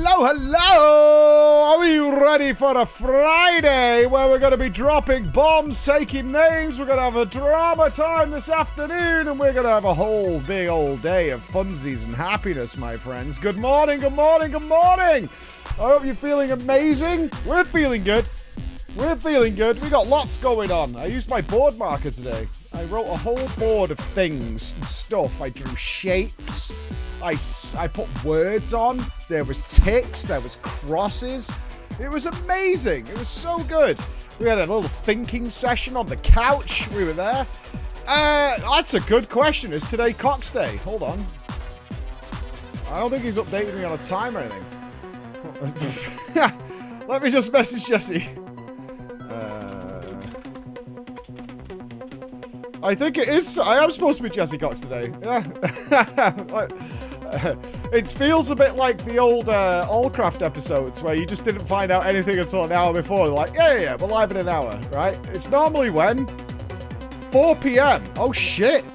Hello, hello! Are you ready for a Friday where we're going to be dropping bombs, taking names? We're going to have a drama time this afternoon, and we're going to have a whole big old day of funsies and happiness, my friends. Good morning, good morning, good morning! I hope you're feeling amazing. We're feeling good. We're feeling good. We got lots going on. I used my board marker today. I wrote a whole board of things and stuff. I drew shapes. I put words on. There was ticks. There was crosses. It was amazing. It was so good. We had a little thinking session on the couch. We were there. That's a good question. Is today Cox Day? Hold on. I don't think he's updated me on a time or anything. Let me just message Jesse. I think it is. I am supposed to be Jesse Cox today. Yeah. It feels a bit like the old Allcraft episodes where you just didn't find out anything until an hour before. Like, yeah, we're live in an hour, right? It's normally when? 4 p.m. Oh, shit.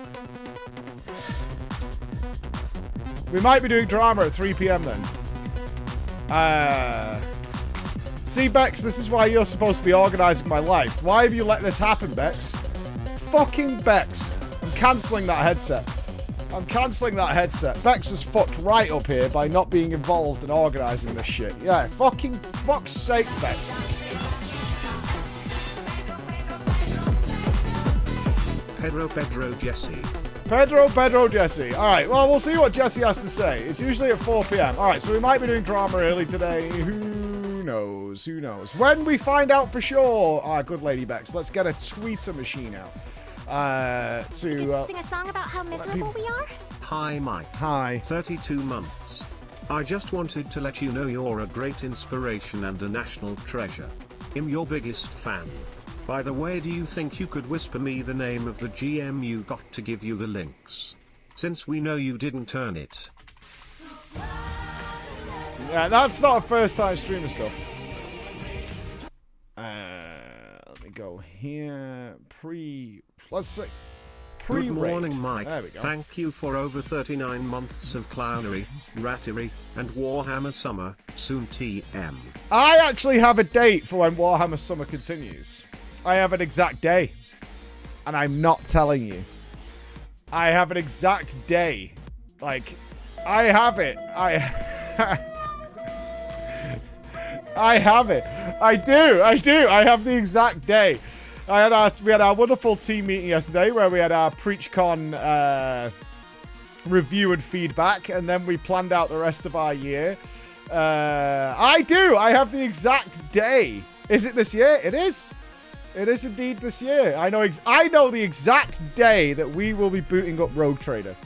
We might be doing drama at 3 p.m. then. See, Bex, this is why you're supposed to be organizing my life. Why have you let this happen, Bex? Fucking Bex. I'm cancelling that headset. I'm cancelling that headset. Bex is fucked right up here by not being involved in organising this shit. Yeah, fuck's sake, Bex. Pedro Jesse. Pedro Jesse. Alright, well, we'll see what Jesse has to say. It's usually at 4 p.m. Alright, so we might be doing drama early today. Who knows? Who knows? When we find out for sure. Ah, good lady Bex. Let's get a tweeter machine out. Sing a song about how miserable we are? Hi, Mike. Hi. 32 months. I just wanted to let you know you're a great inspiration and a national treasure. I'm your biggest fan. By the way, do you think you could whisper me the name of the GM you got to give you the links? Since we know you didn't earn it. Yeah, that's not a first time streamer stuff. Let me go here. Let's see. Good morning, Mike. There we go. Thank you for over 39 months of clownery, rattery, and Warhammer Summer, soon TM. I actually have a date for when Warhammer Summer continues. I have an exact day. And I'm not telling you. I have an exact day. Like, I have it. I have it. I do. I have the exact day. We had our wonderful team meeting yesterday where we had our PreachCon review and feedback, and then we planned out the rest of our year. I have the exact day. Is it this year? It is. It is indeed this year. I know the exact day that we will be booting up Rogue Trader.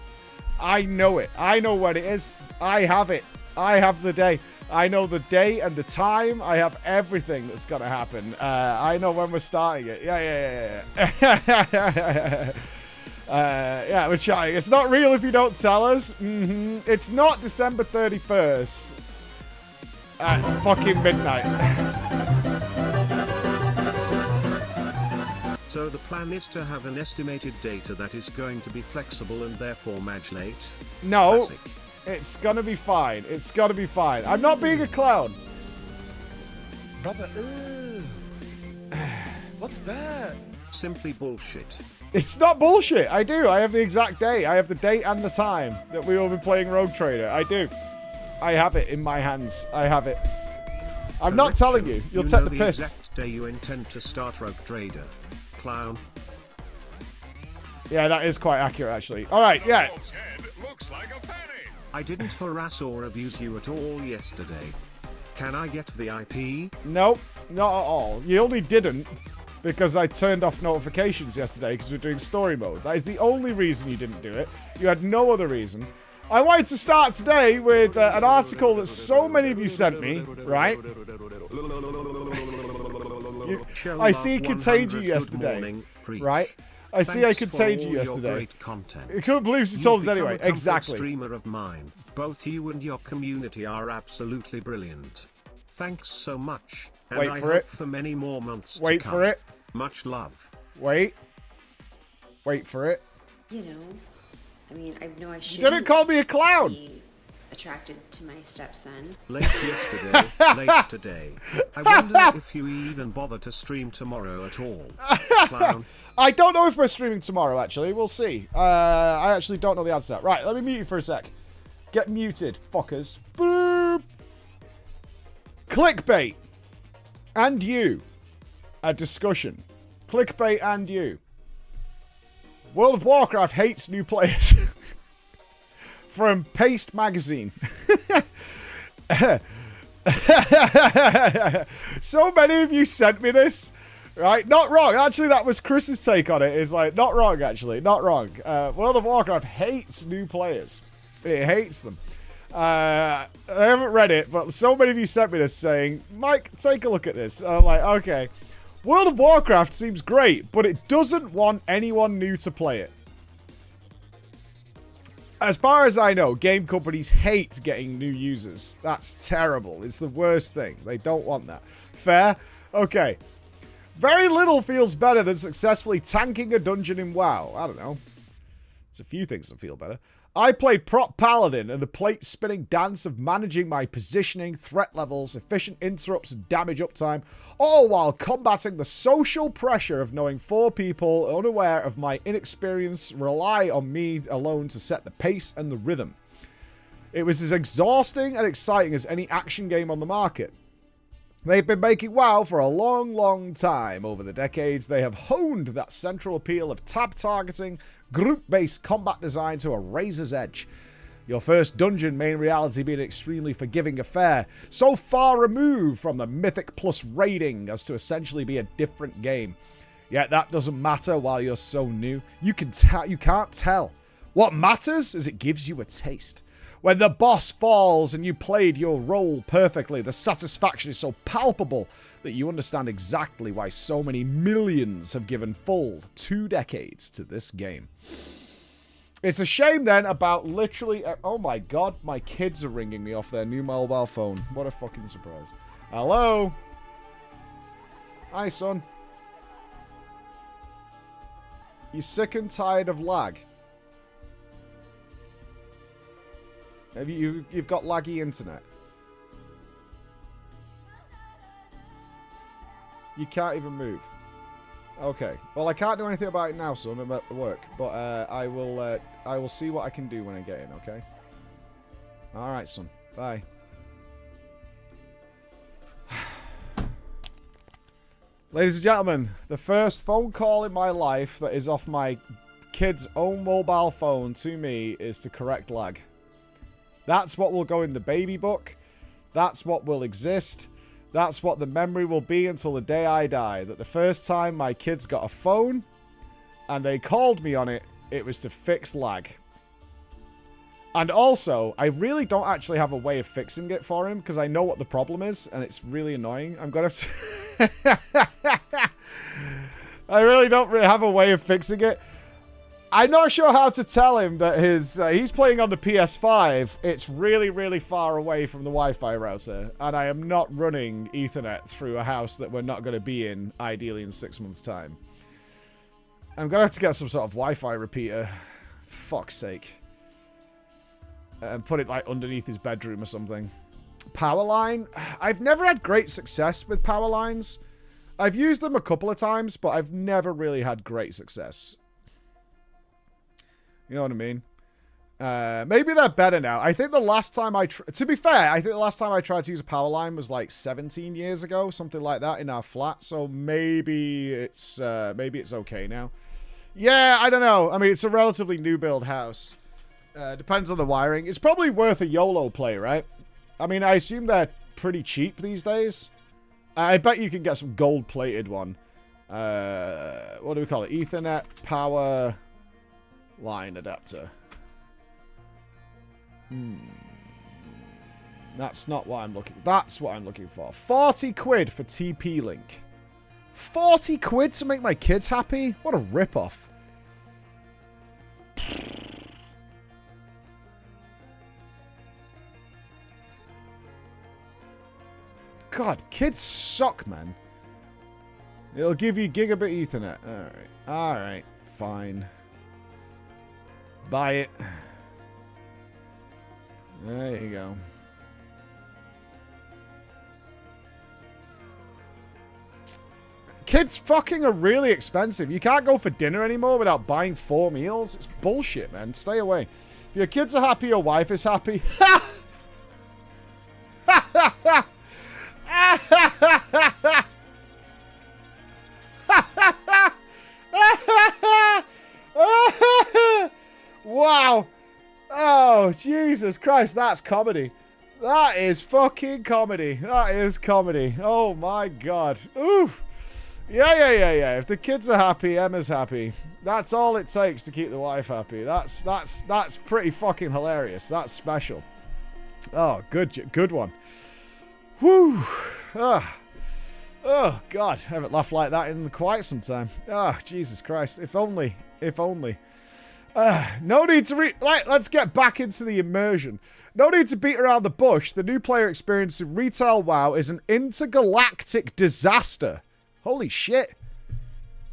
I know it. I know when it is. I have it. I have the day. I know the day and the time. I have everything that's going to happen. I know when we're starting it. Yeah. Yeah, we're trying. It's not real if you don't tell us. It's not December 31st at fucking midnight. So the plan is to have an estimated data that is going to be flexible and therefore match late? No. Classic. It's gonna be fine. It's gonna be fine. I'm not being a clown. Brother, what's that? Simply bullshit. It's not bullshit. I do. I have the exact day. I have the date and the time that we will be playing Rogue Trader. I do. I have it in my hands. I have it. I'm not telling you. You'll take the piss. Exact day you intend to start Rogue Trader. Clown. Yeah, that is quite accurate, actually. All right, yeah. Looks like a penny. I didn't harass or abuse you at all yesterday. Can I get VIP? Nope, not at all. You only didn't because I turned off notifications yesterday because we're doing story mode. That is the only reason you didn't do it. You had no other reason. I wanted to start today with an article that so many of you sent me, right? I see it contained you yesterday, right? I see I contained you yesterday. You couldn't believe she told us anyway. Exactly. Streamer of mine. Both you and your community are absolutely brilliant. Thanks so much. And Wait for it. For many more months Wait to come. for it. Much love. Wait for it. You know, I mean, I know I should. You didn't call me a clown. attracted to my stepson. Late yesterday, late today. I wonder if you even bother to stream tomorrow at all. Clown. I don't know if we're streaming tomorrow, actually. We'll see. I actually don't know the answer to that. Right, let me mute you for a sec. Get muted, fuckers. Boop. Clickbait. And you. A discussion. Clickbait and you. World of Warcraft hates new players. From Paste Magazine. So many of you sent me this. Right? Not wrong. Actually, that was Chris's take on it. It's like, not wrong, actually. Not wrong. World of Warcraft hates new players. It hates them. I haven't read it, but so many of you sent me this saying, Mike, take a look at this. I'm like, okay. World of Warcraft seems great, but it doesn't want anyone new to play it. As far as I know, game companies hate getting new users. That's terrible. It's the worst thing. They don't want that. Fair? Okay. Very little feels better than successfully tanking a dungeon in WoW. I don't know. There's a few things that feel better. I played Prop Paladin and the plate-spinning dance of managing my positioning, threat levels, efficient interrupts, and damage uptime, all while combating the social pressure of knowing 4 people unaware of my inexperience rely on me alone to set the pace and the rhythm. It was as exhausting and exciting as any action game on the market. They've been making WoW for a long, long time. Over the decades, they have honed that central appeal of tab targeting, group-based combat design to a razor's edge. Your first dungeon may in reality be an extremely forgiving affair, so far removed from the Mythic Plus raiding as to essentially be a different game. Yet that doesn't matter while you're so new. You can't tell. What matters is it gives you a taste. When the boss falls and you played your role perfectly, the satisfaction is so palpable that you understand exactly why so many millions have given full 2 decades to this game. It's a shame then about literally... Oh my god, my kids are ringing me off their new mobile phone. What a fucking surprise. Hello? Hi, son. You sick and tired of lag? Have you've got laggy internet? You can't even move. Okay. Well, I can't do anything about it now, son. I'm at work, but I will see what I can do when I get in. Okay. All right, son. Bye. Ladies and gentlemen, the first phone call in my life that is off my kid's own mobile phone to me is to correct lag. That's what will go in the baby book. That's what will exist. That's what the memory will be until the day I die. That the first time my kids got a phone and they called me on it, it was to fix lag. And also, I really don't actually have a way of fixing it for him because I know what the problem is and it's really annoying. I'm going to I really don't really have a way of fixing it. I'm not sure how to tell him that he's playing on the PS5. It's really, really far away from the Wi-Fi router. And I am not running Ethernet through a house that we're not going to be in, ideally in 6 months' time. I'm going to have to get some sort of Wi-Fi repeater. Fuck's sake. And put it like underneath his bedroom or something. Power line? I've never had great success with power lines. I've used them a couple of times, but I've never really had great success. You know what I mean? Maybe they're better now. I think the last time to be fair, I think the last time I tried to use a power line was like 17 years ago, something like that in our flat. So maybe it's okay now. Yeah, I don't know. I mean, it's a relatively new build house. Depends on the wiring. It's probably worth a YOLO play, right? I mean, I assume they're pretty cheap these days. I bet you can get some gold-plated one. What do we call it? Ethernet power line adapter. That's not what I'm looking... That's what I'm looking for. 40 quid for TP-Link. 40 quid to make my kids happy? What a rip-off. God, kids suck, man. It'll give you gigabit Ethernet. Alright. Alright. Fine. Buy it. There you go. Kids fucking are really expensive. You can't go for dinner anymore without buying 4 meals. It's bullshit, man. Stay away. If your kids are happy, your wife is happy. Ha! Ha ha ha! Wow. Oh, Jesus Christ. That's comedy. That is fucking comedy. That is comedy. Oh, my God. Ooh. Yeah. If the kids are happy, Emma's happy. That's all it takes to keep the wife happy. That's pretty fucking hilarious. That's special. Oh, good one. Whew. Oh, God. I haven't laughed like that in quite some time. Oh, Jesus Christ. If only. If only. No need to let's get back into the immersion. No need to beat around the bush. The new player experience in retail WoW is an intergalactic disaster. Holy shit.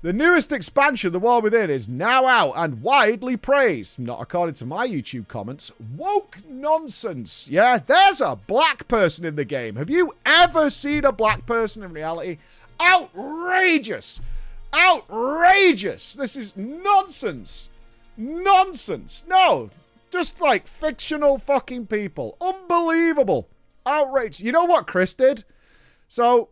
The newest expansion, The War Within, is now out and widely praised. Not according to my YouTube comments. Woke nonsense. Yeah, there's a black person in the game. Have you ever seen a black person in reality? Outrageous. Outrageous. This is nonsense. Nonsense. No. Just like fictional fucking people. Unbelievable. Outrageous. You know what Chris did? So,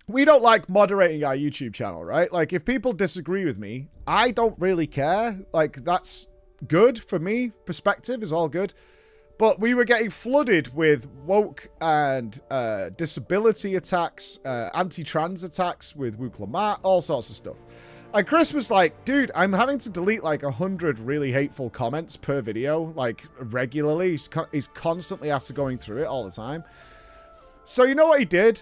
we don't like moderating our YouTube channel, right? Like, if people disagree with me, I don't really care. Like, that's good for me. Perspective is all good. But we were getting flooded with woke and disability attacks, anti-trans attacks with Wook Lamar, all sorts of stuff. And Chris was like, dude, I'm having to delete like 100 really hateful comments per video, like regularly. He's constantly after going through it all the time. So you know what he did?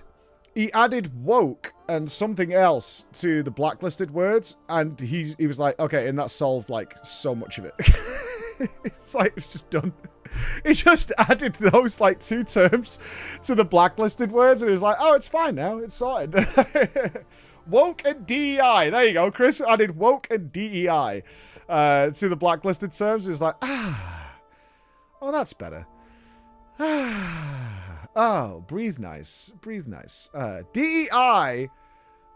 He added woke and something else to the blacklisted words, and he was like, okay, and that solved like so much of it. It's like, it's just done. He just added those like 2 terms to the blacklisted words, and he was like, oh, it's fine now, it's sorted. Woke and DEI. There you go. Chris added woke and DEI to the blacklisted terms. He was like, oh, that's better. Oh, breathe nice. Breathe nice. DEI,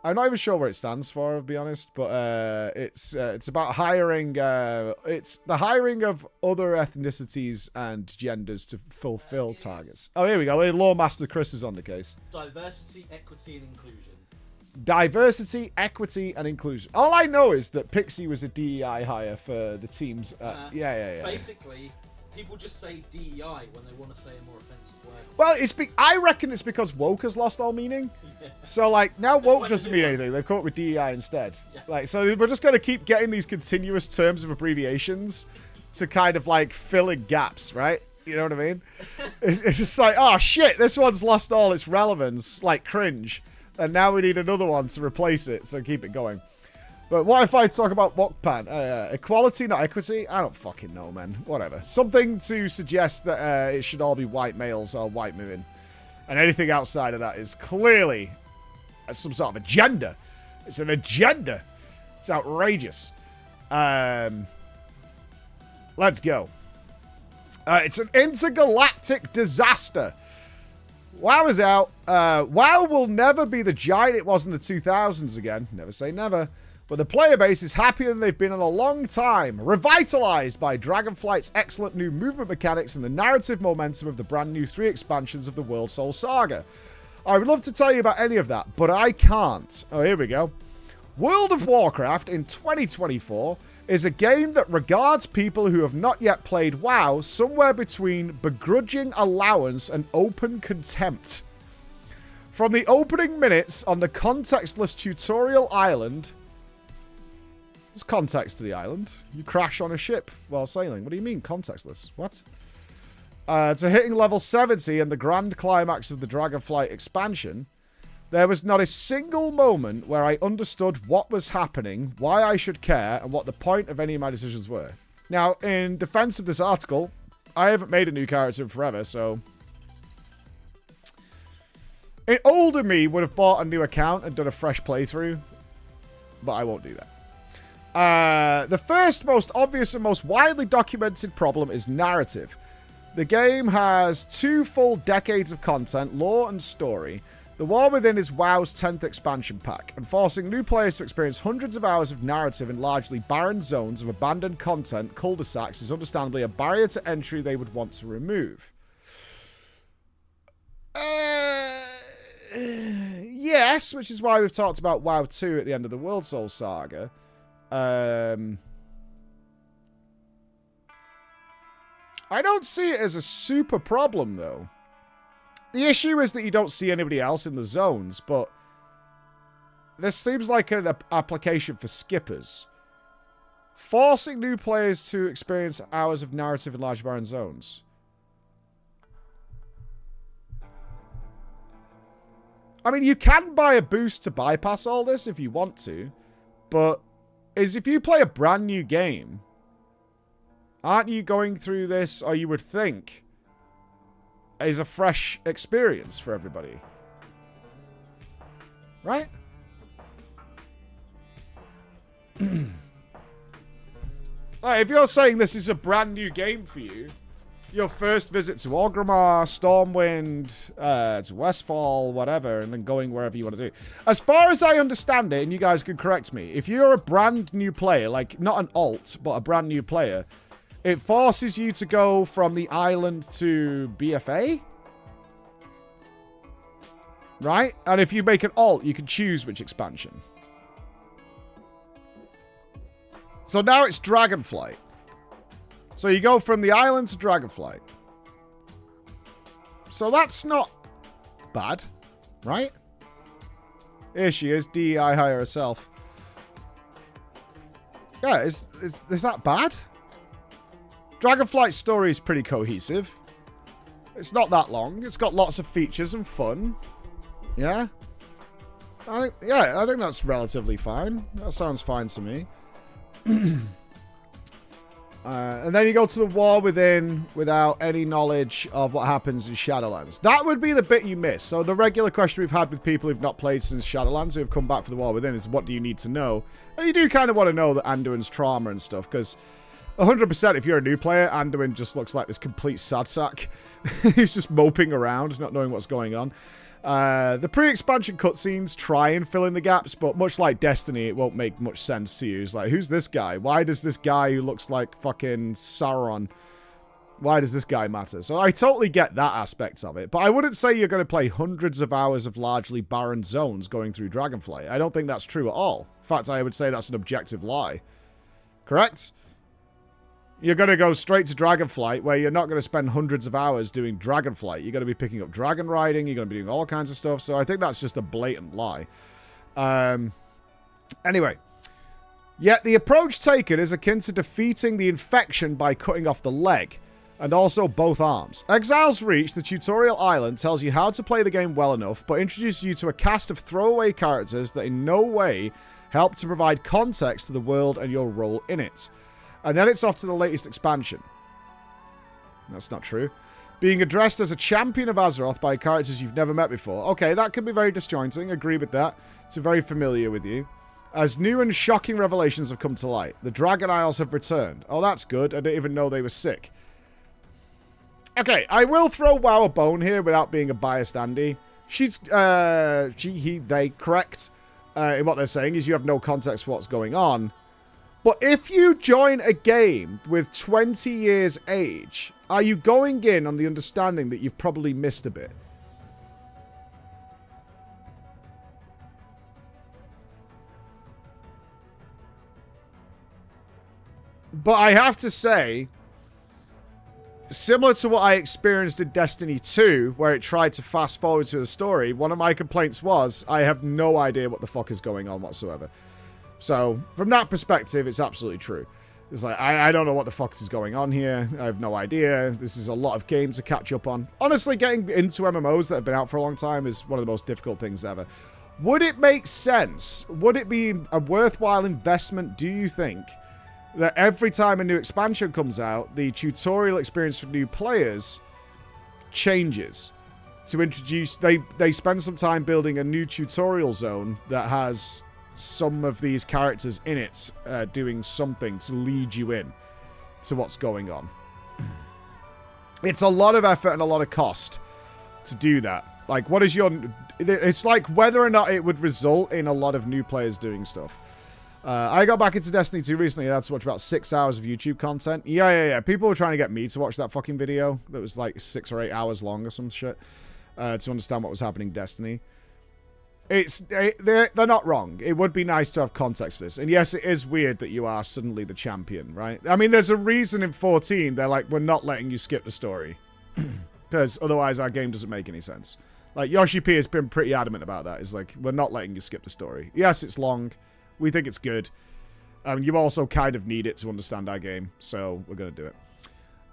I'm not even sure what it stands for, I'll be honest, but it's about hiring, it's the hiring of other ethnicities and genders to fulfill targets. Oh, here we go. Lawmaster Chris is on the case. Diversity, equity, and inclusion. Diversity, equity, and inclusion. All I know is that Pixie was a DEI hire for the teams. Yeah. Basically, people just say DEI when they want to say a more offensive word. Well, I reckon it's because woke has lost all meaning. Yeah. So, like, now woke doesn't mean anything. They've come up with DEI instead. Yeah. Like, so we're just going to keep getting these continuous terms of abbreviations to kind of, like, fill in gaps, right? You know what I mean? It's just like, oh, shit, this one's lost all its relevance. Like, cringe. And now we need another one to replace it, so keep it going. But what if I talk about Wokpan? Equality, not equity? I don't fucking know, man. Whatever. Something to suggest that it should all be white males or white women. And anything outside of that is clearly some sort of agenda. It's an agenda. It's outrageous. Let's go. It's an intergalactic disaster. WoW is out. WoW will never be the giant it was in the 2000s again. Never say never. But the player base is happier than they've been in a long time. Revitalized by Dragonflight's excellent new movement mechanics and the narrative momentum of the brand new 3 expansions of the World Soul Saga. I would love to tell you about any of that, but I can't. Oh, here we go. World of Warcraft in 2024 is a game that regards people who have not yet played WoW somewhere between begrudging allowance and open contempt. From the opening minutes on the contextless tutorial island... There's context to the island. You crash on a ship while sailing. What do you mean, contextless? What? To hitting level 70 and the grand climax of the Dragonflight expansion... There was not a single moment where I understood what was happening, why I should care, and what the point of any of my decisions were. Now, in defense of this article, I haven't made a new character in forever, so... An older me would have bought a new account and done a fresh playthrough, but I won't do that. The first, most obvious, and most widely documented problem is narrative. The game has 2 full decades of content, lore, and story. The War Within is WoW's 10th expansion pack, and forcing new players to experience hundreds of hours of narrative in largely barren zones of abandoned content, cul-de-sacs, is understandably a barrier to entry they would want to remove. Yes, which is why we've talked about WoW 2 at the end of the World Soul Saga. I don't see it as a super problem, though. The issue is that you don't see anybody else in the zones, but this seems like an application for skippers. Forcing new players to experience hours of narrative in large barren zones. I mean, you can buy a boost to bypass all this if you want to, but if you play a brand new game, aren't you going through this, or you would think, is a fresh experience for everybody? Right? Like, if you're saying this is a brand new game for you, your first visit to Orgrimmar, Stormwind, to Westfall, whatever, and then going wherever you want to do. As far as I understand it, and you guys can correct me, if you're a brand new player, like not an alt, but a brand new player, it forces you to go from the island to BFA? Right? And if you make an alt, you can choose which expansion. So now it's Dragonflight. So you go from the island to Dragonflight. So that's not bad, right? Here she is, DEI hire herself. Yeah, is that bad? Dragonflight's story is pretty cohesive. It's not that long. It's got lots of features and fun. Yeah? I think that's relatively fine. That sounds fine to me. And then you go to the War Within without any knowledge of what happens in Shadowlands. That would be the bit you miss. So the regular question we've had with people who've not played since Shadowlands, who have come back for the War Within, is what do you need to know? And you do kind of want to know the Anduin's trauma and stuff, because 100% if you're a new player, Anduin just looks like this complete sad sack. He's just moping around, not knowing what's going on. The pre-expansion cutscenes try and fill in the gaps, but much like Destiny, it won't make much sense to you. It's like, who's this guy? Why does this guy who looks like fucking Sauron, why does this guy matter? So I totally get that aspect of it, but I wouldn't say you're going to play hundreds of hours of largely barren zones going through Dragonflight. I don't think that's true at all. In fact, I would say that's an objective lie. Correct? You're going to go straight to Dragonflight, where you're not going to spend hundreds of hours doing Dragonflight. You're going to be picking up dragon riding. You're going to be doing all kinds of stuff. So I think that's just a blatant lie. Anyway. Yet the approach taken is akin to defeating the infection by cutting off the leg, and also both arms. Exile's Reach, the tutorial island, tells you how to play the game well enough, but introduces you to a cast of throwaway characters that in no way help to provide context to the world and your role in it. And then it's off to the latest expansion. That's not true. Being addressed as a champion of Azeroth by characters you've never met before. Okay, that can be very disjointing. Agree with that. It's very familiar with you. As new and shocking revelations have come to light. The Dragon Isles have returned. Oh, that's good. I didn't even know they were sick. Okay, I will throw WoW a bone here without being a biased Andy. They correct in what they're saying is you have no context for what's going on. But if you join a game with 20 years age, are you going in on the understanding that you've probably missed a bit? But I have to say, similar to what I experienced in Destiny 2, where it tried to fast forward to the story, one of my complaints was, I have no idea what the fuck is going on whatsoever. So, from that perspective, it's absolutely true. It's like, I don't know what the fuck is going on here. I have no idea. This is a lot of games to catch up on. Honestly, getting into MMOs that have been out for a long time is one of the most difficult things ever. Would it make sense? Would it be a worthwhile investment, do you think, that every time a new expansion comes out, the tutorial experience for new players changes? To introduce... They spend some time building a new tutorial zone that has some of these characters in it doing something to lead you in to what's going on. It's a lot of effort and a lot of cost to do that. Like, what is your... It's like whether or not it would result in a lot of new players doing stuff. I got back into Destiny 2 recently. I had to watch about 6 hours of YouTube content. Yeah. People were trying to get me to watch that fucking video that was like 6 or 8 hours long or some shit to understand what was happening in Destiny. They're not wrong. It would be nice to have context for this. And yes, it is weird that you are suddenly the champion, right? I mean, there's a reason in 14 they're like, we're not letting you skip the story. Because otherwise our game doesn't make any sense. Like, Yoshi P has been pretty adamant about that. It's like, we're not letting you skip the story. Yes, it's long. We think it's good. You also kind of need it to understand our game, so we're going to do it.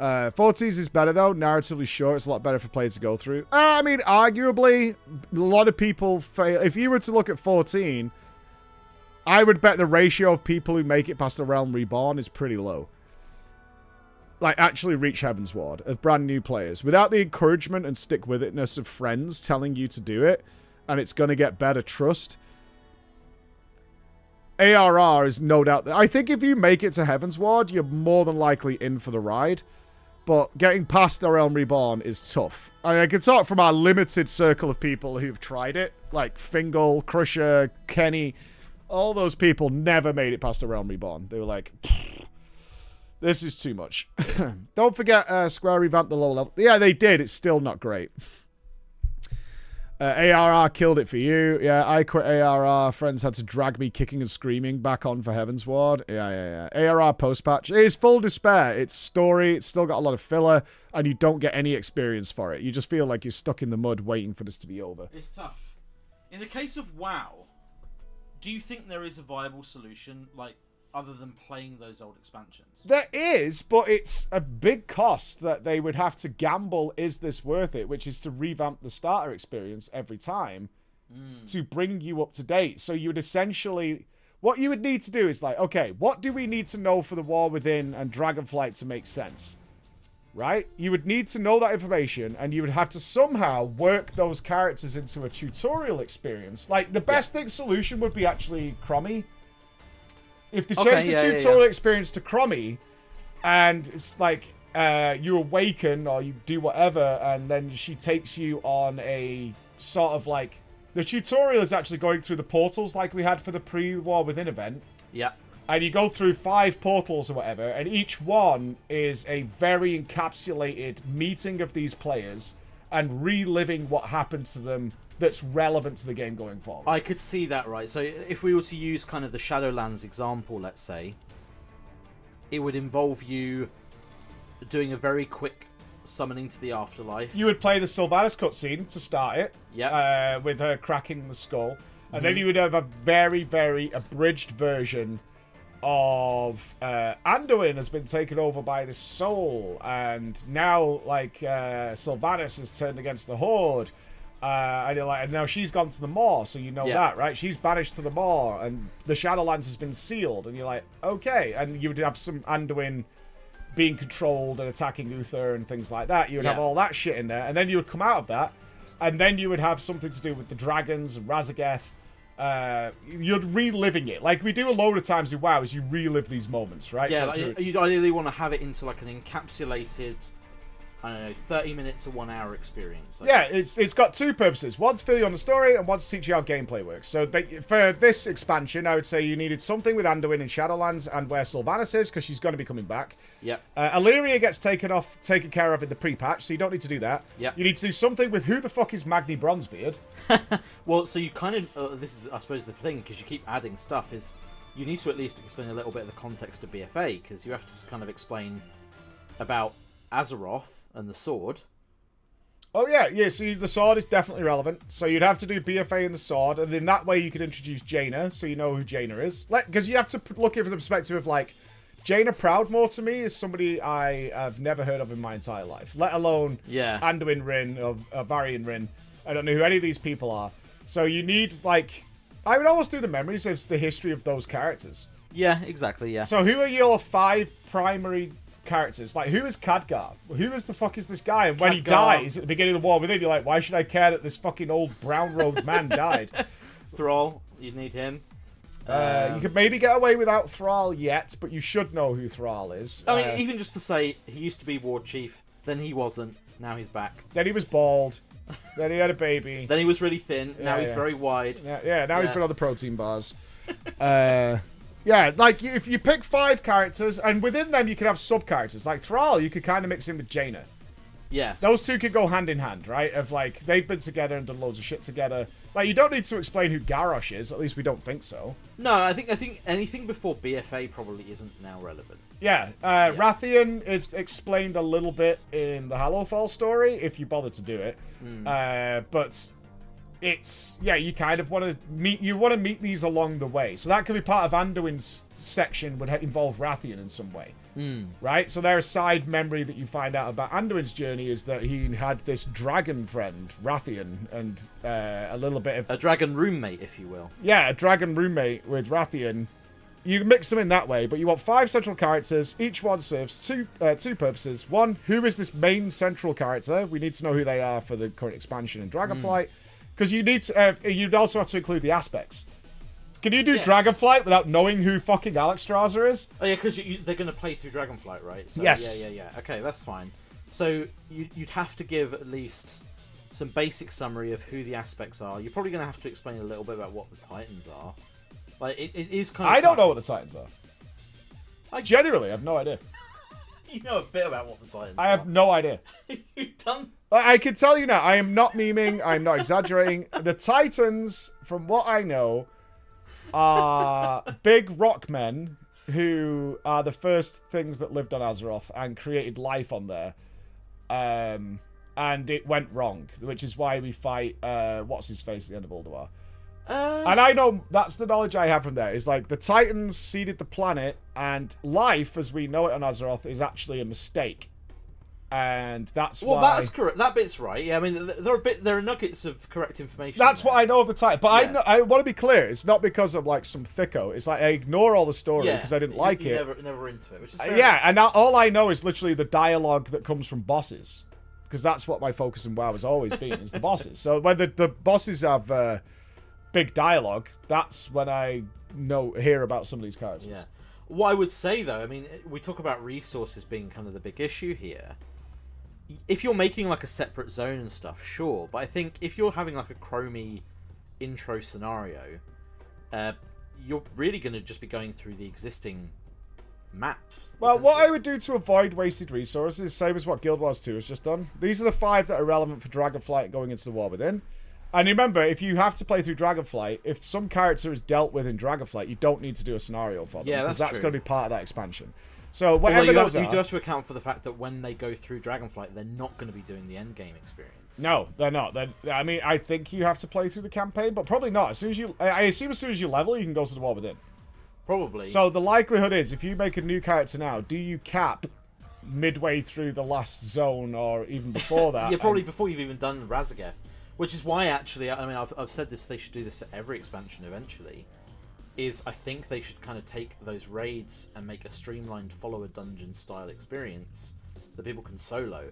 14's is better, though. Narratively short. It's a lot better for players to go through. I mean, arguably, a lot of people fail. If you were to look at 14, I would bet the ratio of people who make it past the Realm Reborn is pretty low. Like, actually reach Heaven's Ward of brand new players. Without the encouragement and stick-with-itness of friends telling you to do it, and it's going to get better trust... ARR is no doubt... I think if you make it to Heaven's Ward, you're more than likely in for the ride. But getting past the Realm Reborn is tough. I mean, I can talk from our limited circle of people who've tried it. Like Fingal, Crusher, Kenny. All those people never made it past the Realm Reborn. They were like, this is too much. Don't forget Square revamped the low level. Yeah, they did. It's still not great. ARR killed it for you. Yeah, I quit ARR. Friends had to drag me kicking and screaming back on for Heaven's Ward. Yeah. ARR post-patch. It is full despair. It's story. It's still got a lot of filler, and you don't get any experience for it. You just feel like you're stuck in the mud waiting for this to be over. It's tough. In the case of WoW, do you think there is a viable solution, like, other than playing those old expansions? There is, but it's a big cost that they would have to gamble, is this worth it, which is to revamp the starter experience every time to bring you up to date. So you would essentially... What you would need to do is like, okay, what do we need to know for the War Within and Dragonflight to make sense? Right? You would need to know that information, and you would have to somehow work those characters into a tutorial experience. Like, the best solution would be actually Crommy. If they change the tutorial experience to Crommy, and it's like you awaken or you do whatever, and then she takes you on a sort of like... The tutorial is actually going through the portals like we had for the pre-War Within event. Yeah. And you go through 5 portals or whatever, and each one is a very encapsulated meeting of these players and reliving what happened to them that's relevant to the game going forward. I could see that, right? So if we were to use kind of the Shadowlands example, let's say, it would involve you doing a very quick summoning to the afterlife. You would play the Sylvanas cutscene to start it, with her cracking the skull, and then you would have a very, very abridged version of Anduin has been taken over by the soul, and now like Sylvanas has turned against the Horde. And you're like, and now she's gone to the Maw, so you know that, right? She's banished to the Maw, and the Shadowlands has been sealed, and you're like, okay. And you would have some Anduin being controlled and attacking Uther and things like that. You would have all that shit in there, and then you would come out of that, and then you would have something to do with the dragons and Razageth. You're reliving it. Like we do a load of times in WoW, is you relive these moments, right? Yeah, like, you'd ideally want to have it into like an encapsulated... I don't know, 30 minutes to 1 hour experience. It's got 2 purposes. One's to fill you on the story, and one's to teach you how gameplay works. So for this expansion, I would say you needed something with Anduin in Shadowlands and where Sylvanas is, because she's going to be coming back. Yep. Illyria gets taken care of in the pre-patch, so you don't need to do that. Yep. You need to do something with who the fuck is Magni Bronzebeard? Well, so you kind of... this is, I suppose, the thing, because you keep adding stuff, is you need to at least explain a little bit of the context of BFA, because you have to kind of explain about Azeroth and the sword. Oh, yeah. So the sword is definitely relevant. So you'd have to do BFA and the sword, and in that way you could introduce Jaina, so you know who Jaina is. Because you have to look at it from the perspective of, like, Jaina Proudmoore to me is somebody I have never heard of in my entire life, let alone Anduin Rin or Varian Rin. I don't know who any of these people are. So you need, like... I would almost do the memories as the history of those characters. Yeah, exactly, yeah. So who are your 5 primary characters? Like, who is Khadgar? Who is the fuck is this guy? And when he dies at the beginning of the War Within, you're like, why should I care that this fucking old brown-robed man died? Thrall, you'd need him. You could maybe get away without Thrall yet, but you should know who Thrall is. I mean, even just to say, he used to be War Chief. Then he wasn't. Now he's back. Then he was bald. Then he had a baby. Then he was really thin. Now he's very wide. Now he's been on the protein bars. Yeah, like if you pick 5 characters, and within them you can have sub-characters. Like Thrall, you could kind of mix in with Jaina. Yeah. Those two could go hand in hand, right? Of like, they've been together and done loads of shit together. Like, you don't need to explain who Garrosh is. At least we don't think so. No, I think anything before BFA probably isn't now relevant. Yeah, Rathian is explained a little bit in the Hallowfall story, if you bother to do it. But it's, yeah, you kind of want to meet these along the way. So that could be part of Anduin's section, would involve Rathian in some way. Right? So their side memory that you find out about Anduin's journey is that he had this dragon friend, Rathian, and a little bit of... A dragon roommate, if you will. Yeah, a dragon roommate with Rathian. You can mix them in that way, but you want 5 central characters. Each one serves two purposes. One, who is this main central character? We need to know who they are for the current expansion in Dragonflight. Because you need to, you'd also have to include the aspects. Can you do Dragonflight without knowing who fucking Alexstrasza is? Oh yeah, because they're going to play through Dragonflight, right? So, yes. Yeah. Okay, that's fine. So you'd have to give at least some basic summary of who the aspects are. You're probably going to have to explain a little bit about what the Titans are. Like, it is kind of... I don't know what the Titans are. I genuinely have no idea. You know a bit about what the Titans are. I have no idea. You've done... I can tell you now, I am not memeing, I'm not exaggerating. The Titans, from what I know, are big rock men who are the first things that lived on Azeroth and created life on there. And it went wrong, which is why we fight, what's-his-face at the end of Ulduar. And I know that's the knowledge I have from there, is like the Titans seeded the planet, and life, as we know it on Azeroth, is actually a mistake. And that's why... Well, that's correct. That bit's right. Yeah, I mean, there are nuggets of correct information. That's what I know of the Titan. But yeah. I want to be clear. It's not because of, like, some thicko. It's like I ignore all the story because I didn't like it. Never into it, which is fair yeah, and all I know is literally the dialogue that comes from bosses. Because that's what my focus in WoW has always been, is the bosses. So when the bosses have big dialogue, that's when I hear about some of these characters. Yeah. What I would say, though, I mean, we talk about resources being kind of the big issue here. If you're making like a separate zone and stuff, sure, but I think if you're having like a chromey intro scenario, you're really going to just be going through the existing map. Well, what I would do to avoid wasted resources, same as what Guild Wars 2 has just done. These are the 5 that are relevant for Dragonflight going into the War Within. And remember, if you have to play through Dragonflight, if some character is dealt with in Dragonflight, you don't need to do a scenario for them. Yeah, because that's going to be part of that expansion. So whatever you those are... You do have to account for the fact that when they go through Dragonflight, they're not going to be doing the endgame experience. No, they're not. I mean, I think you have to play through the campaign, but probably not. As soon as you... I assume as soon as you level, you can go to the War Within. Probably. So the likelihood is, if you make a new character now, do you cap midway through the last zone or even before that? Yeah, probably before you've even done Razageth. Which is why, actually, I mean, I've said this, they should do this for every expansion eventually, is I think they should kind of take those raids and make a streamlined follow-a-dungeon style experience that people can solo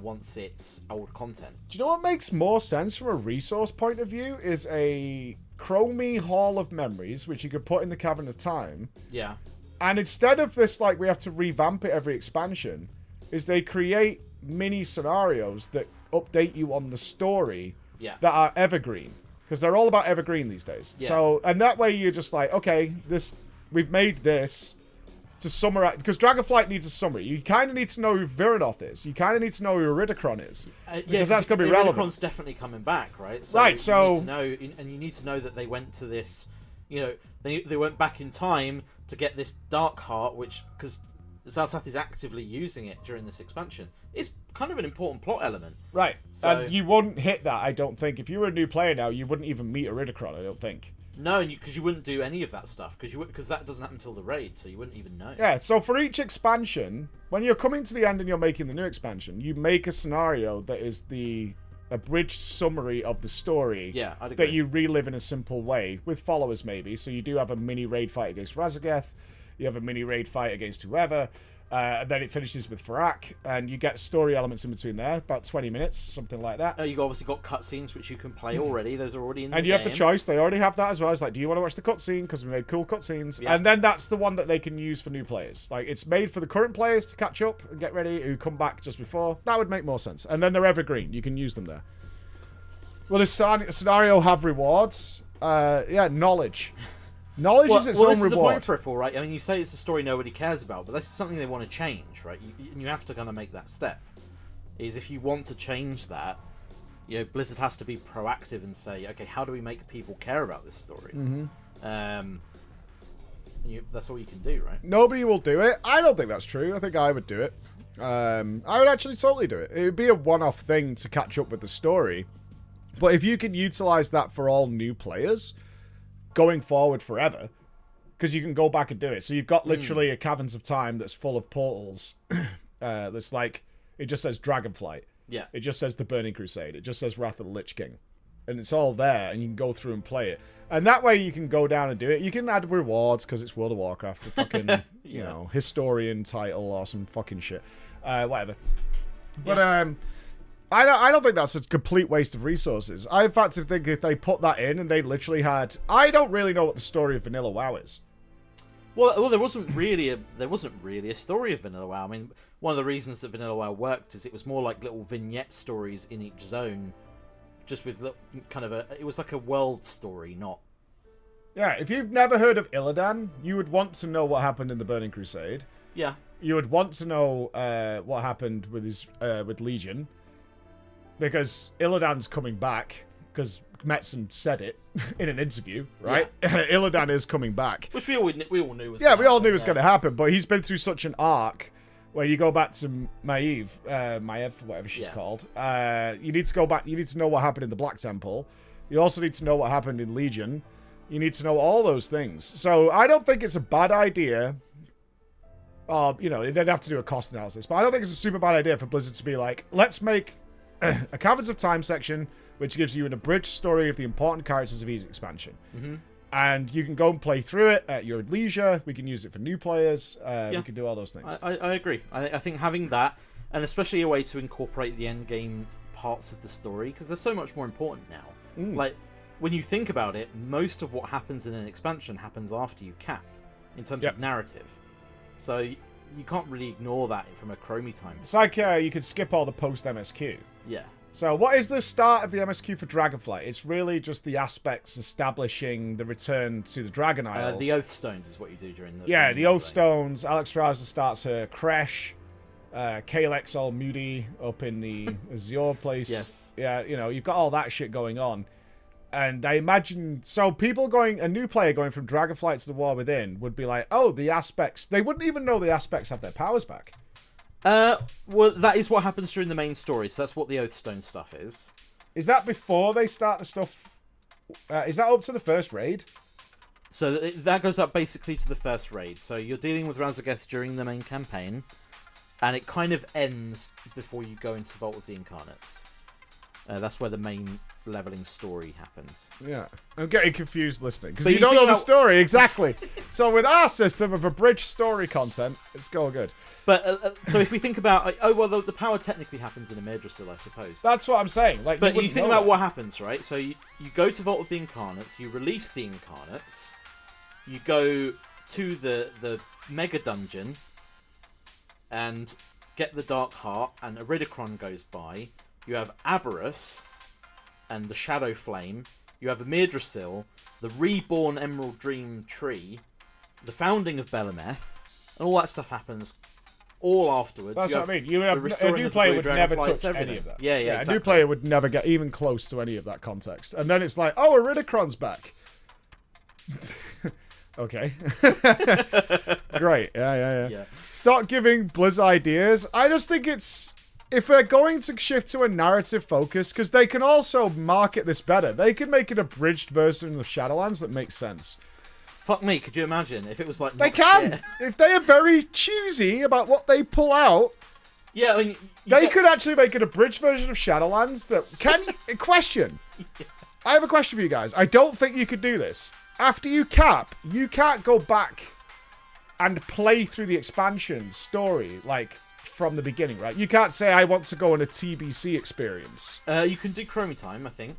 once it's old content. Do you know what makes more sense from a resource point of view? Is a Chromie Hall of Memories, which you could put in the Cavern of Time. Yeah. And instead of this, like, we have to revamp it every expansion, is they create mini scenarios that update you on the story that are evergreen, because they're all about evergreen these days. Yeah. So, and that way you're just like, okay, we've made this to summarize, because Dragonflight needs a summary. You kind of need to know who Viranoth is. You kind of need to know who Iridikron is, because that's going to be relevant. Iridikron's definitely coming back, right? So right. So you need to know, and you need to know that they went to this. You know, they went back in time to get this Dark Heart, which because Zaltath is actively using it during this expansion. It's kind of an important plot element. Right. So, and you wouldn't hit that, I don't think. If you were a new player now, you wouldn't even meet Iridikron, I don't think. No, because you wouldn't do any of that stuff, because that doesn't happen until the raid, so you wouldn't even know. Yeah, so for each expansion, when you're coming to the end and you're making the new expansion, you make a scenario that is the abridged summary of the story that you relive in a simple way, with followers maybe. So you do have a mini raid fight against Razageth, you have a mini raid fight against whoever, And then it finishes with Farak, and you get story elements in between there, about 20 minutes, something like that. You've obviously got cutscenes which you can play already. Those are already in the game. And you have the choice. They already have that as well. It's like, do you want to watch the cutscene? Because we made cool cutscenes. Yeah. And then that's the one that they can use for new players. Like, it's made for the current players to catch up and get ready, who come back just before. That would make more sense. And then they're evergreen. You can use them there. Will this scenario have rewards? Yeah, knowledge. Knowledge is its own this is the reward. point for Ripple, right? I mean, you say it's a story nobody cares about, but that's something they want to change, right? You have to kind of make that step. Is if you want to change that, you know, Blizzard has to be proactive and say, okay, how do we make people care about this story? That's all you can do, right? Nobody will do it. I don't think that's true. I think I would do it. I would actually totally do it. It would be a one-off thing to catch up with the story. But if you can utilize that for all new players going forward forever, because you can go back and do it. So you've got literally a Caverns of Time that's full of portals. That's like, it just says Dragonflight. Yeah. It just says the Burning Crusade. It just says Wrath of the Lich King. And it's all there, and you can go through and play it. And that way you can go down and do it. You can add rewards, because it's World of Warcraft. A fucking, you know, historian title or some fucking shit. Whatever. But, I don't think that's a complete waste of resources. I, in fact, think if they put that in and they literally had... I don't really know what the story of Vanilla WoW is. Well, there wasn't really a story of Vanilla WoW. I mean, one of the reasons that Vanilla WoW worked is it was more like little vignette stories in each zone, just with kind of it was like a world story, not... Yeah, if you've never heard of Illidan, you would want to know what happened in the Burning Crusade. Yeah. You would want to know what happened with with Legion. Because Illidan's coming back, because Metzen said it in an interview, right? Yeah. Illidan is coming back. Which we all knew was we all knew it was going to happen, but he's been through such an arc where you go bav, whatever she's called. You need to go back, you need to know what happened in the Black Temple. You also need to know what happened in Legion. You need to know all those things. So I don't think it's a bad idea. You know, they'd have to do a cost analysis, but I don't think it's a super bad idea for Blizzard to be like, let's make a Caverns of Time section, which gives you an abridged story of the important characters of each expansion. And you can go and play through it at your leisure. We can use it for new players. We can do all those things. I agree. I think having that, and especially a way to incorporate the end game parts of the story, because they're so much more important now. Like, when you think about it, most of what happens in an expansion happens after you cap, in terms of narrative. So you can't really ignore that from a Chromie time. It's like you could skip all the post-MSQ. Yeah. So what is the start of the MSQ for Dragonflight? It's really just the aspects establishing the return to the Dragon Isles. The Oath Stones is what you do during the... Yeah, the Oath Stones. Alex Raza starts her Kresh. Kalex all moody up in the Azure place. Yes. Yeah, you know, you've got all that shit going on. And I imagine... So people going... A new player going from Dragonflight to the War Within would be like, oh, the aspects... They wouldn't even know the aspects have their powers back. Well, that is what happens during the main story, so that's what the Oathstone stuff is. Is that before they start the stuff? Is that up to the first raid? So that goes up basically to the first raid. So you're dealing with Razageth during the main campaign, and it kind of ends before you go into Vault of the Incarnates. That's where the main leveling story happens. Yeah. I'm getting confused listening, because you don't know the story, exactly. So with our system of abridged story content, it's all good. But, so if we think about... Oh, well, the power technically happens in a Madrasil, I suppose. That's what I'm saying. Like, but you think about what happens, right? So you go to Vault of the Incarnates, you release the Incarnates, you go to the Mega Dungeon, and get the Dark Heart, and Iridicron goes by. You have Aberrus and the Shadow Flame. You have a Madrasil, the Reborn Emerald Dream Tree, the founding of Belemeth, and all that stuff happens all afterwards. That's what I mean. A new player would never touch any of that. Yeah, exactly. A new player would never get even close to any of that context. And then it's like, oh, Iridicron's back. Okay. Great. Yeah. Start giving Blizz ideas. I just think it's... If they're going to shift to a narrative focus, because they can also market this better. They can make an abridged version of Shadowlands that makes sense. Fuck me, could you imagine if it was like... They can! If they are very choosy about what they pull out... Yeah, I mean... They could actually make an abridged version of Shadowlands that... Can you... Question. I have a question for you guys. I don't think you could do this. After you cap, you can't go back and play through the expansion story, like, from the beginning, right? You can't say, I want to go on a TBC experience. You can do Chromie time, I think.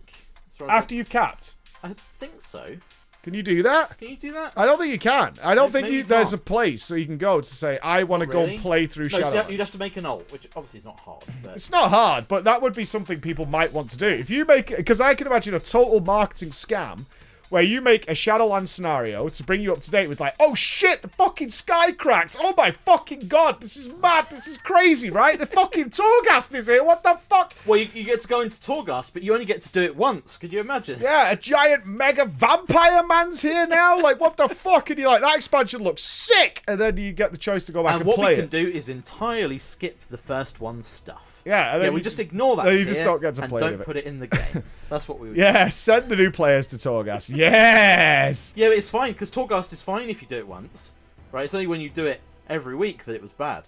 After you've capped? I think so. Can you do that? Can you do that? I don't think you can. I don't think Maybe there's a can't. place so you can go to say, I want to go and play through No, so Shadowlands. you'd have to make an ult, which obviously is not hard. But... It's not hard, but that would be something people might want to do. If you make... Because I can imagine a total marketing scam where you make a Shadowlands scenario to bring you up to date with like, oh shit, the fucking sky cracked. Oh my fucking god, this is mad. This is crazy, right? The fucking Torghast is here. What the fuck? Well, you get to go into Torghast, but you only get to do it once. Could you imagine? Yeah, a giant mega vampire man's here now. Like, what the fuck? And you're like, that expansion looks sick. And then you get the choice to go back and what play we can it. do is entirely skip the first one's stuff. Yeah, and then we just ignore that. Then you just don't get to play and it. don't put it in the game. That's what we would Yeah, send the new players to Torghast. Yes! Yeah, but it's fine, because Torghast is fine if you do it once. Right? It's only when you do it every week that it was bad.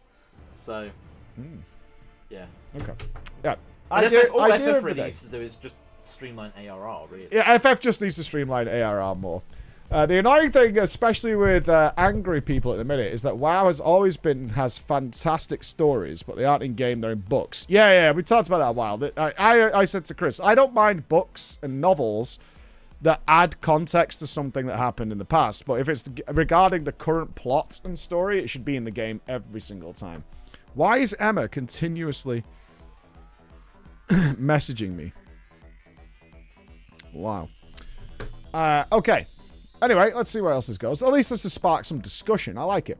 So, yeah. Okay. Yeah. And all I FF do really needs to do is just streamline ARR, really. Yeah, FF just needs to streamline ARR more. The annoying thing, especially with angry people at the minute, is that WoW has fantastic stories, but they aren't in game, they're in books. Yeah, we talked about that a while. I said to Chris, I don't mind books and novels that add context to something that happened in the past, but if it's regarding the current plot and story, it should be in the game every single time. Why is Emma continuously messaging me? Wow. Okay. Anyway, let's see where else this goes. At least this has sparked some discussion. I like it.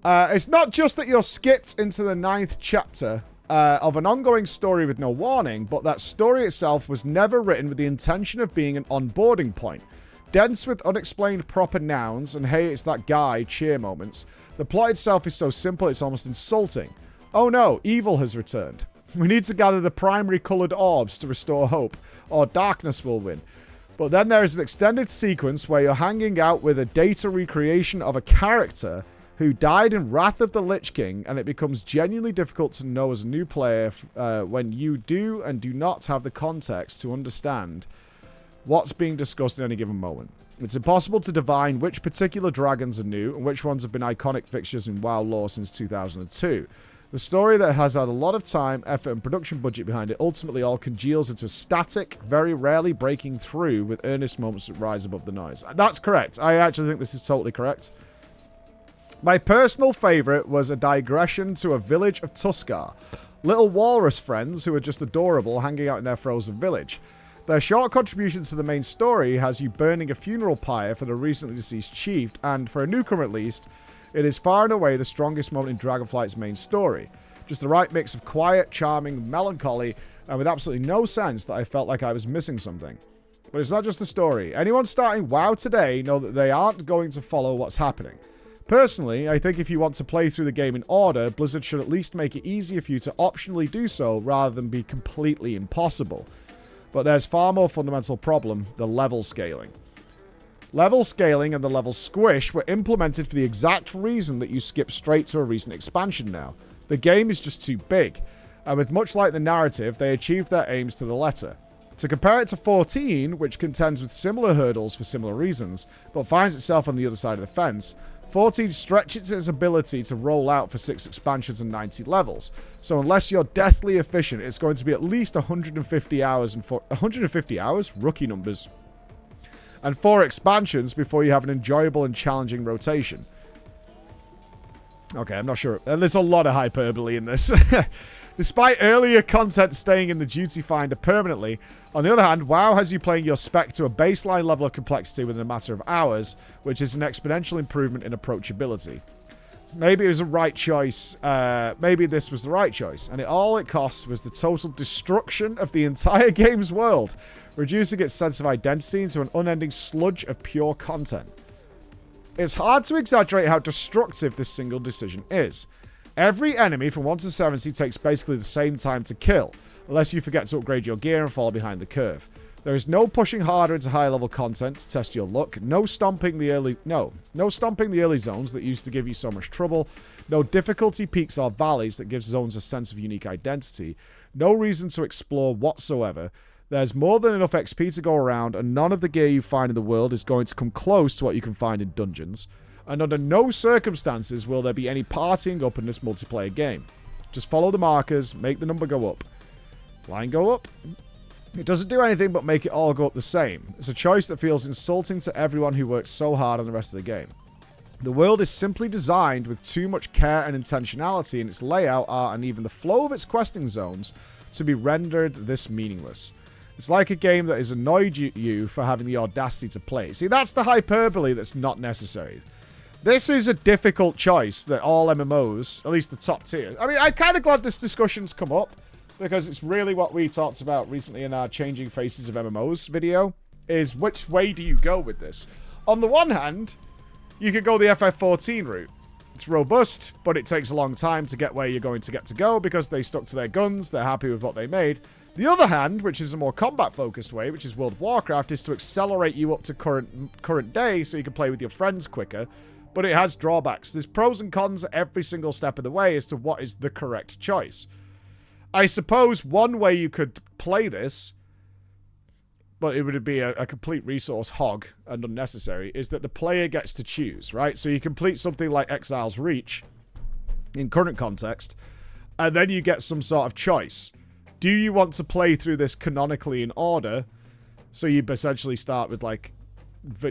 It's not just that you're skipped into the 9th chapter of an ongoing story with no warning, but that story itself was never written with the intention of being an onboarding point. Dense with unexplained proper nouns and hey, it's that guy cheer moments. The plot itself is so simple it's almost insulting. Oh no, evil has returned. We need to gather the primary coloured orbs to restore hope, or darkness will win. But then there is an extended sequence where you're hanging out with a data recreation of a character who died in Wrath of the Lich King, and it becomes genuinely difficult to know as a new player when you do and do not have the context to understand what's being discussed in any given moment. It's impossible to divine which particular dragons are new and which ones have been iconic fixtures in WoW lore since 2002. The story that has had a lot of time, effort, and production budget behind it ultimately all congeals into a static, very rarely breaking through with earnest moments that rise above the noise. That's correct. I actually think this is totally correct. My personal favourite was a digression to a village of Tuskar. Little walrus friends who are just adorable hanging out in their frozen village. Their short contribution to the main story has you burning a funeral pyre for the recently deceased chief, and for a newcomer at least, it is far and away the strongest moment in Dragonflight's main story. Just the right mix of quiet, charming, melancholy, and with absolutely no sense that I felt like I was missing something. But it's not just the story. Anyone starting WoW today know that they aren't going to follow what's happening. Personally, I think if you want to play through the game in order, Blizzard should at least make it easier for you to optionally do so rather than be completely impossible. But there's far more fundamental problem, the level scaling. Level scaling and the level squish were implemented for the exact reason that you skip straight to a recent expansion now. The game is just too big. And with much like the narrative, they achieved their aims to the letter. To compare it to 14, which contends with similar hurdles for similar reasons, but finds itself on the other side of the fence, 14 stretches its ability to roll out for 6 expansions and 90 levels. So unless you're deathly efficient, it's going to be at least 150 hours and 150 hours? Rookie numbers. And 4 expansions before you have an enjoyable and challenging rotation. Okay, I'm not sure. There's a lot of hyperbole in this. Despite earlier content staying in the duty finder permanently, on the other hand, WoW has you playing your spec to a baseline level of complexity within a matter of hours, which is an exponential improvement in approachability. Maybe it was a right choice. Maybe this was the right choice. And all it cost was the total destruction of the entire game's world, reducing its sense of identity into an unending sludge of pure content. It's hard to exaggerate how destructive this single decision is. Every enemy from 1 to 70 takes basically the same time to kill, unless you forget to upgrade your gear and fall behind the curve. There is no pushing harder into higher level content to test your luck, no stomping the early zones that used to give you so much trouble, no difficulty peaks or valleys that gives zones a sense of unique identity, no reason to explore whatsoever. There's more than enough XP to go around, and none of the gear you find in the world is going to come close to what you can find in dungeons. And under no circumstances will there be any partying up in this multiplayer game. Just follow the markers, make the number go up. Line go up. It doesn't do anything but make it all go up the same. It's a choice that feels insulting to everyone who works so hard on the rest of the game. The world is simply designed with too much care and intentionality in its layout, art, and even the flow of its questing zones to be rendered this meaningless. It's like a game that has annoyed you for having the audacity to play. See, that's the hyperbole that's not necessary. This is a difficult choice that all MMOs, at least the top tier... I mean, I'm kind of glad this discussion's come up, because it's really what we talked about recently in our Changing Faces of MMOs video, is which way do you go with this? On the one hand, you could go the FF14 route. It's robust, but it takes a long time to get where you're going to go because they stuck to their guns, they're happy with what they made. The other hand, which is a more combat-focused way, which is World of Warcraft, is to accelerate you up to current day so you can play with your friends quicker, but it has drawbacks. There's pros and cons every single step of the way as to what is the correct choice. I suppose one way you could play this, but it would be a complete resource hog and unnecessary, is that the player gets to choose, right? So you complete something like Exile's Reach in current context, and then you get some sort of choice. Do you want to play through this canonically in order? So you essentially start with, like,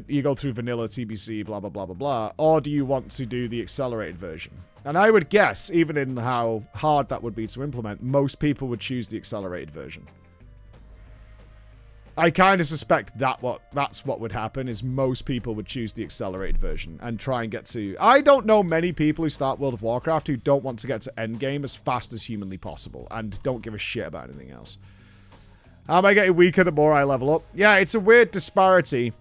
you go through vanilla, TBC, blah, blah, blah, blah, blah, or do you want to do the accelerated version? And I would guess, even in how hard that would be to implement, most people would choose the accelerated version. I kind of suspect that's what would happen, is most people would choose the accelerated version and try and get to... I don't know many people who start World of Warcraft who don't want to get to endgame as fast as humanly possible and don't give a shit about anything else. How am I getting weaker the more I level up? Yeah, it's a weird disparity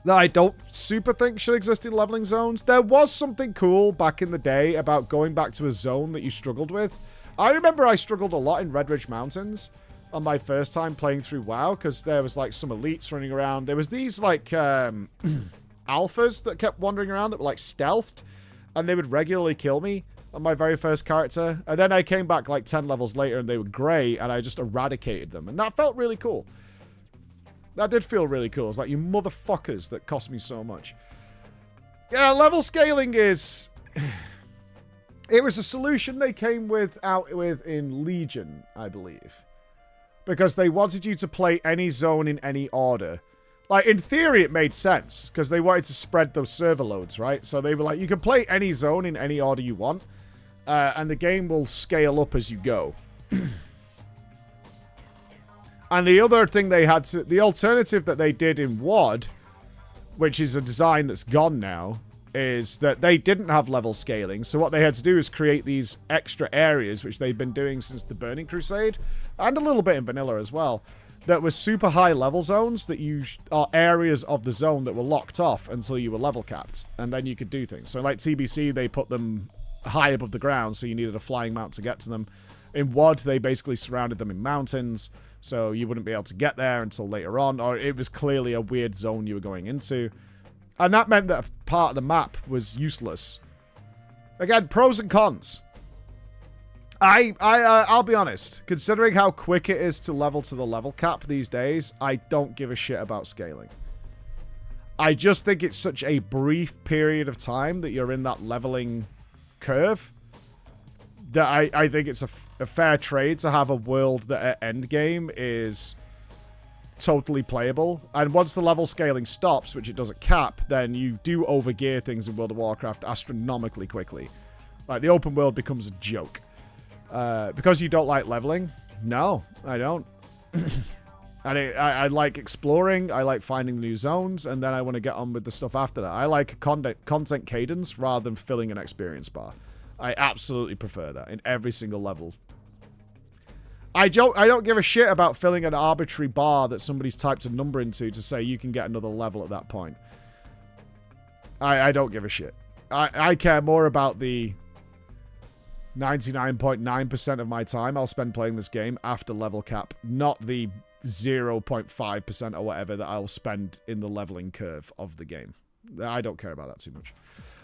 that I don't super think should exist in leveling zones. There was something cool back in the day about going back to a zone that you struggled with. I remember I struggled a lot in Red Ridge Mountains on my first time playing through WoW, because there was like some elites running around. There was these like alphas that kept wandering around that were like stealthed, and they would regularly kill me on my very first character. And then I came back like 10 levels later and they were grey, and I just eradicated them. And that felt really cool. That did feel really cool. It's like, you motherfuckers that cost me so much. Yeah, level scaling is... It was a solution they came out with in Legion, I believe. Because they wanted you to play any zone in any order. Like, in theory, it made sense. Because they wanted to spread those server loads, right? So they were like, you can play any zone in any order you want. And the game will scale up as you go. And the other thing they had to... The alternative that they did in WoD, which is a design that's gone now, is that they didn't have level scaling. So what they had to do is create these extra areas, which they've been doing since the Burning Crusade, and a little bit in vanilla as well, that were super high level zones that are areas of the zone that were locked off until you were level capped. And then you could do things. So like TBC, they put them high above the ground, so you needed a flying mount to get to them. In WoD, they basically surrounded them in mountains, so you wouldn't be able to get there until later on, or it was clearly a weird zone you were going into. And that meant that a part of the map was useless. Again, pros and cons. I'll be honest. Considering how quick it is to level to the level cap these days, I don't give a shit about scaling. I just think it's such a brief period of time that you're in that leveling curve that I think it's a fair trade to have a world that at endgame is totally playable. And once the level scaling stops, which it does at cap, then you do overgear things in World of Warcraft astronomically quickly. Like, the open world becomes a joke. Because you don't like leveling? No, I don't. And I like exploring, I like finding new zones, and then I want to get on with the stuff after that. I like content cadence rather than filling an experience bar. I absolutely prefer that in every single level. I don't give a shit about filling an arbitrary bar that somebody's typed a number into to say you can get another level at that point. I don't give a shit. I care more about the 99.9% of my time I'll spend playing this game after level cap, not the 0.5% or whatever that I'll spend in the leveling curve of the game. I don't care about that too much.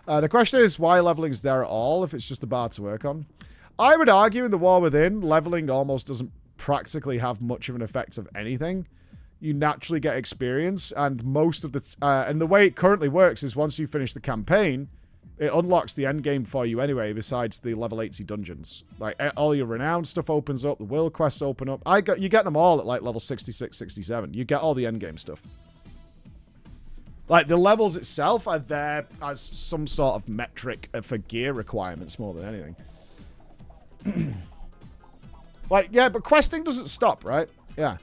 The question is, why leveling is there at all if it's just a bar to work on? I would argue in the War Within, leveling almost doesn't practically have much of an effect of anything. you naturally get experience, and most of the... and the way it currently works is once you finish the campaign, it unlocks the end game for you anyway, besides the level 80 dungeons. Like, all your renowned stuff opens up, the world quests open up. You get them all at, like, level 66, 67. You get all the end game stuff. Like, the levels itself are there as some sort of metric for gear requirements more than anything. Like, yeah, but questing doesn't stop, right? Yeah.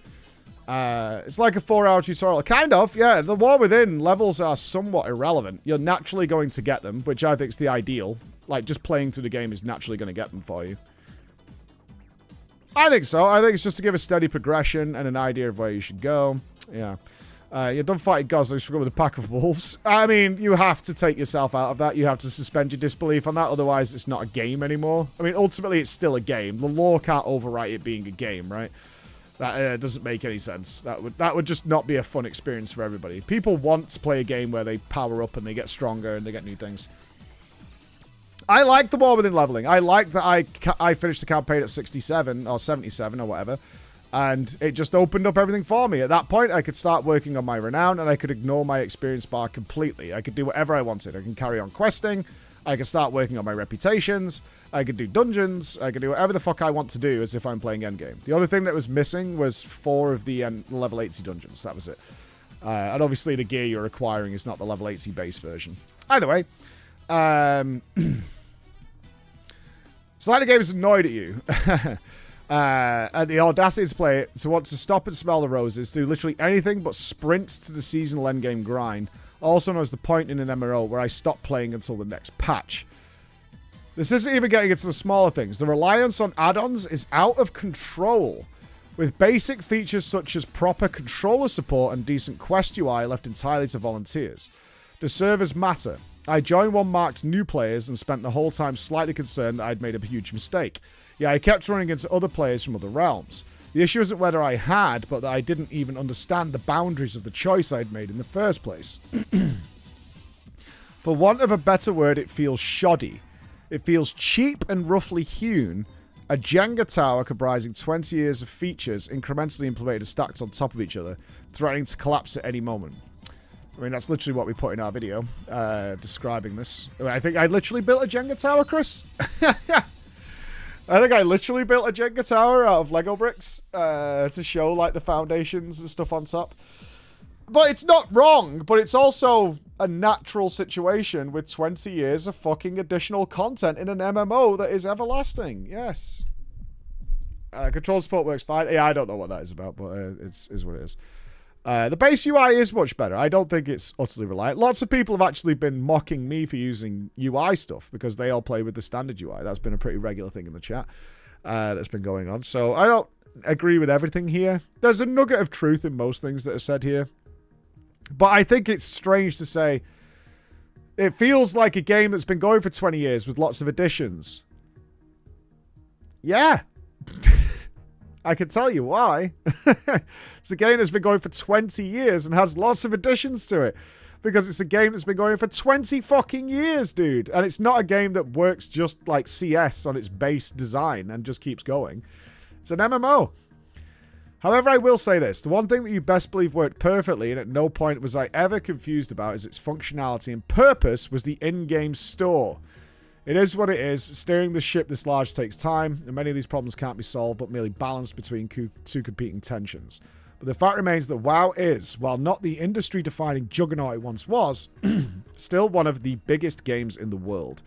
It's like a 4-hour tutorial. Kind of, yeah. The War Within levels are somewhat irrelevant. You're naturally going to get them, which I think is the ideal. Like, just playing through the game is naturally going to get them for you. I think so. I think it's just to give a steady progression and an idea of where you should go. Yeah. You're done fighting gods, so you struggle with a pack of wolves. I mean, you have to take yourself out of that. You have to suspend your disbelief on that, otherwise it's not a game anymore. I mean, ultimately, it's still a game. The lore can't overwrite it being a game, right? That doesn't make any sense. That would just not be a fun experience for everybody. People want to play a game where they power up and they get stronger and they get new things. I like the War Within leveling. I like that I finished the campaign at 67 or 77 or whatever. And it just opened up everything for me. At that point, I could start working on my renown, and I could ignore my experience bar completely. I could do whatever I wanted. I can carry on questing. I could start working on my reputations. I could do dungeons. I could do whatever the fuck I want to do as if I'm playing endgame. The only thing that was missing was 4 of the level 80 dungeons. That was it. And obviously, the gear you're acquiring is not the level 80 base version. Either way, so like the game is annoyed at you. And the audacity to play it, to want to stop and smell the roses, do literally anything but sprint to the seasonal endgame grind, also known as the point in an MMO where I stop playing until the next patch. This isn't even getting into the smaller things. The reliance on add-ons is out of control, with basic features such as proper controller support and decent quest UI left entirely to volunteers. The servers matter. I joined one marked new players and spent the whole time slightly concerned that I'd made a huge mistake. Yeah, I kept running into other players from other realms. The issue isn't whether I had, but that I didn't even understand the boundaries of the choice I'd made in the first place. For want of a better word, it feels shoddy. It feels cheap and roughly hewn. A Jenga tower comprising 20 years of features incrementally implemented and stacked on top of each other, threatening to collapse at any moment. I mean, that's literally what we put in our video, describing this. I think I literally built a Jenga tower, Chris. I think I literally built a Jenga tower out of Lego bricks to show, like, the foundations and stuff on top. But it's not wrong, but it's also a natural situation with 20 years of fucking additional content in an MMO that is everlasting. Yes. Control support works fine. Yeah, I don't know what that is about, but it is what it is. The base UI is much better. I don't think it's utterly reliant. Lots of people have actually been mocking me for using UI stuff because they all play with the standard UI. That's been a pretty regular thing in the chat that's been going on. So I don't agree with everything here. There's a nugget of truth in most things that are said here. But I think it's strange to say it feels like a game that's been going for 20 years with lots of additions. Yeah. I can tell you why. It's a game that's been going for 20 years and has lots of additions to it. Because it's a game that's been going for 20 fucking years, dude. And it's not a game that works just like CS on its base design and just keeps going. It's an MMO. However, I will say this. The one thing that you best believe worked perfectly and at no point was I ever confused about is its functionality and purpose was the in-game store. It is what it is. Steering the ship this large takes time, and many of these problems can't be solved but merely balanced between two competing tensions. But the fact remains that WoW is, while not the industry-defining juggernaut it once was, still one of the biggest games in the world.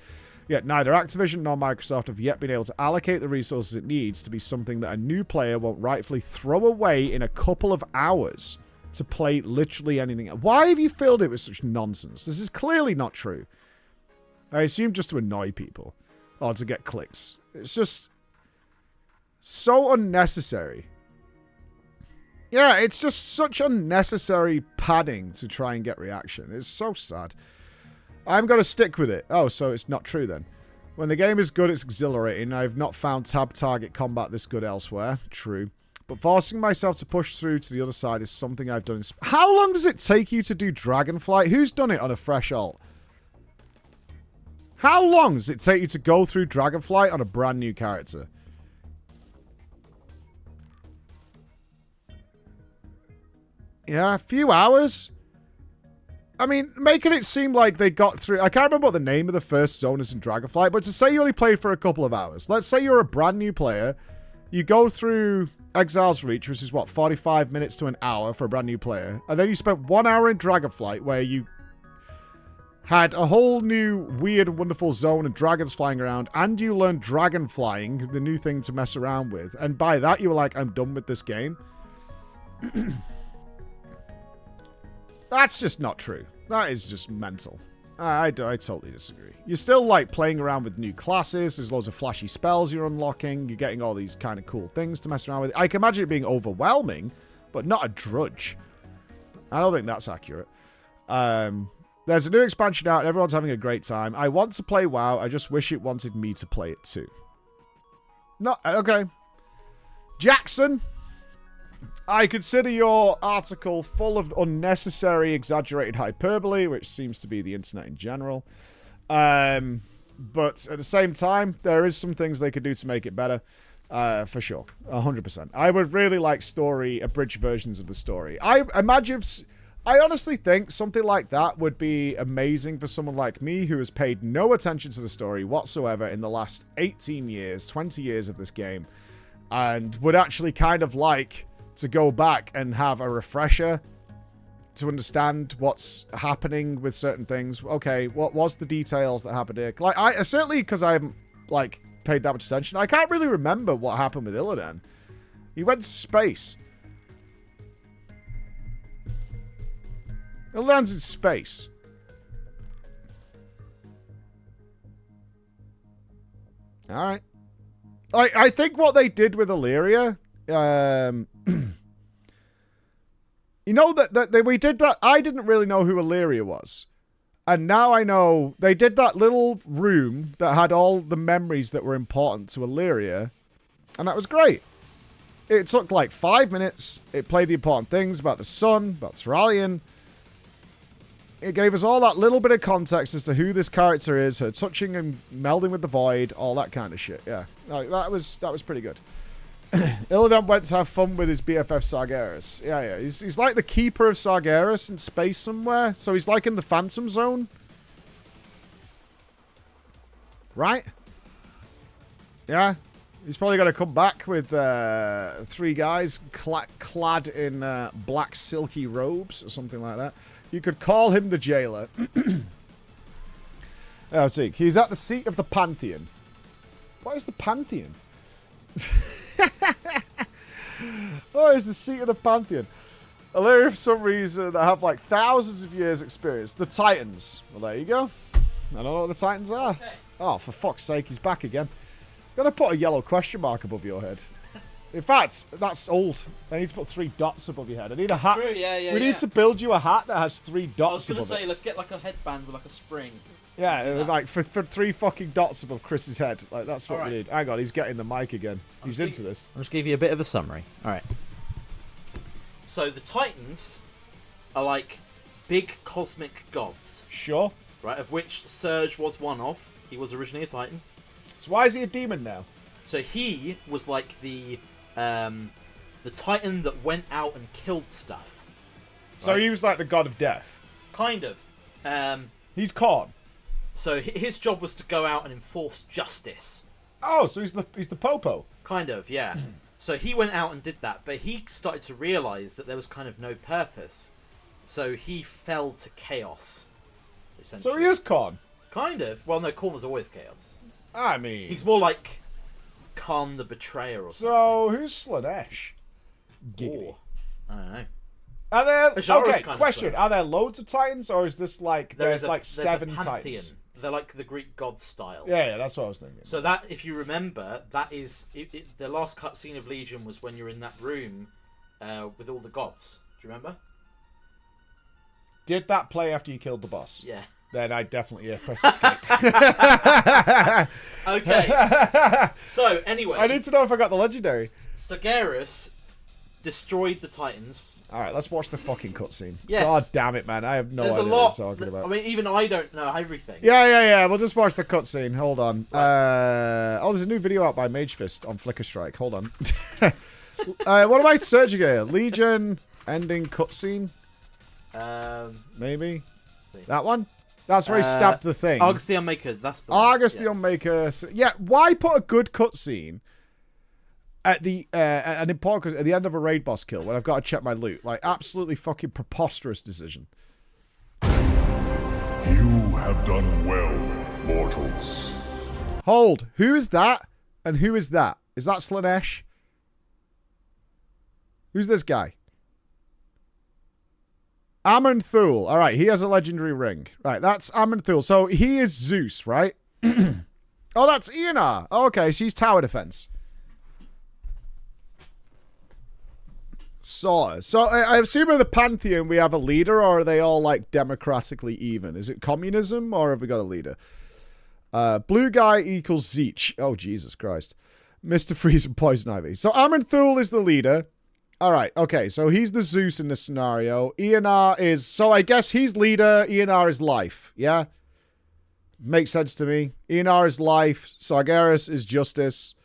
Yet neither Activision nor Microsoft have yet been able to allocate the resources it needs to be something that a new player won't rightfully throw away in a couple of hours to play literally anything. Why have you filled it with such nonsense? This is clearly not true. I assume just to annoy people. Or to get clicks. It's just so unnecessary. Yeah, it's just such unnecessary padding to try and get reaction. It's so sad. I'm going to stick with it. Oh, so it's not true then. When the game is good, it's exhilarating. I've not found tab target combat this good elsewhere. True. But forcing myself to push through to the other side is something I've done. How long does it take you to do Dragonflight? Who's done it on a fresh alt? How long does it take you to go through Dragonflight on a brand new character? Yeah, a few hours. I mean, making it seem like they got through... I can't remember what the name of the first zone is in Dragonflight, but to say you only played for a couple of hours. Let's say you're a brand new player. You go through Exile's Reach, which is, what, 45 minutes to an hour for a brand new player. And then you spent 1 hour in Dragonflight, where you had a whole new weird and wonderful zone of dragons flying around, and you learned dragon flying, the new thing to mess around with. And by that, you were like, I'm done with this game. That's just not true. That is just mental. I totally disagree. You're still, like, playing around with new classes. There's loads of flashy spells you're unlocking. You're getting all these kind of cool things to mess around with. I can imagine it being overwhelming, but not a drudge. I don't think that's accurate. There's a new expansion out, and everyone's having a great time. I want to play WoW. I just wish it wanted me to play it too. No, okay. Jackson, I consider your article full of unnecessary, exaggerated hyperbole, which seems to be the internet in general. But at the same time, there is some things they could do to make it better. For sure. 100%. I would really like abridged versions of the story. I honestly think something like that would be amazing for someone like me who has paid no attention to the story whatsoever in the last 18 years, 20 years of this game, and would actually kind of like to go back and have a refresher to understand what's happening with certain things. Okay, what was the details that happened here? Like, I certainly, because I haven't, like, paid that much attention, I can't really remember what happened with Illidan. He went to space. Illidan's in space. Alright. I think what they did with Illyria, you know that we did that. I didn't really know who Illyria was. And now I know they did that little room that had all the memories that were important to Illyria. And that was great. It took like 5 minutes. It played the important things about the sun, about Terralion. It gave us all that little bit of context as to who this character is, her touching and melding with the void, all that kind of shit. Yeah, like, that was pretty good. Illidan went to have fun with his BFF Sargeras. Yeah. He's like the keeper of Sargeras in space somewhere. So he's like in the Phantom Zone. Right? Yeah. He's probably going to come back with 3 guys clad in black silky robes or something like that. You could call him the jailer. Oh, see. He's at the seat of the Pantheon. What is the Pantheon? Oh, it's the seat of the Pantheon. Illyria, for some reason, that have like thousands of years experience. The Titans. Well, there you go. I don't know what the Titans are. Okay. Oh, for fuck's sake, he's back again. Gonna put a yellow question mark above your head. In fact, that's old. I need to put 3 dots above your head. I need a hat. True, yeah. We need to build you a hat that has 3 dots. I was gonna say, let's get like a headband with like a spring. Yeah, like for 3 fucking dots above Chris's head. Like, that's what we need. Hang on, he's getting the mic again. He's into this. I'll just give you a bit of a summary. Alright. So the Titans are like big cosmic gods. Sure. Right, of which Surge was one of. He was originally a Titan. So why is he a demon now? So he was like the Titan that went out and killed stuff. So right? he was like the god of death. Kind of. He's Khorne. So his job was to go out and enforce justice. Oh, so he's the Popo. Kind of, yeah. So he went out and did that, but he started to realise that there was kind of no purpose. So he fell to chaos, essentially. So he is Khorne. Kind of. Well, no, Khorne was always chaos. I mean... He's more like Khan the Betrayer or something. So, who's Slaanesh? Giggity. I don't know. Are there... Okay, kind question. of Are there loads of Titans, or is this like... There's like there's 7 a pantheon. Titans? They're like the Greek god style. Yeah, that's what I was thinking. So that, if you remember, that is... the last cutscene of Legion was when you're in that room with all the gods. Do you remember? Did that play after you killed the boss? Yeah. Then I definitely press escape. Okay. So, anyway. I need to know if I got the legendary. Sargeras destroyed the Titans. Alright, let's watch the fucking cutscene. Yes. God damn it, man. I have no There's idea a lot, what you're talking about. I mean, even I don't know everything. Yeah. We'll just watch the cutscene. Hold on. Oh, there's a new video out by Magefist on Flicker Strike. Hold on. What am I searching here? Legion Ending cutscene? Maybe? Let's see. That one? That's where he stabbed the thing. Argus the Unmaker, that's the Argus one. the Unmaker. Yeah, why put a good cutscene at the an important at the end of a raid boss kill when I've got to check my loot? Like, absolutely fucking preposterous decision. You have done well, mortals. Hold. Who is that? And who is that? Is that Slaanesh? Who's this guy? Amon'Thul. All right, he has a legendary ring. Right, that's Amon'Thul. So he is Zeus, right? Oh, that's Ionar. Oh, okay, she's tower defense. So I assume in the Pantheon we have a leader, or are they all like democratically even? Is it communism, or have we got a leader? Blue guy equals Zeech. Oh, Jesus Christ. Mr. Freeze and Poison Ivy. So Amon'Thul is the leader. All right, okay, so he's the Zeus in this scenario. Ionar is... So I guess he's leader, Ionar is life, yeah? Makes sense to me. Ionar is life, Sargeras is justice.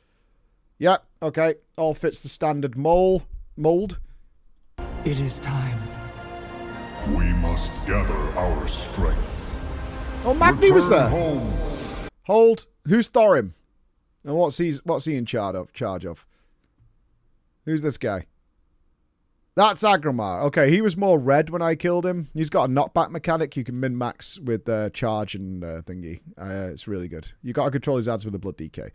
Yep, okay, all fits the standard mold. It is time. We must gather our strength. Oh, Magni was there. Home. Hold. Who's Thorim? And what's he in charge of? Who's this guy? That's Agramar. Okay, he was more red when I killed him. He's got a knockback mechanic you can min-max with charge and thingy. It's really good. You got to control his ads with a blood DK.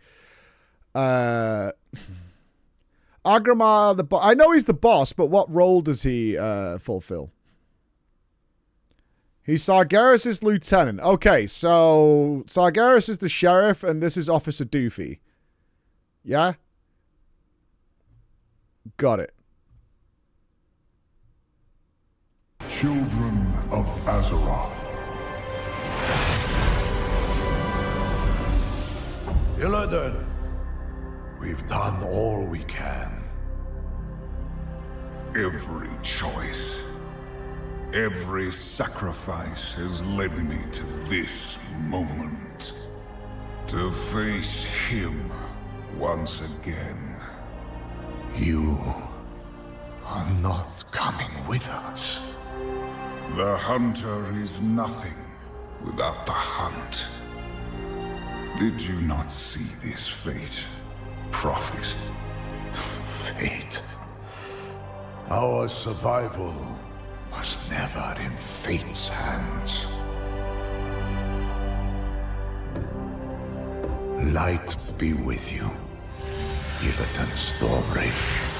Agramar, I know he's the boss, but what role does he fulfill? He's Sargeras' lieutenant. Okay, so Sargeras is the sheriff, and this is Officer Doofy. Yeah? Got it. Children of Azeroth. Illidan, we've done all we can. Every choice, every sacrifice has led me to this moment. To face him once again. You are not coming with us. The hunter is nothing without the hunt. Did you not see this fate, prophet? Fate. Our survival was never in fate's hands. Light be with you, Illidan Stormrage.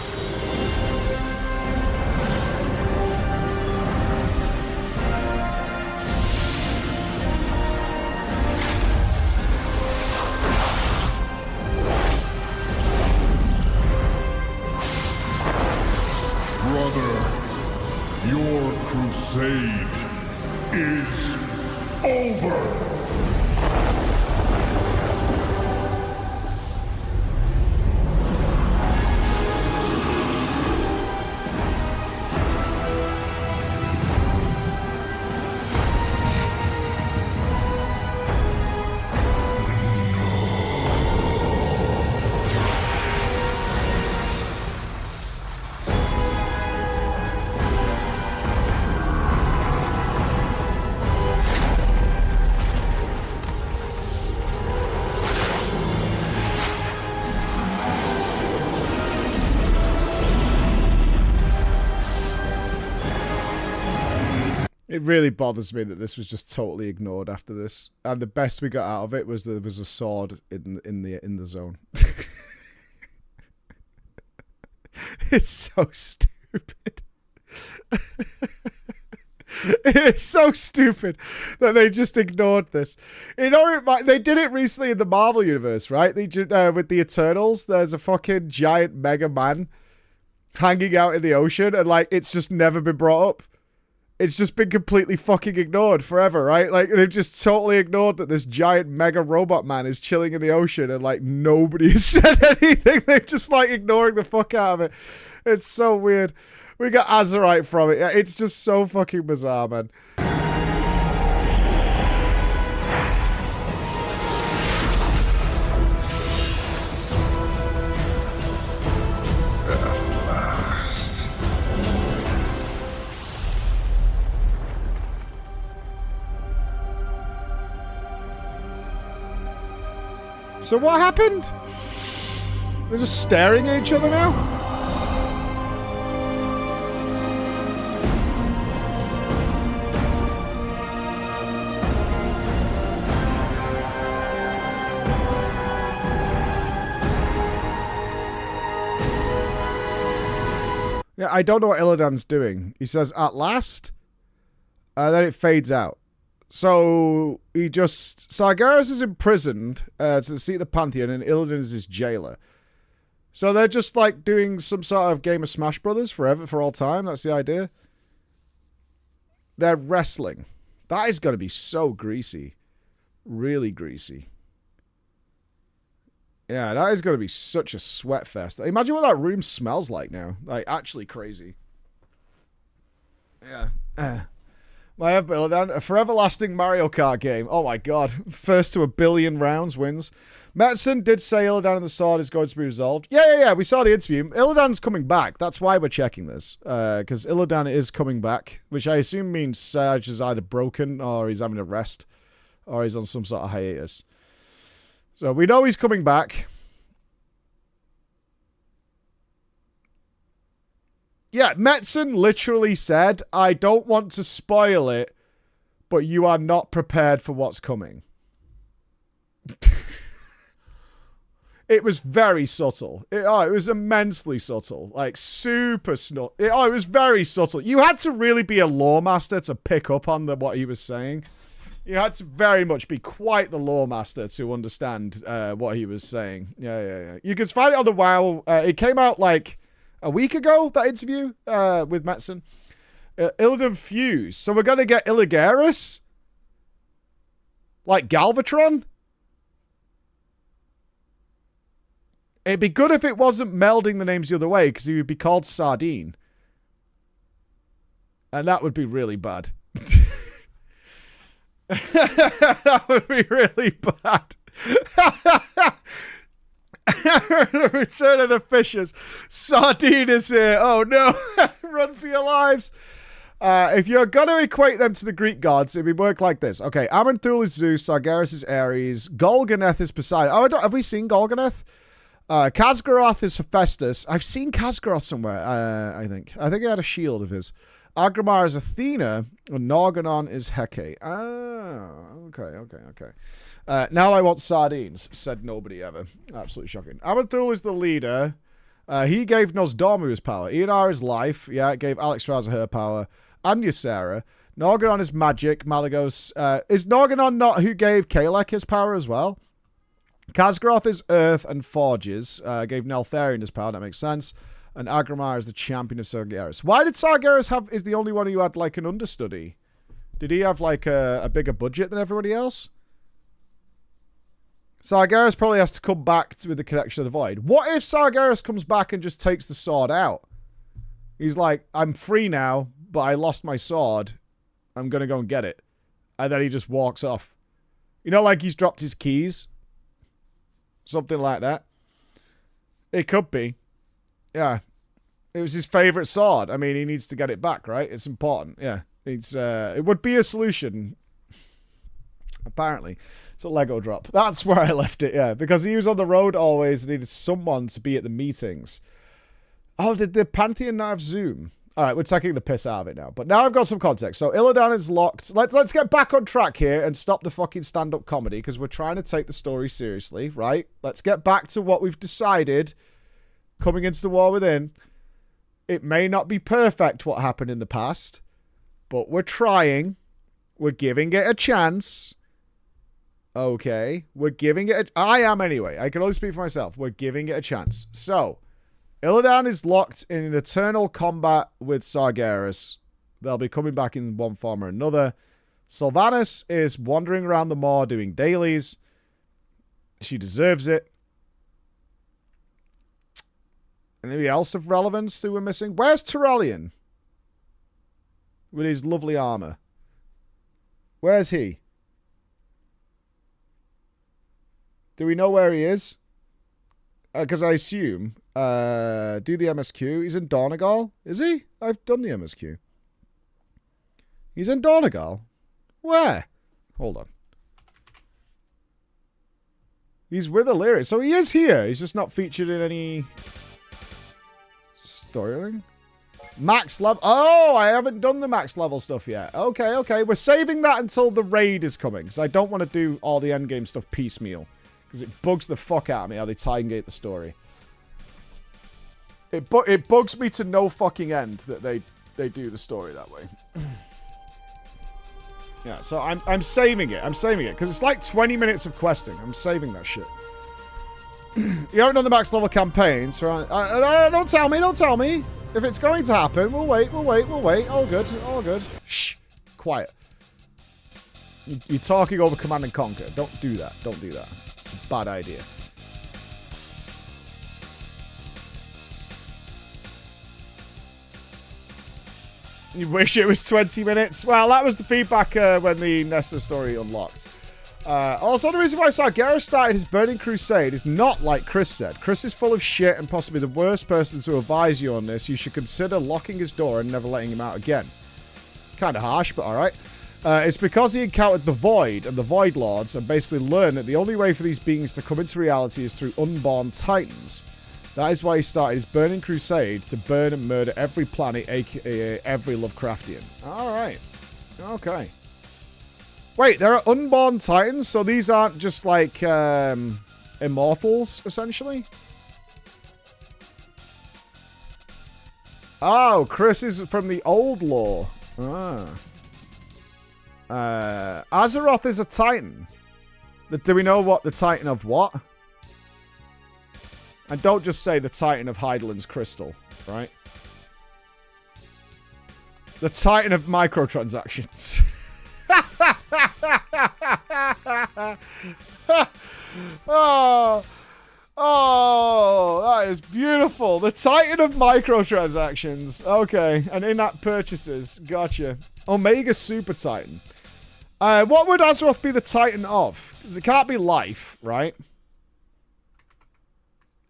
Brother, your crusade is over! It really bothers me that this was just totally ignored after this, and the best we got out of it was there was a sword in the zone. It's so stupid. It's so stupid that they just ignored this. You know, they did it recently in the Marvel universe, right? They with the Eternals. There's a fucking giant Mega Man hanging out in the ocean, and like it's just never been brought up. It's just been completely fucking ignored forever, right? Like, they've just totally ignored that this giant mega robot man is chilling in the ocean and, like, nobody has said anything. They're just, like, ignoring the fuck out of it. It's so weird. We got Azerite from it. It's just so fucking bizarre, man. So what happened? They're just staring at each other now? Yeah, I don't know what Illidan's doing. He says, at last, and then it fades out. So he just... Sargeras is imprisoned to the seat of the Pantheon, and Illidan is his jailer. So they're just like doing some sort of game of Smash Brothers forever, for all time. That's the idea. They're wrestling. That is going to be so greasy. Really greasy. Yeah, that is going to be such a sweat fest. Imagine what that room smells like now. Like, actually crazy. Yeah. My Illidan, a forever lasting Mario Kart game. Oh my god. First to 1 billion rounds wins. Metzen did say Illidan and the sword is going to be resolved. Yeah. We saw the interview. Illidan's coming back. That's why we're checking this. Because Illidan is coming back. Which I assume means Serge is either broken or he's having a rest. Or he's on some sort of hiatus. So we know he's coming back. Yeah, Metzen literally said, I don't want to spoil it, but you are not prepared for what's coming. It was very subtle. It was immensely subtle. Like, super snut. It was very subtle. You had to really be a lore master to pick up on what he was saying. You had to very much be quite the lore master to understand what he was saying. Yeah. You can find it on the WoW. It came out like a week ago, that interview with Metzen. Illidan Fuse. So we're going to get Illigaris? Like Galvatron? It'd be good if it wasn't melding the names the other way, because he would be called Sardine. And that would be really bad. That would be really bad. Return of the Fishers. Sardine is here. Oh no. Run for your lives. If you're going to equate them to the Greek gods, it would work like this. Okay, Amanthul is Zeus, Sargeras is Ares, Golganeth is Poseidon. Oh, have we seen Golganeth? Khazgaroth is Hephaestus. I've seen Khazgaroth somewhere, I think. I think he had a shield of his. Agramar is Athena, and Narganon is Hecate. Ah, okay. Now I want sardines, said nobody ever. Absolutely shocking. Amanthul is the leader. He gave Nosdormu his power. Ionar is life. Yeah, it gave Alexstrasza her power. And Ysera. Narganon is magic. Malagos. Is Narganon not who gave Kalek his power as well? Khazgaroth is earth and forges. Gave Neltharion his power. That makes sense. And Agramar is the champion of Sargeras. Why did Sargeras is the only one who had like an understudy? Did he have like a bigger budget than everybody else? Sargeras probably has to come back with the Connection of the Void. What if Sargeras comes back and just takes the sword out? He's like, I'm free now, but I lost my sword. I'm going to go and get it. And then he just walks off. You know, like he's dropped his keys? Something like that. It could be. Yeah. It was his favorite sword. I mean, he needs to get it back, right? It's important. Yeah. It would be a solution. Apparently. It's a Lego drop. That's where I left it, yeah. Because he was on the road always and needed someone to be at the meetings. Oh, did the Pantheon not have Zoom? Alright, we're taking the piss out of it now. But now I've got some context. So Illidan is locked. Let's get back on track here and stop the fucking stand-up comedy because we're trying to take the story seriously, right? Let's get back to what we've decided coming into the war within. It may not be perfect what happened in the past, but we're trying. We're giving it a chance. Okay. We're giving it I am anyway. I can only speak for myself. We're giving it a chance. So, Illidan is locked in an eternal combat with Sargeras. They'll be coming back in one form or another. Sylvanas is wandering around the moor doing dailies. She deserves it. Anybody else of relevance who we're missing? Where's Turellian? With his lovely armor. Where's he? Do we know where he is? Because I assume... do the MSQ. He's in Donegal. Is he? I've done the MSQ. He's in Donegal? Where? Hold on. He's with Illyria. So he is here. He's just not featured in any storyline. Max level. Oh, I haven't done the max level stuff yet. Okay, okay. We're saving that until the raid is coming. Because I don't want to do all the endgame stuff piecemeal. Because it bugs the fuck out of me how they tie-and-gate the story. It bugs me to no fucking end that they do the story that way. Yeah, so I'm saving it. I'm saving it. Because it's like 20 minutes of questing. I'm saving that shit. You haven't done the max level campaigns, right? Don't tell me, don't tell me. If it's going to happen, we'll wait, we'll wait, we'll wait. All good, all good. Shh. Quiet. You're talking over Command and Conquer. Don't do that. Don't do that. It's a bad idea. You wish it was 20 minutes? Well, that was the feedback when the Nesta story unlocked. Also, the reason why Sargeras started his Burning Crusade is not like Chris said. Chris is full of shit and possibly the worst person to advise you on this. You should consider locking his door and never letting him out again. Kind of harsh, but alright. It's because he encountered the Void and the Void Lords and basically learned that the only way for these beings to come into reality is through unborn titans. That is why he started his Burning Crusade to burn and murder every planet, aka every Lovecraftian. Alright. Okay. Wait, there are unborn titans? So these aren't just like immortals, essentially? Oh, Chris is from the old lore. Ah. Azeroth is a titan. Do we know what the titan of what? And don't just say the titan of Heidelin's crystal, right? The titan of microtransactions. Oh, that is beautiful. The titan of microtransactions. Okay, and in-app purchases. Gotcha. Omega Super Titan. What would Azeroth be the titan of? Because it can't be life, right?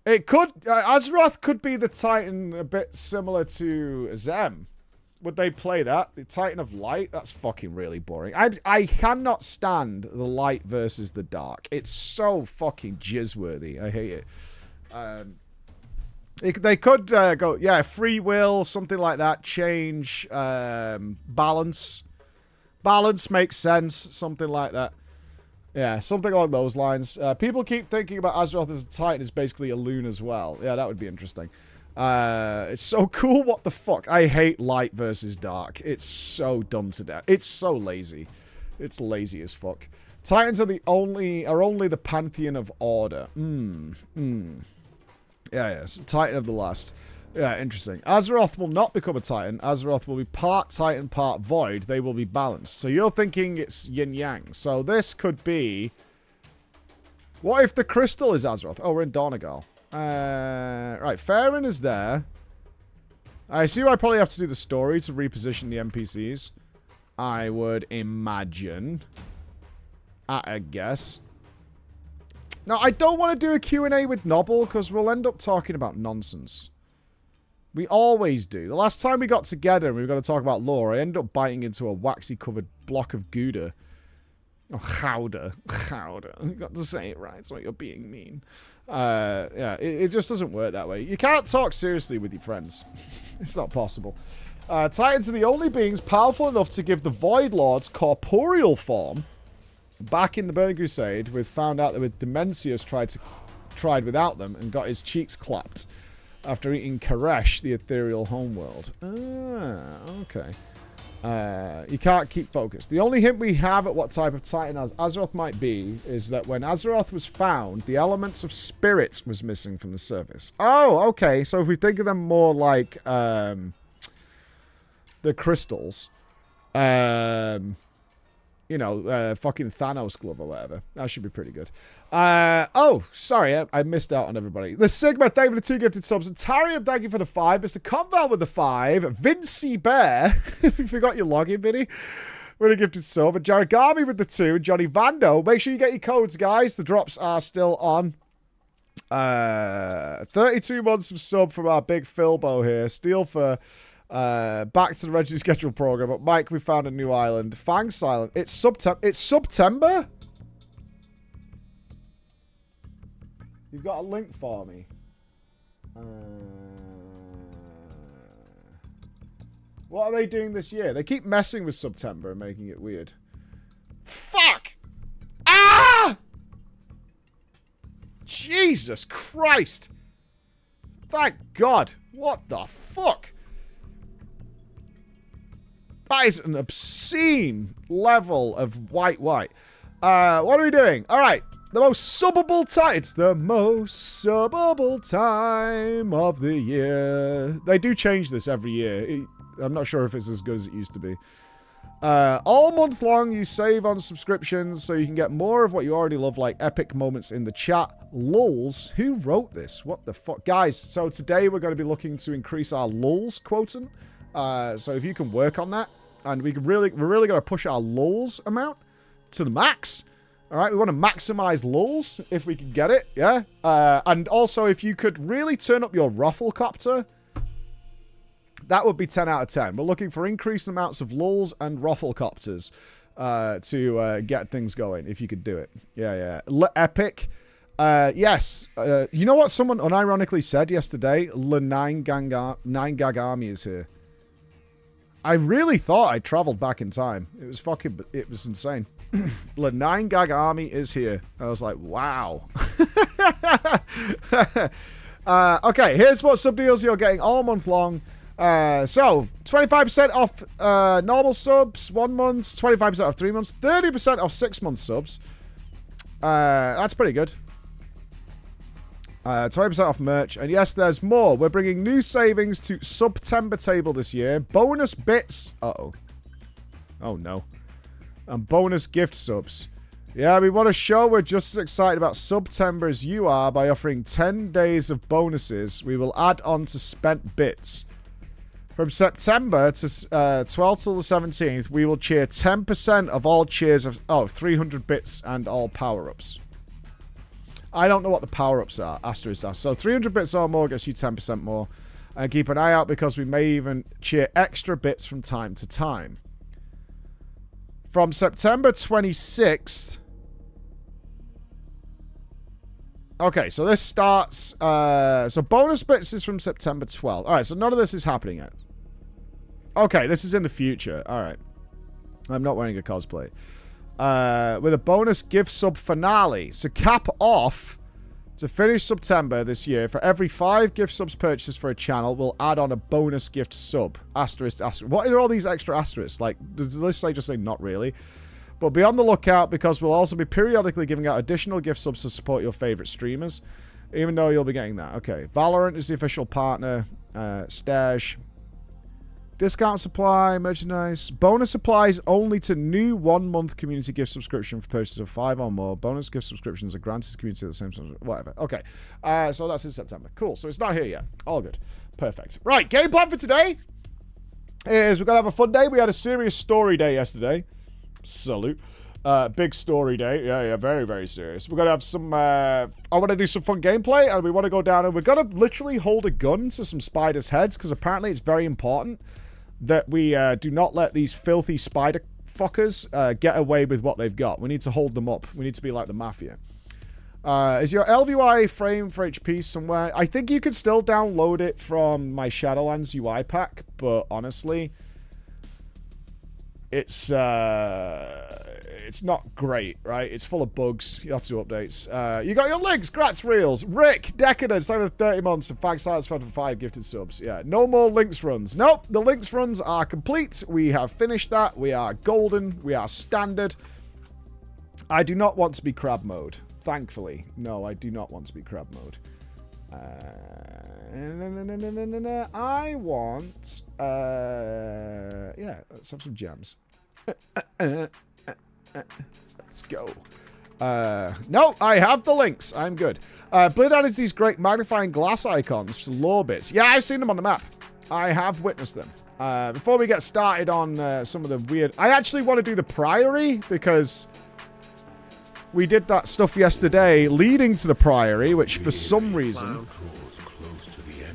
It could... Azeroth could be the titan a bit similar to Zem. Would they play that? The Titan of Light? That's fucking really boring. I cannot stand the light versus the dark. It's so fucking jizz-worthy. I hate it. They could go, yeah, free will, something like that. Change, balance. Balance makes sense. Something like that. Yeah, something along those lines. People keep thinking about Azeroth as a Titan is basically a loon as well. Yeah, that would be interesting. It's so cool. What the fuck? I hate light versus dark. It's so done to death. It's so lazy. It's lazy as fuck. Titans are only the pantheon of order. Yeah. So Titan of the last. Yeah, interesting. Azeroth will not become a Titan. Azeroth will be part Titan, part Void. They will be balanced. So you're thinking it's yin-yang. So this could be... What if the crystal is Azeroth? Oh, we're in Donegal. Right, Farron is there. I assume I probably have to do the story to reposition the NPCs. I would imagine. I guess. Now, I don't want to do a Q&A with Nobble because we'll end up talking about nonsense. We always do. The last time we got together and we were going to talk about lore, I ended up biting into a waxy-covered block of Gouda. Oh, Chowder. Chowder. You got to say it right, so you're being mean. Yeah, it just doesn't work that way. You can't talk seriously with your friends. It's not possible. Titans are the only beings powerful enough to give the Void Lords corporeal form. Back in the Burning Crusade, we've found out that with Dimensius tried without them and got his cheeks clapped after eating Karesh, the ethereal homeworld. Ah, okay. You can't keep focused. The only hint we have at what type of Titan Azeroth might be is that when Azeroth was found, the elements of spirit was missing from the surface. Oh, okay. So if we think of them more like the crystals, you know, fucking Thanos glove or whatever. That should be pretty good. Oh, sorry, I missed out on everybody. The Sigma, thank you for the 2 gifted subs. And Tarium, thank you for the 5. Mr. Conval with the 5. Vincey Bear, you forgot your login, Vinny, with a gifted sub. And Jarigami with the 2. And Johnny Vando, make sure you get your codes, guys. The drops are still on. 32 months of sub from our big Philbo here. Steel for... back to the regularly scheduled program. But Mike, we found a new island. Fang Silent. It's September. You've got a link for me. What are they doing this year? They keep messing with September and making it weird. Fuck! Ah! Jesus Christ! Thank God. What the fuck? That is an obscene level of white. What are we doing? All right. The most subbable time. It's the most subbable time of the year. They do change this every year. I'm not sure if it's as good as it used to be. All month long, you save on subscriptions so you can get more of what you already love, like epic moments in the chat. Lulz. Who wrote this? What the fuck? Guys, so today we're going to be looking to increase our lulz quotient. So if you can work on that, and we're really going to push our lulz amount to the max. All right, we want to maximize lulz if we can get it, yeah? And also, if you could really turn up your Rufflecopter, that would be 10 out of 10. We're looking for increased amounts of lulz and Rufflecopters to get things going, if you could do it. Yeah. Epic. Yes. You know what someone unironically said yesterday? The 9gag army is here. I really thought I traveled back in time. It was insane. The 9gag army is here. I was like, wow. Okay, here's what sub deals you're getting all month long. So 25% off normal subs 1 month, 25% off 3 months, 30% off 6 month subs. That's pretty good. 20% off merch. And yes, there's more. We're bringing new savings to September table this year. Bonus bits. Uh-oh. Oh, no. And bonus gift subs. Yeah, we want to show we're just as excited about September as you are by offering 10 days of bonuses we will add on to spent bits. From September to 12th till the 17th, we will cheer 10% of all cheers of 300 bits and all power-ups. I don't know what the power-ups are. Asterisk. So 300 bits or more gets you 10% more. And keep an eye out because we may even cheer extra bits from time to time. From September 26th... Okay, so this starts... so bonus bits is from September 12th. Alright, so none of this is happening yet. Okay, this is in the future. Alright. I'm not wearing a cosplay. With a bonus gift sub finale. So cap off to finish September this year. For every 5 gift subs purchased for a channel, we'll add on a bonus gift sub. Asterisk, asterisk. What are all these extra asterisks? Like, does this just say not really? But be on the lookout because we'll also be periodically giving out additional gift subs to support your favorite streamers. Even though you'll be getting that. Okay. Valorant is the official partner. Stash. Discount supply, merchandise. Bonus supplies only to new 1-month community gift subscription for purchases of 5 or more. Bonus gift subscriptions are granted to community at the same time. Whatever. Okay. So that's in September. Cool. So it's not here yet. All good. Perfect. Right. Game plan for today is we're going to have a fun day. We had a serious story day yesterday. Salute. Big story day. Yeah. Very, very serious. We're going to have some... I want to do some fun gameplay and we want to go down and we're going to literally hold a gun to some spiders' heads because apparently it's very important that we do not let these filthy spider fuckers get away with what they've got. We need to hold them up. We need to be like the mafia. Is your LVI frame for HP somewhere? I think you could still download it from my Shadowlands UI pack, but honestly, it's not great, right? It's full of bugs. You have to do updates. You got your links. Grats Reels. Rick, Decadence, thank you for 30 months. And thanks, Silence for 5 gifted subs. Yeah, no more links runs. Nope, the links runs are complete. We have finished that. We are golden. We are standard. I do not want to be crab mode. Thankfully. No, I do not want to be crab mode. I want... yeah, let's have some gems. Let's go. No, I have the links. I'm good. Blade added these great magnifying glass icons for lore bits. Yeah, I've seen them on the map. I have witnessed them. Before we get started on some of the weird... I actually want to do the Priory because we did that stuff yesterday leading to the Priory, which for some reason...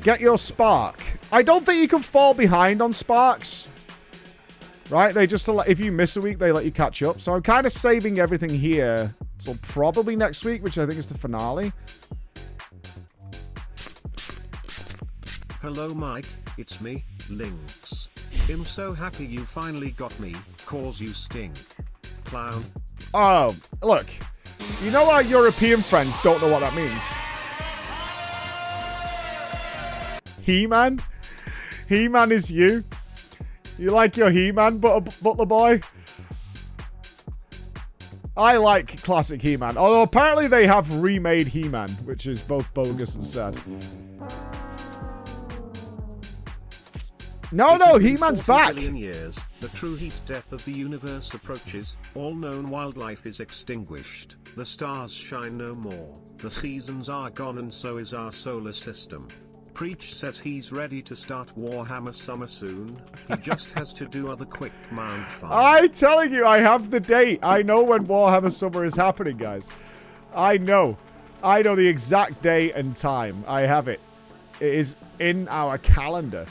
Get your Spark. I don't think you can fall behind on Sparks. Right? They just, if you miss a week, they let you catch up. So I'm kind of saving everything here till probably next week, which I think is the finale. Hello Mike, it's me, LYNX. I'm so happy you finally got me, cause you stink. Clown. Oh, look. You know our European friends don't know what that means. He-Man? He-Man is you? You like your He-Man, Butler Boy? I like classic He-Man. Although apparently they have remade He-Man, which is both bogus and sad. No, He-Man's back. Years, the true heat death of the universe approaches. All known wildlife is extinguished. The stars shine no more. The seasons are gone, and so is our solar system. Preach says he's ready to start Warhammer Summer soon. He just has to do other quick mount farm. I'm telling you, I have the date. I know when Warhammer Summer is happening, guys. I know. I know the exact date and time. I have it. It is in our calendar.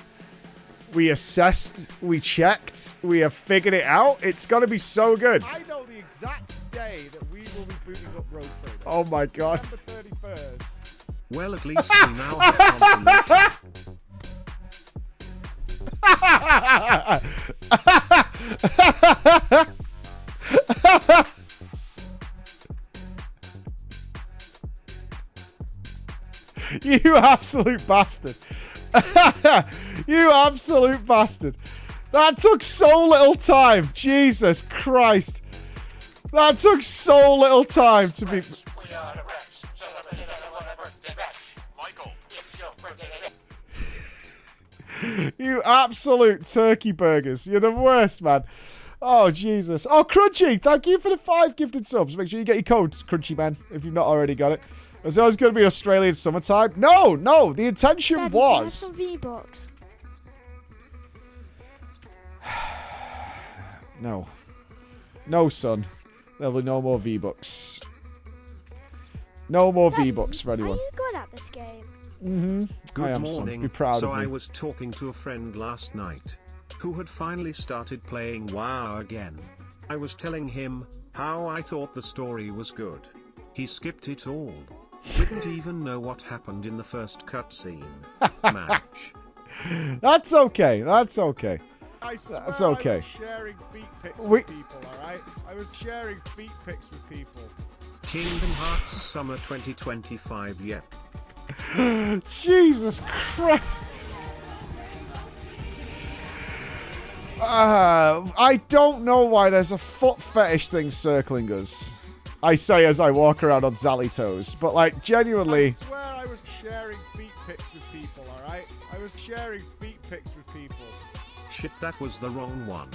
We assessed, we checked, we have figured it out. It's going to be so good. I know the exact day that we will be booting up Road Trader. Oh my god. December 31st. Well, at least we now have confirmation. You absolute bastard. You absolute bastard. That took so little time. Jesus Christ. That took so little time to be... You absolute turkey burgers. You're the worst, man. Oh, Jesus. Oh, Crunchy, thank you for the 5 gifted subs. Make sure you get your code, Crunchy Man, if you've not already got it. Is it always going to be Australian summertime? No, no. The intention Daddy, was... some V-Bucks. No. No, son. There'll be no more V-Bucks. No more V-Bucks for anyone. Are you good at this game? Mm-hmm. Good I am, morning. son. Be proud so of me. I was talking to a friend last night who had finally started playing WoW again. I was telling him how I thought the story was good. He skipped it all. Didn't even know what happened in the first cutscene. Match. That's okay. That's okay. That's okay. I was sharing feet pics with people, alright? I was sharing feet pics with people. Kingdom Hearts Summer 2025, yep. Jesus Christ. I don't know why there's a foot fetish thing circling us. I say as I walk around on Zally toes, but like genuinely. I swear I was sharing feet pics with people, alright? I was sharing feet pics with people. Shit, that was the wrong one.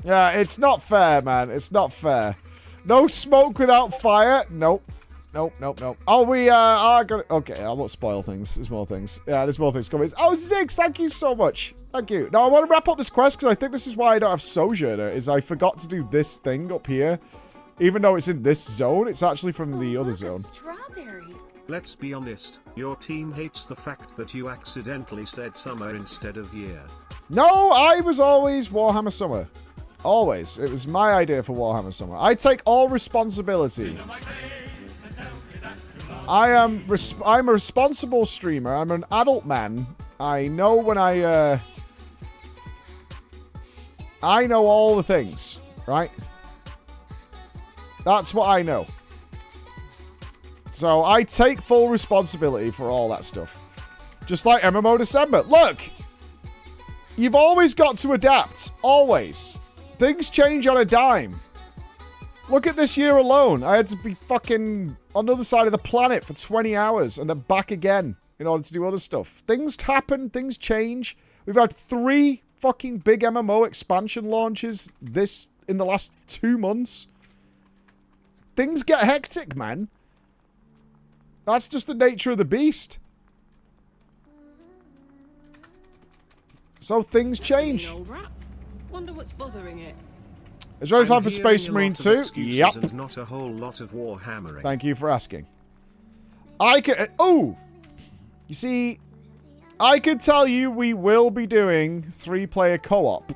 Yeah, it's not fair, man. It's not fair. No smoke without fire. Nope. Nope, nope, nope. Oh, we are gonna... Okay, I won't spoil things. There's more things. Yeah, there's more things coming. Oh, Ziggs, thank you so much. Thank you. Now, I want to wrap up this quest because I think this is why I don't have Sojourner, is I forgot to do this thing up here. Even though it's in this zone, it's actually from the other zone. Strawberry. Let's be honest, your team hates the fact that you accidentally said summer instead of year. No, I was always Warhammer Summer. Always. It was my idea for Warhammer Summer. I take all responsibility. I'm a responsible streamer. I'm an adult man. I know when I know all the things, right? That's what I know. So I take full responsibility for all that stuff. Just like MMO December. Look! You've always got to adapt. Always. Things change on a dime. Look at this year alone. I had to be fucking on the other side of the planet for 20 hours and then back again in order to do other stuff. Things happen. Things change. We've had 3 fucking big MMO expansion launches in the last 2 months. Things get hectic, man. That's just the nature of the beast. So things change. Wonder what's bothering it. Is there any fun for Space Marine 2? Yep. And not a whole lot of warhammering. Thank you for asking. I could... Oh! You see, I could tell you we will be doing 3-player co-op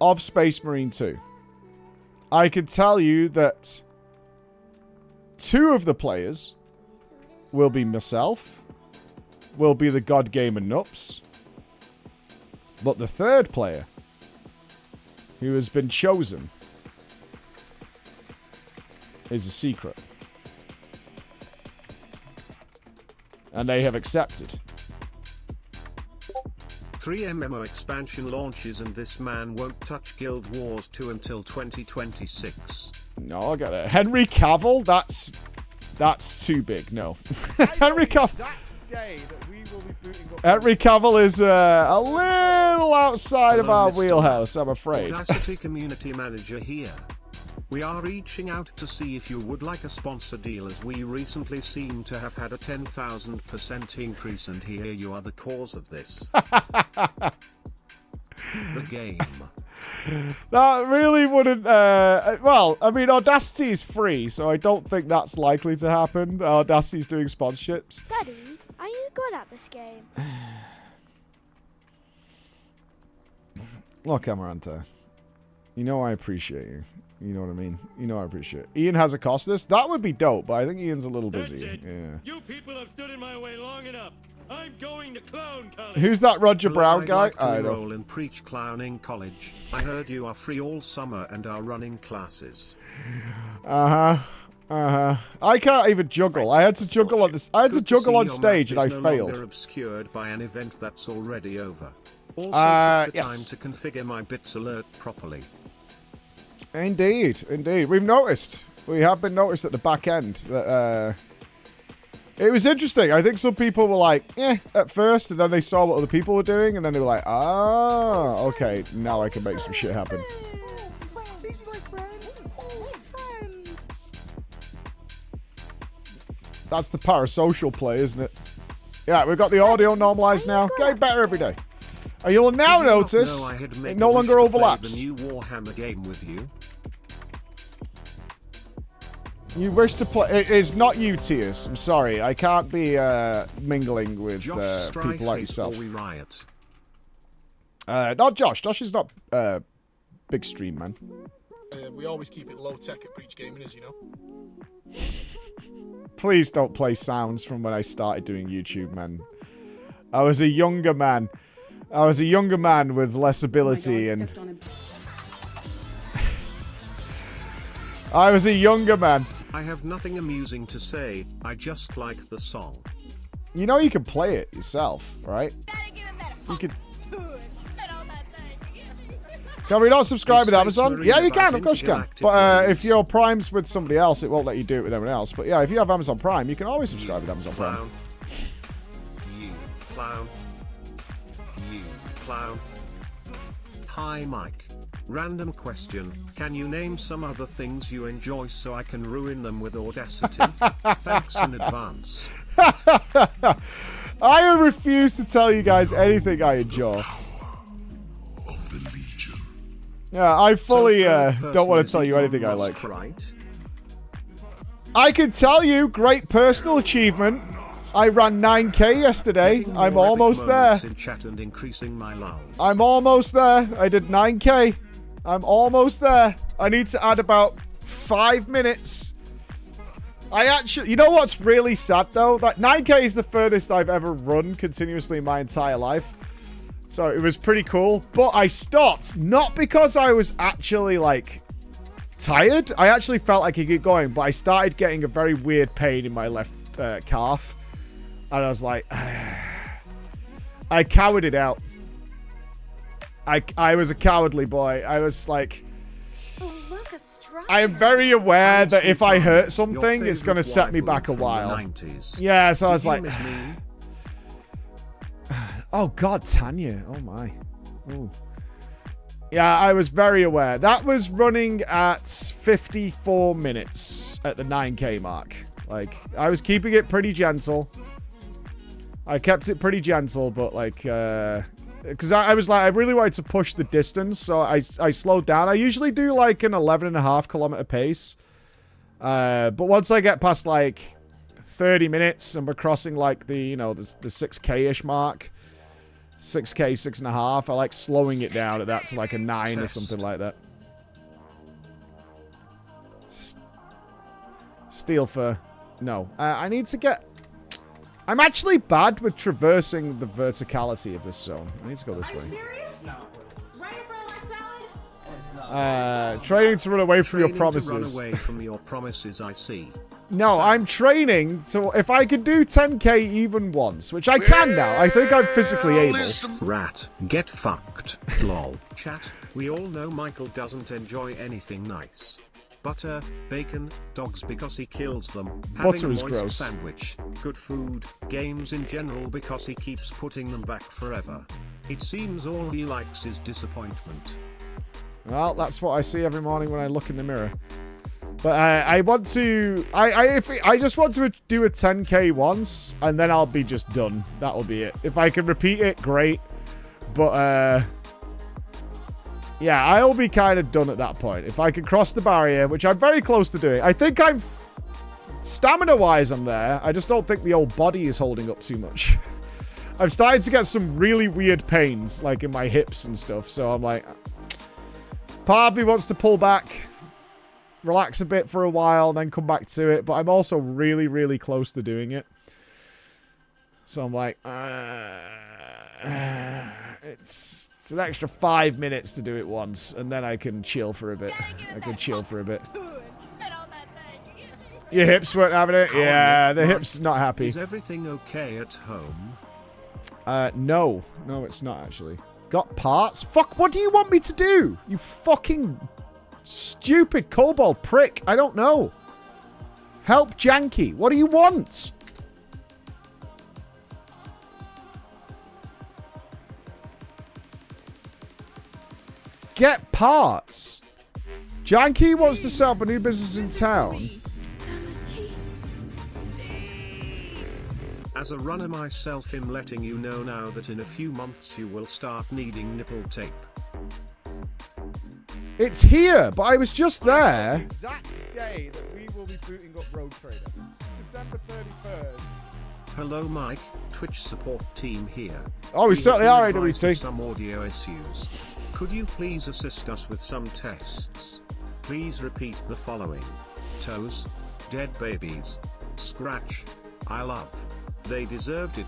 of Space Marine 2. I could tell you that 2 of the players will be myself, will be the God Gamer Nups, but the 3rd player, who has been chosen, is a secret. And they have accepted. 3 MMO expansion launches and this man won't touch Guild Wars 2 until 2026. No, I get it. Henry Cavill? That's too big. No. Henry Cavill. Henry Cavill is a little outside of our wheelhouse, I'm afraid. Audacity Community Manager here. We are reaching out to see if you would like a sponsor deal, as we recently seem to have had a 10,000% increase, and here you are the cause of this. The game. That really wouldn't, well, I mean, Audacity is free, so I don't think that's likely to happen. Audacity's doing sponsorships. Daddy, are you good at this game? Look, Amarantha, you know I appreciate you. You know what I mean? You know I appreciate it. Ian has a Costas. That would be dope, but I think Ian's a little busy. Yeah. You people have stood in my way long enough. I'm going to clown college. Who's that Roger Brown guy? Like to enroll and preach clowning college. I heard you are free all summer and are running classes. I can't even juggle. I had to juggle on this. I had to juggle on stage and I failed. Longer obscured by an event that's already over. Also took the time to configure my bits alert properly. Indeed, indeed. We've noticed. We have been noticed at the back end that it was interesting. I think some people were like, at first, and then they saw what other people were doing, and then they were like, oh, okay, now I can make some shit happen. That's the parasocial play, isn't it? Yeah, we've got the audio normalized now. Getting better every day. And you'll now notice it no longer overlaps. The new Warhammer game with you. You wish to play? It is not you, Tiers. I'm sorry. I can't be mingling with people like yourself. We riot. Not Josh. Josh is not big stream, man. We always keep it low tech at Breach Gaming, as you know. Please don't play sounds from when I started doing YouTube, man. I was a younger man. I was a younger man with less ability and... I was a younger man. I have nothing amusing to say. I just like the song. You know you can play it yourself, right? You could... Can we not subscribe with Amazon? Yeah, you can. Of course you can. But if you're Primes with somebody else, it won't let you do it with anyone else. But yeah, if you have Amazon Prime, you can always subscribe with Amazon Prime. You clown. You clown. Hi, Mike. Random question. Can you name some other things you enjoy so I can ruin them with Audacity? Thanks in advance. I refuse to tell you guys anything I enjoy. Yeah, I fully don't want to tell you anything I like. I can tell you, great personal achievement. I ran 9K yesterday. I'm almost there. I'm almost there. I did 9K. I'm almost there. I need to add about 5 minutes. I actually... You know what's really sad, though? That 9K is the furthest I've ever run continuously in my entire life. So it was pretty cool. But I stopped. Not because I was actually, like, tired. I actually felt like I could keep going. But I started getting a very weird pain in my left calf. And I was like... I cowered it out. I was a cowardly boy. I was like... I am very aware that if I hurt something, it's going to set me back a while. Yeah, so I was like... Oh, God, Tanya. Oh, my. Ooh. Yeah, I was very aware. That was running at 54 minutes at the 9K mark. Like, I was keeping it pretty gentle. I kept it pretty gentle, but, like, because I was like, I really wanted to push the distance, so I slowed down. I usually do, like, an 11.5 kilometer pace. But once I get past, like, 30 minutes and we're crossing, like, the, you know, the 6K-ish mark, 6K, 6.5. I like slowing it down at that to like a 9 or something like that. Steel fur. No. I need to get... I'm actually bad with traversing the verticality of this zone. I need to go this way. No. Right in front of my salad? Training to run away from your promises. To run away from your promises, I see. No, I'm training, so if I could do 10k even once, which I can now, I think I'm physically able. Rat, get fucked. Lol. Chat, we all know Michael doesn't enjoy anything nice. Butter, bacon, dogs because he kills them. Butter Having is a moist gross. sandwich, good food, games in general because he keeps putting them back forever. It seems all he likes is disappointment. Well, that's what I see every morning when I look in the mirror. But I want to... I just want to do a 10k once, and then I'll be just done. That'll be it. If I can repeat it, great. But, yeah, I'll be kind of done at that point. If I can cross the barrier, which I'm very close to doing. I think I'm... Stamina-wise, I'm there. I just don't think the old body is holding up too much. I'm starting to get some really weird pains, like in my hips and stuff. So I'm like... Part of me wants to pull back, relax a bit for a while, then come back to it. But I'm also really, really close to doing it. So I'm like... It's an extra 5 minutes to do it once, and then I can chill for a bit. Your hips weren't having it? Yeah, the hips not happy. Is everything okay at home? No. No, it's not, actually. Got parts? Fuck, what do you want me to do? You fucking stupid kobold prick. I don't know. Help Janky. What do you want? Get parts. Janky wants to set up a new business in town. As a runner myself, I'm letting you know now that in a few months you will start needing nipple tape. It's here, but I was just there. Exact day that we will be booting up Road Trader. December 31st. Hello Mike, Twitch support team here. Oh, we certainly are, AWT. Some audio issues. Could you please assist us with some tests? Please repeat the following. Toes, dead babies, scratch, I love. They deserved it.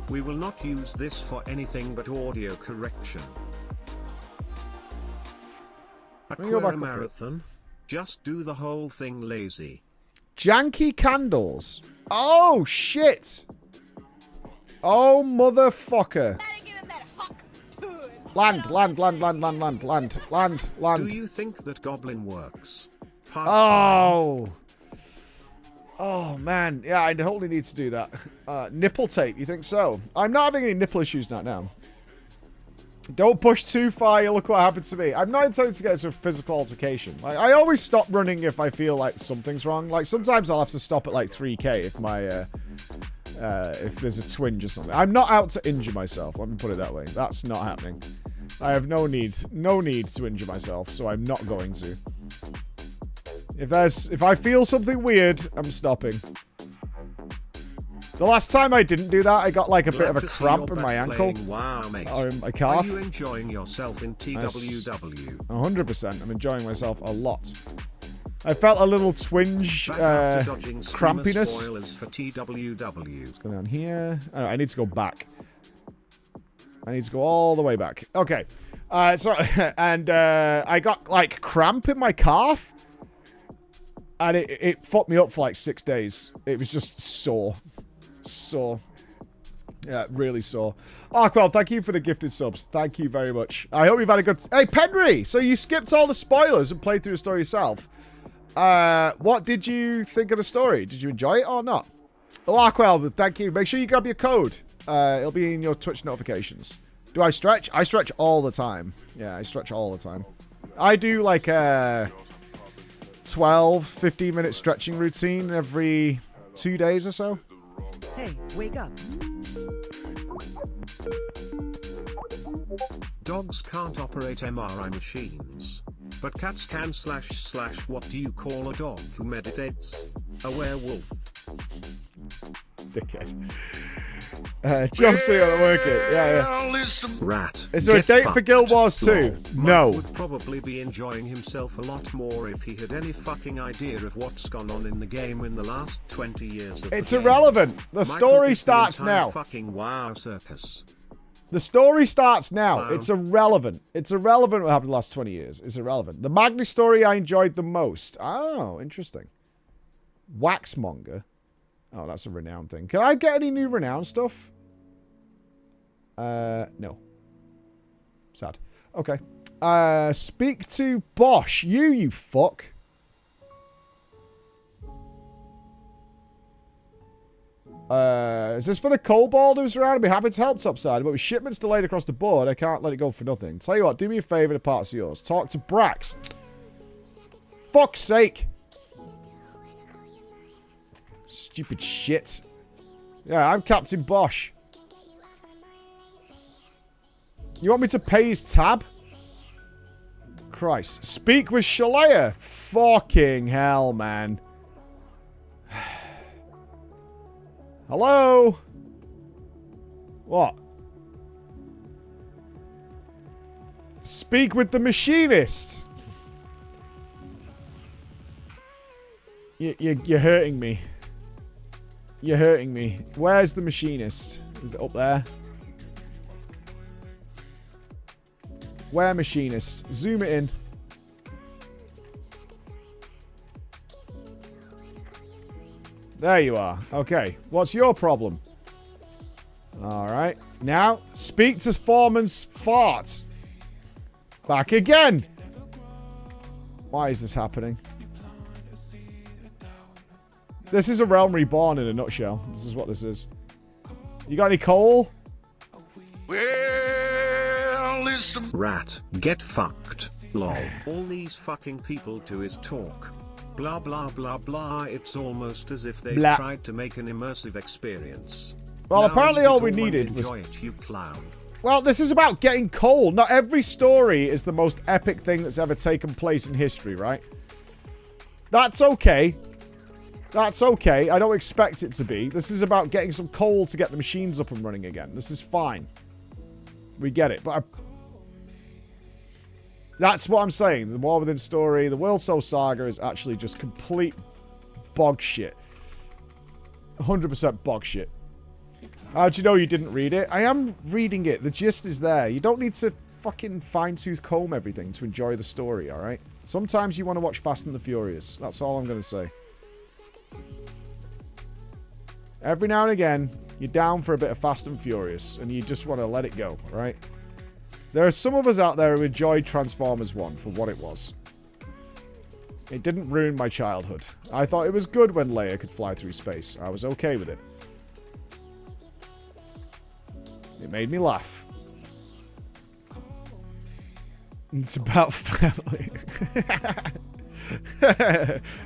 We will not use this for anything but audio correction. Aqua marathon. Just do the whole thing lazy. Janky candles. Oh, shit. Oh, motherfucker. Land. Do you think that Goblin works? Oh. Oh, man. Yeah, I totally need to do that. Nipple tape, you think so? I'm not having any nipple issues right now. Don't push too far, look what happened to me. I'm not intending to get into a physical altercation. Like, I always stop running if I feel like something's wrong. Like, sometimes I'll have to stop at, like, 3k if my, if there's a twinge or something. I'm not out to injure myself, let me put it that way. That's not happening. I have no need to injure myself, so I'm not going to. If I feel something weird, I'm stopping. The last time I didn't do that, I got like a bit of a cramp in my ankle. WoW, mate. Or in my calf. Are you enjoying yourself in TWW? 100%. I'm enjoying myself a lot. I felt a little twinge, crampiness. For TWW. What's going on here? Oh, I need to go back. I need to go all the way back. Okay. And I got like cramp in my calf. And it fucked me up for like 6 days. It was just sore. Sore. Yeah, really sore. Arkwell, thank you for the gifted subs. Thank you very much. I hope you've had a good... Hey, Penry! So you skipped all the spoilers and played through the story yourself. What did you think of the story? Did you enjoy it or not? Oh, Arkwell, thank you. Make sure you grab your code. It'll be in your Twitch notifications. Do I stretch? I stretch all the time. Yeah, I stretch all the time. I do like a 12, 15-minute stretching routine every 2 days or so. Hey, wake up. Dogs can't operate MRI machines. But cats can / what do you call a dog who meditates? A werewolf. Dickhead. Jump see on the working. Yeah. Rat. Is there a get date for fucked. Guild Wars 2? Lol. No. Mike would probably be enjoying himself a lot more if he had any fucking idea of what's gone on in the game in the last 20 years. Of It's the game. irrelevant. The Michael story is the starts entire now. Fucking WoW circus. The story starts now. Wow. It's irrelevant. It's irrelevant what happened the last 20 years. It's irrelevant. The Magni story I enjoyed the most. Oh, interesting. Waxmonger. Oh, that's a renown thing. Can I get any new renown stuff? No. Sad. Okay. Speak to Bosch. You fuck. Is this for the kobold who's around? I'd be happy to help topside, but with shipments delayed across the board, I can't let it go for nothing. Tell you what, do me a favor, the parts are yours. Talk to Brax. Fuck's sake. Stupid shit. Yeah, I'm Captain Bosch. You want me to pay his tab? Christ. Speak with Shalea. Fucking hell, man. Hello? What? Speak with the machinist. You're hurting me. You're hurting me. Where's the machinist? Is it up there? Where machinist? Zoom it in. There you are. Okay. What's your problem? Alright. Now, speak to Foreman's farts. Back again. Why is this happening? This is a Realm Reborn in a nutshell. This is what this is. You got any coal? Well, listen. Rat. Get fucked. Lol. All these fucking people do is talk. Blah blah blah blah. It's almost as if they Blah. tried to make an immersive experience. Well, Now apparently leave all it we and needed was... enjoy it, you clown. Well, this is about getting coal. Not every story is the most epic thing that's ever taken place in history, right? That's okay. That's okay. I don't expect it to be. This is about getting some coal to get the machines up and running again. This is fine. We get it. But that's what I'm saying. The War Within story, the World Soul Saga is actually just complete bog shit. 100% bog shit. How'd you know you didn't read it? I am reading it. The gist is there. You don't need to fucking fine-tooth comb everything to enjoy the story, alright? Sometimes you want to watch Fast and the Furious. That's all I'm going to say. Every now and again, you're down for a bit of Fast and Furious, and you just want to let it go, right? There are some of us out there who enjoyed Transformers 1 for what it was. It didn't ruin my childhood. I thought it was good when Leia could fly through space. I was okay with it. It made me laugh. It's about family.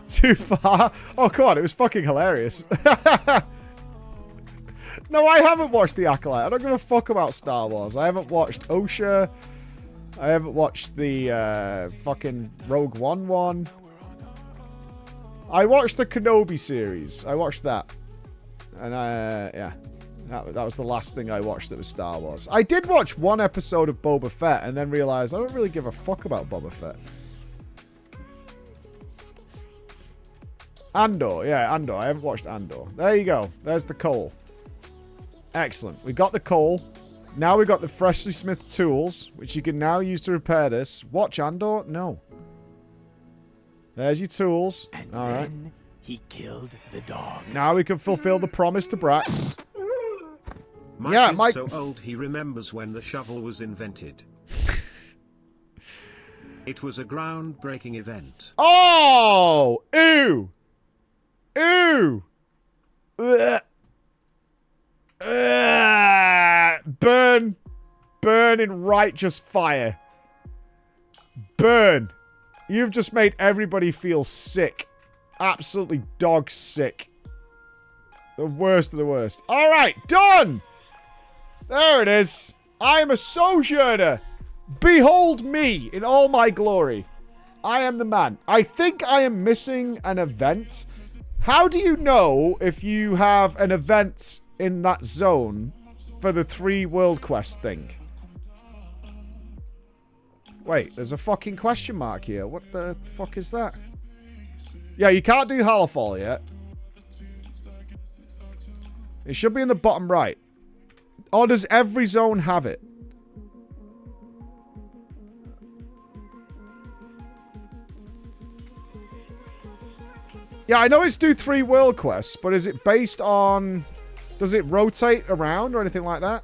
Too far? Oh, God, it was fucking hilarious. No, I haven't watched The Acolyte. I don't give a fuck about Star Wars. I haven't watched OSHA. I haven't watched the fucking Rogue One one. I watched the Kenobi series. I watched that. And yeah. That was the last thing I watched that was Star Wars. I did watch one episode of Boba Fett and then realized I don't really give a fuck about Boba Fett. Andor. Yeah, Andor. I haven't watched Andor. There you go. There's the coal. Excellent. We got the coal. Now we got the freshly smithed tools, which you can now use to repair this. Watch Andor? No. There's your tools. And all right. then he killed the dog. Now we can fulfill the promise to Brax. Mike yeah, is Mike. so old he remembers when the shovel was invented. It was a groundbreaking event. Oh! Ew! Ew! Ugh. Burn. Burn in righteous fire. Burn. You've just made everybody feel sick. Absolutely dog sick. The worst of the worst. Alright, done! There it is. I am a sojourner. Behold me in all my glory. I am the man. I think I am missing an event. How do you know if you have an event in that zone for the 3 world quest thing? Wait, there's a fucking question mark here. What the fuck is that? Yeah, you can't do Hallowfall yet. It should be in the bottom right. Or does every zone have it? Yeah, I know it's do 3 world quests, but is it based on... Does it rotate around or anything like that?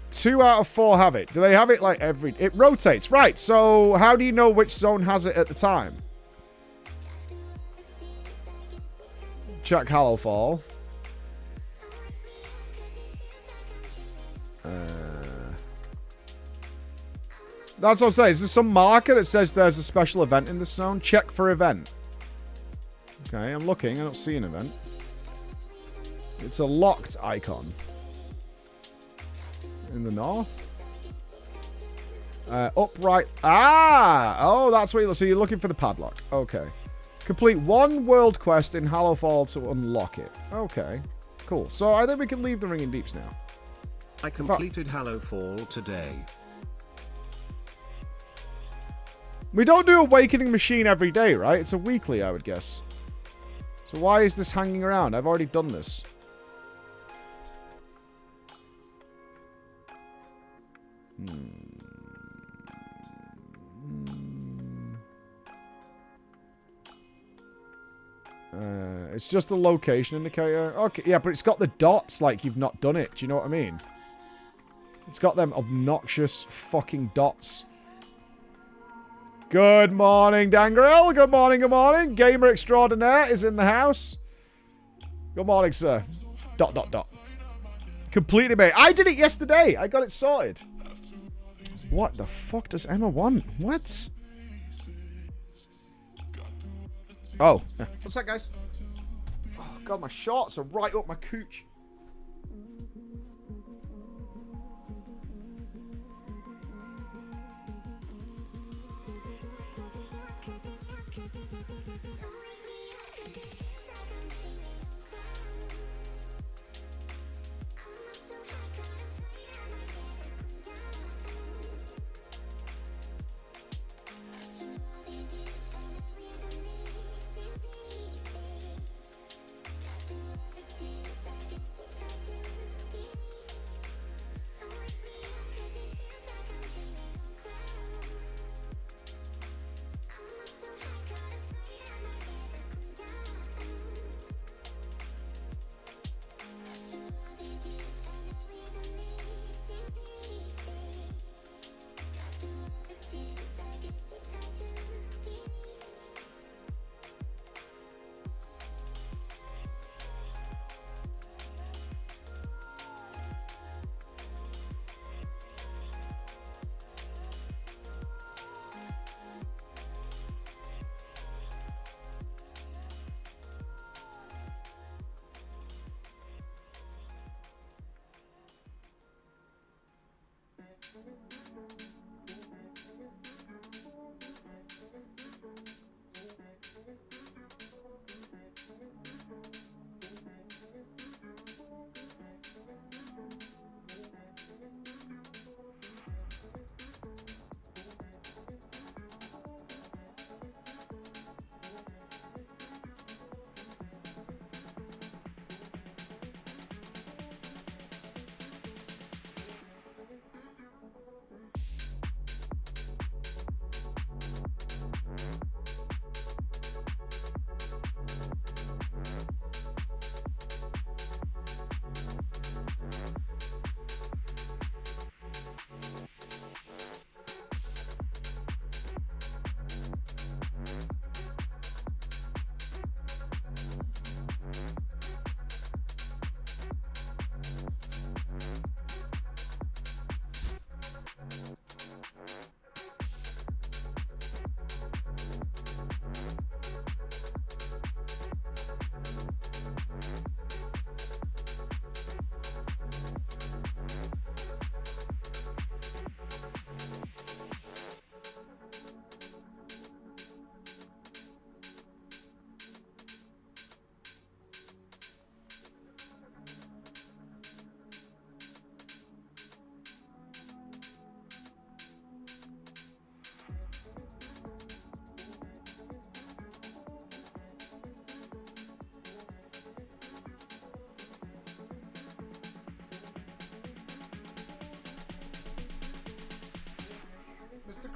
Two out of 4 have it. Do they have it like every... It rotates. Right, so how do you know which zone has it at the time? Check Hallowfall. That's what I'm saying. Is there some marker that says there's a special event in this zone? Check for event. Okay, I'm looking. I don't see an event. It's a locked icon. In the north? Upright. Ah! Oh, that's what you're... So you're looking for the padlock. Okay. Complete 1 world quest in Hallowfall to unlock it. Okay. Cool. So I think we can leave the Ringing Deeps now. I completed Hallowfall today. We don't do Awakening Machine every day, right? It's a weekly, I would guess. So why is this hanging around? I've already done this. It's just a location indicator. Okay, yeah, but it's got the dots like you've not done it. Do you know what I mean? It's got them obnoxious fucking dots. Good morning, Dangrel. Good morning, good morning. Gamer extraordinaire is in the house. Good morning, sir. ... Completely mate. I did it yesterday. I got it sorted. What the fuck does Emma want? What? Oh. What's that, guys? Oh, God, my shorts are right up my cooch.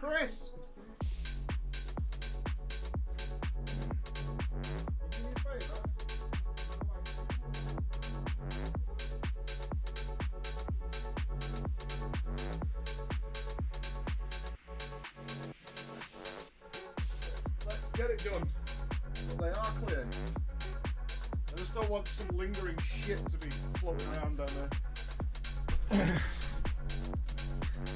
Chris. Let's get it done. They are clear. I just don't want some lingering shit to be floating around down there.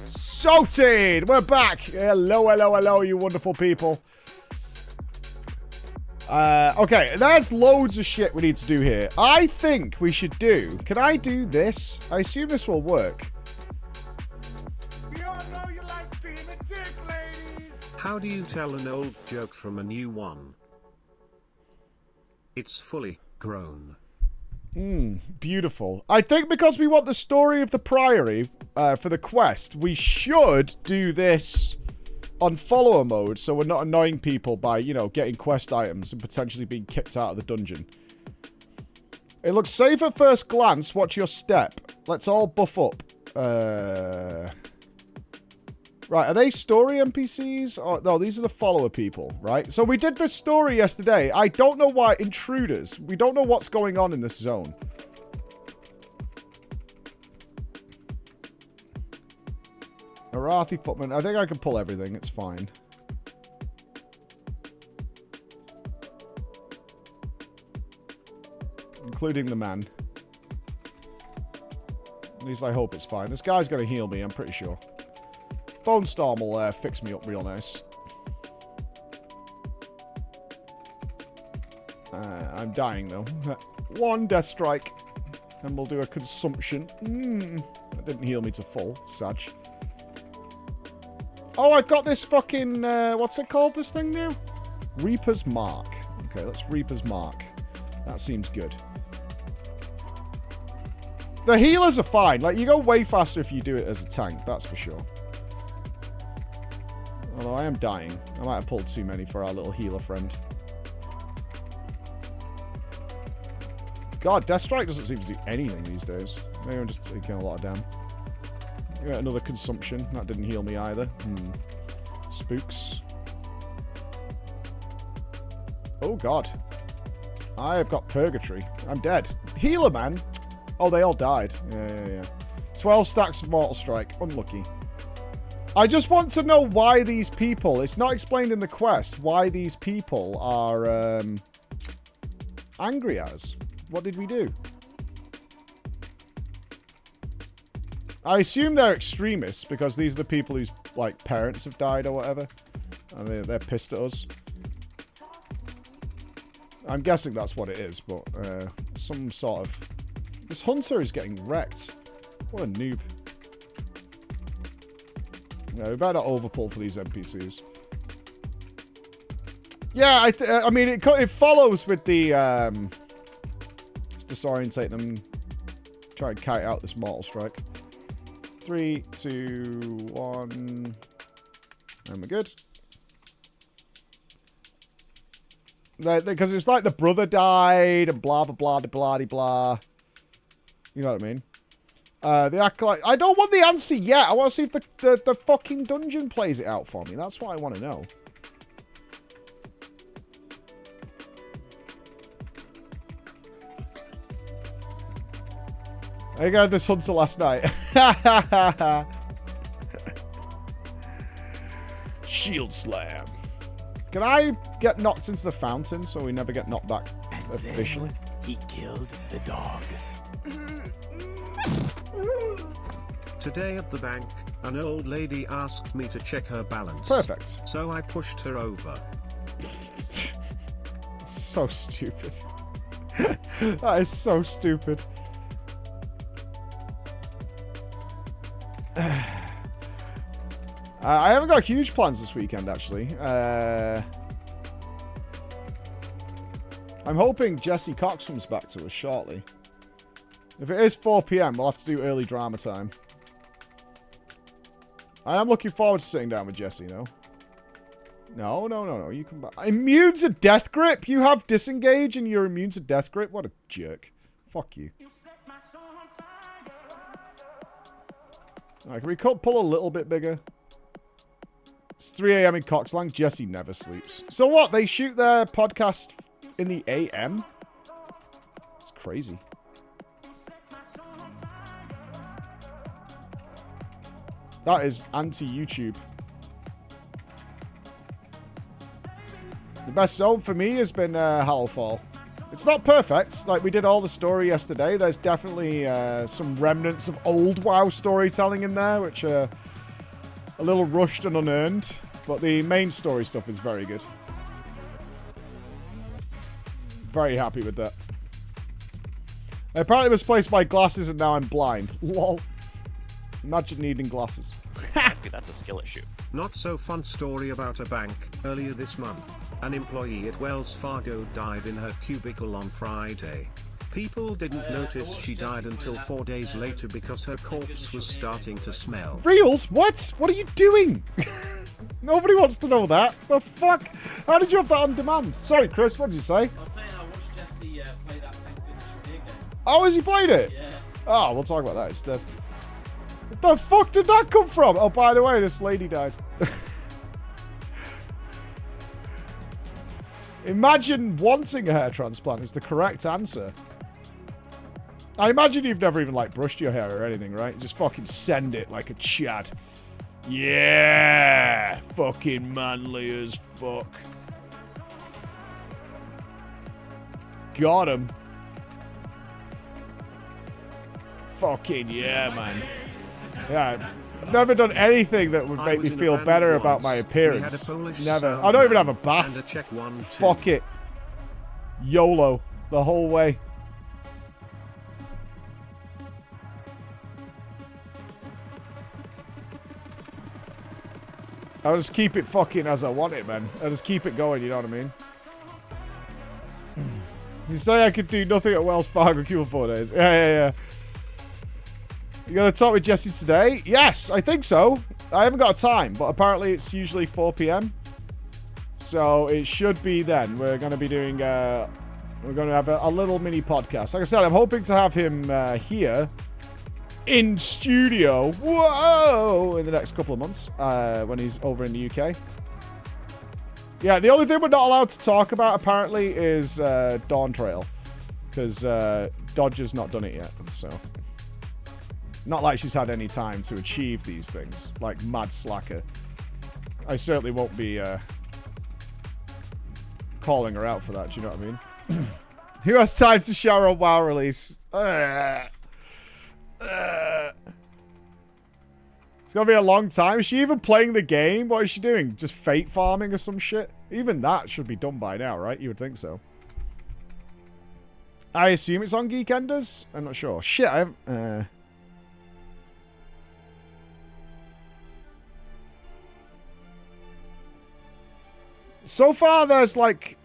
Salted! We're back! Hello, hello, hello, you wonderful people. Okay, there's loads of shit we need to do here. I think we should do... Can I do this? I assume this will work. We all know you like being a dick, ladies. How do you tell an old joke from a new one? It's fully grown. Beautiful. I think because we want the story of the Priory for the quest, we should do this on follower mode so we're not annoying people by, you know, getting quest items and potentially being kicked out of the dungeon. It looks safe at first glance. Watch your step. Let's all buff up. Right, are they story NPCs? Oh, no, these are the follower people, right? So we did this story yesterday. I don't know why. Intruders. We don't know what's going on in this zone. Arathi footman. I think I can pull everything. It's fine. Including the man. At least I hope it's fine. This guy's going to heal me, I'm pretty sure. Bone Storm will fix me up real nice. I'm dying, though. One death strike. And we'll do a consumption. That didn't heal me to full. Sag. Oh, I've got this fucking... what's it called, this thing now? Reaper's Mark. Okay, let's Reaper's Mark. That seems good. The healers are fine. Like, you go way faster if you do it as a tank. That's for sure. Although I am dying. I might have pulled too many for our little healer friend. God, Death Strike doesn't seem to do anything these days. Maybe I'm just taking a lot of damn. Yeah, another consumption. That didn't heal me either. Spooks. Oh, God. I have got Purgatory. I'm dead. Healer, man. Oh, they all died. Yeah. 12 stacks of Mortal Strike. Unlucky. I just want to know why these people... It's not explained in the quest why these people are angry at us. What did we do? I assume they're extremists because these are the people whose, like, parents have died or whatever. And they're pissed at us. I'm guessing that's what it is, but some sort of... This hunter is getting wrecked. What a noob. No, we better not overpull for these NPCs. Yeah, I mean, it follows with the... let's disorientate them. Try and kite out this Mortal Strike. 3, 2, 1... And we're good. Because it's like the brother died and blah, blah, blah, blah, blah, blah. You know what I mean? The Acolyte... I don't want the answer yet. I want to see if the fucking dungeon plays it out for me. That's what I want to know. I got this hunter last night. Shield slam. Can I get knocked into the fountain so we never get knocked back officially? He killed the dog. Today at the bank, an old lady asked me to check her balance. Perfect. So I pushed her over. So stupid. That is so stupid. I haven't got huge plans this weekend, actually. I'm hoping Jesse Cox comes back to us shortly. If it is 4 PM, we'll have to do early drama time. I am looking forward to sitting down with Jesse, though. No. You come back. Immune to death grip? You have disengage and you're immune to death grip? What a jerk. Fuck you. Alright, can we pull a little bit bigger? It's 3 a.m. in Coxlang. Jesse never sleeps. So what? They shoot their podcast in the AM? It's crazy. That is anti-YouTube. The best zone for me has been Howlfall. It's not perfect. Like, we did all the story yesterday. There's definitely some remnants of old WoW storytelling in there, which are a little rushed and unearned. But the main story stuff is very good. Very happy with that. I apparently misplaced my glasses and now I'm blind. Lol. Imagine needing glasses. That's a skill issue. Not so fun story about a bank. Earlier this month, an employee at Wells Fargo died in her cubicle on Friday. People didn't notice she died until 4 days later because her corpse was starting to smell. Reels? What? What are you doing? Nobody wants to know that. The fuck? How did you have that on demand? Sorry, Chris, what did you say? I was saying I watched Jesse play that Thank Goodness You're Here game. Oh, has he played it? Yeah. Oh, we'll talk about that instead. What the fuck did that come from? Oh, by the way, this lady died. Imagine wanting a hair transplant is the correct answer. I imagine you've never even, like, brushed your hair or anything, right? Just fucking send it like a Chad. Yeah! Fucking manly as fuck. Got him. Fucking yeah, man. Yeah, I've never done anything that would make me feel better about my appearance. Never. I don't even have a bath. Fuck it. YOLO. The whole way. I'll just keep it fucking as I want it, man. I'll just keep it going, you know what I mean? You say I could do nothing at Wells Fargo Q for 4 days. Yeah. You gonna talk with Jesse today? Yes, I think so. I haven't got a time, but apparently it's usually 4 p.m. So it should be then. We're gonna be doing, we're gonna have a little mini podcast. Like I said, I'm hoping to have him here in studio. Whoa! In the next couple of months, when he's over in the UK. Yeah, the only thing we're not allowed to talk about apparently is Dawn Trail, because Dodger's not done it yet. So. Not like she's had any time to achieve these things, like mad slacker. I certainly won't be calling her out for that, do you know what I mean? Who has time to shower on WoW release? It's gonna be a long time. Is she even playing the game? What is she doing? Just fate farming or some shit? Even that should be done by now, right? You would think so. I assume it's on Geekenders? I'm not sure. Shit, I haven't... So far, there's, like...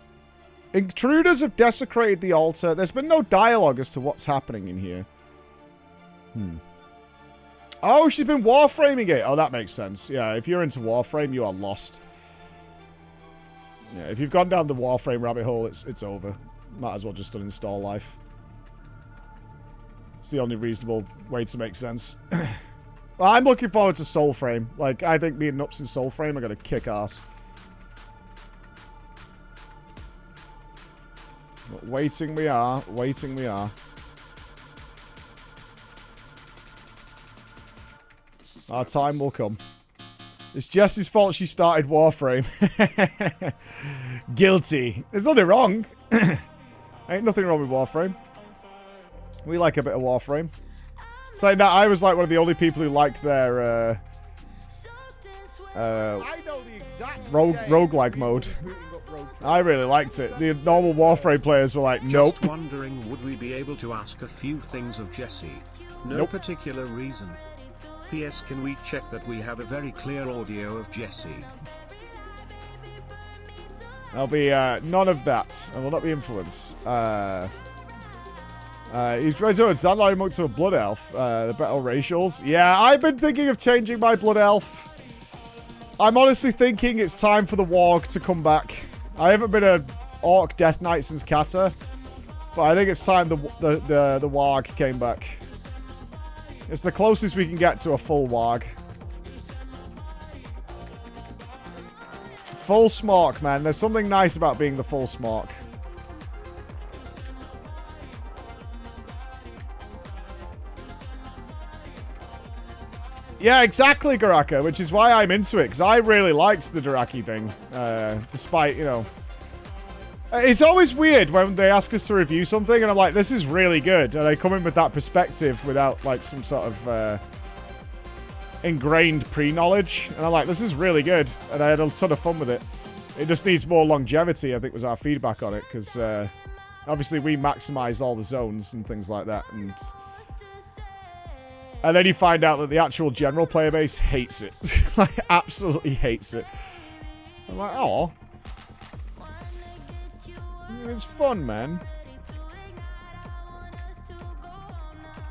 Intruders have desecrated the altar. There's been no dialogue as to what's happening in here. Oh, she's been warframing it. Oh, that makes sense. Yeah, if you're into Warframe, you are lost. Yeah, if you've gone down the Warframe rabbit hole, it's over. Might as well just uninstall life. It's the only reasonable way to make sense. Well, I'm looking forward to Soulframe. Like, I think me and Nups in Soulframe are going to kick ass. But waiting we are. Waiting we are. Our time will come. It's Jess's fault she started Warframe. Guilty. There's nothing wrong. Ain't nothing wrong with Warframe. We like a bit of Warframe. Saying that, I was like one of the only people who liked their roguelike mode. I really liked it. The normal Warframe players were like, nope. Just wondering, would we be able to ask a few things of Jesse? No Nope. particular reason. P.S. Can we check that we have a very clear audio of Jesse? There'll be none of that. I will not be influenced. He's trying to sound like him to a blood elf. The battle racials. Yeah, I've been thinking of changing my blood elf. I'm honestly thinking it's time for the warg to come back. I haven't been a orc death knight since Kata, but I think it's time the warg came back. It's the closest we can get to a full warg. Full smork, man. There's something nice about being the full smork. Yeah, exactly, Garaka, which is why I'm into it, because I really liked the Dyraki thing, despite, you know... It's always weird when they ask us to review something, and I'm like, this is really good, and I come in with that perspective without, like, some sort of ingrained pre-knowledge, and I'm like, this is really good, and I had a ton of fun with it. It just needs more longevity, I think, was our feedback on it, because obviously we maximized all the zones and things like that, and then you find out that the actual general player base hates it. Like, absolutely hates it. I'm like, oh. It's fun, man.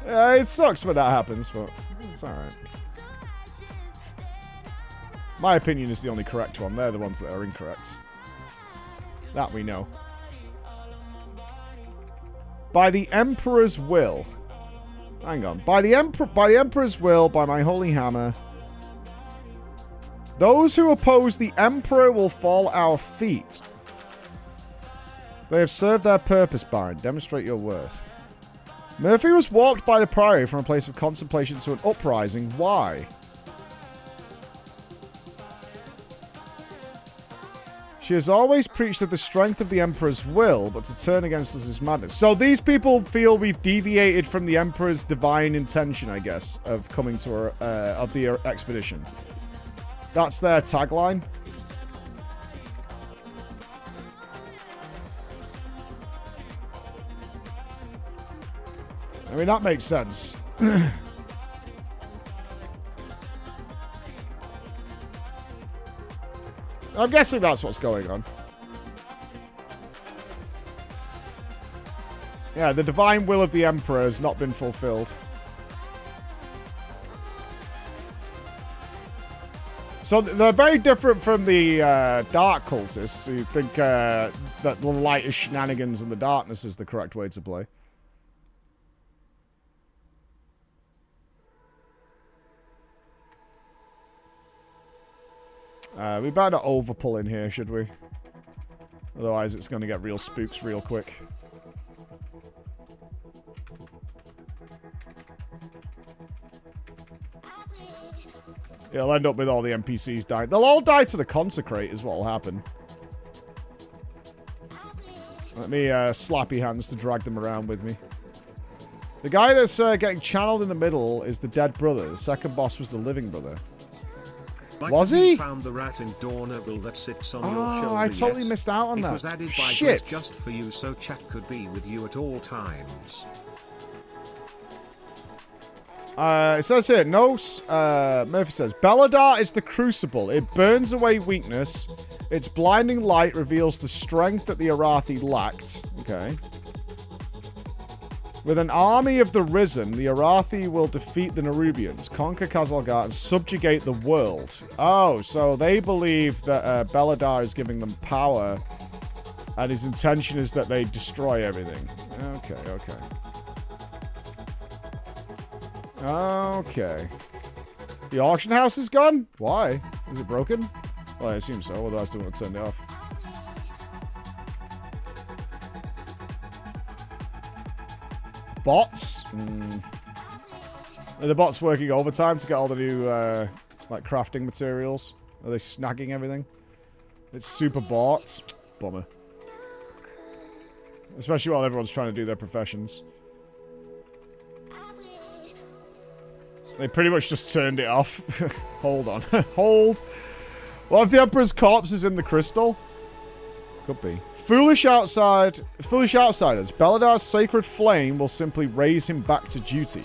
It sucks when that happens, but it's alright. My opinion is the only correct one. They're the ones that are incorrect. That we know. By the Emperor's will. Hang on. By the Emperor's will, by my holy hammer. Those who oppose the Emperor will fall at our feet. They have served their purpose, Baron. Demonstrate your worth. Murphy was walked by the Priory from a place of contemplation to an uprising. Why? She has always preached of the strength of the Emperor's will, but to turn against us is madness. So these people feel we've deviated from the Emperor's divine intention, I guess, of coming to her, of the expedition. That's their tagline. I mean, that makes sense. I'm guessing that's what's going on. Yeah, the divine will of the Emperor has not been fulfilled. So they're very different from the dark cultists who think that the light is shenanigans and the darkness is the correct way to play. We better not overpull in here, should we? Otherwise it's going to get real spooks real quick. It'll end up with all the NPCs dying. They'll all die to the Consecrate is what will happen. Let me slappy hands to drag them around with me. The guy that's getting channeled in the middle is the dead brother. The second boss was the living brother. Was he? Found the rat in Dornable that sits on your shoulder. I totally missed out on that. It was added by Shit. Grace just for you so chat could be with you at all times. It says here, Murphy says, Belladar is the crucible. It burns away weakness. Its blinding light reveals the strength that the Arathi lacked. Okay. With an army of the Risen, the Arathi will defeat the Nerubians, conquer Khazalgar, and subjugate the world. Oh, so they believe that Belladar is giving them power, and his intention is that they destroy everything. Okay, okay. Okay. The auction house is gone? Why? Is it broken? Well, I assume so, otherwise they won't turn it off. Bots? Are the bots working overtime to get all the new, like, crafting materials? Are they snagging everything? It's super bots. Bummer. Especially while everyone's trying to do their professions. They pretty much just turned it off. Hold on. Hold. What if the Emperor's corpse is in the crystal? Could be. Foolish outsiders. Belladar's sacred flame will simply raise him back to duty.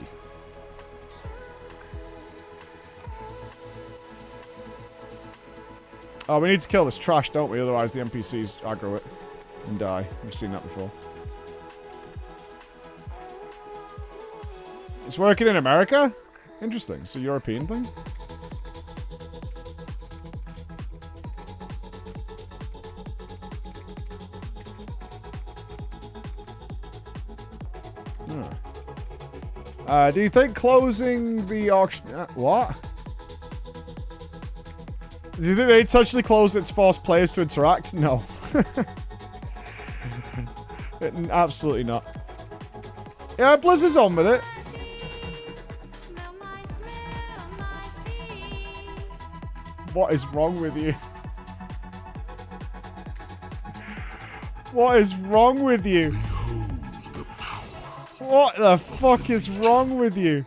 Oh, we need to kill this trash, don't we? Otherwise the NPCs aggro it and die. We've seen that before. It's working in America? Interesting. It's a European thing? Do you think closing the auction... what? Do you think they intentionally closed it to force players to interact? No. Absolutely not. Yeah, Blizzard's on with it. What is wrong with you? What is wrong with you? What the fuck is wrong with you?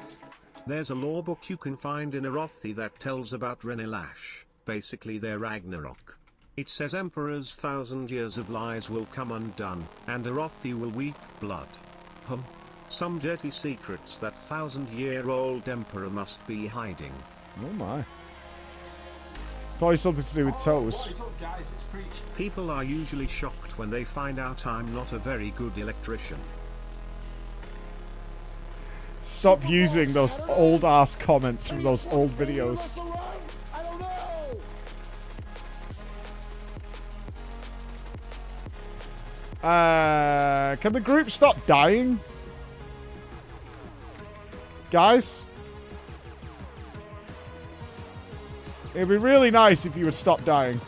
There's a lore book you can find in Erothi that tells about Renelash, basically their Ragnarok. It says Emperor's 1,000 years of lies will come undone, and Erothi will weep blood. Some dirty secrets that 1,000-year-old Emperor must be hiding. Oh my. Probably something to do with toes. People are usually shocked when they find out I'm not a very good electrician. Stop using those old-ass comments from those old videos. Can the group stop dying? Guys? It'd be really nice if you would stop dying.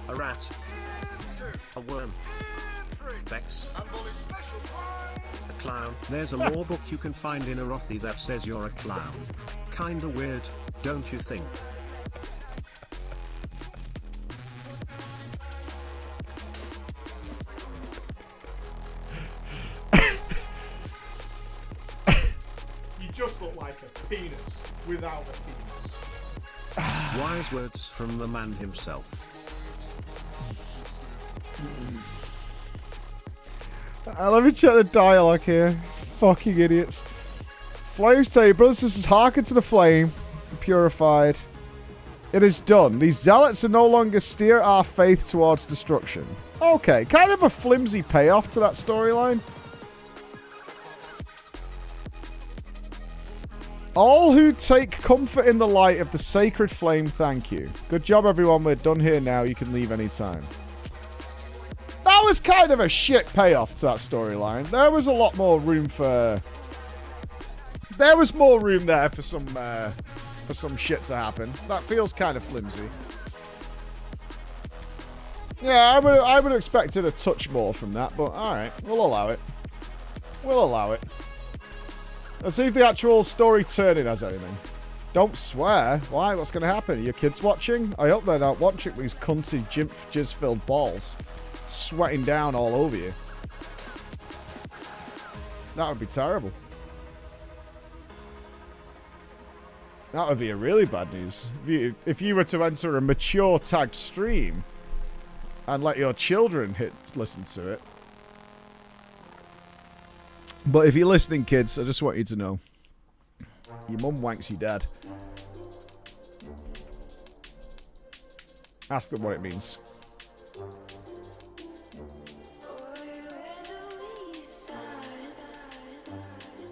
A rat. A worm. Vex. A clown. There's a lore book you can find in Erothi that says you're a clown. Kinda weird, don't you think? You just look like a penis without a penis. Wise words from the man himself. Let me check the dialogue here. Fucking idiots. Flames tell you, brothers and sisters, hearken to the flame, purified. It is done. These zealots are no longer steer our faith towards destruction. Okay, kind of a flimsy payoff to that storyline. All who take comfort in the light of the sacred flame, thank you. Good job, everyone. We're done here now. You can leave anytime. That was kind of a shit payoff to that storyline. There was a lot more room for... There was more room there for some shit to happen. That feels kind of flimsy. Yeah, I would have expected a touch more from that, but alright. We'll allow it. We'll allow it. Let's see if the actual story turning has anything. Don't swear. Why? What's going to happen? Are your kids watching? I hope they're not watching these cunty jizz-filled balls sweating down all over you. That would be terrible. That would be a really bad news. If you were to enter a mature tagged stream and let your children listen to it. But if you're listening, kids, I just want you to know. Your mum wanks your dad. Ask them what it means.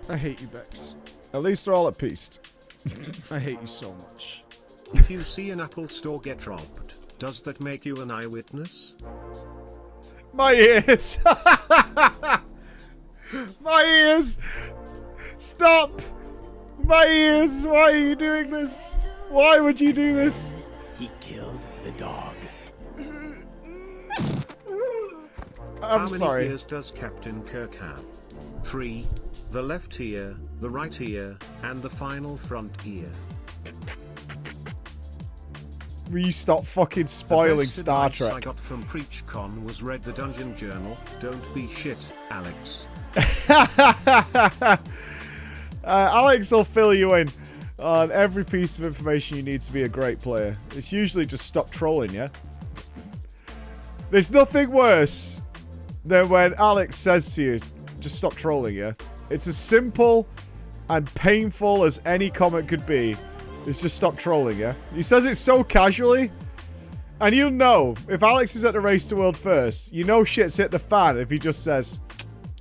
I hate you, Bex. At least they're all at peace. I hate you so much. If you see an Apple store get robbed, does that make you an eyewitness? My ears! My ears! Stop! My ears! Why are you doing this? Why would you do this? He killed the dog. I'm sorry. How many ears does Captain Kirk have? 3. The left ear, the right ear, and the final front ear. Will you stop fucking spoiling Star Trek? I got from PreachCon was read the Dungeon Journal. Don't be shit, Alex. Alex will fill you in on every piece of information you need to be a great player. It's usually just stop trolling, yeah? There's nothing worse than when Alex says to you, just stop trolling, yeah? It's as simple and painful as any comment could be. It's just stop trolling, yeah? He says it so casually. And you know, if Alex is at the Race to World first, you know shit's hit the fan if he just says,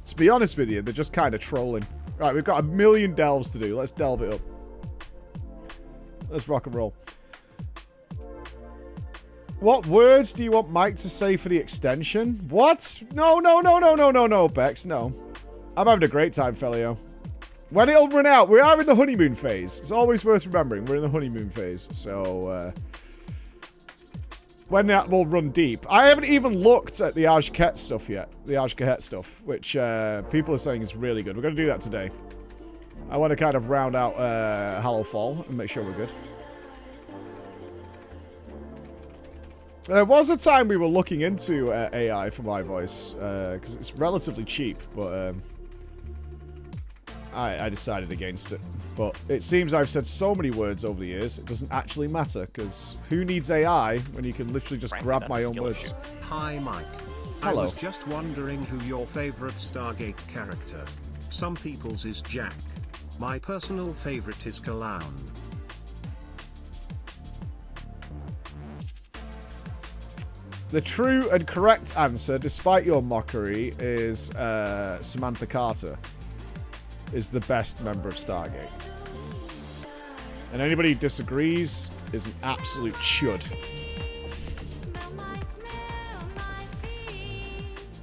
to be honest with you, they're just kind of trolling. Right, we've got a million delves to do. Let's delve it up. Let's rock and roll. What words do you want Mike to say for the extension? What? No, Bex, no. I'm having a great time, Felio. When it'll run out, we are in the honeymoon phase. It's always worth remembering. We're in the honeymoon phase. So, when that will run deep. I haven't even looked at the Ajket stuff yet. The Ajket stuff, which people are saying is really good. We're going to do that today. I want to kind of round out Hallowfall and make sure we're good. There was a time we were looking into AI for my voice, because it's relatively cheap, but I decided against it. But it seems I've said so many words over the years, it doesn't actually matter, because who needs AI when you can literally just grab my own words? Hi, Mike. Hello. I was just wondering who your favorite Stargate character. Some people's is Jack. My personal favorite is Clown. The true and correct answer, despite your mockery, is Samantha Carter is the best member of Stargate. And anybody who disagrees is an absolute chud.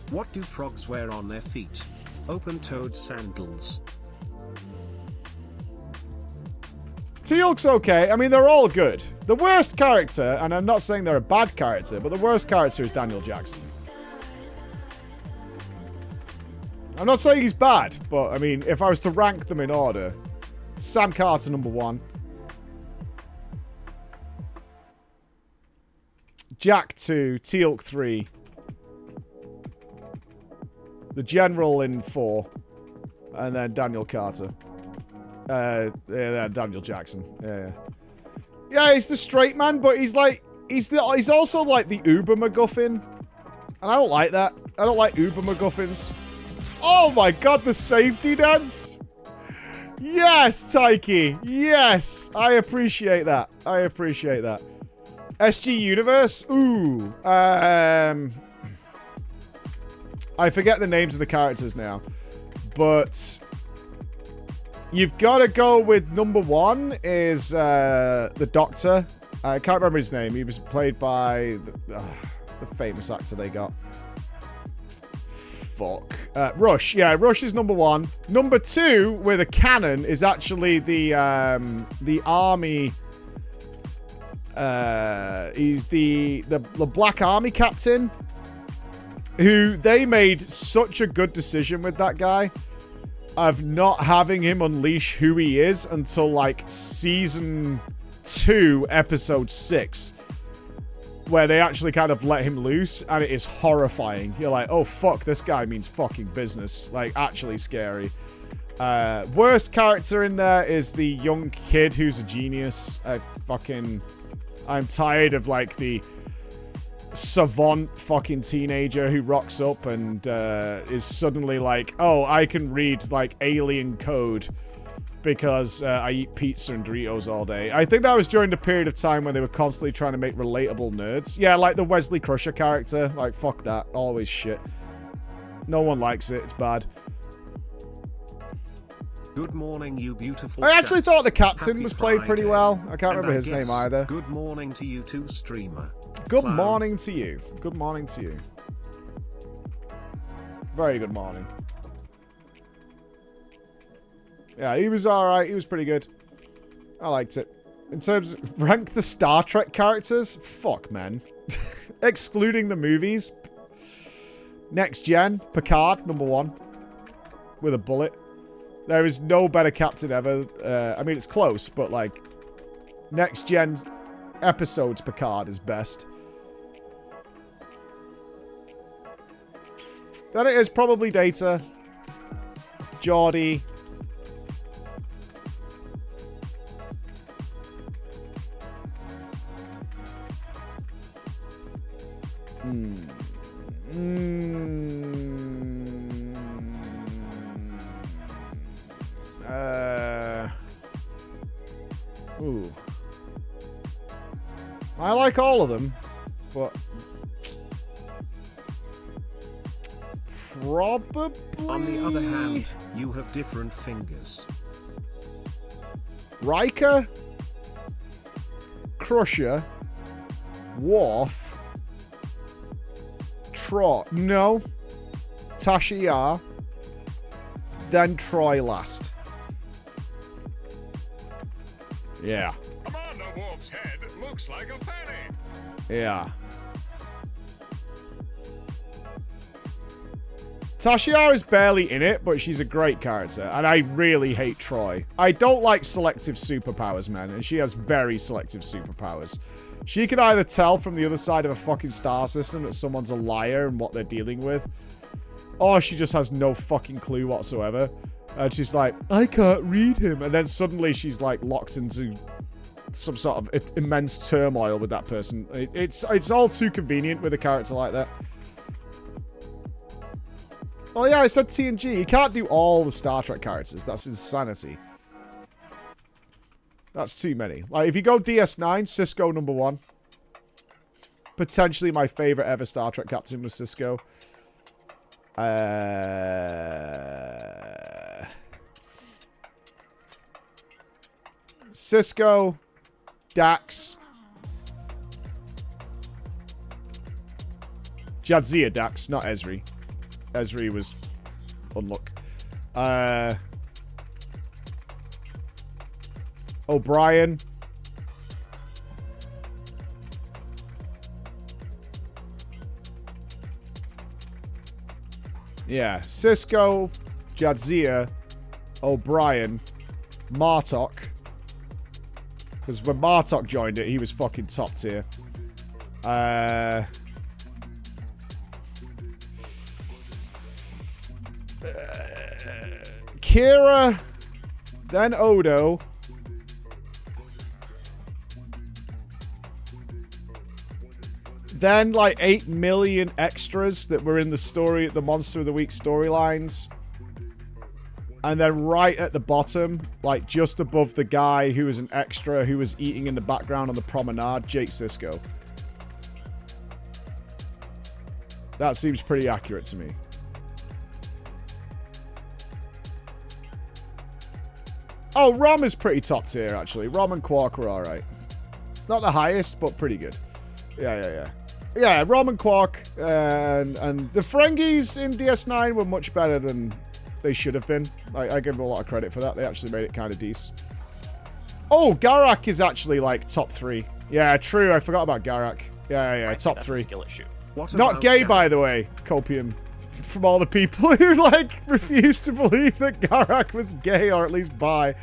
What do frogs wear on their feet? Open-toed sandals. Teal'c's okay. I mean, they're all good. The worst character, and I'm not saying they're a bad character, but the worst character is Daniel Jackson. I'm not saying he's bad, but I mean, if I was to rank them in order, Sam Carter #1. Jack 2, Teal'c 3. The General in 4. And then Daniel Carter. Yeah, Daniel Jackson. Yeah, he's the straight man, but he's like, he's also like the Uber MacGuffin. And I don't like that. I don't like Uber MacGuffins. Oh my god, the safety dance. Yes, Taiki. Yes, I appreciate that. I appreciate that. SG Universe. Ooh. I forget the names of the characters now. But you've got to go with #1 is the Doctor. I can't remember his name. He was played by the famous actor they got. Fuck. Rush. Yeah, Rush is #1. #2 with a cannon is actually the army. He's the Black Army captain. Who they made such a good decision with that guy. Of not having him unleash who he is until like season 2, episode 6. Where they actually kind of let him loose, and it is horrifying. You're like, oh fuck, this guy means fucking business. Like, actually scary. Worst character in there is the young kid who's a genius. I'm tired of like the savant fucking teenager who rocks up and is suddenly like, oh, I can read like alien code because I eat pizza and Doritos all day. I think that was during the period of time when they were constantly trying to make relatable nerds. Yeah, like the Wesley Crusher character. Like, fuck that. Always shit. No one likes it. It's bad. Good morning, you beautiful I actually chat. thought the captain Happy was played pretty Friday. well. I can't And remember I his guess name either. Good morning to you too, streamer. Good Clown. morning to you. Good morning to you. Very good morning. Yeah, he was alright. He was pretty good. I liked it. In terms of rank the Star Trek characters, fuck, man. Excluding the movies. Next gen, Picard, #1. With a bullet. There is no better captain ever. I mean, it's close, but like, next gen episodes, Picard is best. Then it is probably Data. Geordi. Ooh. I like all of them, but probably... On the other hand, you have different fingers. Riker, Crusher, Worf, no, Tasha Yar, then Troy last. Yeah. Amanda Wolf's head looks like a fanny. Yeah. Tashiar is barely in it, but she's a great character. And I really hate Troy. I don't like selective superpowers, man. And she has very selective superpowers. She can either tell from the other side of a fucking star system that someone's a liar and what they're dealing with. Or she just has no fucking clue whatsoever. And she's like, I can't read him. And then suddenly she's like locked into some sort of immense turmoil with that person. It's all too convenient with a character like that. Oh yeah, I said TNG. You can't do all the Star Trek characters. That's insanity. That's too many. Like, if you go DS9, Cisco #1. Potentially my favorite ever Star Trek captain was Cisco. Cisco, Dax, Jadzia Dax, not Ezri. Ezri was unluck. O'Brien. Yeah, Cisco, Jadzia, O'Brien, Martok. Because when Martok joined it, he was fucking top tier. Kira, then Odo. Then like 8 million extras that were in the Monster of the Week storylines. And then right at the bottom, like just above the guy who was an extra who was eating in the background on the promenade, Jake Sisko. That seems pretty accurate to me. Oh, Rom is pretty top tier, actually. Rom and Quark were alright. Not the highest, but pretty good. Yeah. Yeah, Rom and Quark and the Ferengis in DS9 were much better than they should have been. I give them a lot of credit for that. They actually made it kind of decent. Oh, Garak is actually like top 3. Yeah, true. I forgot about Garak. Yeah, top 3. Not gay, by the way, Copium. From all the people who, like, refuse to believe that Garak was gay, or at least bi.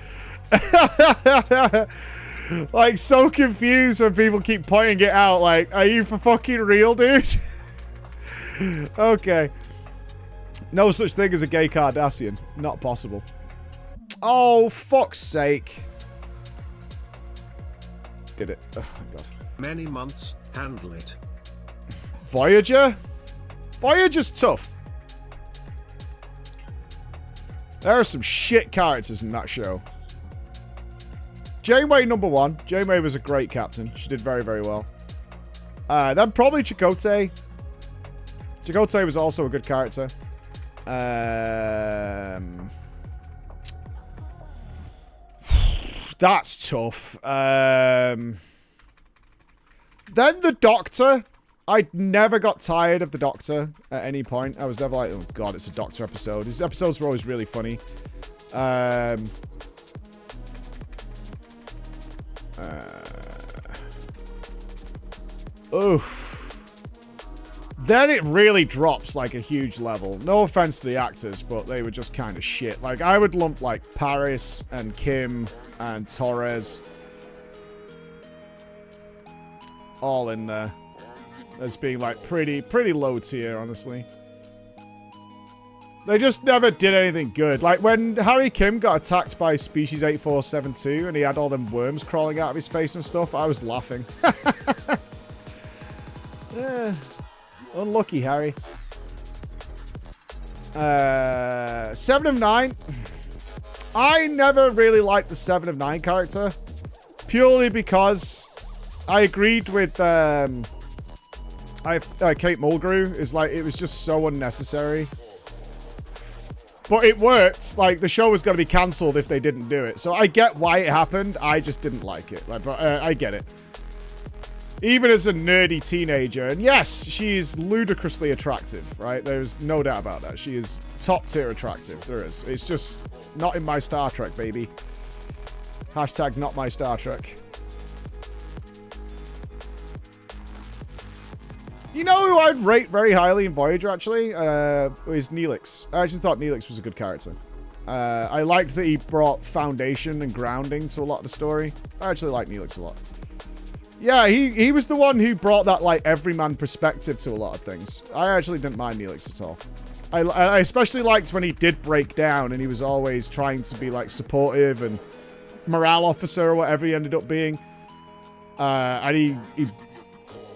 Like, so confused when people keep pointing it out. Like, are you for fucking real, dude? Okay. No such thing as a gay Cardassian. Not possible. Oh, fuck's sake. Did it. Oh, my God. Many months, handle it. Voyager? Voyager's tough. There are some shit characters in that show. Janeway #1. Janeway was a great captain. She did very, very well. Then probably Chakotay. Chakotay was also a good character. That's tough. Then the Doctor. I never got tired of the Doctor at any point. I was never like, oh god, it's a Doctor episode. His episodes were always really funny. Oof. Then it really drops like a huge level. No offense to the actors, but they were just kind of shit. Like, I would lump like Paris and Kim and Torres all in there as being like pretty low tier, honestly. They just never did anything good. Like when Harry Kim got attacked by Species 8472 and he had all them worms crawling out of his face and stuff, I was laughing. Unlucky, Harry. 7 of 9. I never really liked the 7 of 9 character. Purely because I agreed with Kate Mulgrew. Is like, it was just so unnecessary. But it worked. Like, the show was going to be cancelled if they didn't do it. So I get why it happened. I just didn't like it. Like, but I get it. Even as a nerdy teenager. And yes, she is ludicrously attractive, right? There's no doubt about that. She is top tier attractive. There is. It's just not in my Star Trek, baby. Hashtag not my Star Trek. You know who I'd rate very highly in Voyager, actually? Is Neelix. I actually thought Neelix was a good character. I liked that he brought foundation and grounding to a lot of the story. I actually like Neelix a lot. Yeah, he was the one who brought that, like, everyman perspective to a lot of things. I actually didn't mind Neelix at all. I especially liked when he did break down and he was always trying to be, like, supportive and morale officer or whatever he ended up being. And he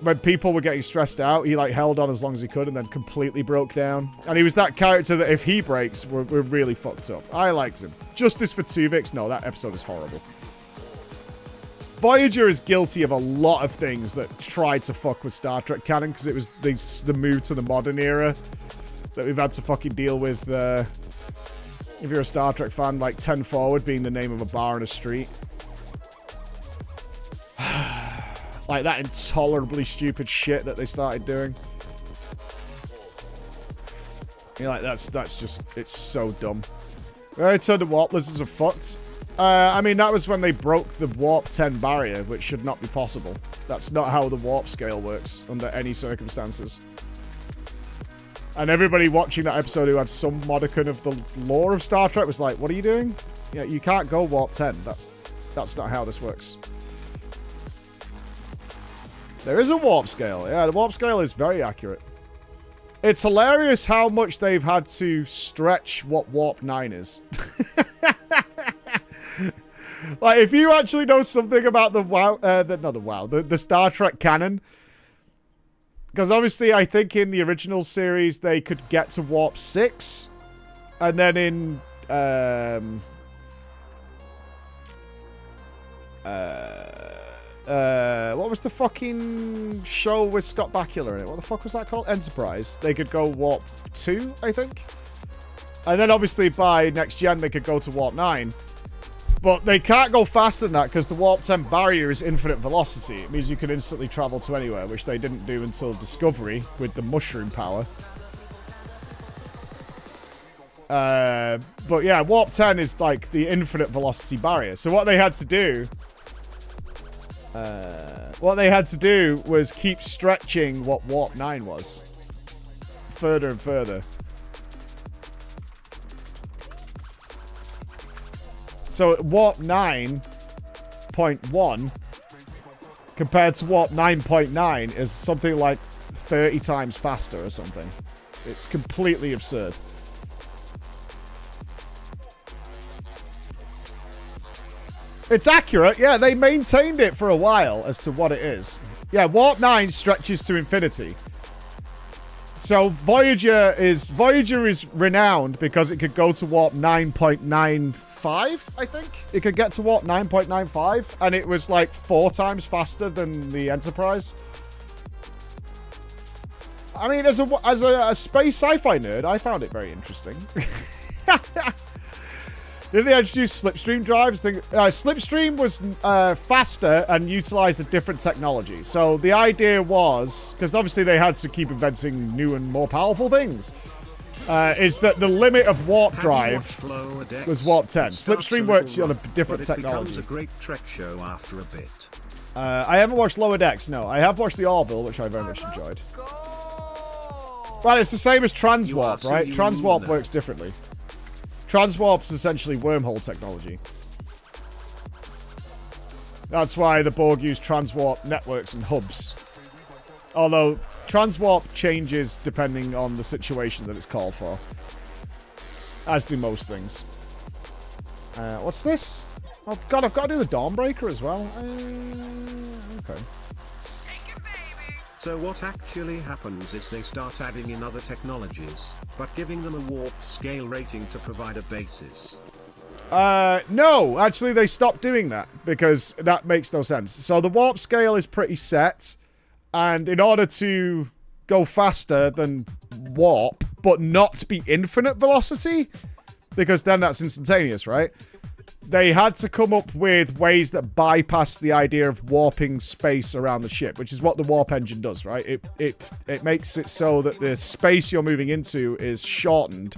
when people were getting stressed out, he like held on as long as he could and then completely broke down. And he was that character that if he breaks, we're really fucked up. I liked him. Justice for Tuvix, no, that episode is horrible. Voyager is guilty of a lot of things that tried to fuck with Star Trek canon because it was the move to the modern era that we've had to fucking deal with. If you're a Star Trek fan, like 10 Forward being the name of a bar on a street. Like that intolerably stupid shit that they started doing. You're like, that's just, it's so dumb. I turned the warp lizards are fucked. I mean, that was when they broke the warp 10 barrier, which should not be possible. That's not how the warp scale works under any circumstances. And everybody watching that episode who had some modicum of the lore of Star Trek was like, what are you doing? Yeah, you can't go warp 10. That's not how this works. There is a warp scale. Yeah, the warp scale is very accurate. It's hilarious how much they've had to stretch what warp 9 is. Like, if you actually know something about the WoW, the Star Trek canon, because obviously I think in the original series they could get to warp 6, and then in what was the fucking show with Scott Bakula in it? What the fuck was that called? Enterprise. They could go warp 2, I think. And then obviously by next gen they could go to warp 9. But they can't go faster than that because the warp 10 barrier is infinite velocity. It means you can instantly travel to anywhere, which they didn't do until Discovery with the mushroom power. But yeah, warp 10 is like the infinite velocity barrier. So what they had to do... was keep stretching what warp 9 was. Further and further. So warp 9.1 compared to warp 9.9 is something like 30 times faster or something. It's completely absurd. It's accurate. Yeah, they maintained it for a while as to what it is. Yeah, warp 9 stretches to infinity. So Voyager is renowned because it could go to warp 9.95, I think. It could get to warp 9.95, and it was like 4 times faster than the Enterprise. I mean, as a space sci-fi nerd, I found it very interesting. Did they introduce Slipstream drives? Slipstream was faster and utilized a different technology. So the idea was, because obviously they had to keep inventing new and more powerful things, is that the limit of warp drive was warp 10. Slipstream works on a different technology. It becomes a great Trek show after a bit. I haven't watched Lower Decks, no. I have watched the Orville, which I very much enjoyed. Well, it's the same as Transwarp, right? Transwarp works differently. Transwarp's essentially wormhole technology. That's why the Borg use transwarp networks and hubs. Although, transwarp changes depending on the situation that it's called for. As do most things. What's this? Oh god, I've got to do the Dawnbreaker as well. Okay. So what actually happens is they start adding in other technologies, but giving them a warp scale rating to provide a basis. No, actually they stopped doing that because that makes no sense. So the warp scale is pretty set, and in order to go faster than warp, but not be infinite velocity, because then that's instantaneous, right? They had to come up with ways that bypass the idea of warping space around the ship, which is what the warp engine does, right? It makes it so that the space you're moving into is shortened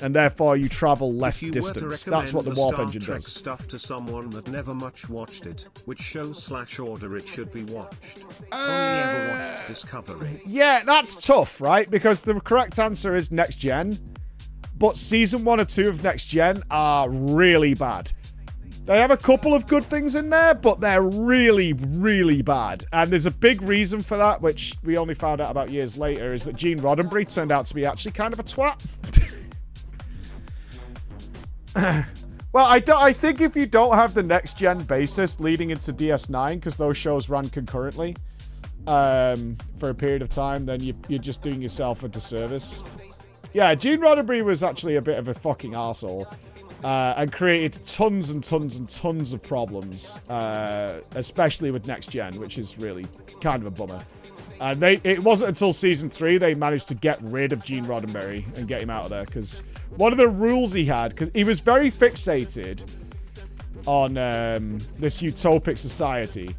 and therefore you travel less If you were to distance. recommend That's what the the warp Star engine Trek does. stuff to someone that never much watched it, which show/order it should be watched? Only ever watched Discovery. Yeah, that's tough, right? Because the correct answer is Next Gen. But season 1 or 2 of Next Gen are really bad. They have a couple of good things in there, but they're really, really bad. And there's a big reason for that, which we only found out about years later, is that Gene Roddenberry turned out to be actually kind of a twat. Well, I think if you don't have the Next Gen basis leading into DS9, because those shows ran concurrently for a period of time, then you're just doing yourself a disservice. Yeah, Gene Roddenberry was actually a bit of a fucking arsehole. And created tons and tons and tons of problems, especially with Next Gen, which is really kind of a bummer. And it wasn't until season 3 they managed to get rid of Gene Roddenberry and get him out of there, because one of the rules he had, because he was very fixated on this utopic society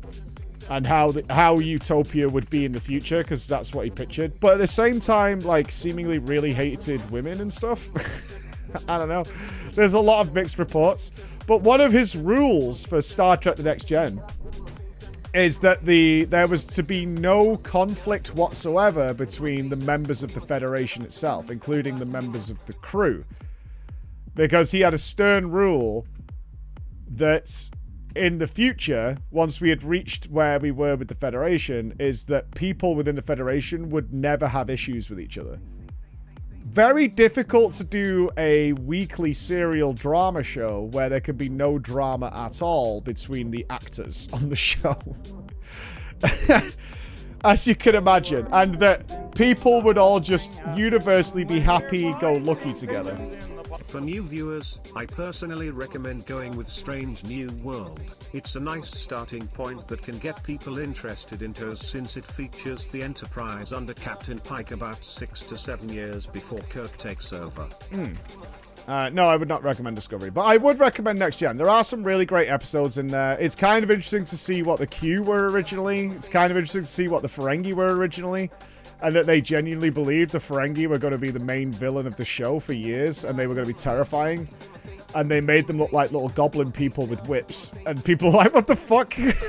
and how utopia would be in the future, because that's what he pictured. But at the same time, like, seemingly really hated women and stuff. I don't know. There's a lot of mixed reports. But one of his rules for Star Trek The Next Gen is that there was to be no conflict whatsoever between the members of the Federation itself, including the members of the crew. Because he had a stern rule that in the future, once we had reached where we were with the Federation, is that people within the Federation would never have issues with each other. Very difficult to do a weekly serial drama show where there could be no drama at all between the actors on the show. As you can imagine. And that people would all just universally be happy-go-lucky together. For new viewers, I personally recommend going with Strange New World. It's a nice starting point that can get people interested in TOS, since it features the Enterprise under Captain Pike about 6 to 7 years before Kirk takes over. No, I would not recommend Discovery, but I would recommend Next Gen. There are some really great episodes in there. It's kind of interesting to see what the Q were originally. It's kind of interesting to see what the Ferengi were originally. And that they genuinely believed the Ferengi were going to be the main villain of the show for years, and they were going to be terrifying. And they made them look like little goblin people with whips. And people were like, what the fuck? Yeah,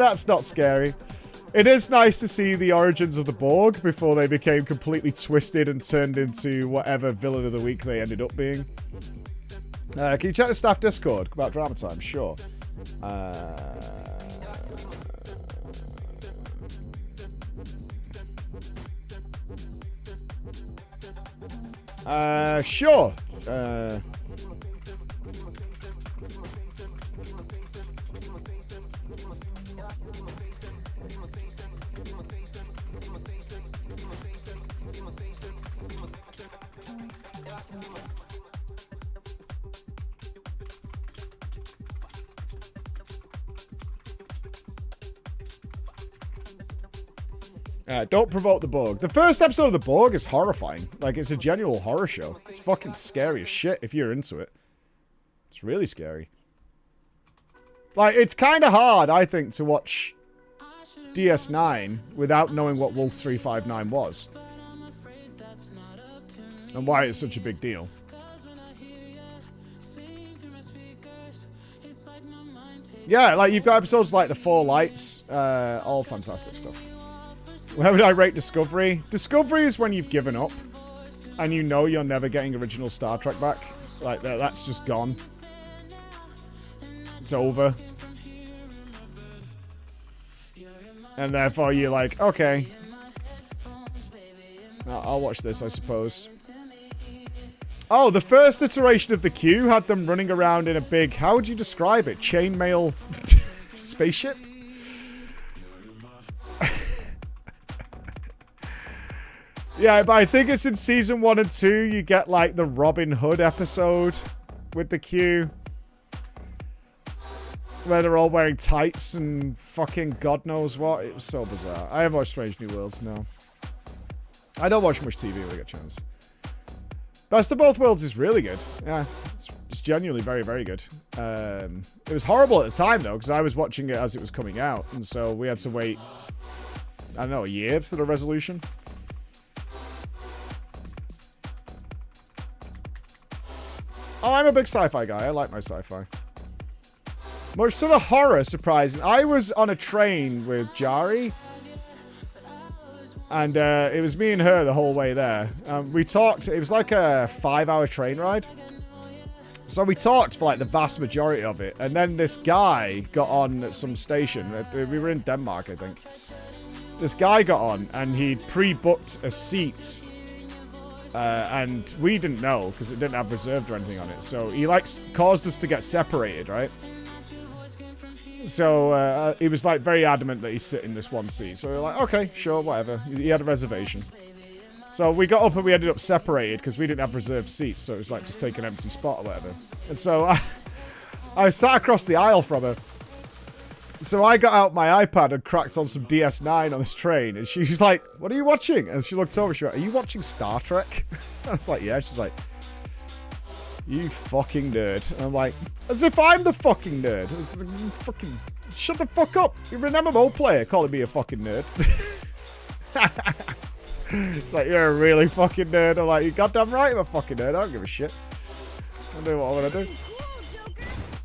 that's not scary. It is nice to see the origins of the Borg before they became completely twisted and turned into whatever villain of the week they ended up being. Can you check the staff Discord about drama time? Sure. Sure. Don't provoke the Borg. The first episode of the Borg is horrifying. Like, it's a genuine horror show. It's fucking scary as shit if you're into it. It's really scary. Like, it's kind of hard, I think, to watch DS9 without knowing what Wolf 359 was. And why it's such a big deal. Yeah, like, you've got episodes like The Four Lights. All fantastic stuff. Where would I rate Discovery? Discovery is when you've given up and you know you're never getting original Star Trek back. Like, that's just gone. It's over. And therefore you're like, okay. I'll watch this, I suppose. Oh, the first iteration of the Q had them running around in a big, how would you describe it? Chainmail spaceship? Yeah, but I think it's in season 1 and 2 you get like the Robin Hood episode with the Q. Where they're all wearing tights and fucking God knows what. It was so bizarre. I haven't watched Strange New Worlds, no. I don't watch much TV when I get a chance. Best of Both Worlds is really good. Yeah, it's genuinely very, very good. It was horrible at the time, though, because I was watching it as it was coming out. And so we had to wait, I don't know, a year for the resolution. Oh, I'm a big sci-fi guy. I like my sci-fi. Much to the horror, surprising. I was on a train with Jari. And it was me and her the whole way there. We talked. It was like a 5-hour train ride. So we talked for like the vast majority of it. And then this guy got on at some station. We were in Denmark, I think. This guy got on and he'd pre-booked a seat. And we didn't know because it didn't have reserved or anything on it. So he like caused us to get separated, right? So he was like very adamant that he's sitting in this one seat. So we were like, okay, sure, whatever. He had a reservation. So we got up and we ended up separated because we didn't have reserved seats. So it was like just take an empty spot or whatever. And so I sat across the aisle from her. So I got out my iPad and cracked on some DS9 on this train. And she's like, what are you watching? And she looked over, she went, are you watching Star Trek? I was like, yeah. She's like, you fucking nerd. And I'm like, as if I'm the fucking nerd. It's the fucking, shut the fuck up. You're an MMO player calling me a fucking nerd. It's like, you're a really fucking nerd. I'm like, you goddamn right I'm a fucking nerd. I don't give a shit. I'll do what I want to do.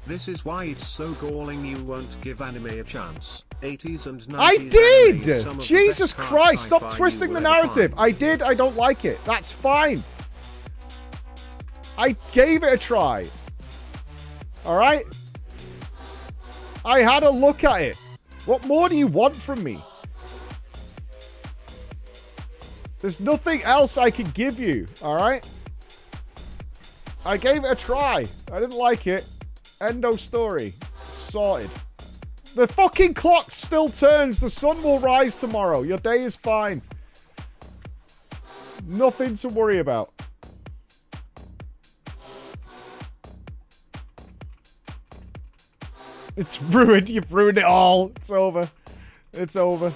This is why it's so galling you won't give anime a chance. 80s and 90s I anime is did! some of the Jesus best Christ, stop sci-fi twisting you the will ever narrative. find. I did, I don't like it. That's fine. I gave it a try. Alright? I had a look at it. What more do you want from me? There's nothing else I can give you, alright? I gave it a try. I didn't like it. End of story. Sorted. The fucking clock still turns. The sun will rise tomorrow. Your day is fine. Nothing to worry about. It's ruined. You've ruined it all. It's over. It's over.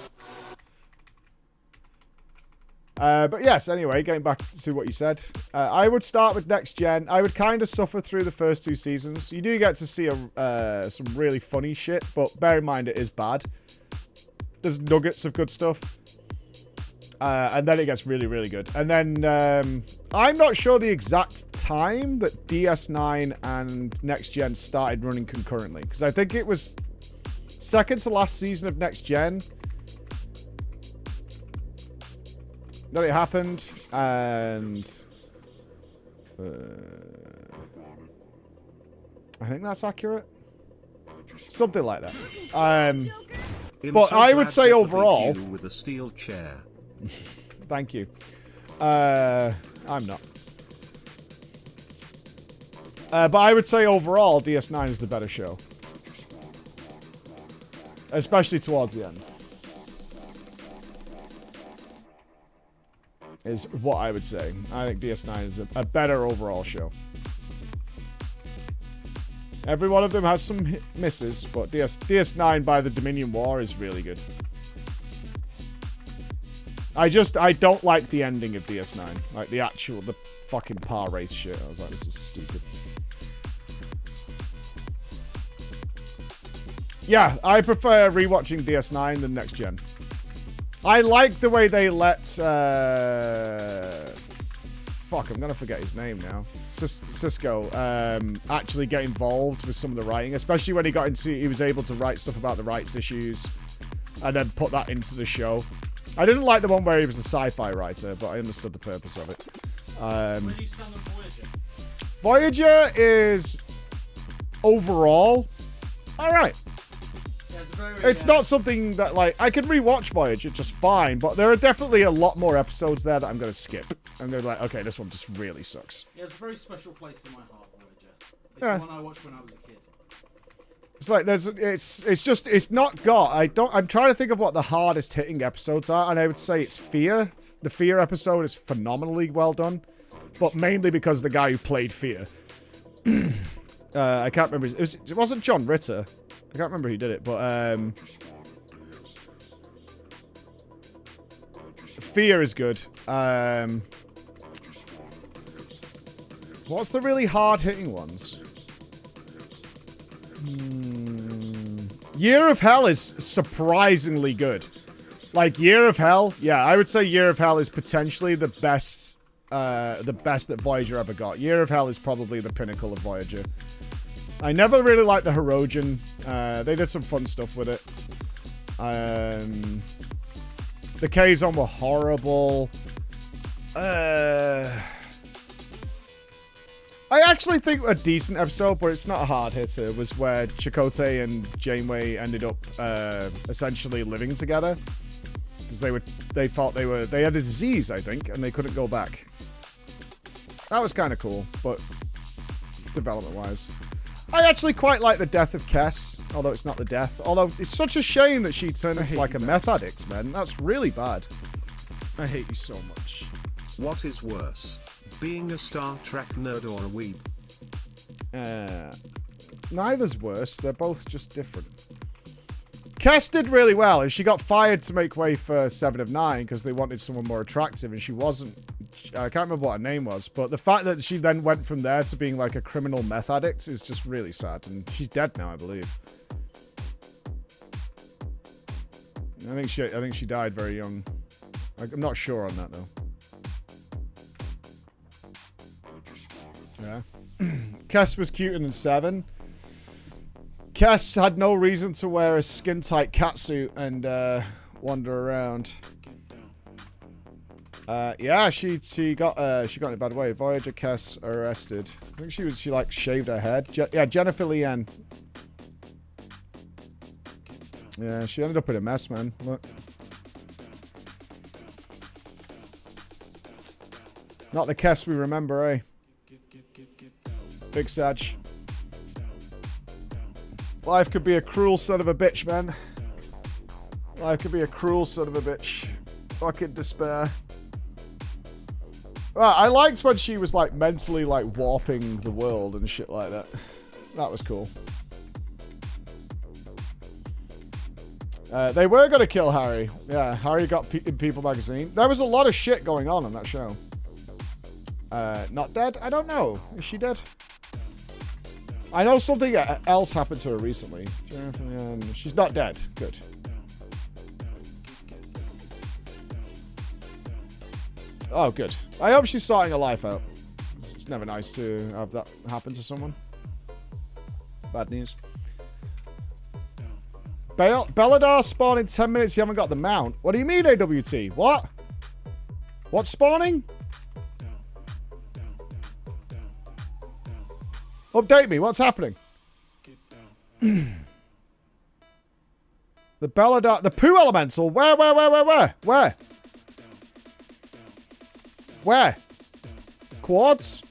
But yes, anyway, getting back to what you said. I would start with Next Gen. I would kind of suffer through the first 2 seasons. You do get to see some really funny shit, but bear in mind it is bad. There's nuggets of good stuff. And then it gets really, really good. And then I'm not sure the exact time that DS9 and Next Gen started running concurrently. Because I think it was second to last season of Next Gen that it happened, and I think that's accurate. Something like that. But I would say overall, with a steel chair. Thank you. I'm not. But I would say overall, DS9 is the better show, especially towards the end. Is what I would say. I think DS9 is a better overall show. Every one of them has some misses, but DS9 by the Dominion War is really good. I don't like the ending of DS9. Like the fucking par race shit. I was like, this is stupid. Yeah, I prefer rewatching DS9 than Next Gen. I like the way they let, fuck, I'm gonna forget his name now. Cisco, actually get involved with some of the writing, especially when he was able to write stuff about the rights issues and then put that into the show. I didn't like the one where he was a sci-fi writer, but I understood the purpose of it. Where do you stand on Voyager? Voyager is overall alright. It's not something that, like, I can rewatch Voyager just fine, but there are definitely a lot more episodes there that I'm going to skip. And they're like, okay, this one just really sucks. Yeah, it's a very special place in my heart, Voyager. It's Yeah. the one I watched when I was a kid. It's like, it's not got, I'm trying to think of what the hardest hitting episodes are, and I would say it's Fear. The Fear episode is phenomenally well done, but mainly because the guy who played Fear. I can't remember, it wasn't John Ritter. I can't remember who did it, but Fear is good. What's the really hard-hitting ones? Year of Hell is surprisingly good. Like, Year of Hell, yeah, I would say Year of Hell is potentially the best the best that Voyager ever got. Year of Hell is probably the pinnacle of Voyager. I never really liked the Hirogen. They did some fun stuff with it. The K-Zone were horrible. I actually think a decent episode, but it's not a hard hitter, was where Chakotay and Janeway ended up essentially living together. Because they thought they had a disease, I think, and they couldn't go back. That was kind of cool, but development-wise. I actually quite like the death of Kess, although it's not the death. Although it's such a shame that she turned into like a meth addict, man. That's really bad. I hate you so much. What is worse, being a Star Trek nerd or a weeb? Neither's worse. They're both just different. Kess did really well, and she got fired to make way for 7 of 9 because they wanted someone more attractive, and she wasn't. I can't remember what her name was, but the fact that she then went from there to being like a criminal meth addict is just really sad, and she's dead now, I believe. I think she died very young. I'm not sure on that though. Yeah. Kess was cuter than 7. Kess had no reason to wear a skin-tight catsuit and wander around. Yeah, she got in a bad way. Voyager Kess arrested. I think she like shaved her head. Yeah, Jennifer Leanne. Yeah, she ended up in a mess, man. Look. Not the Kess we remember, eh? Big Sag. Life could be a cruel son of a bitch, man. Life could be a cruel son of a bitch. Fucking despair. Well, I liked when she was like mentally like warping the world and shit like that. That was cool. They were going to kill Harry. Yeah, Harry got in People magazine. There was a lot of shit going on that show. Not dead? I don't know. Is she dead? I know something else happened to her recently. She's not dead. Good. Oh, good. I hope she's sorting her life out. It's never nice to have that happen to someone. Bad news. Belladar spawn in 10 minutes. You haven't got the mount. What do you mean, AWT? What? What's spawning? Update me. What's happening? The Belladar... The Poo Elemental. Where? Where? Quads?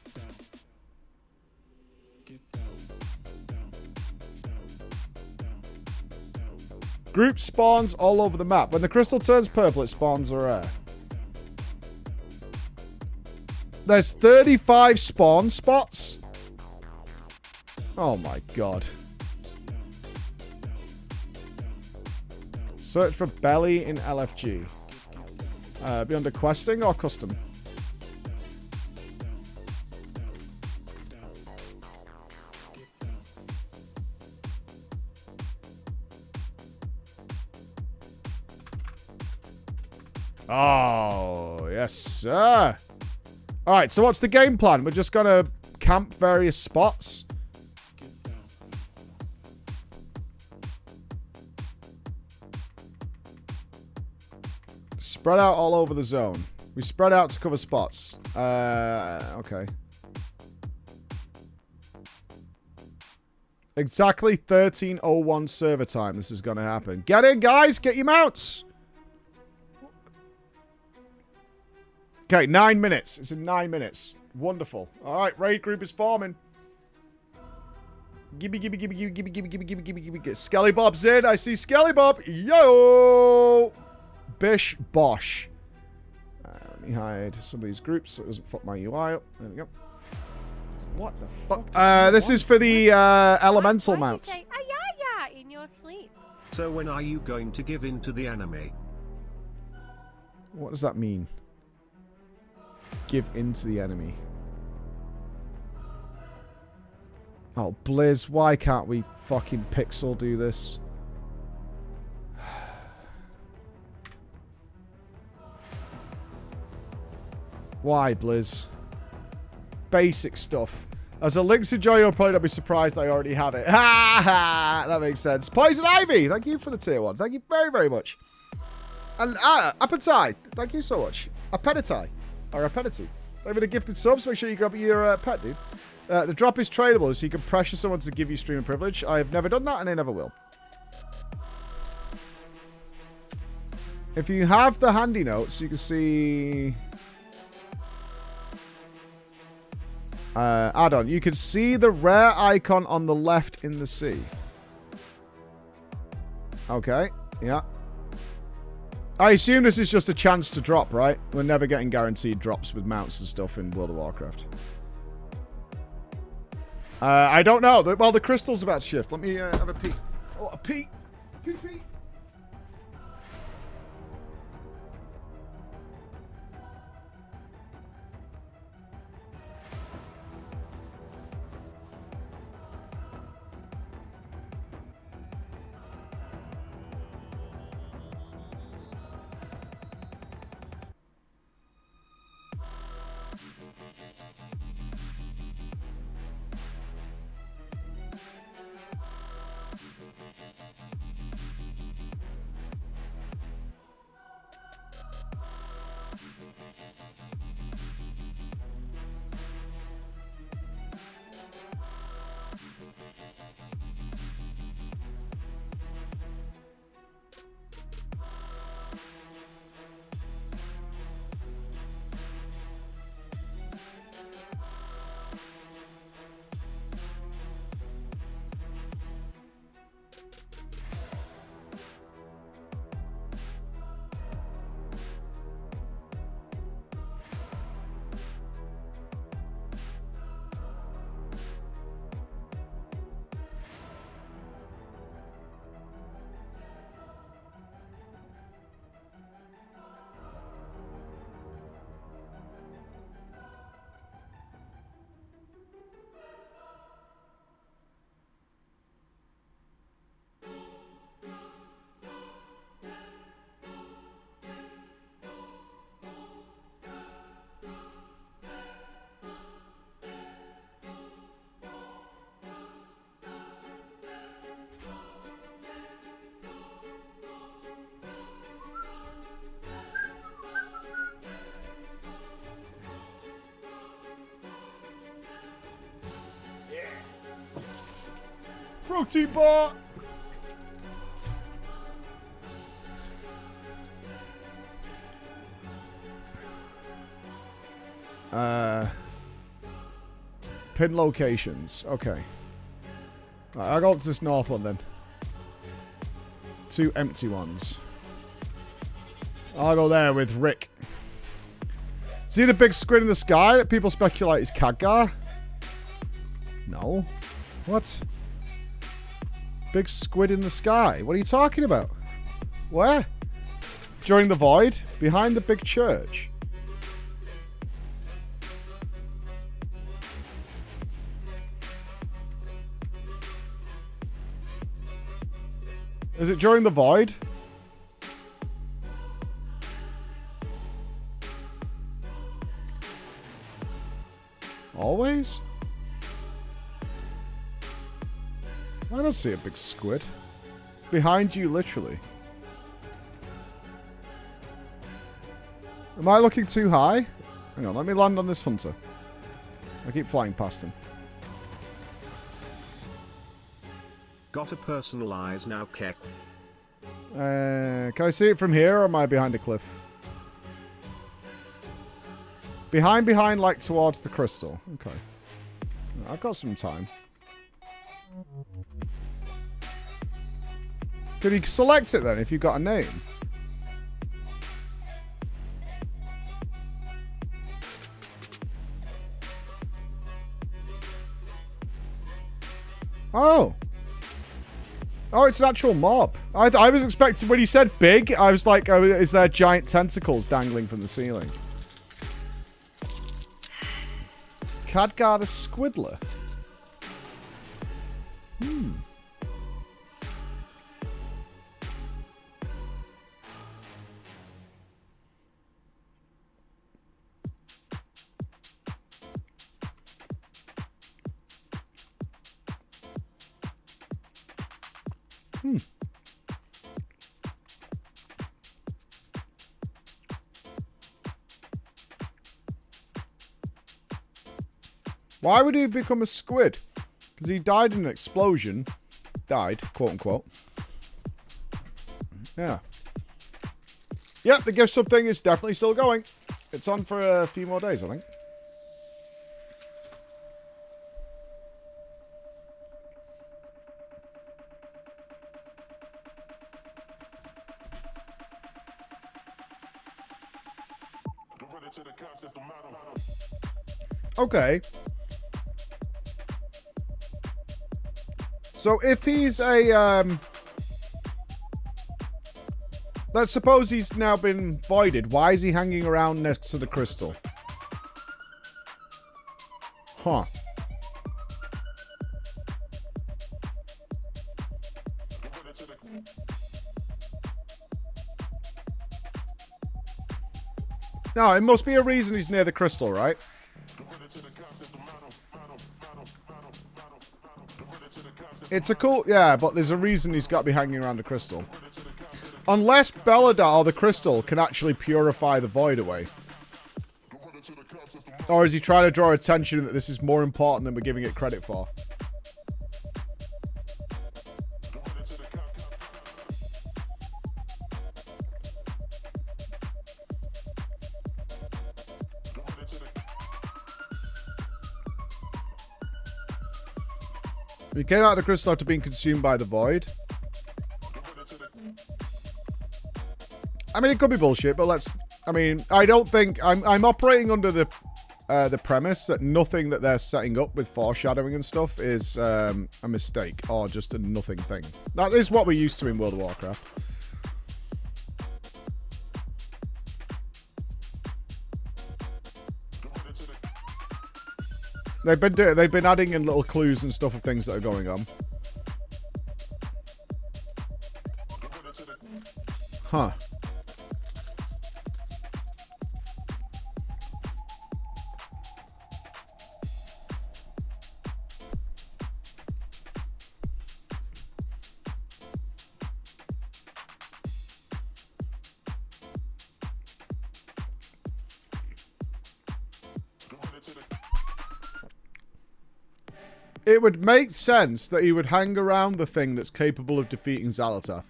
Group spawns all over the map. When the crystal turns purple, it spawns a rare. There's 35 spawn spots. Oh my god. Search for belly in LFG. Be under questing or custom? Oh, yes, sir. All right, so what's the game plan? We're just going to camp various spots. Spread out all over the zone. We spread out to cover spots. Okay. Exactly 13:01 server time this is going to happen. Get in, guys. Get your mounts. Okay, 9 minutes. It's in 9 minutes. Wonderful. All right, raid group is forming. Gimme. Skelly Bob's in. I see Skelly Bob. Yo! Bish Bosh. Let me hide some of these groups so it doesn't fuck my UI up. There we go. What the fuck? This is for the elemental mount. Say, ah, yeah, in your sleep. So when are you going to give in to the anime? What does that mean? Give in to the enemy. Oh, Blizz, why can't we fucking Pixel do this? Why, Blizz? Basic stuff. As a LYNX enjoyer, you'll probably not be surprised I already have it. Ha ha! That makes sense. Poison Ivy, thank you for the tier 1. Thank you very, very much. And Appetai, thank you so much. Appetite. Or Appetite. Thank you for the gifted subs. Make sure you grab your pet, dude. The drop is tradable, so you can pressure someone to give you streaming privilege. I have never done that, and I never will. If you have the handy notes, you can see... add-on. You can see the rare icon on the left in the sea. Okay, yeah. I assume this is just a chance to drop, right? We're never getting guaranteed drops with mounts and stuff in World of Warcraft. I don't know. Well, the crystal's about to shift. Let me have a peek. Oh, a peek. Peek, peek. Protein bar! Pin locations. Okay. Right, I'll go up to this north one then. 2 empty ones. I'll go there with Rick. See the big squid in the sky that people speculate is Khadgar? No. What? Big squid in the sky. What are you talking about? Where? During the void? Behind the big church? Is it during the void? Always? I don't see a big squid. Behind you, literally. Am I looking too high? Hang on, let me land on this hunter. I keep flying past him. Gotta personalize now, Keck. Can I see it from here, or am I behind a cliff? Behind, like towards the crystal. Okay. I've got some time. Could you select it then if you've got a name? Oh. Oh, it's an actual mob. I was expecting, when he said big, I was like, oh, is there giant tentacles dangling from the ceiling? Khadgar the Squidler. Hmm. Why would he become a squid? Because he died in an explosion. Died, quote unquote. Yeah. Yep, the gift sub thing is definitely still going. It's on for a few more days, I think. Okay. So if he's a, let's suppose he's now been voided. Why is he hanging around next to the crystal? Huh. No, it must be a reason he's near the crystal, right? It's a cool... Yeah, but there's a reason he's got to be hanging around the crystal. Unless Belladar, or the crystal, can actually purify the void away. Or is he trying to draw attention that this is more important than we're giving it credit for? He came out of the crystal after being consumed by the void. I mean, it could be bullshit, but let's... I mean, I don't think... I'm operating under the premise that nothing that they're setting up with foreshadowing and stuff is a mistake or just a nothing thing. That is what we're used to in World of Warcraft. They've been adding in little clues and stuff of things that are going on. Huh. It would make sense that he would hang around the thing that's capable of defeating Xal'atath.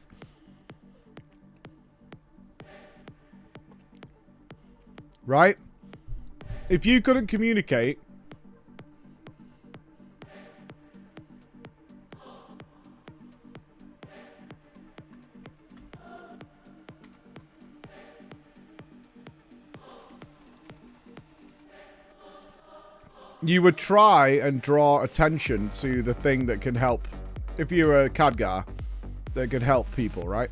Right? If you couldn't communicate... you would try and draw attention to the thing that can help. If you're a Khadgar, that could help people, right?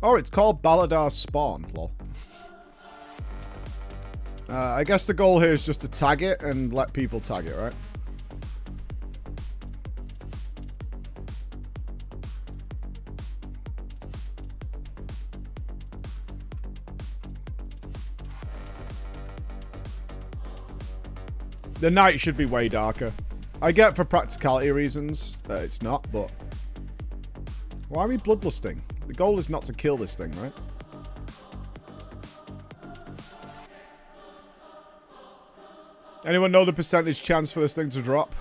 Oh, it's called Baladar's Spawn, lol. I guess the goal here is just to tag it and let people tag it, right? The night should be way darker. I get for practicality reasons that it's not, but... why are we bloodlusting? The goal is not to kill this thing, right? Anyone know the percentage chance for this thing to drop?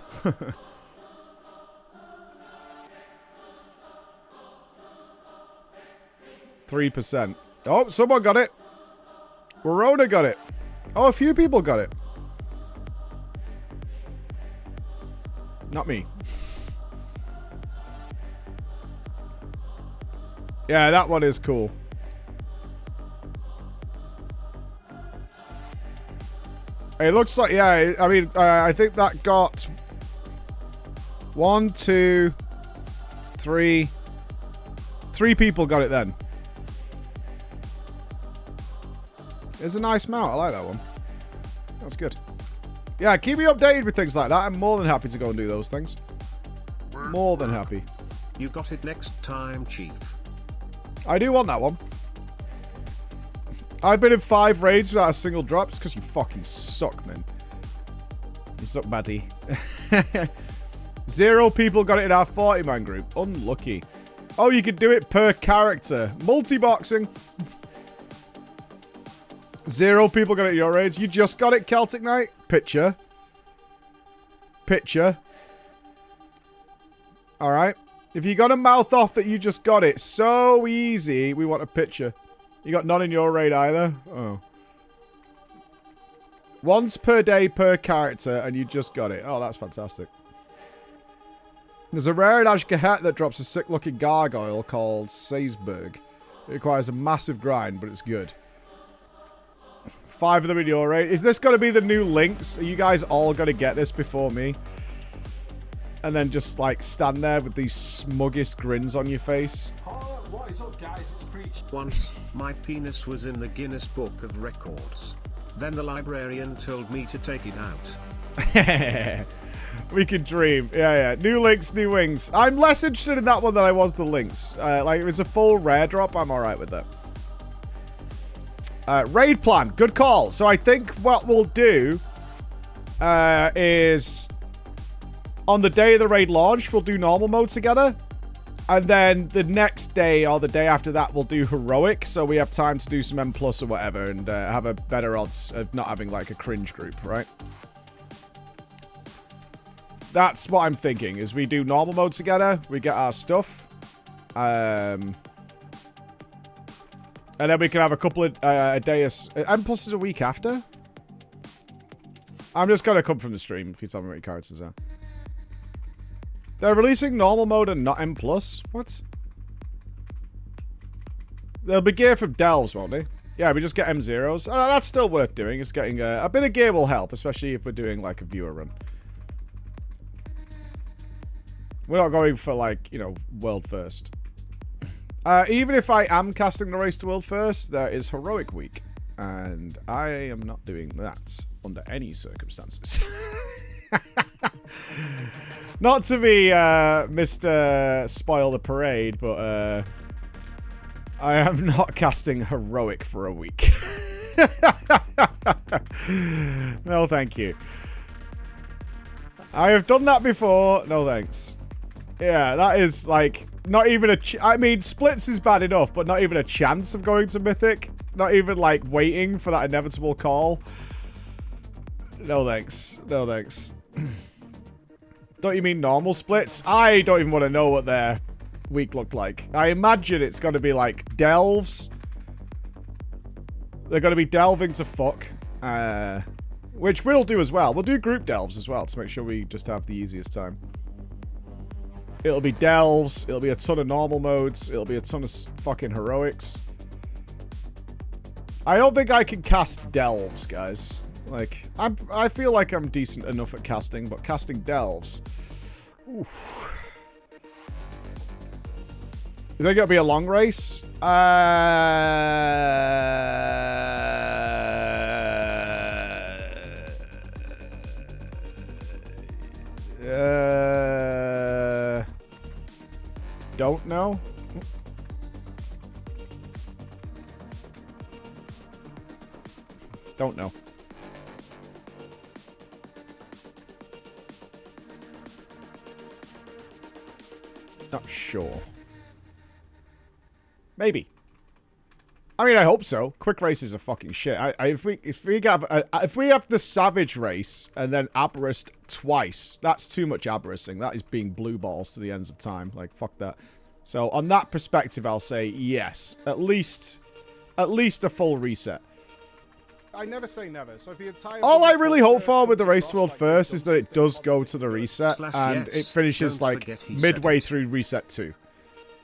3%. Oh, someone got it. Verona got it. Oh, a few people got it. Not me. Yeah, that one is cool. It looks like, yeah, I mean, I think that got 1, 2, 3. 3 people got it then. It's a nice mount. I like that one. That's good. Yeah, keep me updated with things like that. I'm more than happy to go and do those things. More than happy. You got it next time, Chief. I do want that one. I've been in 5 raids without a single drop. It's because you fucking suck, man. You suck, baddie. 0 people got it in our 40-man group. Unlucky. Oh, you could do it per character. Multi-boxing. 0 people got it at your age. You just got it, Celtic Knight. Picture. Picture. Alright. If you got a mouth off that you just got it, so easy, we want a picture. You got none in your raid either? Oh. Once per day per character, and you just got it. Oh, that's fantastic. There's a rare Ashgahet that drops a sick-looking gargoyle called Seisberg. It requires a massive grind, but it's good. 5 of them in your raid. Is this going to be the new LYNX? Are you guys all going to get this before me? And then just, like, stand there with these smuggest grins on your face? What is up, guys? It's Preach. Once, my penis was in the Guinness Book of Records. Then the librarian told me to take it out. We can dream. Yeah. New LYNX, new wings. I'm less interested in that one than I was the LYNX. Like, if it's a full rare drop, I'm alright with that. Raid plan. Good call. So I think what we'll do is on the day of the raid launch, we'll do normal mode together. And then the next day or the day after that, we'll do heroic. So we have time to do some M+ or whatever and have a better odds of not having like a cringe group, right? That's what I'm thinking, is we do normal mode together. We get our stuff. And then we can have a couple of a day. M+ is a week after. I'm just going to come from the stream if you tell me what your characters are. They're releasing normal mode and not M+. What? They'll be gear from Delves, won't they? Yeah, we just get M0s. Oh, that's still worth doing. It's getting a bit of gear will help, especially if we're doing like a viewer run. We're not going for like, you know, world first. Even if I am casting the race to world first, there is heroic week. And I am not doing that under any circumstances. Not to be Mr. Spoil the Parade, but I am not casting heroic for a week. No, thank you. I have done that before. No, thanks. Yeah, that is like not even a... I mean, splits is bad enough, but not even a chance of going to Mythic. Not even like waiting for that inevitable call. No, thanks. No, thanks. Don't you mean normal splits? I don't even want to know what their week looked like. I imagine it's going to be like delves. They're going to be delving to fuck. Which we'll do as well. We'll do group delves as well to make sure we just have the easiest time. It'll be delves. It'll be a ton of normal modes. It'll be a ton of fucking heroics. I don't think I can cast delves, guys. Like, I feel like I'm decent enough at casting, but casting delves... Oof. You think it'll be a long race? Don't know. Don't know. Not sure. Maybe. I mean, I hope so. Quick races are fucking shit. If we have the Savage race and then Aberrist twice, that's too much Aberristing. That is being blue balls to the ends of time. Like, fuck that. So on that perspective, I'll say yes. At least a full reset. I never say never. So if the entire all I really hope for with the Race to World first is that it does go to the reset and it finishes like midway through reset 2.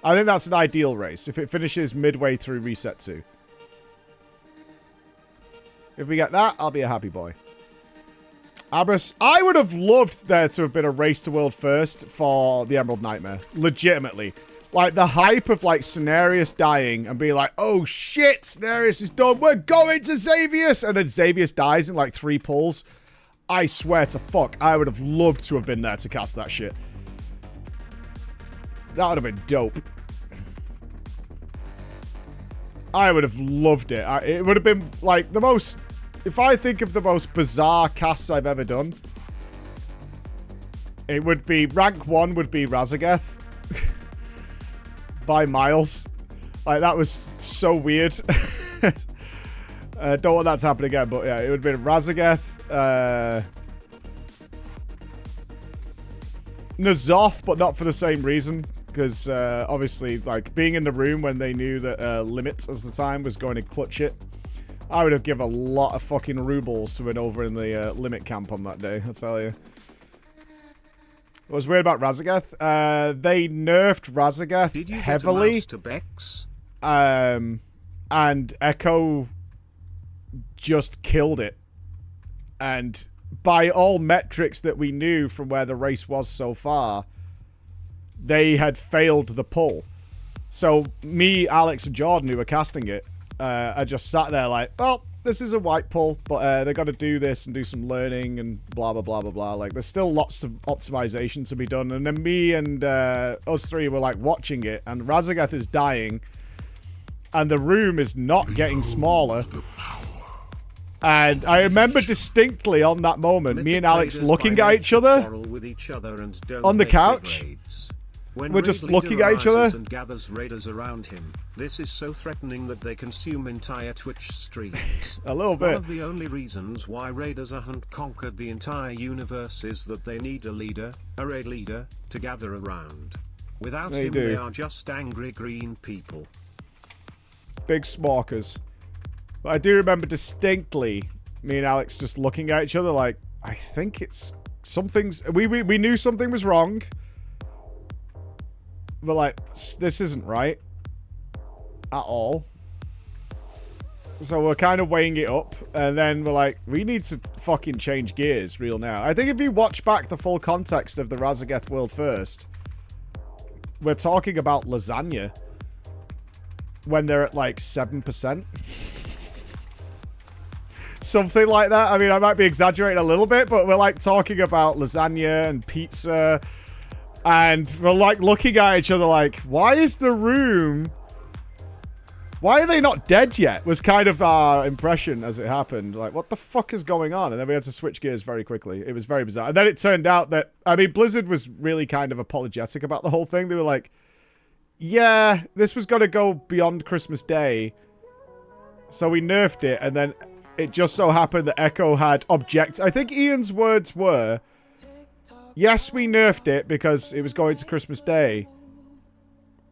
I think that's an ideal race if it finishes midway through reset 2. If we get that, I'll be a happy boy. Abras, I would have loved there to have been a Race to World first for the Emerald Nightmare. Legitimately. Like, the hype of, like, Cenarius dying and being like, oh, shit, Cenarius is done. We're going to Xavius. And then Xavius dies in, like, 3 pulls. I swear to fuck, I would have loved to have been there to cast that shit. That would have been dope. I would have loved it. It would have been, like, the most... If I think of the most bizarre casts I've ever done, It would be rank 1 would be Razageth by miles. Like, that was so weird. Don't want that to happen again, but yeah, it would be Razageth, N'Zoth, but not for the same reason. Because obviously, like, being in the room when they knew that Limit, as the time, was going to clutch it, I would have given a lot of fucking rubles to win over in the Limit camp on that day, I tell you. What was weird about Razageth? They nerfed Razageth heavily. And Echo just killed it. And by all metrics that we knew from where the race was so far, they had failed the pull. So me, Alex, and Jordan, who were casting it, I just sat there like, well, this is a white pull, but they got to do this and do some learning and blah, blah, blah, blah, blah. Like, there's still lots of optimization to be done. And then me and us three were, like, watching it, and Razageth is dying, and the room is not getting smaller. And I remember distinctly on that moment, me and Alex looking at each other on the couch. We're just looking at each other. And gathers raiders around him. This is so threatening that they consume entire Twitch streams. A little bit. One of the only reasons why raiders haven't conquered the entire universe is that they need a leader, a raid leader, to gather around. Without him, they are just angry green people. Big smokers. But I do remember distinctly me and Alex just looking at each other like, I think it's something's... We knew something was wrong. But, like, this isn't right. At all. So we're kind of weighing it up. And then we're like, we need to fucking change gears real now. I think if you watch back the full context of the Razageth World First, we're talking about lasagna. When they're at, like, 7%. Something like that. I mean, I might be exaggerating a little bit, but we're, like, talking about lasagna and pizza... And we're like looking at each other like, why is the room... Why are they not dead yet? Was kind of our impression as it happened. Like, what the fuck is going on? And then we had to switch gears very quickly. It was very bizarre. And then it turned out that... I mean, Blizzard was really kind of apologetic about the whole thing. They were like, yeah, this was going to go beyond Christmas Day. So we nerfed it. And then it just so happened that Echo had objects. I think Ian's words were... Yes, we nerfed it because it was going to Christmas Day.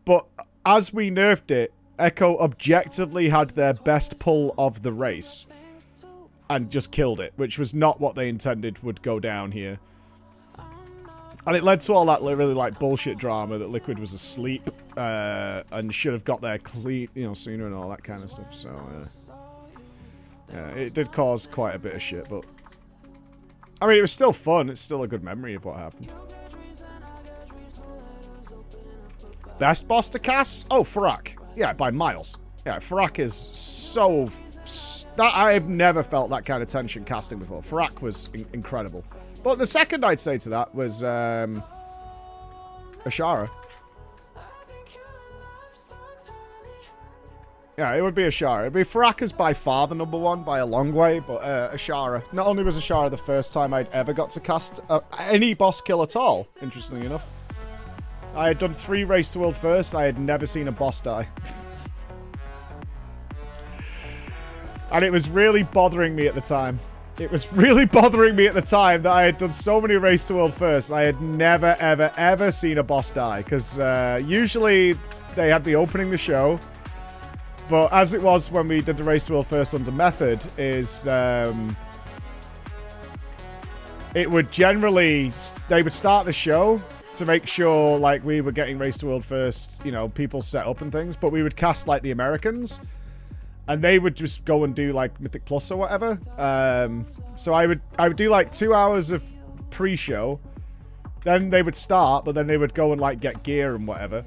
But as we nerfed it, Echo objectively had their best pull of the race. And just killed it, which was not what they intended would go down here. And it led to all that really, like, bullshit drama that Liquid was asleep and should have got there clean, you know, sooner and all that kind of stuff. So, yeah, it did cause quite a bit of shit, but... I mean, it was still fun. It's still a good memory of what happened. Best boss to cast? Oh, Farak. Yeah, by miles. Yeah, Farak is so... I've never felt that kind of tension casting before. Farak was incredible. But the second I'd say to that was Ashara. Yeah, it would be Ashara. It'd be Faraka's by far the #1 by a long way, but Ashara. Not only was Ashara the first time I'd ever got to cast any boss kill at all, interestingly enough. I had done 3 Race to World First, and I had never seen a boss die. And it was really bothering me at the time. It was really bothering me at the time that I had done so many Race to World First, and I had never, ever, ever seen a boss die. Because usually they had me opening the show. But as it was when we did the Race to World First under Method, is it would generally... They would start the show to make sure, like, we were getting Race to World First, you know, people set up and things. But we would cast, like, the Americans. And they would just go and do, like, Mythic Plus or whatever. So I would do, like, 2 hours of pre-show. Then they would start, but then they would go and, like, get gear and whatever.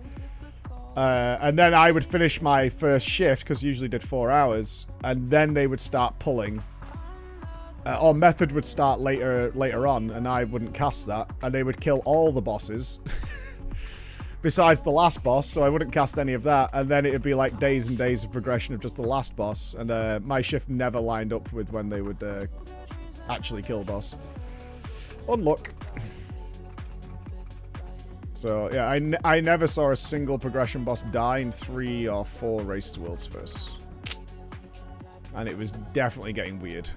And then I would finish my first shift, because usually did 4 hours, and then they would start pulling. Or Method would start later on, and I wouldn't cast that, and they would kill all the bosses. Besides the last boss, so I wouldn't cast any of that, and then it would be like days and days of progression of just the last boss, and my shift never lined up with when they would actually kill the boss. Unluck. So, yeah, I never saw a single progression boss die in 3 or 4 Race to Worlds firsts. And it was definitely getting weird.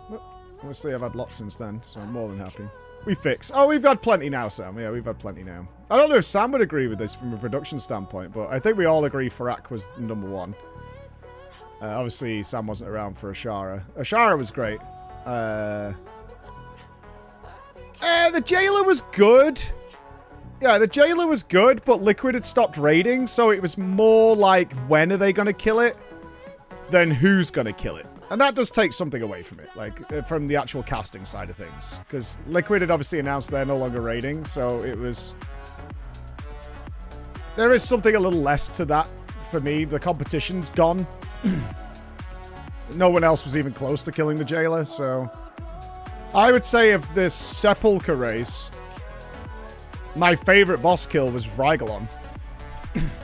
But obviously, I've had lots since then, so I'm more than happy. We fix. Oh, we've had plenty now, Sam. Yeah, we've had plenty now. I don't know if Sam would agree with this from a production standpoint, but I think we all agree Farak was number 1. Obviously, Sam wasn't around for Ashara. Ashara was great. The Jailer was good. Yeah, the Jailer was good, but Liquid had stopped raiding, so it was more like, when are they going to kill it, than who's going to kill it. And that does take something away from it, like, from the actual casting side of things. Because Liquid had obviously announced they're no longer raiding, so it was... There is something a little less to that for me. The competition's gone. No one else was even close to killing the Jailer, so... I would say of this Sepulchre race, my favorite boss kill was Rygalon.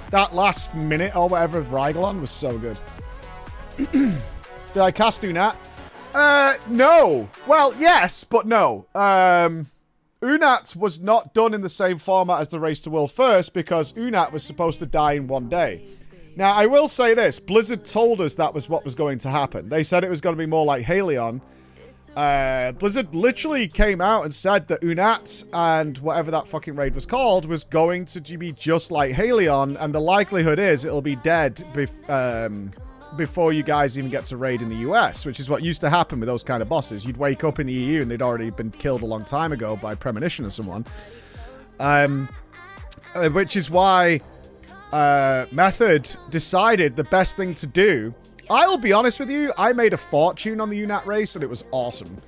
That last minute or whatever of Rygalon was so good. Did I cast Unat? No. Well, yes, but no. Unat was not done in the same format as the Race to World First because Unat was supposed to die in 1 day. Now, I will say this. Blizzard told us that was what was going to happen. They said it was going to be more like Halion. Blizzard literally came out and said that Unat and whatever that fucking raid was called was going to be just like Halion, and the likelihood is it'll be dead before you guys even get to raid in the US, which is what used to happen with those kind of bosses. You'd wake up in the EU and they'd already been killed a long time ago by premonition or someone. Which is why Method decided the best thing to do. I'll be honest with you, I made a fortune on the Unat race and it was awesome.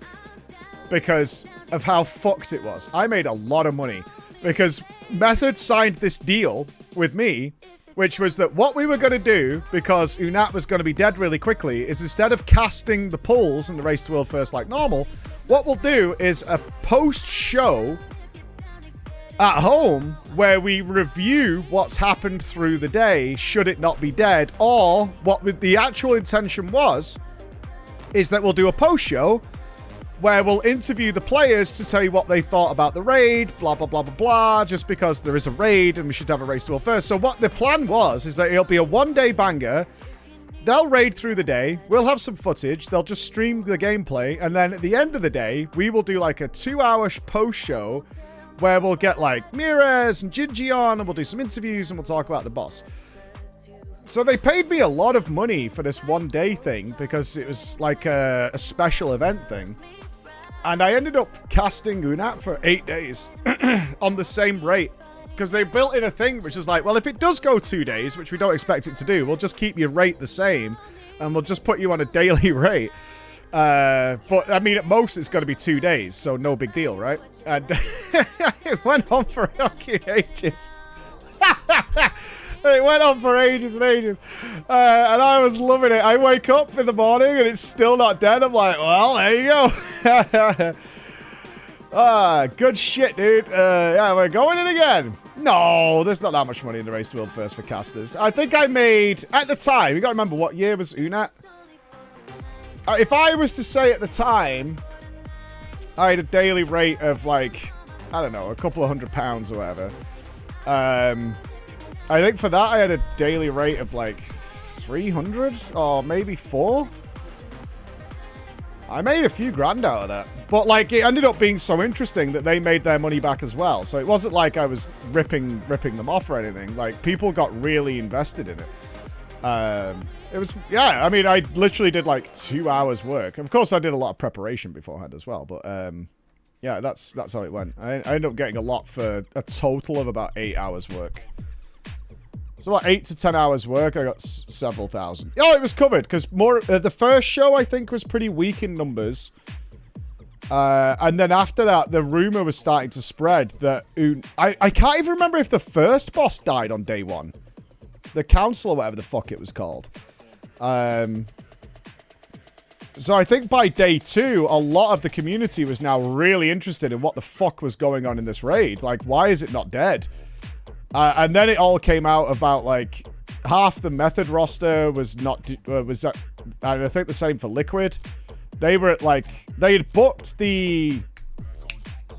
Because of how fucked it was. I made a lot of money. Because Method signed this deal with me, which was that what we were going to do, because Unat was going to be dead really quickly, is instead of casting the pulls in the Race to World First like normal, what we'll do is a post-show at home where we review what's happened through the day should it not be dead, or what the actual intention was is that we'll do a post show where we'll interview the players to tell you what they thought about the raid, blah blah blah blah blah, just because there is a raid and we should have a Race to World First. So what the plan was is that it'll be a 1-day banger. They'll raid through the day, we'll have some footage, they'll just stream the gameplay, and then at the end of the day we will do like a 2-hour post show where we'll get like Mirez and Gingy on and we'll do some interviews and we'll talk about the boss. So they paid me a lot of money for this 1-day thing because it was like a special event thing. And I ended up casting Unat for 8 days on the same rate. Because they built in a thing which is like, well, if it does go 2 days, which we don't expect it to do, we'll just keep your rate the same and we'll just put you on a daily rate. But I mean, at most it's going to be 2 days, so no big deal, right? And it went on for fucking ages. It went on for ages and ages. And I was loving it. I wake up in the morning and it's still not dead. I'm like, well, there you go. Good shit, dude. Yeah, we're going in again. No, there's not that much money in the Race to World First for casters. I think I made, at the time, you got to remember what year was Unat? If I was to say at the time, I had a daily rate of like, I don't know, a couple of £100 or whatever. I think for that I had a daily rate of like 300 or maybe 4. I made a few grand out of that. But like it ended up being so interesting that they made their money back as well. So it wasn't like I was ripping them off or anything. Like people got really invested in it. It was, yeah, I mean, I literally did like 2 hours work. Of course, I did a lot of preparation beforehand as well, but yeah, that's how it went. I ended up getting a lot for a total of about 8 hours work. So about 8 to 10 hours work, I got several thousand. Oh, it was covered, because more the first show, I think, was pretty weak in numbers. And then after that, the rumor was starting to spread that... I can't even remember if the first boss died on day 1. The council or whatever the fuck it was called. So I think by day 2, a lot of the community was now really interested in what the fuck was going on in this raid. Like, why is it not dead? And then it all came out about, like, half the Method roster was not... and I think the same for Liquid. They were at, like... They had booked the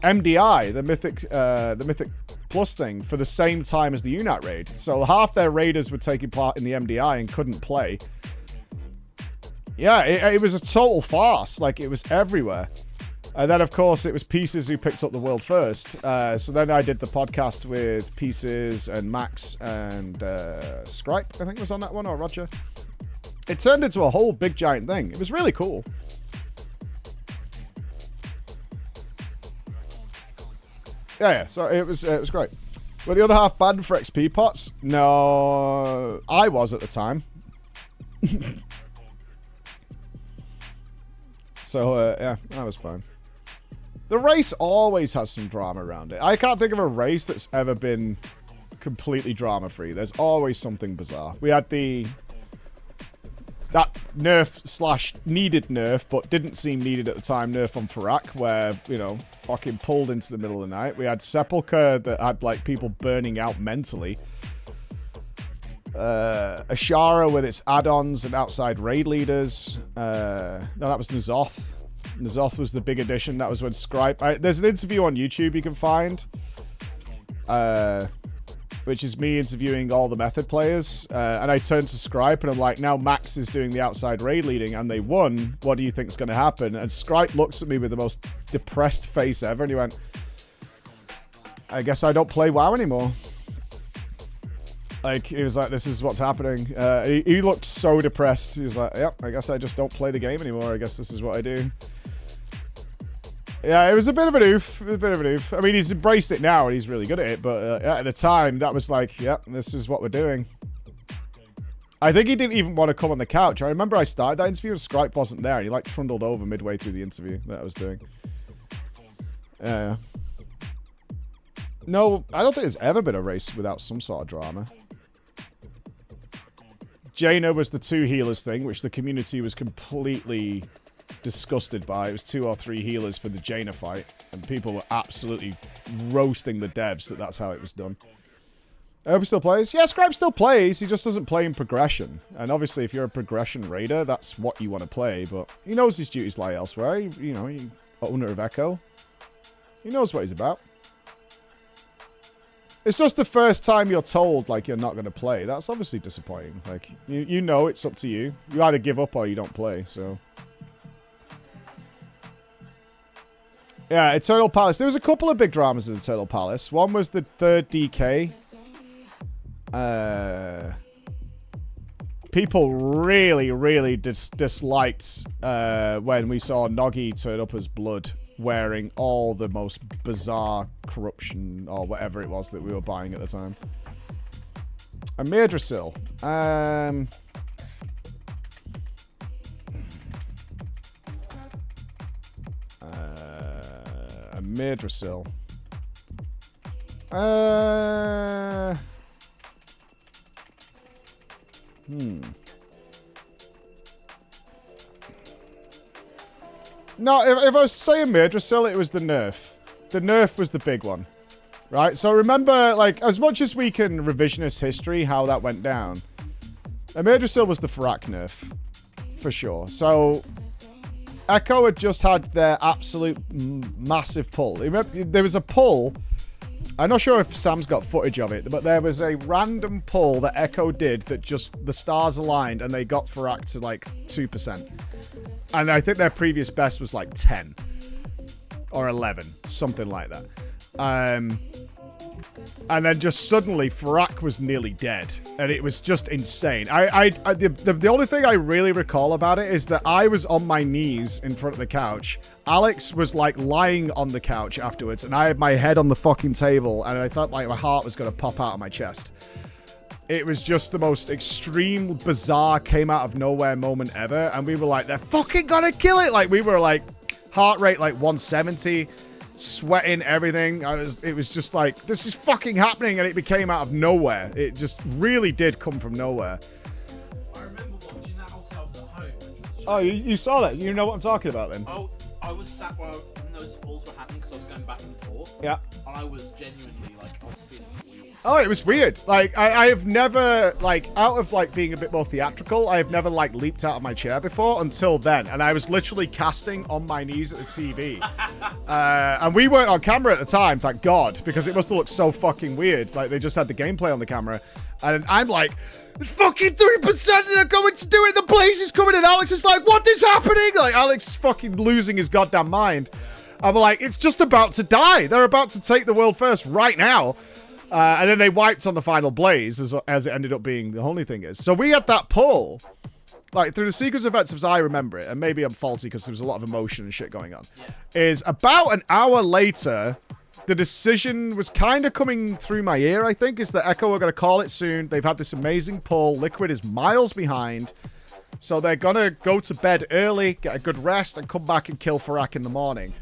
MDI, the Mythic Plus thing, for the same time as the UNAT raid. So half their raiders were taking part in the MDI and couldn't play. Yeah, it was a total farce. Like, it was everywhere. And then, of course, it was Pieces who picked up the world first. So then I did the podcast with Pieces and Max and Scripe, I think was on that one, or Roger. It turned into a whole big giant thing. It was really cool. Yeah, so it was great. Were the other half banned for XP pots? No, I was at the time. So, yeah, that was fine. The race always has some drama around it. I can't think of a race that's ever been completely drama-free. There's always something bizarre. We had that nerf / needed nerf, but didn't seem needed at the time, nerf on Farak, where, you know, fucking pulled into the middle of the night. We had Sepulchre that had, like, people burning out mentally. Ashara with its add-ons and outside raid leaders. No, that was N'Zoth. N'Zoth was the big addition. That was when Scripe... there's an interview on YouTube you can find. Which is me interviewing all the Method players. And I turned to Scripe and I'm like, now Max is doing the outside raid leading and they won. What do you think's going to happen? And Scripe looks at me with the most depressed face ever and he went, I guess I don't play WoW anymore. Like, he was like, this is what's happening. He looked so depressed. He was like, yep, I guess I just don't play the game anymore. I guess this is what I do. Yeah, it was a bit of an oof. I mean, he's embraced it now and he's really good at it. But at the time, that was like, yep, this is what we're doing. I think he didn't even want to come on the couch. I remember I started that interview and Scripe wasn't there. And he, like, trundled over midway through the interview that I was doing. Yeah. No, I don't think there's ever been a race without some sort of drama. Jaina was the 2 healers thing, which the community was completely disgusted by. It was 2 or 3 healers for the Jaina fight, and people were absolutely roasting the devs that that's how it was done. I hope he still plays. Yeah, Scribe still plays. He just doesn't play in progression. And obviously, if you're a progression raider, that's what you want to play. But he knows his duties lie elsewhere. You know, owner of Echo. He knows what he's about. It's just the first time you're told, like, you're not going to play. That's obviously disappointing. Like, you know it's up to you. You either give up or you don't play, so... Yeah, Eternal Palace. There was a couple of big dramas in Eternal Palace. One was the 3rd DK. People really, really disliked when we saw Noggy turn up as Blood, wearing all the most bizarre corruption or whatever it was that we were buying at the time. A Madrasil. A Madrasil. No, if I was saying Madrasil, it was the nerf. The nerf was the big one. Right? So remember, like, as much as we can revisionist history how that went down, Madrasil was the Farak nerf. For sure. So, Echo had just had their absolute massive pull. There was a pull. I'm not sure if Sam's got footage of it, but there was a random pull that Echo did that just the stars aligned and they got Farak to like 2%. And I think their previous best was like 10 or 11, something like that. And then just suddenly Farak was nearly dead, and it was just insane. The only thing I really recall about it is that I was on my knees in front of the couch. Alex was like lying on the couch afterwards, and I had my head on the fucking table, and I thought like my heart was going to pop out of my chest. It was just the most extreme, bizarre, came out of nowhere moment ever. And we were like, they're fucking gonna kill it. Like, we were like, heart rate like 170, sweating, everything. It was just like, this is fucking happening. And it became out of nowhere. It just really did come from nowhere. I remember watching that also I was at home. Oh, you saw that? You know what I'm talking about then? Oh, I was sat where those falls were happening because I was going back and forth. Yeah. And I was genuinely like, I was feeling weird. Oh, it was weird. Like, I have never, like, out of, like, being a bit more theatrical, I have never, like, leaped out of my chair before until then. And I was literally casting on my knees at the TV. And we weren't on camera at the time, thank God, because it must have looked so fucking weird. Like, they just had the gameplay on the camera. And I'm like, it's fucking 3% and they're going to do it. The blaze is coming. And Alex is like, what is happening? Like, Alex is fucking losing his goddamn mind. I'm like, it's just about to die. They're about to take the world first right now. And then they wiped on the final blaze, as it ended up being the only thing is. So we had that pull, like, through the sequence of events as I remember it, and maybe I'm faulty because there was a lot of emotion and shit going on, is about an hour later, the decision was kind of coming through my ear, I think, is that Echo are going to call it soon. They've had this amazing pull. Liquid is miles behind. So they're going to go to bed early, get a good rest, and come back and kill Farak in the morning.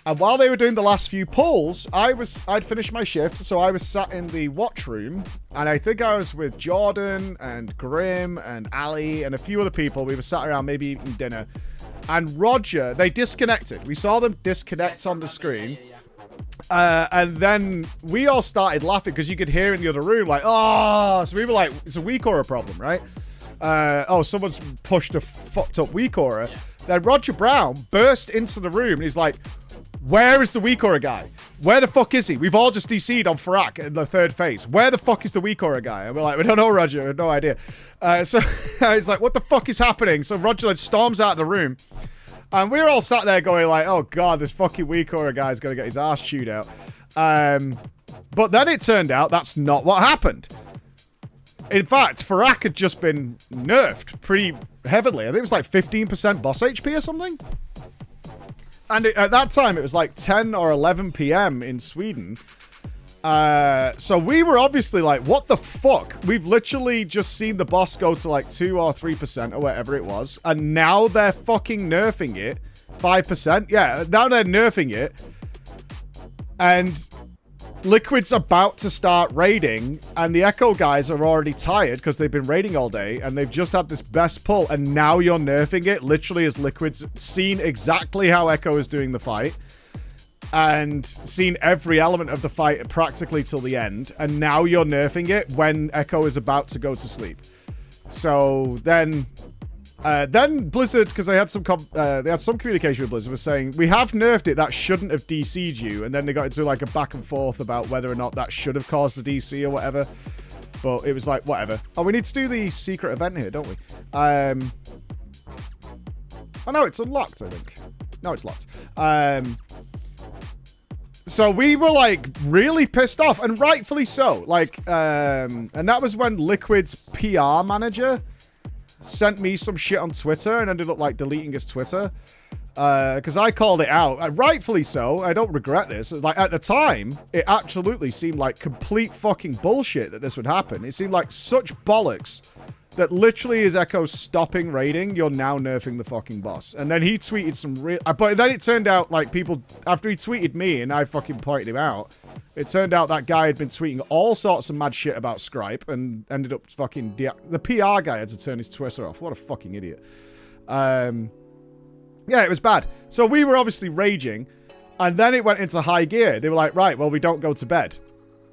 And while they were doing the last few pulls, I'd finished my shift, so I was sat in the watch room, and I think I was with Jordan and Grim and Ali and a few other people. We were sat around maybe eating dinner. And Roger, they disconnected. We saw them disconnect on the screen. And then we all started laughing because you could hear in the other room, like, oh, so we were like, it's a weak aura problem, right? Oh, someone's pushed a fucked up weak aura. Then Roger Brown burst into the room and he's like, where is the weak aura guy? Where the fuck is he? We've all just DC'd on Farak in the third phase. Where the fuck is the weak aura guy? And we're like, we don't know, Roger. We have no idea. So he's like, what the fuck is happening? So Roger like storms out of the room. And we were all sat there going like, oh God, this fucking weak aura guy's going to get his ass chewed out. But then it turned out that's not what happened. In fact, Farak had just been nerfed pretty heavily. I think it was like 15% boss HP or something. And at that time, it was like 10 or 11 p.m. in Sweden. So we were obviously like, what the fuck? We've literally just seen the boss go to like 2 or 3% or whatever it was. And now they're fucking nerfing it. 5%? Yeah, now they're nerfing it. And Liquid's about to start raiding. And the Echo guys are already tired because they've been raiding all day. And they've just had this best pull. And now you're nerfing it literally as Liquid's seen exactly how Echo is doing the fight. And seen every element of the fight practically till the end. And now you're nerfing it when Echo is about to go to sleep. So then Blizzard, because they had some communication with Blizzard, was saying, we have nerfed it, that shouldn't have DC'd you. And then they got into like a back and forth about whether or not that should have caused the DC or whatever. But it was like, whatever. Oh, we need to do the secret event here, don't we? Oh no, it's unlocked, I think. No, it's locked. So we were like really pissed off, and rightfully so. Like, and that was when Liquid's PR manager sent me some shit on Twitter and ended up like deleting his Twitter. Because I called it out. Rightfully so. I don't regret this. Like, at the time, it absolutely seemed like complete fucking bullshit that this would happen. It seemed like such bollocks that literally is Echo stopping raiding, you're now nerfing the fucking boss. And then he tweeted some real... But then it turned out, like, people... After he tweeted me and I fucking pointed him out, it turned out that guy had been tweeting all sorts of mad shit about Scripe and ended up fucking... The PR guy had to turn his Twitter off. What a fucking idiot. Yeah, it was bad. So we were obviously raging, and then it went into high gear. They were like, right, well, we don't go to bed.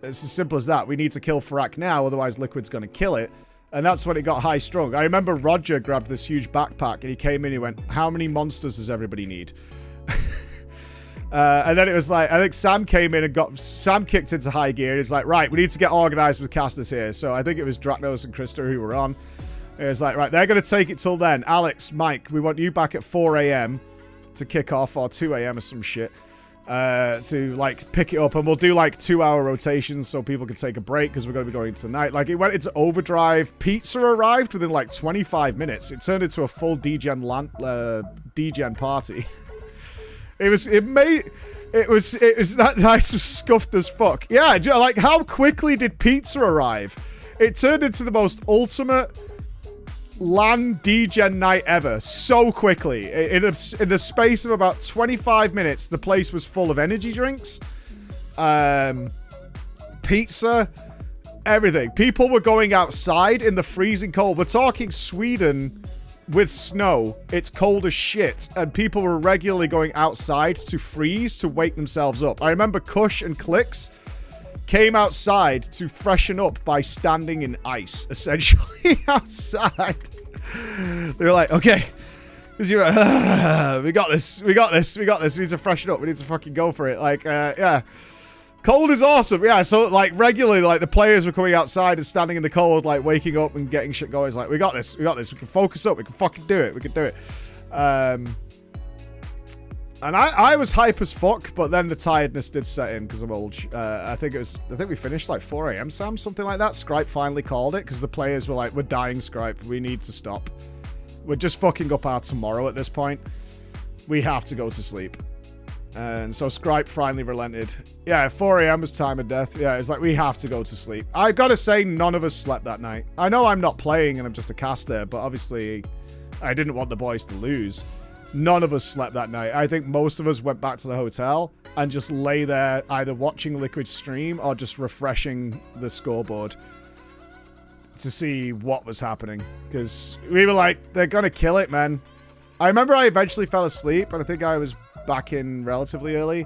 It's as simple as that. We need to kill Farak now, otherwise Liquid's going to kill it. And that's when it got high strung. I remember Roger grabbed this huge backpack and he came in and he went, how many monsters does everybody need? And then it was like, I think Sam came in and Sam kicked into high gear. And he's like, right, we need to get organized with casters here. So I think it was Draknos and Krista who were on. It was like, right, they're going to take it till then. Alex, Mike, we want you back at 4 a.m. to kick off, or 2 a.m. or some shit. To like pick it up, and we'll do like 2-hour rotations so people can take a break because we're going to be going tonight. Like, it went into overdrive. Pizza arrived within like 25 minutes. It turned into a full degen party. It was that nice and scuffed as fuck. Yeah, like, how quickly did pizza arrive? It turned into the most ultimate LAN degen night ever, so quickly. In the space of about 25 minutes, the place was full of energy drinks, pizza, everything. People were going outside in the freezing cold. We're talking Sweden with snow. It's cold as shit, and people were regularly going outside to freeze to wake themselves up. I remember Kush and Clicks came outside to freshen up by standing in ice, essentially, outside. They were like, okay, because you were, we got this, we got this, we got this. We need to freshen up. We need to fucking go for it. Like, yeah. Cold is awesome. Yeah, so, like, regularly, like, the players were coming outside and standing in the cold, like, waking up and getting shit going. It's like, we got this. We got this. We can focus up. We can fucking do it. We can do it. And I was hype as fuck, but then the tiredness did set in because I'm old. I think we finished, like, 4 a.m., Sam, something like that. Scripe finally called it because the players were like, we're dying, Scripe. We need to stop. We're just fucking up our tomorrow at this point. We have to go to sleep. And so Scripe finally relented. Yeah, 4 a.m. was time of death. Yeah, it's like, we have to go to sleep. I gotta say, none of us slept that night. I know I'm not playing and I'm just a caster, but obviously I didn't want the boys to lose. None of us slept that night. I think most of us went back to the hotel and just lay there either watching Liquid stream or just refreshing the scoreboard to see what was happening. Because we were like, they're gonna kill it, man. I remember I eventually fell asleep, and I think I was back in relatively early,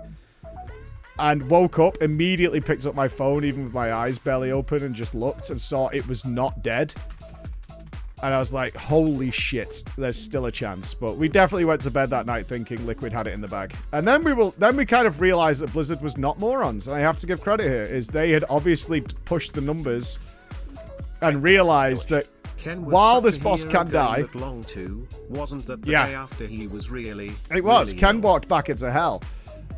and woke up, immediately picked up my phone, even with my eyes barely open, and just looked and saw it was not dead. And I was like, holy shit, there's still a chance. But we definitely went to bed that night thinking Liquid had it in the bag. And then we kind of realized that Blizzard was not morons. And I have to give credit here, is they had obviously pushed the numbers and realized that while this boss can die... Wasn't that the day after he was really... It was. Really Ken walked back into hell.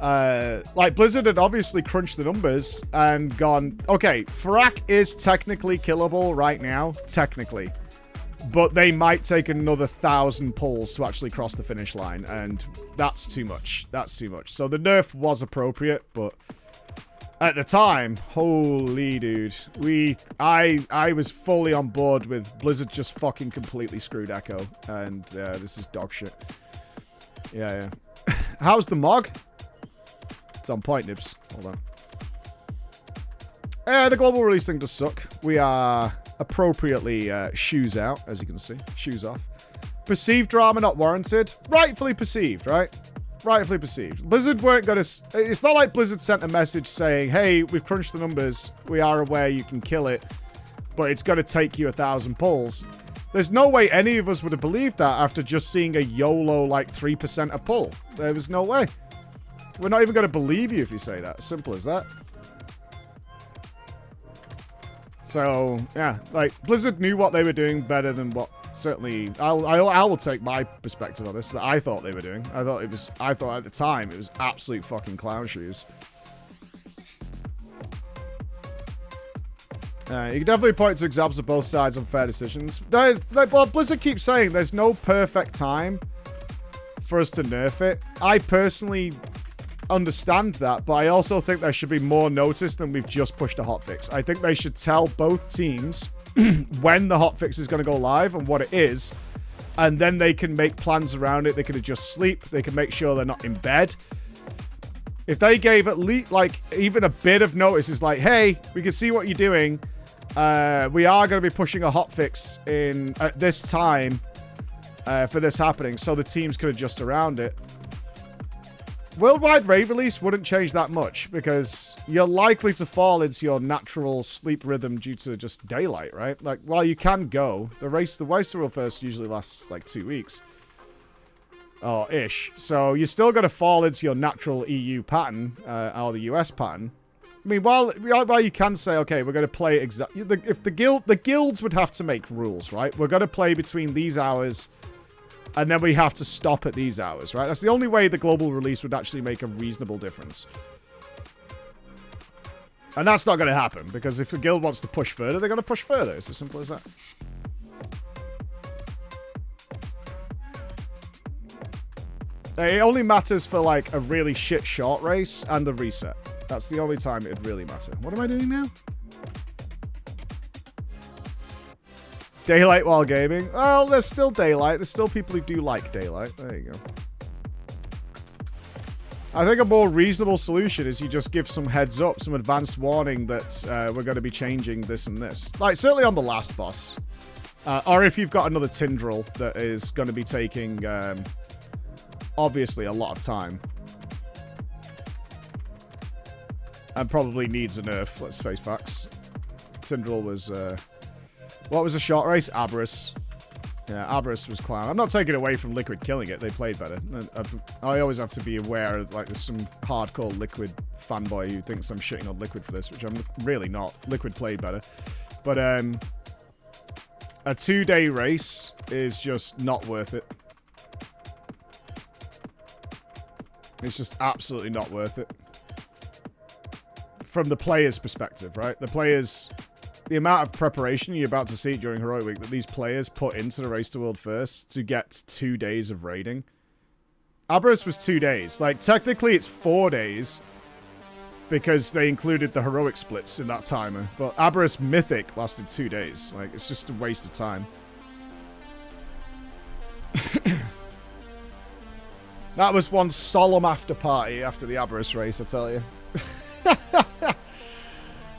Like, Blizzard had obviously crunched the numbers and gone, okay, Farak is technically killable right now, technically. But they might take another 1,000 pulls to actually cross the finish line, and that's too much. That's too much. So the nerf was appropriate, but at the time, holy dude, I was fully on board with Blizzard just fucking completely screwed Echo, and this is dog shit. Yeah. How's the MOG? It's on point, Nibs. Hold on. The global release thing does suck. We are appropriately shoes out, as you can see. Shoes off. Perceived drama not warranted. Rightfully perceived, right? Rightfully perceived. Blizzard weren't going to... It's not like Blizzard sent a message saying, hey, we've crunched the numbers. We are aware you can kill it, but it's going to take you 1,000 pulls. There's no way any of us would have believed that after just seeing a YOLO, like, 3% a pull. There was no way. We're not even going to believe you if you say that. Simple as that. So, yeah, like, Blizzard knew what they were doing better than what, certainly, I will take my perspective on this, that I thought they were doing. I thought at the time, it was absolute fucking clown shoes. You can definitely point to examples of both sides on fair decisions. Well, Blizzard keeps saying there's no perfect time for us to nerf it. I personally understand that, but I also think there should be more notice than we've just pushed a hotfix. I think they should tell both teams when the hotfix is going to go live and what it is, and then they can make plans around it. They can adjust sleep. They can make sure they're not in bed. If they gave at least, like, even a bit of notice, is like, hey, we can see what you're doing. We are going to be pushing a hotfix in at this time for this happening, so the teams can adjust around it. Worldwide raid release wouldn't change that much because you're likely to fall into your natural sleep rhythm due to just daylight, right? Like, while you can go, the race to World first usually lasts like 2 weeks. Or ish. So you're still going to fall into your natural EU pattern, or the US pattern. I mean, while you can say, okay, we're going to play exactly... If the guilds would have to make rules, right? We're going to play between these hours... And then we have to stop at these hours, right? That's the only way the global release would actually make a reasonable difference. And that's not going to happen, because if the guild wants to push further, they're going to push further. It's as simple as that. It only matters for, like, a really shit short race and the reset. That's the only time it'd really matter. What am I doing now? Daylight while gaming? Well, there's still daylight. There's still people who do like daylight. There you go. I think a more reasonable solution is you just give some heads up, some advanced warning that we're going to be changing this and this. Like, certainly on the last boss. Or if you've got another Tindril that is going to be taking, obviously, a lot of time. And probably needs a nerf, let's face facts. Tindral was, what was a short race? Aberrus. Yeah, Aberrus was clown. I'm not taking away from Liquid killing it. They played better. I always have to be aware of, like, there's some hardcore Liquid fanboy who thinks I'm shitting on Liquid for this, which I'm really not. Liquid played better. But, a 2-day race is just not worth it. It's just absolutely not worth it. From the player's perspective, right? The players... The amount of preparation you're about to see during Heroic Week that these players put into the Race to World First to get 2 days of raiding. Aberrus was 2 days. Like, technically it's 4 days because they included the Heroic splits in that timer. But Aberrus Mythic lasted 2 days. Like, it's just a waste of time. That was one solemn after party after the Aberrus race, I tell you.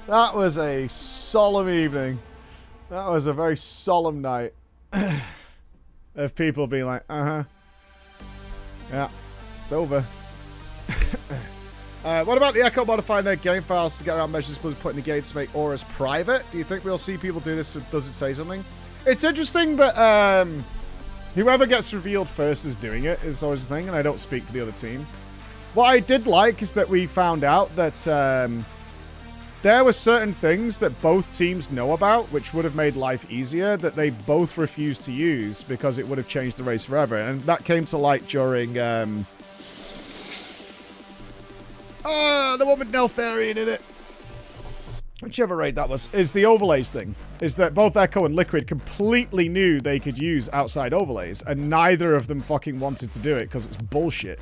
That was a solemn evening. That was a very solemn night. Of people being like, yeah, it's over. What about the Echo modifying their game files to get around measures put in the game to make auras private? Do you think we'll see people do this? Does it say something? It's interesting that whoever gets revealed first is doing it is always the thing, and I don't speak for the other team. What I did like is that we found out that there were certain things that both teams know about, which would have made life easier, that they both refused to use because it would have changed the race forever. And that came to light during... the one with Neltharion in it. Whichever raid that was. Is the overlays thing. Is that both Echo and Liquid completely knew they could use outside overlays, and neither of them fucking wanted to do it because it's bullshit.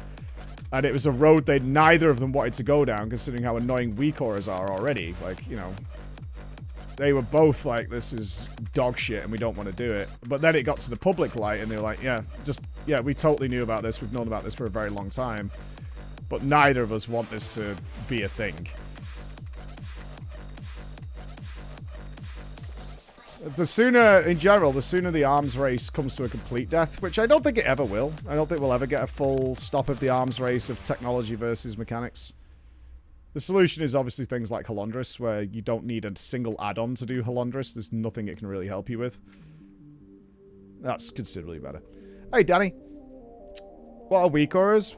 And it was a road they neither of them wanted to go down, considering how annoying weak auras are already. Like, you know, they were both like, this is dog shit and we don't want to do it. But then it got to the public light and they were like, yeah, we totally knew about this. We've known about this for a very long time. But neither of us want this to be a thing. The sooner, in general, the sooner the arms race comes to a complete death, which I don't think it ever will. I don't think we'll ever get a full stop of the arms race of technology versus mechanics. The solution is obviously things like Halondrus, where you don't need a single add-on to do Halondrus. There's nothing it can really help you with. That's considerably better. Hey, Danny. What are weak auras?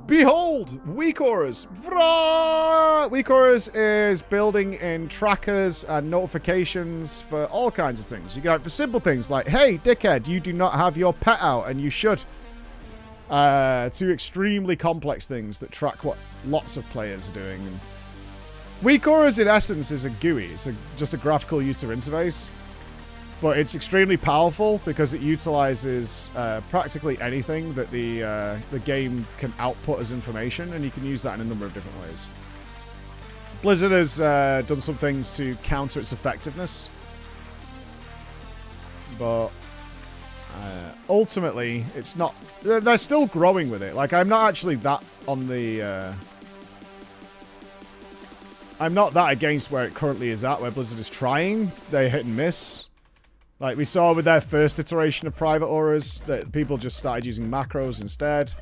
Behold! Weak auras! Weak auras is building in trackers and notifications for all kinds of things. You get for simple things like, hey, dickhead, you do not have your pet out, and you should. To extremely complex things that track what lots of players are doing. And weak auras, in essence, is a GUI. It's just a graphical user interface. But it's extremely powerful because it utilizes practically anything that the game can output as information, and you can use that in a number of different ways. Blizzard has done some things to counter its effectiveness, but ultimately, it's not... They're still growing with it. Like, I'm not actually that on the... I'm not that against where it currently is at, where Blizzard is trying. They hit and miss. Like we saw with their first iteration of private auras, that people just started using macros instead.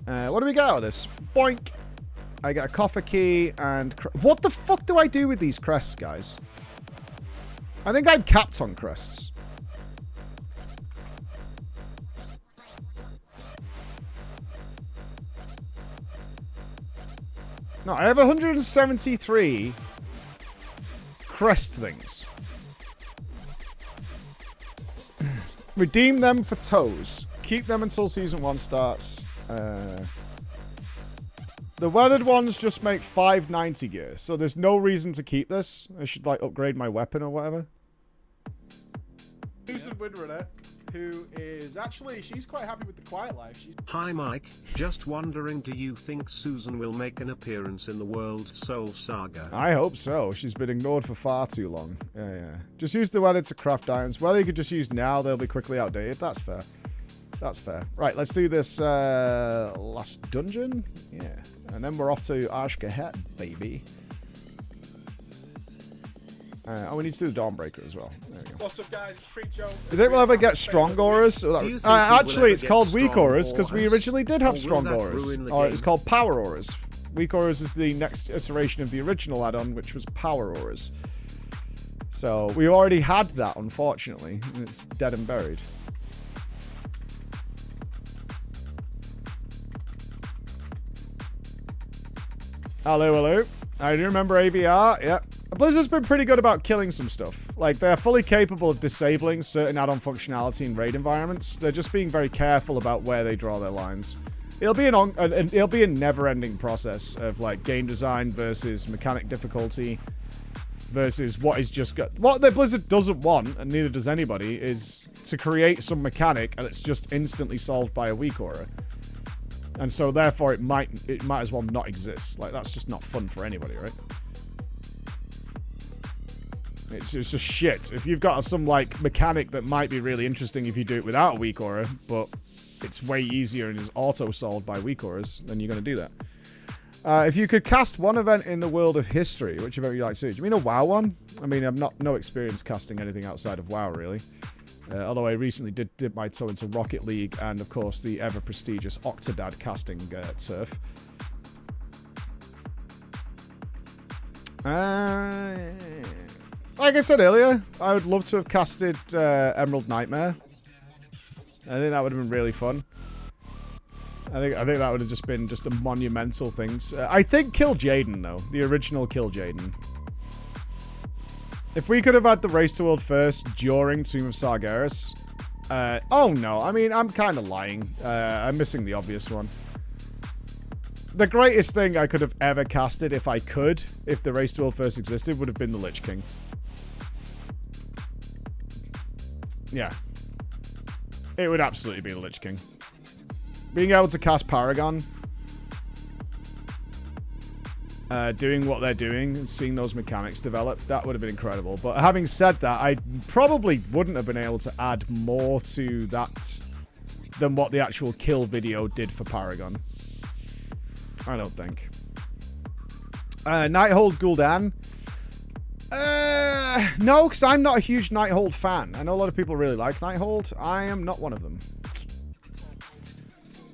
What do we get out of this? Boink! I get a coffer key and... What the fuck do I do with these crests, guys? I think I'm capped on crests. No, I have 173 crest things. Redeem them for toes. Keep them until Season 1 starts. The weathered ones just make 590 gear, so there's no reason to keep this. I should, like, upgrade my weapon or whatever. Susan Winrunner, who is actually, she's quite happy with the quiet life. Hi Mike, just wondering, do you think Susan will make an appearance in the World Soul Saga? I hope so. She's been ignored for far too long. Yeah. Just use the weather to craft diamonds. Whether you could just use now, they'll be quickly outdated. That's fair. That's fair. Right, let's do this last dungeon. Yeah. And then we're off to Ashkahet, baby. We need to do the Dawnbreaker as well. There we go. What's up, guys? Preacho. Do you think we'll ever get strong auras? Actually, it's called weak auras because we originally did have strong auras. Or it was called power auras. Weak Auras is the next iteration of the original add-on, which was Power Auras. So we already had that, unfortunately, and it's dead and buried. Hello, hello. I do remember AVR. Yeah. Blizzard's been pretty good about killing some stuff. Like, they're fully capable of disabling certain add-on functionality in raid environments. They're just being very careful about where they draw their lines. It'll be a never-ending process of, like, game design versus mechanic difficulty versus what is just good. What the Blizzard doesn't want, and neither does anybody, is to create some mechanic and it's just instantly solved by a weak aura. And so, therefore, it might as well not exist. Like, that's just not fun for anybody, right? It's just shit. If you've got some, like, mechanic that might be really interesting if you do it without a weak aura, but it's way easier and is auto-solved by weak auras, then you're going to do that. If you could cast one event in the world of history, which event would you like to do? Do you mean a WoW one? I mean, I've no experience casting anything outside of WoW, really. Although I recently did my toe into Rocket League and, of course, the ever-prestigious Octodad casting turf. Like I said earlier, I would love to have casted Emerald Nightmare. I think that would have been really fun. I think that would have just been a monumental thing. I think Kill Jaden, though. The original Kill Jaden. If we could have had the Race to World first during Tomb of Sargeras... oh, no. I mean, I'm kind of lying. I'm missing the obvious one. The greatest thing I could have ever casted, if I could, if the Race to World first existed, would have been the Lich King. Yeah. It would absolutely be the Lich King. Being able to cast Paragon, doing what they're doing, and seeing those mechanics develop, that would have been incredible. But having said that, I probably wouldn't have been able to add more to that than what the actual kill video did for Paragon. I don't think. Nighthold Gul'dan. No, because I'm not a huge Nighthold fan. I know a lot of people really like Nighthold. I am not one of them.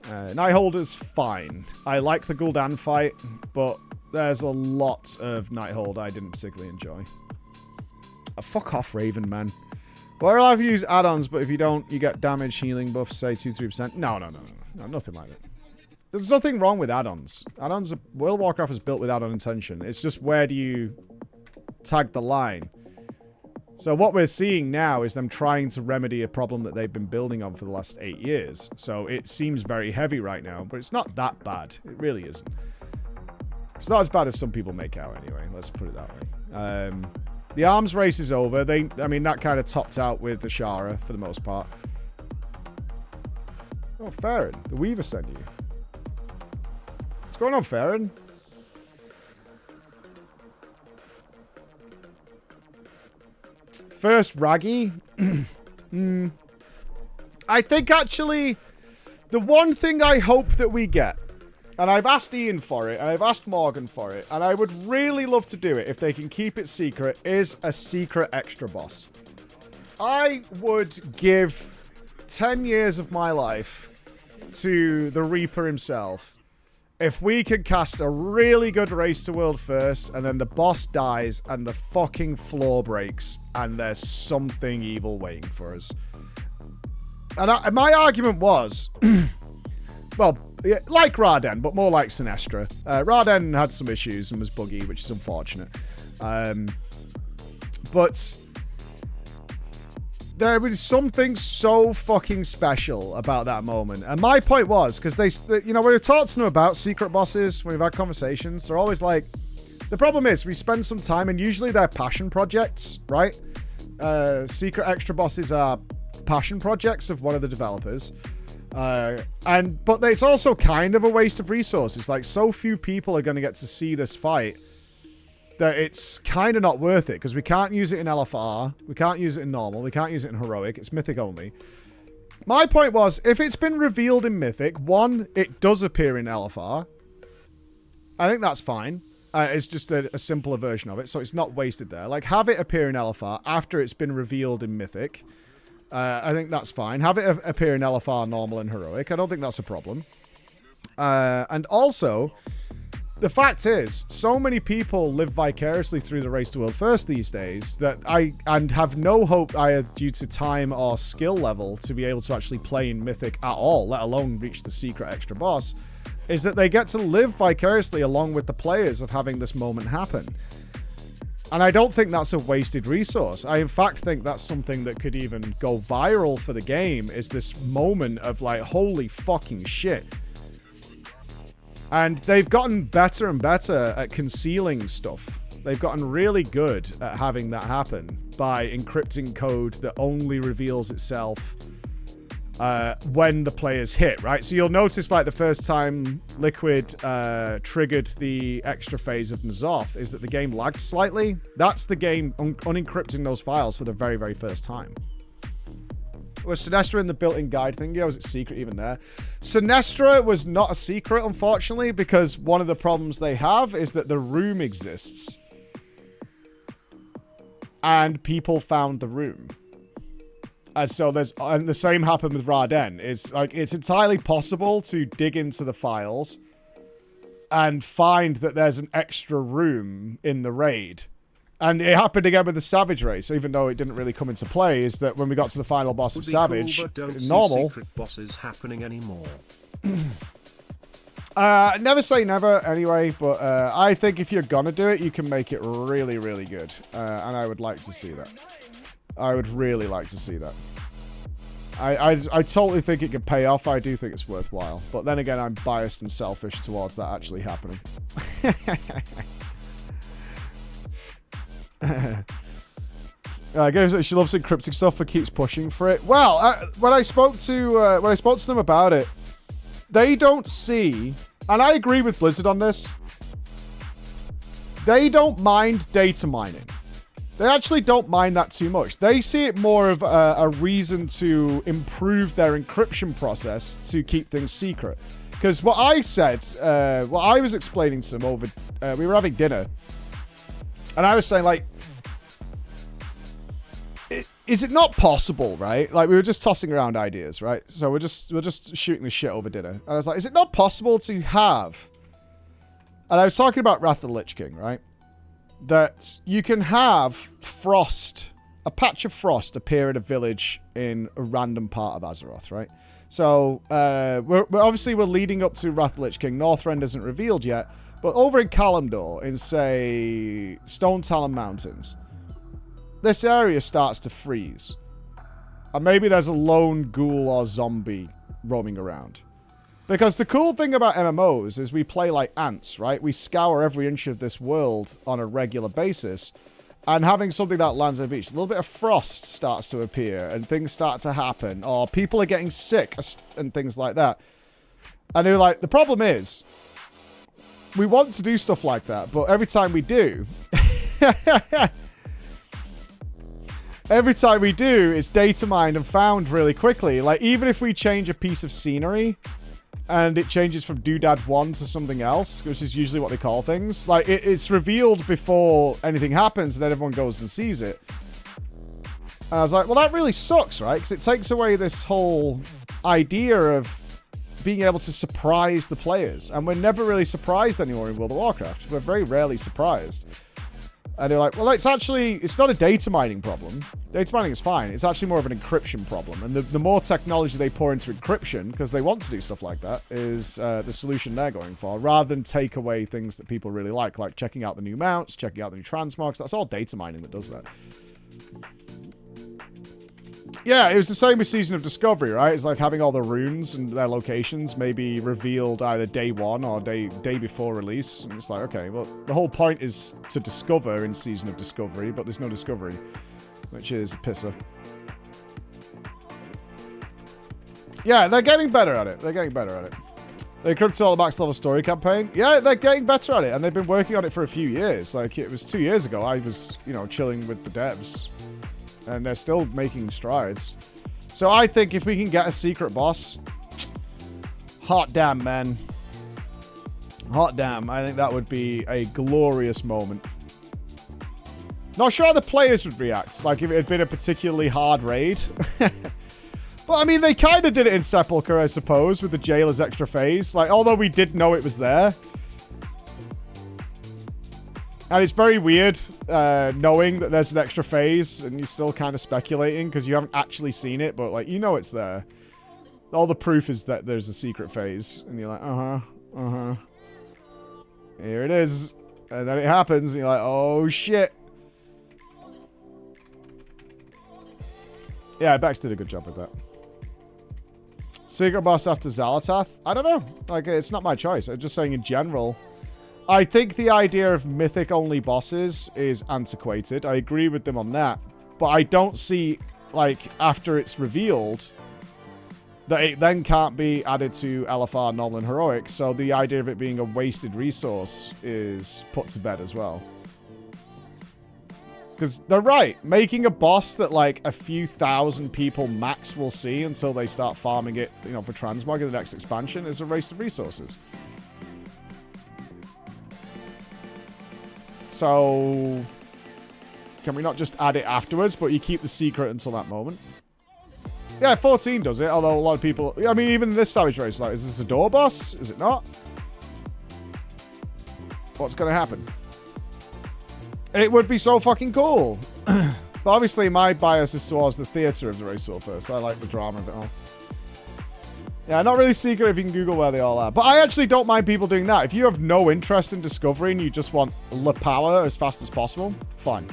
Nighthold is fine. I like the Gul'dan fight, but there's a lot of Nighthold I didn't particularly enjoy. Fuck off, Raven, man. Well, I'll have you use add-ons, but if you don't, you get damage, healing buffs, say 2-3%. No, nothing like that. There's nothing wrong with add-ons. Add-ons, World of Warcraft is built with add-on intention. It's just where do you tag the line? So what we're seeing now is them trying to remedy a problem that they've been building on for the last 8 years. So it seems very heavy right now, but it's not that bad. It really isn't. It's not as bad as some people make out anyway. Let's put it that way. The arms race is over. I mean, that kind of topped out with the Shara for the most part. Oh, Farron. The Weaver sent you. What's going on, Farron? First, Raggy. I think, actually, the one thing I hope that we get, and I've asked Ian for it, and I've asked Morgan for it, and I would really love to do it if they can keep it secret, is a secret extra boss. I would give 10 years of my life to the Reaper himself if we could cast a really good Race to World first, and then the boss dies, and the fucking floor breaks, and there's something evil waiting for us. And my argument was, well, yeah, like Raden, but more like Sinestra. Raden had some issues and was buggy, which is unfortunate. But there was something so fucking special about that moment. And my point was, because you know, when we talked to them about secret bosses, when we've had conversations, they're always like, the problem is we spend some time, and usually they're passion projects, right? Secret extra bosses are passion projects of one of the developers. But it's also kind of a waste of resources. Like, so few people are going to get to see this fight that it's kind of not worth it, because we can't use it in LFR, we can't use it in normal, we can't use it in heroic, it's mythic only. My point was, if it's been revealed in mythic, one, it does appear in LFR. I think that's fine. It's just a simpler version of it, so it's not wasted there. Like, have it appear in LFR after it's been revealed in mythic. I think that's fine. Have it appear in LFR, normal, and heroic. I don't think that's a problem. And also, the fact is, so many people live vicariously through the Race to World First these days that and have no hope either due to time or skill level to be able to actually play in Mythic at all, let alone reach the secret extra boss, is that they get to live vicariously along with the players of having this moment happen. And I don't think that's a wasted resource. I, in fact, think that's something that could even go viral for the game, is this moment of, like, holy fucking shit. And they've gotten better and better at concealing stuff. They've gotten really good at having that happen by encrypting code that only reveals itself when the players hit, right? So you'll notice, like, the first time Liquid triggered the extra phase of N'Zoth is that the game lagged slightly. That's the game unencrypting those files for the very, very first time. Was Sinestra in the built-in guide thing? Yeah, was it secret even there? Sinestra was not a secret, unfortunately, because one of the problems they have is that the room exists. And people found the room. And so and the same happened with Raden. It's entirely possible to dig into the files and find that there's an extra room in the raid. And it happened again with the Savage race, even though it didn't really come into play, is that when we got to the final boss of Savage, cool, but don't normal. See secret bosses happening anymore. Never say never anyway, but I think if you're gonna do it, you can make it really, really good. And I would like to see that. I would really like to see that. I totally think it could pay off. I do think it's worthwhile. But then again, I'm biased and selfish towards that actually happening. She loves encrypting stuff and keeps pushing for it. Well, when I spoke to them about it, they don't see, and I agree with Blizzard on this. They don't mind data mining. They actually don't mind that too much. They see it more of a reason to improve their encryption process to keep things secret. Because what I said, what I was explaining to them over, we were having dinner, and I was saying, like, is it not possible, right? Like, we were just tossing around ideas, right? So we're just shooting the shit over dinner. And I was like, is it not possible to have... And I was talking about Wrath of the Lich King, right? That you can have frost, a patch of frost appear in a village in a random part of Azeroth, right? So, we're leading up to Wrath of the Lich King. Northrend isn't revealed yet. But over in Kalimdor, in, say, Stone Talon Mountains, this area starts to freeze. And maybe there's a lone ghoul or zombie roaming around. Because the cool thing about MMOs is we play like ants, right? We scour every inch of this world on a regular basis. And having something that lands on the beach, a little bit of frost starts to appear and things start to happen. Or people are getting sick and things like that. And they're like, the problem is, we want to do stuff like that, but every time we do... every time we do, it's data mined and found really quickly. Like, even if we change a piece of scenery and it changes from Doodad 1 to something else, which is usually what they call things, like, it's revealed before anything happens and then everyone goes and sees it. And I was like, well, that really sucks, right? Because it takes away this whole idea of being able to surprise the players. And we're never really surprised anymore in World of Warcraft. We're very rarely surprised. And they're like, well, it's not a data mining problem. Data mining is fine. It's actually more of an encryption problem. And the more technology they pour into encryption, because they want to do stuff like that, is the solution they're going for, rather than take away things that people really like checking out the new mounts, checking out the new transmogs. That's all data mining that does that. Yeah, it was the same with Season of Discovery, right? It's like having all the runes and their locations maybe revealed either day one or day before release. And it's like, okay, well, the whole point is to discover in Season of Discovery, but there's no discovery, which is a pisser. Yeah, they're getting better at it. They're getting better at it. They encrypted all the max level story campaign. Yeah, they're getting better at it, and they've been working on it for a few years. Like, it was 2 years ago. I was, chilling with the devs. And they're still making strides. So I think if we can get a secret boss... Hot damn, man. Hot damn. I think that would be a glorious moment. Not sure how the players would react. Like, if it had been a particularly hard raid. But, I mean, they kind of did it in Sepulchre, I suppose, with the Jailer's extra phase. Like, although we did know it was there. And it's very weird knowing that there's an extra phase and you're still kind of speculating because you haven't actually seen it, but like, you know it's there. All the proof is that there's a secret phase. And you're like, uh-huh. Here it is. And then it happens and you're like, oh shit. Yeah, Bex did a good job with that. Secret boss after Xalatath? I don't know. Like, it's not my choice. I'm just saying in general. I think the idea of mythic-only bosses is antiquated. I agree with them on that. But I don't see, like, after it's revealed, that it then can't be added to LFR, normal, and heroic. So the idea of it being a wasted resource is put to bed as well. Because they're right. Making a boss that, like, a few thousand people max will see until they start farming it, you know, for transmog in the next expansion is a waste of resources. So, can we not just add it afterwards, but you keep the secret until that moment? Yeah, 14 does it, although a lot of people... I mean, even this Savage Race, like, is this a door boss? Is it not? What's going to happen? It would be so fucking cool. But obviously, my bias is towards the theatre of the race tour first. I like the drama of it all. Yeah, not really secret if you can Google where they all are. But I actually don't mind people doing that. If you have no interest in Discovery and you just want the power as fast as possible, fine.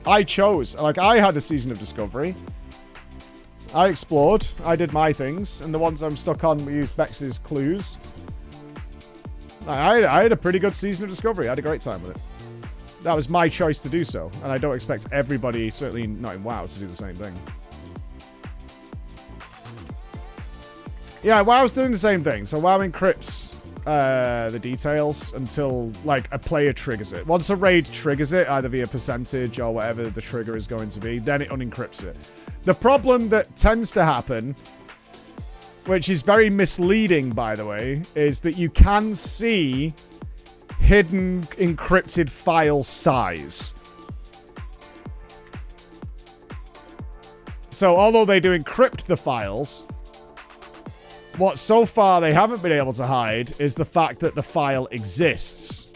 I chose. Like, I had a season of Discovery. I explored. I did my things. And the ones I'm stuck on, we used Bex's clues. I had a pretty good season of Discovery. I had a great time with it. That was my choice to do so. And I don't expect everybody, certainly not in WoW, to do the same thing. Yeah, WoW's doing the same thing. So WoW encrypts the details until, like, a player triggers it. Once a raid triggers it, either via percentage or whatever the trigger is going to be, then it unencrypts it. The problem that tends to happen, which is very misleading, by the way, is that you can see hidden encrypted file size. So although they do encrypt the files, what so far they haven't been able to hide is the fact that the file exists.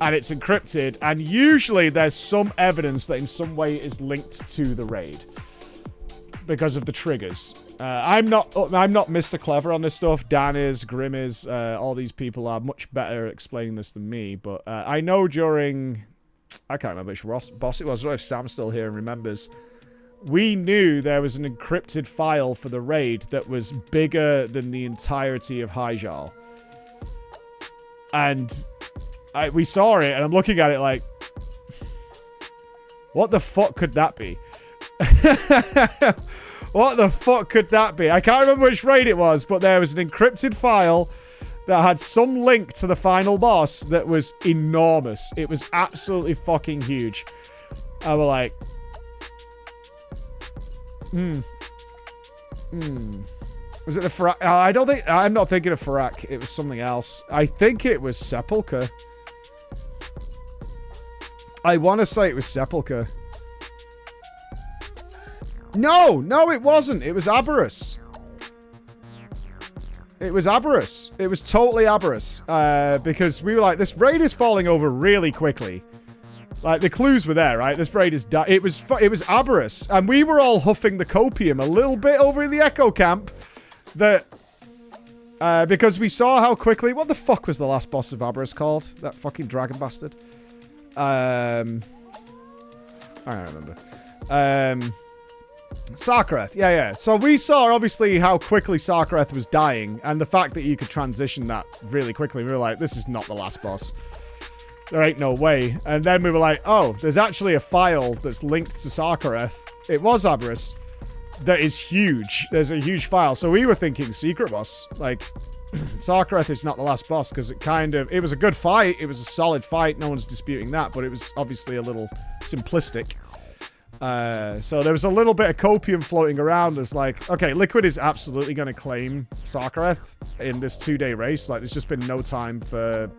And it's encrypted, and usually there's some evidence that in some way is linked to the raid. Because of the triggers. I'm not Mr. Clever on this stuff. Dan is, Grim is, all these people are much better at explaining this than me. But I know during... I can't remember which boss it was. I don't know if Sam's still here and remembers. We knew there was an encrypted file for the raid that was bigger than the entirety of Hyjal. And we saw it, and I'm looking at it like... What the fuck could that be? What the fuck could that be? I can't remember which raid it was, but there was an encrypted file that had some link to the final boss that was enormous. It was absolutely fucking huge. I was like... Was it the Farak? I don't think... I'm not thinking of Farak. It was something else. I think it was Sepulchre. I want to say it was Sepulchre. No, it wasn't. It was Aberrus. It was Aberrus. It was totally Aberrus. Because we were like, this raid is falling over really quickly. Like, the clues were there, right? This raid is... It was Aberrus. And we were all huffing the copium a little bit over in the Echo camp. That... because we saw how quickly... What the fuck was the last boss of Aberrus called? That fucking dragon bastard. I don't remember. Sarkareth, yeah. So we saw, obviously, how quickly Sarkareth was dying, and the fact that you could transition that really quickly. We were like, this is not the last boss. There ain't no way. And then we were like, oh, there's actually a file that's linked to Sarkareth. It was Aberrus. That is huge. There's a huge file. So we were thinking secret boss. Like, Sarkareth is not the last boss, because it was a good fight. It was a solid fight. No one's disputing that, but it was obviously a little simplistic. So there was a little bit of copium floating around as like, okay, Liquid is absolutely going to claim Sarkareth in this 2-day race. Like, there's just been no time for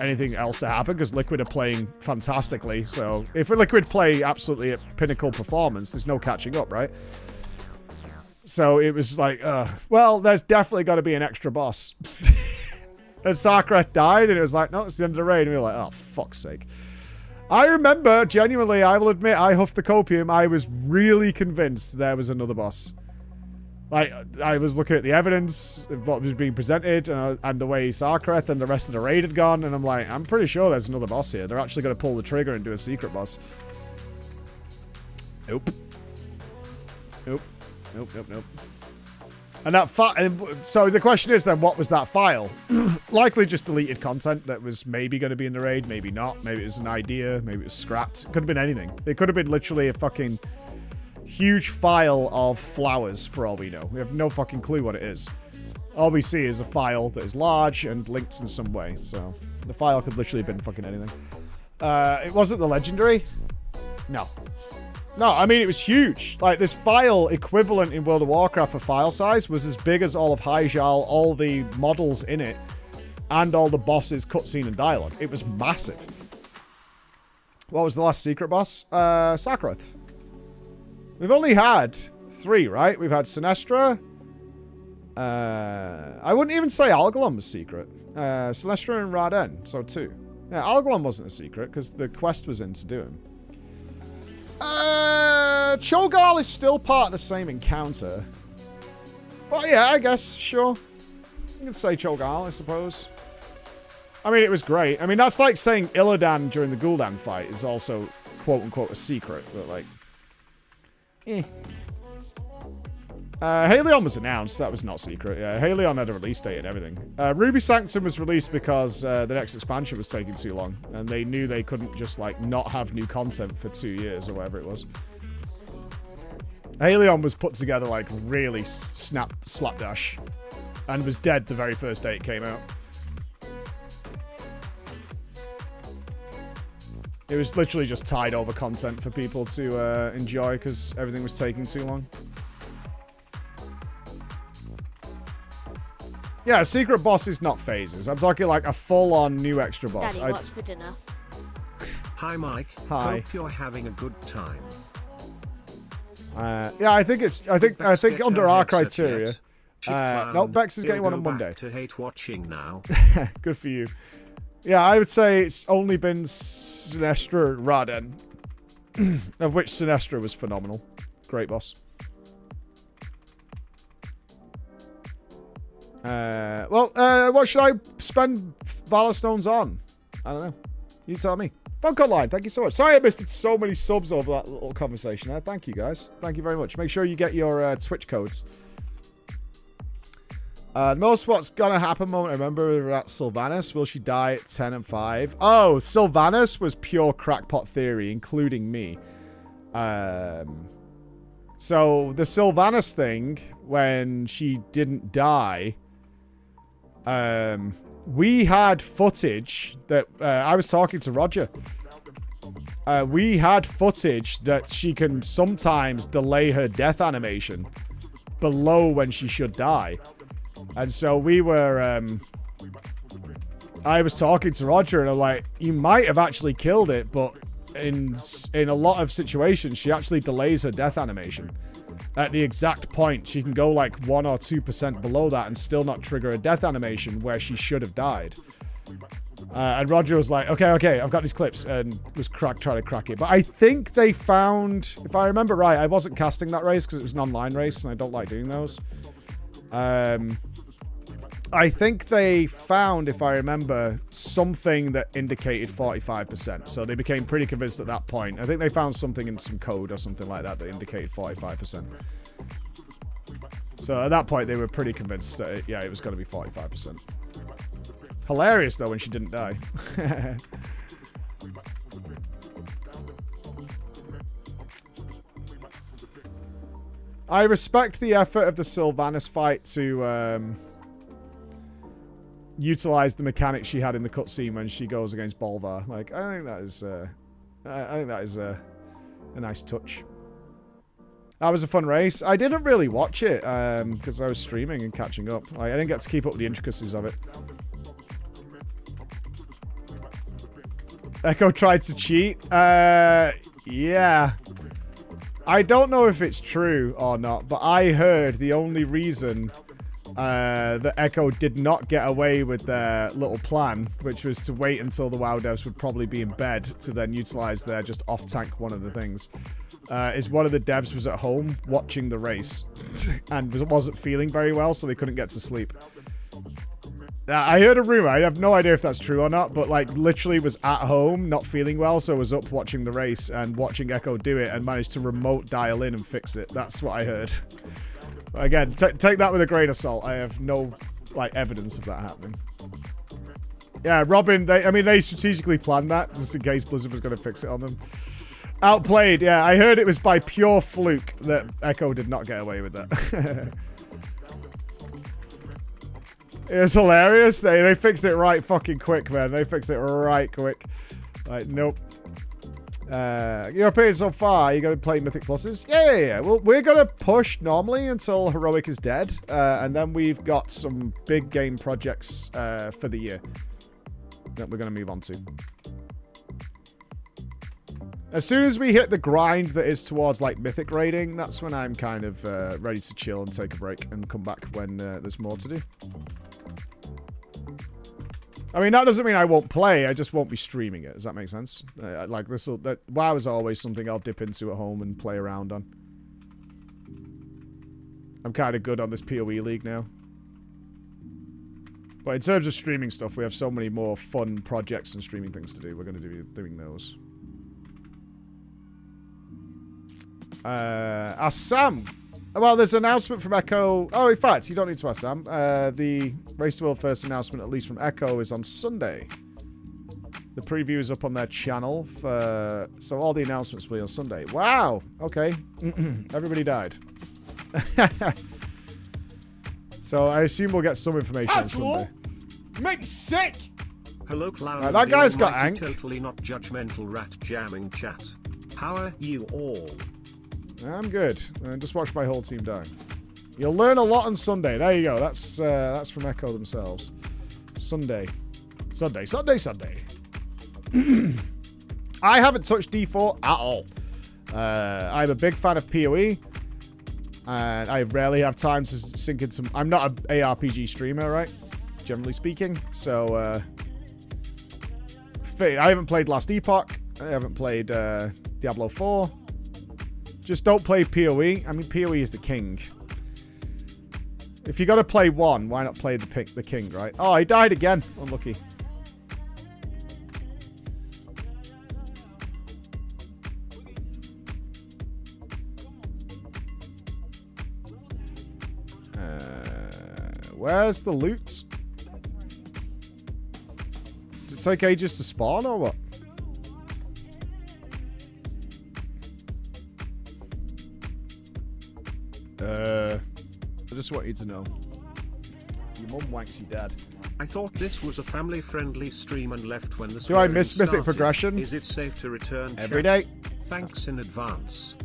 anything else to happen because Liquid are playing fantastically. So if Liquid play absolutely at pinnacle performance, there's no catching up, right? So it was like, well, there's definitely got to be an extra boss. And Sarkareth died, and it was like, no, it's the end of the raid. And we were like, oh, fuck's sake. I remember, genuinely, I will admit, I huffed the copium. I was really convinced there was another boss. Like, I was looking at the evidence of what was being presented and the way Sarkareth and the rest of the raid had gone, and I'm like, I'm pretty sure there's another boss here. They're actually going to pull the trigger and do a secret boss. Nope. Nope. Nope, nope, nope. And that so the question is then, what was that file? Likely just deleted content that was maybe going to be in the raid, maybe not. Maybe it was an idea, maybe it was scrapped. It could have been anything. It could have been literally a fucking huge file of flowers, for all we know. We have no fucking clue what it is. All we see is a file that is large and linked in some way. So the file could literally have been fucking anything. It wasn't the legendary? No. No, I mean, it was huge. Like, this file equivalent in World of Warcraft for file size was as big as all of Hyjal, all the models in it, and all the bosses, cutscene, and dialogue. It was massive. What was the last secret boss? Sarkareth. We've only had 3, right? We've had Sinestra. I wouldn't even say Algalon was secret. Sinestra and Raden, so 2. Yeah, Algalon wasn't a secret, because the quest was in to do him. Cho'Gall is still part of the same encounter. Well, yeah, I guess, sure. You can say Cho'Gall, I suppose. I mean, it was great. I mean, that's like saying Illidan during the Gul'dan fight is also, quote-unquote, a secret, but, like, eh. Halion was announced. That was not secret. Yeah, Halion had a release date and everything. Ruby Sanctum was released because the next expansion was taking too long, and they knew they couldn't just, like, not have new content for 2 years or whatever it was. Halion was put together, like, really slapdash, and was dead the very first day it came out. It was literally just tied over content for people to enjoy because everything was taking too long. Yeah, secret boss is not phases. I'm talking like a full-on new extra boss. Daddy, what's for dinner? Hi, Mike. Hi. Hope you're having a good time. Yeah, I think it's. I think under our criteria. No, Bex is getting one on Monday. To hate watching now. Good for you. Yeah, I would say it's only been Sinestra and Raden, of which Sinestra was phenomenal. Great boss. What should I spend Valor Stones on? I don't know. You tell me. Funk Online, thank you so much. Sorry I missed so many subs over that little conversation there. Thank you, guys. Thank you very much. Make sure you get your Twitch codes. Most what's gonna happen moment I remember at Sylvanas. Will she die at 10 and 5? Oh, Sylvanas was pure crackpot theory, including me. So the Sylvanas thing, when she didn't die, we had footage that I was talking to Roger. We had footage that she can sometimes delay her death animation below when she should die. And so we were, I was talking to Roger and I'm like, you might have actually killed it, but in a lot of situations, she actually delays her death animation. At the exact point, she can go like 1 or 2% below that and still not trigger a death animation where she should have died. And Roger was like, okay, I've got these clips, and was trying to crack it. But I think they found, if I remember right, I wasn't casting that race because it was an online race and I don't like doing those. I think they found, if I remember, something that indicated 45%. So they became pretty convinced at that point. I think they found something in some code or something like that that indicated 45%. So at that point, they were pretty convinced that, it was going to be 45%. Hilarious, though, when she didn't die. I respect the effort of the Sylvanas fight to utilize the mechanics she had in the cutscene when she goes against Bolvar. Like, I think that is a nice touch. That was a fun race. I didn't really watch it because I was streaming and catching up. Like, I didn't get to keep up with the intricacies of it. Echo tried to cheat. Yeah. I don't know if it's true or not, but I heard the only reason that Echo did not get away with their little plan, which was to wait until the WoW devs would probably be in bed to then utilize their just off-tank one of the things. Is one of the devs was at home watching the race and wasn't feeling very well, so they couldn't get to sleep. I heard a rumor. I have no idea if that's true or not, but like literally was at home, not feeling well, so was up watching the race and watching Echo do it and managed to remote dial in and fix it. That's what I heard. Again, take that with a grain of salt. I have no like evidence of that happening. Yeah, Robin, they strategically planned that just in case Blizzard was going to fix it on them. Outplayed, yeah. I heard it was by pure fluke that Echo did not get away with that. It's hilarious. They fixed it right fucking quick, man. They fixed it right quick. Like, nope. Your opinion so far, you're going to play Mythic Pluses? Yeah. Well, we're going to push normally until Heroic is dead. And then we've got some big game projects for the year that we're going to move on to. As soon as we hit the grind that is towards like Mythic raiding, that's when I'm kind of ready to chill and take a break and come back when there's more to do. I mean, that doesn't mean I won't play. I just won't be streaming it. Does that make sense? Like WoW is always something I'll dip into at home and play around on. I'm kind of good on this PoE league now. But in terms of streaming stuff, we have so many more fun projects and streaming things to do. We're going to be doing those. Ask Sam. Well, there's an announcement from Echo. Oh, in fact, you don't need to ask Sam. The Race to World First announcement, at least from Echo, is on Sunday. The preview is up on their channel. So all the announcements will be on Sunday. Wow. Okay. Everybody died. So I assume we'll get some information on Sunday. You make me sick! Hello, Cloud. Right, that guy's got Ank. Totally not judgmental rat jamming chat. How are you all? I'm good. Just watch my whole team die. You'll learn a lot on Sunday. There you go. That's from Echo themselves. Sunday. I haven't touched D4 at all. I'm a big fan of PoE. And I rarely have time to sink into... I'm not an ARPG streamer, right? Generally speaking. So, I haven't played Last Epoch. I haven't played Diablo 4. Just don't play PoE. I mean, PoE is the king. If you got to play one, why not play the king, right? Oh, he died again. Unlucky. Where's the loot? Did it take ages to spawn or what? I just want you to know. Your mum wanks your dad. I thought this was a family-friendly stream and left when the Do I miss Mythic Progression? Is it safe to return every chat? day? Thanks in advance.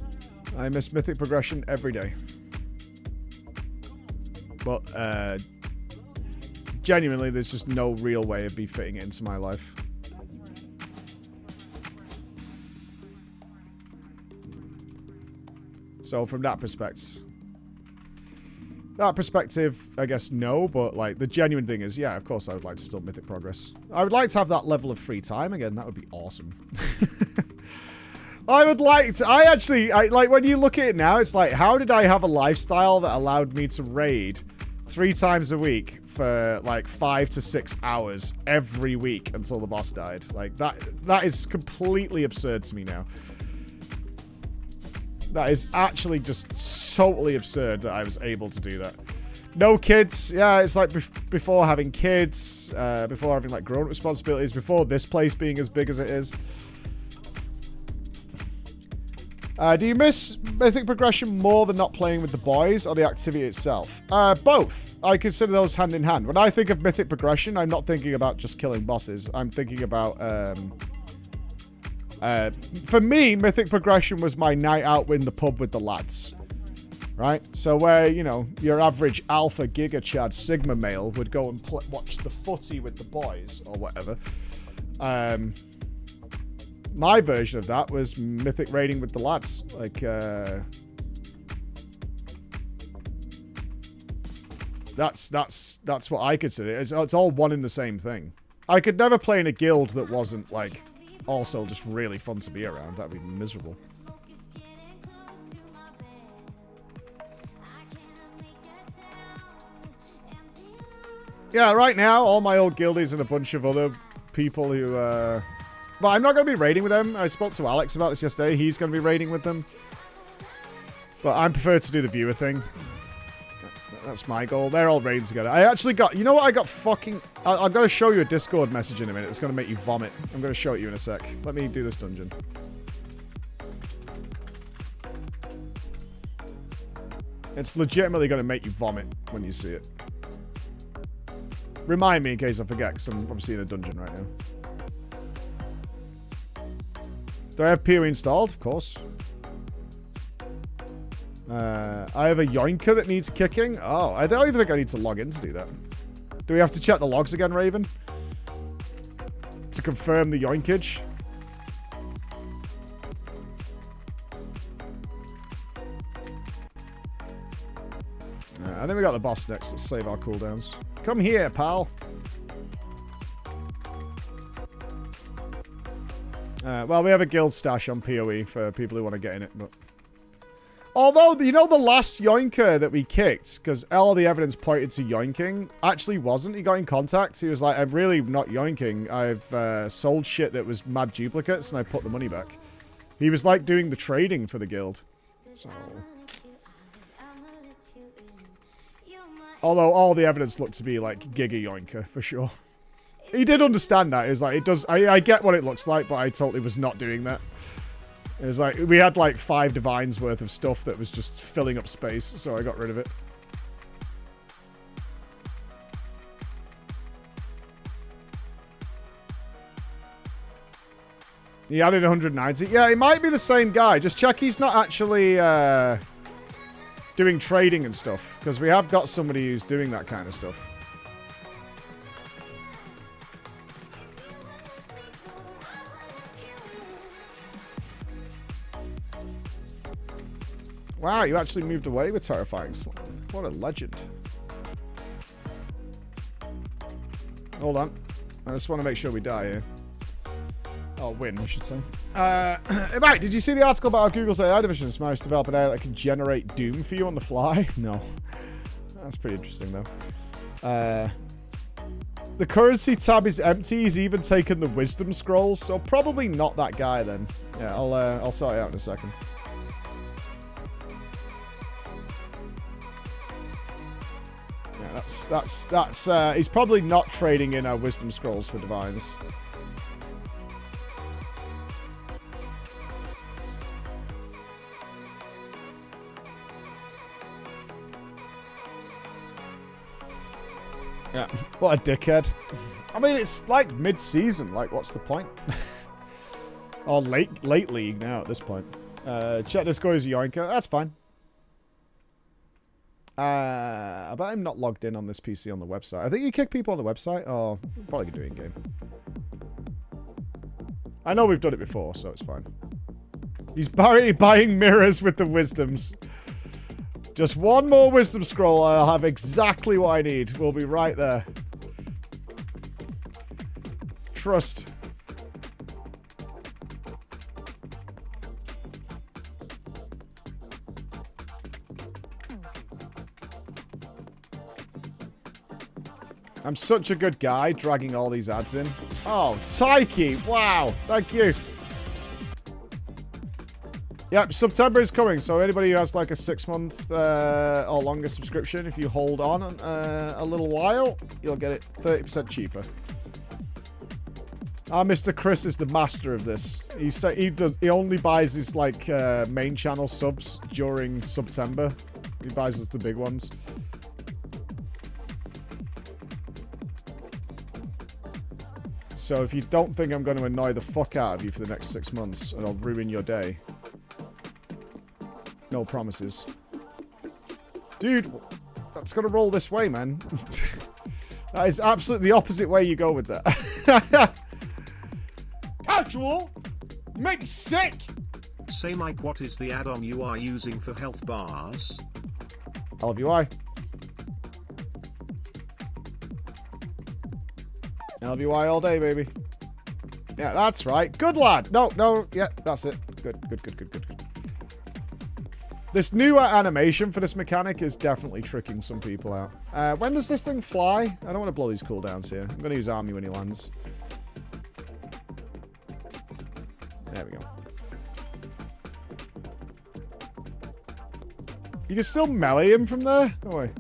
I miss Mythic Progression every day. But genuinely, there's just no real way of me fitting it into my life. So from that perspective, I guess no, but like the genuine thing is, yeah, of course I would like to still Mythic Progress. I would like to have that level of free time again. That would be awesome. I would like to, I like when you look at it now, it's like, how did I have a lifestyle that allowed me to raid 3 times a week for like 5 to 6 hours every week until the boss died? Like that is completely absurd to me now. That is actually just totally absurd that I was able to do that. No kids. Yeah, it's like before having kids, before having like grown-up responsibilities, before this place being as big as it is. Do you miss Mythic Progression more than not playing with the boys or the activity itself? Both. I consider those hand in hand. When I think of Mythic Progression, I'm not thinking about just killing bosses. I'm thinking about... for me, Mythic Progression was my night out in the pub with the lads. Right? So where, you know, your average alpha giga chad sigma male would go and watch the footy with the boys or whatever. My version of that was Mythic raiding with the lads. Like, That's what I consider. It's all one in the same thing. I could never play in a guild that wasn't, like, also just really fun to be around. That'd be miserable. Yeah, right now, all my old guildies and a bunch of other people who, But I'm not going to be raiding with them. I spoke to Alex about this yesterday. He's going to be raiding with them. But I prefer to do the viewer thing. That's my goal. They're all raiding together. I actually got... You know what I got fucking... I'm going to show you a Discord message in a minute. It's going to make you vomit. I'm going to show it you in a sec. Let me do this dungeon. It's legitimately going to make you vomit when you see it. Remind me in case I forget, because I'm obviously in a dungeon right now. Do I have PoE installed? Of course. I have a yoinker that needs kicking. Oh, I don't even think I need to log in to do that. Do we have to check the logs again, Raven? To confirm the yoinkage? I think we got the boss next. Let's save our cooldowns. Come here, pal. Well, we have a guild stash on PoE for people who want to get in it, but... Although, you know the last yoinker that we kicked, because all the evidence pointed to yoinking, actually wasn't. He got in contact. He was like, I'm really not yoinking. I've sold shit that was mad duplicates, and I put the money back. He was like doing the trading for the guild. So... Although all the evidence looked to be like Giga Yoinker, for sure. He did understand that. It was like, it does... I get what it looks like, but I totally was not doing that. It was like, we had like 5 divines worth of stuff that was just filling up space, so I got rid of it. He added 190. Yeah, it might be the same guy. Just check he's not actually doing trading and stuff, because we have got somebody who's doing that kind of stuff. Wow, you actually moved away with Terrifying Slam. What a legend. Hold on. I just want to make sure we die here. Oh, win, I should say. Hey, Mike, did you see the article about how Google's AI division has managed to develop an AI that can generate Doom for you on the fly? No. That's pretty interesting, though. The currency tab is empty. He's even taken the wisdom scrolls, so probably not that guy, then. Yeah, I'll sort it out in a second. That's he's probably not trading in our wisdom scrolls for divines. Yeah, what a dickhead. I mean, it's like mid-season. Like, what's the point? Or late league now at this point. Check the score is Yoinker. That's fine. I bet I'm not logged in on this PC on the website. I think you kick people on the website. Oh, probably can do it in game. I know we've done it before, so it's fine. He's buying mirrors with the wisdoms. Just one more wisdom scroll and I'll have exactly what I need. We'll be right there. Trust. I'm such a good guy dragging all these ads in. Oh, Taiki. Wow. Thank you. Yep, September is coming, so anybody who has like a 6-month or longer subscription, if you hold on a little while, you'll get it 30% cheaper. Mr. Chris is the master of this. He only buys his like main channel subs during September. He buys us the big ones. So if you don't think I'm going to annoy the fuck out of you for the next 6 months and I'll ruin your day. No promises. Dude, that's got to roll this way, man. That is absolutely the opposite way you go with that. Actual? You make me sick! Say, Mike, what is the add-on you are using for health bars? LVY. LBY all day, baby. Yeah, that's right. Good lad. No, no. Yeah, that's it. Good. This new animation for this mechanic is definitely tricking some people out. When does this thing fly? I don't want to blow these cooldowns here. I'm going to use army when he lands. There we go. You can still melee him from there? No way.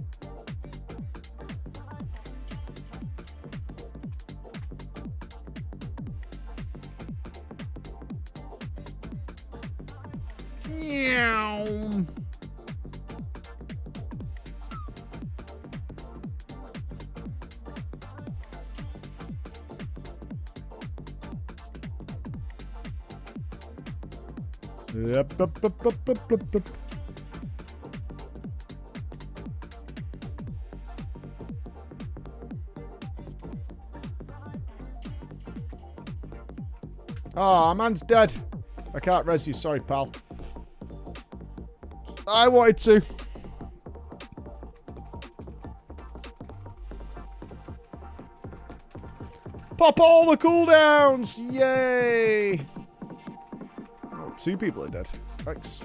Meow. Yep. Oh, man's dead. I can't res you. Sorry, pal. I wanted to. Pop all the cooldowns! Yay! Oh, 2 people are dead. Thanks.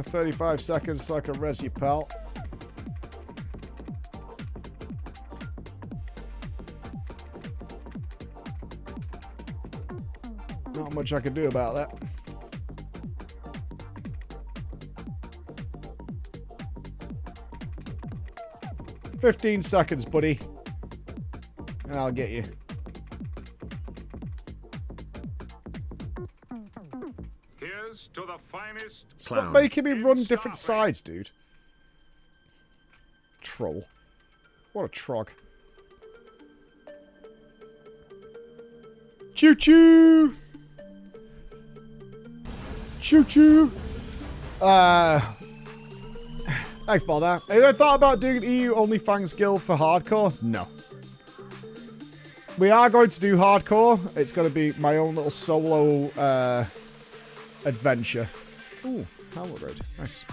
35 seconds so I can res you, pal. Not much I can do about that. "15 seconds, buddy. And I'll get you." Here's to the finest. Stop making me run different sides, dude. Troll. What a trog. Choo-choo! Choo-choo! Thanks, Balda. Have you ever thought about doing an EU OnlyFans guild for hardcore? No. We are going to do hardcore. It's going to be my own little solo adventure. Ooh, helmet raid. Nice.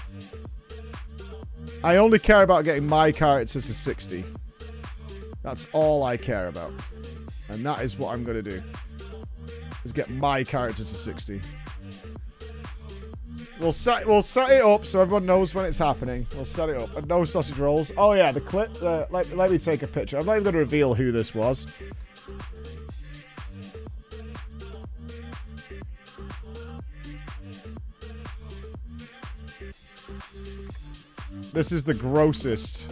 I only care about getting my characters to 60. That's all I care about. And that is what I'm going to do. Is get my characters to 60. We'll set it up so everyone knows when it's happening. We'll set it up. And no sausage rolls. Oh yeah, the clip. Let me take a picture. I'm not even going to reveal who this was. This is the grossest.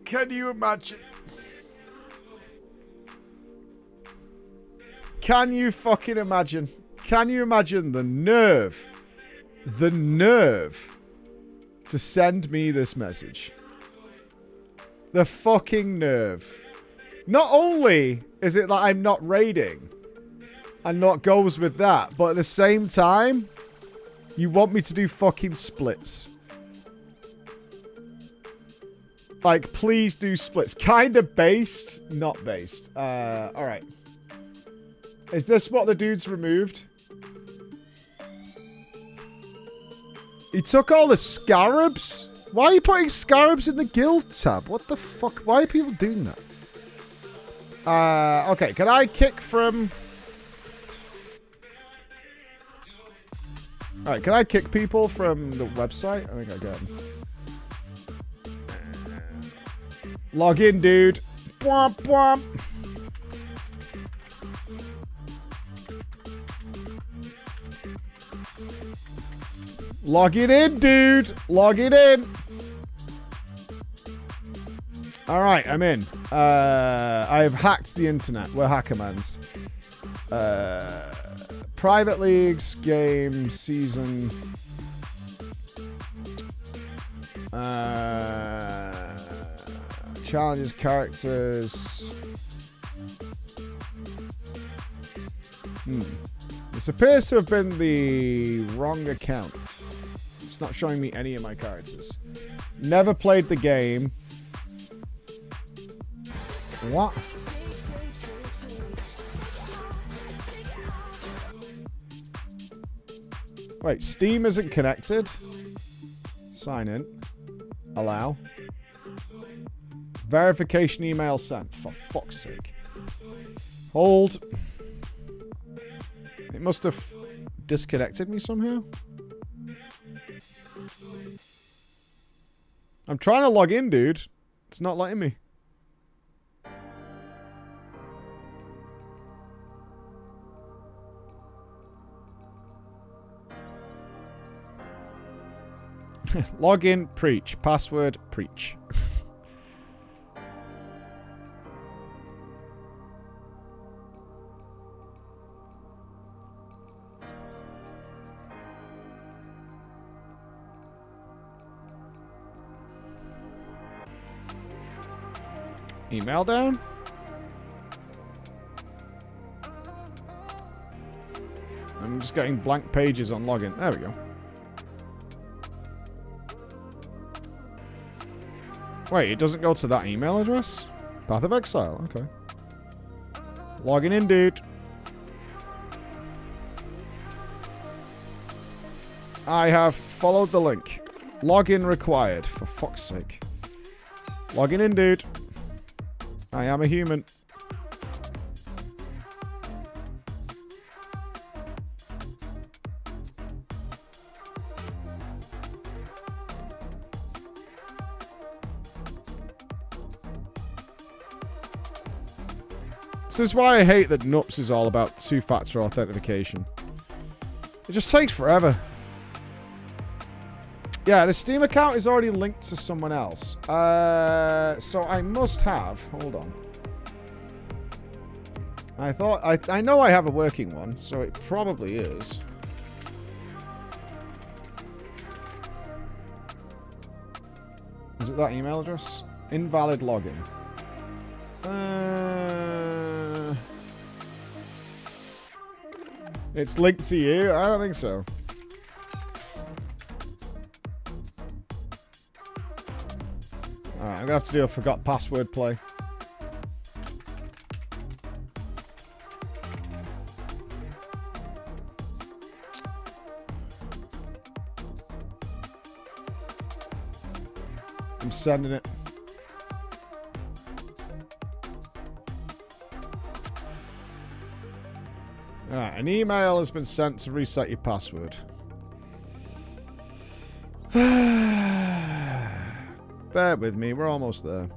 Can you imagine? Can you fucking imagine? Can you imagine the nerve? The nerve to send me this message. The fucking nerve. Not only is it that I'm not raiding and not goes with that, but at the same time, you want me to do fucking splits. Like, please do splits. Kind of based, not based. Alright. Is this what the dude's removed? He took all the scarabs? Why are you putting scarabs in the guild tab? What the fuck? Why are people doing that? Okay, can I kick from... Alright, can I kick people from the website? I think I can. Log in, dude. Bwomp, bwomp. Log it in, dude. Log it in. Alright, I'm in. I've hacked the internet. We're hackermans. Private leagues, game, season. Challenges, characters. This appears to have been the wrong account. It's not showing me any of my characters. Never played the game. What? Wait, Steam isn't connected? Sign in. Allow. Verification email sent. For fuck's sake. Hold. It must have disconnected me somehow. I'm trying to log in, dude. It's not letting me. Login, preach. Password, preach. Email down? I'm just getting blank pages on login. There we go. Wait, it doesn't go to that email address? Path of Exile, okay. Logging in, dude. I have followed the link. Login required, for fuck's sake. Logging in, dude. I am a human. This is why I hate that NUPS is all about two-factor authentication. It just takes forever. Yeah, the Steam account is already linked to someone else. So I must have... Hold on. I know I have a working one, so it probably is. Is it that email address? Invalid login. It's linked to you? I don't think so. Alright, I'm gonna have to do a forgot password play. I'm sending it. Alright, an email has been sent to reset your password. Bear with me, we're almost there.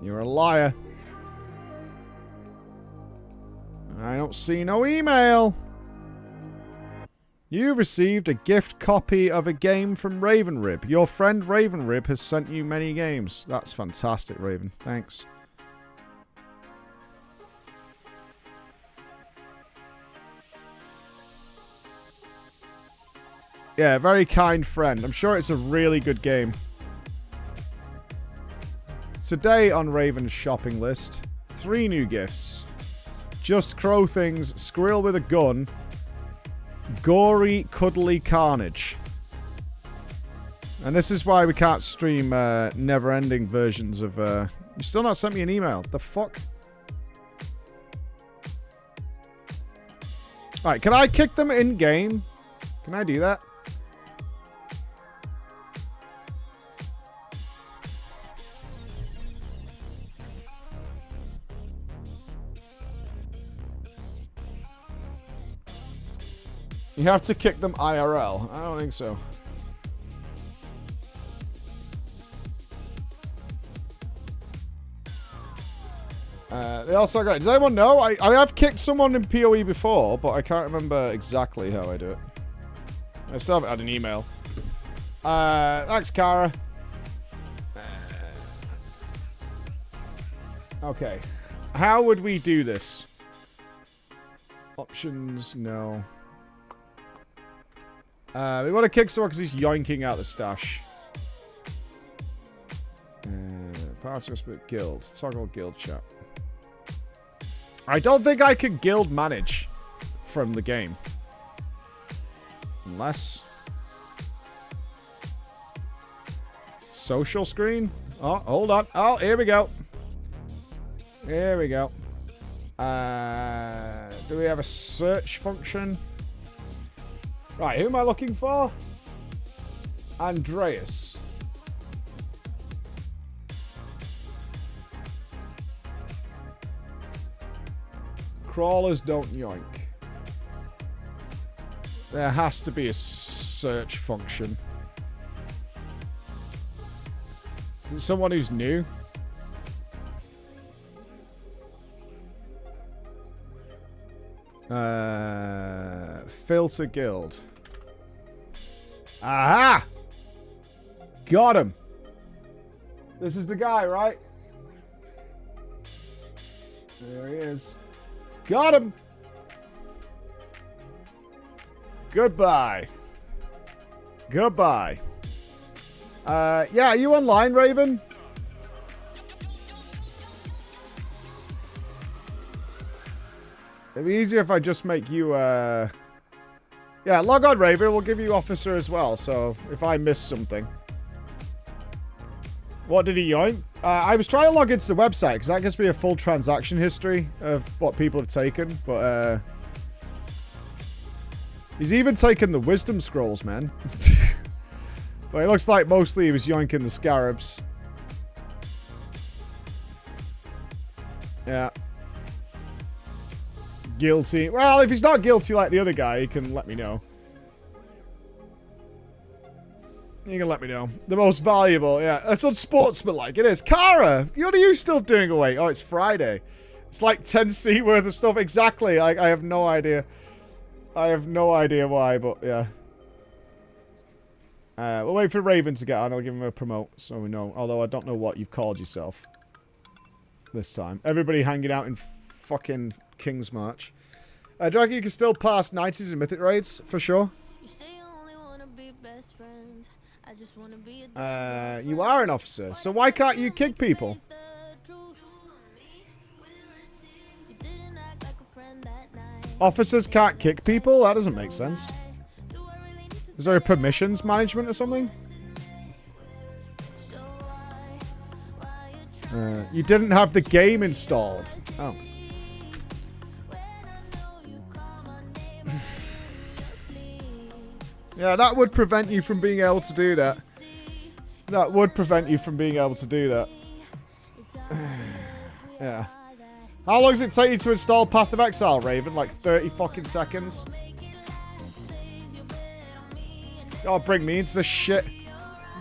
You're a liar. I don't see no email. You received a gift copy of a game from Ravenrib. Your friend Ravenrib has sent you many games. That's fantastic, Raven. Thanks. Yeah, very kind friend. I'm sure it's a really good game. Today on Raven's shopping list, 3 new gifts. Just Crow Things, Squirrel with a Gun, Gory Cuddly Carnage. And this is why we can't stream never-ending versions of... You still not sent me an email. The fuck? Alright, can I kick them in-game? Can I do that? You have to kick them IRL. I don't think so. They also got... Does anyone know? I have kicked someone in PoE before, but I can't remember exactly how I do it. I still haven't had an email. Thanks, Kara. Okay. How would we do this? Options, no. We want to kick someone because he's yoinking out the stash. Let's go split guild. Toggle guild chat. I don't think I can guild manage from the game. Unless... Social screen? Oh, hold on. Oh, here we go. Here we go. Do we have a search function? Right, who am I looking for? Andreas. Crawlers don't yoink. There has to be a search function. Someone who's new. Filter guild. Aha! Got him. This is the guy, right? There he is. Got him. Goodbye. Goodbye. Yeah, are you online, Raven? It'd be easier if I just make you, Yeah, log on, Raven. We'll give you officer as well, so if I miss something. What did he yoink? I was trying to log into the website, because that gives me a full transaction history of what people have taken, but, he's even taken the wisdom scrolls, man. But it looks like mostly he was yoinking the scarabs. Yeah. Guilty. Well, if he's not guilty like the other guy, he can let me know. You can let me know. The most valuable, yeah. That's unsportsmanlike. It is. Kara! What are you still doing away? Oh, it's Friday. It's like 10C worth of stuff. Exactly. I have no idea. I have no idea why, but yeah. We'll wait for Raven to get on. I'll give him a promote so we know. Although I don't know what you've called yourself this time. Everybody hanging out in fucking King's March. Do you reckon you can still pass 90s in Mythic raids? For sure. You are an officer, so why can't you kick people? Officers can't kick people? That doesn't make sense. Is there a permissions management or something? You didn't have the game installed. Oh. Yeah, that would prevent you from being able to do that. That would prevent you from being able to do that. Yeah. How long does it take you to install Path of Exile, Raven? Like 30 fucking seconds? Oh, bring me into this shit.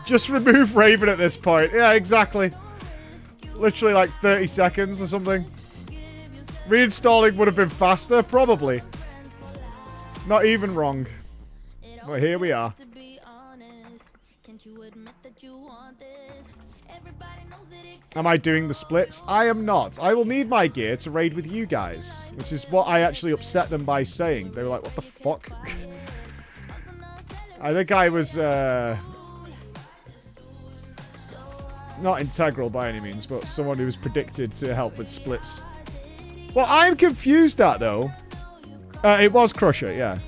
Just remove Raven at this point. Yeah, exactly. Literally like 30 seconds or something. Reinstalling would have been faster, probably. Not even wrong. But here we are. Am I doing the splits? I am not. I will need my gear to raid with you guys. Which is what I actually upset them by saying. They were like, what the fuck? I think I was, not integral by any means, but someone who was predicted to help with splits. What I'm confused at, though... it was Crusher, yeah.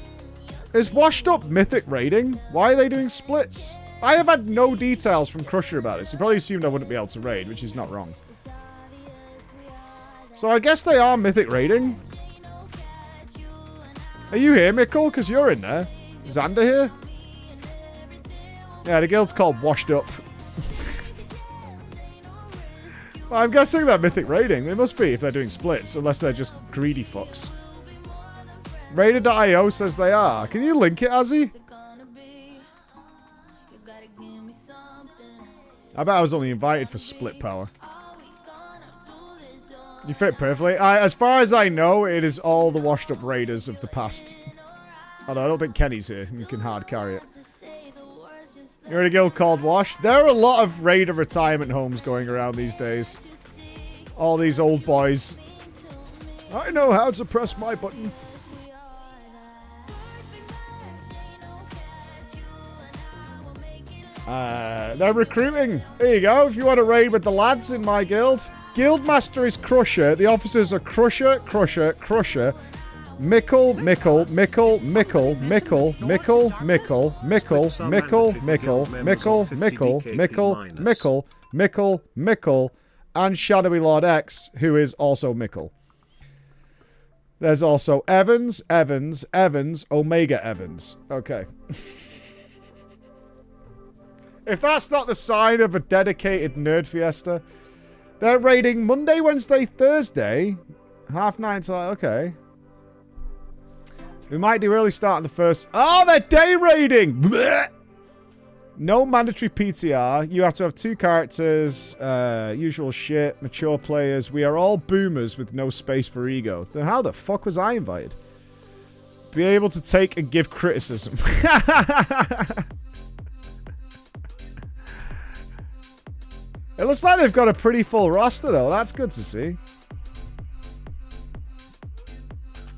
Is washed up Mythic raiding? Why are they doing splits? I have had no details from Crusher about this. He probably assumed I wouldn't be able to raid, which is not wrong. So I guess they are Mythic raiding. Are you here, Mickle? Because you're in there. Is Xander here? Yeah, the guild's called Washed Up. Well, I'm guessing they're Mythic raiding. They must be if they're doing splits, unless they're just greedy fucks. Raider.io says they are. Can you link it, Azzy? I bet I was only invited for split power. You fit perfectly. As far as I know, it is all the washed up raiders of the past. Although I don't think Kenny's here. You can hard carry it. You're in a guild called Wash. There are a lot of raider retirement homes going around these days. All these old boys. I know how to press my button. They're recruiting. There you go. If you want to raid with the lads in my guild. Guildmaster is Crusher. The officers are Crusher, Crusher, Crusher. Mickle, Mickle, Mickle, Mickle, Mickle, Mickle, Mickle, Mickle, Mickle, Mickle, Mickle, Mickle, Mickle, Mickle, Mickle, Mickle, and Shadowy Lord X, who is also Mickle. There's also Evans, Evans, Evans, Omega Evans. Okay. If that's not the sign of a dedicated nerd fiesta, they're raiding Monday, Wednesday, Thursday. 9:30 till... Okay. We might do early start on the first... Oh, they're day raiding! Blech! No mandatory PTR. You have to have 2 characters. Usual shit. Mature players. We are all boomers with no space for ego. Then how the fuck was I invited? Be able to take and give criticism. It looks like they've got a pretty full roster, though. That's good to see.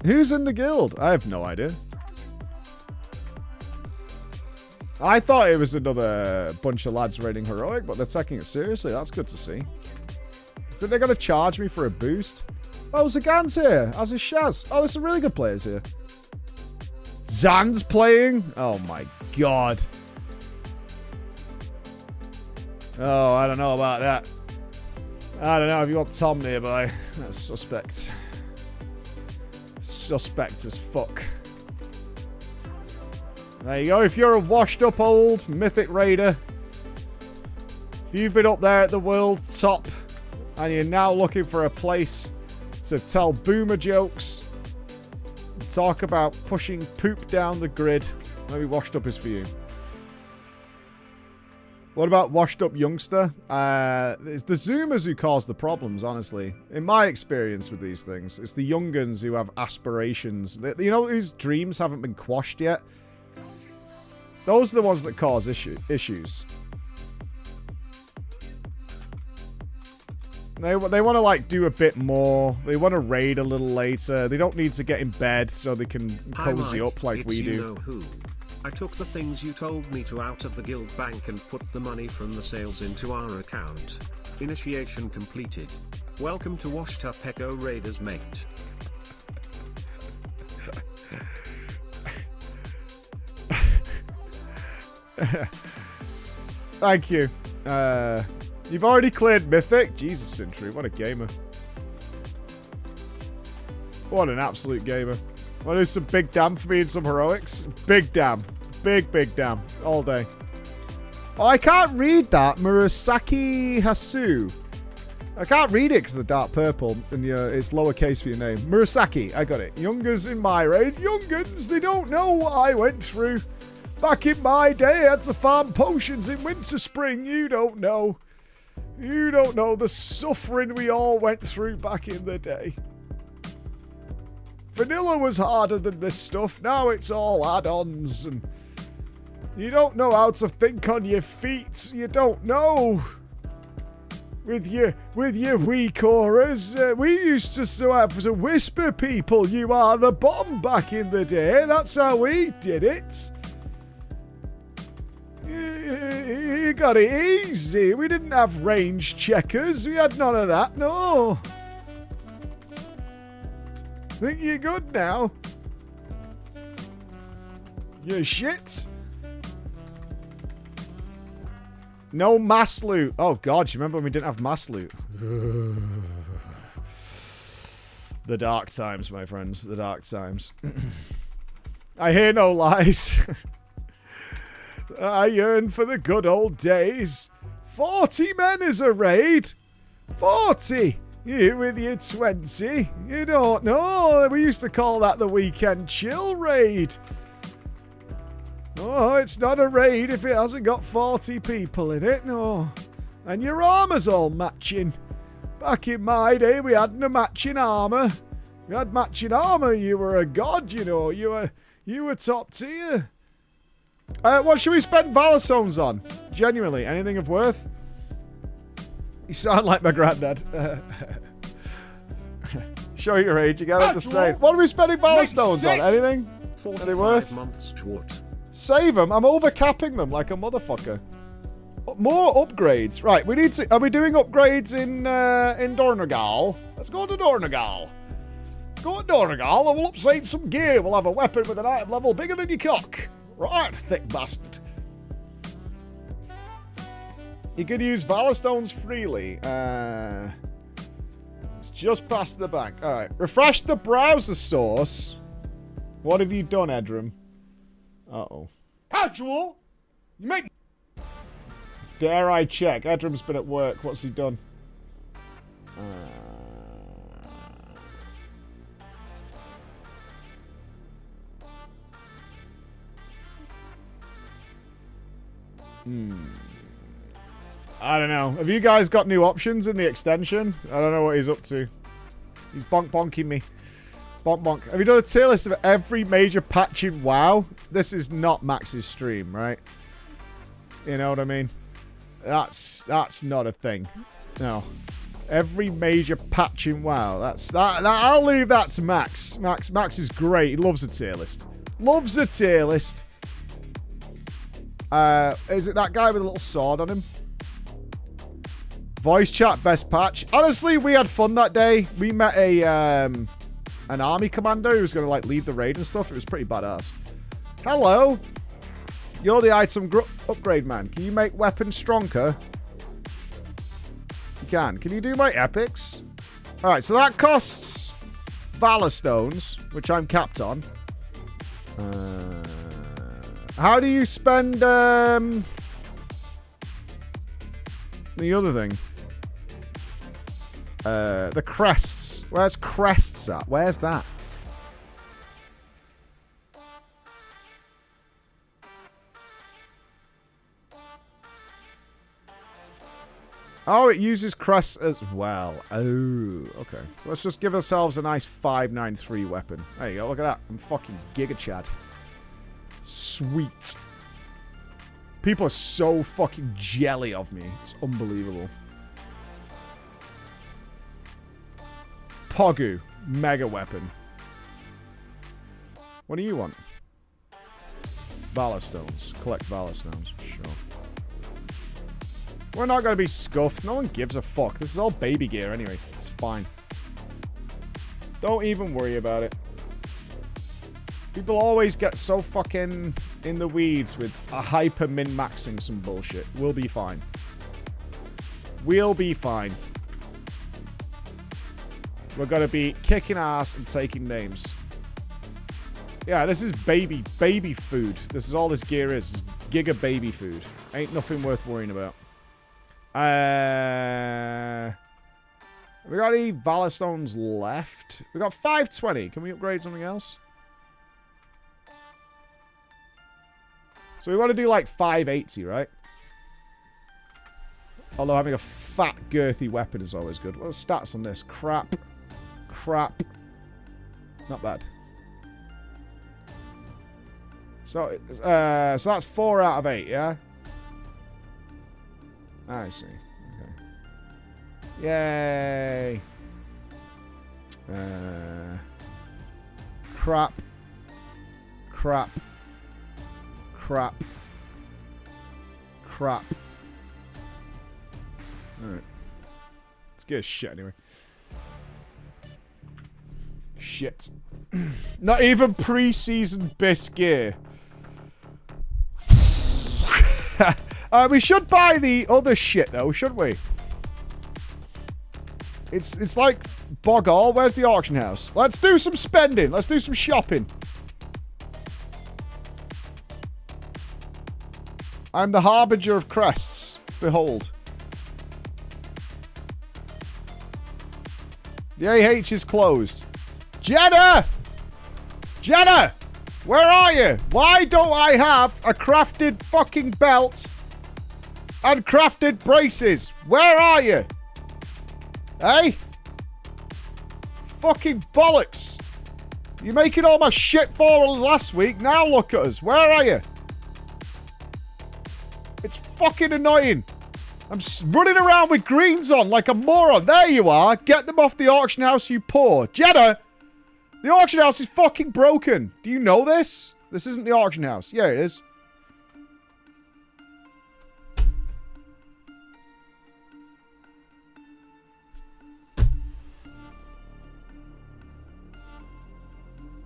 Who's in the guild? I have no idea. I thought it was another bunch of lads raiding Heroic, but they're taking it seriously. That's good to see. Think they're going to charge me for a boost? Oh, Zagan's here, as is Shaz. Oh, there's some really good players here. Zan's playing? Oh my god. Oh, I don't know about that. I don't know if you want Tom nearby. That's suspect. Suspect as fuck. There you go. If you're a washed up old mythic raider, if you've been up there at the world top and you're now looking for a place to tell boomer jokes, talk about pushing poop down the grid, maybe washed up is for you. What about washed up youngster? It's the Zoomers who cause the problems, honestly. In my experience with these things, it's the young'uns who have aspirations. You know, whose dreams haven't been quashed yet? Those are the ones that cause issues. They want to, like, do a bit more. They want to raid a little later. They don't need to get in bed so they can cozy up like we do. You know who. I took the things you told me to out of the guild bank and put the money from the sales into our account. Initiation completed. Welcome to Washed Up Echo Raiders, mate. Thank you. You've already cleared Mythic? Jesus, Sentry, what a gamer. What an absolute gamer. Want to do some big damn for me and some heroics? Big damn. Big damn. All day. Oh, I can't read that. Murasaki Hasu. I can't read it because of the dark purple and it's lowercase for your name. Murasaki, I got it. Youngers in my raid. Young'uns, they don't know what I went through. Back in my day, I had to farm potions in winter spring. You don't know. You don't know the suffering we all went through back in the day. Vanilla was harder than this stuff. Now it's all add-ons and you don't know how to think on your feet. You don't know. With your weak auras, we used to have to whisper people, you are the bomb back in the day. That's how we did it. You got it easy. We didn't have range checkers. We had none of that, no. Think you're good now? You shit. No mass loot. Oh god, you remember when we didn't have mass loot? The dark times, my friends. The dark times. I hear no lies. I yearn for the good old days. 40 men is a raid. 40. You with your 20. You don't know. We used to call that the weekend chill raid. Oh, it's not a raid if it hasn't got 40 people in it, no. And your armor's all matching. Back in my day, we had no matching armor. You had matching armor, you were a god, you know. You were top tier. What should we spend Valor Stones on? Genuinely, anything of worth? You sound like my granddad. Show your age, you gotta have to say. What are we spending Valor Stones on? Anything? Any worth? Months short. Save them. I'm overcapping them like a motherfucker. more upgrades. Right, we need to... Are we doing upgrades in Dornagal? Let's go to Dornagal. Let's go to Dornagal and we'll upgrade some gear. We'll have a weapon with an item level bigger than your cock. Right, thick bastard. You can use Valor Stones freely. It's just past the bank. Alright, refresh the browser source. What have you done, Edram? Uh-oh. Casual? You make... Dare I check? Edram's been at work. What's he done? I don't know. Have you guys got new options in the extension? I don't know what he's up to. He's bonking me. Bonk. Have you done a tier list of every major patch in WoW? This is not Max's stream, right? You know what I mean? That's not a thing. No. Every major patch in WoW. I'll leave that to Max. Max is great. He loves a tier list. Loves a tier list. Is it that guy with a little sword on him? Voice chat best patch. Honestly, we had fun that day. We met an army commander who was going to like lead the raid and stuff. It was pretty badass. Hello. You're the item upgrade man. Can you make weapons stronger? You can. Can you do my epics? All right, so that costs Valor Stones, which I'm capped on. How do you spend the other thing? The crests. Where's crests at? Where's that? Oh, it uses crests as well. Oh, okay. So let's just give ourselves a nice 593 weapon. There you go. Look at that. I'm fucking Giga Chad. Sweet. People are so fucking jelly of me. It's unbelievable. Pogu. Mega weapon. What do you want? Valor Stones. Collect Valor Stones. Sure. We're not going to be scuffed. No one gives a fuck. This is all baby gear anyway. It's fine. Don't even worry about it. People always get so fucking in the weeds with a hyper min-maxing some bullshit. We'll be fine. We'll be fine. We're going to be kicking ass and taking names. Yeah, this is baby food. This is all this gear is. It's giga baby food. Ain't nothing worth worrying about. Have we got any Valor Stones left? We got 520. Can we upgrade something else? So we want to do like 580, right? Although having a fat, girthy weapon is always good. What are the stats on this? Crap. Crap. Not bad. So that's 4 out of 8, yeah? I see. Okay. Yay. Crap. Crap. Crap. Crap. Alright. Let's get a shit anyway. Shit. Not even pre-season best gear. We should buy the other shit though, shouldn't we? It's like bog all. Where's the auction house? Let's do some spending. Let's do some shopping. I'm the harbinger of crests. Behold. The AH is closed. Jenna! Jenna! Where are you? Why don't I have a crafted fucking belt and crafted braces? Where are you? Hey? Fucking bollocks. You're making all my shit for us last week. Now look at us. Where are you? It's fucking annoying. I'm running around with greens on like a moron. There you are. Get them off the auction house, you poor. Jenna! The auction house is fucking broken. Do you know this? This isn't the auction house. Yeah, it is.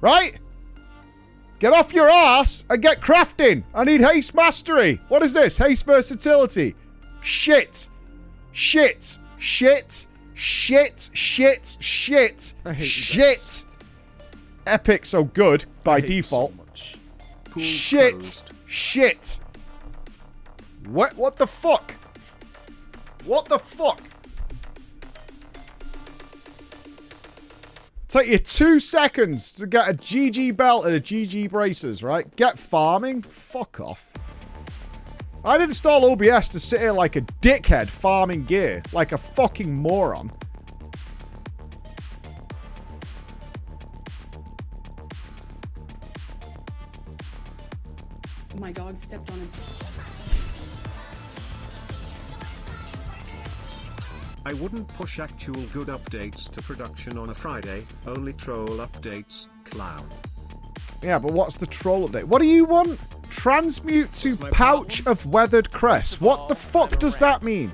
Right? Get off your ass and get crafting. I need haste mastery. What is this? Haste versatility. Shit. Shit. Shit. Shit. Shit. Shit. I hate you shit. Epic so good by default. So much. Shit. Closed. Shit. What the fuck? What the fuck? Take you 2 seconds to get a GG belt and a GG braces, right? Get farming? Fuck off. I didn't install OBS to sit here like a dickhead farming gear. Like a fucking moron. My dog stepped on him. I wouldn't push actual good updates to production on a Friday, only troll updates, clown. Yeah, but what's the troll update? What do you want? Transmute to pouch of weathered crest. What the fuck does that mean?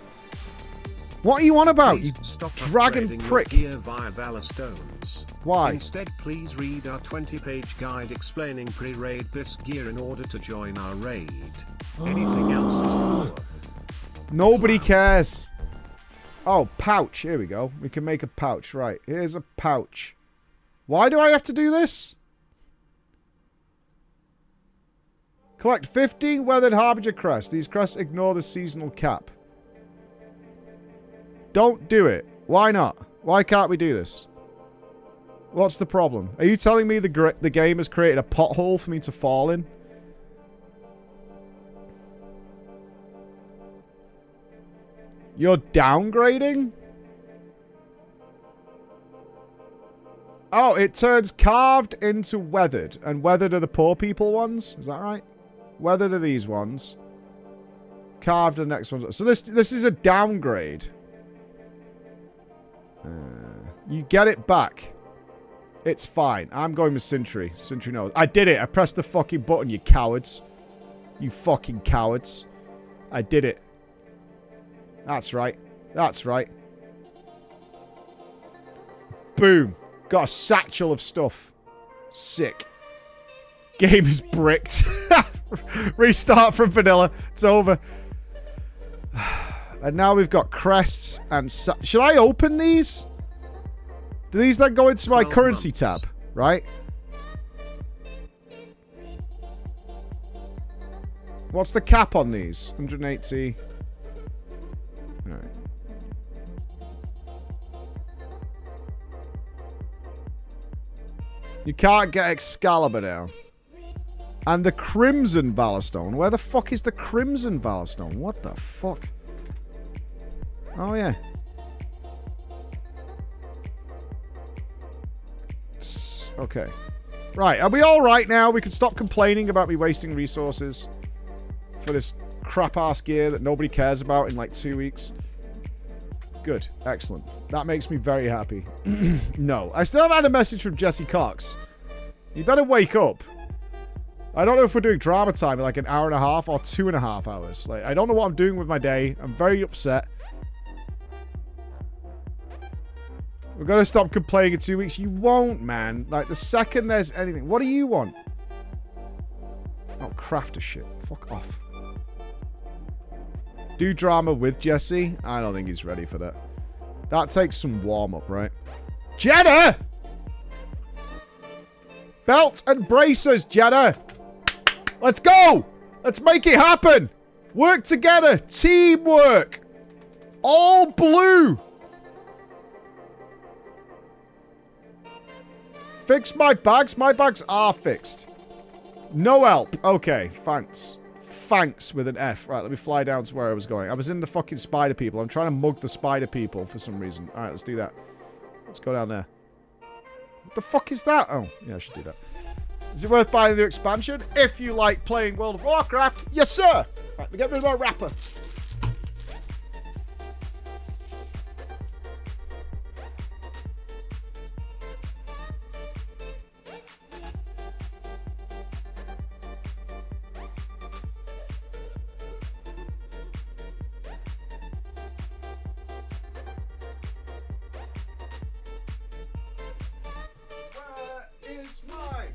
What are you on about, you Stop dragon upgrading prick? your gear via Valor Stones. Why? Instead, please read our 20-page guide explaining pre-raid bisque gear in order to join our raid. Anything else is poor. Nobody cares. Oh, pouch. Here we go. We can make a pouch. Right. Here's a pouch. Why do I have to do this? Collect 15 weathered harbinger crests. These crests ignore the seasonal cap. Don't do it. Why not? Why can't we do this? What's the problem? Are you telling me the game has created a pothole for me to fall in? You're downgrading? Oh, it turns carved into weathered. And weathered are the poor people ones? Is that right? Weathered are these ones. Carved are the next ones. So this is a downgrade. You get it back. It's fine. I'm going with Sentry. Sentry knows. I did it. I pressed the fucking button, you cowards. You fucking cowards. I did it. That's right. That's right. Boom. Got a satchel of stuff. Sick. Game is bricked. Restart from vanilla. It's over. And now we've got crests and... Should I open these? Do these then go into my currency tab? Right? What's the cap on these? 180... Right. You can't get Excalibur now. And the Crimson Valorstone. Where the fuck is the Crimson Valorstone? What the fuck? Oh, yeah. Okay. Right, are we all right now? We can stop complaining about me wasting resources for this crap-ass gear that nobody cares about in like 2 weeks. Good. Excellent. That makes me very happy. No. I still haven't had a message from Jesse Cox. You better wake up. I don't know if we're doing drama time in like an hour and a half or 2.5 hours. Like, I don't know what I'm doing with my day. I'm very upset. We're going to stop complaining in 2 weeks. You won't, man. Like, the second there's anything. What do you want? Oh, crafter shit. Fuck off. Do drama with Jesse? I don't think he's ready for that. That takes some warm-up, right? Jenna! Belt and braces, Jenna! Let's go! Let's make it happen! Work together! Teamwork! All blue! Fix my bags? My bags are fixed. No help. Okay, thanks. Thanks with an F. Right, let me fly down to where I was going. I was in the fucking spider people. I'm trying to mug the spider people for some reason. Alright, let's do that. Let's go down there. What the fuck is that? Oh, yeah, I should do that. Is it worth buying the new expansion? If you like playing World of Warcraft, yes, sir! Right, let me get rid of my wrapper. Where is my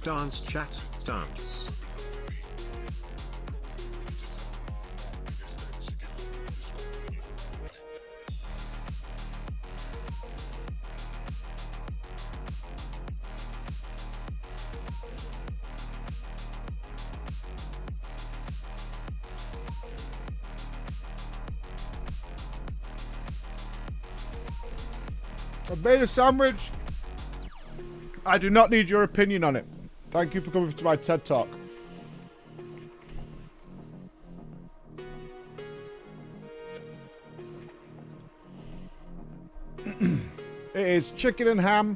dance chat, dance. I've made a sandwich. I do not need your opinion on it. Thank you for coming to my TED Talk. It is chicken and ham.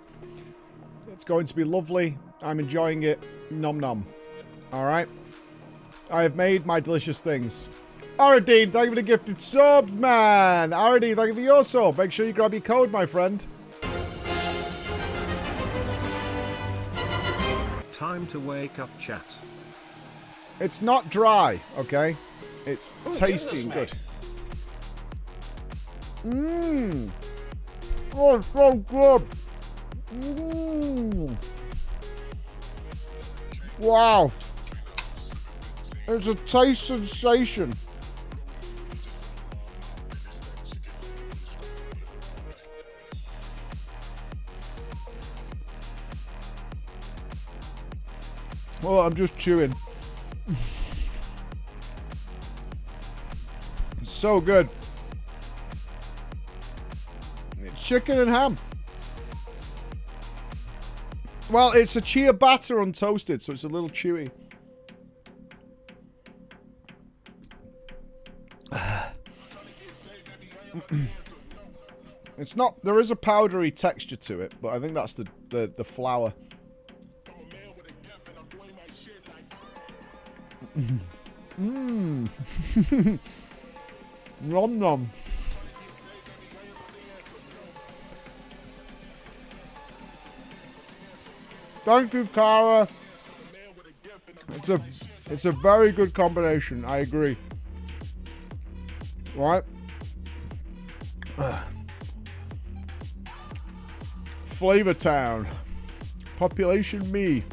It's going to be lovely. I'm enjoying it. Nom nom. Alright. I have made my delicious things. Aradine, thank you for the gifted sub, man. Aradine, thank you for your sub. Make sure you grab your code, my friend. Time to wake up, chat. It's not dry, okay? It's tasty and good. Mmm. Oh, it's so good. Mmm. Wow. It's a taste sensation. Oh, I'm just chewing. So good. It's chicken and ham. Well, it's a ciabatta untoasted, so it's a little chewy. It's not, there is a powdery texture to it, but I think that's the flour. Mmm. Nom nom. Thank you, Cara. It's a very good combination. I agree. Right. Flavor Town. Population me.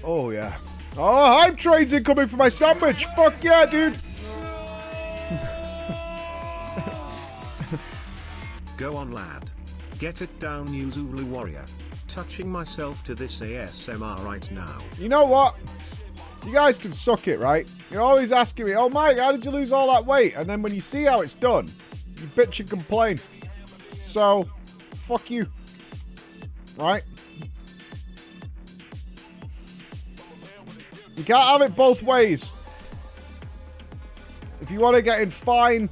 Oh, yeah. Oh, hype trains incoming for my sandwich. Fuck yeah, dude. Go on, lad. Get it down, you Zulu warrior. Touching myself to this ASMR right now. You know what? You guys can suck it, right? You're always asking me, oh, Mike, how did you lose all that weight? And then when you see how it's done, you bitch and complain. So, fuck you. Right? You can't have it both ways. If you want to get in fine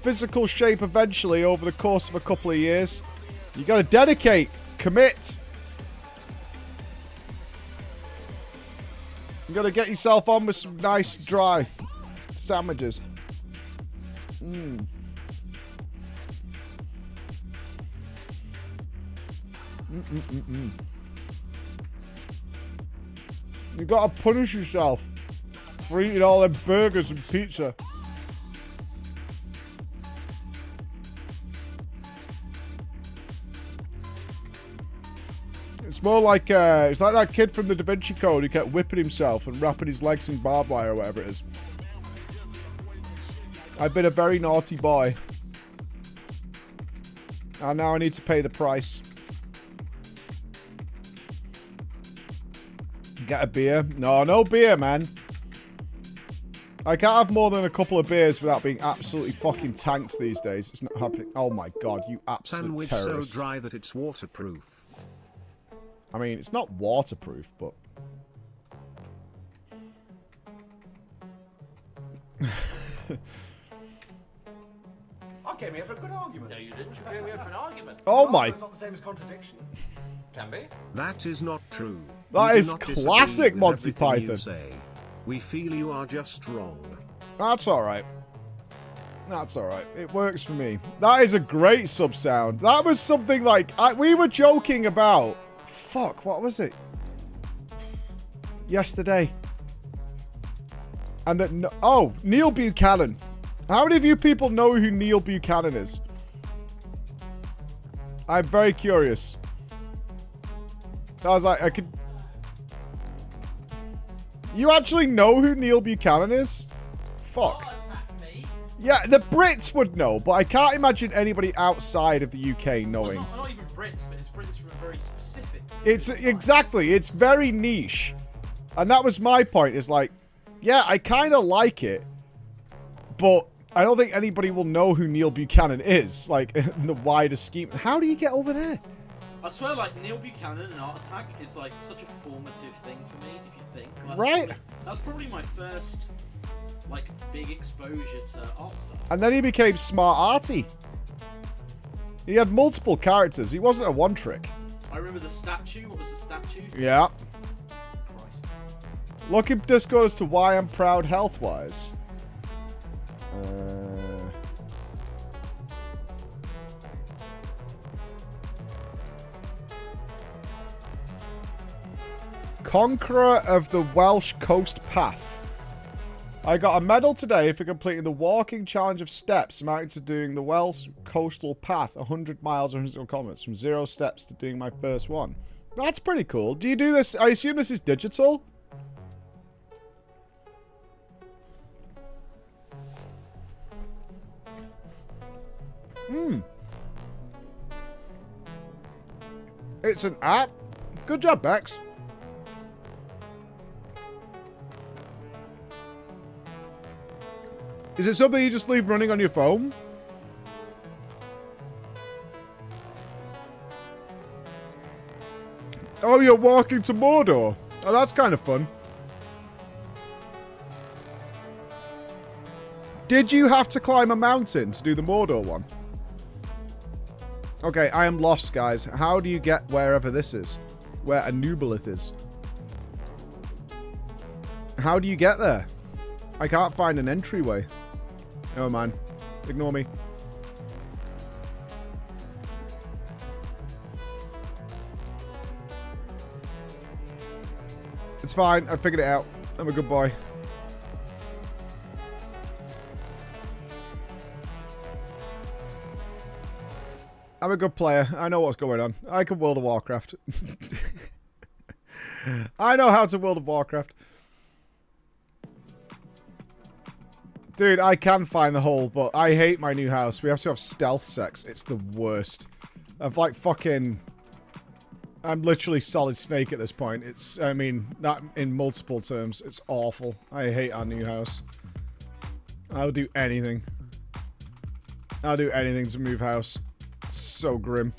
physical shape eventually over the course of a couple of years, you got to dedicate, commit. You got to get yourself on with some nice dry sandwiches. Mmm. Mm-mm-mm-mm. You gotta punish yourself for eating all them burgers and pizza. It's more like, it's like that kid from the Da Vinci Code who kept whipping himself and wrapping his legs in barbed wire or whatever it is. I've been a very naughty boy. And now I need to pay the price. Get a beer? No, no beer, man. I can't have more than a couple of beers without being absolutely fucking tanked these days. It's not happening. Oh my god, you absolute Sandwich terrorist. so dry that it's waterproof. I mean, it's not waterproof, but... I came here for a good argument. No, you didn't. You came here for an argument. Oh my... It's not the same as contradiction. Can be. That is not true. That We do is not disagree classic with Monty everything Python. you say. We feel you are just wrong. That's alright. That's alright. It works for me. That is a great sub sound. That was something like... we were joking about... Fuck, what was it? Yesterday. And that... No, oh, Neil Buchanan. How many of you people know who Neil Buchanan is? I'm very curious. I was like, I could... You actually know who Neil Buchanan is? Fuck. Yeah, the Brits would know, but I can't imagine anybody outside of the UK knowing. Well, not even Brits, but it's Brits from a very specific... It's, exactly, it's very niche. And that was my point, is like, yeah, I kind of like it, but I don't think anybody will know who Neil Buchanan is, like, in the wider scheme. How do you get over there? I swear, like, Neil Buchanan and Art Attack is, like, such a formative thing for me, if you think. Like, Right. That's probably my first, like, big exposure to art stuff. And then he became Smart Arty. He had multiple characters. He wasn't a one-trick. I remember the statue. What was the statue? Yeah. Christ. Look in Discord as to why I'm proud health-wise. Conqueror of the Welsh Coast Path. I got a medal today for completing the walking challenge of steps amounting to doing the Welsh Coastal Path 100 miles 100 kilometers from 0 steps to doing my first one. That's pretty cool. Do you do this? I assume this is digital? It's an app? Good job, Bex. Is it something you just leave running on your phone? Oh, you're walking to Mordor. Oh, that's kind of fun. Did you have to climb a mountain to do the Mordor one? Okay, I am lost, guys. How do you get wherever this is? Where Anubalith is? How do you get there? I can't find an entryway. Never mind. Ignore me. It's fine. I figured it out. I'm a good boy. I'm a good player. I know what's going on. I can World of Warcraft. I know how to World of Warcraft. Dude, I can find the hole, but I hate my new house. We have to have stealth sex. It's the worst. I've like fucking... I'm literally Solid Snake at this point. It's, I mean, that in multiple terms. It's awful. I hate our new house. I'll do anything. I'll do anything to move house. It's so grim.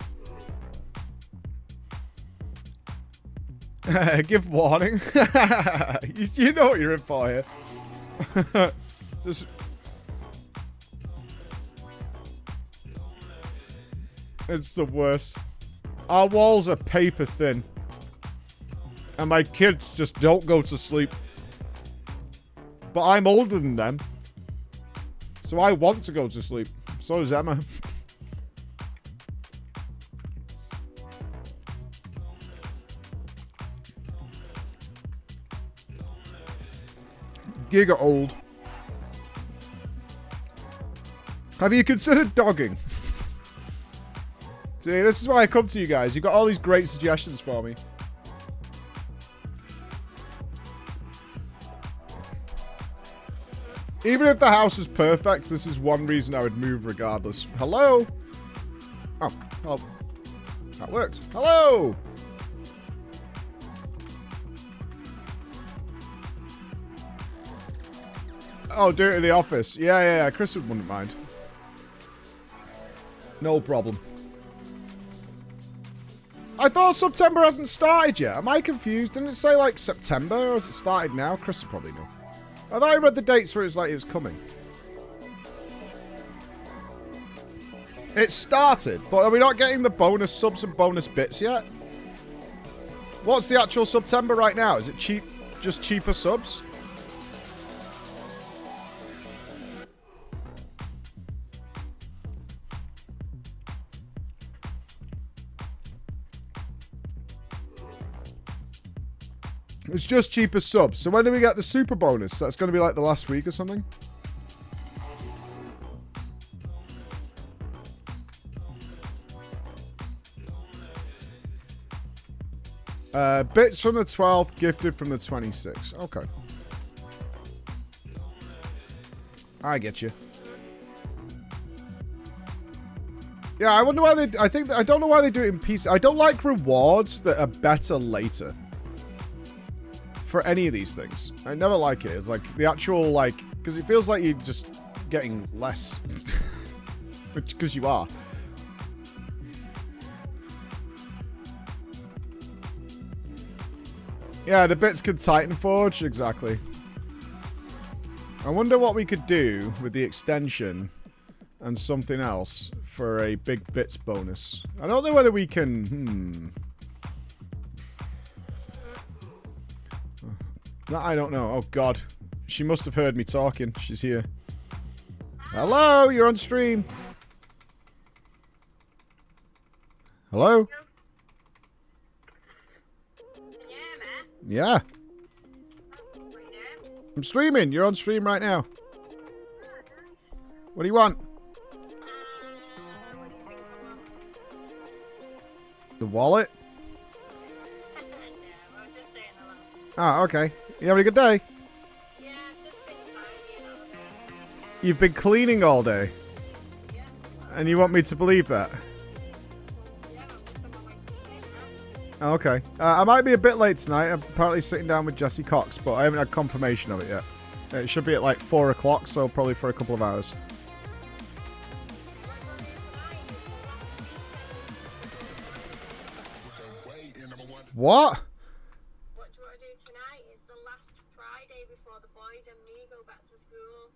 Give warning. you know what you're in for here. Just... It's the worst. Our walls are paper thin. And my kids just don't go to sleep. But I'm older than them. So I want to go to sleep. So does Emma. Giga old. Have you considered dogging? See, this is why I come to you guys. You've got all these great suggestions for me. Even if the house was perfect, this is one reason I would move regardless. Hello? Oh, that worked. Hello! Oh, do it in the office. Yeah. Chris wouldn't mind. No problem. I thought September hasn't started yet. Am I confused? Didn't it say like September or has it started now? Chris would probably know. I thought I read the dates where it was like it was coming. It started, but are we not getting the bonus subs and bonus bits yet? What's the actual September right now? Is it cheap? Just cheaper subs? It's just cheaper subs. So when do we get the super bonus? That's going to be like the last week or something? Bits from the 12th, gifted from the 26th. Okay. I get you. Yeah, I wonder why they... I don't know why they do it in pieces. I don't like rewards that are better later. For any of these things. I never like it. It's like the actual, like... Because it feels like you're just getting less. Because you are. Yeah, the bits could Titan Forge. Exactly. I wonder what we could do with the extension and something else for a big bits bonus. I don't know whether we can... That I don't know. Oh, God. She must have heard me talking. She's here. Hello, you're on stream. Hello? Yeah. I'm streaming. You're on stream right now. What do you want? The wallet? Ah, okay. You having a good day? You've been cleaning all day? And you want me to believe that? Oh, okay. I might be a bit late tonight. I'm apparently sitting down with Jesse Cox, but I haven't had confirmation of it yet. It should be at like 4 o'clock, so probably for a couple of hours. What? What do you want to do tonight? It's the last Friday before the boys and me go back to school.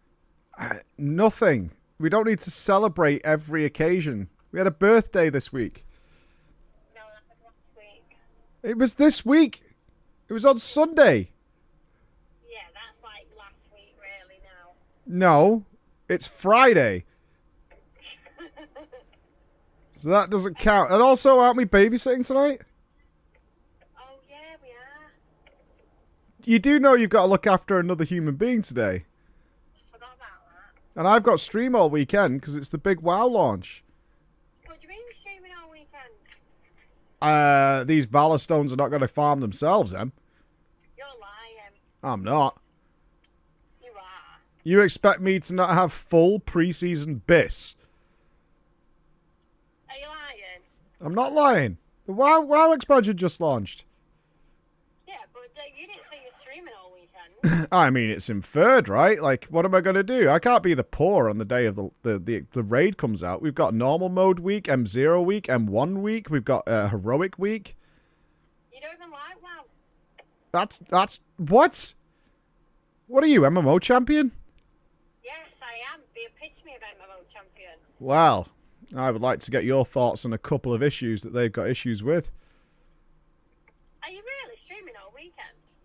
Nothing. We don't need to celebrate every occasion. We had a birthday this week. No, that was last week. It was this week. It was on Sunday. Yeah, that's like last week, really, now. No, it's Friday. So that doesn't count. And also, aren't we babysitting tonight? Oh, yeah, we are. You do know you've got to look after another human being today. Forgot about that. And I've got stream all weekend because it's the big WoW launch. What do you mean streaming all weekend? These Valor Stones are not going to farm themselves, Em. You're lying. I'm not. You are. You expect me to not have full preseason bis? Are you lying? I'm not lying. The WoW expansion just launched. Yeah, but you didn't say you're streaming all weekend. I mean, it's inferred, right? Like, what am I going to do? I can't be the poor on the day of the raid comes out. We've got normal mode week, M0 week, M1 week. We've got heroic week. You don't even like WoW. That's what? What are you, MMO champion? Yes, I am. The epitome of MMO champion. Well, I would like to get your thoughts on a couple of issues that they've got issues with. Are you really streaming all weekend?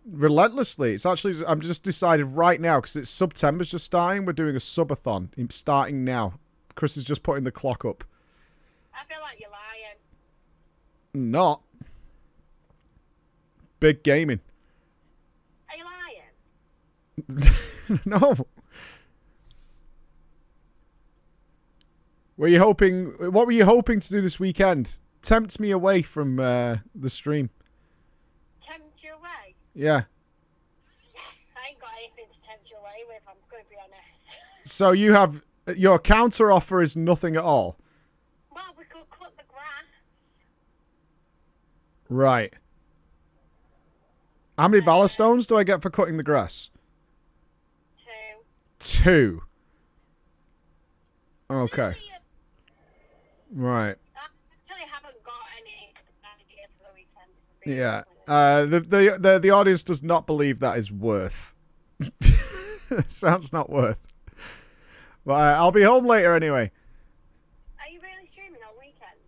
Relentlessly. It's actually, I'm just decided right now, because it's September's just starting, we're doing a subathon. It's starting now. Chris is just putting the clock up. I feel like you're lying. Not. Big gaming. Are you lying? No. What were you hoping to do this weekend? Tempt me away from the stream. Tempt you away? Yeah. I ain't got anything to tempt you away with, I'm going to be honest. So you have... Your counter offer is nothing at all? Well, we could cut the grass. Right. How many Valor Stones do I get for cutting the grass? 2. 2. Okay. Right. I actually haven't got any ideas for the weekend. Yeah. The audience does not believe that is worth. Sounds not worth. But I'll be home later anyway. Are you really streaming all weekend?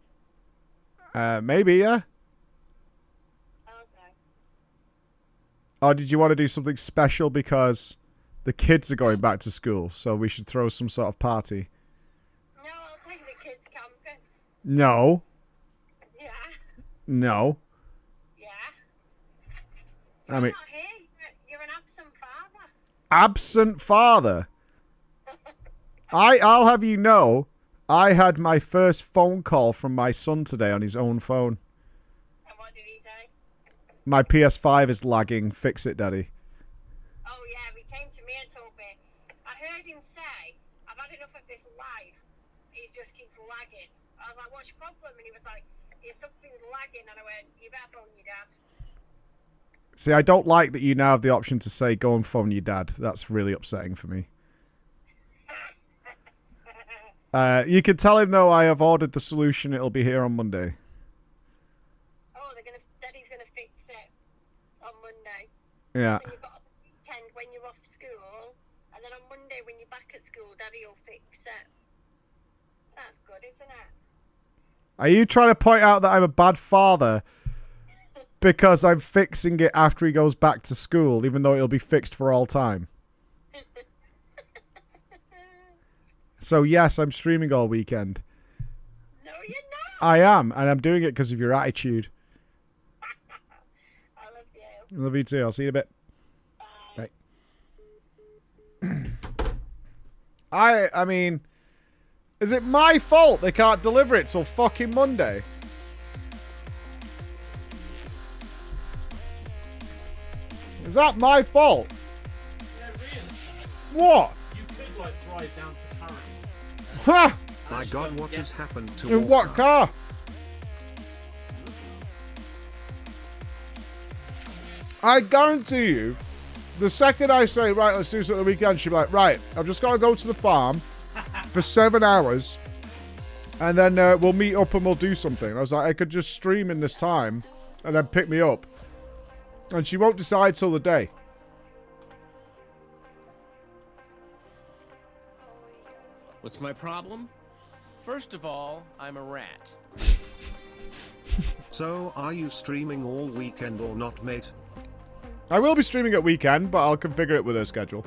Maybe, yeah. Okay. Or did you want to do something special because the kids are going back to school, so we should throw some sort of party? No, I'll take the kids camping. No. Yeah. No. Yeah. I mean, You're not here. You're an absent father. absent father. I'll have you know, I had my first phone call from my son today on his own phone. And what did he say? My PS5 is lagging. Fix it, Daddy. Oh yeah, he came to me and told me. I heard him say, I've had enough of this life. It just keeps lagging. I was like, what's your problem? And he was like, yeah, something's lagging. And I went, you better phone your dad. See, I don't like that you now have the option to say, go and phone your dad. That's really upsetting for me. You can tell him, though, I have ordered the solution. It'll be here on Monday. Oh, Daddy's gonna fix it on Monday. Yeah. And you've got a weekend when you're off school, and then on Monday when you're back at school, Daddy will fix it. That's good, isn't it? Are you trying to point out that I'm a bad father because I'm fixing it after he goes back to school, even though it'll be fixed for all time? So, yes, I'm streaming all weekend. No, you're not. I am, and I'm doing it because of your attitude. I love you. I love you too. I'll see you in a bit. Bye. I mean, is it my fault they can't deliver it till fucking Monday? Is that my fault? Yeah, really. What? You could, like, drive down to Paris. Ha! My God, what has happened to In what car? I guarantee you, the second I say, right, let's do something on the weekend, she'll be like, right, I've just got to go to the farm for 7 hours, and then we'll meet up and we'll do something. I was like, I could just stream in this time, and then pick me up. And she won't decide till the day. What's my problem? First of all, I'm a rat. So, are you streaming all weekend or not, mate? I will be streaming at weekend, but I'll configure it with her schedule.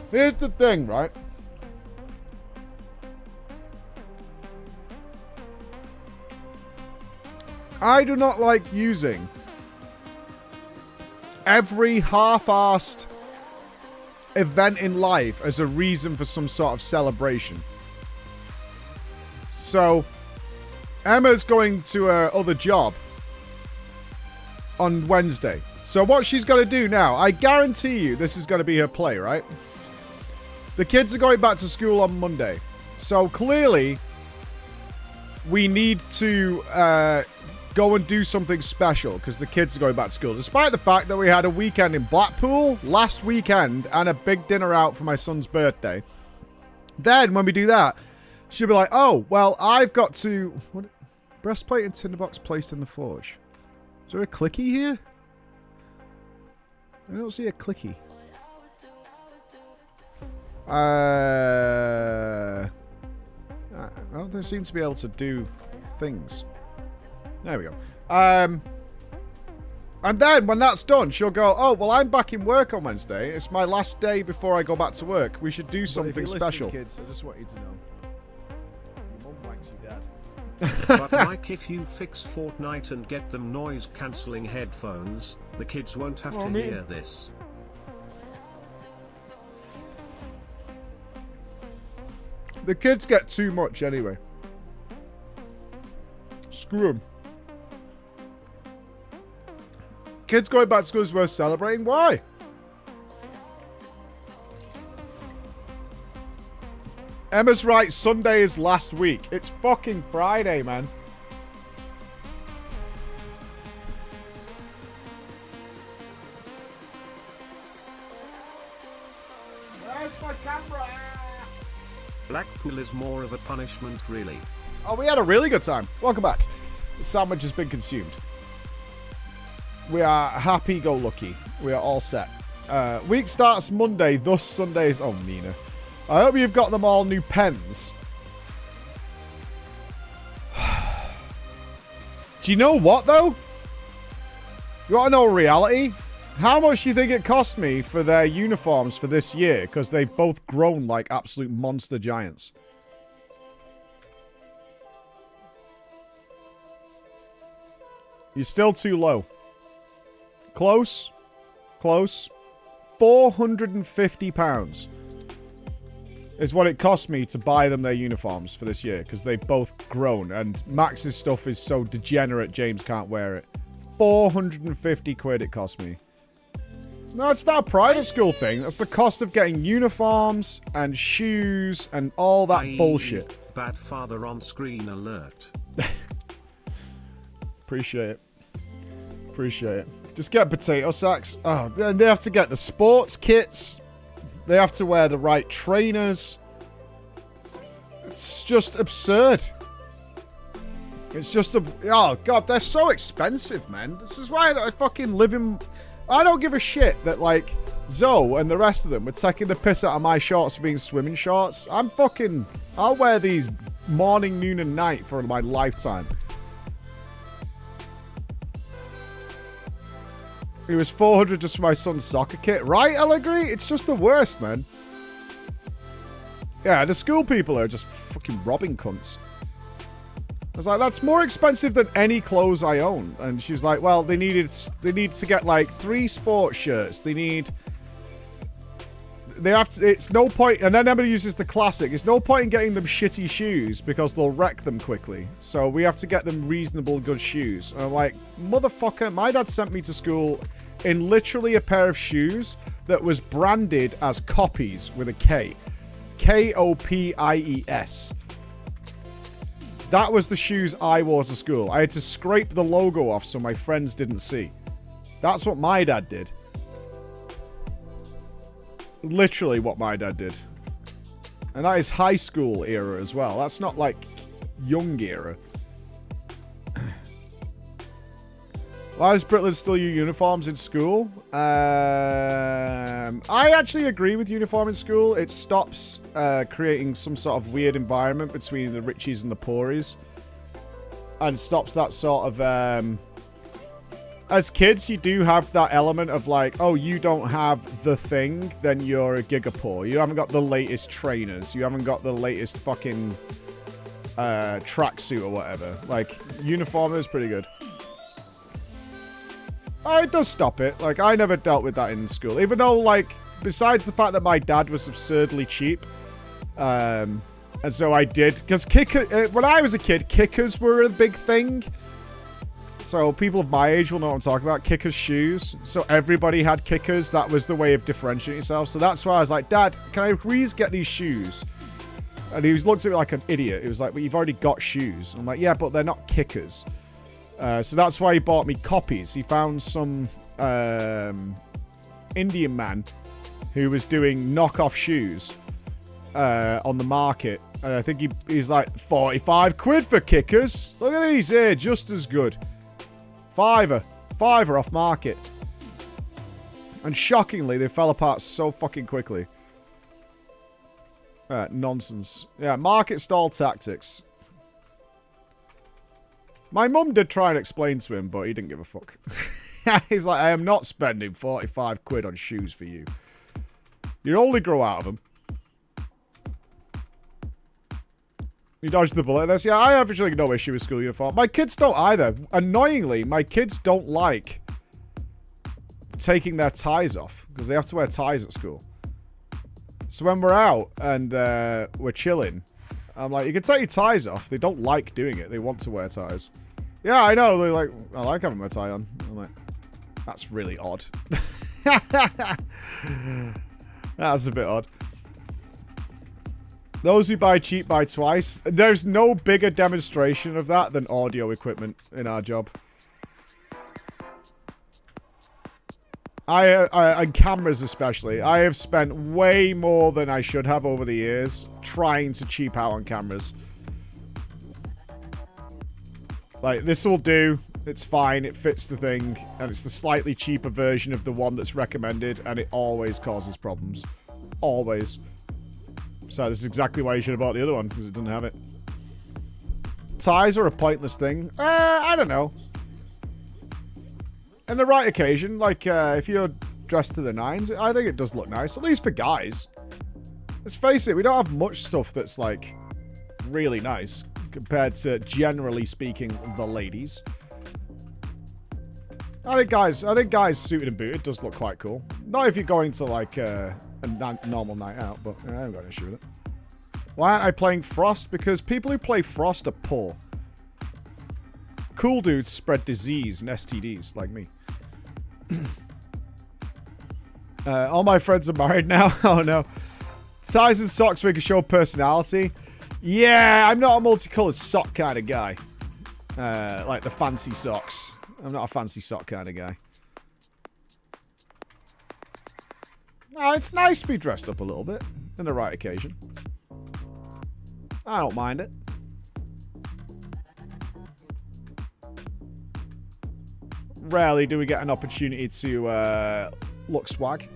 Here's the thing, right? I do not like using every half-arsed event in life as a reason for some sort of celebration. So, Emma's going to her other job on Wednesday. So what she's going to do now, I guarantee you this is going to be her play, right? The kids are going back to school on Monday. So clearly, we need to go and do something special because the kids are going back to school. Despite the fact that we had a weekend in Blackpool last weekend and a big dinner out for my son's birthday. Then when we do that, she'll be like, oh, well, I've got to... What? Breastplate and tinderbox placed in the forge. Is there a clicky here? I don't see a clicky. I don't seem to be able to do things. There we go. And then when that's done, she'll go, oh, well, I'm back in work on Wednesday. It's my last day before I go back to work. We should do something special. Kids, I just want you to know. Your mum wanks your dad. But Mike, if you fix Fortnite and get them noise-cancelling headphones, the kids won't have to hear this. The kids get too much anyway. Screw them. Kids going back to school is worth celebrating? Why? Emma's right, Sunday is last week. It's fucking Friday, man. Where's my camera? Blackpool is more of a punishment, really. Oh, we had a really good time. Welcome back. The sandwich has been consumed. We are happy-go-lucky. We are all set. Week starts Monday, thus Sundays... Oh, Mina. I hope you've got them all new pens. Do you know what, though? You want to know reality? How much do you think it cost me for their uniforms for this year? Because they've both grown like absolute monster giants. You're still too low. Close. Close. £450. is what it cost me to buy them their uniforms for this year, because they've both grown, and Max's stuff is so degenerate James can't wear it. 450 quid it cost me. No, it's not a private school thing. That's the cost of getting uniforms and shoes and all that bullshit. Bad father on screen alert. Appreciate it. Appreciate it. Just get potato sacks. Oh, then they have to get the sports kits. They have to wear the right trainers. It's just absurd. It's just a... Oh, God, they're so expensive, man. This is why I fucking live in... I don't give a shit that, like, Zoe and the rest of them were taking the piss out of my shorts for being swimming shorts. I'm fucking... I'll wear these morning, noon, and night for my lifetime. It was 400 just for my son's soccer kit. Right, I'll agree. It's just the worst, man. Yeah, the school people are just fucking robbing cunts. I was like, that's more expensive than any clothes I own. And she's like, well, they need to get like 3 sports shirts. They have to, it's no point, and then Emily uses the classic, it's no point in getting them shitty shoes because they'll wreck them quickly. So we have to get them reasonable good shoes. And I'm like, motherfucker, my dad sent me to school in literally a pair of shoes that was branded as Copies with a K. Kopies. That was the shoes I wore to school. I had to scrape the logo off so my friends didn't see. That's what my dad did. Literally what my dad did. And that is high school era as well. That's not like young era. Why does Britland still use uniforms in school? I actually agree with uniform in school. It stops creating some sort of weird environment between the richies and the poories. And stops that sort of... as kids, you do have that element of like, oh, you don't have the thing, then you're a gigapoor. You haven't got the latest trainers. You haven't got the latest fucking tracksuit or whatever. Like, uniform is pretty good. Oh, it does stop it. Like, I never dealt with that in school. Even though, like, besides the fact that my dad was absurdly cheap, and so I did. Because when I was a kid, kickers were a big thing. So people of my age will know what I'm talking about. Kickers shoes. So everybody had kickers. That was the way of differentiating yourself. So that's why I was like, Dad, can I please get these shoes? And he looked at me like an idiot. He was like, well, you've already got shoes. I'm like, yeah, but they're not kickers. So that's why he bought me Copies. He found some Indian man who was doing knockoff shoes on the market. And I think he's like, 45 quid for kickers. Look at these here, just as good. Fiver off market. And shockingly, they fell apart so fucking quickly. Nonsense. Yeah, market stall tactics. My mum did try and explain to him, but he didn't give a fuck. He's like, I am not spending 45 quid on shoes for you. You only grow out of them. You dodged the bullet. That's, yeah, I have actually no issue with school uniform. My kids don't either. Annoyingly, my kids don't like taking their ties off because they have to wear ties at school. So when we're out and we're chilling, I'm like, you can take your ties off. They don't like doing it. They want to wear ties. Yeah, I know. They're like, I like having my tie on. I'm like, that's really odd. That's a bit odd. Those who buy cheap buy twice. There's no bigger demonstration of that than audio equipment in our job. And cameras especially. I have spent way more than I should have over the years trying to cheap out on cameras. Like, this will do. It's fine. It fits the thing. And it's the slightly cheaper version of the one that's recommended. And it always causes problems. Always. So this is exactly why you should have bought the other one, because it doesn't have it. Ties are a pointless thing. I don't know. In the right occasion, like if you're dressed to the nines, I think it does look nice, at least for guys. Let's face it, we don't have much stuff that's like really nice compared to, generally speaking, the ladies. I think guys suited and booted does look quite cool. Not if you're going to like a normal night out, but I haven't got an issue with it. Why aren't I playing Frost? Because people who play Frost are poor. Cool dudes spread disease and STDs like me. All my friends are married now. Oh no. Size and socks make a show personality. Yeah, I'm not a multicolored sock kind of guy. Like the fancy socks. I'm not a fancy sock kind of guy. No, it's nice to be dressed up a little bit. On the right occasion. I don't mind it. Rarely do we get an opportunity to look swag.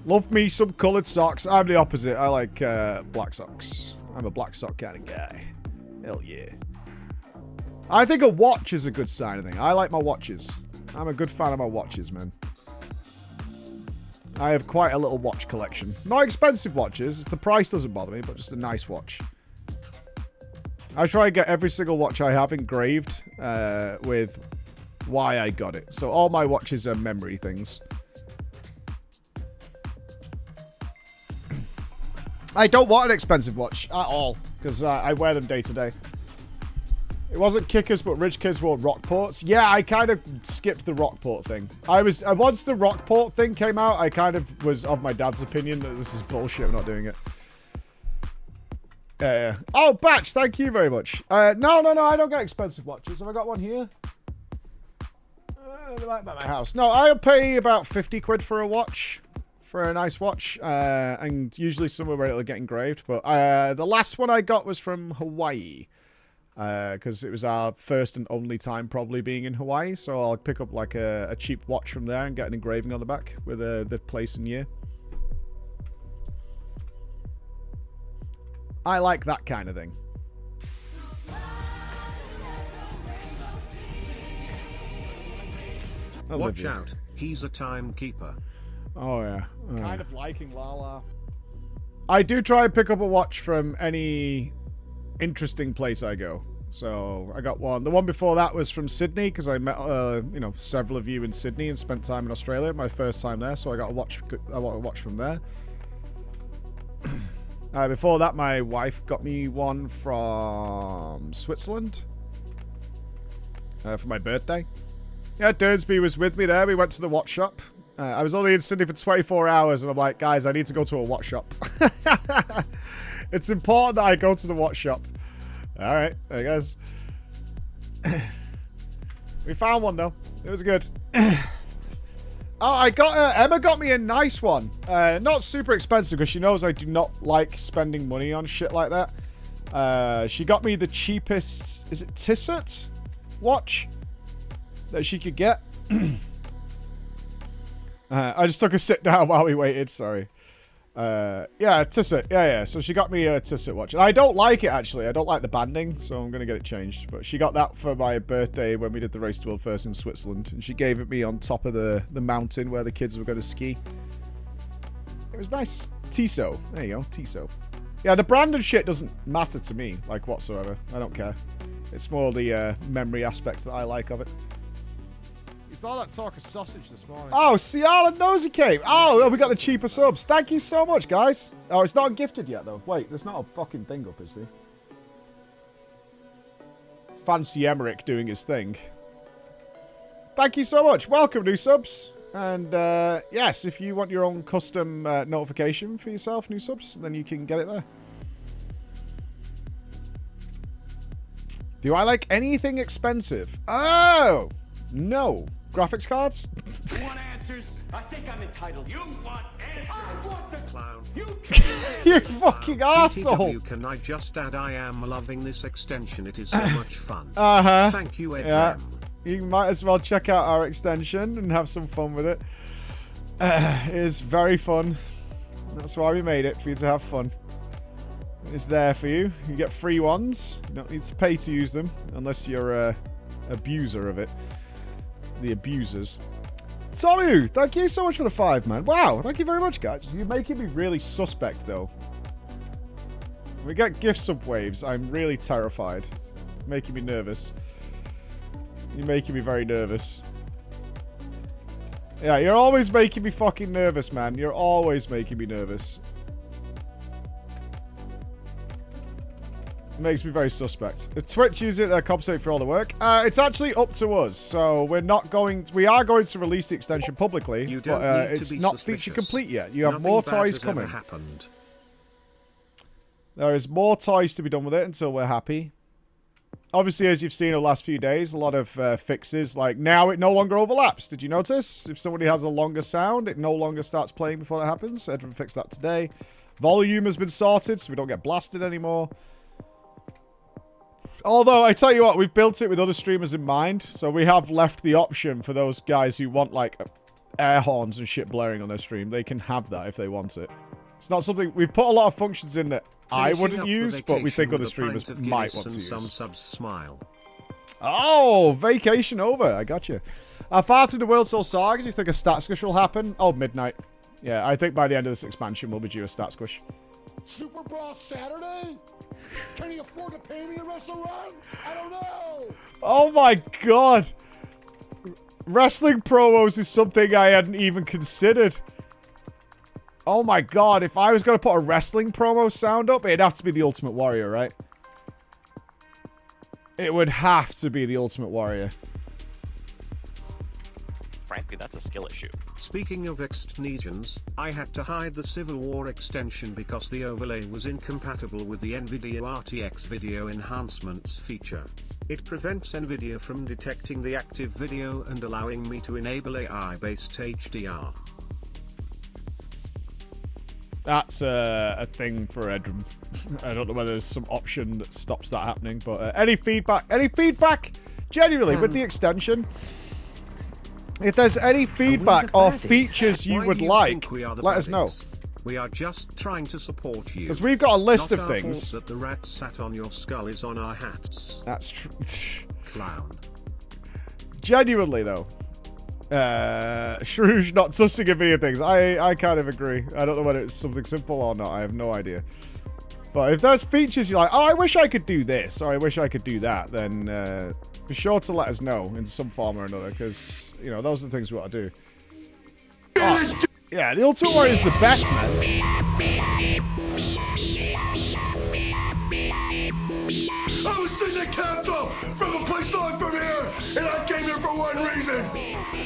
Love me some coloured socks. I'm the opposite. I like black socks. I'm a black sock kind of guy. Hell yeah. I think a watch is a good sign of thing. I like my watches. I'm a good fan of my watches, man. I have quite a little watch collection. Not expensive watches. The price doesn't bother me, but just a nice watch. I try and get every single watch I have engraved with why I got it. So all my watches are memory things. I don't want an expensive watch at all, because I wear them day to day. It wasn't kickers, but rich kids wore Rockports. Yeah, I kind of skipped the Rockport thing. Once the Rockport thing came out, I kind of was of my dad's opinion that this is bullshit, I'm not doing it. Oh, Batch, thank you very much. No, I don't get expensive watches. Have I got one here? Like by my house. No, I'll pay about 50 quid for a watch. For a nice watch. And usually somewhere where it'll get engraved. But the last one I got was from Hawaii. Because it was our first and only time probably being in Hawaii. So I'll pick up like a cheap watch from there and get an engraving on the back with the place and year. I like that kind of thing. Watch out, he's a timekeeper. Oh yeah. Kind of liking Lala. I do try and pick up a watch from any interesting place I go. So I got one. The one before that was from Sydney because I met several of you in Sydney and spent time in Australia. My first time there, so I got a watch from there. Before that, my wife got me one from Switzerland for my birthday. Yeah, Durnsby was with me there. We went to the watch shop. I was only in Sydney for 24 hours, and I'm like, guys, I need to go to a watch shop. It's important that I go to the watch shop. All right, I guess. We found one, though. It was good. Oh, I got Emma got me a nice one. Not super expensive because she knows I do not like spending money on shit like that. She got me the cheapest, is it Tissot watch that she could get. I just took a sit down while we waited. Sorry. Yeah, Tissot. Yeah. So she got me a Tissot watch. And I don't like it, actually. I don't like the banding, so I'm going to get it changed. But she got that for my birthday when we did the Race to World First in Switzerland. And she gave it me on top of the mountain where the kids were going to ski. It was nice. Tissot. There you go. Tissot. Yeah, the brand and shit doesn't matter to me, like, whatsoever. I don't care. It's more the memory aspects that I like of it. You thought that talk of sausage this morning. Oh, Ciala Nosy came. Oh, we got the cheaper subs. Thank you so much, guys. Oh, it's not gifted yet, though. Wait, there's not a fucking thing up, is there? Fancy Emmerich doing his thing. Thank you so much. Welcome, new subs. And, yes, if you want your own custom notification for yourself, new subs, then you can get it there. Do I like anything expensive? Oh, no. Graphics cards? You want answers? I think I'm entitled. You want answers? I want the clown. You fucking arsehole. BTW, can I just add I am loving this extension. It is so much fun. Uh-huh. Thank you, Ed. Yeah. You might as well check out our extension and have some fun with it. It is very fun. That's why we made it, for you to have fun. It's there for you. You get free ones. You don't need to pay to use them, unless you're a abuser of it. The abusers. Tomu, thank you so much for the 5, man. Wow, thank you very much, guys. You're making me really suspect, though. When we get gift sub waves, I'm really terrified. It's making me nervous. You're making me very nervous. Yeah, you're always making me fucking nervous, man. You're always making me nervous. Makes me very suspect. If Twitch use it, they're compensating for all the work. It's actually up to us. So we are going to release the extension publicly, but it's not feature complete yet. You have more toys coming. There is more toys to be done with it until we're happy. Obviously, as you've seen in the last few days, a lot of fixes. Like, now it no longer overlaps. Did you notice? If somebody has a longer sound, it no longer starts playing before that happens. Edwin fixed that today. Volume has been sorted, so we don't get blasted anymore. Although, I tell you what, we've built it with other streamers in mind. So we have left the option for those guys who want, like, air horns and shit blaring on their stream. They can have that if they want it. It's not something... We've put a lot of functions in that I wouldn't use, but we think other streamers might want to use. Some subs smile. Oh, vacation over. I got you. Far Through the World Soul Saga, do you think a stat squish will happen? Oh, midnight. Yeah, I think by the end of this expansion, we'll be due a stat squish. Super Brawl Saturday? Can you afford to pay me to wrestle around? I don't know. Oh my god. Wrestling promos is something I hadn't even considered. Oh my god, if I was going to put a wrestling promo sound up, it'd have to be the Ultimate Warrior, right? It would have to be the Ultimate Warrior. Frankly, that's a skill issue. Speaking of extensions, I had to hide the Civil War extension because the overlay was incompatible with the NVIDIA RTX video enhancements feature. It prevents NVIDIA from detecting the active video and allowing me to enable AI-based HDR. That's a thing for Edrum. I don't know whether there's some option that stops that happening, but any feedback? Any feedback? Genuinely, with the extension, if there's any feedback or features you would like, let us know. We are just trying to support you. Because we've got a list Not of our things. fault that the rat sat on your skull is on our hats. That's true. Clown. Genuinely, though. Shrews not trusting in video things. I kind of agree. I don't know whether it's something simple or not. I have no idea. But if there's features you're like, oh, I wish I could do this, or I wish I could do that, then be sure to let us know in some form or another, because, you know, those are the things we want to do. Oh, yeah, the Ultimate Warrior is the best, man. I was sitting at Capitol from a place not from here, and I came here for one reason.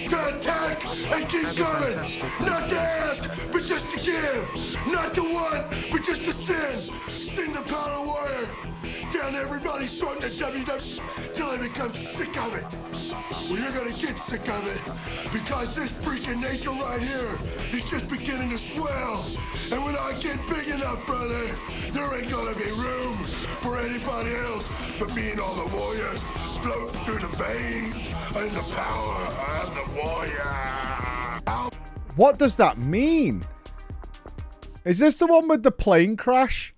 To attack and keep coming. Not to ask, but just to give. Not to want, but just to sin. Sing the power warrior. Down everybody's throat in the WWE till I become sick of it. Well, you're gonna get sick of it because this freaking nature right here is just beginning to swell. And when I get big enough, brother, there ain't gonna be room for anybody else but me and all the warriors float through the veins and the power of the warrior. What does that mean? Is this the one with the plane crash?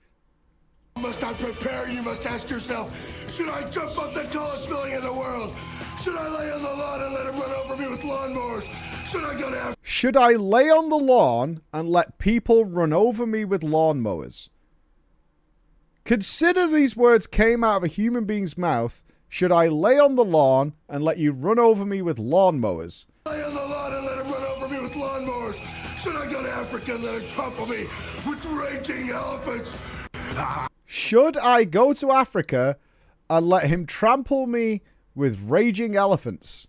Must I prepare? You must ask yourself, should I jump off the tallest building in the world? Should I lay on the lawn and let him run over me with lawnmowers? Should I go to... Should I lay on the lawn and let people run over me with lawnmowers? Consider these words came out of a human being's mouth. Should I lay on the lawn and let you run over me with lawnmowers? Lay on the lawn and let him run over me with lawnmowers. Should I go to Africa and let him trample me with raging elephants? Should I go to Africa and let him trample me with raging elephants?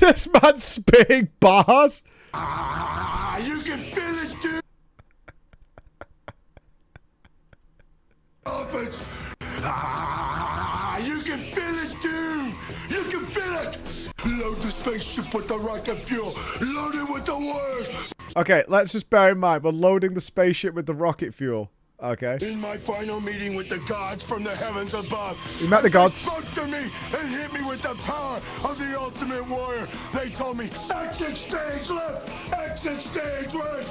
This man's spitting bars. You can feel it, dude. Elephants. You can feel it, dude. You can feel it. Load the spaceship with the rocket fuel. Load it with the warriors. Okay, let's just bear in mind, we're loading the spaceship with the rocket fuel. Okay. In my final meeting with the gods from the heavens above, you met the gods. They spoke to me and hit me with the power of the Ultimate Warrior. They told me, exit stage left, exit stage right.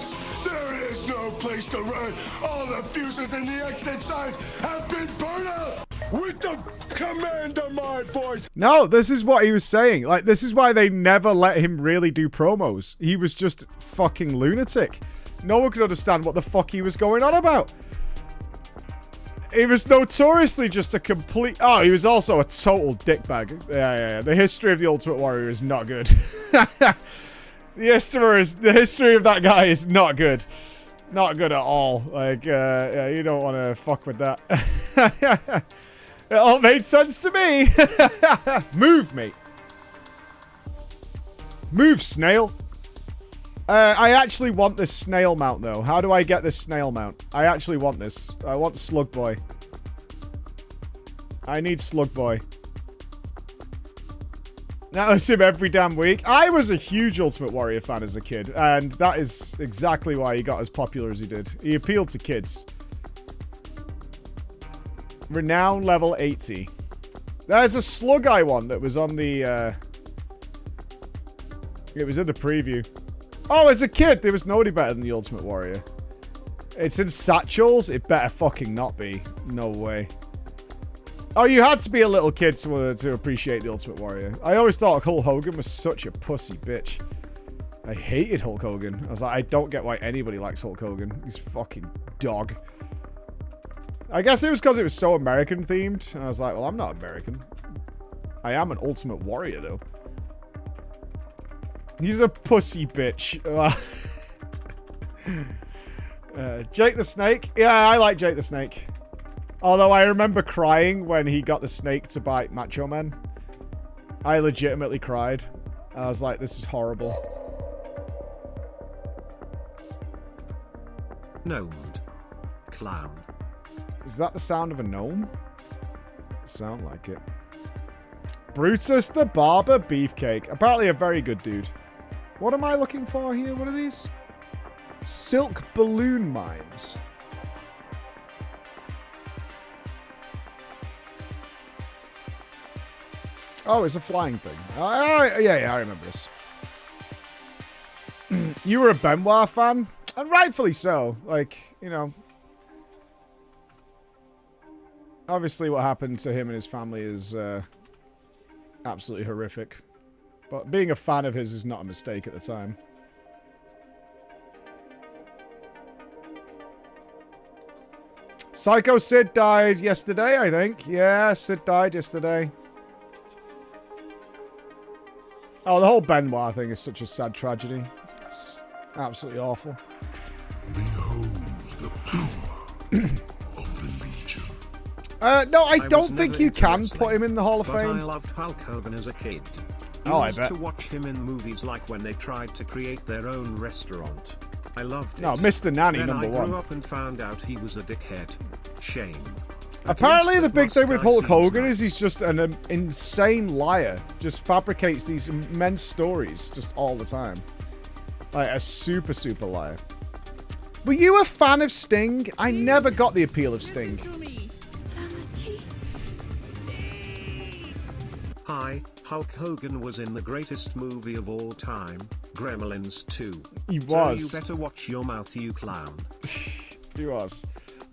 There is no place to run. All the fuses in the exit signs have been burned out with the command of my voice. No, this is what he was saying. Like, this is why they never let him really do promos. He was just fucking lunatic. No one could understand what the fuck he was going on about. He was notoriously just a complete... Oh, he was also a total dickbag. Yeah. The history of the Ultimate Warrior is not good. The history of that guy is not good. Not good at all. Like, yeah, you don't want to fuck with that. It all made sense to me. Move, mate. Move, snail. I actually want this snail mount, though. How do I get this snail mount? I actually want this. I want Slug Boy. I need Slug Boy. That was him every damn week. I was a huge Ultimate Warrior fan as a kid, and that is exactly why he got as popular as he did. He appealed to kids. Renown level 80. There's a Slug Eye one that was on the... It was in the preview. Oh, as a kid, there was nobody better than the Ultimate Warrior. It's in satchels? It better fucking not be. No way. Oh, you had to be a little kid to appreciate the Ultimate Warrior. I always thought Hulk Hogan was such a pussy bitch. I hated Hulk Hogan. I was like, I don't get why anybody likes Hulk Hogan. He's fucking dog. I guess it was because it was so American themed. And I was like, well, I'm not American. I am an Ultimate Warrior, though. He's a pussy bitch. Jake the Snake. Yeah, I like Jake the Snake. Although I remember crying when he got the snake to bite Macho Man. I legitimately cried. I was like, this is horrible. Gnomed. Clown. Is that the sound of a gnome? Sound like it. Brutus the Barber Beefcake. Apparently a very good dude. What am I looking for here? What are these? Silk balloon mines. Oh, it's a flying thing. Yeah, I remember this. You were a Benoit fan? And rightfully so. Like, you know. Obviously what happened to him and his family is absolutely horrific. But being a fan of his is not a mistake at the time. Psycho Sid died yesterday, I think. Yeah, Sid died yesterday. Oh, the whole Benoit thing is such a sad tragedy. It's absolutely awful. Behold the power of the Legion. No, I don't think you can wrestling, put him in the Hall of but Fame. I loved Hulk Hogan as a kid. Oh, I used bet. to watch him in movies like when they tried to create their own restaurant. I loved it. No, Mr. Nanny, then number I one. grew up and found out he was a dickhead. Shame. Apparently the big thing with Hulk Hogan nice. is he's just an insane liar. Just fabricates these immense stories just all the time. Like a super, super liar. Were you a fan of Sting? I never got the appeal of Sting. Hi, Hulk Hogan was in the greatest movie of all time, Gremlins 2. He So was. you better watch your mouth, you clown. He was.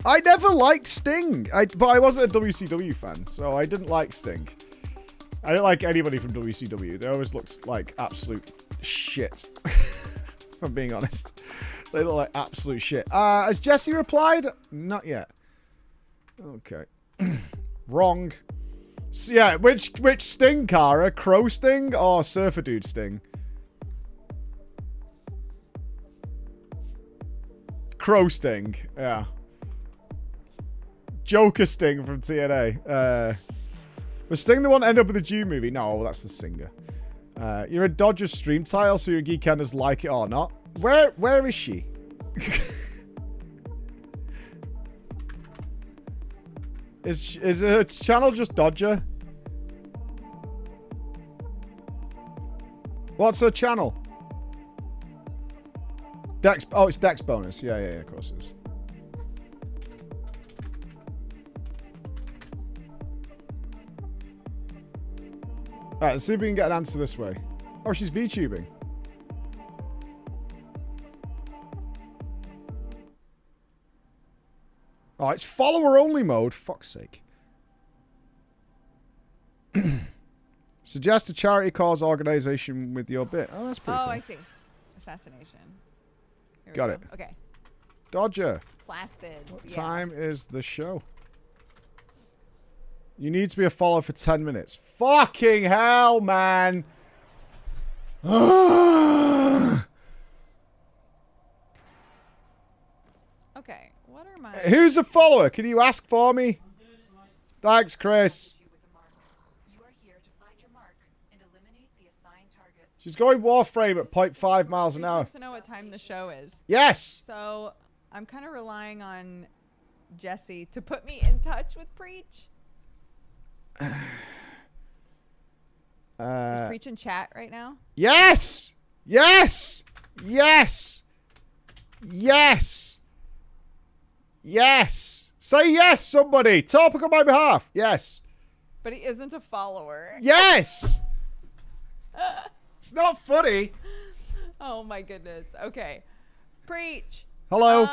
I never liked Sting. But I wasn't a WCW fan, so I didn't like Sting. I didn't like anybody from WCW. They always looked like absolute shit. If I'm being honest. They look like absolute shit. Has Jesse replied? Not yet. Okay. Wrong. So, yeah, which Sting, Kara? Crow Sting or Surfer Dude Sting? Crow Sting, yeah. Joker Sting from TNA. Was Sting the one to end up with a Jew movie? No, that's the singer. You're a Dodgers stream tile, so your Geekenders like it or not. Where is she? Is her channel just Dodger? What's her channel? Dex. Oh, it's Dex bonus. Yeah, of course it is. Alright, let's see if we can get an answer this way. Oh, she's VTubing. Oh, it's follower only mode. Fuck's sake. Suggest a charity cause organization with your bit. Oh, that's pretty cool. I see. Assassination. Here we Got go. it. Okay. Dodger. Plastids. What time is the show? You need to be a follower for 10 minutes. Fucking hell, man. Okay, what are my... Who's a follower? Can you ask for me? Thanks, Chris. She's going Warframe at 0.5 miles an hour. Wants to know what time the show is. Yes. So I'm kind of relying on Jesse to put me in touch with Preach. Is Preach in chat right now? Yes. Yes. Yes. Yes. Yes. Say yes, somebody. Talk on my behalf. Yes. But he isn't a follower. Yes. It's not funny. Oh my goodness. Okay. Preach. Hello.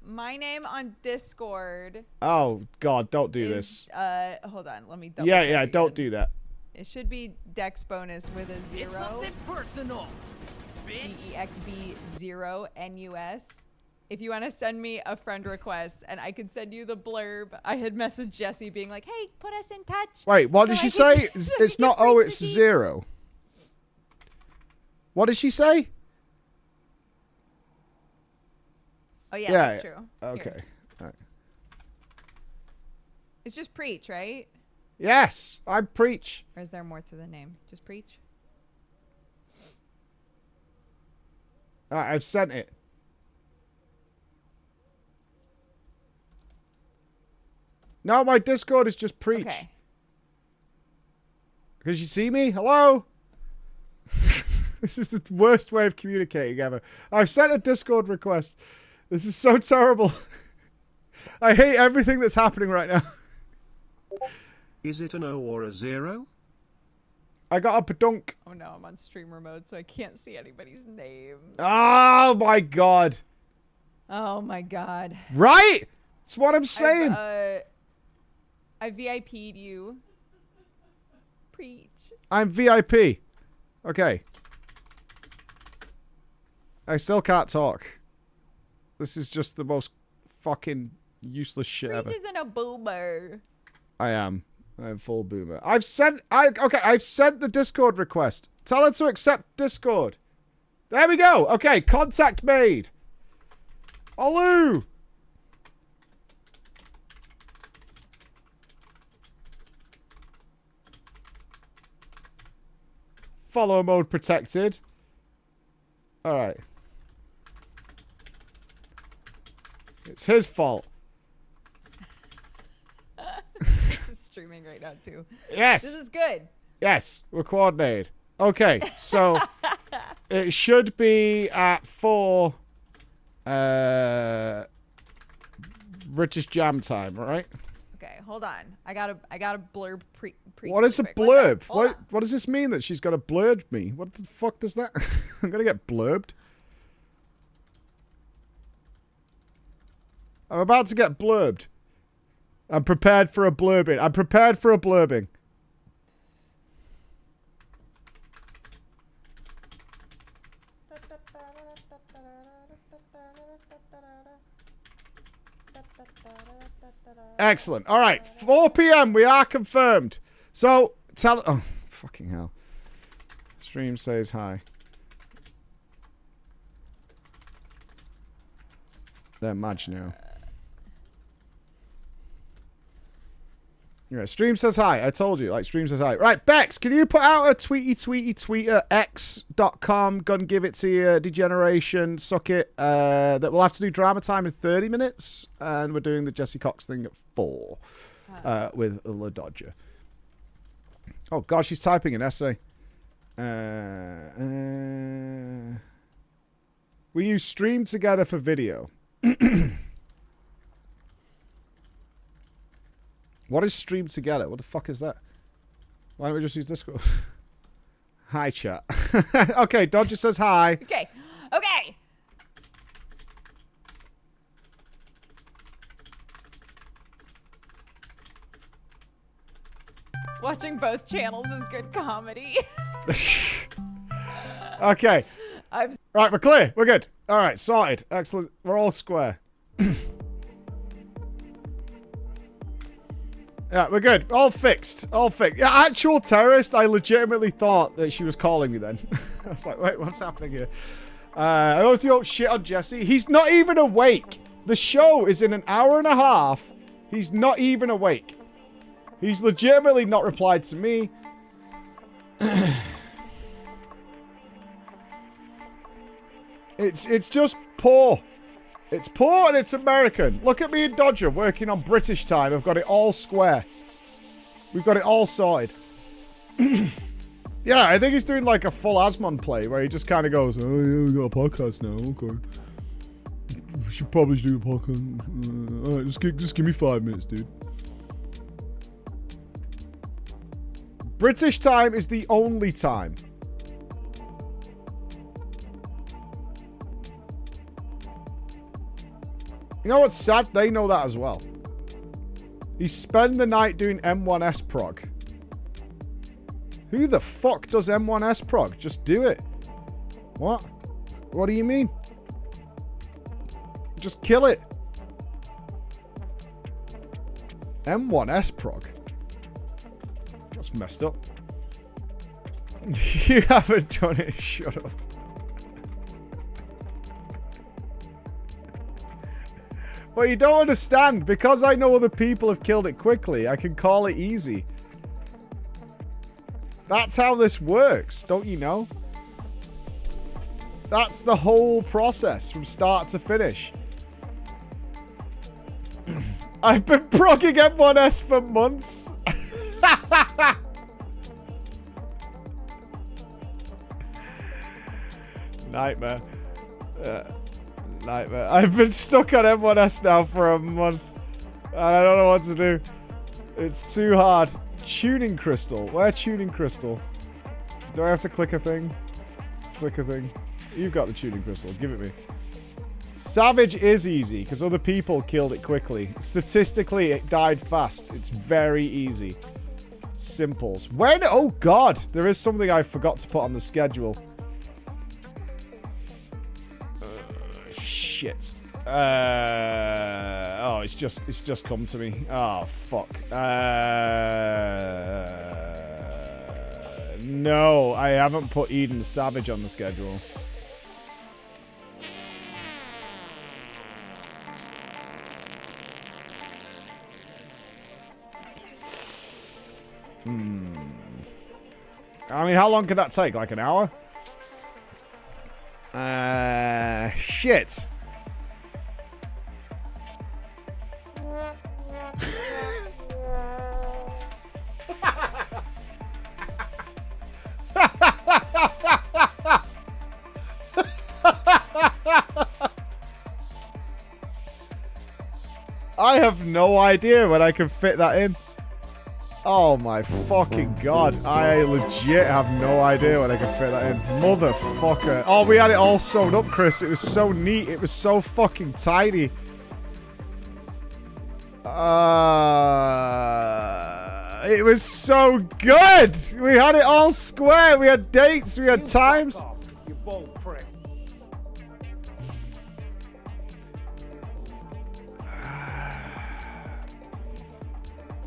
My name on Discord. Oh God, don't do is, this. Hold on. Let me double Yeah, check yeah, again. don't do that. It should be Dex bonus with a 0. It's something personal, bitch. DEXB0NUS. If you want to send me a friend request and I could send you the blurb, I had messaged Jesse being like, hey, put us in touch. Wait, what did she say? It's not, oh, it's 0. What did she say? Oh, yeah, that's true. Okay. Here. All right. It's just Preach, right? Yes, I preach. Or is there more to the name? Just Preach? All right, I've sent it. No, my Discord is just preach. Okay. Because you see me? Hello? This is the worst way of communicating ever. I've sent a Discord request. This is so terrible. I hate everything that's happening right now. Is it an O or a 0? I got a badunk. Oh no, I'm on streamer mode, so I can't see anybody's name. Oh my God. Oh my God. Right? That's what I'm saying. I VIP'd you. Preach. I'm VIP. Okay. I still can't talk. This is just the most fucking useless shit ever. Preach isn't a boomer. I am. I'm full boomer. I've sent the Discord request. Tell her to accept Discord. There we go. Okay, contact made. Olu. Follow mode protected. All right. It's his fault. Just streaming right now too. Yes. This is good. Yes, we're coordinated. Okay, so it should be at 4 British jam time, right? Okay, hold on. I got a blurb pre. What is a blurb? What does this mean that she's got to blurb me? What the fuck does that? I'm gonna get blurbed. I'm about to get blurbed. I'm prepared for a blurbing. I'm prepared for a blurbing. Excellent. All right. 4 p.m. We are confirmed. So, tell... Oh, fucking hell. Stream says hi. They're Madge now. Yeah, stream says hi. I told you. Like, stream says hi. Right, Bex, can you put out a tweeter x.com, gonna give it to you, degeneration, suck it, that we'll have to do drama time in 30 minutes, and we're doing the Jesse Cox thing at 4, with La Dodger. Oh, God, she's typing an essay. We use Stream Together for video. What is Stream Together? What the fuck is that? Why don't we just use Discord? Hi, chat. Okay, Dodger says hi. Okay. Okay. Watching both channels is good comedy. Okay. Right, we're clear. We're good. All right, sorted. Excellent. We're all square. Yeah, we're good. All fixed. All fixed. Yeah, actual terrorist, I legitimately thought that she was calling me then. I was like, wait, what's happening here? I hope you don't shit on Jesse. He's not even awake. The show is in an hour and a half. He's not even awake. He's legitimately not replied to me. It's just poor. It's poor and it's American. Look at me and Dodger working on British time. I've got it all square. We've got it all sorted. Yeah, I think he's doing like a full Asmon play where he just kind of goes, oh yeah, we got a podcast now, okay. We should probably do a podcast. Alright, just give me 5 minutes, dude. British time is the only time. You know what's sad? They know that as well. He spent the night doing M1S prog. Who the fuck does M1S prog? Just do it. What? What do you mean? Just kill it. M1S prog. That's messed up. You haven't done it. Shut up. Well, you don't understand. Because I know other people have killed it quickly, I can call it easy. That's how this works, don't you know? That's the whole process from start to finish. I've been progging M1S for months. Nightmare. Nightmare. I've been stuck on M1S now for a month. And I don't know what to do. It's too hard. Tuning crystal. Where tuning crystal? Do I have to click a thing? Click a thing. You've got the tuning crystal. Give it me. Savage is easy because other people killed it quickly. Statistically, it died fast. It's very easy. Simples. When? Oh god, there is something I forgot to put on the schedule. Shit. Oh, it's just come to me. Oh fuck. No, I haven't put Eden Savage on the schedule. I mean, how long could that take? Like an hour? Shit. I have no idea when I can fit that in. Oh my fucking god. I legit have no idea when I can fit that in. Motherfucker. Oh, we had it all sewn up, Chris. It was so neat. It was so fucking tidy. It was so good. We had it all square. We had dates. We had times. You bold prick.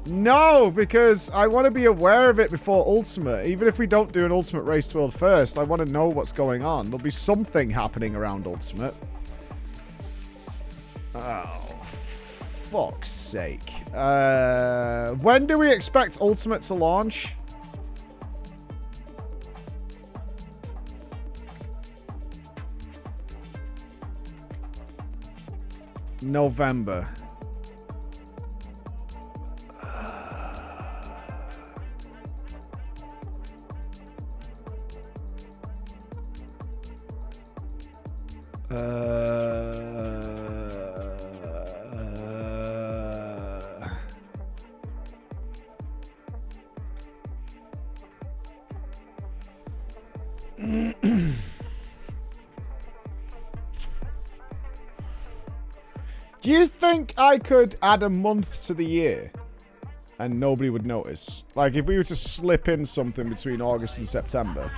No, because I want to be aware of it before Ultimate. Even if we don't do an Ultimate Race to World first, I want to know what's going on. There'll be something happening around Ultimate. Oh, fuck's sake. When do we expect Ultimate to launch? November. Do you think I could add a month to the year and nobody would notice? Like if we were to slip in something between August and September.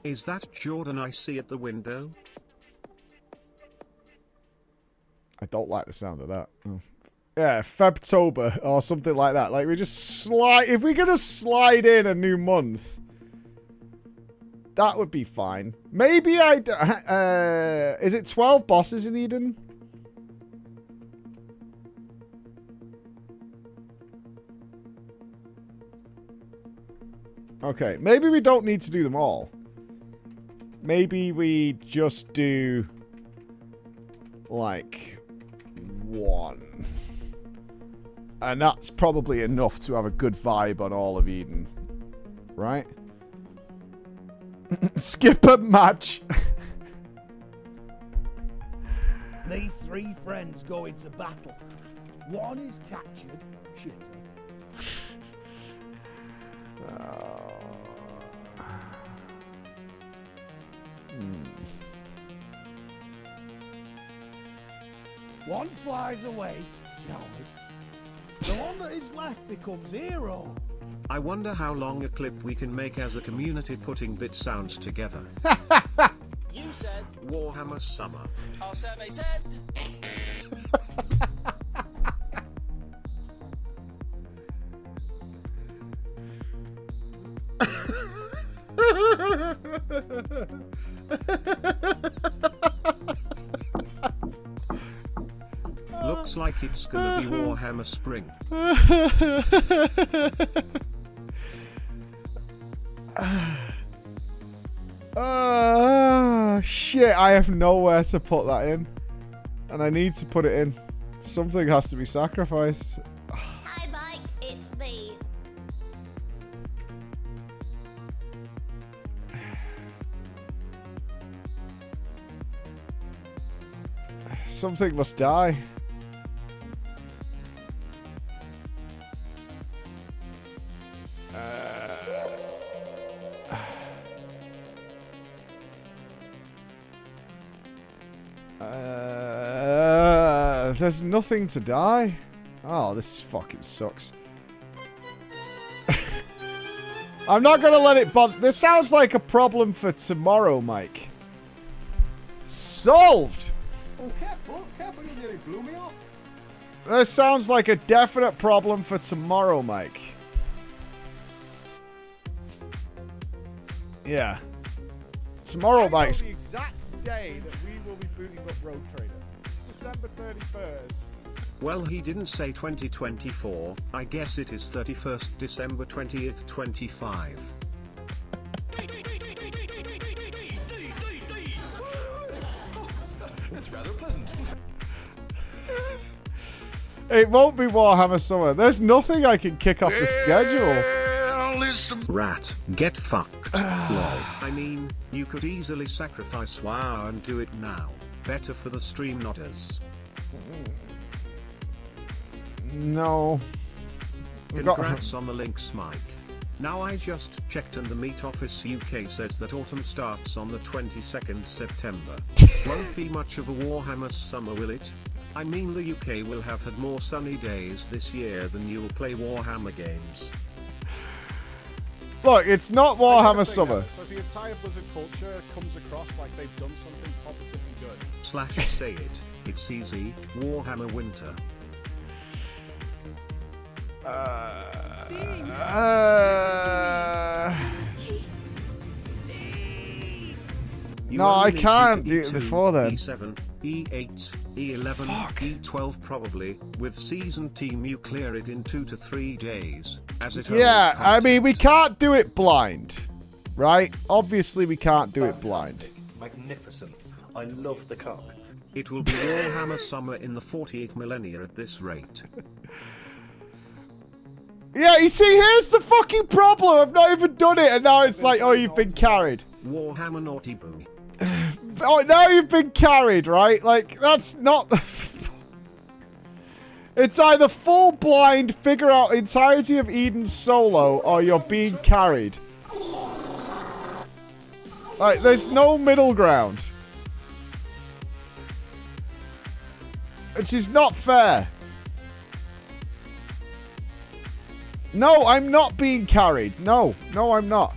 Is that Jordan I see at the window? I don't like the sound of that. Oh. Yeah, Febtober or something like that. Like, we just slide... If we're going to slide in a new month, that would be fine. Maybe is it 12 bosses in Eden? Okay, maybe we don't need to do them all. Maybe we just do... like... 1. And that's probably enough to have a good vibe on all of Eden. Right? Skip a match. These 3 friends go into battle. One is captured. Shitty. One flies away. Coward. The one that is left becomes hero. I wonder how long a clip we can make as a community putting bit sounds together. You said. Warhammer Summer. Our survey said. Looks like it's gonna be Warhammer Spring. Shit, I have nowhere to put that in. And I need to put it in. Something has to be sacrificed. Hi Mike, it's me. Something must die. There's nothing to die. Oh, this fucking sucks. I'm not gonna let it bother. This sounds like a problem for tomorrow, Mike. Solved! Oh, careful, you nearly blew me off. This sounds like a definite problem for tomorrow, Mike. Yeah. Tomorrow, Mike's... the exact day that we will be booting up Road Trader. December 31st. Well, he didn't say 2024. I guess it is 31st December 20th, 25. It's rather pleasant. It won't be Warhammer Summer. There's nothing I can kick off the schedule. Rat, get fucked. Lol. I mean, you could easily sacrifice WoW and do it now. Better for the stream nodders. No. Congrats on the links, Mike. Now I just checked and the Meat Office UK says that autumn starts on the 22nd September. Won't be much of a Warhammer summer, will it? I mean, the UK will have had more sunny days this year than you'll play Warhammer games. Look, it's not Warhammer Summer. But the entire Blizzard culture comes across like they've done something positively good. / say it, it's easy, Warhammer Winter. No, I can't do it before then. E7, E8, E11, E12 probably. With season team you clear it in 2 to 3 days. As it yeah, I mean, we can't do it blind. Right? Obviously we can't do it blind. Magnificent. I love the cock. It will be Warhammer Summer in the 40th millennia at this rate. Yeah, you see, here's the fucking problem. I've not even done it, and now it's like, oh, you've been carried. Warhammer Naughty Boo. Oh, now you've been carried, right? Like, that's not... It's either full blind, figure out entirety of Eden solo, or you're being carried. Like, there's no middle ground. Which is not fair. No, I'm not being carried. No, I'm not.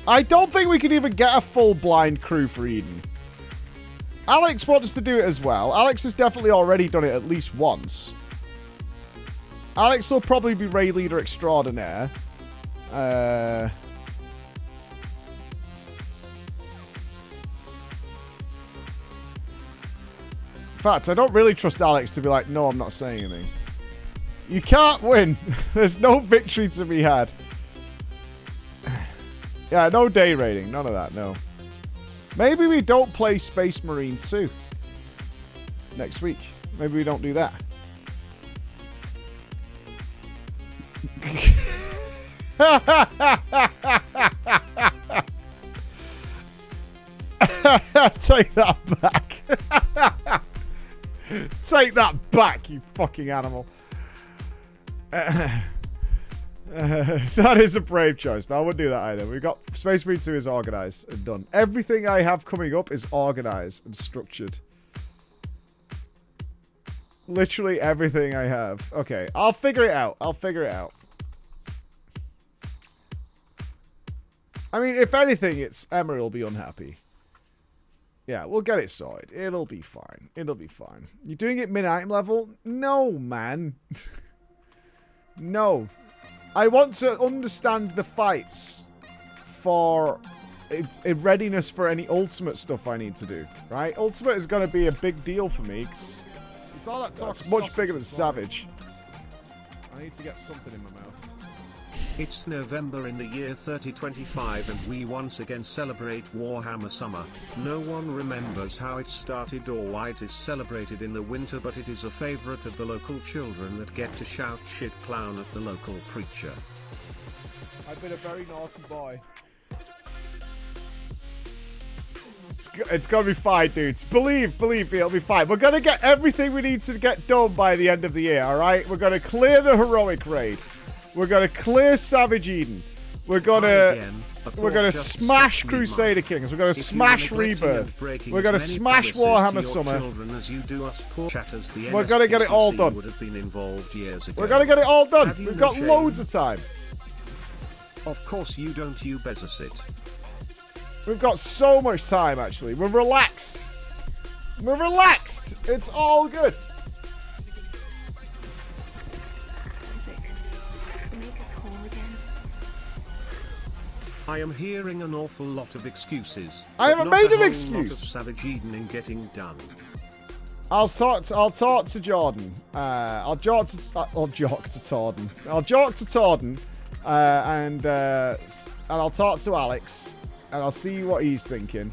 I don't think we can even get a full blind crew for Eden. Alex wants to do it as well. Alex has definitely already done it at least once. Alex will probably be raid leader extraordinaire. In fact, I don't really trust Alex to be like, no, I'm not saying anything. You can't win. There's no victory to be had. Yeah, no day raiding. None of that, no. Maybe we don't play Space Marine 2 next week. Maybe we don't do that. Take that back. Take that back, you fucking animal. That is a brave choice. No, I wouldn't do that either. We've got Space Marine 2 is organized and done. Everything I have coming up is organized and structured. Literally everything I have. Okay, I'll figure it out. I'll figure it out. I mean, if anything, it's Emma will be unhappy. Yeah, we'll get it sorted. It'll be fine. It'll be fine. You doing it mid-item level? No, man. No. I want to understand the fights for a readiness for any ultimate stuff I need to do, right? Ultimate is going to be a big deal for me. It's much bigger than Savage. I need to get something in my mouth. It's November in the year 3025 and we once again celebrate Warhammer Summer. No one remembers how it started or why it is celebrated in the winter, but it is a favorite of the local children that get to shout shit clown at the local preacher. I've been a very naughty boy. It's gonna be fine, dudes. Believe me, it'll be fine. We're gonna get everything we need to get done by the end of the year, alright? We're gonna clear the heroic raid. We're gonna clear Savage Eden. We're gonna smash Crusader Kings. We're gonna smash Rebirth. We're gonna smash Warhammer Summer. We're gonna get it all done. We're gonna get it all done. We've got loads of time. Of course you don't, you Bezos. We've got so much time, actually. We're relaxed. We're relaxed. It's all good. I am hearing an awful lot of excuses. I haven't made an excuse. Lot of Savage Eden in getting done. I'll talk to Jordan. I'll jock to Torden. I'll jock to Torden, and I'll talk to Alex, and I'll see what he's thinking.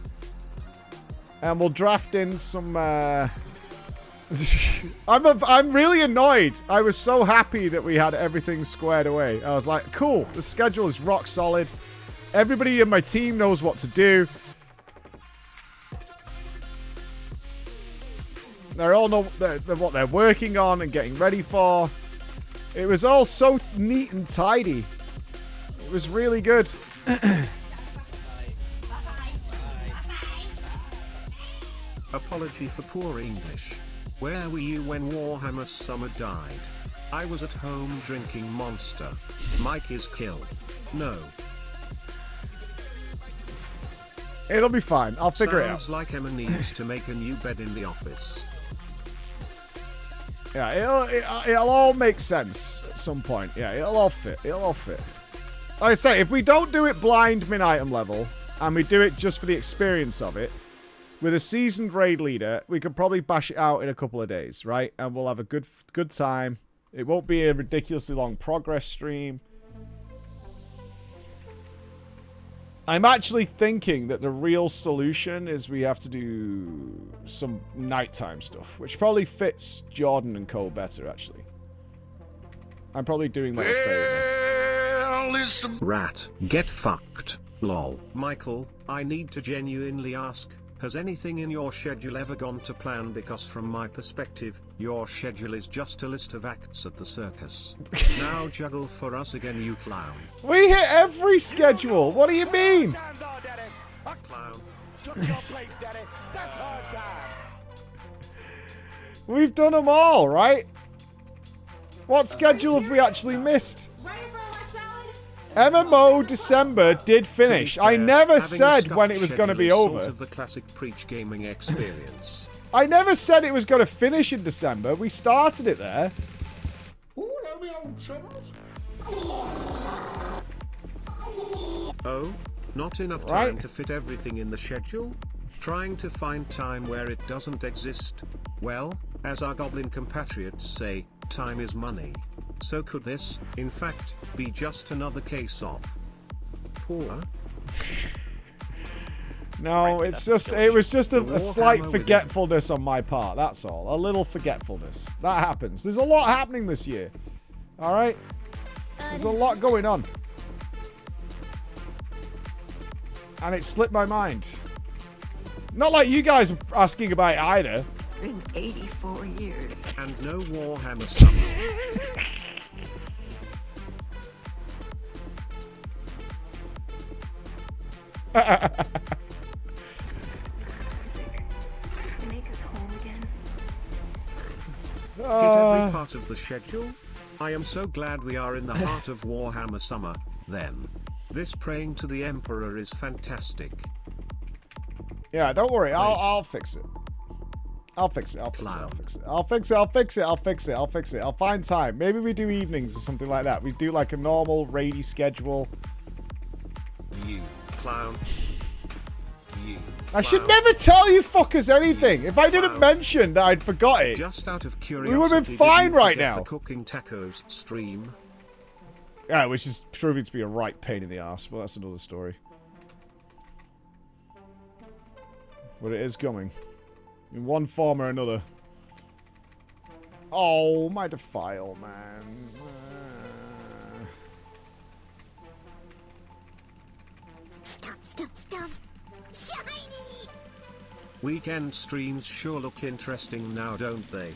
And we'll draft in some. I'm really annoyed. I was so happy that we had everything squared away. I was like, cool. The schedule is rock solid. Everybody in my team knows what to do. They all know what they're working on and getting ready for. It was all so neat and tidy. It was really good. Apology for poor English. Where were you when Warhammer Summer died? I was at home drinking Monster. Mike is killed. No. It'll be fine. I'll figure it out. Sounds like Emma needs to make a new bed in the office. Yeah, it'll all make sense at some point. Yeah, it'll all fit. It'll all fit. Like I say, if we don't do it blind min-item level, and we do it just for the experience of it, with a seasoned raid leader, we could probably bash it out in a couple of days, right? And we'll have a good time. It won't be a ridiculously long progress stream. I'm actually thinking that the real solution is we have to do some nighttime stuff, which probably fits Jordan and Co better, actually. I'm probably doing that a favor. Rat, get fucked. Lol. Michael, I need to genuinely ask, has anything in your schedule ever gone to plan? Because from my perspective, your schedule is just a list of acts at the circus. Now juggle for us again, you clown. We hit every schedule. What do you mean? Clown. We've done them all, right? What schedule have we actually missed? MMO December did finish. To be I fair, never having a said when scuffed it was going to schedule be is over. Sort of the classic preach gaming experience. I never said it was going to finish in December. We started it there. Oh, not enough time to fit everything in the schedule? Trying to find time where it doesn't exist? Well, as our goblin compatriots say, time is money. So could this, in fact, be just another case of poor? No, it's just it was just a slight forgetfulness on my part. That's all. A little forgetfulness. That happens. There's a lot happening this year. All right? There's a lot going on. And it slipped my mind. Not like you guys were asking about it either. It's been 84 years. And no Warhammer Summer. Make us whole again. Hit every part of the schedule? I am so glad we are in the heart of Warhammer Summer, then. This praying to the Emperor is fantastic. Yeah, don't worry. I'll fix it. I'll fix it. I'll fix it. I'll fix it. I'll fix it. I'll fix it. I'll fix it. I'll fix it. I'll find time. Maybe we do evenings or something like that. We do like a normal raidy schedule. You clown. You. I should never tell you fuckers anything. If I didn't mention that I'd forgot it, Just out of curiosity, we would have been fine right now. The cooking tacos stream. Yeah, which is proving to be a right pain in the ass, but that's another story. But it is coming. In one form or another. Oh, my defile, man. Stop. Shiny! Weekend streams sure look interesting now, don't they?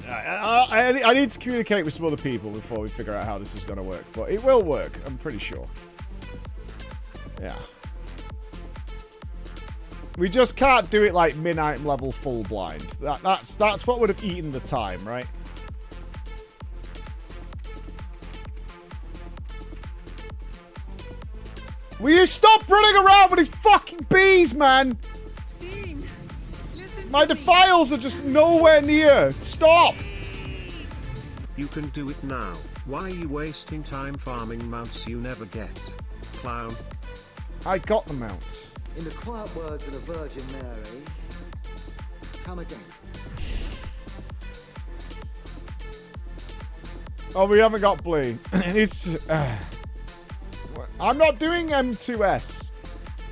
I need to communicate with some other people before we figure out how this is going to work. But it will work, I'm pretty sure. Yeah. We just can't do it like min-item level full blind. That's what would have eaten the time, right? Will you stop running around with these fucking bees, man? Steam, my defiles are just nowhere near. Stop! You can do it now. Why are you wasting time farming mounts you never get? Clown. I got the mount. In the quiet words of the Virgin Mary, come again. Oh, we haven't got Blee. It's... I'm not doing M2S.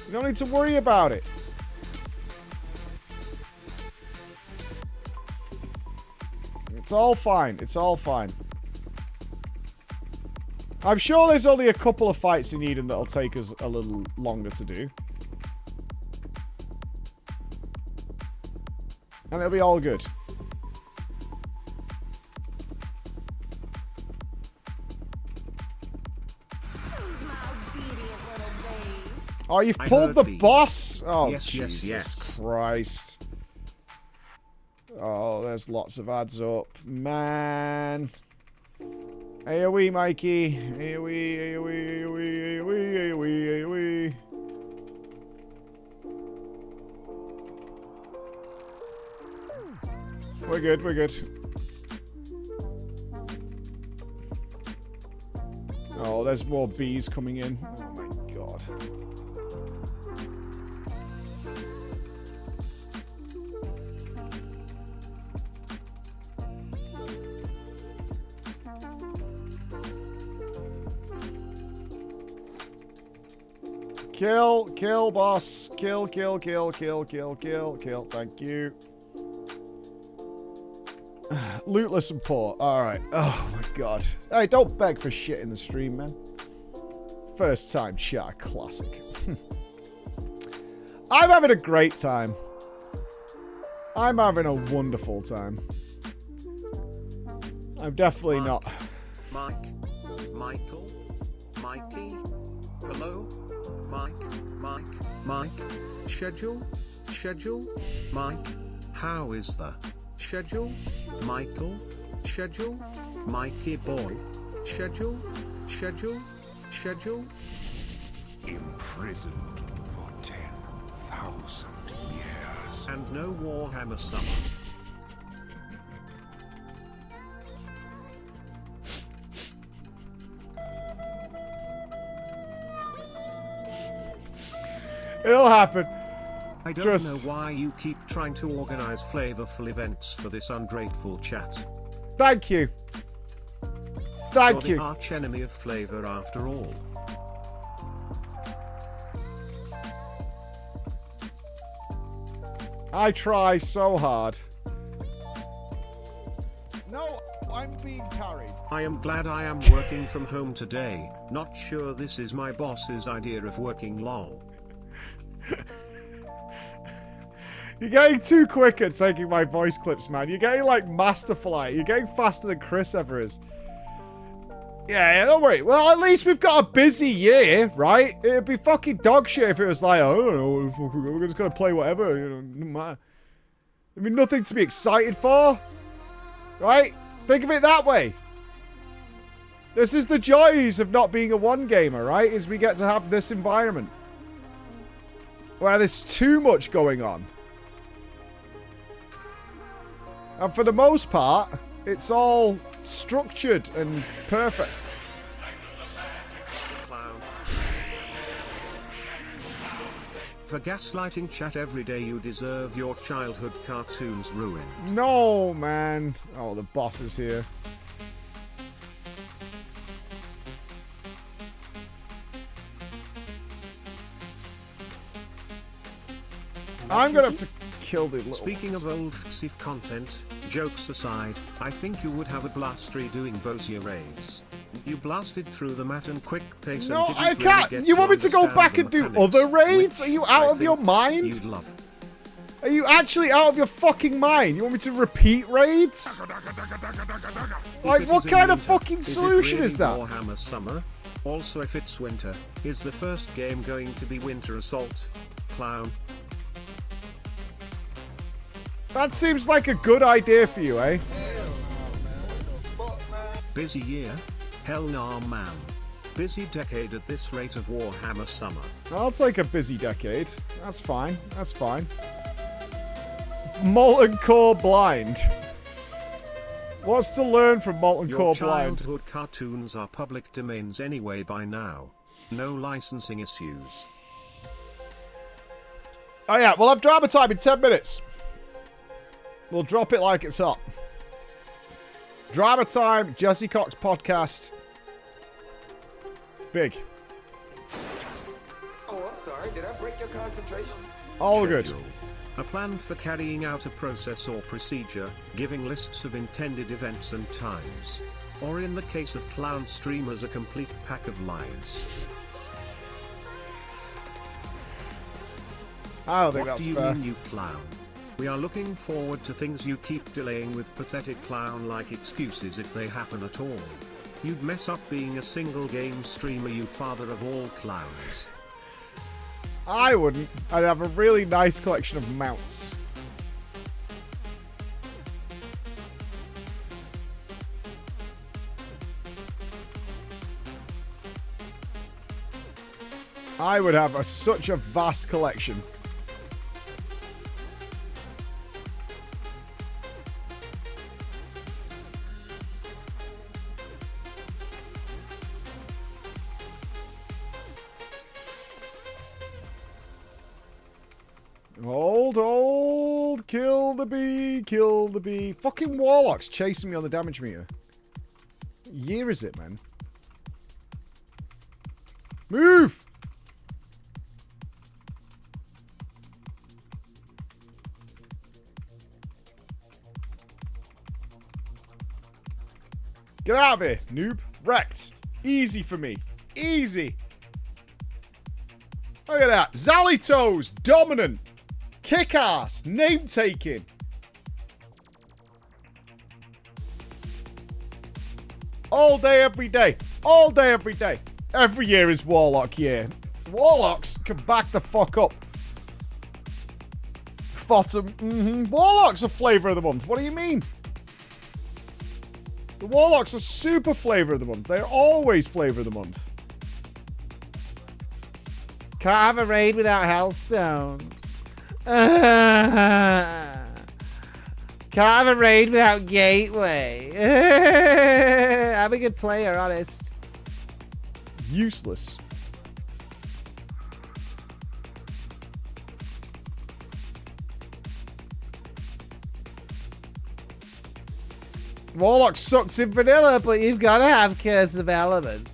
You don't need to worry about it. It's all fine. It's all fine. I'm sure there's only a couple of fights in Eden that'll take us a little longer to do. And it'll be all good. Oh, you've pulled the boss? Oh, yes, Jesus Christ. Oh, there's lots of ads up. Man. AoE, Mikey. AoE, AoE, AoE, AoE, AoE, AoE. We're good, we're good. Oh, there's more bees coming in. Oh my god. Kill, boss. Kill. Thank you. Lootless and poor. Alright. Oh my god. Hey, don't beg for shit in the stream, man. First time chat, classic. I'm having a great time. I'm having a wonderful time. I'm definitely not. Mike. Michael. Mikey. Hello. Mike. Schedule. Mike. How is the schedule? Michael. Schedule. Mikey boy. Schedule? Imprisoned for 10,000 years. And no Warhammer Summer. It'll happen. I don't know why you keep trying to organize flavorful events for this ungrateful chat. Thank you. Thank You're you. the arch enemy of flavor after all. I try so hard. No, I'm being carried. I am glad I am working from home today. Not sure this is my boss's idea of working long. You're getting too quick at taking my voice clips, man. You're getting like masterful at it. You're getting faster than Chris ever is. Yeah, don't worry. Well, at least we've got a busy year, right? It'd be fucking dog shit if it was like, oh, I don't know, we're just gonna play whatever, you know, no matter. I mean, nothing to be excited for, right? Think of it that way. This is the joys of not being a one gamer, right? Is we get to have this environment where there's too much going on. And for the most part, it's all structured and perfect. For gaslighting chat every day, you deserve your childhood cartoons ruined. No, man. Oh, the boss is here. I'm gonna have to kill the little Speaking of old FCF content, jokes aside, I think you would have a blast redoing Bosia raids. You blasted through the mat and quick pace No, and didn't I really can't. get You want me to go understand back the and do mechanics, other raids? which Are you out I of your think mind? You'd love. Are you actually out of your fucking mind? You want me to repeat raids? Like, If it what is in kind of winter, fucking is it solution really is that? Warhammer Summer? Also, if it's winter, is the first game going to be Winter Assault? Clown. That seems like a good idea for you, eh? Busy year? Hell nah, man. Busy decade at this rate of Warhammer Summer. I'll take a busy decade. That's fine. That's fine. Molten Core Blind. What's to learn from Molten Your Core Blind? childhood cartoons are public domains anyway by now. No licensing issues. Oh yeah, we'll have drama time in 10 minutes. We'll drop it like it's hot. Drama time, Jesse Cox podcast. Big. Oh, I'm sorry. Did I break your concentration? All good. Schedule. A plan for carrying out a process or procedure, giving lists of intended events and times. Or in the case of clown streamers, a complete pack of lies. I don't think What that's do you fair. mean, you clown? We are looking forward to things you keep delaying with pathetic clown-like excuses if they happen at all. You'd mess up being a single game streamer, you father of all clowns. I wouldn't. I'd have a really nice collection of mounts. I would have such a vast collection. Old, kill the bee, kill the bee. Fucking warlocks chasing me on the damage meter. What year is it, man? Move! Get out of here, noob. Wrecked. Easy for me. Easy. Look at that. Zalitos, dominant. Kick-ass, name-taking. All day, every day. All day, every day. Every year is Warlock year. Warlocks can back the fuck up. Bottom. Warlocks are flavor of the month. What do you mean? The Warlocks are super flavor of the month. They're always flavor of the month. Can't have a raid without Hellstones. Can't have a raid without Gateway. I'm a good player, honest. Useless. Warlock sucks in vanilla, but you've got to have Curse of Elements.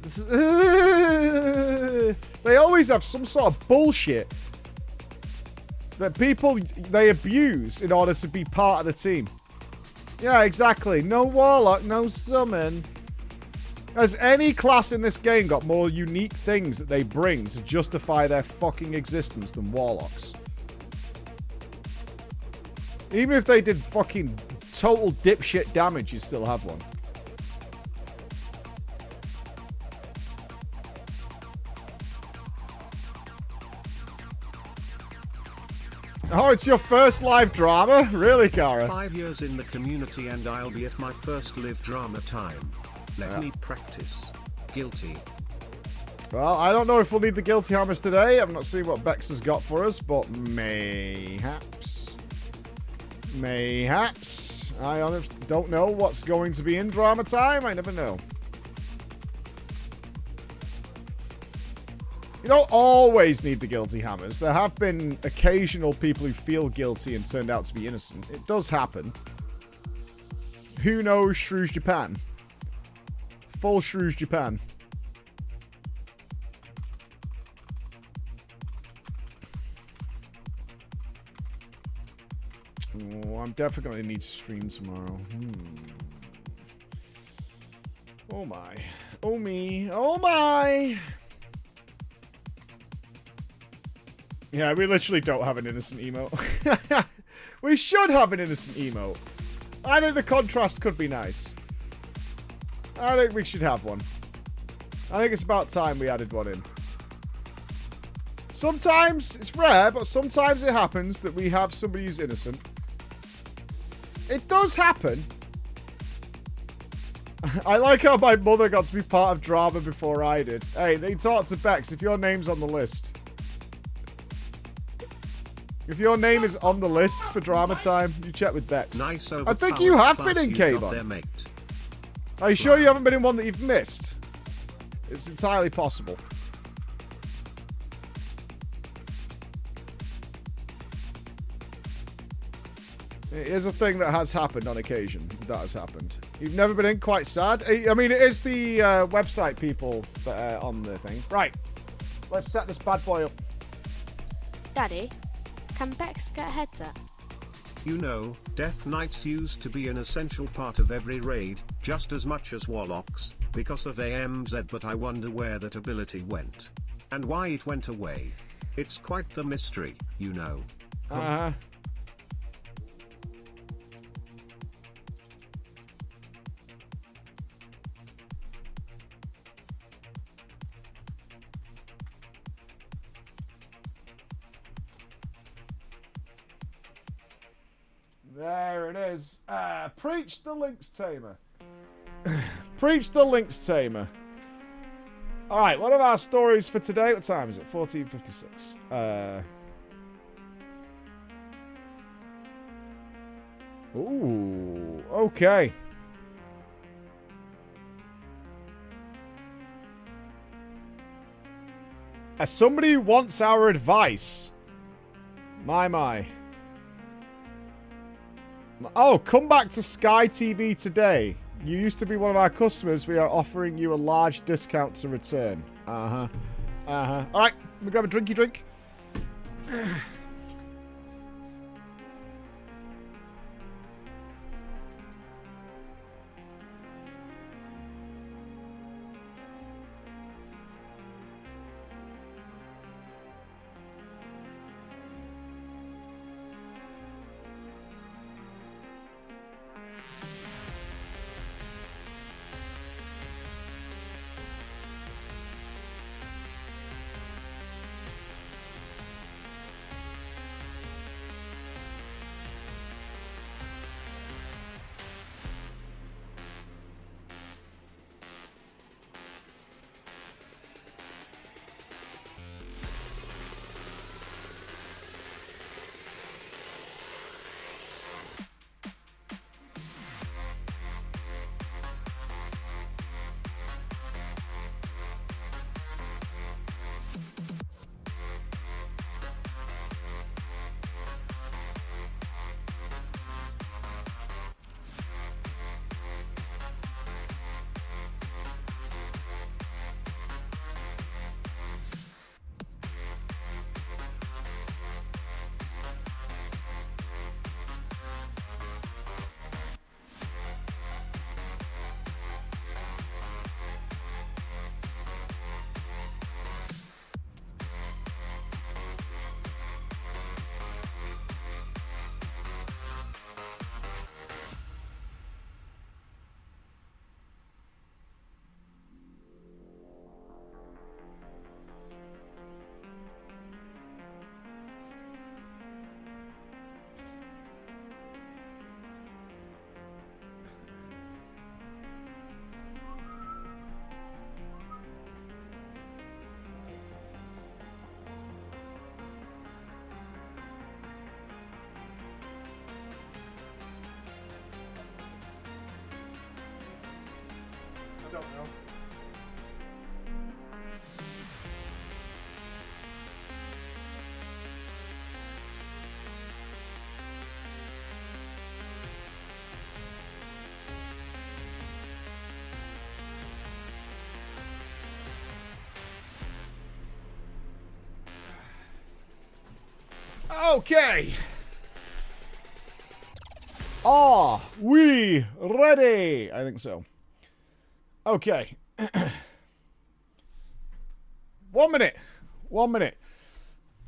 They always have some sort of bullshit that people, they abuse in order to be part of the team. Yeah, exactly. No Warlock, no Summon. Has any class in this game got more unique things that they bring to justify their fucking existence than Warlocks? Even if they did fucking total dipshit damage, you still have one. Oh, it's your first live drama? Really, Kara? 5 years in the community and I'll be at my first live drama time. Let me practice. Guilty. Well, I don't know if we'll need the Guilty Hammers today. I've not seen what Bex has got for us, but mayhaps. Mayhaps. I honestly don't know what's going to be in drama time. I never know. You don't always need the Guilty Hammers. There have been occasional people who feel guilty and turned out to be innocent. It does happen. Who knows Shrews Japan? Full Shrews Japan. Oh, I'm definitely going to need to stream tomorrow. Oh my. Oh me. Oh my. Yeah, we literally don't have an innocent emote. We should have an innocent emote. I think the contrast could be nice. I think we should have one. I think it's about time we added one in. Sometimes, it's rare, but sometimes it happens that we have somebody who's innocent. It does happen. I like how my mother got to be part of drama before I did. Hey, they talked to Bex if your name's on the list. If your name is on the list for drama time, you check with Bex. Nice. I think you have been in K-Bon. Are you sure you haven't been in one that you've missed? It's entirely possible. It is a thing that has happened on occasion. That has happened. You've never been in? Quite sad. I mean, it is the website people that are on the thing. Right. Let's set this bad boy up. Daddy, can Bex get a headset? You know, Death Knights used to be an essential part of every raid, just as much as Warlocks, because of AMZ, but I wonder where that ability went. And why it went away. It's quite the mystery, you know. There it is. Preach the LYNX tamer. Preach the LYNX tamer. Alright, what are our stories for today? What time is it? 14:56. Ooh, okay. As somebody who wants our advice. My. Oh, come back to Sky TV today. You used to be one of our customers. We are offering you a large discount to return. Alright, let me grab a drinky drink. don't know. Okay. Are we ready? I think so. Okay. 1 minute. 1 minute.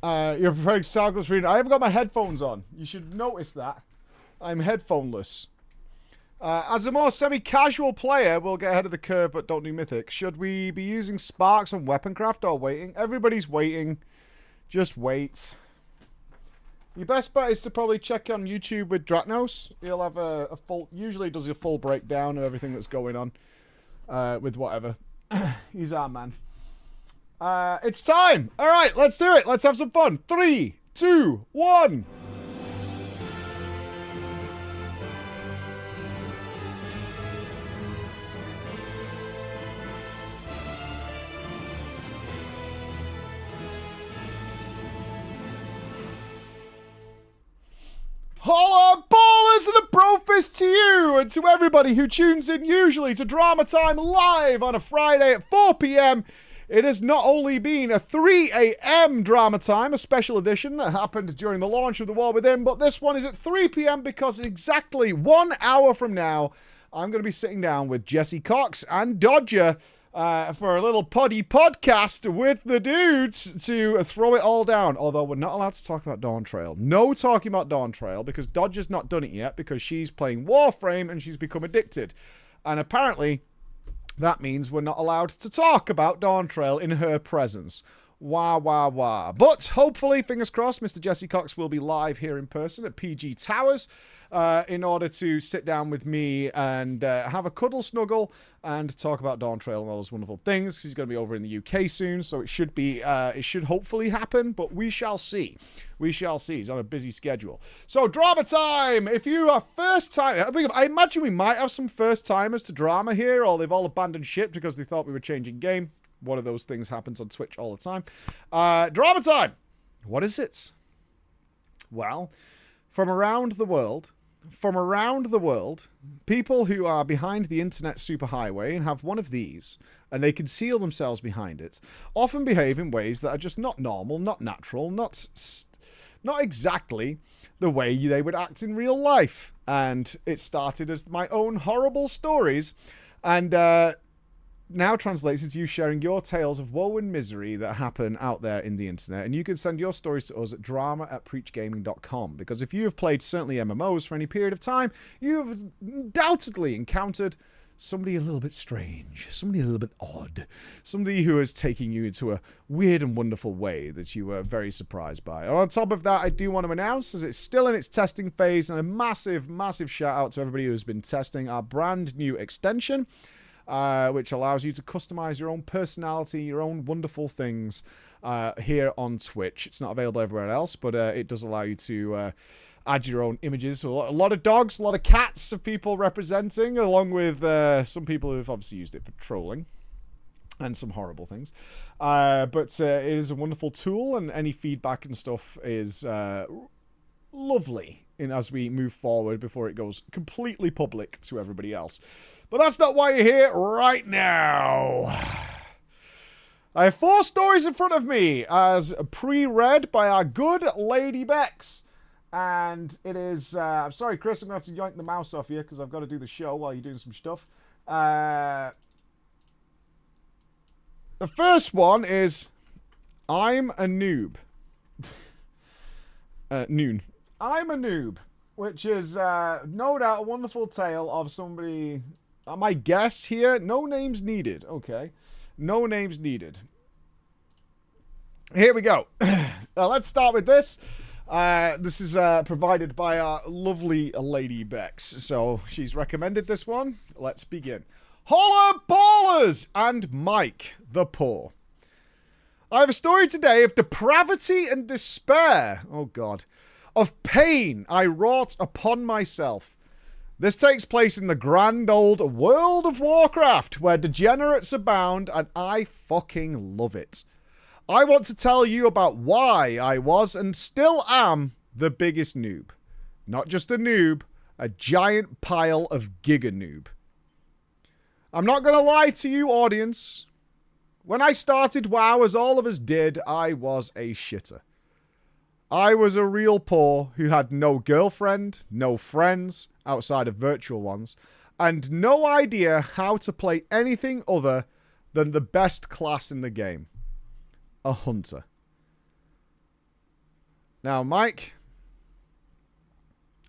You're preparing Cycles reading. I haven't got my headphones on. You should notice that. I'm headphoneless. As a more semi-casual player, we'll get ahead of the curve, but don't do Mythic. Should we be using Sparks on Weaponcraft or waiting? Everybody's waiting. Just wait. Your best bet is to probably check on YouTube with Dratnos. He'll have a full, usually does a full breakdown of everything that's going on with whatever. He's our man. It's time. All right, let's do it. Let's have some fun. 3, 2, 1. Holla ballers and a brofist to you and to everybody who tunes in usually to Drama Time live on a Friday at 4 p.m. It has not only been a 3 a.m. Drama Time, a special edition that happened during the launch of The War Within, but this one is at 3 p.m. because exactly 1 hour from now, I'm going to be sitting down with Jesse Cox and Dodger for a little poddy podcast with the dudes to throw it all down. Although we're not allowed to talk about Dawn Trail. No talking about Dawn Trail because Dodger's not done it yet because she's playing Warframe and she's become addicted. And apparently that means we're not allowed to talk about Dawn Trail in her presence. Wah, wah, wah. But hopefully, fingers crossed, Mr. Jesse Cox will be live here in person at PG Towers in order to sit down with me and have a cuddle snuggle and talk about Dawn Trail and all those wonderful things. He's going to be over in the UK soon, so it should hopefully happen, but we shall see. We shall see. He's on a busy schedule. So, Drama Time! If you are first time, I imagine we might have some first timers to Drama here, or they've all abandoned ship because they thought we were changing game. One of those things happens on Twitch all the time. Drama Time! What is it? Well, from around the world, people who are behind the internet superhighway and have one of these, and they conceal themselves behind it, often behave in ways that are just not normal, not natural, not exactly the way they would act in real life. And it started as my own horrible stories, and now translates into you sharing your tales of woe and misery that happen out there in the internet. And you can send your stories to us at drama@preachgaming.com, because if you have played certainly MMOs for any period of time, you have undoubtedly encountered somebody a little bit strange, somebody a little bit odd, somebody who is taking you into a weird and wonderful way that you were very surprised by. And on top of that, I do want to announce, as it's still in its testing phase, and a massive, massive shout out to everybody who has been testing our brand new extension, which allows you to customize your own personality, your own wonderful things here on Twitch. It's not available everywhere else, but it does allow you to add your own images. So a lot of dogs, a lot of cats of people representing, along with some people who have obviously used it for trolling and some horrible things. But it is a wonderful tool, and any feedback and stuff is lovely as we move forward before it goes completely public to everybody else. But that's not why you're here right now. I have 4 stories in front of me as pre-read by our good Lady Bex. And it is... I'm sorry, Chris, I'm going to have to yoink the mouse off you because I've got to do the show while you're doing some stuff. The first one is... I'm a noob. Noon. I'm a noob. Which is no doubt a wonderful tale of somebody... my guess here, no names needed. Okay. No names needed. Here we go. Let's start with this. This is provided by our lovely Lady Bex. So she's recommended this one. Let's begin. Holla ballers and Mike the Poor. I have a story today of depravity and despair. Oh God. Of pain I wrought upon myself. This takes place in the grand old world of Warcraft, where degenerates abound, and I fucking love it. I want to tell you about why I was, and still am, the biggest noob. Not just a noob, a giant pile of giga noob. I'm not going to lie to you, audience. When I started WoW, as all of us did, I was a shitter. I was a real poor who had no girlfriend, no friends, outside of virtual ones, and no idea how to play anything other than the best class in the game. A hunter. Now, Mike,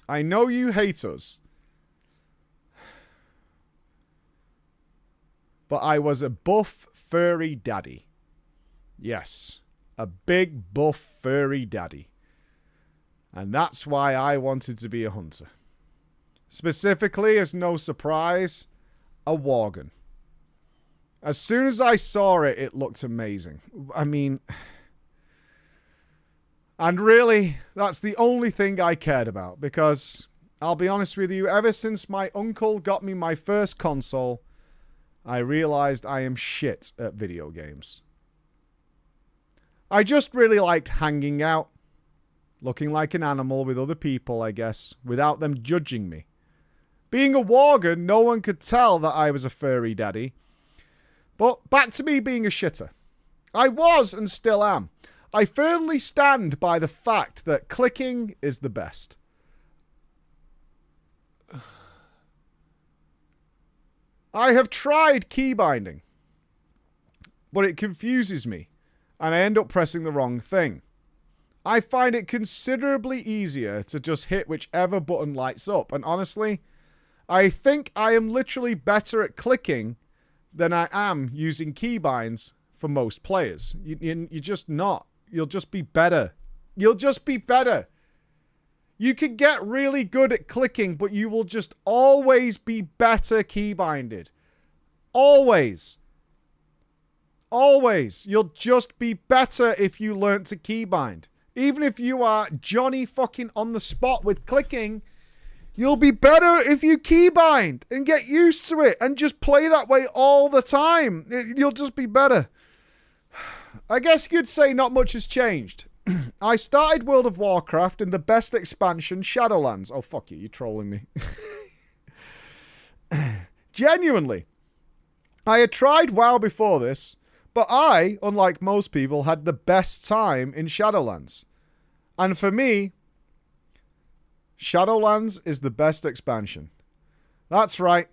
I know you hate us, but I was a buff, furry daddy. Yes, a big, buff, furry daddy. And that's why I wanted to be a hunter. Specifically, as no surprise, a worgen. As soon as I saw it, it looked amazing. I mean, and really, that's the only thing I cared about, because I'll be honest with you, ever since my uncle got me my first console, I realized I am shit at video games. I just really liked hanging out, looking like an animal with other people, I guess, without them judging me. Being a worgen, no one could tell that I was a furry daddy. But back to me being a shitter. I was and still am. I firmly stand by the fact that clicking is the best. I have tried key binding, but it confuses me, and I end up pressing the wrong thing. I find it considerably easier to just hit whichever button lights up, and honestly, I think I am literally better at clicking than I am using keybinds for most players. You're just not. You'll just be better. You'll just be better. You can get really good at clicking, but you will just always be better keybinded. Always. Always. You'll just be better if you learn to keybind. Even if you are Johnny fucking on the spot with clicking, you'll be better if you keybind and get used to it and just play that way all the time. You'll just be better. I guess you'd say not much has changed. I started World of Warcraft in the best expansion, Shadowlands. Oh, fuck you, you're trolling me. Genuinely. I had tried WoW before this, but I, unlike most people, had the best time in Shadowlands. And for me, Shadowlands is the best expansion. That's right.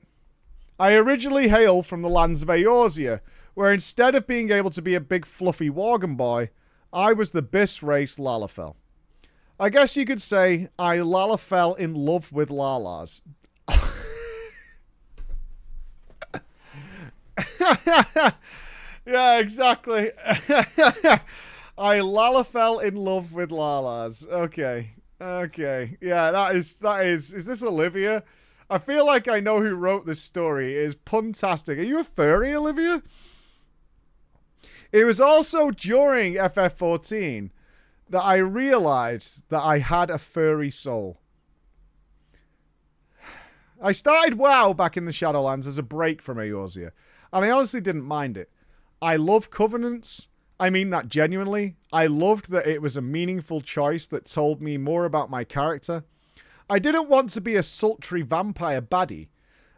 I originally hail from the lands of Eorzea, where instead of being able to be a big fluffy worgen boy, I was the Bis race Lalafell. I guess you could say I Lalafell in love with Lalas. Yeah, exactly. I Lalafell in love with Lalas. Okay. Okay. Yeah, that is... Is this Olivia? I feel like I know who wrote this story. It is puntastic. Are you a furry, Olivia? It was also during FF14 that I realized that I had a furry soul. I started WoW back in the Shadowlands as a break from Eorzea, and I honestly didn't mind it. I love Covenants. I mean that genuinely. I loved that it was a meaningful choice that told me more about my character. I didn't want to be a sultry vampire baddie.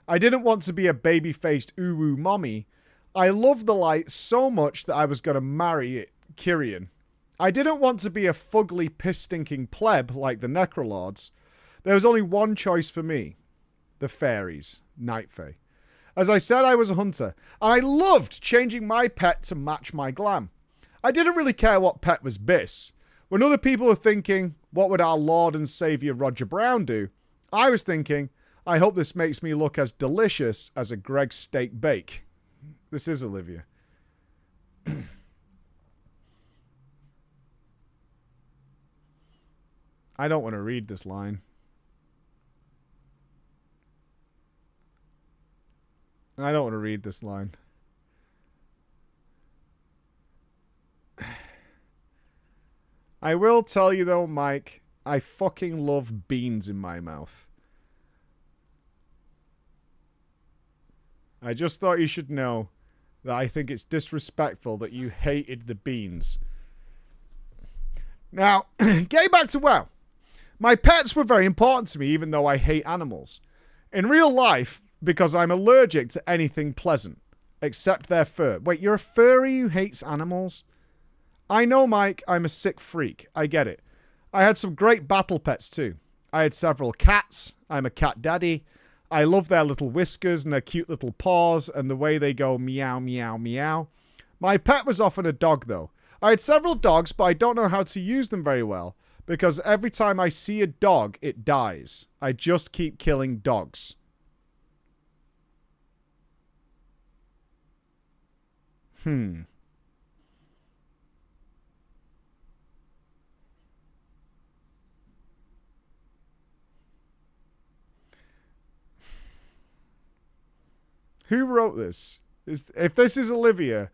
I didn't want to be a baby-faced uwu mommy. I loved the light so much that I was going to marry Kyrian. I didn't want to be a fugly, piss-stinking pleb like the Necrolords. There was only one choice for me. The fairies. Night Fae. As I said, I was a hunter, and I loved changing my pet to match my glam. I didn't really care what pet was Bis. When other people were thinking, what would our Lord and Saviour Roger Brown do? I was thinking, I hope this makes me look as delicious as a Greg's steak bake. This is Olivia. I don't want to read this line. I don't want to read this line. I will tell you though, Mike, I fucking love beans in my mouth. I just thought you should know that I think it's disrespectful that you hated the beans. Now, getting back to WoW. My pets were very important to me, even though I hate animals. In real life, because I'm allergic to anything pleasant, except their fur. Wait, you're a furry who hates animals? I know, Mike, I'm a sick freak. I get it. I had some great battle pets too. I had several cats. I'm a cat daddy. I love their little whiskers and their cute little paws and the way they go meow, meow, meow. My pet was often a dog though. I had several dogs, but I don't know how to use them very well because every time I see a dog, it dies. I just keep killing dogs. Who wrote this? If this is Olivia,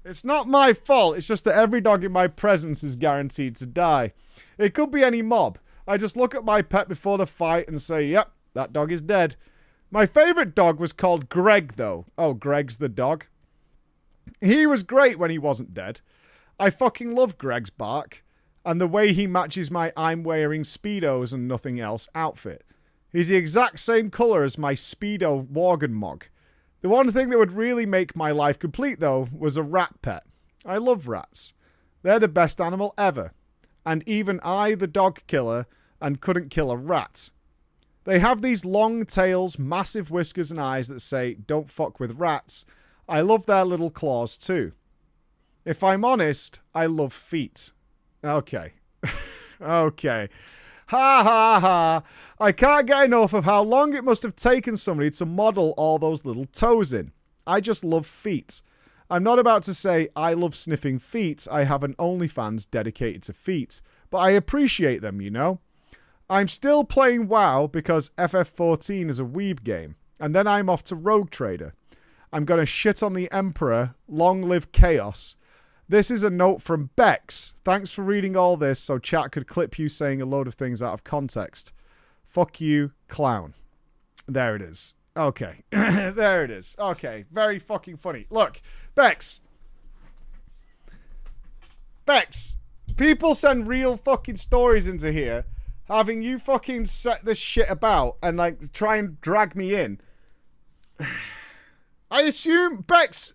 it's not my fault. It's just that every dog in my presence is guaranteed to die. It could be any mob. I just look at my pet before the fight and say, yep, that dog is dead. My favorite dog was called Greg, though. Oh, Greg's the dog. He was great when he wasn't dead. I fucking love Greg's bark and the way he matches my I'm wearing Speedos and nothing else outfit. He's the exact same colour as my Speedo Worgen Mog. The one thing that would really make my life complete, though, was a rat pet. I love rats. They're the best animal ever. And even I, the dog killer, and couldn't kill a rat. They have these long tails, massive whiskers and eyes that say, don't fuck with rats. I love their little claws, too. If I'm honest, I love feet. Okay. Okay. Ha ha ha. I can't get enough of how long it must have taken somebody to model all those little toes in. I just love feet. I'm not about to say I love sniffing feet. I have an OnlyFans dedicated to feet. But I appreciate them, you know? I'm still playing WoW because FF14 is a weeb game. And then I'm off to Rogue Trader. I'm going to shit on the Emperor. Long live Chaos. This is a note from Bex. Thanks for reading all this so chat could clip you saying a load of things out of context. Fuck you, clown. There it is. Okay. There it is. Okay. Very fucking funny. Look, Bex. Bex. People send real fucking stories into here having you fucking set this shit about and like try and drag me in. I assume, Bex,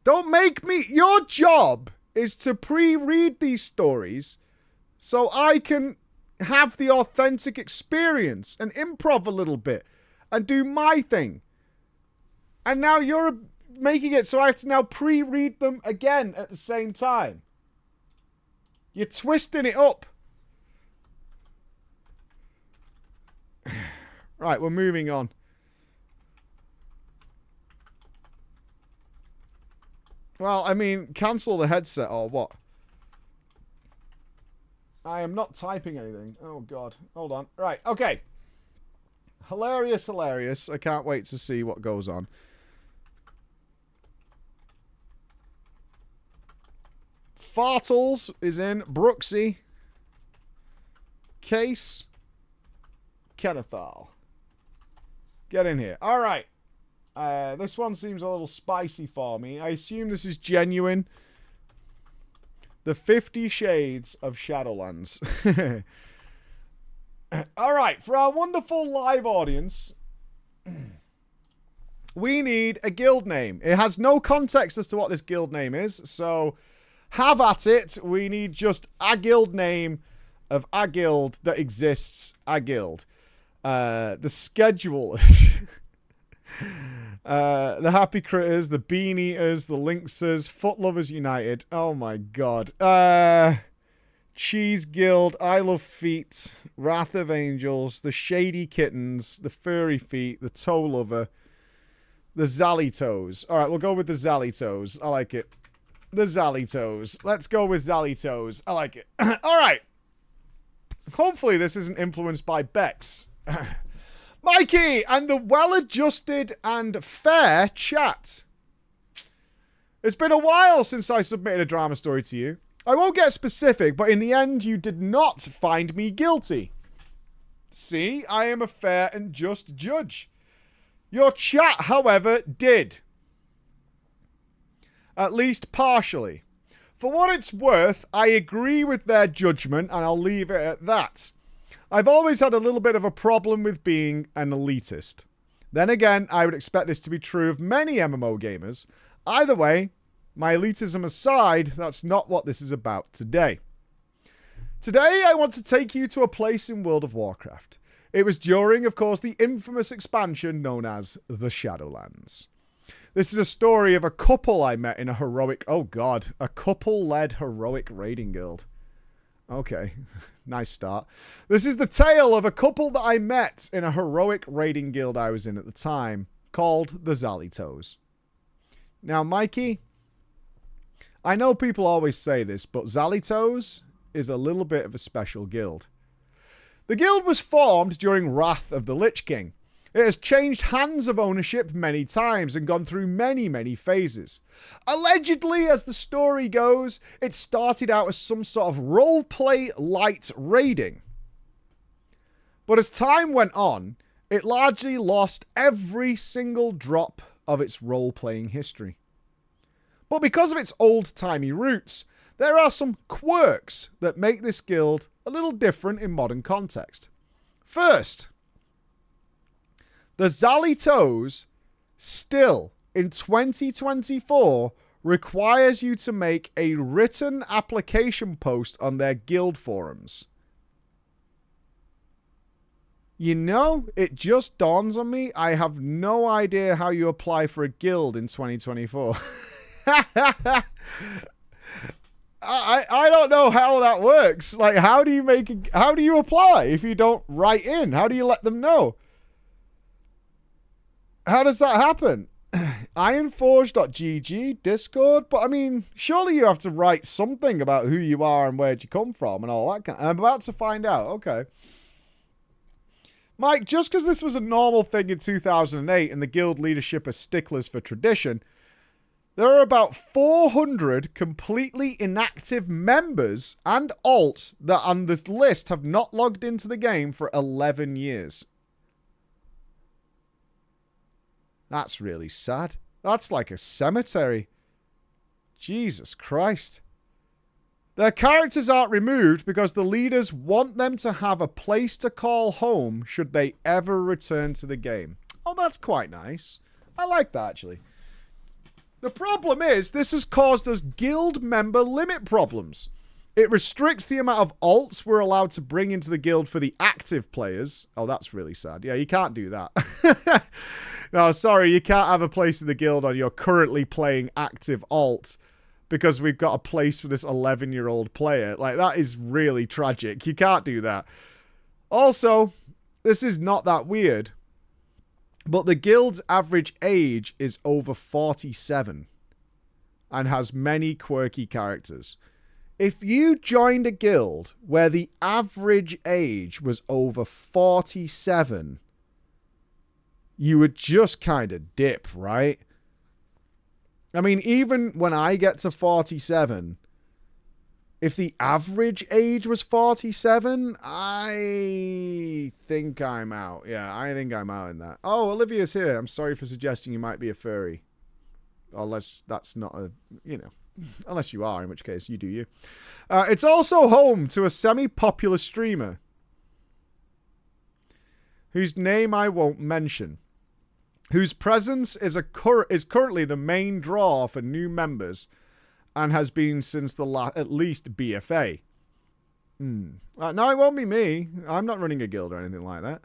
don't make me... Your job is to pre-read these stories so I can have the authentic experience and improv a little bit and do my thing. And now you're making it so I have to now pre-read them again at the same time. You're twisting it up. Right, we're moving on. Well, I mean, cancel the headset or what? I am not typing anything. Oh, God. Hold on. Right, okay. Hilarious, hilarious. I can't wait to see what goes on. Fartles is in. Brooksy. Case. Kennethal. Get in here. All right. This one seems a little spicy for me. I assume this is genuine. The 50 Shades of Shadowlands. Alright, for our wonderful live audience, we need a guild name. It has no context as to what this guild name is, so have at it. We need just a guild name of a guild that exists, a guild. The schedule... the Happy Critters, the Bean Eaters, the Lynxers, Foot Lovers United. Oh my god. Cheese Guild, I Love Feet, Wrath of Angels, the Shady Kittens, the Furry Feet, the Toe Lover, the Zallytoes. Alright, we'll go with the Zallytoes. I like it. The Zallytoes. Let's go with Zallytoes. I like it. Alright. Hopefully this isn't influenced by Bex. Mikey and the well-adjusted and fair chat. It's been a while since I submitted a drama story to you. I won't get specific, but in the end, you did not find me guilty. See, I am a fair and just judge. Your chat, however, did. At least partially. For what it's worth, I agree with their judgment, and I'll leave it at that. I've always had a little bit of a problem with being an elitist. Then again, I would expect this to be true of many MMO gamers. Either way, my elitism aside, that's not what this is about today. Today, I want to take you to a place in World of Warcraft. It was during, of course, the infamous expansion known as the Shadowlands. This is a story of a couple I met in a heroic... Oh god, a couple-led heroic raiding guild. Okay, nice start. This is the tale of a couple that I met in a heroic raiding guild I was in at the time, called the Xalitos. Now, Mikey, I know people always say this, but Xalitos is a little bit of a special guild. The guild was formed during Wrath of the Lich King. It has changed hands of ownership many times and gone through many, many phases. Allegedly, as the story goes, it started out as some sort of roleplay light raiding. But as time went on, it largely lost every single drop of its role-playing history. But because of its old-timey roots, there are some quirks that make this guild a little different in modern context. First, the Xalitos still, in 2024, requires you to make a written application post on their guild forums. You know, it just dawns on me, I have no idea how you apply for a guild in 2024. I don't know how that works. Like, how do you apply if you don't write in? How do you let them know? How does that happen? Ironforge.gg, Discord, but I mean, surely you have to write something about who you are and where'd you come from and all that kind of... I'm about to find out. Okay. Mike, just because this was a normal thing in 2008 and the guild leadership are sticklers for tradition, there are about 400 completely inactive members and alts that on this list have not logged into the game for 11 years. That's really sad. That's like a cemetery. Jesus Christ. Their characters aren't removed because the leaders want them to have a place to call home should they ever return to the game. Oh, that's quite nice. I like that, actually. The problem is, this has caused us guild member limit problems. It restricts the amount of alts we're allowed to bring into the guild for the active players. Oh, that's really sad. Yeah, you can't do that. No, sorry, you can't have a place in the guild on your currently playing active alt because we've got a place for this 11-year-old player. Like, that is really tragic. You can't do that. Also, this is not that weird, but the guild's average age is over 47 and has many quirky characters. If you joined a guild where the average age was over 47, you would just kind of dip, right? I mean, even when I get to 47, if the average age was 47, I think I'm out. Yeah, I think I'm out in that. Oh, Olivia's here. I'm sorry for suggesting you might be a furry. Unless that's not a, you know, unless you are, in which case you do you. It's also home to a semi-popular streamer whose name I won't mention, whose presence is currently the main draw for new members and has been since the at least BFA. No, it won't be me. I'm not running a guild or anything like that.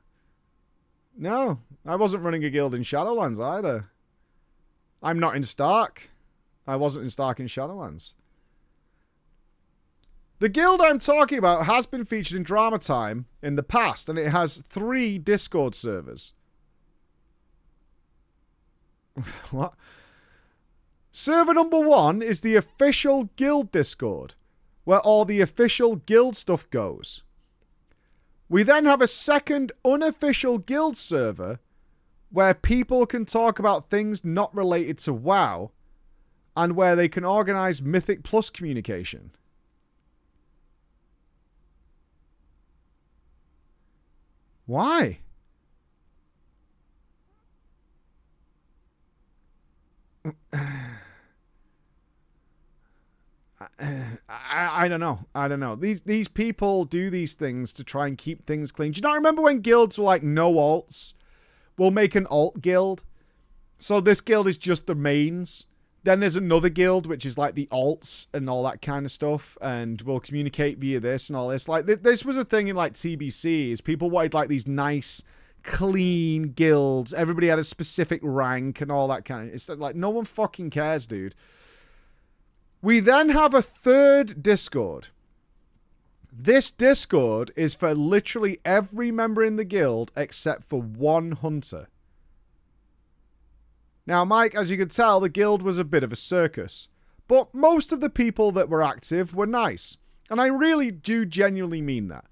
No, I wasn't running a guild in Shadowlands either. I'm not in Stark. I wasn't in Stark in Shadowlands. The guild I'm talking about has been featured in Drama Time in the past, and it has 3 Discord servers. What? Server number 1 is the official guild Discord, where all the official guild stuff goes. We then have a second unofficial guild server, where people can talk about things not related to WoW, and where they can organize Mythic Plus communication. Why? I don't know. I don't know. These people do these things to try and keep things clean. Do you not remember when guilds were like no alts? We'll make an alt guild. So this guild is just the mains. Then there's another guild which is like the alts and all that kind of stuff, and we'll communicate via this and all this. Like this was a thing in like TBC, is people wanted like these nice, clean guilds. Everybody had a specific rank and all that kind of. It's like no one fucking cares, dude. We then have a third Discord. This Discord is for literally every member in the guild except for one hunter. Now, Mike, as you can tell, the guild was a bit of a circus. But most of the people that were active were nice. And I really do genuinely mean that.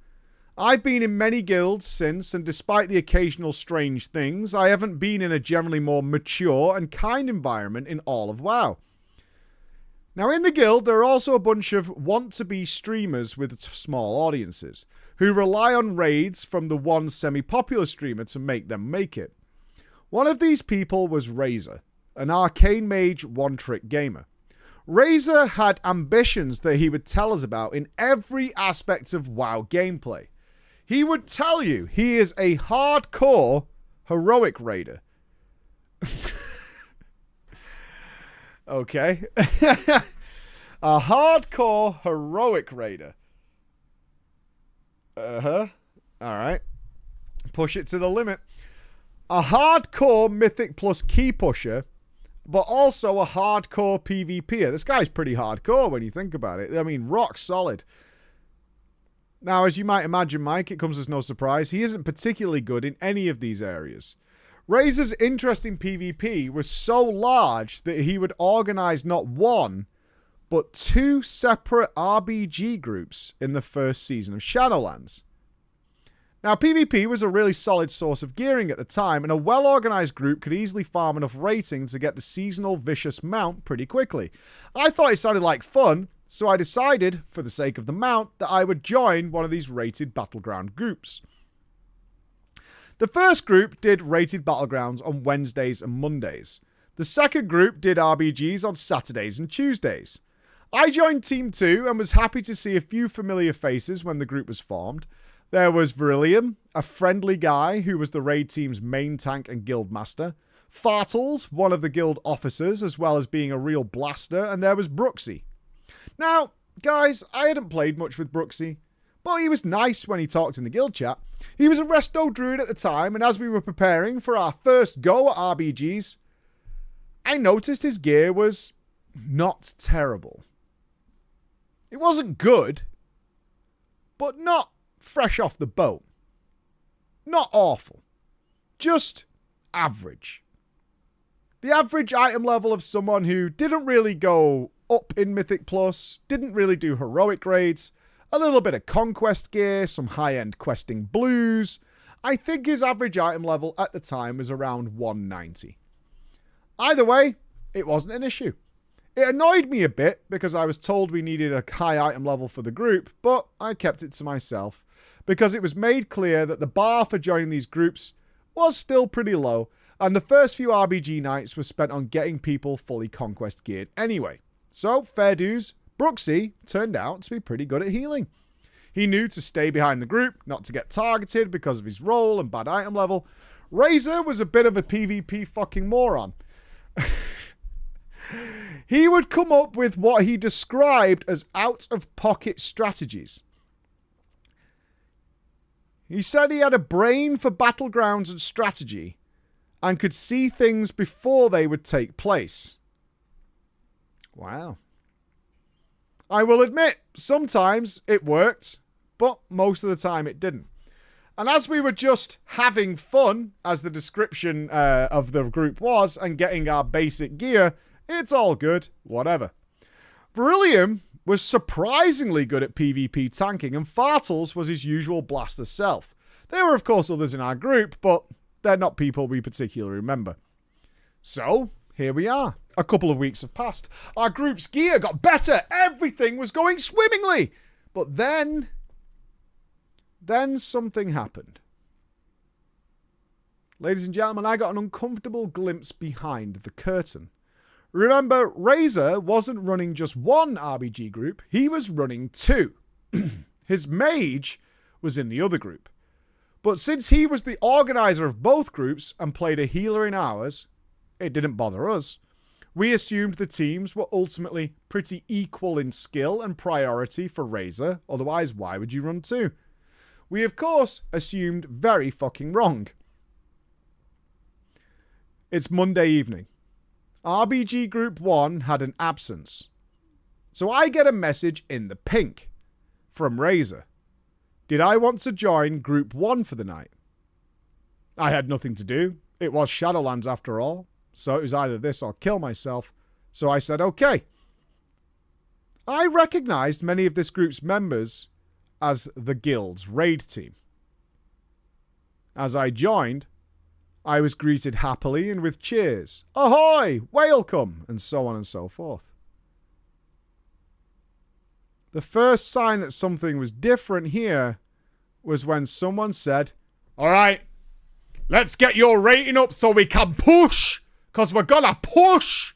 I've been in many guilds since, and despite the occasional strange things, I haven't been in a generally more mature and kind environment in all of WoW. Now, in the guild, there are also a bunch of want-to-be streamers with small audiences, who rely on raids from the one semi-popular streamer to make them make it. One of these people was Razor, an arcane mage one-trick gamer. Razor had ambitions that he would tell us about in every aspect of WoW gameplay. He would tell you he is a hardcore heroic raider. Okay. A hardcore heroic raider. Uh-huh. Alright. Push it to the limit. A hardcore Mythic Plus key pusher, but also a hardcore PvPer. This guy's pretty hardcore when you think about it. I mean, rock solid. Now, as you might imagine, Mike, it comes as no surprise, he isn't particularly good in any of these areas. Razor's interest in PvP was so large that he would organize not one, but 2 separate RBG groups in the first season of Shadowlands. Now, PvP was a really solid source of gearing at the time, and a well-organized group could easily farm enough rating to get the seasonal Vicious mount pretty quickly. I thought it sounded like fun, so I decided, for the sake of the mount, that I would join one of these rated battleground groups. The first group did rated battlegrounds on Wednesdays and Mondays. The second group did RBGs on Saturdays and Tuesdays. I joined Team 2 and was happy to see a few familiar faces when the group was formed. There was Virillium, a friendly guy who was the raid team's main tank and guild master. Fartles, one of the guild officers, as well as being a real blaster. And there was Brooksy. Now, guys, I hadn't played much with Brooksy, but he was nice when he talked in the guild chat. He was a resto druid at the time, and as we were preparing for our first go at RBGs, I noticed his gear was not terrible. It wasn't good, but not fresh off the boat. Not awful. Just average. The average item level of someone who didn't really go up in Mythic Plus, didn't really do heroic raids, a little bit of conquest gear, some high-end questing blues. I think his average item level at the time was around 190. Either way, it wasn't an issue. It annoyed me a bit because I was told we needed a high item level for the group, but I kept it to myself because it was made clear that the bar for joining these groups was still pretty low, and the first few RBG nights were spent on getting people fully conquest geared anyway. So, fair dues, Brooksy turned out to be pretty good at healing. He knew to stay behind the group, not to get targeted because of his role and bad item level. Razor was a bit of a PvP fucking moron. He would come up with what he described as out-of-pocket strategies. He said he had a brain for battlegrounds and strategy and could see things before they would take place. Wow. I will admit, sometimes it worked, but most of the time it didn't. And as we were just having fun, as the description of the group was, and getting our basic gear, it's all good, whatever. Virillium was surprisingly good at PvP tanking, and Fartles was his usual blaster self. There were of course others in our group, but they're not people we particularly remember. So, here we are. A couple of weeks have passed. Our group's gear got better. Everything was going swimmingly. But then something happened. Ladies and gentlemen, I got an uncomfortable glimpse behind the curtain. Remember, Razor wasn't running just one RBG group, he was running two. His mage was in the other group. But since he was the organizer of both groups and played a healer in ours, it didn't bother us. We assumed the teams were ultimately pretty equal in skill and priority for Razor, otherwise why would you run two? We of course assumed very fucking wrong. It's Monday evening. RBG Group 1 had an absence. So I get a message in the pink from Razor. Did I want to join Group 1 for the night? I had nothing to do. It was Shadowlands after all. So it was either this or kill myself. So I said okay. I recognized many of this group's members as the guild's raid team. As I joined, I was greeted happily and with cheers. Ahoy! Welcome! And so on and so forth. The first sign that something was different here was when someone said, "All right, let's get your rating up so we can push, because we're gonna push."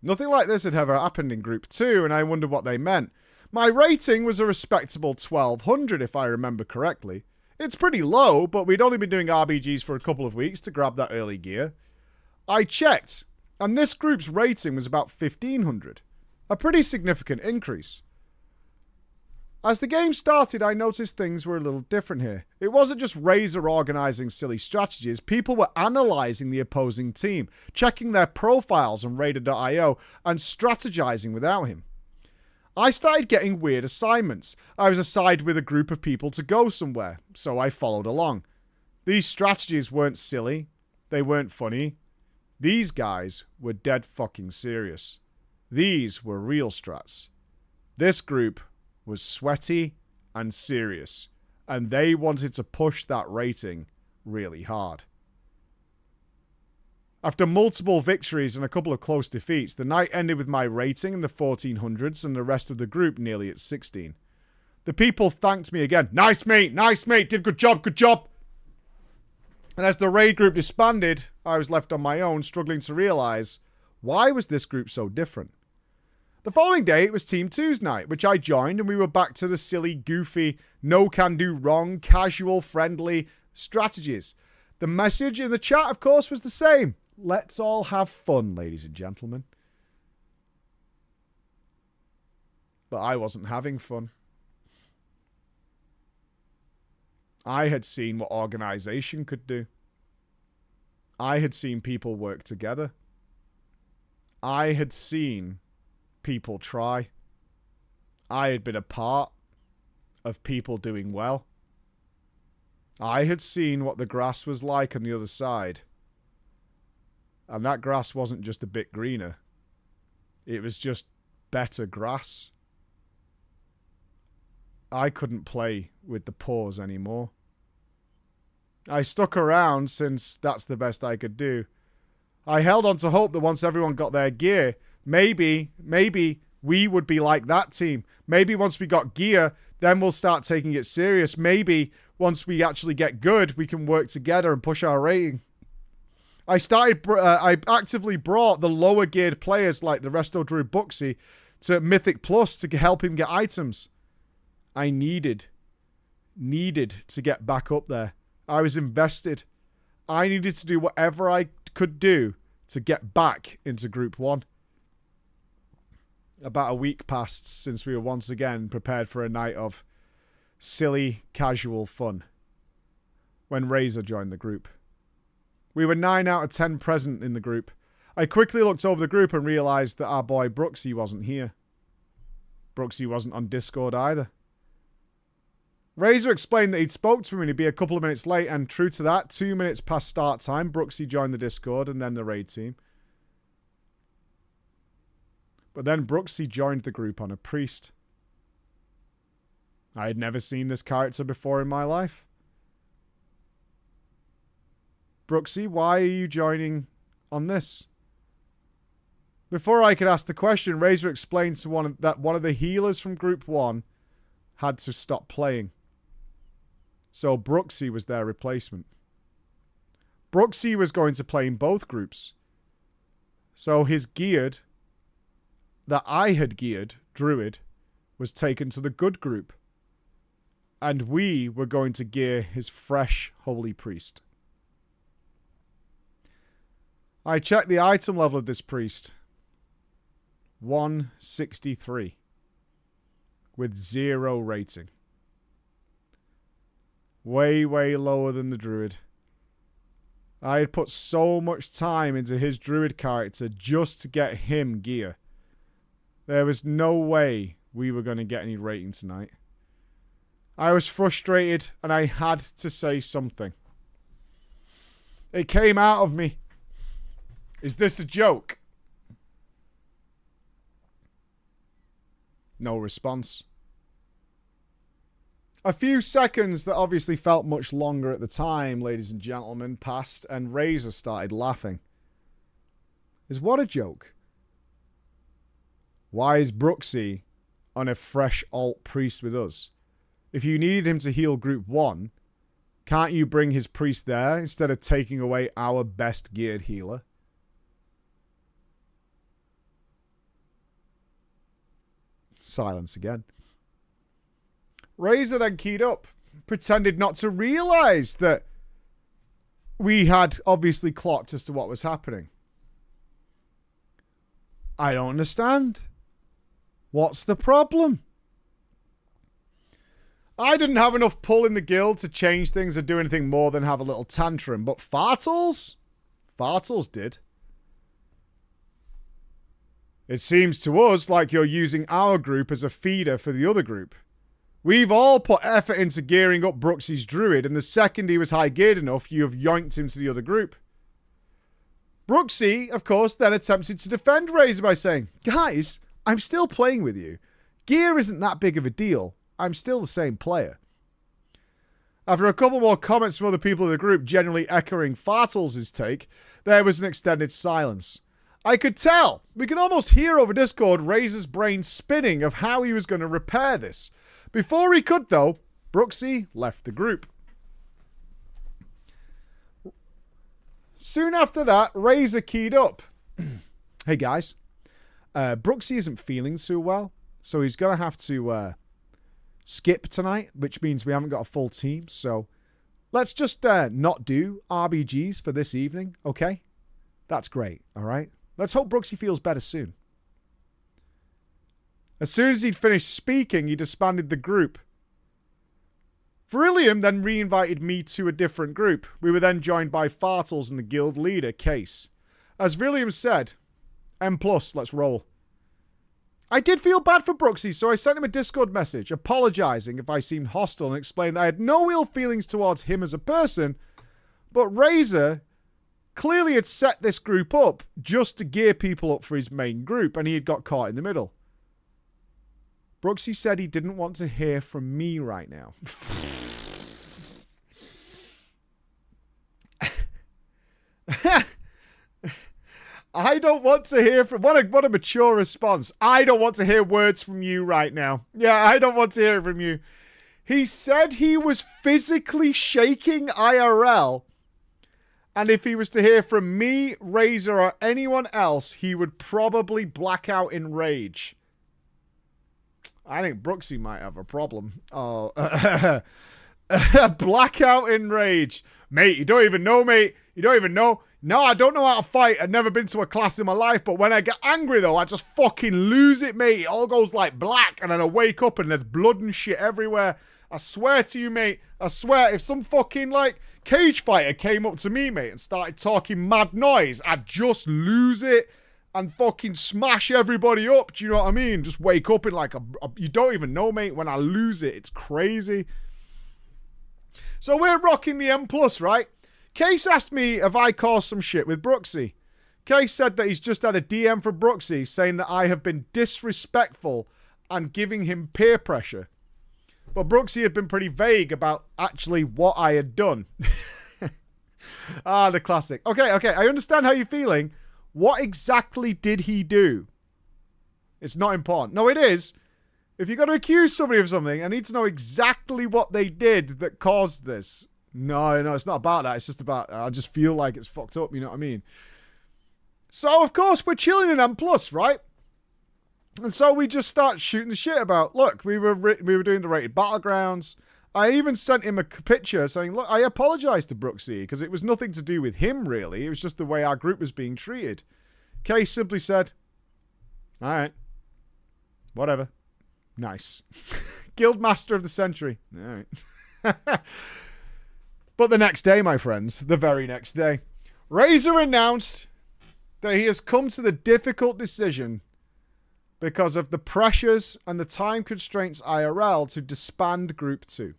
Nothing like this had ever happened in Group 2, and I wondered what they meant. My rating was a respectable 1200 if I remember correctly. It's pretty low, but we'd only been doing RBGs for a couple of weeks to grab that early gear. I checked, and this group's rating was about 1500. A pretty significant increase. As the game started, I noticed things were a little different here. It wasn't just Razor organising silly strategies. People were analysing the opposing team, checking their profiles on Raider.io, and strategising without him. I started getting weird assignments. I was assigned with a group of people to go somewhere, so I followed along. These strategies weren't silly. They weren't funny. These guys were dead fucking serious. These were real strats. This group was sweaty and serious, and they wanted to push that rating really hard. After multiple victories and a couple of close defeats, the night ended with my rating in the 1400s and the rest of the group nearly at 16. The people thanked me again. Nice mate, did good job, good job. And as the raid group disbanded, I was left on my own, struggling to realise, why was this group so different? The following day, it was Team 2's night, which I joined, and we were back to the silly, goofy, no can do wrong, casual, friendly strategies. The message in the chat, of course, was the same. Let's all have fun, ladies and gentlemen. But I wasn't having fun. I had seen what organisation could do. I had seen people work together. I had seen people try. I had been a part of people doing well. I had seen what the grass was like on the other side. And that grass wasn't just a bit greener. It was just better grass. I couldn't play with the pause anymore. I stuck around since that's the best I could do. I held on to hope that once everyone got their gear, maybe we would be like that team. Maybe once we got gear, then we'll start taking it serious. Maybe once we actually get good, we can work together and push our rating. I actively brought the lower geared players like the Resto Drew Buxy to Mythic Plus to help him get items. I needed to get back up there. I was invested. I needed to do whatever I could do to get back into Group 1. About a week passed since we were once again prepared for a night of silly, casual fun when Razor joined the group. We were 9 out of 10 present in the group. I quickly looked over the group and realised that our boy Brooksy wasn't here. Brooksy wasn't on Discord either. Razor explained that he'd spoke to him and he'd be a couple of minutes late, and true to that, 2 minutes past start time, Brooksy joined the Discord and then the raid team. But then Brooksy joined the group on a priest. I had never seen this character before in my life. Brooksy, why are you joining on this? Before I could ask the question, Razor explained to that one of the healers from Group 1 had to stop playing. So Brooksy was their replacement. Brooksy was going to play in both groups. So his geared, that I had geared, druid, was taken to the good group. And we were going to gear his fresh holy priest. I checked the item level of this priest. 163. With 0 rating. Way, way lower than the druid. I had put so much time into his druid character just to get him gear. There was no way we were going to get any rating tonight. I was frustrated and I had to say something. It came out of me. Is this a joke? No response. A few seconds that obviously felt much longer at the time, ladies and gentlemen, passed and Razor started laughing. Is what a joke? Why is Brooksy on a fresh alt priest with us? If you needed him to heal group 1, can't you bring his priest there instead of taking away our best geared healer? Silence again. Razor then keyed up, pretended not to realise that we had obviously clocked as to what was happening. I don't understand. What's the problem? I didn't have enough pull in the guild to change things or do anything more than have a little tantrum, but Fartles? Fartles did. It seems to us like you're using our group as a feeder for the other group. We've all put effort into gearing up Brooksy's druid, and the second he was high geared enough, you have yoinked him to the other group. Brooksy, of course, then attempted to defend Razor by saying, guys, I'm still playing with you. Gear isn't that big of a deal. I'm still the same player. After a couple more comments from other people in the group generally echoing Fartles' take, there was an extended silence. I could tell. We could almost hear over Discord Razor's brain spinning of how he was going to repair this. Before he could, though, Brooksy left the group. Soon after that, Razor keyed up. Hey, guys. Brooksy isn't feeling too well, so he's going to have to skip tonight, which means we haven't got a full team. So let's just not do RBGs for this evening, okay? That's great, all right? Let's hope Brooksy feels better soon. As soon as he'd finished speaking, he disbanded the group. Verillium then re-invited me to a different group. We were then joined by Fartles and the guild leader, Case. As Verillium said, M+, let's roll. I did feel bad for Brooksy, so I sent him a Discord message, apologising if I seemed hostile and explained that I had no ill feelings towards him as a person, but Razor clearly had set this group up just to gear people up for his main group, and he had got caught in the middle. Brooksy said he didn't want to hear from me right now. I don't want to hear from... What a mature response. I don't want to hear words from you right now. Yeah, I don't want to hear from you. He said he was physically shaking IRL. And if he was to hear from me, Razor, or anyone else, he would probably black out in rage. I think Brooksy might have a problem. Oh, blackout in rage. Mate, you don't even know, mate. You don't even know. No, I don't know how to fight. I've never been to a class in my life, but when I get angry, though, I just fucking lose it, mate. It all goes like black, and then I wake up and there's blood and shit everywhere. I swear to you, mate. I swear, if some fucking, like, cage fighter came up to me, mate, and started talking mad noise, I'd just lose it and fucking smash everybody up. Do you know what I mean? Just wake up in like you don't even know, mate. When I lose it, it's crazy. So we're rocking the M+, right? Case asked me if I caused some shit with Brooksy. Case said that he's just had a DM for Brooksy saying that I have been disrespectful and giving him peer pressure. But Brooksy had been pretty vague about actually what I had done. The classic. Okay, I understand how you're feeling. What exactly did he do? It's not important. No, it is. If you're going to accuse somebody of something, I need to know exactly what they did that caused this. No, it's not about that. It's just about, I just feel like it's fucked up, you know what I mean? So, of course, we're chilling in M+, right? And so we just start shooting the shit about, look, we were doing the rated battlegrounds. I even sent him a picture saying, look, I apologize to Brooksy because it was nothing to do with him, really. It was just the way our group was being treated. Kay simply said, all right, whatever. Nice. Guildmaster of the Century. All right. But the next day, my friends, the very next day, Razor announced that he has come to the difficult decision because of the pressures and the time constraints IRL to disband Group 2.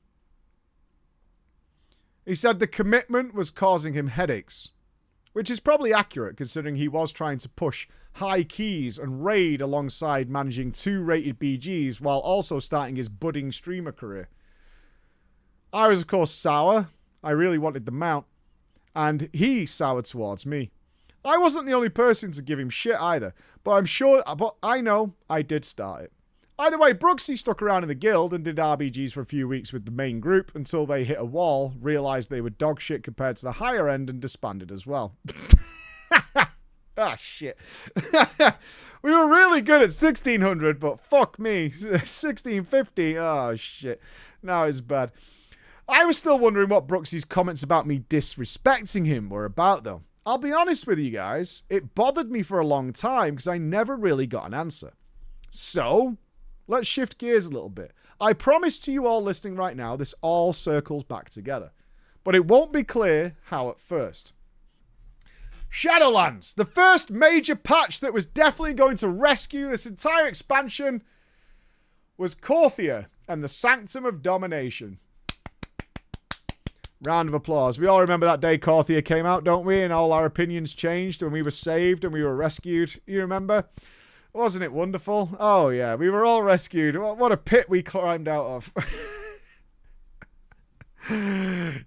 He said the commitment was causing him headaches, which is probably accurate considering he was trying to push high keys and raid alongside managing 2 rated BGs while also starting his budding streamer career. I was, of course, sour. I really wanted the mount, and he soured towards me. I wasn't the only person to give him shit either, but I know I did start it. Either way, Brooksy stuck around in the guild and did RBGs for a few weeks with the main group until they hit a wall, realized they were dog shit compared to the higher end, and disbanded as well. Ah, shit. We were really good at 1600, but fuck me. 1650, oh shit. Now it's bad. I was still wondering what Brooksy's comments about me disrespecting him were about, though. I'll be honest with you guys, it bothered me for a long time because I never really got an answer. So, let's shift gears a little bit. I promise to you all listening right now, this all circles back together. But it won't be clear how at first. Shadowlands, the first major patch that was definitely going to rescue this entire expansion, was Korthia and the Sanctum of Domination. Round of applause. We all remember that day Korthia came out, don't we? And all our opinions changed when we were saved and we were rescued. You remember? Wasn't it wonderful? Oh, yeah. We were all rescued. What a pit we climbed out of.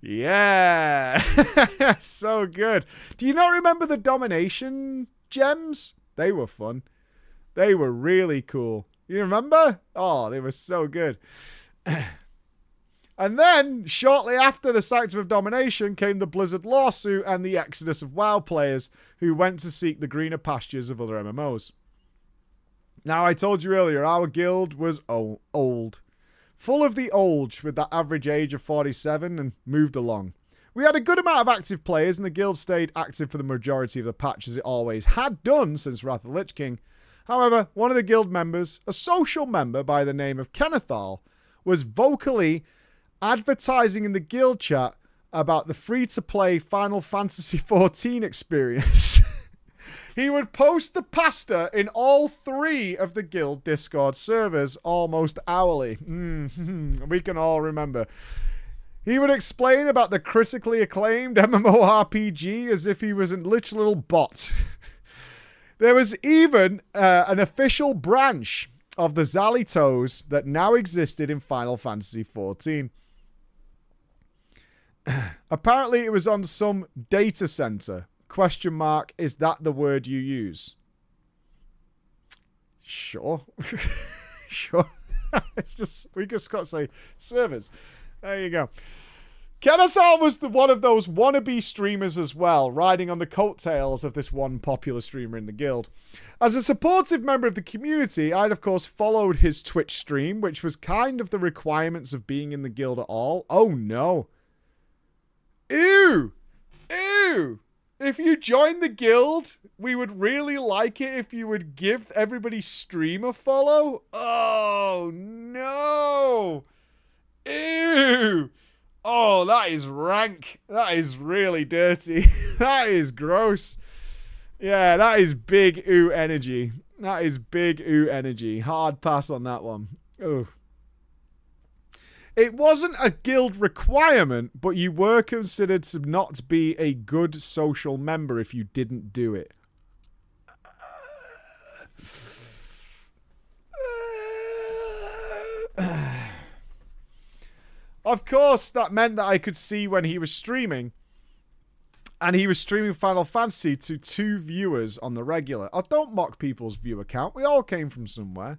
Yeah. So good. Do you not remember the Domination gems? They were fun. They were really cool. You remember? Oh, they were so good. And then, shortly after the Sanctum of Domination, came the Blizzard lawsuit and the exodus of WoW players who went to seek the greener pastures of other MMOs. Now, I told you earlier, our guild was old. Full of the old, with that average age of 47, and moved along. We had a good amount of active players, and the guild stayed active for the majority of the patch, as it always had done since Wrath of the Lich King. However, one of the guild members, a social member by the name of Kennethal, was vocally advertising in the guild chat about the free-to-play Final Fantasy XIV experience. He would post the pasta in all 3 of the guild Discord servers almost hourly. We can all remember. He would explain about the critically acclaimed MMORPG as if he was a literal little bot. There was even an official branch of the Xalitos that now existed in Final Fantasy XIV. Apparently it was on some data center. ? Is that the word you use? Sure. Sure. We just got to say servers. There you go. Kennethal was one of those wannabe streamers as well, riding on the coattails of this one popular streamer in the guild. As a supportive member of the community, I'd of course followed his Twitch stream, which was kind of the requirements of being in the guild at all. Oh no. Ew! Ew! If you join the guild, we would really like it if you would give everybody's stream a follow. Oh, no. Ew. Oh, that is rank. That is really dirty. That is gross. Yeah, that is big ooh energy. That is big ooh energy. Hard pass on that one. Ooh. It wasn't a guild requirement, but you were considered to not be a good social member if you didn't do it. Of course, that meant that I could see when he was streaming. And he was streaming Final Fantasy to 2 viewers on the regular. I don't mock people's view account. We all came from somewhere.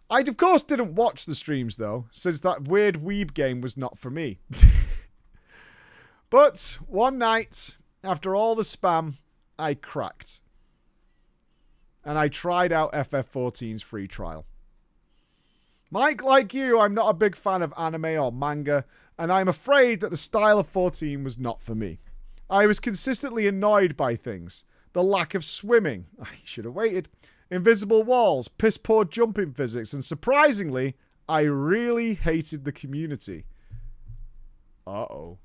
I, of course, didn't watch the streams, though, since that weird weeb game was not for me. But one night, after all the spam, I cracked. And I tried out FF14's free trial. Mike, like you, I'm not a big fan of anime or manga, and I'm afraid that the style of 14 was not for me. I was consistently annoyed by things. The lack of swimming. I should have waited. Invisible walls, piss-poor jumping physics, and surprisingly, I really hated the community. Uh-oh.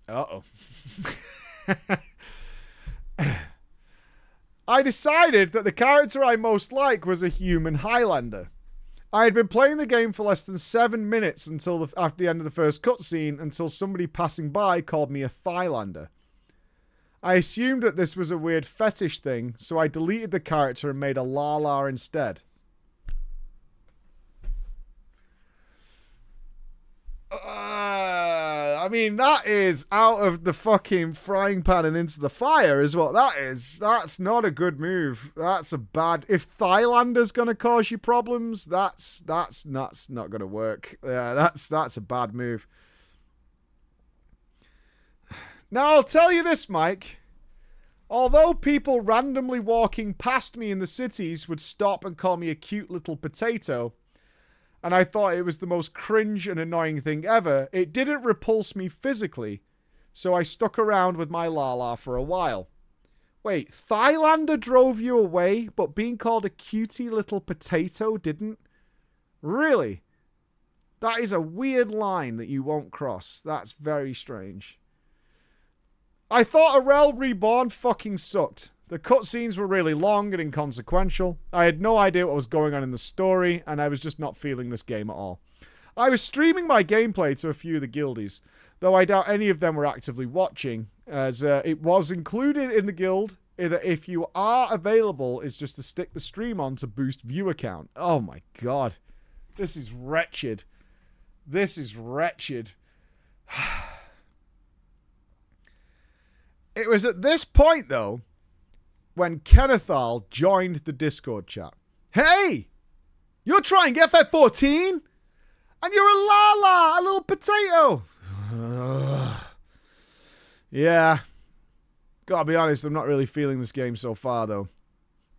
Uh-oh. I decided that the character I most like was a human Highlander. I had been playing the game for less than 7 minutes after the end of the first cutscene until somebody passing by called me a Thylander. I assumed that this was a weird fetish thing, so I deleted the character and made a Lala instead. I mean, that is out of the fucking frying pan and into the fire is what that is. That's not a good move. That's a bad... If Thylander's going to cause you problems, that's not going to work. Yeah, that's a bad move. Now, I'll tell you this, Mike. Although people randomly walking past me in the cities would stop and call me a cute little potato, and I thought it was the most cringe and annoying thing ever, it didn't repulse me physically, so I stuck around with my Lala for a while. Wait, Thylander drove you away, but being called a cutie little potato didn't? Really? That is a weird line that you won't cross. That's very strange. I thought Arel Reborn fucking sucked. The cutscenes were really long and inconsequential. I had no idea what was going on in the story, and I was just not feeling this game at all. I was streaming my gameplay to a few of the guildies, though I doubt any of them were actively watching, as it was included in the guild that if you are available, is just to stick the stream on to boost viewer count. Oh my god. This is wretched. This is wretched. It was at this point, though, when Kennethal joined the Discord chat. Hey! You're trying FF14? And you're a Lala, a little potato! Yeah. Gotta be honest, I'm not really feeling this game so far, though.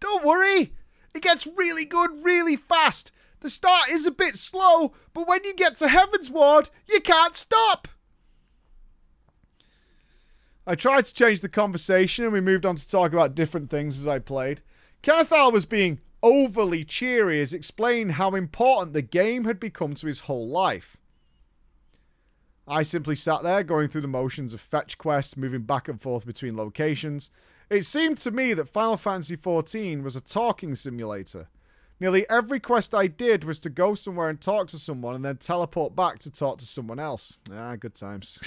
Don't worry! It gets really good really fast. The start is a bit slow, but when you get to Heaven's Ward, you can't stop! I tried to change the conversation and we moved on to talk about different things as I played. Kennethal was being overly cheery as explained how important the game had become to his whole life. I simply sat there going through the motions of fetch quests, moving back and forth between locations. It seemed to me that Final Fantasy XIV was a talking simulator. Nearly every quest I did was to go somewhere and talk to someone and then teleport back to talk to someone else. Ah, good times.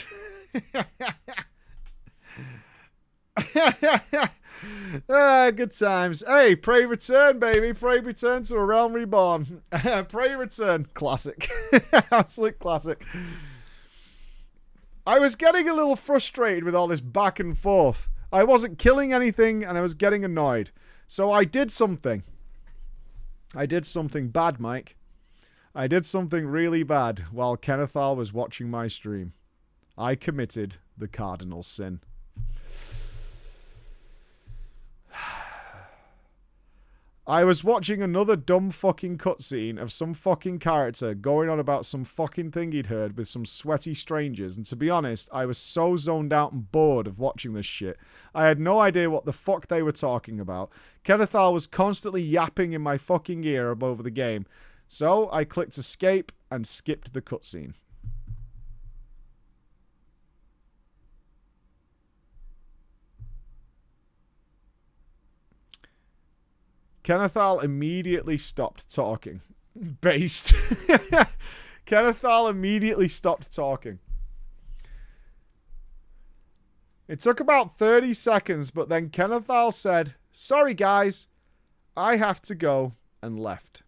Good times. Hey, pray return, baby. Pray return to a realm reborn. Pray return. Classic. Absolute classic. I was getting a little frustrated with all this back and forth. I wasn't killing anything and I was getting annoyed. So I did something. I did something bad, Mike. I did something really bad while Kennethal was watching my stream. I committed the cardinal sin. I was watching another dumb fucking cutscene of some fucking character going on about some fucking thing he'd heard with some sweaty strangers, and to be honest, I was so zoned out and bored of watching this shit. I had no idea what the fuck they were talking about. Kennethal was constantly yapping in my fucking ear over the game, so I clicked escape and skipped the cutscene. Kennethal immediately stopped talking. Based. Kennethal immediately stopped talking. It took about 30 seconds, but then Kennethal said, "Sorry guys, I have to go," and left.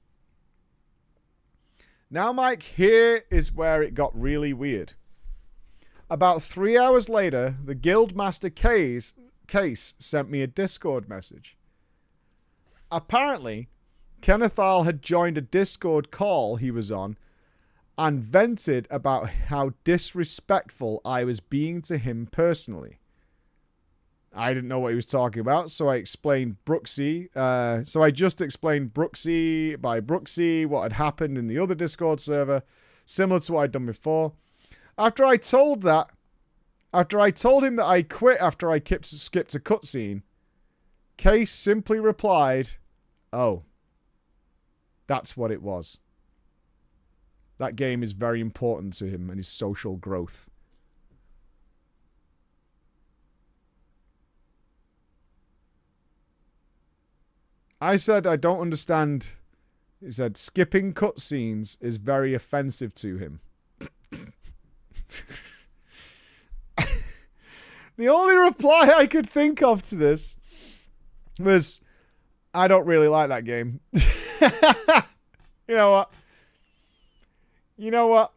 Now, Mike, here is where it got really weird. About 3 hours later, the Guildmaster Case sent me a Discord message. Apparently, Kennethal had joined a Discord call he was on and vented about how disrespectful I was being to him personally. I didn't know what he was talking about, so I explained Brooksy. So I just explained Brooksy by Brooksy what had happened in the other Discord server, similar to what I'd done before. After I told him that I quit after I skipped a cutscene, Case simply replied, "Oh, that's what it was." That game is very important to him and his social growth. I said, I don't understand. He said, skipping cutscenes is very offensive to him. The only reply I could think of to this was, I don't really like that game. You know what? You know what?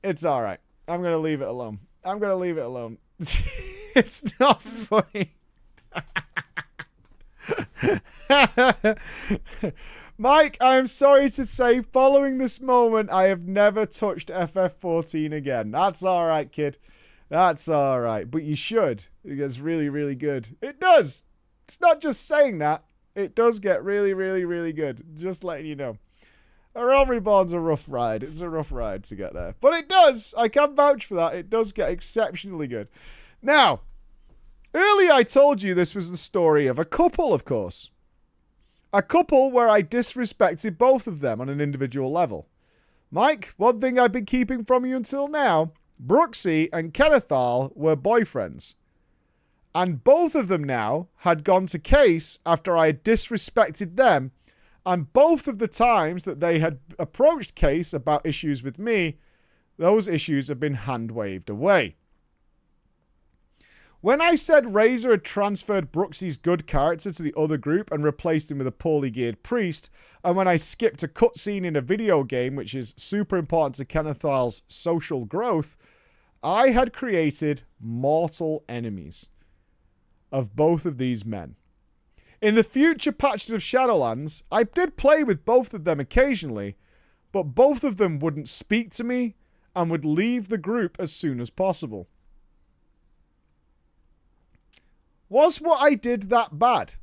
It's alright. I'm going to leave it alone. I'm going to leave it alone. It's not funny. Mike, I am sorry to say, following this moment, I have never touched FF14 again. That's alright, kid. That's alright. But you should. It gets really, really good. It does. It's not just saying that. It does get really, really, really good. Just letting you know. A Realm Reborn's a rough ride. It's a rough ride to get there. But it does. I can vouch for that. It does get exceptionally good. Now, earlier I told you this was the story of a couple, of course. A couple where I disrespected both of them on an individual level. Mike, one thing I've been keeping from you until now, Brooksy and Kennethal were boyfriends. And both of them now had gone to Case after I had disrespected them. And both of the times that they had approached Case about issues with me, those issues have been hand-waved away. When I said Razor had transferred Brooksy's good character to the other group and replaced him with a poorly geared priest, and when I skipped a cutscene in a video game which is super important to Kennethal's social growth, I had created mortal enemies of both of these men. In the future patches of Shadowlands, I did play with both of them occasionally, but both of them wouldn't speak to me and would leave the group as soon as possible. Was what I did that bad?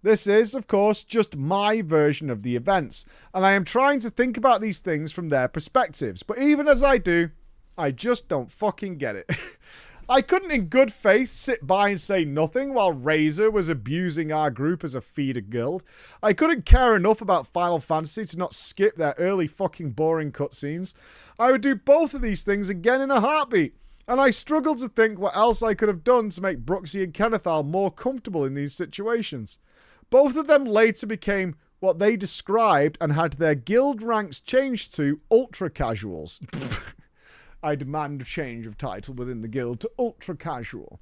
This is, of course, just my version of the events, and I am trying to think about these things from their perspectives, but even as I do, I just don't fucking get it. I couldn't in good faith sit by and say nothing while Razor was abusing our group as a feeder guild. I couldn't care enough about Final Fantasy to not skip their early fucking boring cutscenes. I would do both of these things again in a heartbeat. And I struggled to think what else I could have done to make Brooksy and Kennethal more comfortable in these situations. Both of them later became what they described and had their guild ranks changed to ultra casuals. I demand a change of title within the guild to ultra casual,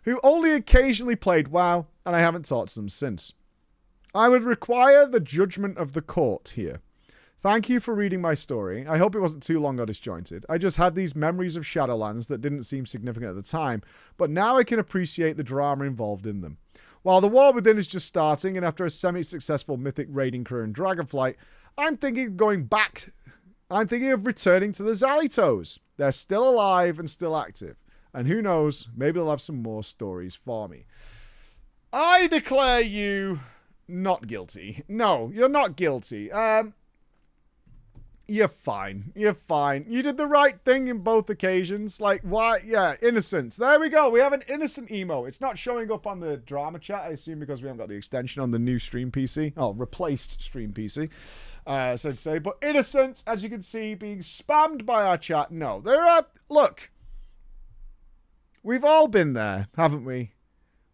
who only occasionally played WoW, and I haven't talked to them since. I would require the judgment of the court here. Thank you for reading my story. I hope it wasn't too long or disjointed. I just had these memories of Shadowlands that didn't seem significant at the time, but now I can appreciate the drama involved in them. While the War Within is just starting, and after a semi-successful Mythic raiding career in Dragonflight, I'm thinking of going back. I'm thinking of returning to the Xalitos. They're still alive and still active. And who knows, maybe they'll have some more stories for me. I declare you not guilty. No, you're not guilty. You're fine. You're fine. You did the right thing in both occasions. Like, why? Yeah, innocence. There we go. We have an innocent emo. It's not showing up on the drama chat, I assume, because we haven't got the extension on the new stream PC. Oh, replaced stream PC. So to say. But innocent, as you can see, being spammed by our chat. No, there are... Look. We've all been there, haven't we?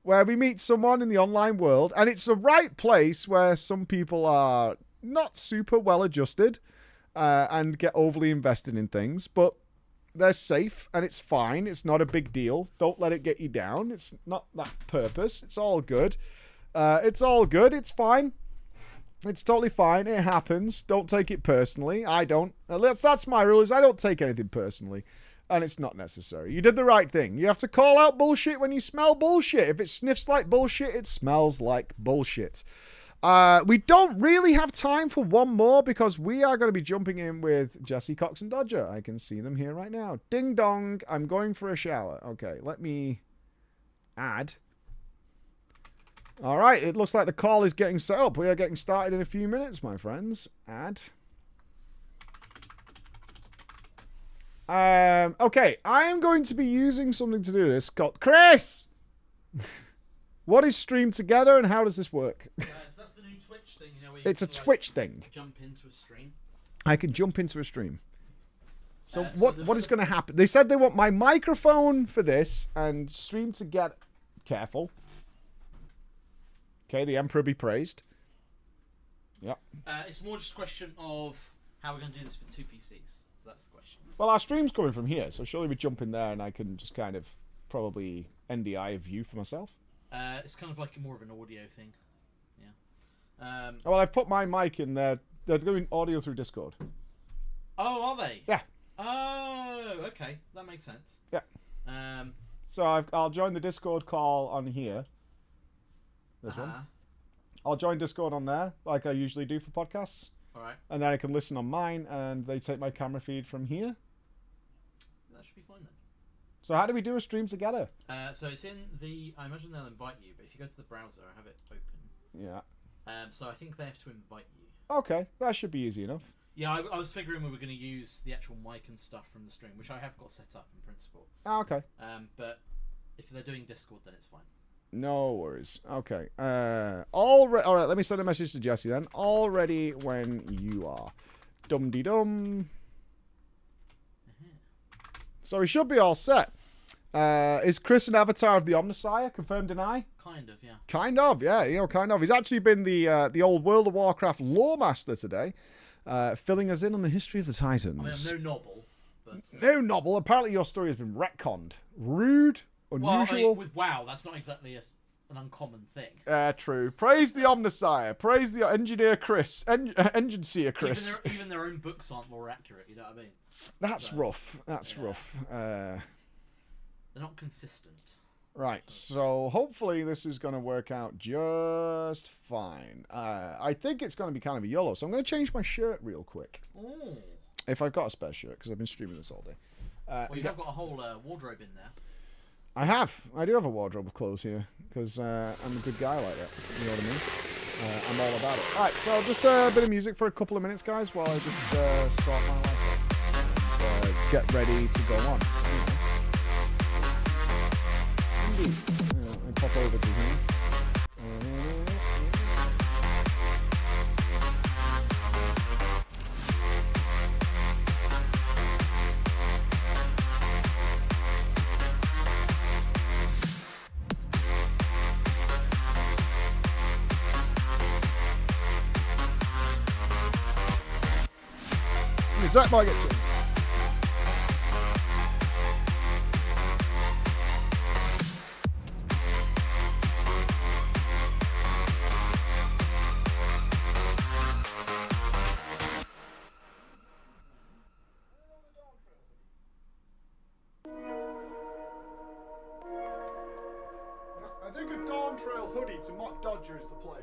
Where we meet someone in the online world, and it's the right place where some people are not super well adjusted. And get overly invested in things, but they're safe and it's fine. It's not a big deal. Don't let it get you down. It's not that purpose. It's all good. It's all good. It's fine. It's totally fine. It happens. Don't take it personally. I don't. That's my rule is I don't take anything personally. And it's not necessary. You did the right thing. You have to call out bullshit when you smell bullshit. If it sniffs like bullshit, it smells like bullshit. We don't really have time for one more because we are going to be jumping in with Jesse, Cox, and Dodger. I can see them here right now. Ding dong. I'm going for a shower. Okay, let me add. All right, it looks like the call is getting set up. We are getting started in a few minutes, my friends. Add. Okay, I am going to be using something to do this called... Chris! What is Stream Together and how does this work? So that's the new Twitch thing, you know, where you It's a can, Twitch thing. Jump into a stream. I can jump into a stream. So So what is going to happen? They said they want my microphone for this and Stream Together. Careful. Okay, the Emperor be praised. Yep. It's more just a question of how we're going to do this with two PCs. That's the question. Well, our stream's coming from here, so surely we jump in there and I can just kind of probably NDI a view for myself. It's kind of like more of an audio thing. Yeah. Well, I've put my mic in there. They're doing audio through Discord. Oh, are they? Yeah. Oh, okay. That makes sense. Yeah. So I'll join the Discord call on here. This one. I'll join Discord on there, like I usually do for podcasts. All right. And then I can listen on mine, and they take my camera feed from here. That should be fine then. So how do we do a stream together? So it's in the... I imagine they'll invite you, but if you go to the browser, I have it open. Yeah. So I think they have to invite you. Okay, that should be easy enough. Yeah, I was figuring we were going to use the actual mic and stuff from the stream, which I have got set up in principle. Ah, okay. But if they're doing Discord, then it's fine. No worries. Okay. All right, let me send a message to Jesse then. All ready when you are. Dum-de-dum. So we should be all set. Is Chris an avatar of the Omnissiah? Confirm, deny? Kind of, yeah. Kind of, yeah. You know, kind of. He's actually been the old World of Warcraft lore master today, filling us in on the history of the Titans. I mean, I'm no Nobble, but... No Nobble. Apparently your story has been retconned. Rude. Unusual. Well, I mean, with WoW, that's not exactly an uncommon thing. True. Praise the Omnissiah. Praise the engineer Chris. Engine seer Chris. Even their own books aren't more accurate, you know what I mean? That's rough. That's rough. They're not consistent. Right, so hopefully this is going to work out just fine. I think it's going to be kind of a YOLO, so I'm going to change my shirt real quick. Oh. If I've got a spare shirt, because I've been streaming this all day. Well, you've got a whole wardrobe in there. I have. I do have a wardrobe of clothes here, because I'm a good guy like that. You know what I mean? I'm all about it. Alright, so just a bit of music for a couple of minutes, guys, while I just sort my life out. Get ready to go on. Indeed. Let me pop over to him. That might get changed. I think a Dawn Trail hoodie to mock Dodger is the play.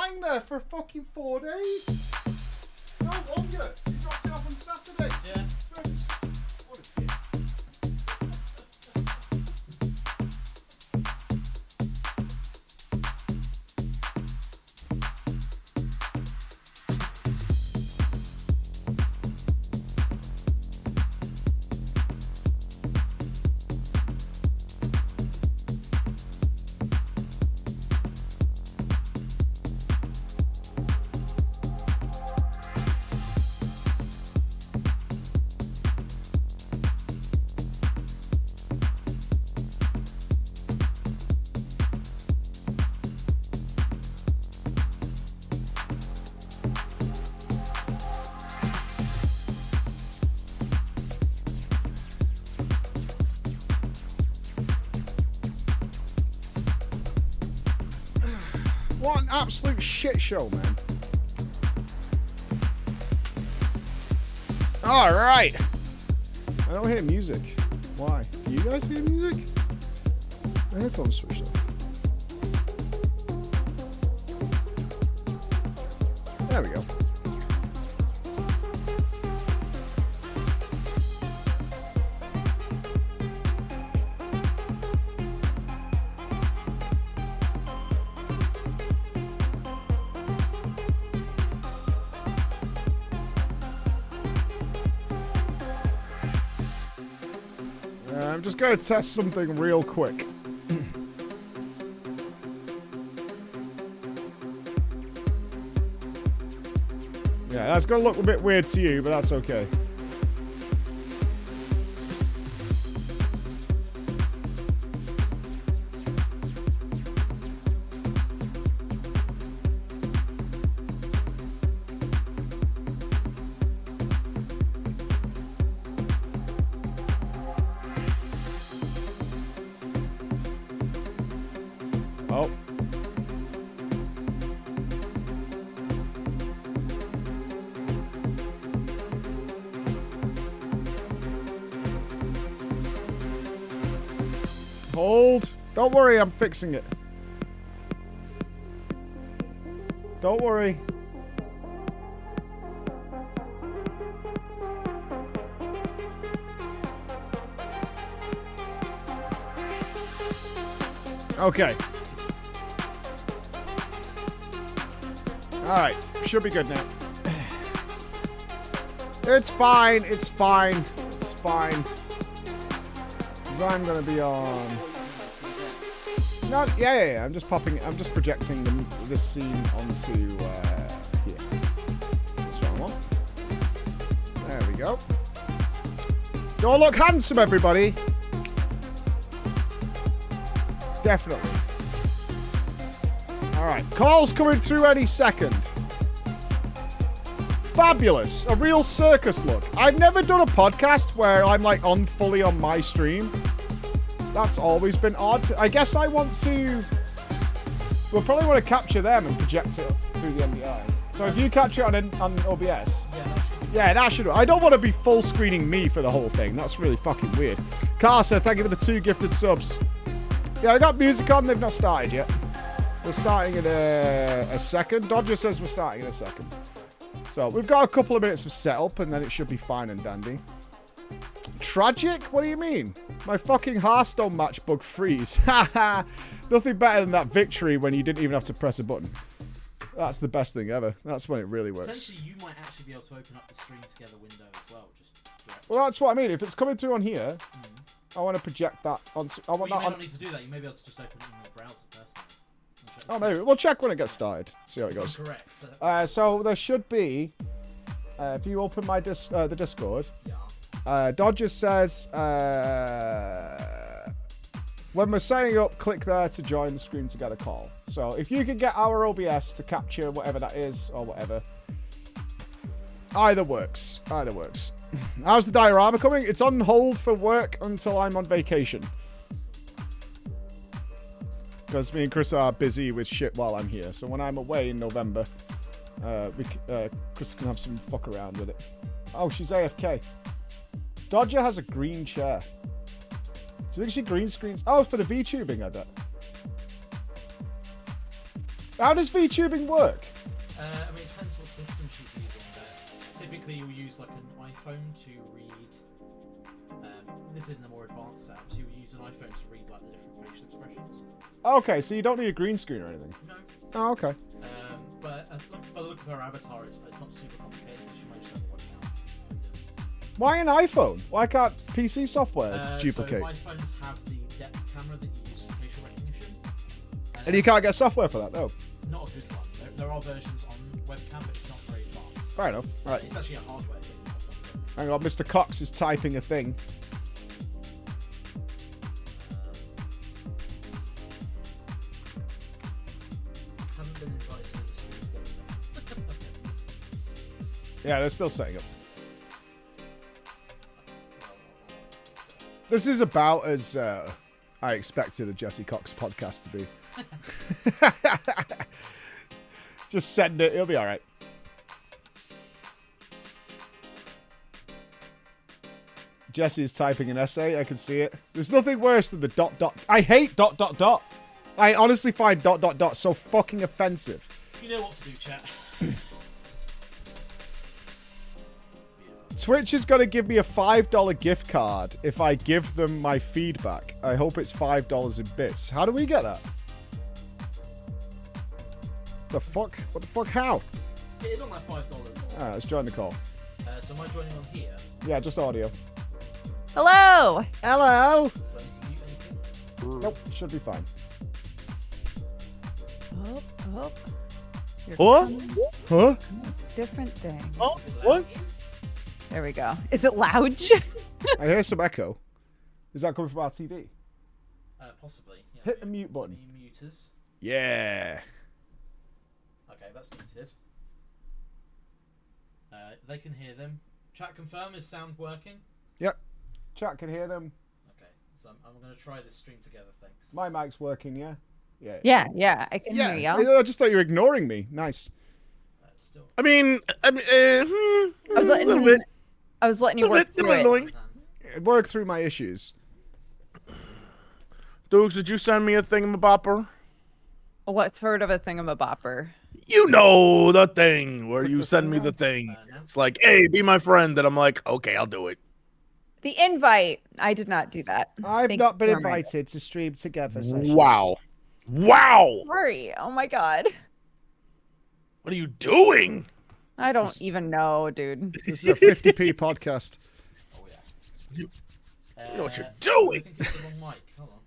lying there for fucking 4 days. No longer. You dropped it off on Saturday. Yeah. What a dick. What an absolute shit show, man. Alright. I don't hear music. Why? Do you guys hear music? My headphones switched off. There we go. I'm just going to test something real quick. Yeah, that's going to look a bit weird to you, but that's okay. Oh. Hold. Don't worry, I'm fixing it. Don't worry. Okay. Alright, should be good now. It's fine, it's fine, it's fine. Because I'm going to be on... No, yeah, I'm just projecting this scene onto here. That's what I want. There we go. Don't look handsome, everybody. Definitely. Alright, call's coming through any second. Fabulous. A real circus look. I've never done a podcast where I'm like fully on my stream. That's always been odd. I guess I want to... We'll probably want to capture them and project it through the NDI. So if you capture it on OBS... Yeah, that should... I don't want to be full screening me for the whole thing. That's really fucking weird. Carsa, thank you for the 2 gifted subs. Yeah, I got music on. They've not started yet. We're starting in a second. Dodger says we're starting in a second. So we've got a couple of minutes of setup and then it should be fine and dandy. Tragic? What do you mean? My fucking Hearthstone match bug freeze. Haha. Nothing better than that victory when you didn't even have to press a button. That's the best thing ever. That's when it really works. Potentially you might actually be able to open up the stream together window as well. Well, that's what I mean. If it's coming through on here, I want to project that onto... I want you that may on... not need to do that. You may be able to just open it in your browser personally. Oh, maybe. We'll check when it gets started. See how it goes. Correct. So there should be... if you open my the Discord... Dodger says... when we're setting up, click there to join the Scream Together call. So if you can get our OBS to capture whatever that is, or whatever... Either works. Either works. How's the diorama coming? It's on hold for work until I'm on vacation. Because me and Chris are busy with shit while I'm here. So when I'm away in November, Chris can have some fuck around with it. Oh, she's AFK. Dodger has a green chair. Do you think she green screens? Oh, for the VTubing, I bet. How does VTubing work? I mean, it depends what system she's using, but typically you'll use like an iPhone to read. This is in the more advanced setups. You'll use an iPhone to read like the different facial expressions. Okay, so you don't need a green screen or anything. No. Oh, okay. But by the look of her avatar, it's not super complicated, so she might just have to work out. Why an iPhone? Why can't PC software duplicate? So my phones have the depth camera that you use for facial recognition. And you can't get software for that, no? Not a good one. There are versions on webcam, but it's not very advanced. Fair enough. Right. It's actually a hardware thing or something. Hang on, Mr. Cox is typing a thing. Haven't been invited to the stream yet. Yeah, they're still setting up. This is about as I expected a Jesse Cox podcast to be. Just send it. It'll be all right. Jesse is typing an essay. I can see it. There's nothing worse than the ... I hate ... I honestly find ... so fucking offensive. You know what to do, chat. Twitch is going to give me a $5 gift card if I give them my feedback. I hope it's $5 in bits. How do we get that? The fuck? What the fuck? How? Get in on that $5. Alright, let's join the call. So am I joining on here? Yeah, just audio. Hello. Hello. Nope, should be fine. Oh. What? Huh? Different thing. Oh, what? There we go. Is it loud? I hear some echo. Is that coming from our TV? Possibly. Yeah, Hit the mute button. Muters. Yeah. Okay, that's muted. They can hear them. Chat confirm, is sound working? Yep. Chat can hear them. Okay, so I'm going to try this stream together thing. My mic's working, yeah? Yeah. Yeah, I can hear you. I just thought you were ignoring me. Nice. I mean, I was letting you work through it. Work through my issues. Dukes, did you send me a thingamabopper? What's heard of a thingamabopper? You know the thing where you send me the thing. It's like, hey, be my friend. And I'm like, okay, I'll do it. The invite. I did not do that. I've not been invited to stream together. Wow. Wow. Sorry. Oh my god. What are you doing? I don't even know, dude. This is a 50p podcast. Oh yeah. You know what you're doing. I think it's the wrong mic. Hold on.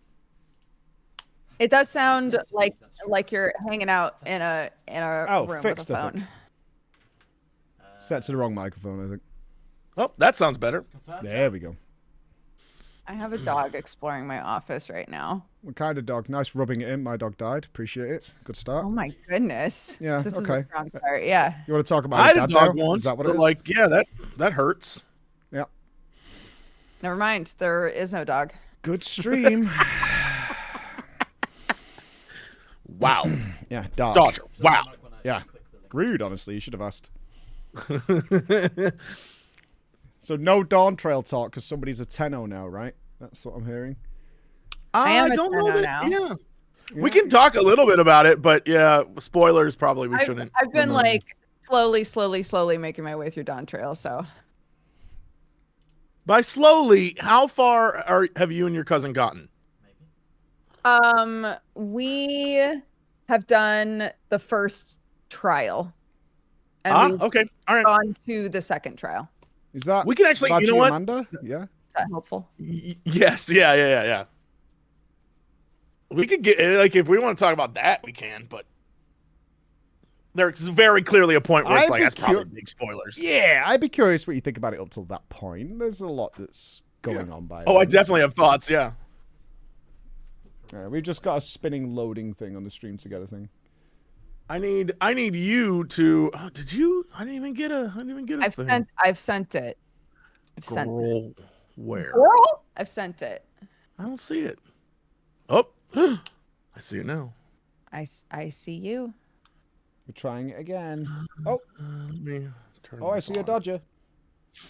It does sound like you're hanging out in a room with a fixed, I phone. think. Set to the wrong microphone, I think. Oh, that sounds better. There we go. I have a dog exploring my office right now. What kind of dog? Nice rubbing it in. My dog died. Appreciate it. Good start. Oh my goodness. Yeah, This is okay. a strong start. Yeah. You want to talk about I had your a dad dog now? once. Is that what so it is? like, yeah, that hurts. Yeah. Never mind. There is no dog. Good stream. Wow. Yeah, dark. Dodger. Wow. Yeah. Rude, honestly. You should have asked. So no Dawn Trail talk because somebody's a 10-0 now, right? That's what I'm hearing. I don't know that. now. Yeah. We can talk a little bit about it, but yeah, spoilers probably we shouldn't. I've been like slowly making my way through Dawn Trail, so. By slowly, how far have you and your cousin gotten? We have done the first trial. And Okay. All right. Gone to the second trial. Is that we can actually, you know what? Amanda? Yeah. Is that helpful? Yes. Yeah. We could get, like, if we want to talk about that, we can, but there's very clearly a point where it's like, that's probably big spoilers. Yeah, I'd be curious what you think about it up till that point. There's a lot that's going on by Oh, then. I definitely have thoughts, yeah. We've just got a spinning loading thing on the stream together thing. I need you to. Oh, did you? I didn't even get a thing. I've sent it. Girl, where? Girl? I've sent it. I don't see it. Oh, I see it now. I see you. We're trying it again. Oh, let me turn I this see a on. dodger.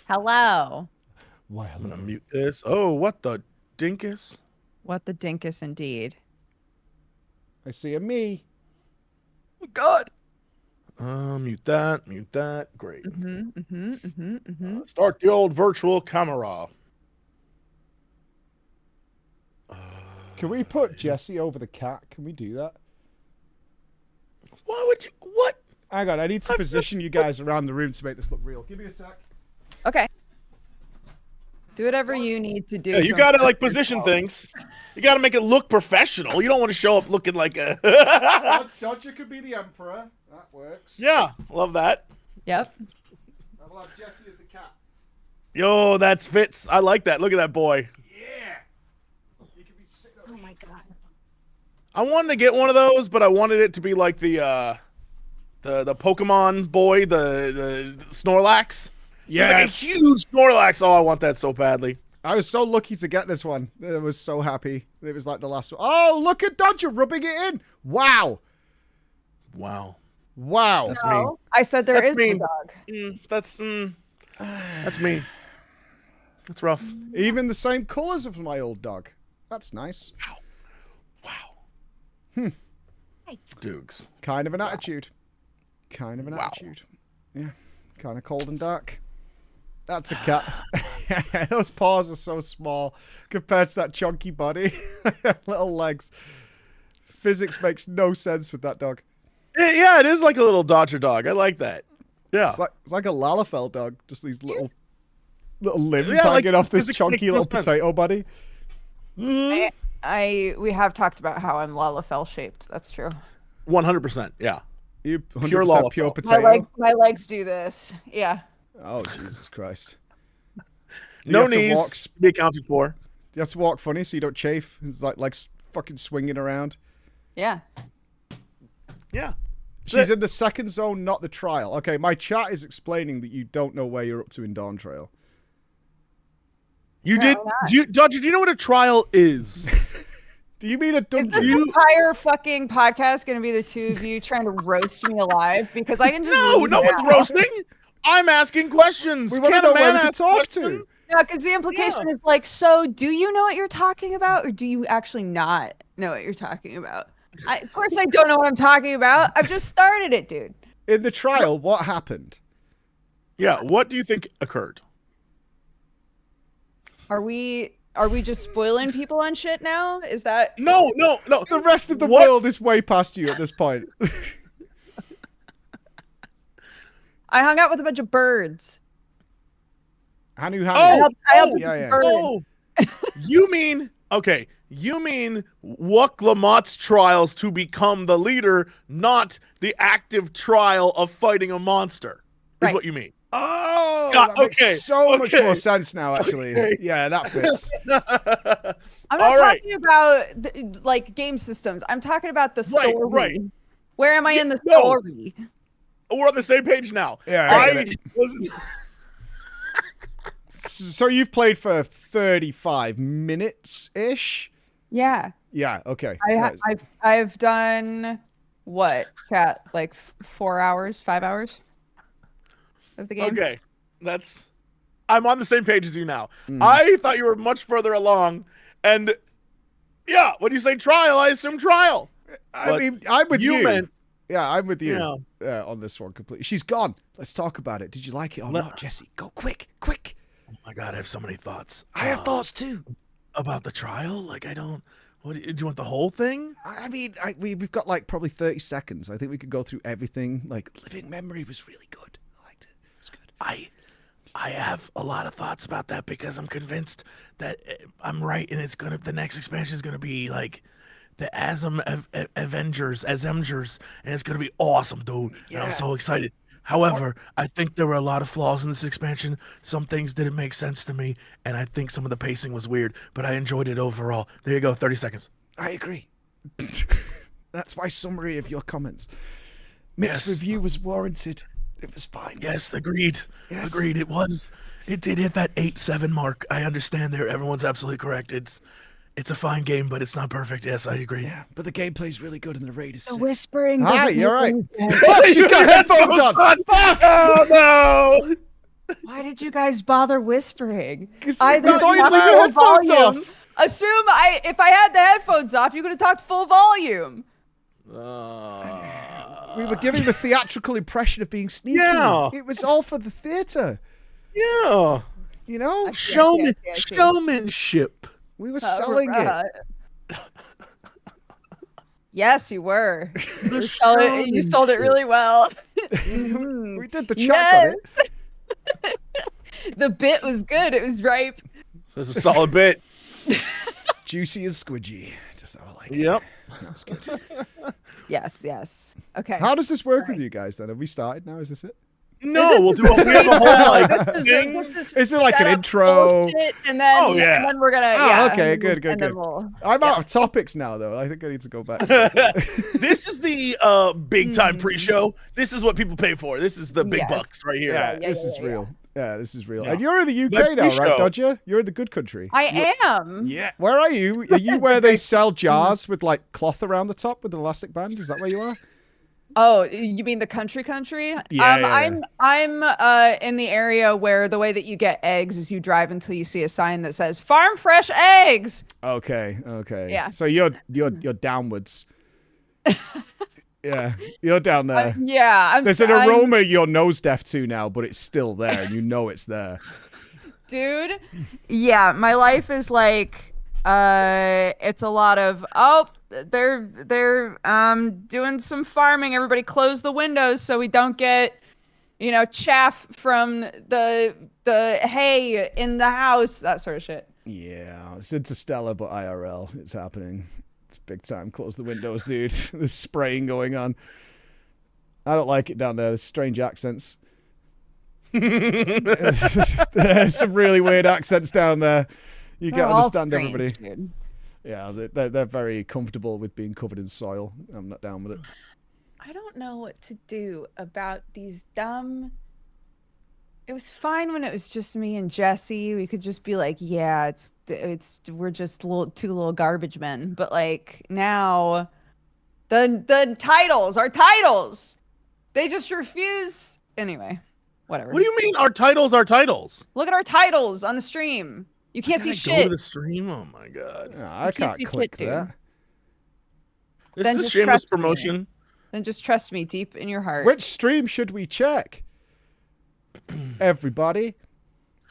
Hello. Well, I'm gonna mute this. Oh, what the dinkus? What the dinkus indeed. I see a me. Oh God. Mute that. Mute that. Great. Start the old virtual camera. Can we put Jesse over the cat? Can we do that? Why would you? What? Hang on, I need to position you guys around the room to make this look real. Give me a sec. Okay. Do whatever you need to do. Yeah, you to gotta impress like position yourself. things. You gotta make it look professional. You don't want to show up looking like a. Dodger could be the emperor. That works. Yeah, love that. Yep. I will have Jesse as the cat. Yo, that's fits. I like that. Look at that boy. Yeah. You can be sitting Oh my God. I wanted to get one of those, but I wanted it to be like the Pokemon boy, the Snorlax. Yeah. Like a huge Snorlax. Oh, I want that so badly. I was so lucky to get this one. I was so happy. It was like the last one. Oh, look at Dodger rubbing it in. Wow. Wow. Wow. That's mean. I said there That's is mean. no dog. That's mean. That's rough. Even the same colors of my old dog. That's nice. Wow. Dukes. Kind of an attitude. Kind of an attitude. Yeah. Kind of cold and dark. That's a cat. Those paws are so small compared to that chunky body. Little legs. Physics makes no sense with that dog. Yeah, it is like a little Dodger dog. I like that. Yeah. It's like a Lalafell dog. Just these little limbs Yeah, like, hanging off this physics chunky make no little sense. potato body. We have talked about how I'm Lalafell shaped. That's true. 100%. Yeah. You Pure 100% Lalafell. pure potato. My legs do this. Yeah. Oh, Jesus Christ. No knees to be accounted for. You have to walk funny so you don't chafe. It's like fucking swinging around. Yeah. Yeah. She's in the second zone, not the trial. Okay, my chat is explaining that you don't know where you're up to in Dawn Trail. You did? Dodger, do you know what a trial is? Do you mean a dungeon? Is this entire fucking podcast going to be the two of you trying to roast me alive? Because I can just No leave one's now. roasting. I'm asking questions. We want to Can a know where man we can ask talk questions? to. Yeah, because the implication is like, so do you know what you're talking about, or do you actually not know what you're talking about? Of course I don't know what I'm talking about. I've just started it, dude. In the trial, what happened? Yeah, what do you think occurred? Are we just spoiling people on shit now? Is that No. The rest of the world is way past you at this point. I hung out with a bunch of birds. Hanu. I helped yeah. birds. Oh, you mean Wuk Lamotte's trials to become the leader, not the active trial of fighting a monster, is what you mean. Oh, that makes so much more sense now, actually. Okay. Yeah, that fits. I'm not talking about like game systems. I'm talking about the story. Right. Where am I in the story? We're on the same page now. Yeah, I wasn't. So you've played for 35 minutes ish. Yeah. Yeah. Okay. I've done what, chat, like 4 hours, 5 hours of the game. Okay, I'm on the same page as you now. I thought you were much further along, and yeah, when you say trial, I assume trial. I mean, I'm with you. Yeah, I'm with you on this one completely. She's gone. Let's talk about it. Did you like it or not, Jesse? Go quick. Oh my God, I have so many thoughts. I have thoughts too. About the trial? Like, I don't... What, do you want the whole thing? I mean, we've got like probably 30 seconds. I think we could go through everything. Like, Living Memory was really good. I liked it. It was good. I have a lot of thoughts about that because I'm convinced that I'm right, and the next expansion is gonna be like the Avengers, and it's gonna be awesome, dude. Yeah. And I'm so excited. However, I think there were a lot of flaws in this expansion. Some things didn't make sense to me, and I think some of the pacing was weird, but I enjoyed it overall. There you go, 30 seconds. I agree. That's my summary of your comments. Mixed review was warranted. It was fine. Yes, agreed. Yes. Agreed. It did hit that 8-7 mark. I understand there. Everyone's absolutely correct. It's a fine game, but it's not perfect. Yes, I agree. Yeah, but the gameplay's really good and the raid is sick. The whispering. Hi, you're right. Fuck, she's got headphones on. Fuck! Oh no! Why did you guys bother whispering? I thought you leave your headphones off. Assume if I had the headphones off, you could have talked full volume. We were giving the theatrical impression of being sneaky. Yeah. It was all for the theater. Yeah. You know? Showmanship. We were selling it. Yes, you were. You sold it really well. We did the check on it. The bit was good. It was ripe. That's a solid bit. Juicy and squidgy. Just how I like it. Yep. That was good. Yes. Okay. How does this work with you guys then? Have we started now? Is this it? No, we have a whole like thing. Is it like an intro? And then, and then we're gonna. Okay, good. I'm out of topics now, though. I think I need to go back. This is the big time pre-show. This is what people pay for. This is the big bucks right here. Yeah, this is real. Yeah, this is real. Yeah. And you're in the UK now, right, Dodger? You're in the good country. I am. Yeah. Where are you? Are you where they sell jars with like cloth around the top with an elastic band? Is that where you are? Oh, you mean the country? Yeah. I'm in the area where the way that you get eggs is you drive until you see a sign that says "Farm Fresh Eggs." Okay. Yeah. So you're downwards. Yeah, you're down there. Yeah. There's an aroma you're nose deaf to now, but it's still there, and you know it's there. Dude, yeah, my life is like it's a lot of they're doing some farming. Everybody close the windows so we don't get chaff from the hay in the house, that sort of shit. Yeah, it's Interstellar, but IRL. It's happening. It's big time. Close the windows, dude. There's spraying going on. I don't like it down there. There's strange accents. There's some really weird accents down there. You can't understand everybody. Dude. Yeah, they're very comfortable with being covered in soil. I'm not down with it. I don't know what to do about these dumb... It was fine when it was just me and Jesse. We could just be like, yeah, we're just two little garbage men. But like now, the titles, our titles, they just refuse. Anyway, whatever. What do you mean our titles are titles? Look at our titles on the stream. You can't see shit. Go to the stream. Oh my god. No, I can't click that. This is a shameless promotion. Then just trust me deep in your heart. Which stream should we check? Everybody.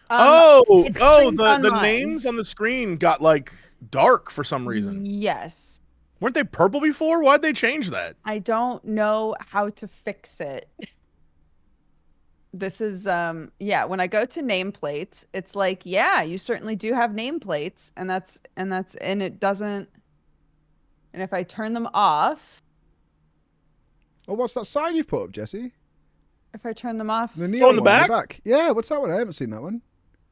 The names on the screen got like dark for some reason. Yes. Weren't they purple before? Why'd they change that? I don't know how to fix it. This is when I go to nameplates, it's like, yeah, you certainly do have nameplates, and it doesn't. And if I turn them off. Oh, what's that sign you've put up, Jesse? If I turn them off. The neon on the one, back? Yeah, what's that one? I haven't seen that one.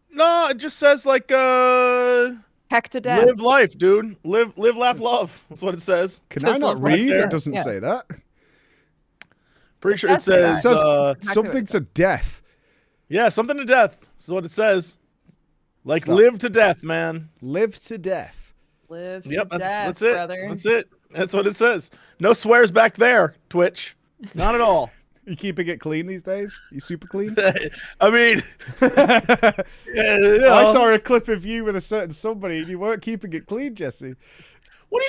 No, it just says like heck to death. Live life, dude. Live, laugh, love. That's what it says. Can I not read? It doesn't say that. Pretty sure it says something to death. Yeah, something to death. That's what it says. Like live to death, man. Live to death. Live to death, that's it. Brother. That's it. That's what it says. No swears back there, Twitch. Not at all. You keeping it clean these days? You super clean? I mean, I saw a clip of you with a certain somebody, and you weren't keeping it clean, Jesse. What?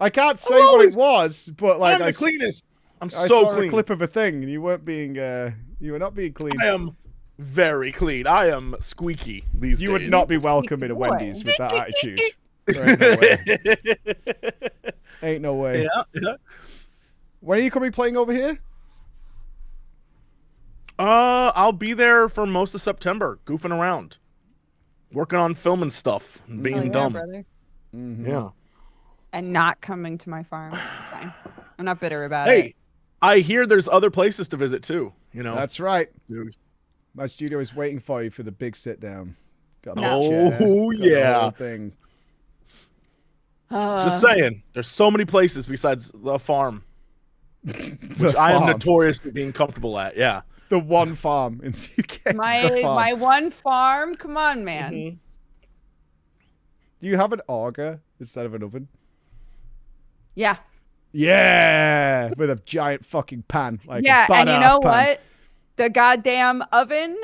I can't say what it was, but like I'm the cleanest. I saw clean. A clip of a thing, and you weren't being. You were not being clean. I am very clean. I am squeaky these days. You would not be welcome in a Wendy's with that attitude. There ain't no way. Yeah. When are you coming playing over here? I'll be there for most of September, goofing around, working on filming stuff, and being dumb. Brother. Mm-hmm. Yeah. And not coming to my farm. It's fine. I'm not bitter about it. Hey, I hear there's other places to visit too. That's right. Dude. My studio is waiting for you for the big sit down. Got yeah. Thing. Just saying, there's so many places besides the farm, which I am notorious for being comfortable at. Yeah. The one farm in the UK. My one farm. Come on, man. Mm-hmm. Do you have an auger instead of an oven? Yeah. Yeah, with a giant fucking pan. Like yeah, a and you know pan. what? The goddamn oven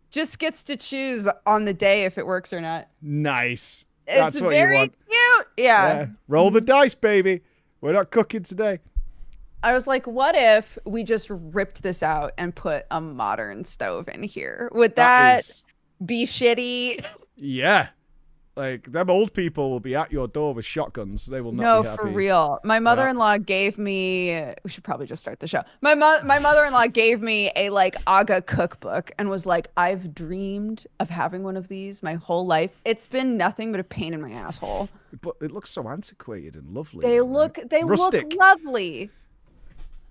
just gets to choose on the day if it works or not. Nice. It's That's what very you want. cute. Yeah. Roll the dice, baby. We're not cooking today. I was like, what if we just ripped this out and put a modern stove in here? Would that be shitty? Yeah. Like, them old people will be at your door with shotguns. They will not No, be happy. for real. My mother-in-law gave me. We should probably just start the show. My mother-in-law gave me a like Aga cookbook and was like, "I've dreamed of having one of these my whole life. It's been nothing but a pain in my asshole." But it looks so antiquated and lovely. They look lovely,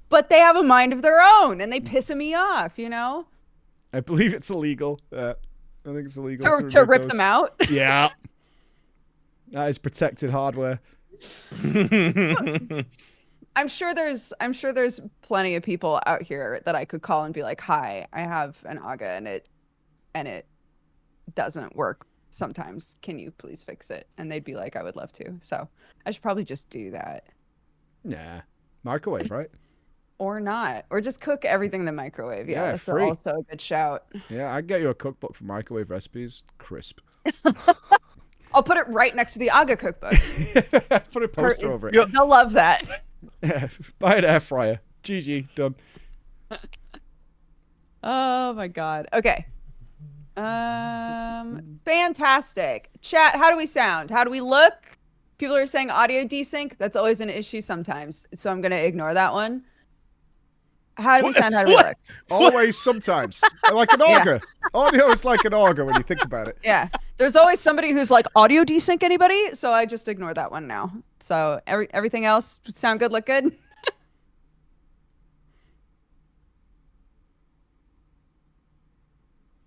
but they have a mind of their own, and they piss me off. You know. I believe it's illegal. I think it's illegal to rip them out. Yeah. That is protected hardware. I'm sure there's plenty of people out here that I could call and be like, "Hi, I have an Aga and it doesn't work sometimes. Can you please fix it?" And they'd be like, "I would love to." So I should probably just do that. Yeah. Microwave, right? Or not. Or just cook everything in the microwave. Yeah, that's free. also a good shout. Yeah, I'd get you a cookbook for microwave recipes. Crisp. I'll put it right next to the Aga cookbook. Put a poster over it. They'll love that. Yeah, buy an air fryer. GG, done. Oh my god. Okay. Fantastic. Chat, how do we sound? How do we look? People are saying audio desync. That's always an issue sometimes. So I'm gonna ignore that one. How do we sound? How do we look? Always, sometimes. Like an auger. Audio is like an auger when you think about it. Yeah. There's always somebody who's like, audio desync anybody? So I just ignore that one now. So everything else sound good, look good?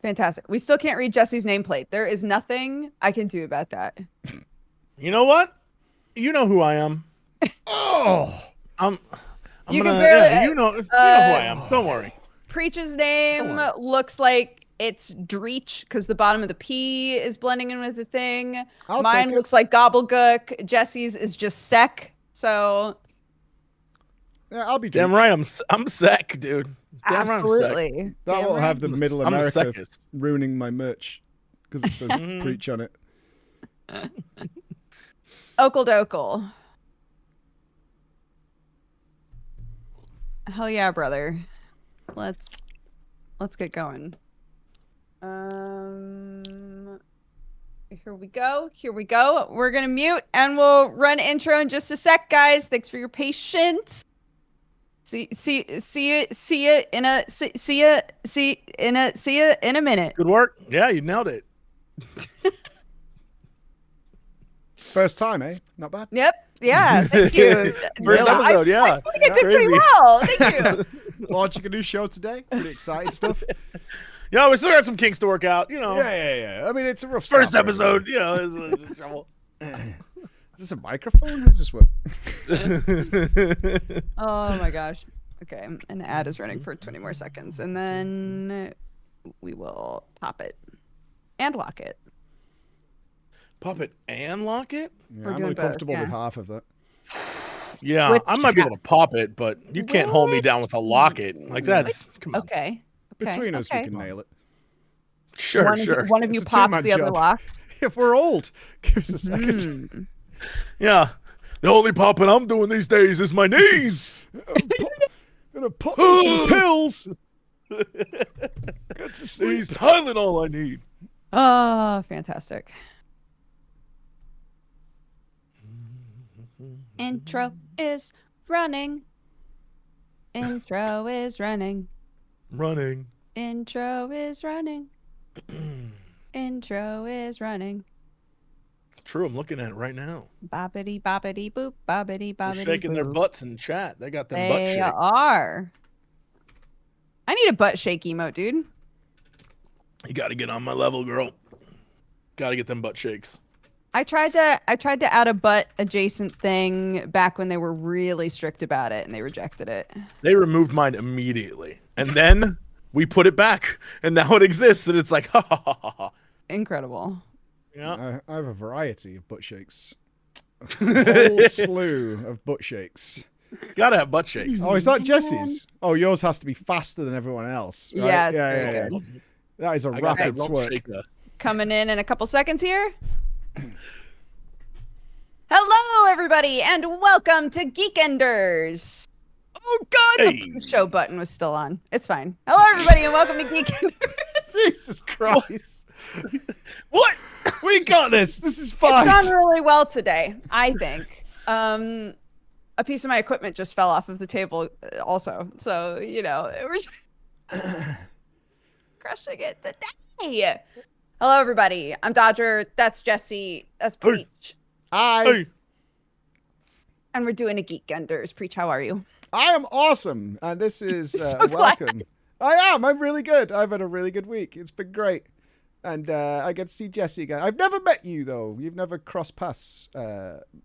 Fantastic. We still can't read Jesse's nameplate. There is nothing I can do about that. You know what? You know who I am. Oh! You can barely. Yeah, you know who I am. Don't worry. Preach's name looks like it's Dreech because the bottom of the P is blending in with the thing. Mine looks like Gobblegook. Jesse's is just Sec. So. Yeah, I'll be damn right. I'm Sec, dude. Damn absolutely. Right, that won't have the Middle I'm America ruining my merch because it says Preach on it. Okle dokle. Hell yeah, brother. Let's get going. Here we go. We're gonna mute and we'll run intro in just a sec, guys. Thanks for your patience. See you in a minute. Good work. Yeah, you nailed it. First time, eh? Not bad. Yep. Yeah. Thank you. First episode. Yeah. I think I did pretty well. Thank you. Launching a new show today. Pretty exciting stuff. Yeah, we still got some kinks to work out. You know. Yeah. I mean, it's a rough first start, episode. You know, it's trouble. Is this a microphone? How does this work? Oh my gosh. Okay, an ad is running for 20 more seconds, and then we will pop it and lock it. Pop it and lock it? Yeah, I'm uncomfortable with half of that. Yeah, I might be able to pop it, but you can't hold me down with a lock it. Like that's come on. Okay. Between us, we can nail it. Sure. One of you pops the other locks. If we're old, give us a second. Yeah, the only popping I'm doing these days is my knees. Gonna pop me some pills. Good to see. He's Tylenol I need. Oh, fantastic. Intro is running. Intro is running. Running. Intro is running. Intro is running. True, I'm looking at it right now. Boppity boppity boop, boppity boppity. They're shaking their butts in chat. They got them butt shake. They are. I need a butt shake emote, dude. You got to get on my level, girl. Got to get them butt shakes. I tried to add a butt adjacent thing back when they were really strict about it, and they rejected it. They removed mine immediately, and then we put it back, and now it exists, and it's like, ha ha ha ha ha. Incredible. Yeah, I have a variety of butt shakes. A whole slew of butt shakes. Gotta have butt shakes. Oh, is that Jesse's? Oh, yours has to be faster than everyone else. Right? Yeah, yeah. That is a rapid twerk. Coming in a couple seconds here. Hello, everybody, and welcome to Geekenders. Oh God, the show button was still on. It's fine. Hello, everybody, and welcome to Geekenders. Jesus Christ! What? We got this. This is fine. It's gone really well today, I think. A piece of my equipment just fell off of the table, also. So we're just crushing it today. Hello, everybody. I'm Dodger. That's Jesse. That's Preach. Hi. And we're doing a Geekenders. Preach, how are you? I am awesome, and this is So welcome. I am. I'm really good. I've had a really good week. It's been great, and I get to see Jesse again. I've never met you though. You've never crossed paths,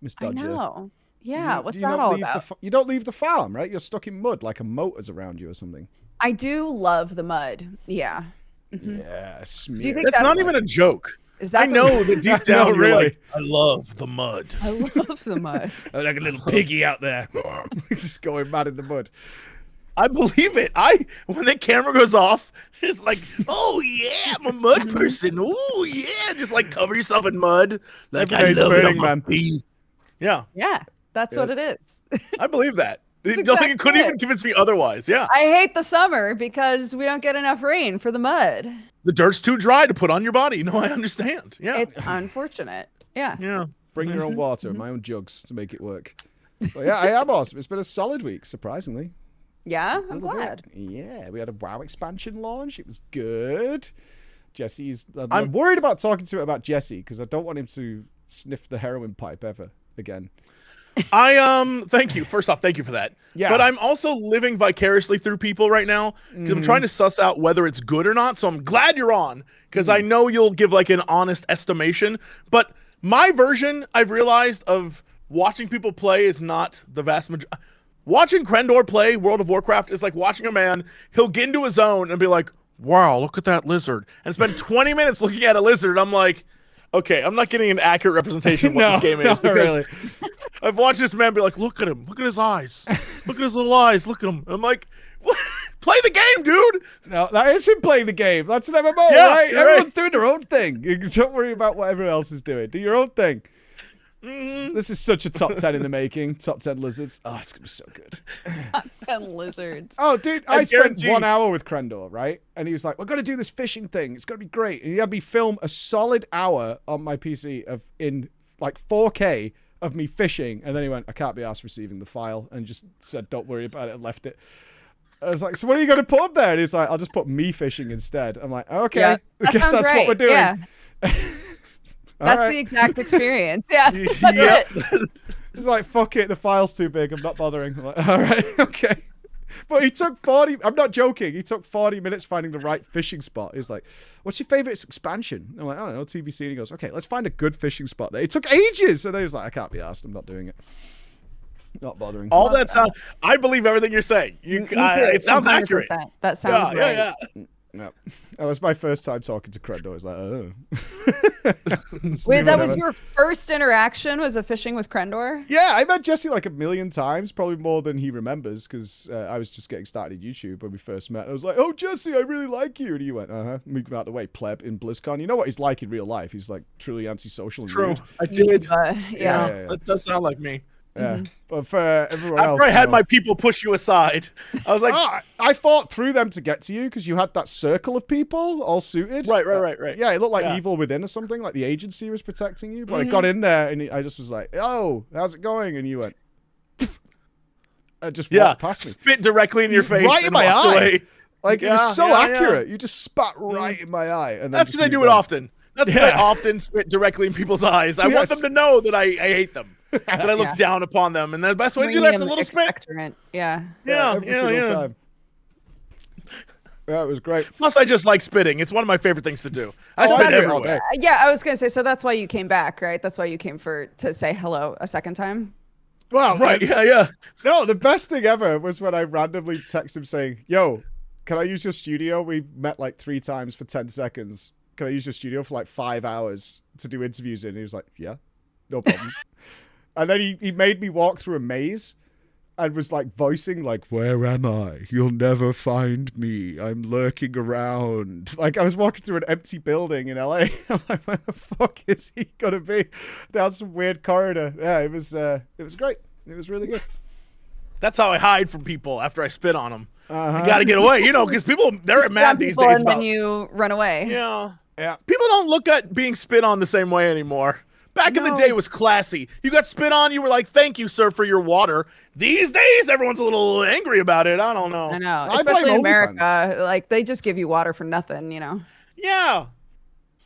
Miss Dodger. I know. Yeah. What's Do you that not all leave about? you don't leave the farm, right? You're stuck in mud, like a motor's around you or something. I do love the mud. Yeah. Mhm. Yeah, Do you think That's not even a joke. Is that I know that deep down you're really. like, I love the mud. I love the mud. Like a little piggy out there, just going mad in the mud. I believe it. When the camera goes off, it's like, oh yeah, I'm a mud person. Oh yeah, just like cover yourself in mud. Like Every day's I love burning, it on man. my feet. Yeah, Yeah, that's what it is. I believe that. That's Nothing exactly couldn't it. even convince me otherwise. Yeah, I hate the summer because we don't get enough rain for the mud. the dirt's too dry to put on your body. No, I understand. Yeah, It's unfortunate. Yeah. yeah. Bring your own water and my own jugs to make it work. But yeah, I am awesome. It's been a solid week, surprisingly. Yeah, I'm Little bit. glad. Yeah, we had a WoW expansion launch. It was good. Jesse's. I'm worried about talking to him about Jesse because I don't want him to sniff the heroin pipe ever again. Thank you. First off, thank you for that. Yeah. But I'm also living vicariously through people right now because I'm trying to suss out whether it's good or not. So I'm glad you're on because I know you'll give like an honest estimation. But my version, I've realized, of watching people play is not the vast majority. Watching Krendor play World of Warcraft is like watching a man. He'll get into his zone and be like, wow, look at that lizard. And spend 20 minutes looking at a lizard. I'm like, okay, I'm not getting an accurate representation of what this game is. Not really. I've watched this man be like, look at him. Look at his eyes. Look at his little eyes. Look at him. I'm like, what? Play the game, dude. No, that is him playing the game. That's an MMO, Yeah, right? you're Everyone's right. doing their own thing. You don't worry about what everyone else is doing. Do your own thing. This is such a top 10 in the making. Top 10 lizards. Oh, it's going to be so good. And lizards. Oh, dude, I spent guarantee- 1 hour with Krendor, right? And he was like, we're going to do this fishing thing. It's going to be great. And he had me film a solid hour on my PC in like 4K of me fishing. And then he went, I can't be asked receiving the file. And just said, don't worry about it, and left it. I was like, so what are you going to put up there? And he's like, I'll just put me fishing instead. I'm like, okay, Yeah, I guess sounds that's right. what we're doing. Yeah. All That's right. the exact experience. Yeah. That's Yep. it. He's like, fuck it, the file's too big. I'm not bothering. I'm like, all right, okay. But he took 40, I'm not joking, he took 40 minutes finding the right fishing spot. He's like, what's your favorite expansion? I'm like, I don't know, TBC. And he goes, okay, let's find a good fishing spot there. It took ages. And then he was like, I can't be asked. I'm not doing it. Not bothering. All that sound. I believe everything you're saying. It sounds 100%. accurate. That sounds right. Yeah. No. That was my first time talking to Krendor. I was like, oh. Wait, that was your first interaction, was a fishing with Krendor? Yeah, I met Jesse like a million times, probably more than he remembers, because I was just getting started at YouTube when we first met. I was like, oh, Jesse, I really like you. And he went, move out the way, pleb, in BlizzCon. You know what he's like in real life. He's like truly antisocial and True. rude. I did. Yeah. That does sound like me. Yeah, but for everyone else, After I had my people push you aside, I was like, I fought through them to get to you because you had that circle of people all suited. Right. Yeah, it looked like Yeah. Evil Within or something, like the agency was protecting you. But I got in there and I just was like, oh, how's it going? And you went, I just walked past me. Spit directly in your face, right in and my walked eye. away. Like it Yeah, was so yeah, accurate. You just spat right in my eye. And then That's just because I do moved it on. often. That's because I often spit directly in people's eyes. I want them to know that I hate them, that I look Yeah. down upon them, and the best way to do Bringing that's a him little spit. expectorant. Yeah. Every single time. Yeah, it was great. Plus, I just like spitting. It's one of my favorite things to do. I So spit that's- everywhere. Yeah, I was gonna say. So that's why you came back, right? That's why you came to say hello a second time. Well, Right, yeah. No, the best thing ever was when I randomly text him saying, yo, can I use your studio? We met like 3 times for 10 seconds. Can I use your studio for like 5 hours to do interviews in? And he was like, yeah, no problem. And then he made me walk through a maze and was like voicing like, where am I? You'll never find me. I'm lurking around. Like I was walking through an empty building in LA. I'm like, where the fuck is he gonna be? Down some weird corridor. Yeah, it was great. It was really good. That's how I hide from people after I spit on them. Uh-huh. I gotta get away, because people they're mad these days and about. then you run away. Yeah. Yeah. People don't look at being spit on the same way anymore. Back in the day, it was classy. You got spit on, you were like, "Thank you, sir, for your water." These days, everyone's a little angry about it. I don't know. I know, I especially blame in America. OnlyFans. Like they just give you water for nothing. Yeah.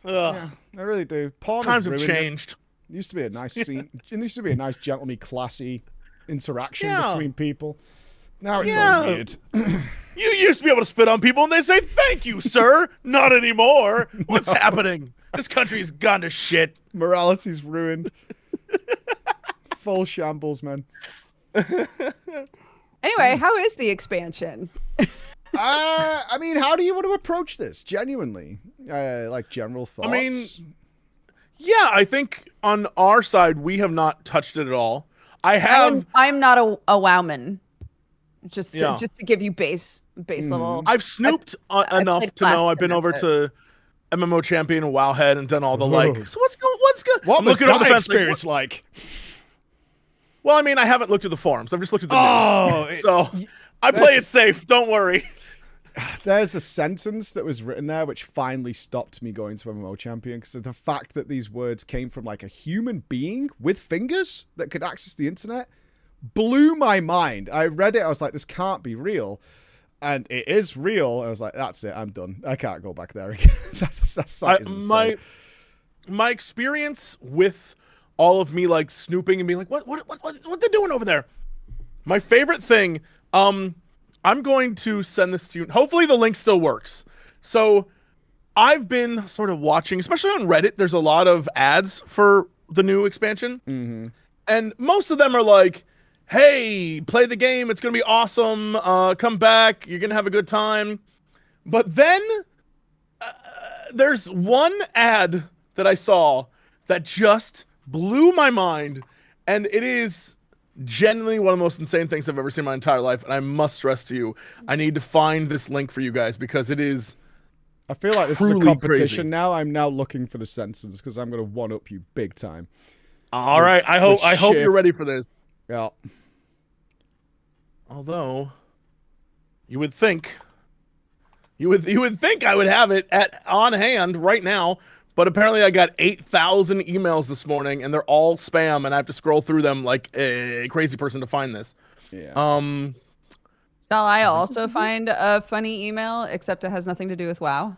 Yeah, I really do. Porn Times have has ruined it. changed. It used to be a nice scene. It used to be a nice, gentlemanly, classy interaction Yeah. between people. Now it's all weird. You used to be able to spit on people and they say, "Thank you, sir." Not anymore. What's happening? This country's gone to shit. Morality's ruined. Full shambles, man. Anyway, how is the expansion? I mean, how do you want to approach this? Genuinely, like general thoughts. I mean, yeah, I think on our side we have not touched it at all. I have. I'm not a wowman. Just Yeah. to give you base level. I've snooped enough played to know. Classic I've been and over that's to MMO Champion and Wowhead and done all the like. Whoa. So what's good? What I'm was looking over that the fence, experience like? Well, I mean, I haven't looked at the forums. I've just looked at the Oh, news. So it's- I play it safe. Don't worry. There's a sentence that was written there which finally stopped me going to MMO Champion because of the fact that these words came from like a human being with fingers that could access the internet blew my mind. I read it. I was like, this can't be real. And it is real. I was like, that's it. I'm done. I can't go back there again. that site is insane. My experience with all of me like snooping and being like, what they doing over there? My favorite thing, I'm going to send this to you. Hopefully the link still works. So I've been sort of watching, especially on Reddit, there's a lot of ads for the new expansion. Mm-hmm. And most of them are like, hey, play the game. It's going to be awesome. Come back. You're going to have a good time. But then there's one ad that I saw that just blew my mind. And it is genuinely one of the most insane things I've ever seen in my entire life. And I must stress to you, I need to find this link for you guys because it is I feel like this is a truly competition crazy. now. I'm now looking for the sentence because I'm going to one-up you big time. All right. I hope you're ready for this. Yeah. Although you would think I would have it on hand right now, but apparently I got 8,000 emails this morning and they're all spam and I have to scroll through them like a crazy person to find this. Yeah. Shall I also find a funny email, except it has nothing to do with WoW?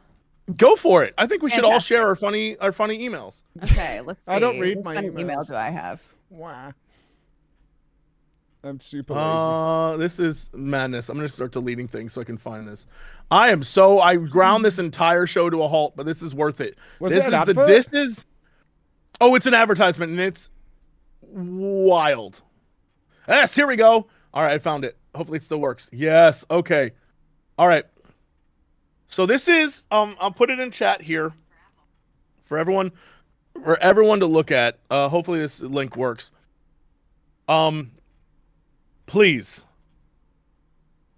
Go for it. I think we should all Fantastic. share our funny emails. Okay, let's see. I don't read What my kind of email emails. do I have? Wow. I'm super lazy. This is madness. I'm gonna start deleting things so I can find this. I ground this entire show to a halt, but this is worth it. Was this it an is advert? it's an advertisement and it's wild. Yes, here we go. All right, I found it. Hopefully it still works. Yes. Okay. All right. So this is I'll put it in chat here for everyone to look at. Hopefully this link works. Please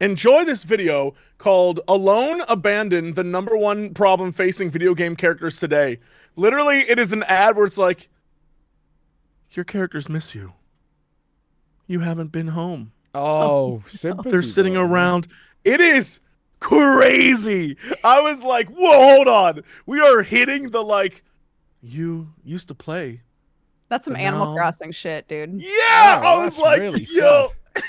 enjoy this video called "Alone Abandoned, the #1 problem facing video game characters today." Literally, it is an ad where it's like, your characters miss you. You haven't been home. Oh, sympathy. They're sitting though. around. It is crazy. I was like, whoa, hold on. We are hitting the like, you used to play. That's some But Animal now- Crossing shit, dude. Yeah, Oh, I was that's like, really yo. sad.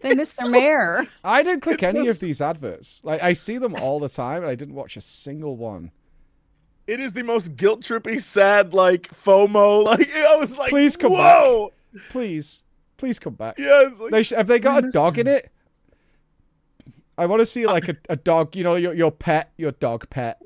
They missed their mayor. I didn't click It's any this- of these adverts. Like I see them all the time, and I didn't watch a single one. It is the most guilt trippy, sad, like FOMO. Like I was like, Please come whoa. back. Please come back. Yeah, it's like, Have they got a missed dog him. in it? I want to see like a dog. You know, your pet, your dog pet,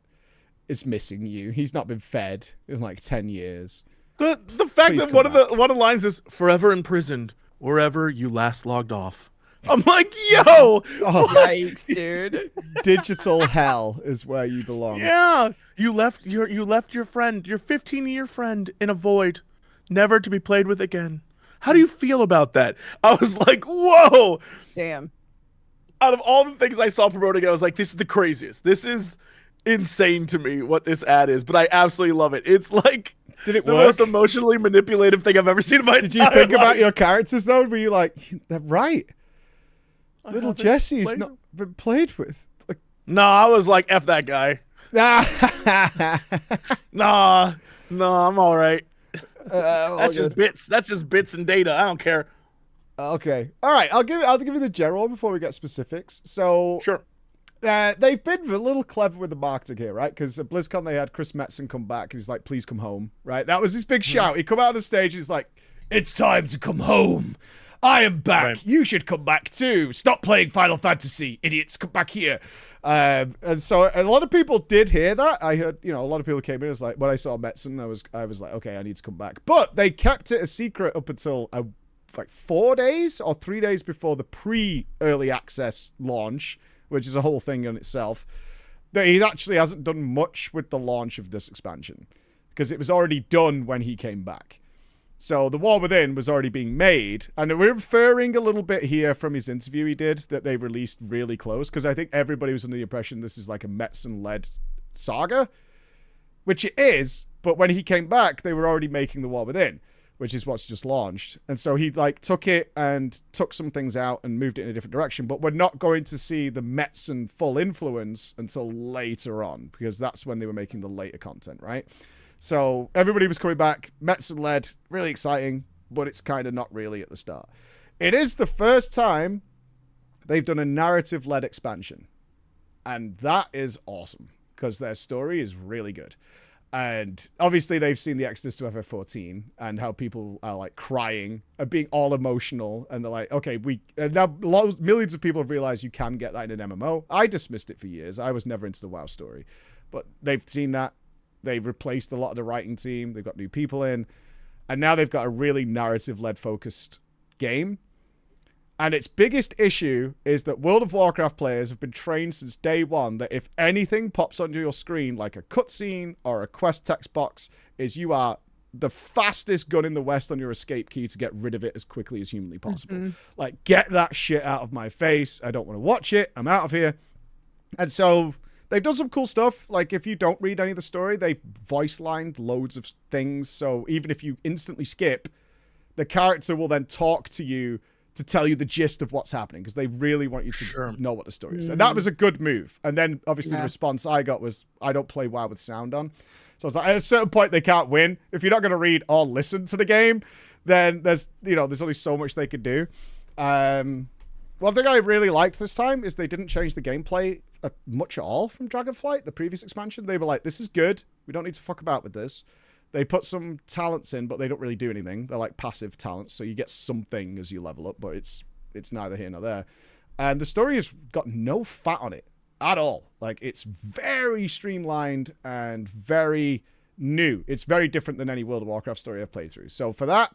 is missing you. He's not been fed in like 10 years. The fact Please that come one of the lines is forever imprisoned wherever you last logged off. I'm like, yo, Oh, Yikes, dude. digital hell is where you belong. yeah, you left your friend, your 15-year friend, in a void, never to be played with again. How do you feel about that? I was like, whoa. Damn. Out of all the things I saw promoting, I was like, this is the craziest. This is insane to me what this ad is, but I absolutely love it. It's like Did it the work? most emotionally manipulative thing I've ever seen in my Did you entire think about life. your characters though? Were you like, they're right? Little haven't Jesse's played not been played with. Like, No, I was like, F that guy. Nah, I'm all right. That's just bits. That's just bits and data. I don't care. Okay. All right. I'll give you the general before we get specifics. So sure. They've been a little clever with the marketing here, right? Because at BlizzCon they had Chris Metzen come back and he's like, "Please come home," right? That was his big shout. He come out on the stage. He's like, "It's time to come home. I am back. Right. You should come back too. Stop playing Final Fantasy, idiots. Come back here." And so a lot of people did hear that. I heard, a lot of people came in. It was like, when I saw Metzen, I was like, okay, I need to come back. But they kept it a secret up until like 4 days or 3 days before the pre-early access launch, which is a whole thing in itself. That he actually hasn't done much with the launch of this expansion because it was already done when he came back. So the War Within was already being made, and we're inferring a little bit here from his interview he did that they released really close, because I think everybody was under the impression this is like a Metzen-led saga, which it is, but when he came back, they were already making the War Within, which is what's just launched. And so he took it and took some things out and moved it in a different direction, but we're not going to see the Metzen full influence until later on, because that's when they were making the later content, right? So everybody was coming back, Metzen-led, really exciting, but it's kind of not really at the start. It is the first time they've done a narrative-led expansion, and that is awesome, because their story is really good. And obviously they've seen the Exodus to FF14 and how people are like crying and being all emotional, and they're like, okay, now millions of people have realized you can get that in an MMO. I dismissed it for years. I was never into the WoW story, but they've seen that. They've replaced a lot of the writing team. They've got new people in. And now they've got a really narrative-led focused game. And its biggest issue is that World of Warcraft players have been trained since day one that if anything pops onto your screen, like a cutscene or a quest text box, is you are the fastest gun in the West on your escape key to get rid of it as quickly as humanly possible. Mm-hmm. Like, get that shit out of my face. I don't want to watch it. I'm out of here. And so they've done some cool stuff. Like, if you don't read any of the story, they've voice-lined loads of things. So even if you instantly skip, the character will then talk to you to tell you the gist of what's happening, because they really want you to know what the story is. And that was a good move. And then, obviously, the response I got was, I don't play WoW with sound on. So I was like, at a certain point, they can't win. If you're not going to read or listen to the game, then there's only so much they could do. One thing I really liked this time is they didn't change the gameplay much at all from Dragonflight, the previous expansion. They were like, this is good. We don't need to fuck about with this. They put some talents in, but they don't really do anything. They're like passive talents, so you get something as you level up, but it's neither here nor there. And the story has got no fat on it at all. Like, it's very streamlined and very new. It's very different than any World of Warcraft story I've played through. So for that,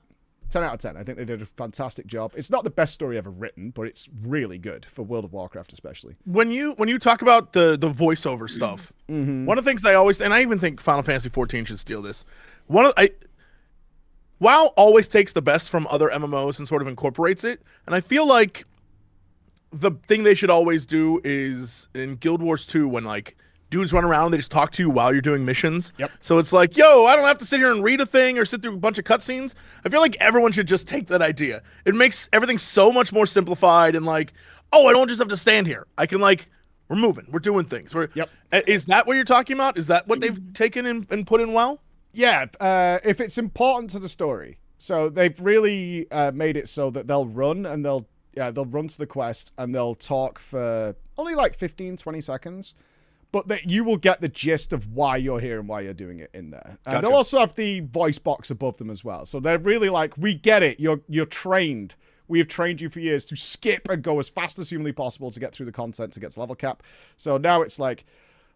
10 out of 10. I think they did a fantastic job. It's not the best story ever written, but it's really good for World of Warcraft especially. When you talk about the voiceover stuff, one of the things I always, and I even think Final Fantasy 14 should steal this. WoW always takes the best from other MMOs and sort of incorporates it, and I feel like the thing they should always do is in Guild Wars 2 when like dudes run around, they just talk to you while you're doing missions. Yep. So it's like, yo, I don't have to sit here and read a thing or sit through a bunch of cutscenes. I feel like everyone should just take that idea. It makes everything so much more simplified and like, oh, I don't just have to stand here. I can like, we're moving, we're doing things. Yep. Is that what you're talking about? Is that what they've taken and put in WoW? Yeah, if it's important to the story. So they've really made it so that they'll run and they'll run to the quest and they'll talk for only like 15, 20 seconds. But that you will get the gist of why you're here and why you're doing it in there. Gotcha. They'll also have the voice box above them as well. So they're really like, we get it. You're trained. We have trained you for years to skip and go as fast as humanly possible to get through the content to get to level cap. So now it's like,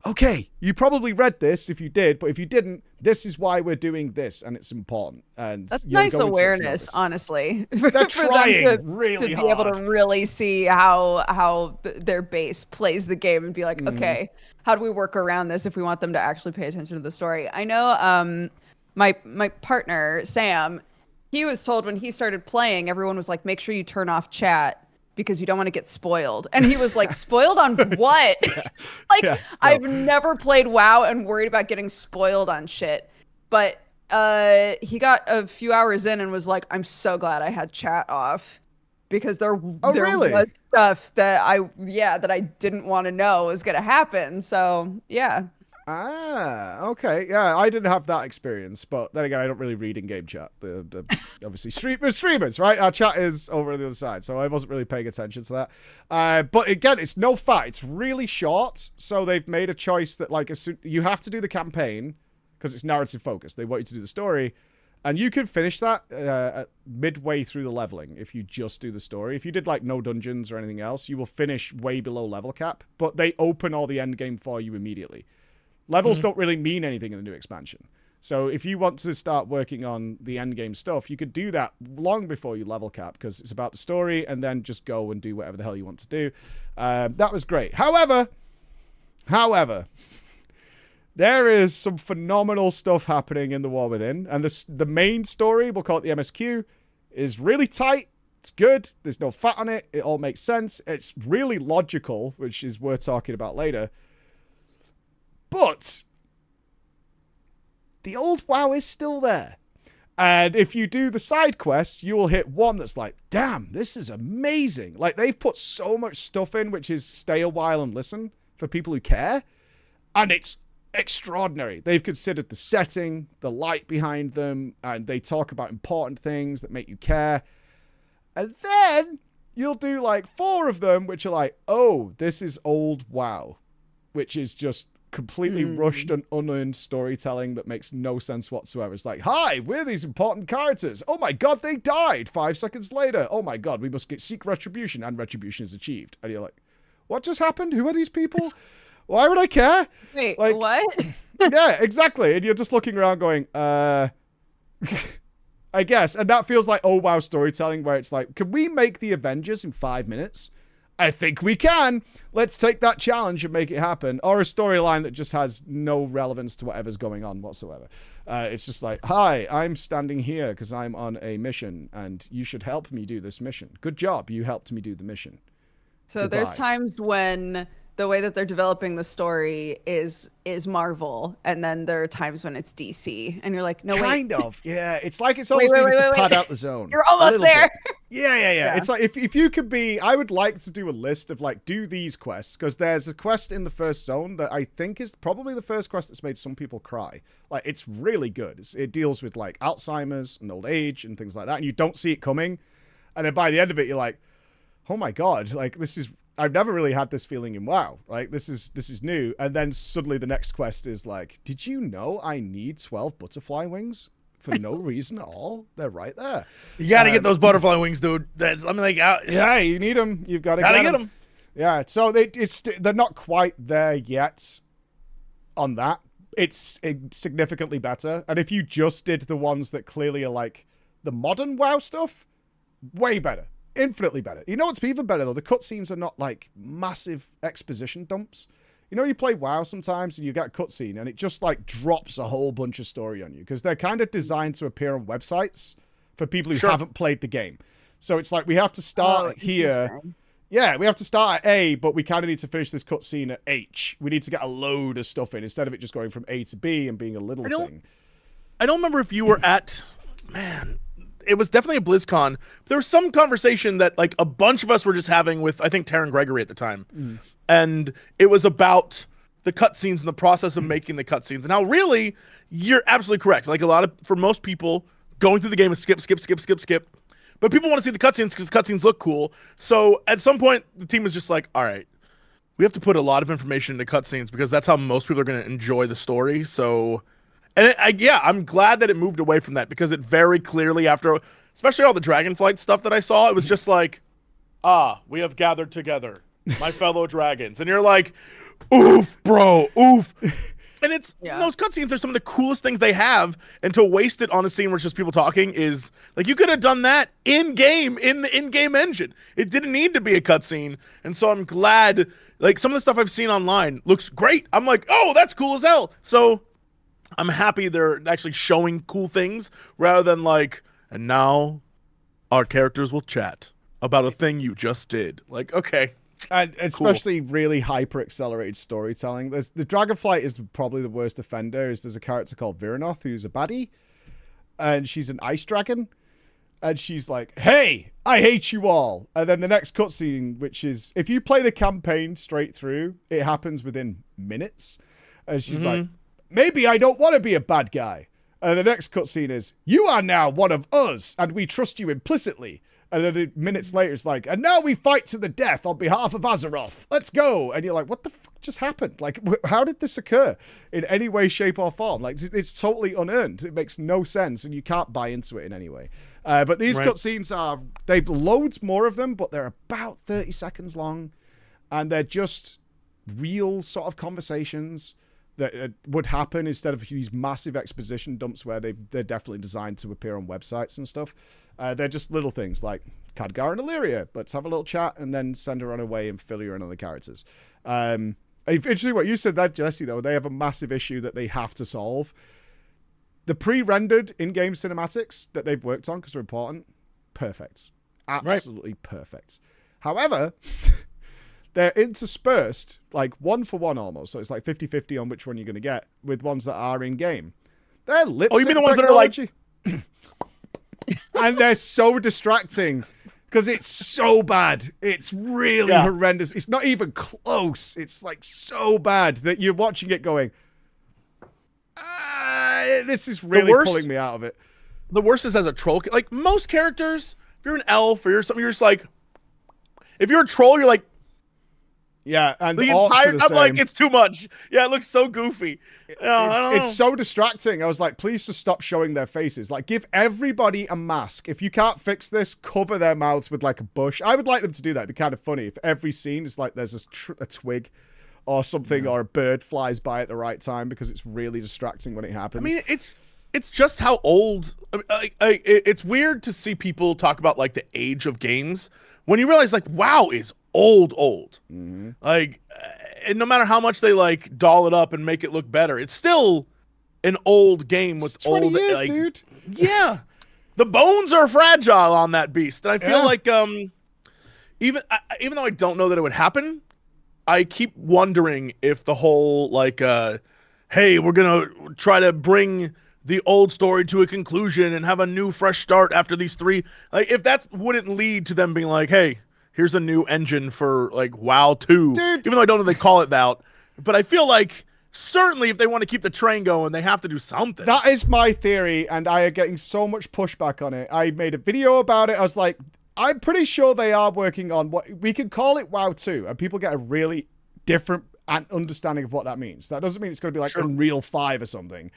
okay, you probably read this if you did, but if you didn't, this is why we're doing this, and it's important. And that's nice awareness, honestly. They're trying really to hard. be able to really see how their base plays the game and be like, okay, how do we work around this if we want them to actually pay attention to the story? I know my partner, Sam, he was told when he started playing, everyone was like, make sure you turn off chat because you don't want to get spoiled. And he was like, spoiled on what? I've never played WoW and worried about getting spoiled on shit. But he got a few hours in and was like, I'm so glad I had chat off because there really? was stuff that I didn't want to know was gonna happen. So yeah. Ah, okay. Yeah, I didn't have that experience, but then again, I don't really read in-game chat. Obviously, streamers, right? Our chat is over on the other side, so I wasn't really paying attention to that. But again, it's no fat. It's really short, so they've made a choice that, like, you have to do the campaign because it's narrative focused. They want you to do the story, and you can finish that midway through the leveling if you just do the story. If you did, like, no dungeons or anything else, you will finish way below level cap, but they open all the end game for you immediately. Levels don't really mean anything in the new expansion. So if you want to start working on the end game stuff, you could do that long before you level cap because it's about the story and then just go and do whatever the hell you want to do. That was great. However, there is some phenomenal stuff happening in The War Within. And the main story, we'll call it the MSQ, is really tight. It's good. There's no fat on it. It all makes sense. It's really logical, which is worth talking about later. But the old WoW is still there. And if you do the side quests, you will hit one that's like, damn, this is amazing. Like, they've put so much stuff in, which is stay a while and listen for people who care. And it's extraordinary. They've considered the setting, the light behind them, and they talk about important things that make you care. And then you'll do like 4 of them, which are like, oh, this is old WoW, which is just completely rushed and unearned storytelling that makes no sense whatsoever. It's like, hi, we're these important characters. Oh my god, they died 5 seconds later. Oh my god, we must seek retribution, and retribution is achieved. And you're like, what just happened? Who are these people? Why would I care? Wait, like, what? Yeah, exactly. And you're just looking around going, I guess. And that feels like oh wow storytelling where it's like, can we make the Avengers in 5 minutes? I think we can. Let's take that challenge and make it happen. Or a storyline that just has no relevance to whatever's going on whatsoever. It's just like, hi, I'm standing here because I'm on a mission and you should help me do this mission. Good job. You helped me do the mission. So Goodbye. there's times when the way that they're developing the story is Marvel, and then there are times when it's DC, and you're like, no, wait. Kind of, yeah. It's like it's almost needed to pad out the zone. You're almost there. Yeah. It's like if you could be, I would like to do a list of like, do these quests, because there's a quest in the first zone that I think is probably the first quest that's made some people cry. Like, it's really good. It deals with like Alzheimer's and old age and things like that, and you don't see it coming. And then by the end of it, you're like, oh my God, like this is, I've never really had this feeling in WoW. Like, this is new. And then suddenly the next quest is like, did you know I need 12 butterfly wings for no reason at all? They're right there. You got to get those butterfly wings, dude. Yeah, you need them. You've got to get them. Yeah, so they're not quite there yet on that. It's significantly better. And if you just did the ones that clearly are like the modern WoW stuff, way better. Infinitely better. You know what's even better, though? The cutscenes are not, like, massive exposition dumps. You know, you play WoW sometimes and you get a cutscene and it just, like, drops a whole bunch of story on you because they're kind of designed to appear on websites for people who haven't played the game. So it's like we have to start here. Yeah, we have to start at A, but we kind of need to finish this cutscene at H. We need to get a load of stuff in instead of it just going from A to B and being a little thing. I don't remember if you were at... Man... It was definitely a BlizzCon. There was some conversation that like a bunch of us were just having with, I think, Taryn Gregory at the time. And it was about the cutscenes and the process of making the cutscenes. And how really, you're absolutely correct. Like for most people, going through the game is skip. But people want to see the cutscenes because the cutscenes look cool. So at some point, the team was just like, all right, we have to put a lot of information into cutscenes because that's how most people are going to enjoy the story. So... And I'm glad that it moved away from that because it very clearly after, especially all the Dragonflight stuff that I saw, it was just like, we have gathered together, my fellow dragons. And you're like, oof, bro, oof. And those cutscenes are some of the coolest things they have. And to waste it on a scene where it's just people talking is, like, you could have done that in-game, in the in-game engine. It didn't need to be a cutscene. And so I'm glad, like, some of the stuff I've seen online looks great. I'm like, oh, that's cool as hell. So... I'm happy they're actually showing cool things rather than like, and now our characters will chat about a thing you just did. Like, okay. And especially really hyper accelerated storytelling. The Dragonflight is probably the worst offender. There's a character called Viranoth who's a baddie and she's an ice dragon. And she's like, hey, I hate you all. And then the next cutscene, which is, if you play the campaign straight through, it happens within minutes. And she's like, maybe I don't want to be a bad guy. And the next cutscene is, you are now one of us, and we trust you implicitly. And then minutes later, it's like, and now we fight to the death on behalf of Azeroth. Let's go. And you're like, what the fuck just happened? Like, how did this occur in any way, shape, or form? Like, it's totally unearned. It makes no sense, and you can't buy into it in any way. But these cutscenes are, they've loads more of them, but they're about 30 seconds long. And they're just real sort of conversations that would happen instead of these massive exposition dumps where they're definitely designed to appear on websites and stuff. They're just little things like Khadgar and Illyria. Let's have a little chat and then send her on her way and fill you in on the characters. Interesting what you said there, Jesse, though. They have a massive issue that they have to solve. The pre-rendered in-game cinematics that they've worked on, because they're important, perfect. Absolutely perfect. However, they're interspersed, like 1-for-1 almost. So it's like 50-50 on which one you're going to get with ones that are in-game. They're lip sync. Oh, you mean the ones that are like... And they're so distracting because it's so bad. It's really horrendous. It's not even close. It's like so bad that you're watching it going, this is really pulling me out of it. The worst is as a troll. Like most characters, if you're an elf or you're something, you're just like, if you're a troll, you're like, yeah, and the entire, I'm like, it's too much. Yeah, it looks so goofy. It's so distracting. I was like, please just stop showing their faces. Like, give everybody a mask. If you can't fix this, cover their mouths with like a bush. I would like them to do that. It'd be kind of funny if every scene is like there's a twig or something, or a bird flies by at the right time, because it's really distracting when it happens. I mean, it's just how old. It's weird to see people talk about like the age of games when you realize like WoW is old. Like, and no matter how much they like doll it up and make it look better, it's still an old game with 20 old years, like, dude. Yeah, the bones are fragile on that beast, and I feel like even though I don't know that it would happen, I keep wondering if the whole like hey, we're gonna try to bring the old story to a conclusion and have a new fresh start after these 3, like if that wouldn't lead to them being like, hey, here's a new engine for like WoW 2. Dude. Even though I don't know they call it that, but I feel like certainly if they want to keep the train going, they have to do something. That is my theory, and I are getting so much pushback on it. I made a video about it. I was like, I'm pretty sure they are working on what we could call it WoW 2, and people get a really different understanding of what that means. That doesn't mean it's going to be like Unreal 5 or something.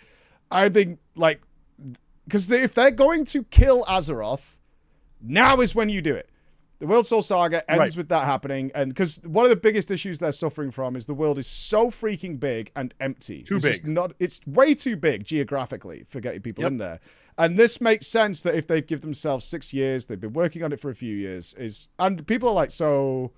I think, like, because if they're going to kill Azeroth, now is when you do it. The World Soul Saga ends with that happening, and because one of the biggest issues they're suffering from is the world is so freaking big and empty. It's way too big geographically for getting people in there. And this makes sense that if they give themselves 6 years, they've been working on it for a few years, and people are like, so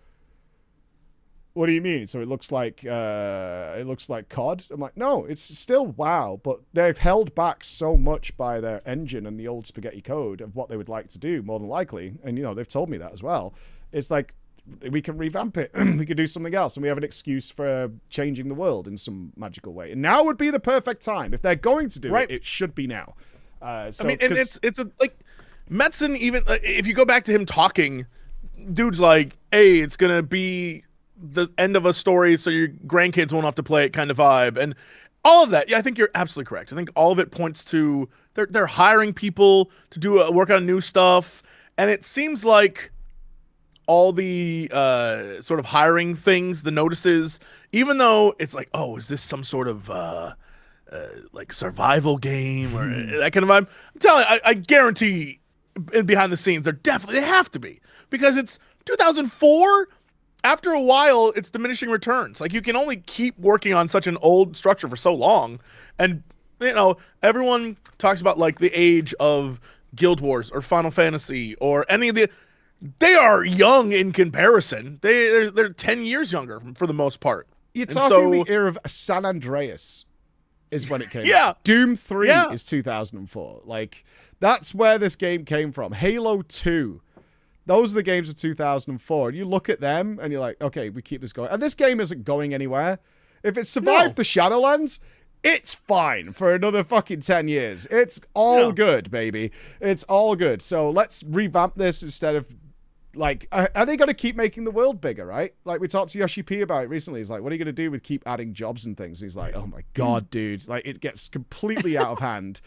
what do you mean? So it looks like COD? I'm like, no, it's still WoW, but they're held back so much by their engine and the old spaghetti code of what they would like to do, more than likely. And they've told me that as well. It's like, we can revamp it. We could do something else, and we have an excuse for changing the world in some magical way. And now would be the perfect time. If they're going to do it, it should be now. I mean, and it's a, like, Metzen, even if you go back to him talking, dude's like, hey, it's gonna be the end of a story so your grandkids won't have to play it kind of vibe, and all of that. Yeah, I think you're absolutely correct. I think all of it points to they're hiring people to do work on new stuff, and it seems like all the sort of hiring things, the notices, even though it's like, oh, is this some sort of like survival game or that kind of vibe? I'm telling you, I guarantee behind the scenes they have to be, because it's 2004. After a while, it's diminishing returns. Like, you can only keep working on such an old structure for so long. And, everyone talks about, like, the age of Guild Wars or Final Fantasy or any of the... They are young in comparison. They're 10 years younger for the most part. You're talking the era of San Andreas is when it came out. Doom 3 is 2004. Like, that's where this game came from. Halo 2. Those are the games of 2004. And you look at them and you're like, okay, we keep this going. And this game isn't going anywhere. If it survived the Shadowlands, it's fine for another fucking 10 years. It's all good, baby. It's all good. So let's revamp this instead of, like, are they going to keep making the world bigger, right? Like, we talked to Yoshi P about it recently. He's like, what are you going to do with keep adding jobs and things? He's like, oh my God, dude. Like, it gets completely out of hand.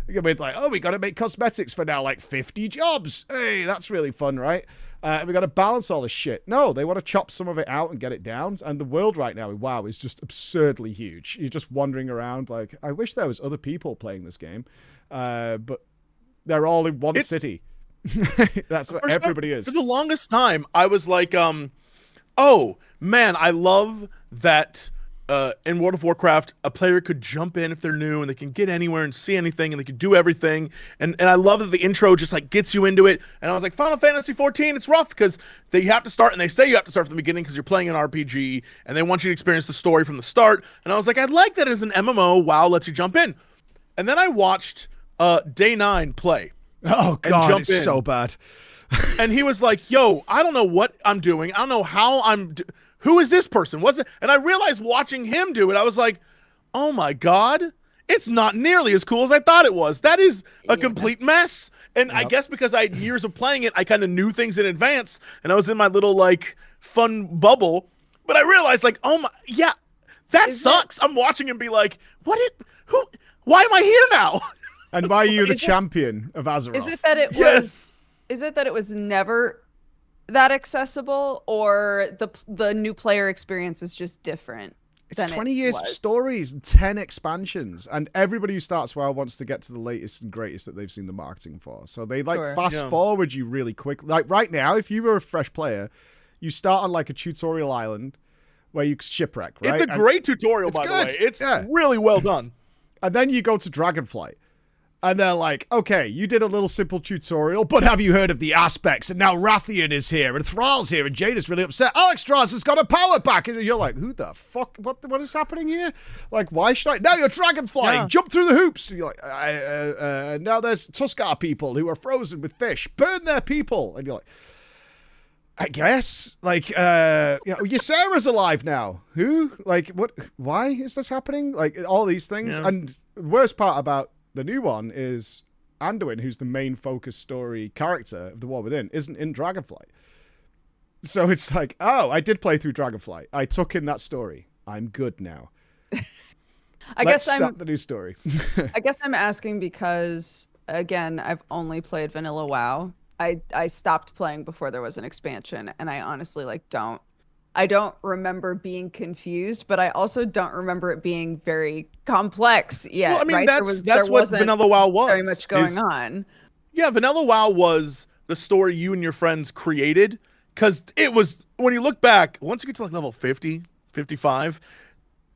You're going to be like, oh, we got to make cosmetics for now, like 50 jobs. Hey, that's really fun, right? We got to balance all this shit. No, they want to chop some of it out and get it down. And the world right now, WoW, is just absurdly huge. You're just wandering around like, I wish there was other people playing this game. But they're all in one city. That's what everybody is. For the longest time, I was like, oh, man, I love that in World of Warcraft, a player could jump in if they're new and they can get anywhere and see anything and they can do everything. And I love that the intro just like gets you into it. And I was like, Final Fantasy 14, it's rough because you have to start, and they say you have to start from the beginning because you're playing an RPG and they want you to experience the story from the start. And I was like, I'd like that as an MMO. WoW lets you jump in. And then I watched Day 9 play. Oh God, it's so bad. And he was like, yo, I don't know what I'm doing. I don't know how who is this person? What's it? And I realized watching him do it, I was like, oh my God, it's not nearly as cool as I thought it was. That is a complete mess. And I guess because I had years of playing it, I kind of knew things in advance, and I was in my little like fun bubble. But I realized like, oh my, yeah, that sucks. I'm watching him be like, why am I here now? And why are you the champion of Azeroth? Is it that it was? Is it that it was never that accessible, or the new player experience is just different? It's 20 years of stories and 10 expansions, and everybody who starts WoW wants to get to the latest and greatest that they've seen the marketing for. So they like fast forward you really quick. Like right now, if you were a fresh player, you start on like a tutorial island where you shipwreck, right? It's a great tutorial, by the way. It's really well done. And then you go to Dragonflight. And they're like, okay, you did a little simple tutorial, but have you heard of the aspects? And now Rathian is here, and Thrall's here, and Jade is really upset. Alexstrasza has got a power back. And you're like, who the fuck? What is happening here? Like, why should I? Now you're Dragonfly. Jump through the hoops. And you're like, now there's Tuskar people who are frozen with fish. Burn their people. And you're like, I guess. Like, Ysera's alive now. Who? Like, what? Why is this happening? Like, all these things. Yeah. And the worst part about the new one is Anduin, who's the main focus story character of The War Within, isn't in Dragonflight. So it's like, oh, I did play through Dragonflight. I took in that story. I'm good now. Let's start the new story. I guess I'm asking because, again, I've only played vanilla WoW. I stopped playing before there was an expansion, and I honestly I don't remember being confused, but I also don't remember it being very complex yet. Well, I mean, right? that's what vanilla WoW was. Very much going on. Yeah, vanilla WoW was the story you and your friends created, because it was, when you look back, once you get to like level 50, 55,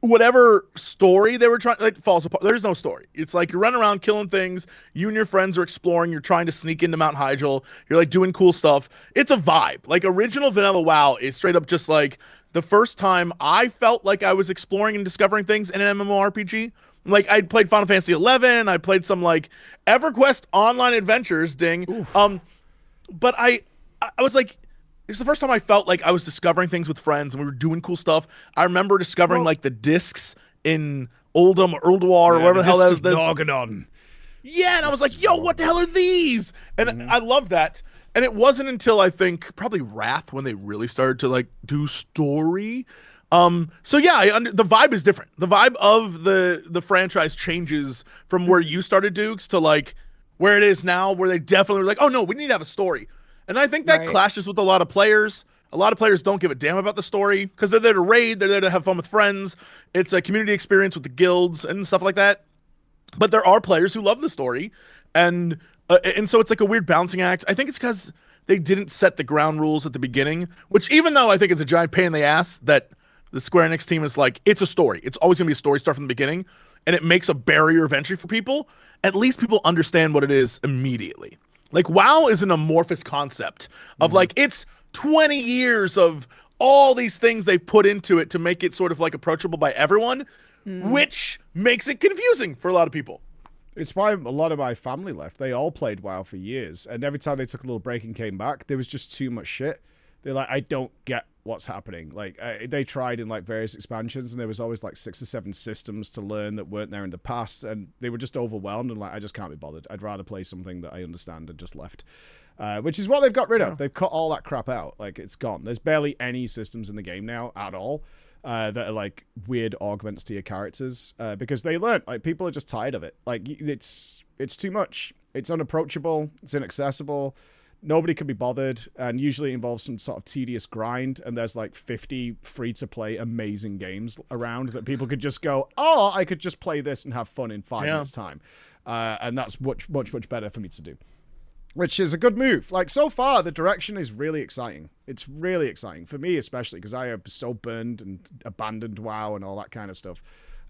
whatever story they were trying, like, falls apart. There's no story. It's like you're running around killing things. You and your friends are exploring. You're trying to sneak into Mount Hyjal. You're like doing cool stuff. It's a vibe. Like original vanilla WoW is straight up just like the first time I felt like I was exploring and discovering things in an MMORPG. Like I'd played Final Fantasy 11. I played some like EverQuest online adventures. But I was like, it's the first time I felt like I was discovering things with friends and we were doing cool stuff. I remember discovering like the discs in Uldum or Ulduar or whatever the hell that was. Nargadon. Yeah, and I was like, yo, what the hell are these? And I love that. And it wasn't until I think probably Wrath when they really started to like do story. So yeah, the vibe is different. The vibe of the franchise changes from where you started, Dukes, to like where it is now, where they definitely were like, oh no, we need to have a story. And I think that clashes with a lot of players. A lot of players don't give a damn about the story because they're there to raid, they're there to have fun with friends. It's a community experience with the guilds and stuff like that. But there are players who love the story, and so it's like a weird balancing act. I think it's because they didn't set the ground rules at the beginning, which even though I think it's a giant pain in the ass that the Square Enix team is like, it's a story. It's always going to be a story, start from the beginning, and it makes a barrier of entry for people. At least people understand what it is immediately. Like, WoW is an amorphous concept of, like, it's 20 years of all these things they've put into it to make it sort of, like, approachable by everyone, which makes it confusing for a lot of people. It's why a lot of my family left. They all played WoW for years, and every time they took a little break and came back, there was just too much shit. they're like, I don't get what's happening. Like they tried in like various expansions, and there was always like 6 or 7 systems to learn that weren't there in the past, and they were just overwhelmed and like, I just can't be bothered. I'd rather play something that I understand, and just left. Which is what they've got rid of. They've cut all that crap out. Like, it's gone. There's barely any systems in the game now at all that are like weird augments to your characters, because they learned, like, people are just tired of it. Like, it's too much. It's unapproachable. It's inaccessible. Nobody can be bothered, and usually it involves some sort of tedious grind, and there's like 50 free-to-play amazing games around that people could just go, oh, I could just play this and have fun in 5 minutes time. And that's much better for me to do. Which is a good move. Like, so far, the direction is really exciting. It's really exciting. For me, especially, because I am so burned and abandoned WoW and all that kind of stuff.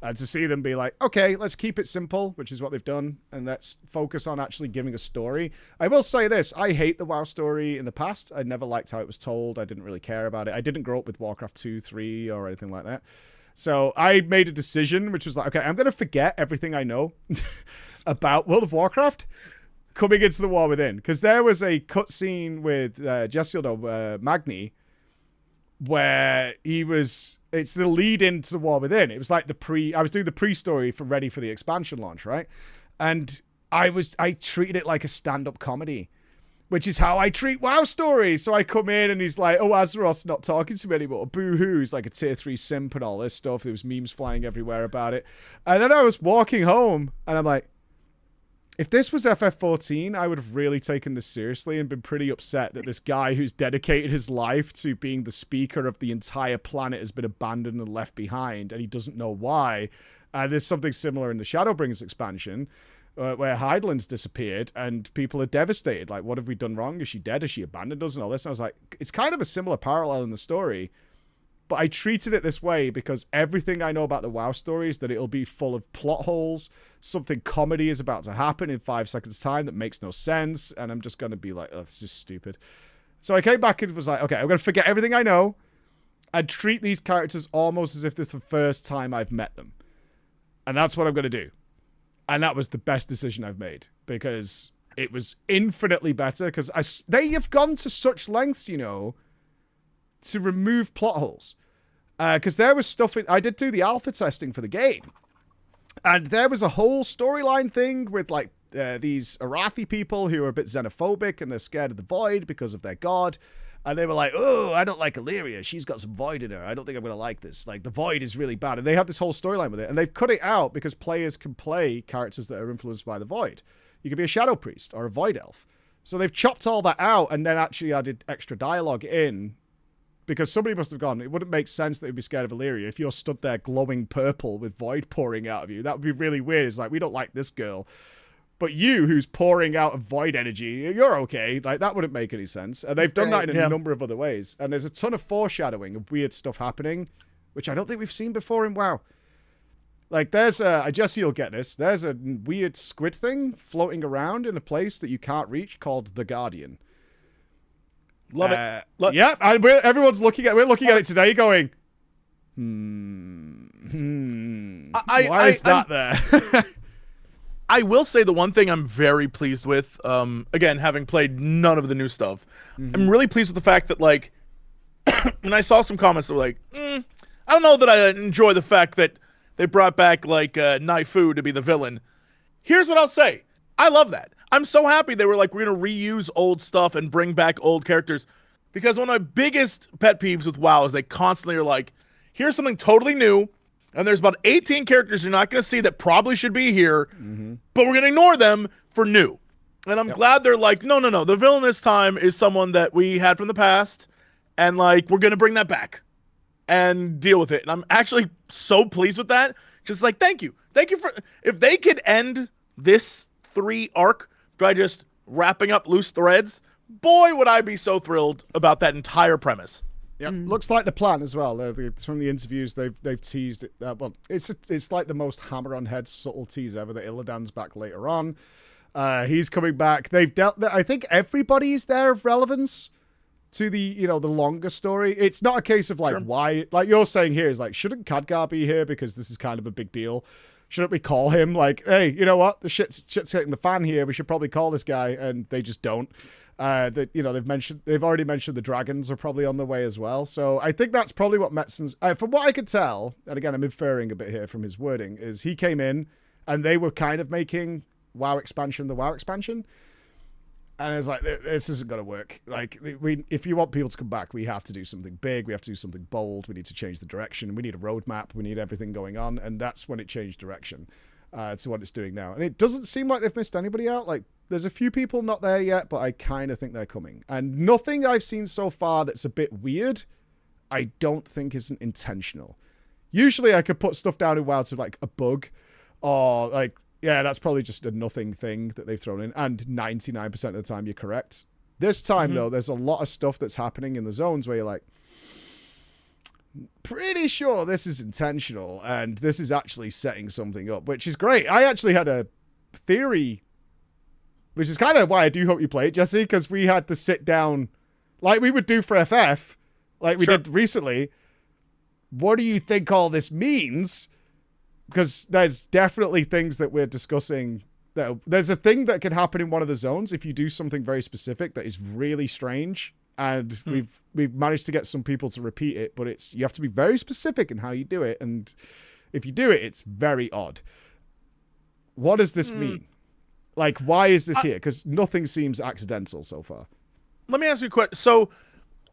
To see them be like, okay, let's keep it simple, which is what they've done, and let's focus on actually giving a story. I will say this. I hate the WoW story in the past. I never liked how it was told. I didn't really care about it. I didn't grow up with Warcraft 2, 3, or anything like that. So I made a decision, which was like, okay, I'm going to forget everything I know about World of Warcraft coming into the War Within, because there was a cutscene with Magni where he was, it's the lead into the War Within. It was like I was doing the pre-story for ready for the expansion launch, right? And I treated it like a stand-up comedy, which is how I treat WoW stories. So I come in and he's like, oh, Azeroth's not talking to me anymore. Boo-hoo. He's like a tier 3 simp and all this stuff. There was memes flying everywhere about it. And then I was walking home and I'm like, if this was FF14, I would have really taken this seriously and been pretty upset that this guy who's dedicated his life to being the speaker of the entire planet has been abandoned and left behind, and he doesn't know why. There's something similar in the Shadowbringers expansion, where Hydaelyn's disappeared, and people are devastated. Like, what have we done wrong? Is she dead? Has she abandoned us? And all this. And I was like, it's kind of a similar parallel in the story. But I treated it this way because everything I know about the WoW story is that it'll be full of plot holes. Something comedy is about to happen in 5 seconds' time that makes no sense. And I'm just going to be like, oh, this is stupid. So I came back and was like, okay, I'm going to forget everything I know and treat these characters almost as if this is the first time I've met them. And that's what I'm going to do. And that was the best decision I've made, because it was infinitely better, because they have gone to such lengths, you know, to remove plot holes. Because there was stuff I did do the alpha testing for the game, and there was a whole storyline thing with like these Arathi people who are a bit xenophobic, and they're scared of the Void because of their god, and they were like, oh, I don't like Illyria, she's got some Void in her, I don't think I'm gonna like this, like the Void is really bad. And they had this whole storyline with it, and they've cut it out because players can play characters that are influenced by the Void. You could be a Shadow Priest or a Void Elf. So they've chopped all that out and then actually added extra dialogue in, because somebody must have gone, it wouldn't make sense that you'd be scared of Illyria if you're stood there glowing purple with Void pouring out of you. That would be really weird. It's like, we don't like this girl. But you, who's pouring out of Void energy, you're okay. Like, that wouldn't make any sense. And they've done that in a number of other ways. And there's a ton of foreshadowing of weird stuff happening, which I don't think we've seen before in WoW. Like, there's Jesse, you'll get this. There's a weird squid thing floating around in a place that you can't reach called the Guardian. Love it. Yeah, and everyone's looking at it today going, why is that there? I will say the one thing I'm very pleased with, again, having played none of the new stuff, I'm really pleased with the fact that, like, when I saw some comments that were like, I don't know that I enjoy the fact that they brought back, like, Naifu to be the villain. Here's what I'll say. I love that. I'm so happy they were like, we're going to reuse old stuff and bring back old characters. Because one of my biggest pet peeves with WoW is they constantly are like, here's something totally new, and there's about 18 characters you're not going to see that probably should be here, but we're going to ignore them for new. And I'm glad they're like, no, the villain this time is someone that we had from the past, and like, we're going to bring that back and deal with it. And I'm actually so pleased with that. Just like, thank you. Thank you for, if they could end this 3 arc by just wrapping up loose threads, boy, would I be so thrilled about that entire premise. Yep, looks like the plan as well. From the interviews, they've teased it. Well, it's like the most hammer-on-head subtle tease ever. That Illidan's back later on. He's coming back. They've dealt. I think everybody's there of relevance to the the longer story. It's not a case of like why, like you're saying here, is like, shouldn't Khadgar be here because this is kind of a big deal? Shouldn't we call him like, hey, you know what? The shit's hitting the fan here. We should probably call this guy, and they just don't. That they've already mentioned the dragons are probably on the way as well. So I think that's probably what Metzen's. From what I could tell, and again I'm inferring a bit here from his wording, is he came in and they were kind of making the WoW expansion, and it's like, this isn't going to work. Like, if you want people to come back, we have to do something big. We have to do something bold. We need to change the direction. We need a roadmap. We need everything going on. And that's when it changed direction to what it's doing now. And it doesn't seem like they've missed anybody out. Like, there's a few people not there yet, but I kind of think they're coming. And nothing I've seen so far that's a bit weird, I don't think isn't intentional. Usually I could put stuff down in WoW to like a bug or like, yeah, that's probably just a nothing thing that they've thrown in. And 99% of the time you're correct. This time though, there's a lot of stuff that's happening in the zones where you're like, pretty sure this is intentional and this is actually setting something up, which is great. I actually had a theory, which is kind of why I do hope you play it, Jesse, because we had to sit down like we would do for FF, like we did recently. What do you think all this means? Because there's definitely things that we're discussing. There's a thing that can happen in one of the zones if you do something very specific that is really strange. And we've managed to get some people to repeat it, but you have to be very specific in how you do it. And if you do it, it's very odd. What does this mean? Like, why is this here? Because nothing seems accidental so far. Let me ask you a question. So,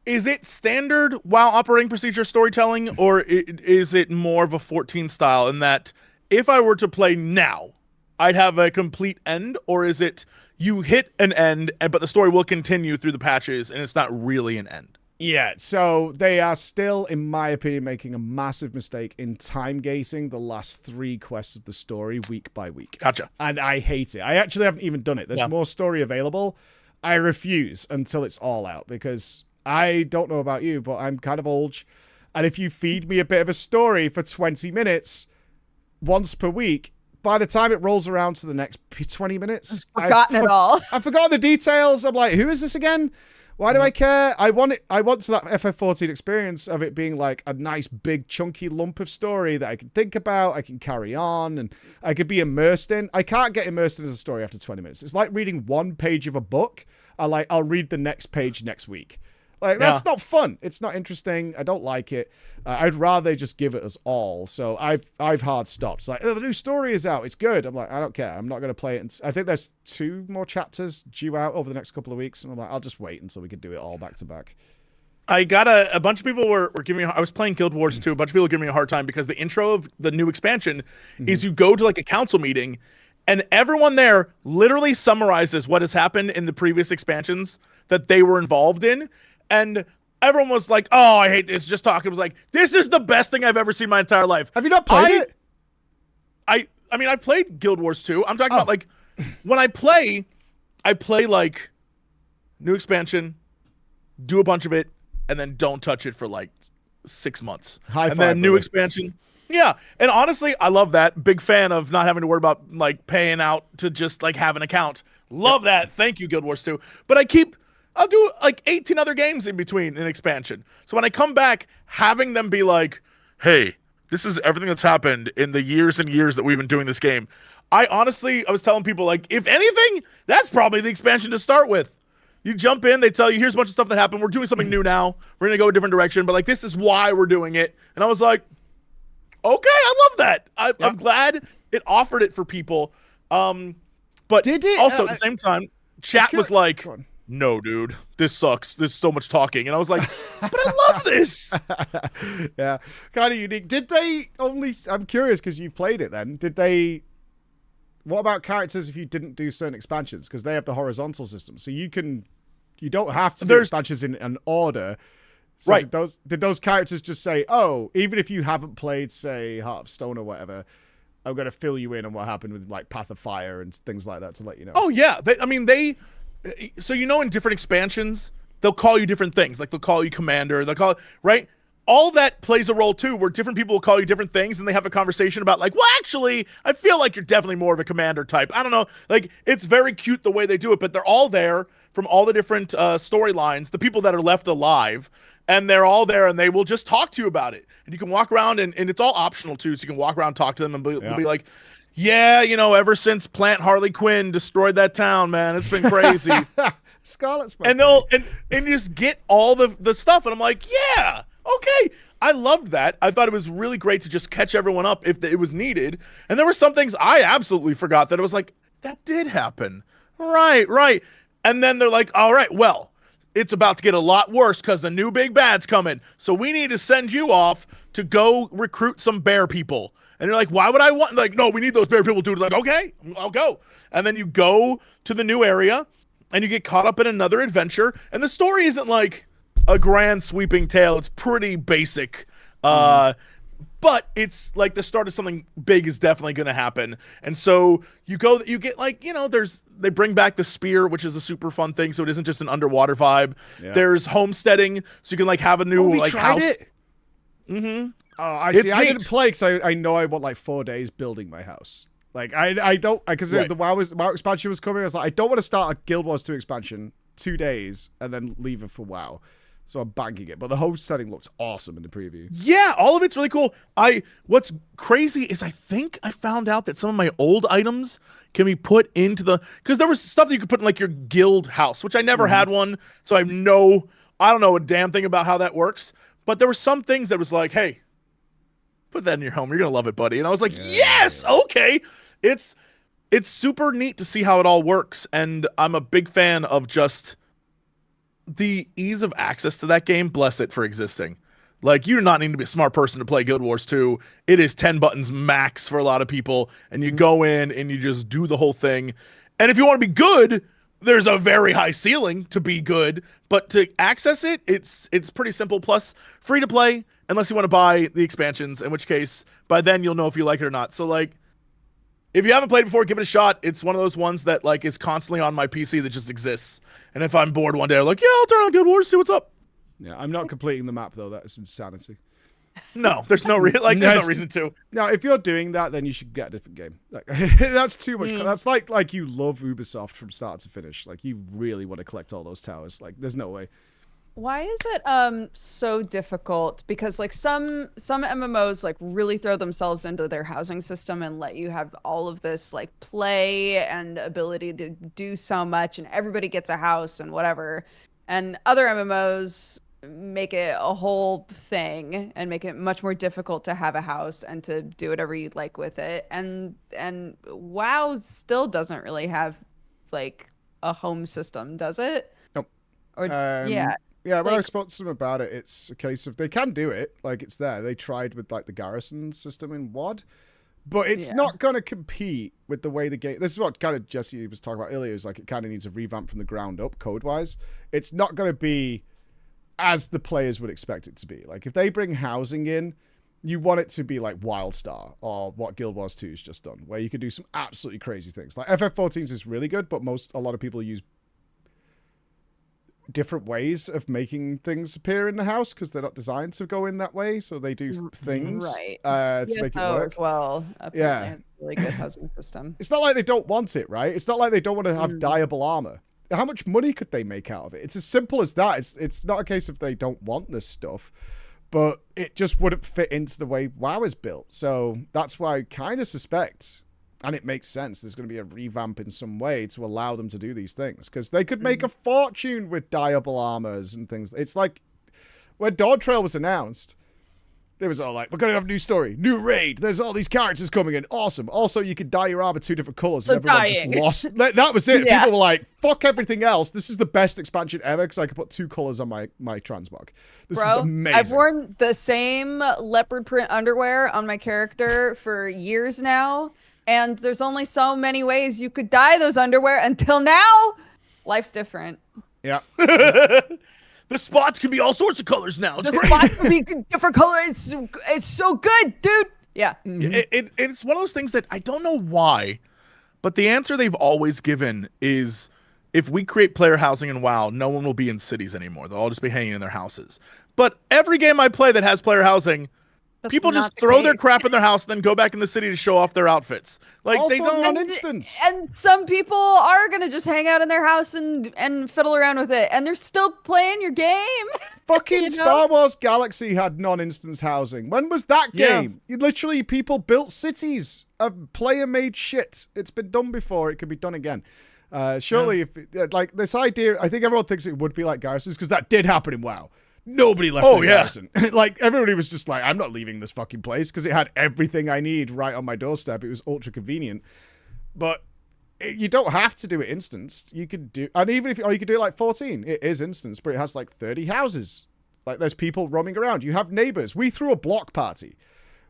is it standard WoW operating procedure storytelling, or is it more of a 14 style in that if I were to play now, I'd have a complete end, or is it you hit an end, but the story will continue through the patches, and it's not really an end? Yeah, so they are still, in my opinion, making a massive mistake in time gating the last 3 quests of the story week by week. Gotcha. And I hate it. I actually haven't even done it. There's more story available. I refuse until it's all out because I don't know about you, but I'm kind of old. And if you feed me a bit of a story for 20 minutes once per week, by the time it rolls around to the next 20 minutes, I've forgotten it all. I've forgotten the details. I'm like, who is this again? Why do I care? I want to that FF14 experience of it being like a nice big chunky lump of story that I can think about, I can carry on, and I could be immersed in. I can't get immersed in as a story after 20 minutes. It's like reading one page of a book. I'll read the next page next week. Like, that's not fun. It's not interesting. I don't like it. I'd rather just give it us all. So I've hard stopped. It's like, the new story is out. It's good. I'm like, I don't care. I'm not going to play it. I think there's 2 more chapters due out over the next couple of weeks. And I'm like, I'll just wait until we can do it all back to back. I got a bunch of people were giving me, I was playing Guild Wars 2. A bunch of people were giving me a hard time because the intro of the new expansion is you go to like a council meeting and everyone there literally summarizes what has happened in the previous expansions that they were involved in. And everyone was like, oh, I hate this. Just talking. It was like, this is the best thing I've ever seen in my entire life. Have you not played it? I mean, I played Guild Wars 2. I'm talking about like, when I play like new expansion, do a bunch of it, and then don't touch it for like 6 months. And then new expansion. Yeah. And honestly, I love that. Big fan of not having to worry about like paying out to just like have an account. Love that. Thank you, Guild Wars 2. But I'll do like 18 other games in between an expansion. So when I come back, having them be like, hey, this is everything that's happened in the years and years that we've been doing this game. I was telling people, like, if anything, that's probably the expansion to start with. You jump in, they tell you, here's a bunch of stuff that happened. We're doing something new now. We're going to go a different direction, but like, this is why we're doing it. And I was like, okay, I love that. I'm glad it offered it for people. But did it also at the same time, chat was like, no, dude, this sucks. There's so much talking. And I was like, but I love this. Yeah, kind of unique. Did they only, I'm curious because you played it then. What about characters if you didn't do certain expansions? Because they have the horizontal system. So you don't have to do expansions in an order. So right. Did those characters just say, oh, even if you haven't played, say, Heart of Stone or whatever, I'm going to fill you in on what happened with like Path of Fire and things like that to let you know? Oh, yeah. So, in different expansions, they'll call you different things. Like, they'll call you commander. Right? All that plays a role, too, where different people will call you different things, and they have a conversation about, like, well, actually, I feel like you're definitely more of a commander type. I don't know. Like, it's very cute the way they do it, but they're all there from all the different storylines, the people that are left alive, and they're all there, and they will just talk to you about it. And you can walk around, and it's all optional, too, so you can walk around, talk to them, and be like, yeah, ever since Plant Harley Quinn destroyed that town, man, it's been crazy. Scarlet's my and they'll and you just get all the stuff, and I'm like, yeah, okay. I loved that. I thought it was really great to just catch everyone up if it was needed. And there were some things I absolutely forgot that it was like, that did happen. Right. And then they're like, all right, well, it's about to get a lot worse because the new big bad's coming. So we need to send you off to go recruit some bear people. And you're like, why would I want? Like, no, we need those bear people, dude. Like, okay, I'll go. And then you go to the new area and you get caught up in another adventure. And the story isn't like a grand sweeping tale. It's pretty basic. But it's like the start of something big is definitely going to happen. And so you get like, they bring back the spear, which is a super fun thing. So it isn't just an underwater vibe. Yeah. There's homesteading. So you can like have a new house. It? Mm-hmm. Oh, I see. I didn't play because I know I want like 4 days building my house. Like I don't, because the WoW expansion was coming. I was like, I don't want to start a Guild Wars 2 expansion 2 days and then leave it for WoW. So I'm banking it. But the homesteading looks awesome in the preview. Yeah, all of it's really cool. What's crazy is I think I found out that some of my old items can be put into because there was stuff that you could put in like your guild house, which I never had one. So I don't know a damn thing about how that works. But there were some things that was like, hey, put that in your home. You're going to love it, buddy. And I was like, yes, okay. It's super neat to see how it all works. And I'm a big fan of just the ease of access to that game. Bless it for existing. Like, you do not need to be a smart person to play Guild Wars 2. It is 10 buttons max for a lot of people. And you go in and you just do the whole thing. And if you want to be good, there's a very high ceiling to be good. But to access it, it's pretty simple. Plus, free to play, unless you want to buy the expansions, in which case, by then you'll know if you like it or not. So, like, if you haven't played before, give it a shot. It's one of those ones that, like, is constantly on my PC that just exists. And if I'm bored one day, I'm like, yeah, I'll turn on Guild Wars, see what's up. Yeah, I'm not completing the map, though. That is insanity. No, there's no reason to. Now, if you're doing that, then you should get a different game. Like, that's too much. That's like you love Ubisoft from start to finish. Like, you really want to collect all those towers. Like, there's no way. Why is it so difficult? Because like some MMOs like really throw themselves into their housing system and let you have all of this like play and ability to do so much, and everybody gets a house and whatever. And other MMOs make it a whole thing and make it much more difficult to have a house and to do whatever you'd like with it. And WoW still doesn't really have like a home system, does it? Nope. Or yeah. Yeah, when I spoke to them about it, it's a case of they can do it. Like, it's there. They tried with, like, the garrison system in WoD. But it's not going to compete with the way the game... This is what kind of Jesse was talking about earlier, is like it kind of needs a revamp from the ground up, code-wise. It's not going to be as the players would expect it to be. Like, if they bring housing in, you want it to be like WildStar or what Guild Wars 2 has just done, where you can do some absolutely crazy things. Like, FF14 is really good, but a lot of people use different ways of making things appear in the house because they're not designed to go in that way, so they do things to make it work as well. Yeah, has a really good housing system. It's not like they don't want it, right? It's not like they don't want to have dyeable armor. How much money could they make out of it? It's as simple as that. It's not a case of they don't want this stuff, but it just wouldn't fit into the way WoW is built. So that's why I kind of suspect, and it makes sense, there's going to be a revamp in some way to allow them to do these things. Because they could make a fortune with dyeable armors and things. It's like, when Dawn Trail was announced, they was all like, we're going to have a new story, new raid, there's all these characters coming in, awesome. Also, you could dye your armor 2 different colors, so and everyone just lost. That was it. People were like, fuck everything else. This is the best expansion ever, because I could put 2 colors on my transmog. This is amazing. I've worn the same leopard print underwear on my character for years now. And there's only so many ways you could dye those underwear until now. Life's different. Yeah. The spots can be all sorts of colors now. It's the great. spots can be different colors. It's so good, dude. Yeah. It's one of those things that I don't know why, but the answer they've always given is if we create player housing in WoW, no one will be in cities anymore. They'll all just be hanging in their houses. But every game I play that has player housing, people just throw their crap in their house and then go back in the city to show off their outfits. Like, also, they don't. non-instance. And some people are gonna just hang out in their house and fiddle around with it, and they're still playing your game. Fucking Star Wars Galaxy had non-instance housing. When was that game? Literally, people built cities. A player made shit. It's been done before. It could be done again. Surely, if like this idea, I think everyone thinks it would be like Garrison's because that did happen in WoW. Nobody left the Garrison. Like, everybody was just like, I'm not leaving this fucking place because it had everything I need right on my doorstep. It was ultra convenient. But you don't have to do it instanced. You could do, and even if, or you could do it like 14. It is instanced, but it has like 30 houses. Like, there's people roaming around. You have neighbors. We threw a block party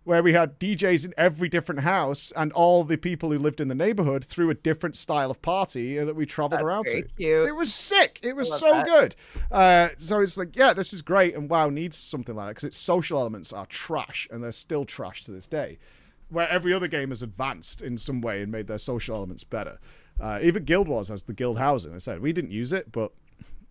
where we had DJs in every different house, and all the people who lived in the neighborhood threw a different style of party that we traveled around to. Cute. It was sick. It was so good. So it's like, yeah, this is great, and WoW needs something like that because its social elements are trash, and they're still trash to this day. Where every other game has advanced in some way and made their social elements better. Even Guild Wars has the guild housing. I said we didn't use it, but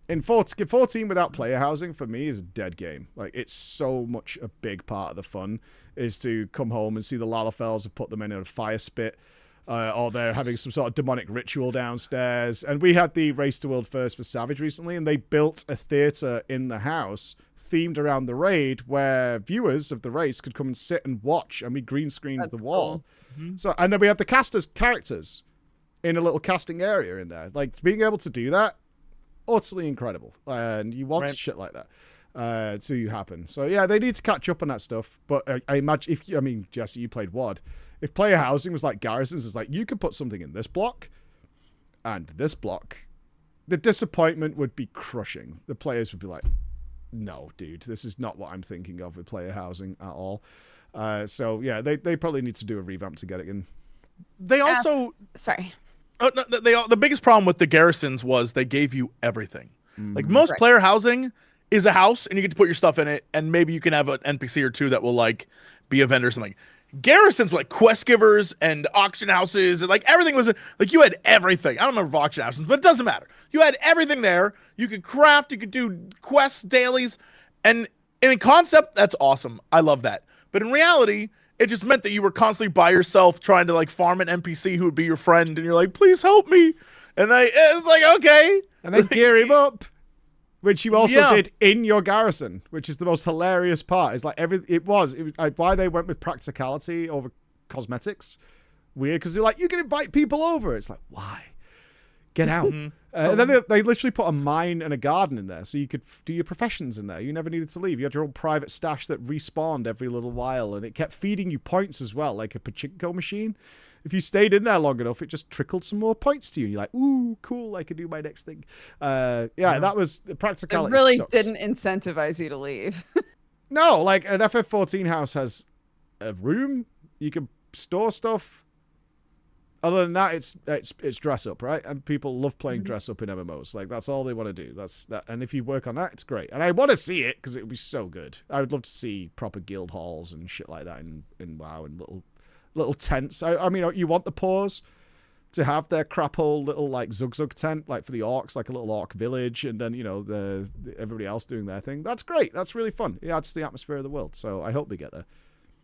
in 14 without player housing for me is a dead game. Like, it's so much a big part of the fun is to come home and see the Lalafels have put them in a fire spit, or they're having some sort of demonic ritual downstairs. And we had the Race to World First for Savage recently, and they built a theater in the house themed around the raid where viewers of the race could come and sit and watch, and we green screened the wall. Cool. So, and then we had the casters' characters in a little casting area in there. Like, being able to do that, utterly incredible. And you want shit like that to happen. So yeah, they need to catch up on that stuff. But I imagine Jesse, you played WoD. If player housing was like Garrison's, it's like you could put something in this block and this block. The disappointment would be crushing. The players would be like, no, dude, this is not what I'm thinking of with player housing at all. So yeah, they probably need to do a revamp to get it in. They also sorry. Oh, no, the biggest problem with the Garrisons was they gave you everything. Like, most player housing is a house, and you get to put your stuff in it, and maybe you can have an NPC or two that will, like, be a vendor or something. Garrisons were like quest givers and auction houses, and like everything was like, you had everything. I don't remember auction houses, but it doesn't matter. You had everything there. You could craft, you could do quests, dailies, and in concept, that's awesome. I love that. But in reality, it just meant that you were constantly by yourself trying to like farm an NPC who would be your friend, and you're like, please help me. And it's like, okay. And then gear him up, which you also did in your garrison, which is the most hilarious part. It's like it was like, why they went with practicality over cosmetics. Weird, because they're like, you can invite people over. It's like, why? Get out. And then they literally put a mine and a garden in there, so you could do your professions in there. You never needed to leave. You had your own private stash that respawned every little while, and it kept feeding you points as well, like a pachinko machine. If you stayed in there long enough, it just trickled some more points to you. You're like, ooh, cool, I can do my next thing. That was the practicality. It really sucks. didn't incentivize you to leave. No, like an FF14 house has a room. You can store stuff. Other than that, it's dress up, right? And people love playing dress up in MMOs. Like, that's all they want to do. That's that. And if you work on that, it's great. And I want to see it because it would be so good. I would love to see proper guild halls and shit like that in WoW, and little tents. I mean, you want the paws to have their crap hole little like zug tent, like for the orcs, like a little orc village, and then the everybody else doing their thing. That's great. That's really fun. It adds to the atmosphere of the world. So I hope we get there.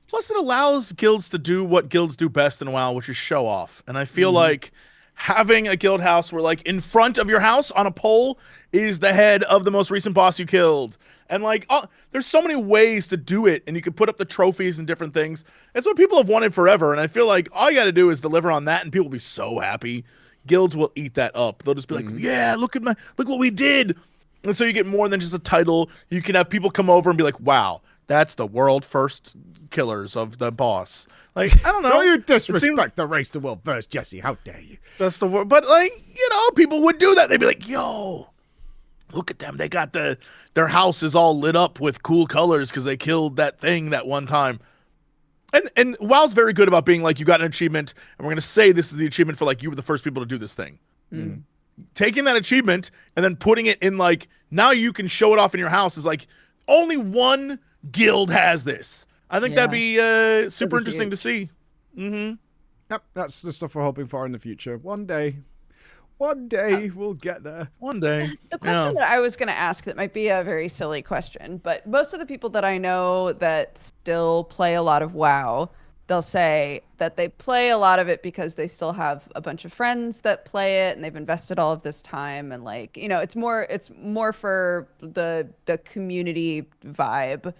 Plus, it allows guilds to do what guilds do best in WoW, which is show off. And I feel like having a guild house where, like, in front of your house on a pole is the head of the most recent boss you killed. And, like, there's so many ways to do it, and you can put up the trophies and different things. It's what people have wanted forever, and I feel like all you got to do is deliver on that, and people will be so happy. Guilds will eat that up. They'll just be like, yeah, look what we did. And so you get more than just a title. You can have people come over and be like, wow, that's the world first killers of the boss. Like, I don't know. Don't you disrespect the Race to World First, Jesse. How dare you? That's the word. But, like, people would do that. They'd be like, yo, look at them. They got their house is all lit up with cool colors because they killed that thing that one time. And WoW's very good about being like, you got an achievement, and we're going to say this is the achievement for, like, you were the first people to do this thing. Taking that achievement and then putting it in, like, now you can show it off in your house is like, only one guild has this. I think that'd be super interesting to see. Yep, that's the stuff we're hoping for in the future. One day we'll get there. One day. The question that I was going to ask, that might be a very silly question, but most of the people that I know that still play a lot of WoW, they'll say that they play a lot of it because they still have a bunch of friends that play it, and they've invested all of this time, and like, it's more for the community vibe.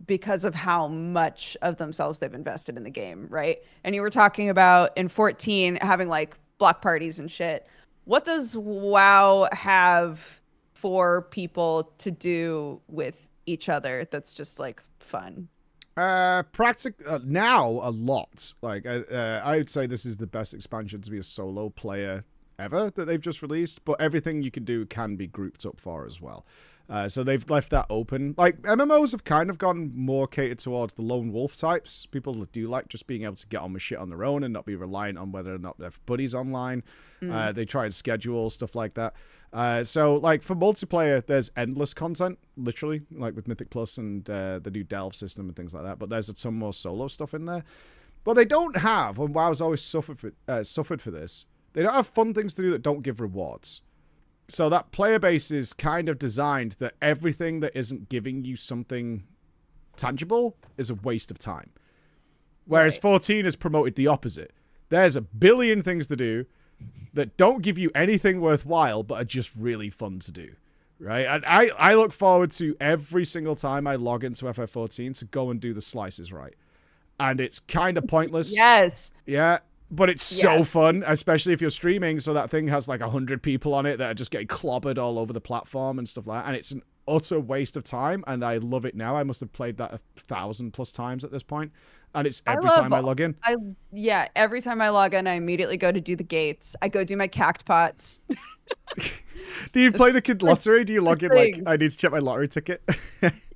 Because of how much of themselves they've invested in the game, right? And you were talking about in 14 having like block parties and shit. What does WoW have for people to do with each other that's just like fun? Now a lot. Like I would say this is the best expansion to be a solo player ever that they've just released, but everything you can do can be grouped up for as well. So they've left that open. Like, MMOs have kind of gone more catered towards the lone wolf types. People that do like just being able to get on with shit on their own and not be reliant on whether or not their buddies online. They try and schedule stuff like that. So, like, for multiplayer, there's endless content, literally, like with Mythic Plus and the new Delve system and things like that. But there's a ton more solo stuff in there. But they don't have, and WoW's always suffered for this, they don't have fun things to do that don't give rewards. So that player base is kind of designed that everything that isn't giving you something tangible is a waste of time. Whereas 14 has promoted the opposite. There's a billion things to do that don't give you anything worthwhile, but are just really fun to do. Right? And I look forward to every single time I log into FF14 to go and do the slices right. And it's kind of pointless. Yes. Yeah. But it's so fun, especially if you're streaming, so that thing has like 100 people on it that are just getting clobbered all over the platform and stuff like that. And it's an utter waste of time, and I love it now. I must have played that 1,000+ times at this point, and it's every time I log in. Every time I log in, I immediately go to do the gates. I go do my cact pots. Do you play the kid lottery? Do you log in like, I need to check my lottery ticket?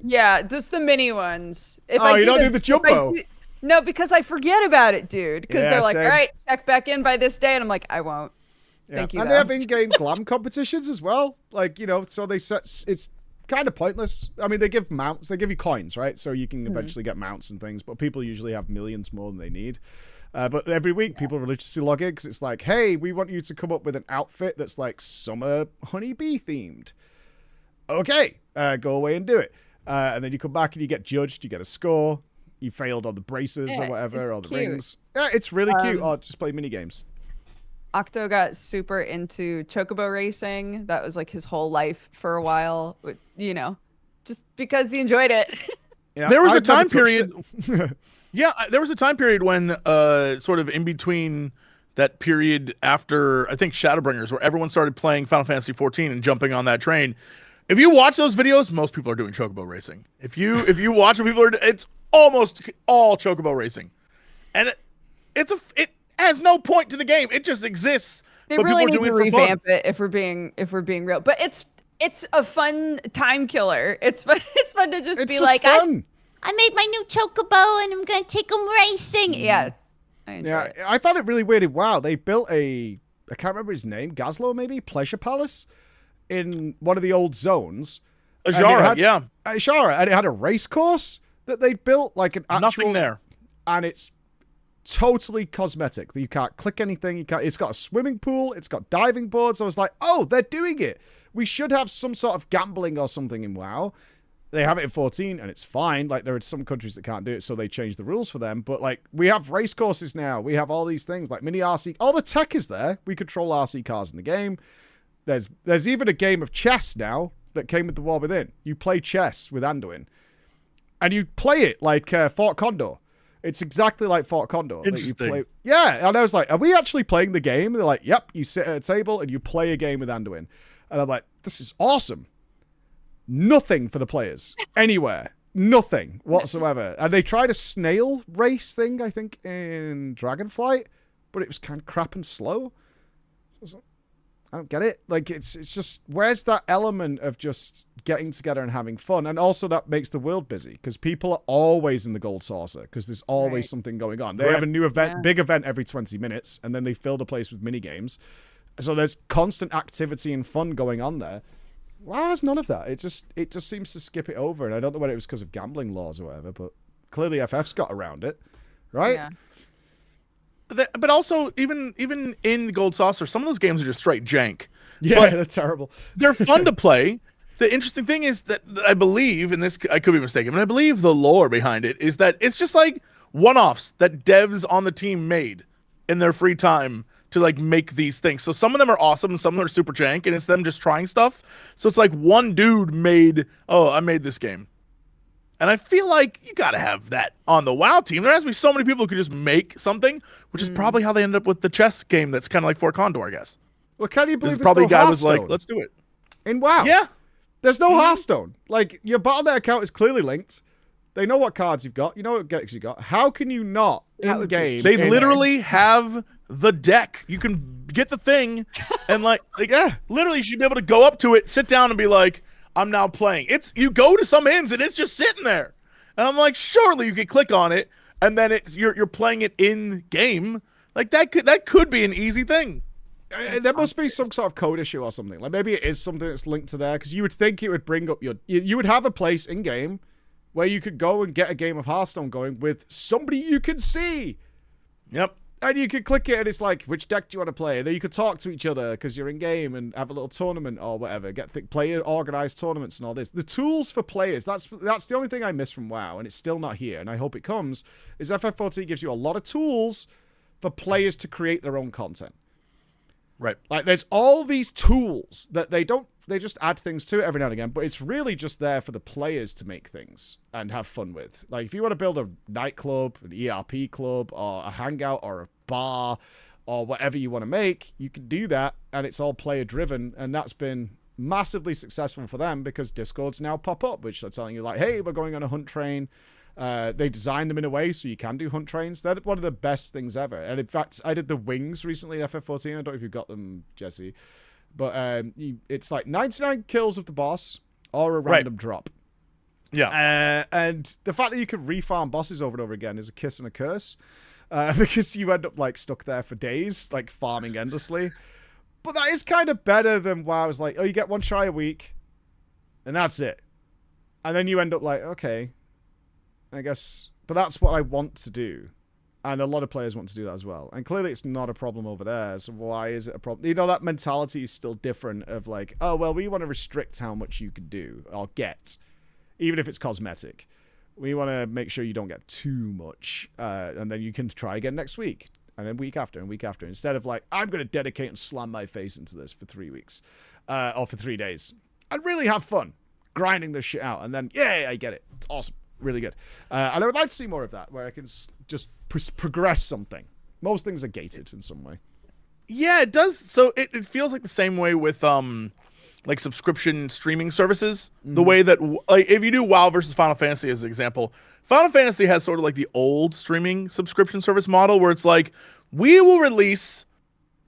Yeah, just the mini ones. You don't do the jumbo? No, because I forget about it, dude. Because they're like, same. all right, check back in by this day. And I'm like, I won't. Thank you, And though. they have in-game glam competitions as well. Like, so they set... It's kind of pointless. I mean, they give mounts. They give you coins, right? So you can eventually get mounts and things. But people usually have millions more than they need. But every week, people religiously log in because it's like, hey, we want you to come up with an outfit that's like summer honeybee themed. Okay, go away and do it. And then you come back and you get judged. You get a score. You failed on the braces or whatever, or the rings. Yeah, it's really cute. Or just play mini games. Octo got super into chocobo racing. That was like his whole life for a while. Just because he enjoyed it. Yeah, there was a time period. There was a time period when, sort of in between that period after I think Shadowbringers, where everyone started playing Final Fantasy 14 and jumping on that train. If you watch those videos, most people are doing chocobo racing. If you watch what people are, it's almost all chocobo racing, and it has no point to the game. It just exists. They really need to revamp it if we're being real. But it's a fun time killer. It's fun. It's fun to just be like, I made my new chocobo and I'm gonna take them racing. Yeah, I enjoy it. I found it really weird. Wow, they built I can't remember his name, Gazlo maybe, Pleasure Palace, in one of the old zones. Ajara, Ajara, and it had a race course that they built, like an actual... Nothing there. And it's totally cosmetic. You can't click anything. It's got a swimming pool. It's got diving boards. I was like, oh, they're doing it. We should have some sort of gambling or something in WoW. They have it in 14, and it's fine. Like, there are some countries that can't do it, so they changed the rules for them. But, like, we have race courses now. We have all these things, like mini RC. All the tech is there. We control RC cars in the game. There's even a game of chess now that came with the War Within. You play chess with Anduin. And you play it like Fort Condor. It's exactly like Fort Condor. Interesting. Yeah, and I was like, are we actually playing the game? And they're like, yep, you sit at a table and you play a game with Anduin. And I'm like, this is awesome. Nothing for the players. Anywhere. Nothing whatsoever. And they tried a snail race thing, I think, in Dragonflight, but it was kind of crap and slow. So I was like, I don't get it. Like, it's just, where's that element of just getting together and having fun? And also that makes the world busy because people are always in the Gold Saucer because there's always something going on. They have a new event, big event every 20 minutes, and then they fill the place with mini games. So there's constant activity and fun going on there. Well, there's none of that. It just seems to skip it over. And I don't know whether it was because of gambling laws or whatever, but clearly FF's got around it, right? Yeah. But also, even in the Gold Saucer, some of those games are just straight jank. Yeah, but that's terrible. They're fun to play. The interesting thing is that I believe, and this I could be mistaken, but I believe the lore behind it is that it's just like one-offs that devs on the team made in their free time to like make these things. So some of them are awesome and some of them are super jank, and it's them just trying stuff. So it's like one dude made, I made this game. And I feel like you got to have that on the WoW team. There has to be so many people who could just make something, which is probably how they ended up with the chess game that's kind of like Fort Condor, I guess. Well, can you believe There's there's probably no a guy was Hearthstone like, let's do it. in WoW? Yeah. There's no Hearthstone. Like, your Battle.net account is clearly linked. They know what cards you've got. You know what decks you got. How can you not in-game? They literally have the deck. You can get the thing and like yeah, literally you should be able to go up to it, sit down and be like, I'm now playing. You go to some ends and it's just sitting there. And I'm like, surely you could click on it and then you're playing it in game. Like that could be an easy thing. There must be some sort of code issue or something. Like maybe it is something that's linked to there, because you would think it would bring up you would have a place in game where you could go and get a game of Hearthstone going with somebody you can see. Yep. And you could click it and it's like, which deck do you want to play? And then you could talk to each other because you're in game and have a little tournament or whatever. Play organized tournaments and all this. The tools for players, that's the only thing I miss from WoW, and it's still not here, and I hope it comes, is FF14 gives you a lot of tools for players to create their own content. Right. Like, there's all these tools that they just add things to it every now and again, but it's really just there for the players to make things and have fun with. Like, if you want to build a nightclub, an ERP club, or a hangout, or a bar, or whatever you want to make, you can do that, and it's all player-driven, and that's been massively successful for them because Discords now pop up, which are telling you, like, hey, we're going on a hunt train. They designed them in a way so you can do hunt trains. They're one of the best things ever. And in fact, I did the wings recently in FF14. I don't know if you've got them, Jesse. But it's like 99 kills of the boss or a random drop. Yeah. And the fact that you can refarm bosses over and over again is a kiss and a curse. Because you end up like stuck there for days, like farming endlessly. But that is kind of better than WoW. It's like, oh, you get one try a week. And that's it. And then you end up like, okay, I guess, but that's what I want to do. And a lot of players want to do that as well. And clearly it's not a problem over there. So why is it a problem? You know, that mentality is still different of like, oh, well, we want to restrict how much you can do or get, even if it's cosmetic. We want to make sure you don't get too much. And then you can try again next week. And then week after and week after. Instead of like, I'm going to dedicate and slam my face into this for 3 weeks. Or for 3 days. And really have fun grinding this shit out. And then, yay, I get it. It's awesome. Really good. And I would like to see more of that, where I can just progress something. Most things are gated in some way. Yeah, it does. So it feels like the same way with like subscription streaming services. The way that, like, if you do WoW versus Final Fantasy as an example, Final Fantasy has sort of like the old streaming subscription service model where it's like, we will release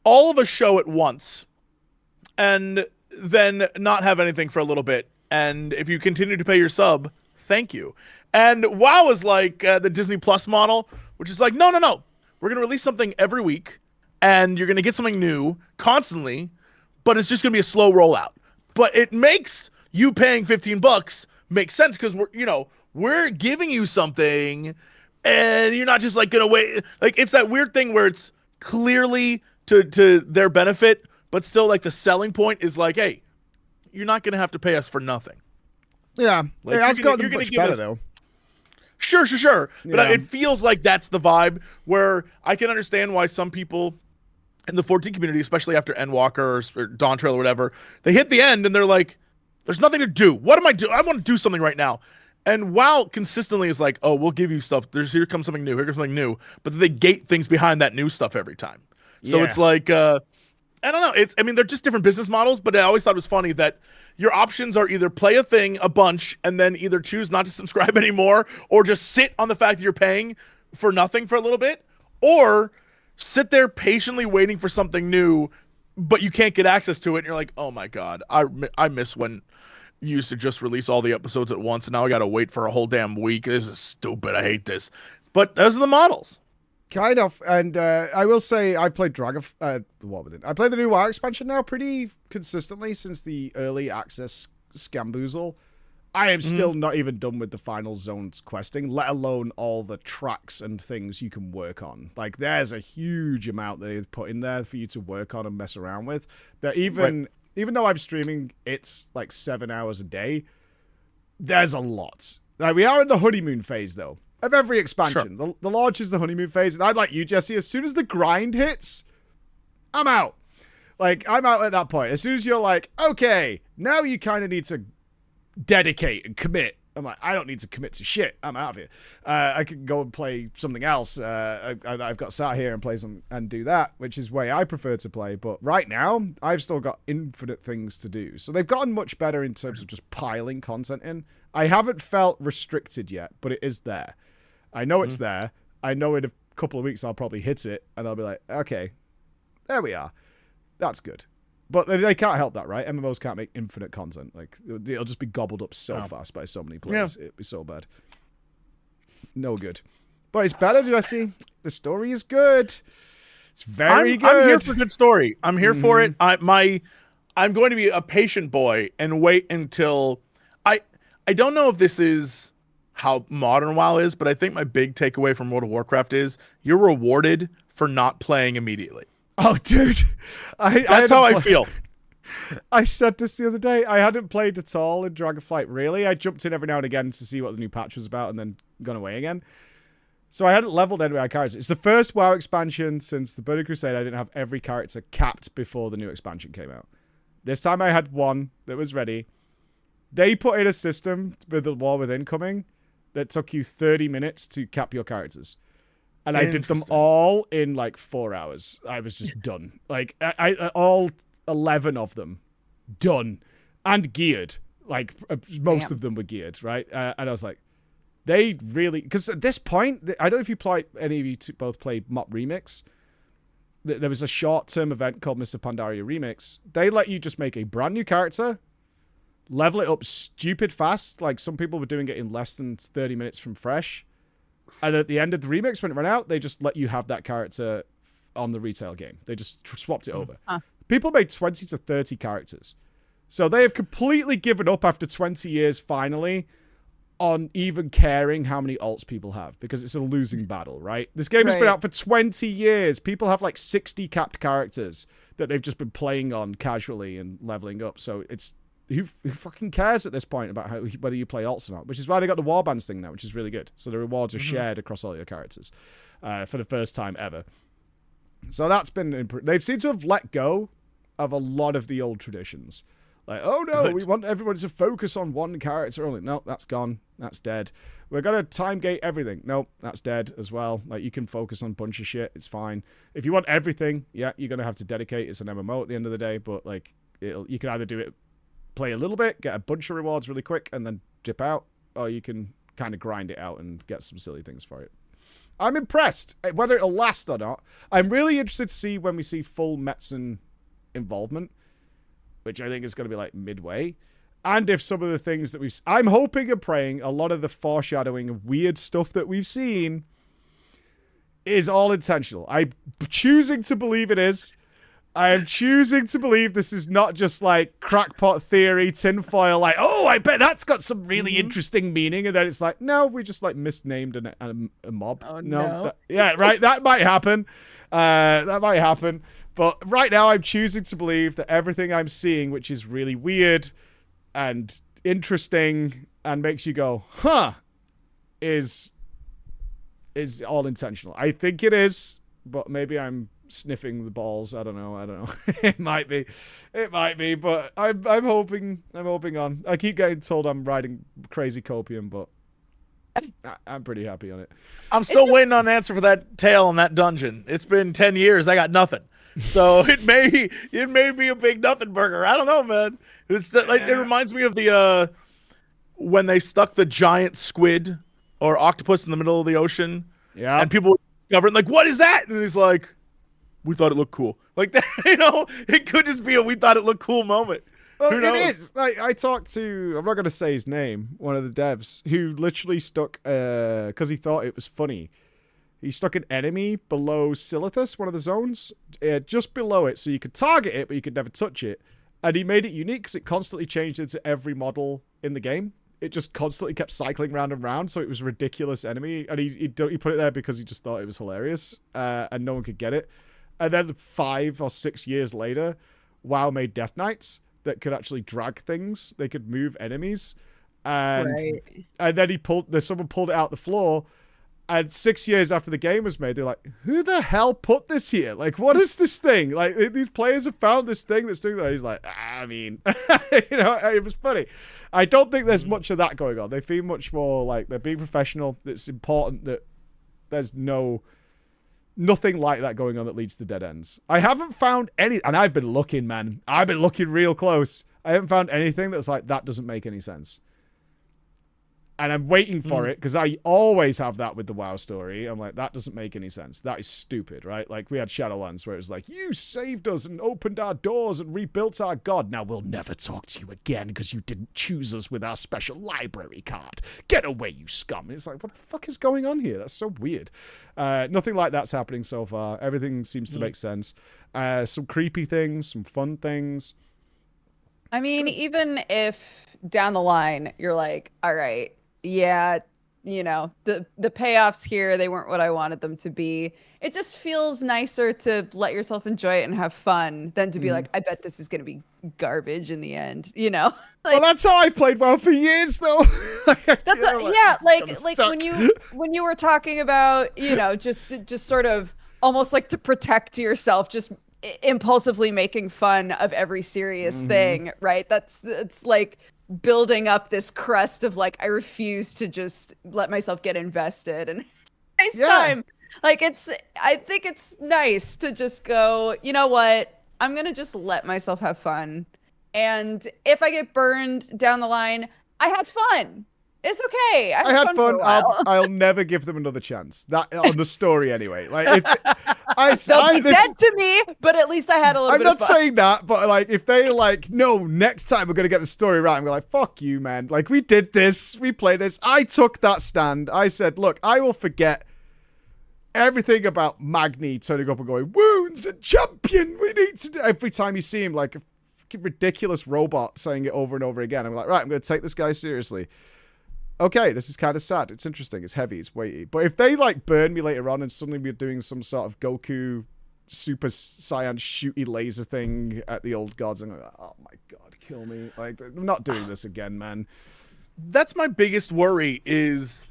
all of a show at once and then not have anything for a little bit. And if you continue to pay your sub, thank you. And WoW is like the Disney Plus model, which is like, no. We're going to release something every week, and you're going to get something new constantly, but it's just going to be a slow rollout. But it makes you paying $15 make sense because we're giving you something, and you're not just like going to wait. Like, it's that weird thing where it's clearly to their benefit, but still like the selling point is like, hey, you're not going to have to pay us for nothing. Yeah, like, that's gotten much better though. Sure. But Yeah. it feels like that's the vibe where I can understand why some people in the 14 community, especially after Endwalker or Dawn Trail or whatever, they hit the end and they're like, there's nothing to do. What am I doing? I want to do something right now. And WoW consistently is like, oh, we'll give you stuff. Here comes something new. Here comes something new. But they gate things behind that new stuff every time. So it's like, I don't know. They're just different business models, but I always thought it was funny that your options are either play a thing a bunch and then either choose not to subscribe anymore or just sit on the fact that you're paying for nothing for a little bit, or sit there patiently waiting for something new, but you can't get access to it. And you're like, oh my God, I miss when you used to just release all the episodes at once and now I got to wait for a whole damn week. This is stupid. I hate this. But those are the models. Kind of, and I will say I played I played the new WoW expansion now pretty consistently since the early access Scamboozle. I am still not even done with the final zones questing, let alone all the tracks and things you can work on. Like, there's a huge amount they've put in there for you to work on and mess around with. That even though I'm streaming, it's like 7 hours a day. There's a lot. Like, we are in the honeymoon phase though. Of every expansion. Sure. The launch is the honeymoon phase. And I'd like you, Jesse, as soon as the grind hits, I'm out. Like, I'm out at that point. As soon as you're like, okay, now you kind of need to dedicate and commit. I'm like, I don't need to commit to shit. I'm out of here. I could go and play something else. I've got sat here and play some and do that, which is the way I prefer to play. But right now, I've still got infinite things to do. So they've gotten much better in terms of just piling content in. I haven't felt restricted yet, but it is there. I know it's there. I know in a couple of weeks I'll probably hit it, and I'll be like, okay, there we are. That's good. But they can't help that, right? MMOs can't make infinite content. Like, it'll just be gobbled up so fast by so many players. Yeah. It'd be so bad. No good. But it's better, Jesse. The story is good. It's very good. I'm here for good story. I'm here for it. I'm going to be a patient boy and wait until... I don't know if this is how modern WoW is, but I think my big takeaway from World of Warcraft is you're rewarded for not playing immediately. Oh, dude. That's how I feel. I said this the other day. I hadn't played at all in Dragonflight, really. I jumped in every now and again to see what the new patch was about and then gone away again. So I hadn't leveled any of my characters. It's the first WoW expansion since the Burning Crusade. I didn't have every character capped before the new expansion came out. This time I had one that was ready. They put in a system with the War Within coming that took you 30 minutes to cap your characters. And I did them all in like 4 hours. I was just done. Like, I all 11 of them done and geared. Like, most of them were geared, right? And I was like, they really... Because at this point, I don't know if you play, any of you both played Mop Remix. There was a short-term event called Mr. Pandaria Remix. They let you just make a brand new character, level it up stupid fast. Like, some people were doing it in less than 30 minutes from fresh. And at the end of the remix, when it ran out, they just let you have that character on the retail game. They just swapped it over. People made 20 to 30 characters. So they have completely given up after 20 years, finally, on even caring how many alts people have. Because it's a losing battle, right? This game has been out for 20 years. People have like 60 capped characters that they've just been playing on casually and leveling up. So it's... Who fucking cares at this point about whether you play alts or not? Which is why they got the warbands thing now, which is really good. So the rewards are shared across all your characters for the first time ever. So that's been... They've seemed to have let go of a lot of the old traditions. Like, oh no, we want everybody to focus on one character only. No, that's gone. That's dead. We're going to time gate everything. No, that's dead as well. Like, you can focus on a bunch of shit. It's fine. If you want everything, yeah, you're going to have to dedicate. It's an MMO at the end of the day, but like, you can either do it, play a little bit, get a bunch of rewards really quick, and then dip out, or you can kind of grind it out and get some silly things for it. I'm impressed. Whether it'll last or not, I'm really interested to see when we see full Metzen involvement, which I think is going to be like midway, and if some of the things that I'm hoping and praying a lot of the foreshadowing of weird stuff that we've seen is all intentional. I'm choosing to believe it is. I am choosing to believe this is not just like crackpot theory, tinfoil, like, oh, I bet that's got some really interesting meaning. And then it's like, no, we just like misnamed a mob. Oh, no. Yeah, right. That might happen. That might happen. But right now I'm choosing to believe that everything I'm seeing, which is really weird and interesting and makes you go, huh, is all intentional. I think it is, but maybe I'm sniffing the balls. I don't know. It might be, but I'm hoping on. I keep getting told I'm riding crazy copium, but I'm pretty happy on it. I'm still waiting on an answer for that tail in that dungeon. It's been 10 years. I got nothing. So it may be a big nothing burger. I don't know, man. It's like, it reminds me of the when they stuck the giant squid or octopus in the middle of the ocean. Yeah. And people were discovering, like, what is that? And he's like, we thought it looked cool. Like that, it could just be a we thought it looked cool moment. Well, it is. Like, I talked to, I'm not going to say his name, one of the devs, who literally stuck, because he thought it was funny. He stuck an enemy below Silithus, one of the zones, just below it, so you could target it, but you could never touch it. And he made it unique because it constantly changed into every model in the game. It just constantly kept cycling round and round, so it was a ridiculous enemy. And he put it there because he just thought it was hilarious, and no one could get it. And then 5 or 6 years later, WoW made Death Knights that could actually drag things. They could move enemies. And then someone pulled it out the floor, And 6 years after the game was made, they're like, who the hell put this here? Like, what is this thing? Like, these players have found this thing that's doing that. He's like, I mean, it was funny. I don't think there's much of that going on. They feel much more like they're being professional. It's important that there's nothing like that going on that leads to dead ends. I haven't found any, and I've been looking, man. I've been looking real close. I haven't found anything that's like, that doesn't make any sense. And I'm waiting for it, because I always have that with the WoW story. I'm like, that doesn't make any sense. That is stupid, right? Like, we had Shadowlands where it was like, you saved us and opened our doors and rebuilt our god. Now we'll never talk to you again because you didn't choose us with our special library card. Get away, you scum. And it's like, what the fuck is going on here? That's so weird. Nothing like that's happening so far. Everything seems to make sense. Some creepy things, some fun things. I mean, even if down the line you're like, all right, yeah, you know, the payoffs here, they weren't what I wanted them to be. It just feels nicer to let yourself enjoy it and have fun than to be like, I bet this is going to be garbage in the end, you know? Well, that's how I played WoW for years, though. When you were talking about, you know, just sort of almost like to protect yourself, just impulsively making fun of every serious thing, right? It's like building up this crust of like, I refuse to just let myself get invested and time. Like, I think it's nice to just go, you know what? I'm going to just let myself have fun. And if I get burned down the line, I had fun. It's okay. I had fun. I'll never give them another chance. That on the story anyway. Like, they'll be dead to me, but at least I had a little bit of fun. I'm not saying that, but like, if they like, no, next time we're gonna get the story right, I'm gonna like, fuck you, man. Like, we did this, we played this. I took that stand. I said, look, I will forget everything about Magni turning up and going, wounds and champion. We need to do. Every time you see him, like a fucking ridiculous robot saying it over and over again. I'm like, right, I'm gonna take this guy seriously. Okay, this is kind of sad. It's interesting. It's heavy. It's weighty. But if they, like, burn me later on and suddenly we're doing some sort of Goku Super Saiyan shooty laser thing at the old gods, I'm like, oh my god, kill me. Like, I'm not doing this again, man. That's my biggest worry is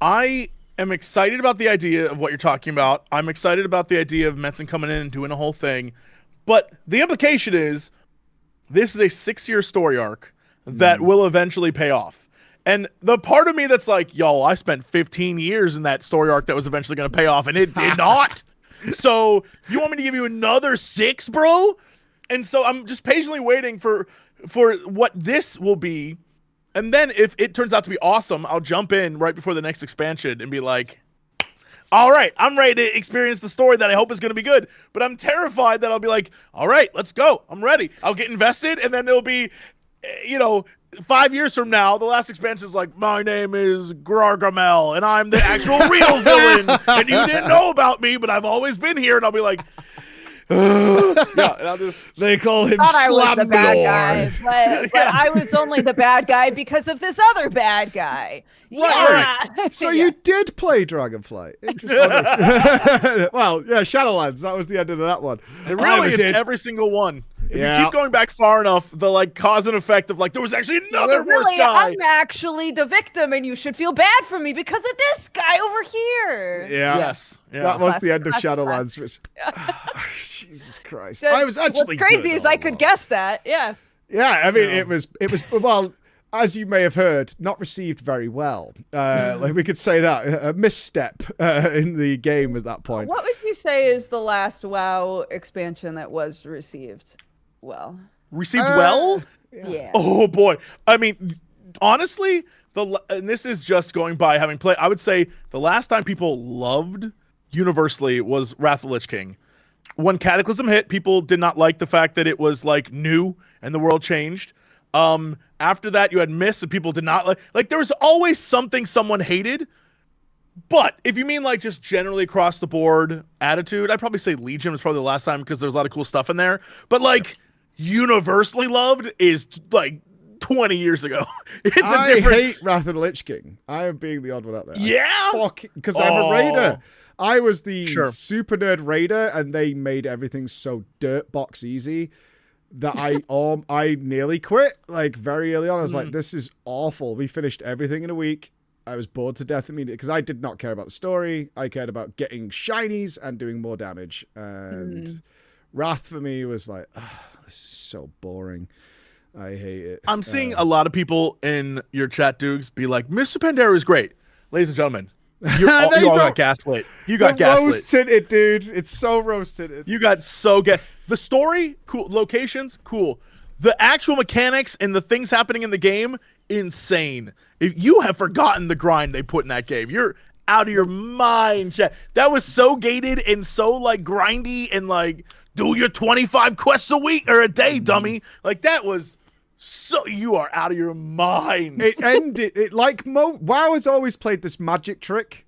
I am excited about the idea of what you're talking about. I'm excited about the idea of Metzen coming in and doing a whole thing. But the implication is this is a 6-year story arc that will eventually pay off. And the part of me that's like, yo, I spent 15 years in that story arc that was eventually going to pay off, and it did not. So you want me to give you another 6, bro? And so I'm just patiently waiting for what this will be. And then if it turns out to be awesome, I'll jump in right before the next expansion and be like, all right, I'm ready to experience the story that I hope is going to be good. But I'm terrified that I'll be like, all right, let's go. I'm ready. I'll get invested, and then it'll be, you know, 5 years from now, the last expansion is like, my name is Gargamel, and I'm the actual real villain, and you didn't know about me, but I've always been here, and I'll be like, yeah, and I'll just... They call him I was the bad guy, but I was only the bad guy because of this other bad guy. Yeah. Right. So you did play Dragonflight. Interesting. Well, yeah, Shadowlands. That was the end of that one. And really, it's every single one. If you keep going back far enough, the like cause and effect of like there was actually another worse guy. I'm actually the victim, and you should feel bad for me because of this guy over here. Yeah. Yes. Yeah. That was the end of Shadowlands. Which, Jesus Christ! I was actually what's crazy is I could guess that. Yeah. Yeah. I mean, it was well. As you may have heard, not received very well. Like we could say that a misstep in the game at that point. What would you say is the last WoW expansion that was received well? Received well? Yeah. Oh boy. I mean, honestly, and this is just going by having played. I would say the last time people loved universally was Wrath of the Lich King. When Cataclysm hit, people did not like the fact that it was like new and the world changed. After that, you had Mist, and people did not like there was always something someone hated. But if you mean like just generally across the board attitude, I'd probably say Legion was probably the last time because there's a lot of cool stuff in there. But like universally loved is like 20 years ago. I hate Wrath of the Lich King. I am being the odd one out there. Yeah? Because I'm a raider. I was the super nerd raider, and they made everything so dirt box easy that I nearly quit, like very early on. I was like, this is awful. We finished everything in a week. I was bored to death immediately because I did not care about the story. I cared about getting shinies and doing more damage. And Wrath for me was like, this is so boring. I hate it. I'm seeing a lot of people in your chat, Dukes, be like, Mr. Pandera is great. Ladies and gentlemen, you all got gaslit. You got gaslit. Rose tinted, dude. It's so rose tinted. You got so the story, cool. Locations, cool. The actual mechanics and the things happening in the game, insane. If you have forgotten the grind they put in that game, you're out of your mind, chat. That was so gated and so like grindy and like do your 25 quests a week or a day, dummy. Like that was so you are out of your mind. It ended it like WoW has always played this magic trick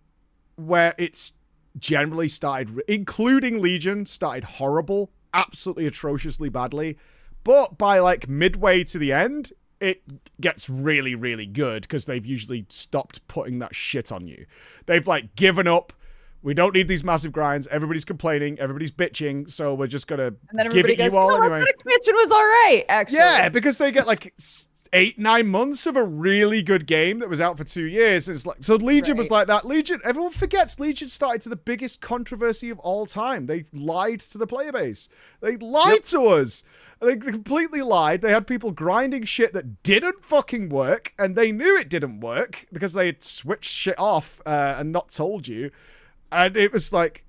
where it's generally started, including Legion, started horrible, absolutely atrociously badly. But by like midway to the end, it gets really, really good because they've usually stopped putting that shit on you. They've like given up. We don't need these massive grinds. Everybody's complaining. Everybody's bitching. So we're just going to give it you all anyway. That expansion was all right, actually. Yeah, because they get like 8-9 months of a really good game that was out for 2 years. And it's like, so Legion was like that. Legion, everyone forgets Legion started to the biggest controversy of all time. They lied to the player base. They lied to us. They completely lied. They had people grinding shit that didn't fucking work, and they knew it didn't work because they had switched shit off and not told you. And it was like,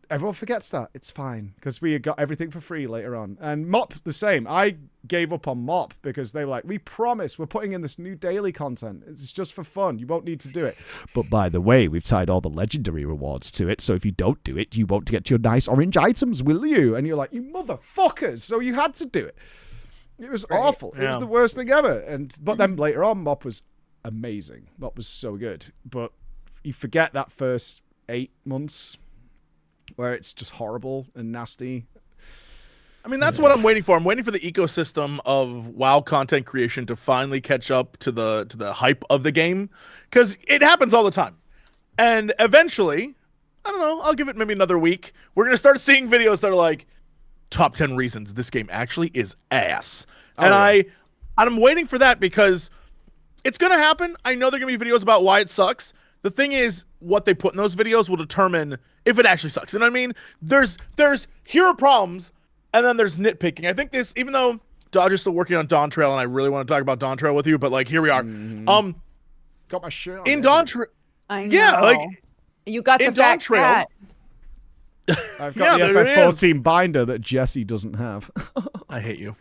everyone forgets that. It's fine because we got everything for free later on. And Mop, the same. I gave up on Mop because they were like, we promise we're putting in this new daily content. It's just for fun. You won't need to do it. But by the way, we've tied all the legendary rewards to it. So if you don't do it, you won't get your nice orange items, will you? And you're like, you motherfuckers. So you had to do it. It was awful. It was the worst thing ever. But then later on, Mop was amazing. Mop was so good. But you forget that first 8 months where it's just horrible and nasty. I mean, that's what I'm waiting for. I'm waiting for the ecosystem of WoW content creation to finally catch up to the hype of the game, because it happens all the time. And eventually, I don't know, I'll give it maybe another week. We're going to start seeing videos that are like, top 10 reasons this game actually is ass. And I'm waiting for that because it's going to happen. I know there are going to be videos about why it sucks. The thing is, what they put in those videos will determine if it actually sucks. You know what I mean? There's here are problems, and then there's nitpicking. I think this, even though Dodger's still working on Dawn Trail, and I really want to talk about Dawn Trail with you, but like here we are. Got my shirt on in Dawn Trail. I know. Yeah, like you got the Dawn Trail. hat. I've got the FF14 binder that Jesse doesn't have. I hate you.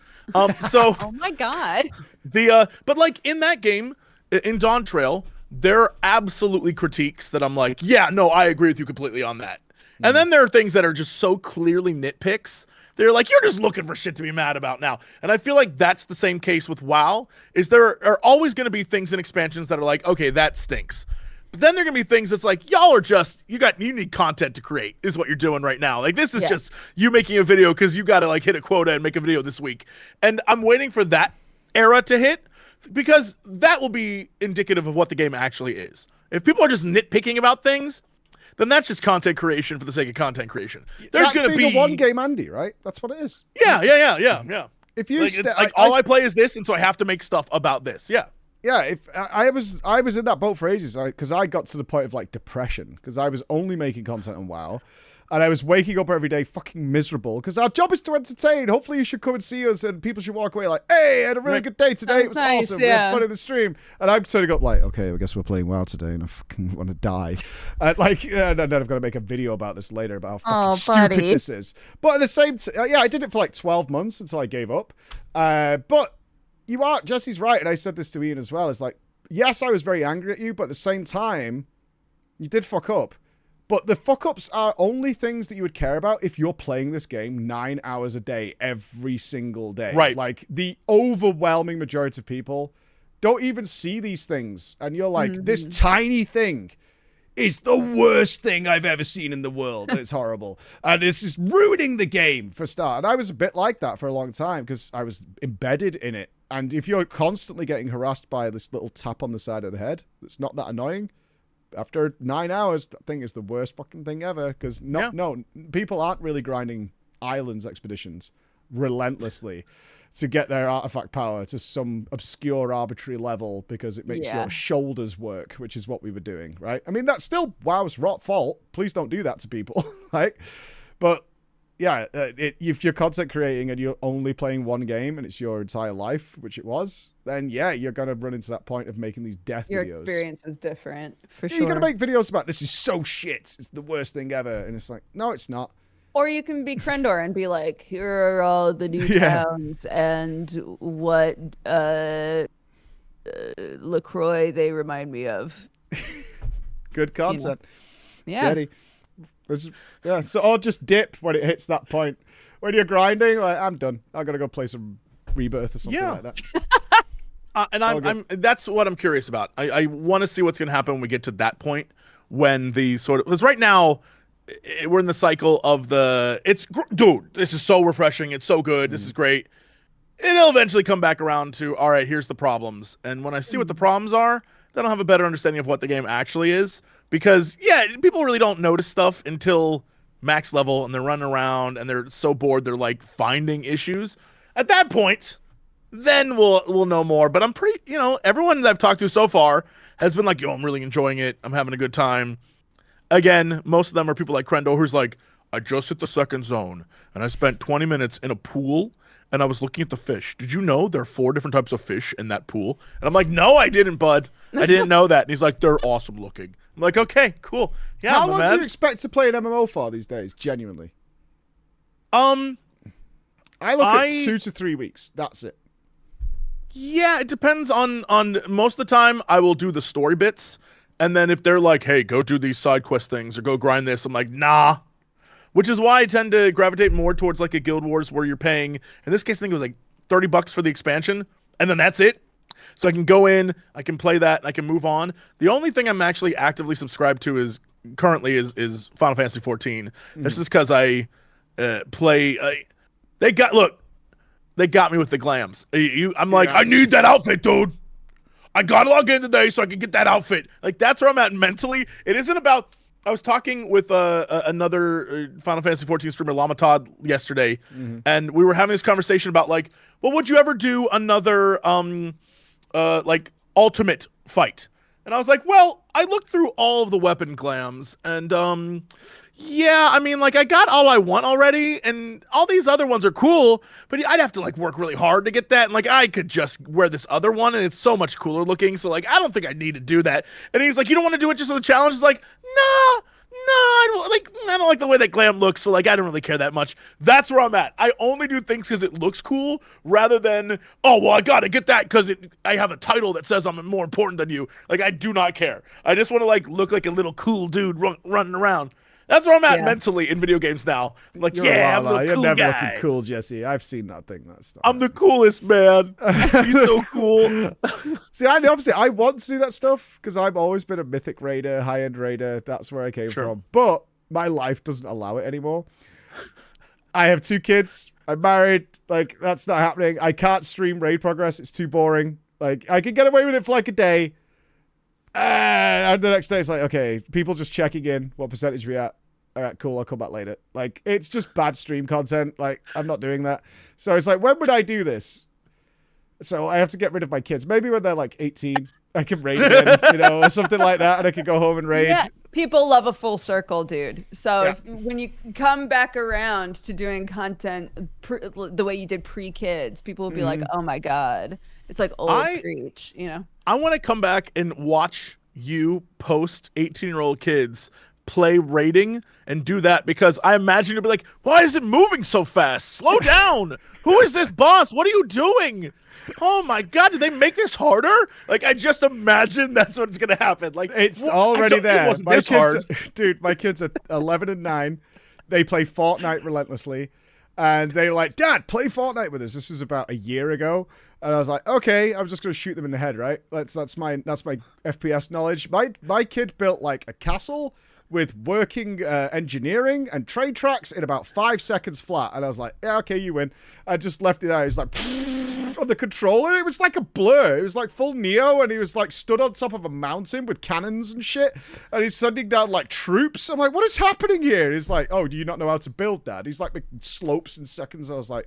So oh my god. But like in that game, in Dawn Trail, there are absolutely critiques that I'm like, yeah, no, I agree with you completely on that. And then there are things that are just so clearly nitpicks. They're like, you're just looking for shit to be mad about now. And I feel like that's the same case with WoW, is there are always going to be things in expansions that are like, okay, that stinks. But then there are going to be things that's like, y'all are just, you need content to create is what you're doing right now. Like, this is just you making a video because you got to like hit a quota and make a video this week. And I'm waiting for that era to hit, because that will be indicative of what the game actually is. If people are just nitpicking about things, then that's just content creation for the sake of content creation. There's going to be a one-game Andy, right? That's what it is. Yeah. If you it's like all I play is this, and so I have to make stuff about this. Yeah. Yeah, if I was in that boat for ages, because I got to the point of like depression because I was only making content on WoW. And I was waking up every day fucking miserable because our job is to entertain. Hopefully you should come and see us and people should walk away like, hey, I had a really good day today. It was nice, awesome. We had fun in the stream. And I'm turning up like, okay, I guess we're playing WoW today and I fucking want to die. And then I've got to make a video about this later about how fucking stupid this is. But at the same time, I did it for like 12 months until I gave up. But Jesse's right. And I said this to Ian as well. It's like, yes, I was very angry at you, but at the same time, you did fuck up. But the fuck-ups are only things that you would care about if you're playing this game 9 hours a day, every single day. Right. Like, the overwhelming majority of people don't even see these things. And you're like, this tiny thing is the worst thing I've ever seen in the world. And it's horrible. And it's just ruining the game, for a start. And I was a bit like that for a long time because I was embedded in it. And if you're constantly getting harassed by this little tap on the side of the head, it's not that annoying. After 9 hours, that thing is the worst fucking thing ever because no, people aren't really grinding islands expeditions relentlessly. to get their artifact power to some obscure arbitrary level because it makes your shoulders work, which is what we were doing, right? I mean, that's still WoW's fault. Please don't do that to people, right? But yeah, if you're content creating and you're only playing one game and it's your entire life, which it was, then yeah, you're going to run into that point of making these death videos. Your experience is different, for sure. You're going to make videos about, this is so shit, it's the worst thing ever. And it's like, no, it's not. Or you can be Krendor and be like, here are all the new towns and what LaCroix they remind me of. Good content. You know? Steady. Yeah, so I'll just dip when it hits that point. When you're grinding, like, I'm done. I gotta go play some Rebirth or something like that. And that's what I'm curious about. I want to see what's gonna happen when we get to that point, when the sort of, because right now we're in the cycle of dude, this is so refreshing, it's so good, this is great. It'll eventually come back around to, all right, here's the problems. And when I see what the problems are, then I'll have a better understanding of what the game actually is. Because, yeah, people really don't notice stuff until max level and they're running around and they're so bored they're, like, finding issues. At that point, then we'll know more. But I'm pretty, everyone that I've talked to so far has been like, yo, I'm really enjoying it. I'm having a good time. Again, most of them are people like Krendo, who's like, I just hit the second zone and I spent 20 minutes in a pool and I was looking at the fish. Did you know there are 4 different types of fish in that pool? And I'm like, no, I didn't, bud. I didn't know that. And he's like, they're awesome looking. I'm like, okay, cool. Yeah, how long do you expect to play an MMO for these days, genuinely? I look at 2 to 3 weeks. That's it. Yeah, it depends on most of the time I will do the story bits. And then if they're like, hey, go do these side quest things or go grind this, I'm like, nah. Which is why I tend to gravitate more towards like a Guild Wars where you're paying, in this case, I think it was like $30 for the expansion, and then that's it. So I can go in, I can play that, and I can move on. The only thing I'm actually actively subscribed to is currently is Final Fantasy 14. That's just because I play. They got me with the glams. I'm like, I need that outfit, dude. I gotta log in today so I can get that outfit. Like, that's where I'm at mentally. It isn't about. I was talking with another Final Fantasy 14 streamer, Lama Todd, yesterday, and we were having this conversation about, like, well, would you ever do another, like, ultimate fight? And I was like, well, I looked through all of the weapon glams, and, yeah, I mean, like, I got all I want already, and all these other ones are cool, but I'd have to, like, work really hard to get that, and, like, I could just wear this other one, and it's so much cooler looking, so, like, I don't think I need to do that. And he's like, you don't want to do it just for the challenge? It's like, no, I don't like the way that glam looks, so, like, I don't really care that much. That's where I'm at. I only do things because it looks cool, rather than, oh, well, I gotta get that because I have a title that says I'm more important than you. Like, I do not care. I just want to, like, look like a little cool dude running around. That's where I'm at mentally in video games now. I'm like, I'm the You're cool never guy. looking cool, Jesse. I've seen that thing. That's I'm the coolest, man. He's so cool. See, I'm the opposite. I want to do that stuff because I've always been a mythic raider, high-end raider. That's where I came from. But my life doesn't allow it anymore. I have 2 kids. I'm married. Like, that's not happening. I can't stream raid progress. It's too boring. Like, I can get away with it for like a day. And the next day it's like, okay, people just checking in. What percentage are we at? All right, cool. I'll come back later. Like, it's just bad stream content. Like, I'm not doing that. So it's like, when would I do this? So I have to get rid of my kids. Maybe when they're like 18, I can raid again, or something like that. And I can go home and raid. Yeah, people love a full circle, dude. So when you come back around to doing content the way you did pre-kids, people will be like, oh my God. It's like old preach, I want to come back and watch you post 18-year-old kids play raiding and do that, because I imagine you'll be like, why is it moving so fast? Slow down. Who is this boss? What are you doing? Oh my God, did they make this harder? Like, I just imagine that's what's going to happen. Like, it's already there. It wasn't this hard. Dude, my kids are 11 and 9. They play Fortnite relentlessly. And they were like, Dad, play Fortnite with us. This was about a year ago. And I was like, okay, I'm just going to shoot them in the head, right? That's my FPS knowledge. My kid built like a castle with working engineering and trade tracks in about 5 seconds flat. And I was like, yeah, okay, you win. I just left it out. He was like, on the controller. It was like a blur. It was like full Neo. And he was like stood on top of a mountain with cannons and shit. And he's sending down like troops. I'm like, what is happening here? He's like, oh, do you not know how to build that? He's like making slopes in seconds. I was like,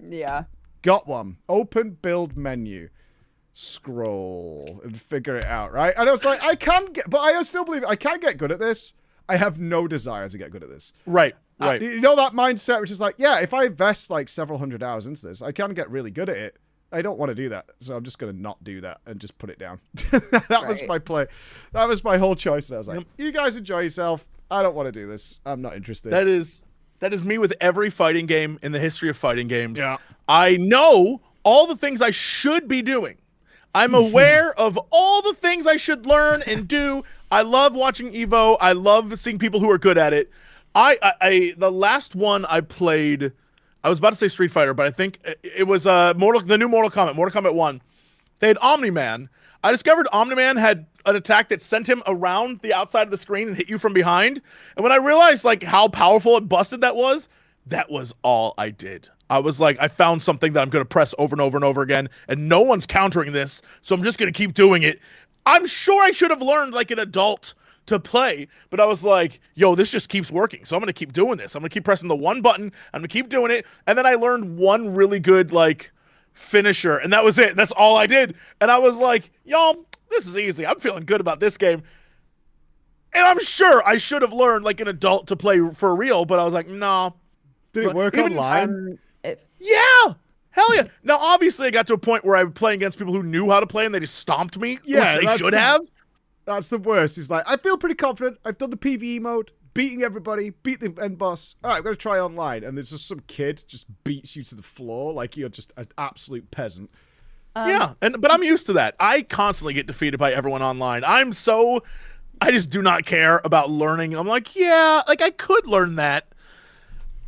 yeah. Got one. Open build menu. Scroll and figure it out, right? And I was like, I can get, but I still believe I can get good at this. I have no desire to get good at this. Right. You know that mindset, which is like, yeah, if I invest like several hundred hours into this, I can get really good at it. I don't want to do that, so I'm just going to not do that and just put it down. That was my play. That was my whole choice. And I was like, you guys enjoy yourself. I don't want to do this. I'm not interested. That is me with every fighting game in the history of fighting games. Yeah. I know all the things I should be doing. I'm aware of all the things I should learn and do. I love watching Evo. I love seeing people who are good at it. The last one I played, I was about to say Street Fighter, but I think it was the new Mortal Kombat 1. They had Omni-Man. I discovered Omni-Man had an attack that sent him around the outside of the screen and hit you from behind. And when I realized like how powerful and busted that was all I did. I was like, I found something that I'm going to press over and over and over again, and no one's countering this, so I'm just going to keep doing it. I'm sure I should have learned like an adult to play, but I was like, yo, this just keeps working, so I'm going to keep doing this. I'm going to keep pressing the one button. I'm going to keep doing it, and then I learned one really good like finisher, and that was it. That's all I did, and I was like, y'all, this is easy. I'm feeling good about this game. And I'm sure I should have learned like an adult to play for real, but I was like, nah. Did it work online? Yeah! Hell yeah. Now, obviously, I got to a point where I was playing against people who knew how to play and they just stomped me, Yeah, which they should have. That's the worst. It's like, I feel pretty confident. I've done the PvE mode, beating everybody, beat the end boss. All right, I'm going to try online. And there's just some kid just beats you to the floor like you're just an absolute peasant. Yeah, but I'm used to that. I constantly get defeated by everyone online. I just do not care about learning. I'm like, yeah, like I could learn that.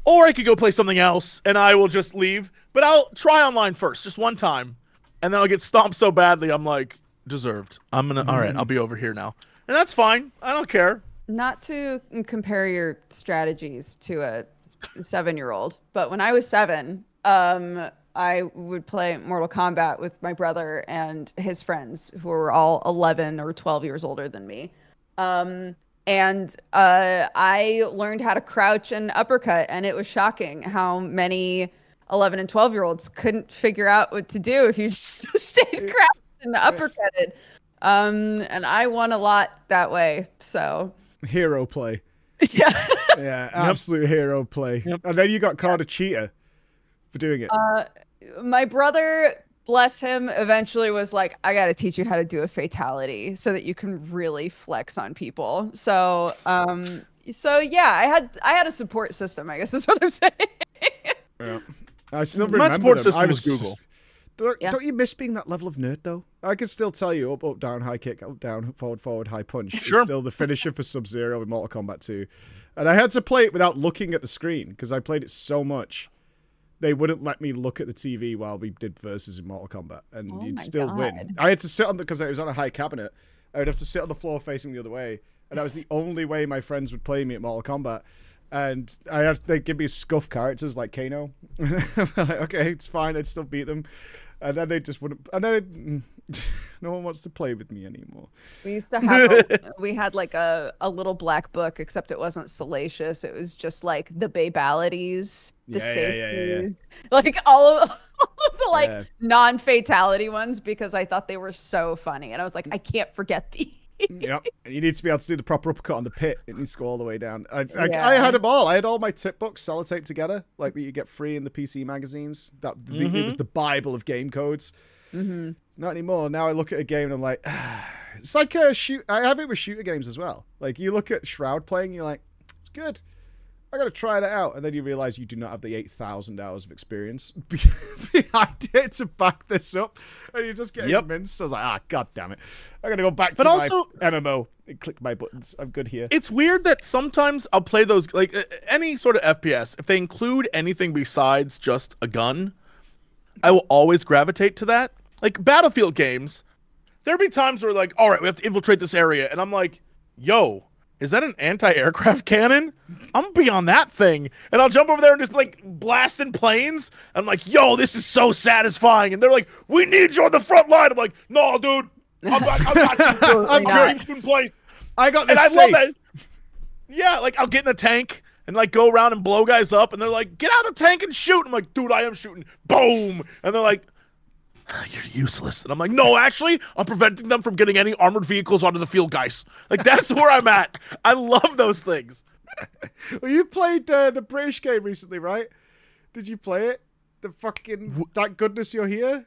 Or I could go play something else, and I will just leave. But I'll try online first, just one time. And then I'll get stomped so badly, I'm like, deserved. All right, I'll be over here now. And that's fine. I don't care. Not to compare your strategies to a 7-year-old, but when I was 7, I would play Mortal Kombat with my brother and his friends, who were all 11 or 12 years older than me. And I learned how to crouch and uppercut, and it was shocking how many 11 and 12-year-olds couldn't figure out what to do if you just stayed crouched and uppercutted. And I won a lot that way, so. Hero play. Yeah. Yeah, absolute hero play. Yep. And then you got called a cheater for doing it. My brother, bless him, eventually was like, I got to teach you how to do a fatality so that you can really flex on people. So yeah, I had a support system, I guess is what I'm saying. Yeah. I still remember my support them. system was Google. Don't you miss being that level of nerd, though? I can still tell you up, down, high kick, up, down, forward, high punch. Sure. It's still the finisher for Sub-Zero in Mortal Kombat 2. And I had to play it without looking at the screen because I played it so much. They wouldn't let me look at the TV while we did verses in Mortal Kombat, and you'd still win. I had to sit on because it was on a high cabinet. I would have to sit on the floor facing the other way, and that was the only way my friends would play me at Mortal Kombat. And they'd give me scuff characters like Kano. Like, okay, it's fine. I'd still beat them, and then they just wouldn't. And then no one wants to play with me anymore. We used to have we had like a little black book, except it wasn't salacious. It was just like the babalities, the safeties, like all of the like non-fatality ones, because I thought they were so funny, and I was like, I can't forget these. Yep, and you need to be able to do the proper uppercut on the pit. It needs to go all the way down. I had them all. I had all my tip books sellotaped together, like that you get free in the PC magazines. It was the Bible of game codes. Mm-hmm. Not anymore. Now I look at a game and I'm like, it's like a shoot. I have it with shooter games as well. Like you look at Shroud playing, you're like, it's good. I gotta try that out, and then you realize you do not have the 8,000 hours of experience behind it to back this up, and you just get convinced. I was like, god damn it, I'm gonna go back to my MMO and click my buttons. I'm good here. It's weird that sometimes I'll play those, like any sort of FPS, if they include anything besides just a gun, I will always gravitate to that. Like Battlefield games, there'll be times where like, all right, we have to infiltrate this area, and I'm like, yo, is that an anti-aircraft cannon? I'm gonna be on that thing. And I'll jump over there and just like blasting planes. I'm like, yo, this is so satisfying. And they're like, we need you on the front line. I'm like, no, dude. I'm not you. I'm good in place. I got this and I safe. love that. Yeah, like I'll get in a tank and like go around and blow guys up, and they're like, "Get out of the tank and shoot!" I'm like, "Dude, I am shooting." Boom, and they're like, "You're useless," and I'm like, "No, actually, I'm preventing them from getting any armored vehicles onto the field, guys." Like that's where I'm at. I love those things. Well, you played the British game recently, right? Did you play it? The fucking Thank Goodness You're Here?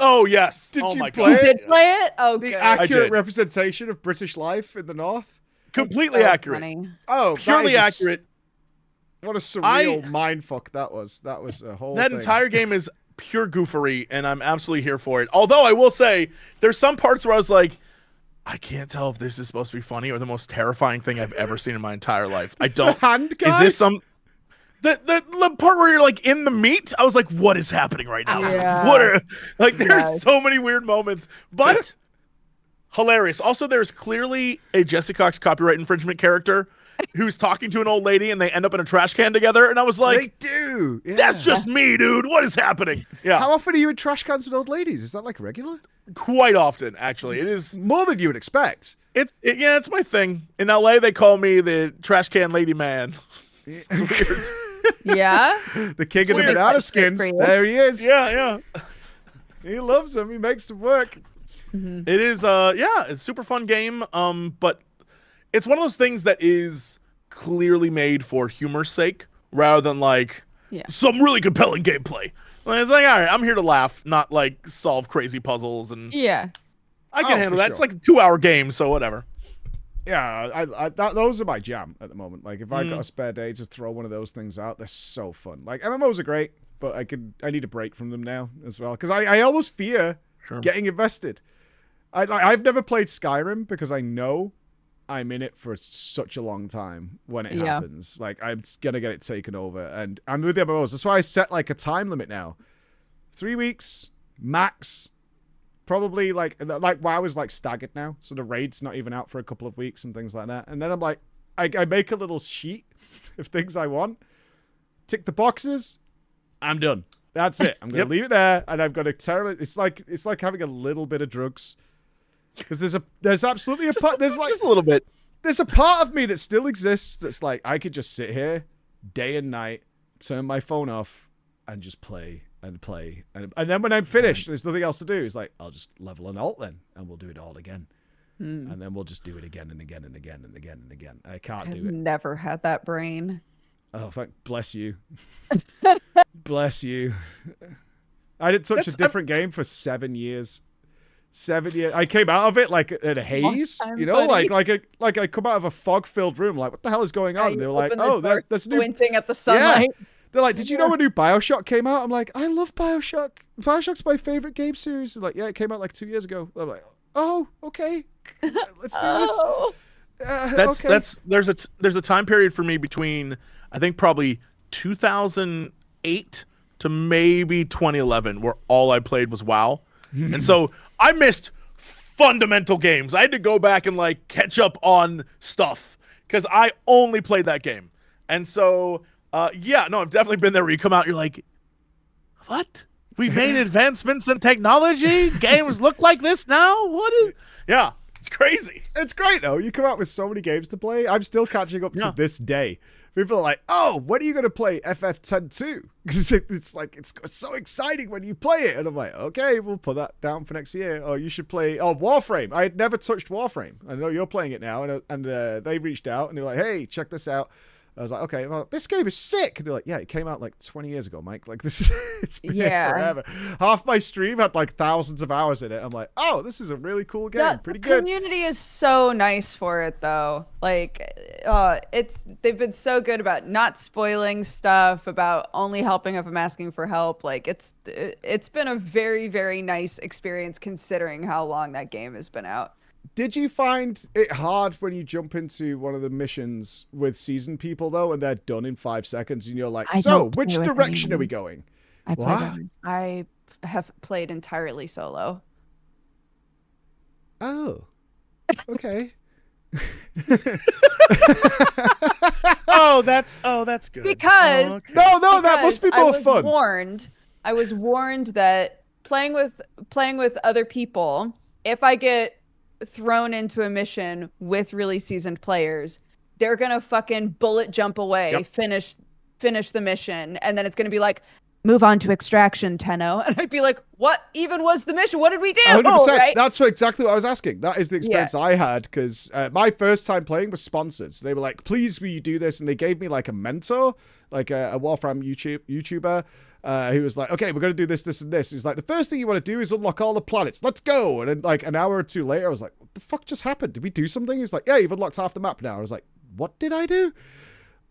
Oh, yes. Did oh, you my play God. it? You did play it? Oh, The good. accurate representation of British life in the North? Completely accurate. Funny. Oh, Purely accurate. What a surreal mindfuck that was. That was a whole That thing. entire game is pure goofery, and I'm absolutely here for it. Although I will say, there's some parts where I was like, I can't tell if this is supposed to be funny or the most terrifying thing I've ever seen in my entire life. I don't. Hand guy? Is this some? The part where you're like in the meat, I was like, what is happening right now? Yeah. What are like? There's Yes. so many weird moments, but hilarious. Also, there's clearly a Jesse Cox copyright infringement character who's talking to an old lady, and they end up in a trash can together. And I was like, They do. Yeah. that's just me, dude. What is happening? Yeah, How often are you in trash cans with old ladies? Is that like regular? quite often, actually. It is more than you would expect. Yeah, it's my thing. In LA, they call me the trash can lady man. It's weird. Yeah. The king of the weird. banana skins. There he is. Yeah. He loves them. He makes them work. Mm-hmm. It is, it's a super fun game. But it's one of those things that is clearly made for humor's sake rather than like some really compelling gameplay. Like, it's like, all right, I'm here to laugh, not like solve crazy puzzles, and Yeah. I can handle for that. sure. It's like a 2-hour game, so whatever. Yeah, those are my jam at the moment. Like, if I got a spare day, just throw one of those things out. They're so fun. Like, MMOs are great, but I need a break from them now as well, because I almost fear getting invested. I've never played Skyrim because I know I'm in it for such a long time when it happens. Like, I'm gonna get it taken over, and I'm with the MMOs. That's why I set like a time limit now. 3 weeks max. Probably like WoW is like staggered now, so the raid's not even out for a couple of weeks and things like that. And then I'm like, I make a little sheet of things I want, tick the boxes, I'm done. That's it. I'm gonna leave it there, and I've got a terrible. It's like having a little bit of drugs, because there's absolutely a part. There's like just a little bit. There's a part of me that still exists that's like I could just sit here day and night, turn my phone off, and just play. And then when I'm finished, there's nothing else to do. It's like, I'll just level an alt then, and we'll do it all again. And then we'll just do it again and again and again and again and again. I can't do it. Never had that brain. Oh, bless you. Bless you. I didn't touch a different game for 7 years. 7 years. I came out of it like in a haze, time, you know, buddy. like I come out of a fog-filled room, like, what the hell is going on? And they were like, oh, that's new. Squinting at the sunlight. Yeah. They're like, did you know a new Bioshock came out? I'm like, I love Bioshock. Bioshock's my favorite game series. They're like, yeah, it came out like 2 years ago. I'm like, oh, okay. Let's do this. There's a time period for me between, I think, probably 2008 to maybe 2011 where all I played was WoW. And so I missed fundamental games. I had to go back and like catch up on stuff because I only played that game. And so I've definitely been there where you come out, you're like, what? We made advancements in technology? Games look like this now? What is... Yeah, it's crazy. It's great, though. You come out with so many games to play. I'm still catching up to this day. People are like, oh, when are you going to play FF10-2? Because it's like, it's so exciting when you play it. And I'm like, okay, we'll put that down for next year. Or you should play, Warframe. I had never touched Warframe. I know you're playing it now. And they reached out and they're like, hey, check this out. I was like, okay, well, this game is sick. And they're like, yeah, it came out like 20 years ago, Mike. Like, it's been here forever. Half my stream had like thousands of hours in it. I'm like, oh, this is a really cool game. Pretty good. The community is so nice for it, though. Like, they've been so good about not spoiling stuff, about only helping if I'm asking for help. Like, it's been a very, very nice experience considering how long that game has been out. Did you find it hard when you jump into one of the missions with seasoned people, though, and they're done in 5 seconds, and you're like, so, which direction are we going? I have played entirely solo. Oh. Okay. that's good. Because that must be more fun. I was warned that playing with other people, if I get thrown into a mission with really seasoned players, they're gonna fucking bullet jump away, finish the mission, and then it's gonna be like, move on to extraction, Tenno. And I'd be like, what even was the mission? What did we do? 100%. Right? That's exactly what I was asking. That is the experience I had, because my first time playing was sponsored. So they were like, please will you do this? And they gave me like a mentor, like a Warframe YouTuber, who was like, okay, we're going to do this, this, and this. He's like, the first thing you want to do is unlock all the planets. Let's go. And then like an hour or two later, I was like, what the fuck just happened? Did we do something? He's like, yeah, you've unlocked half the map now. I was like, what did I do?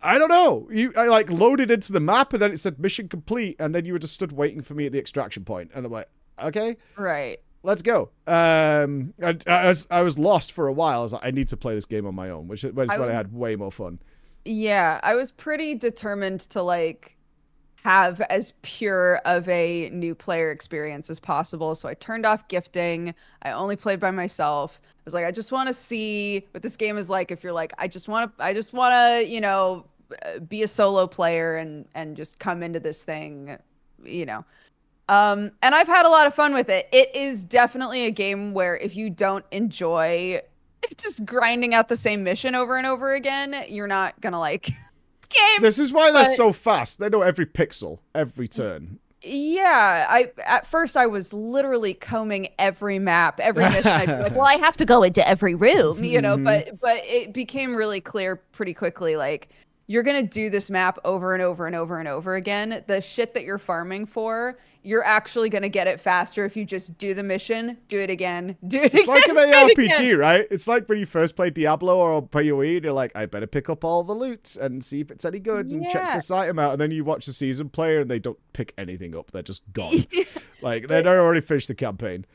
I don't know. I like loaded into the map and then it said mission complete, and then you were just stood waiting for me at the extraction point. And I'm like, okay, right, let's go. And I was lost for a while. I was like, I need to play this game on my own, which is when I had way more fun. Yeah, I was pretty determined to like have as pure of a new player experience as possible. So I turned off gifting. I only played by myself. I was like, I just want to see what this game is like. If you're like, I just want to, you know, be a solo player and just come into this thing, you know. And I've had a lot of fun with it. It is definitely a game where if you don't enjoy just grinding out the same mission over and over again, you're not gonna like game. This is why they're so fast. They know every pixel, every turn. Yeah, at first I was literally combing every map, every mission. I'd be like, well, I have to go into every room, you know. But it became really clear pretty quickly, like, you're gonna do this map over and over and over and over again. The shit that you're farming for, you're actually gonna get it faster if you just do the mission, do it again, do it again. It's like an ARPG, right? It's like when you first play Diablo or PoE, and you're like, I better pick up all the loot and see if it's any good and check this item out. And then you watch the season player and they don't pick anything up. They're just gone. Like, they'd already finished the campaign.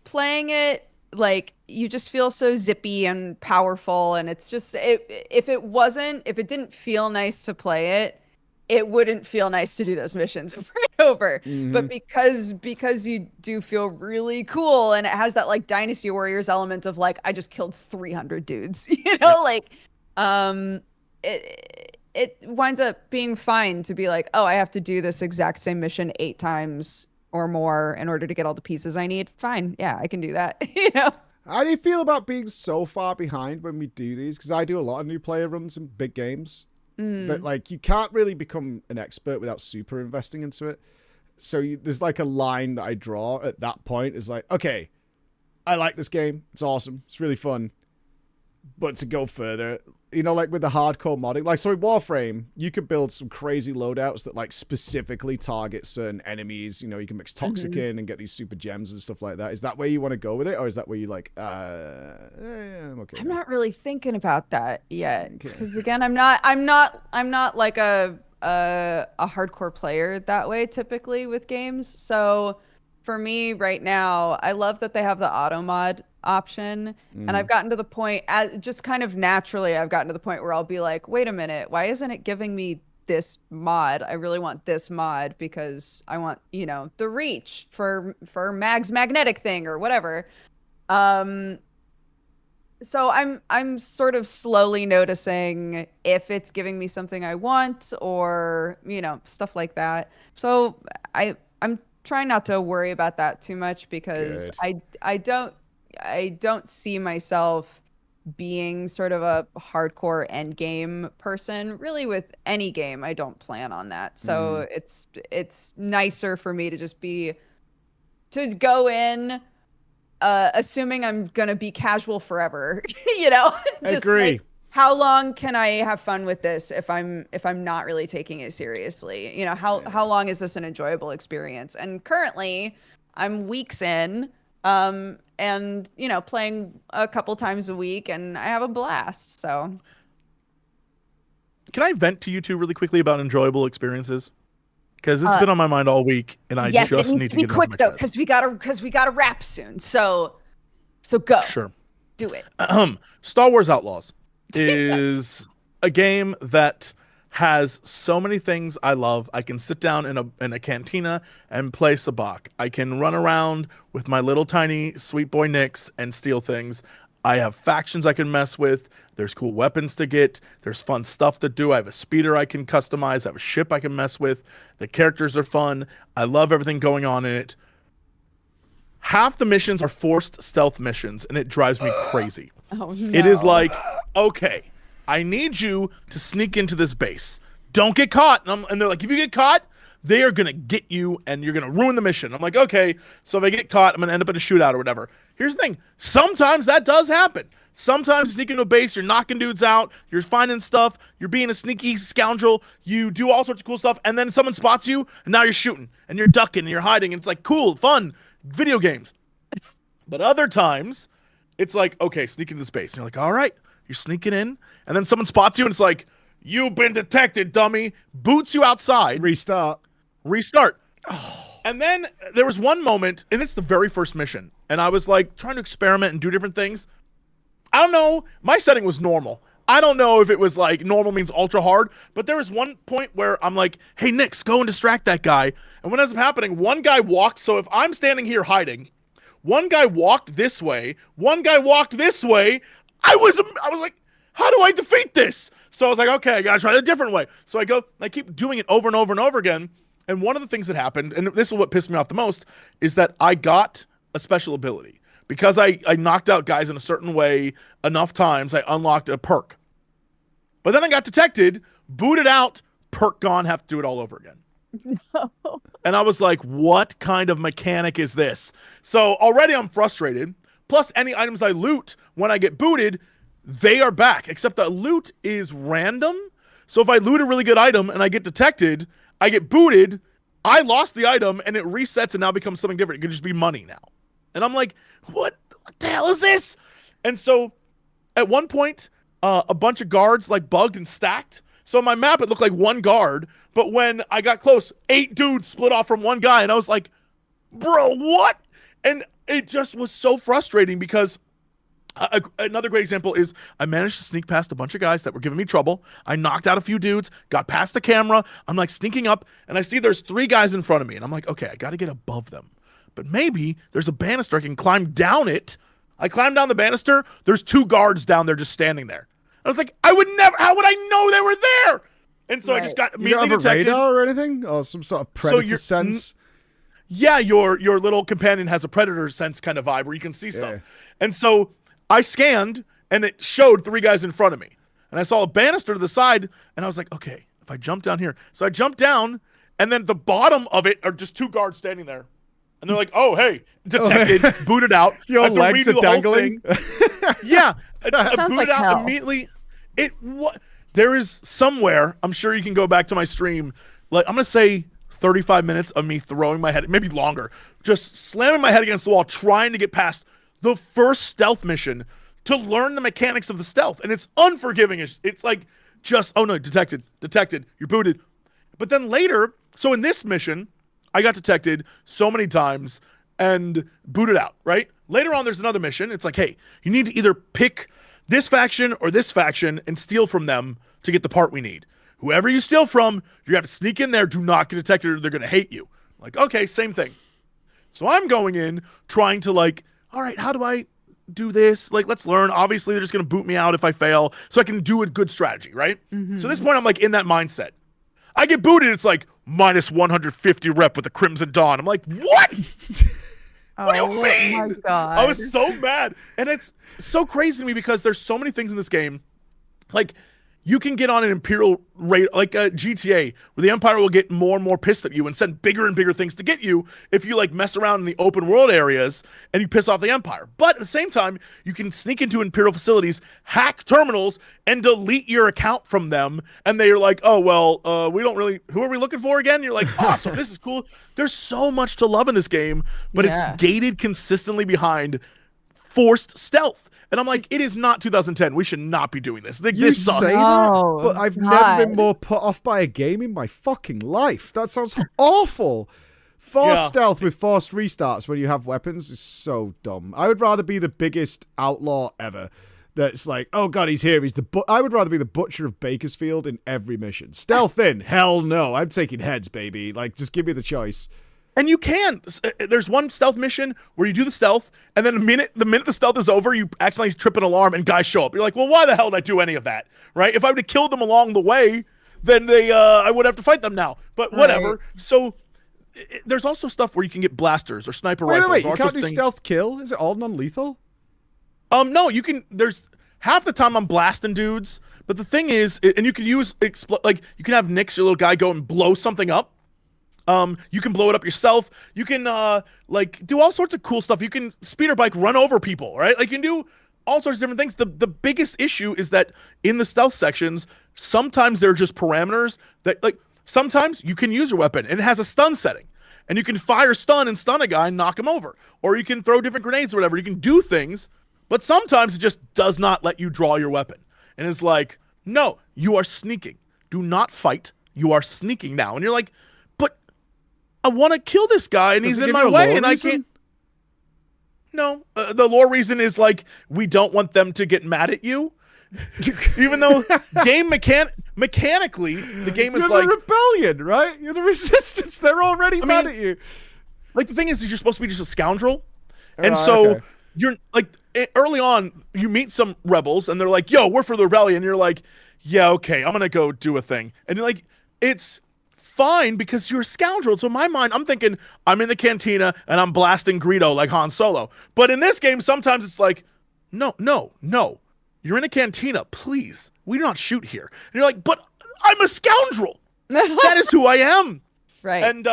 Playing it, like, you just feel so zippy and powerful, and it's just, if it didn't feel nice to play it, it wouldn't feel nice to do those missions over and over. But because you do feel really cool, and it has that like Dynasty Warriors element of like, I just killed 300 dudes, you know, like, it winds up being fine to be like, oh, I have to do this exact same mission 8 times or more in order to get all the pieces I need. Fine, yeah, I can do that. You know. How do you feel about being so far behind when we do these? Because I do a lot of new player runs in big games. But like, you can't really become an expert without super investing into it. So there's like a line that I draw at that point is like, okay, I like this game. It's awesome. It's really fun. But to go further, you know, like with the hardcore modding, like, so in Warframe, you could build some crazy loadouts that like specifically target certain enemies. You know, you can mix Toxic in and get these super gems and stuff like that. Is that where you want to go with it? Or is that where you like, I'm okay. I'm not really thinking about that yet. Because again, I'm not like a hardcore player that way typically with games. So for me right now, I love that they have the auto mod option, and I've gotten to the point, just kind of naturally, I've gotten to the point where I'll be like, wait a minute, why isn't it giving me this mod? I really want this mod because I want, you know, the reach for Mag's magnetic thing or whatever. So I'm sort of slowly noticing if it's giving me something I want, or, you know, stuff like that. So I'm trying not to worry about that too much, because I don't see myself being sort of a hardcore end game person really with any game. I don't plan on that. So it's nicer for me to just to go in assuming I'm gonna be casual forever. You know, just agree. Like, how long can I have fun with this if I'm not really taking it seriously? You know, how long is this an enjoyable experience? And currently I'm weeks in, and, you know, playing a couple times a week, and I have a blast. So can I vent to you two really quickly about enjoyable experiences? Because it's been on my mind all week, and I just need to get quick it off my though, because we gotta wrap soon. So go. Sure. Do it. Star Wars Outlaws is a game that has so many things I love. I can sit down in a cantina and play Sabacc. I can run around with my little tiny sweet boy Nyx and steal things. I have factions I can mess with. There's cool weapons to get. There's fun stuff to do. I have a speeder I can customize. I have a ship I can mess with. The characters are fun. I love everything going on in it. Half the missions are forced stealth missions, and it drives me crazy. Oh, no. It is like, okay, I need you to sneak into this base. Don't get caught. And they're like, if you get caught, they are going to get you and you're going to ruin the mission. I'm like, okay, so if I get caught, I'm going to end up in a shootout or whatever. Here's the thing. Sometimes that does happen. Sometimes you sneak into a base, you're knocking dudes out, you're finding stuff, you're being a sneaky scoundrel, you do all sorts of cool stuff, and then someone spots you, and now you're shooting, and you're ducking, and you're hiding, and it's like, cool, fun, video games. But other times, it's like, okay, sneak into this base. And you're like, all right, you're sneaking in, and then someone spots you, and it's like, you've been detected, dummy, boots you outside. Restart. And then there was one moment, and it's the very first mission, and I was like trying to experiment and do different things. I don't know. My setting was normal. I don't know if it was like normal means ultra hard, but there was one point where I'm like, hey, Nix, go and distract that guy. And what ends up happening, one guy walked. So if I'm standing here hiding, one guy walked this way, one guy walked this way. I was like, how do I defeat this? So I was like, okay, I got to try it a different way. So I go, I keep doing it over and over and over again. And one of the things that happened, and this is what pissed me off the most, is that I got a special ability. Because I knocked out guys in a certain way enough times, I unlocked a perk. But then I got detected, booted out, perk gone, have to do it all over again. No. And I was like, what kind of mechanic is this? So already I'm frustrated. Plus any items I loot when I get booted, they are back. Except the loot is random. So if I loot a really good item and I get detected, I get booted, I lost the item and it resets and now becomes something different. It could just be money now. And I'm like, what the hell is this? And so at one point, a bunch of guards like bugged and stacked. So on my map, it looked like one guard. But when I got close, 8 dudes split off from one guy. And I was like, bro, what? And it just was so frustrating because another great example is I managed to sneak past a bunch of guys that were giving me trouble. I knocked out a few dudes, got past the camera. I'm like sneaking up and I see there's 3 guys in front of me. And I'm like, okay, I got to get above them. But maybe there's a banister I can climb down it. I climb down the banister. There's 2 guards down there just standing there. I was like, I would never. How would I know they were there? And so I just got immediately you don't have detected. a radar or anything, or some sort of predator sense. Yeah, your little companion has a predator sense kind of vibe where you can see stuff. And so I scanned, and it showed 3 guys in front of me. And I saw a banister to the side, and I was like, okay, if I jump down here. So I jumped down, and then the bottom of it are just 2 guards standing there. And they're like, oh, hey, detected, booted out. Your legs are dangling. Yeah. Sounds booted like out hell. immediately. There is somewhere, I'm sure you can go back to my stream, like I'm going to say 35 minutes of me throwing my head, maybe longer, just slamming my head against the wall, trying to get past the first stealth mission to learn the mechanics of the stealth. And it's unforgiving. It's like just, oh no, detected, you're booted. But then later, so in this mission, I got detected so many times and booted out, right? Later on, there's another mission. It's like, hey, you need to either pick this faction or this faction and steal from them to get the part we need. Whoever you steal from, you have to sneak in there, do not get detected, or they're going to hate you. Like, okay, same thing. So I'm going in trying to like, all right, how do I do this? Like, let's learn. Obviously, they're just going to boot me out if I fail, so I can do a good strategy, right? Mm-hmm. So at this point, I'm like in that mindset. I get booted, it's like, minus 150 rep with the Crimson Dawn. I'm like, what? What do you mean? Oh my God. I was so mad. And it's so crazy to me because there's so many things in this game. Like, you can get on an Imperial raid, like a GTA, where the Empire will get more and more pissed at you and send bigger and bigger things to get you if you like mess around in the open world areas and you piss off the Empire. But at the same time, you can sneak into Imperial facilities, hack terminals, and delete your account from them. And they're like, oh, well, we don't really, who are we looking for again? And you're like, awesome, this is cool. There's so much to love in this game, but it's gated consistently behind forced stealth. And I'm like, it is not 2010. We should not be doing this. Like, You this sucks. say that, but I've never been more put off by a game in my fucking life. That sounds awful. Forced stealth with forced restarts when you have weapons is so dumb. I would rather be the biggest outlaw ever. That's like, oh god, he's here. I would rather be the butcher of Bakersfield in every mission. Stealth in? Hell no. I'm taking heads, baby. Like, just give me the choice. And you can. There's one stealth mission where you do the stealth, and then the minute the stealth is over, you accidentally trip an alarm and guys show up. You're like, well, why the hell did I do any of that? Right? If I would have killed them along the way, then I would have to fight them now. But whatever. Right. So there's also stuff where you can get blasters or sniper rifles. Wait. You can't do stealth kill? Is it all non-lethal? No, you can. There's half the time I'm blasting dudes, But the thing is, and you can use like you can have Nyx, your little guy, go and blow something up. You can blow it up yourself. You can like do all sorts of cool stuff. You can speeder bike run over people, right? Like you can do all sorts of different things. The biggest issue is that in the stealth sections, sometimes they're just parameters that like sometimes you can use your weapon and it has a stun setting. And you can fire stun and stun a guy and knock him over. Or you can throw different grenades or whatever. You can do things, but sometimes it just does not let you draw your weapon. And it's like, no, you are sneaking. Do not fight. You are sneaking now. And you're like, but I want to kill this guy and he's in my way and I can't. No, the lore reason is like, we don't want them to get mad at you. Even though mechanically, the game is You're the rebellion, right? You're the resistance. They're already mad at you. Like the thing is you're supposed to be just a scoundrel. And so you're like early on, you meet some rebels and they're like, yo, we're for the rebellion. And you're like, yeah, okay, I'm going to go do a thing. And you're like, it's fine because you're a scoundrel. So in my mind, I'm thinking I'm in the cantina and I'm blasting Greedo like Han Solo. But in this game, sometimes it's like, no. You're in a cantina, please. We do not shoot here. And you're like, but I'm a scoundrel. That is who I am. Right. And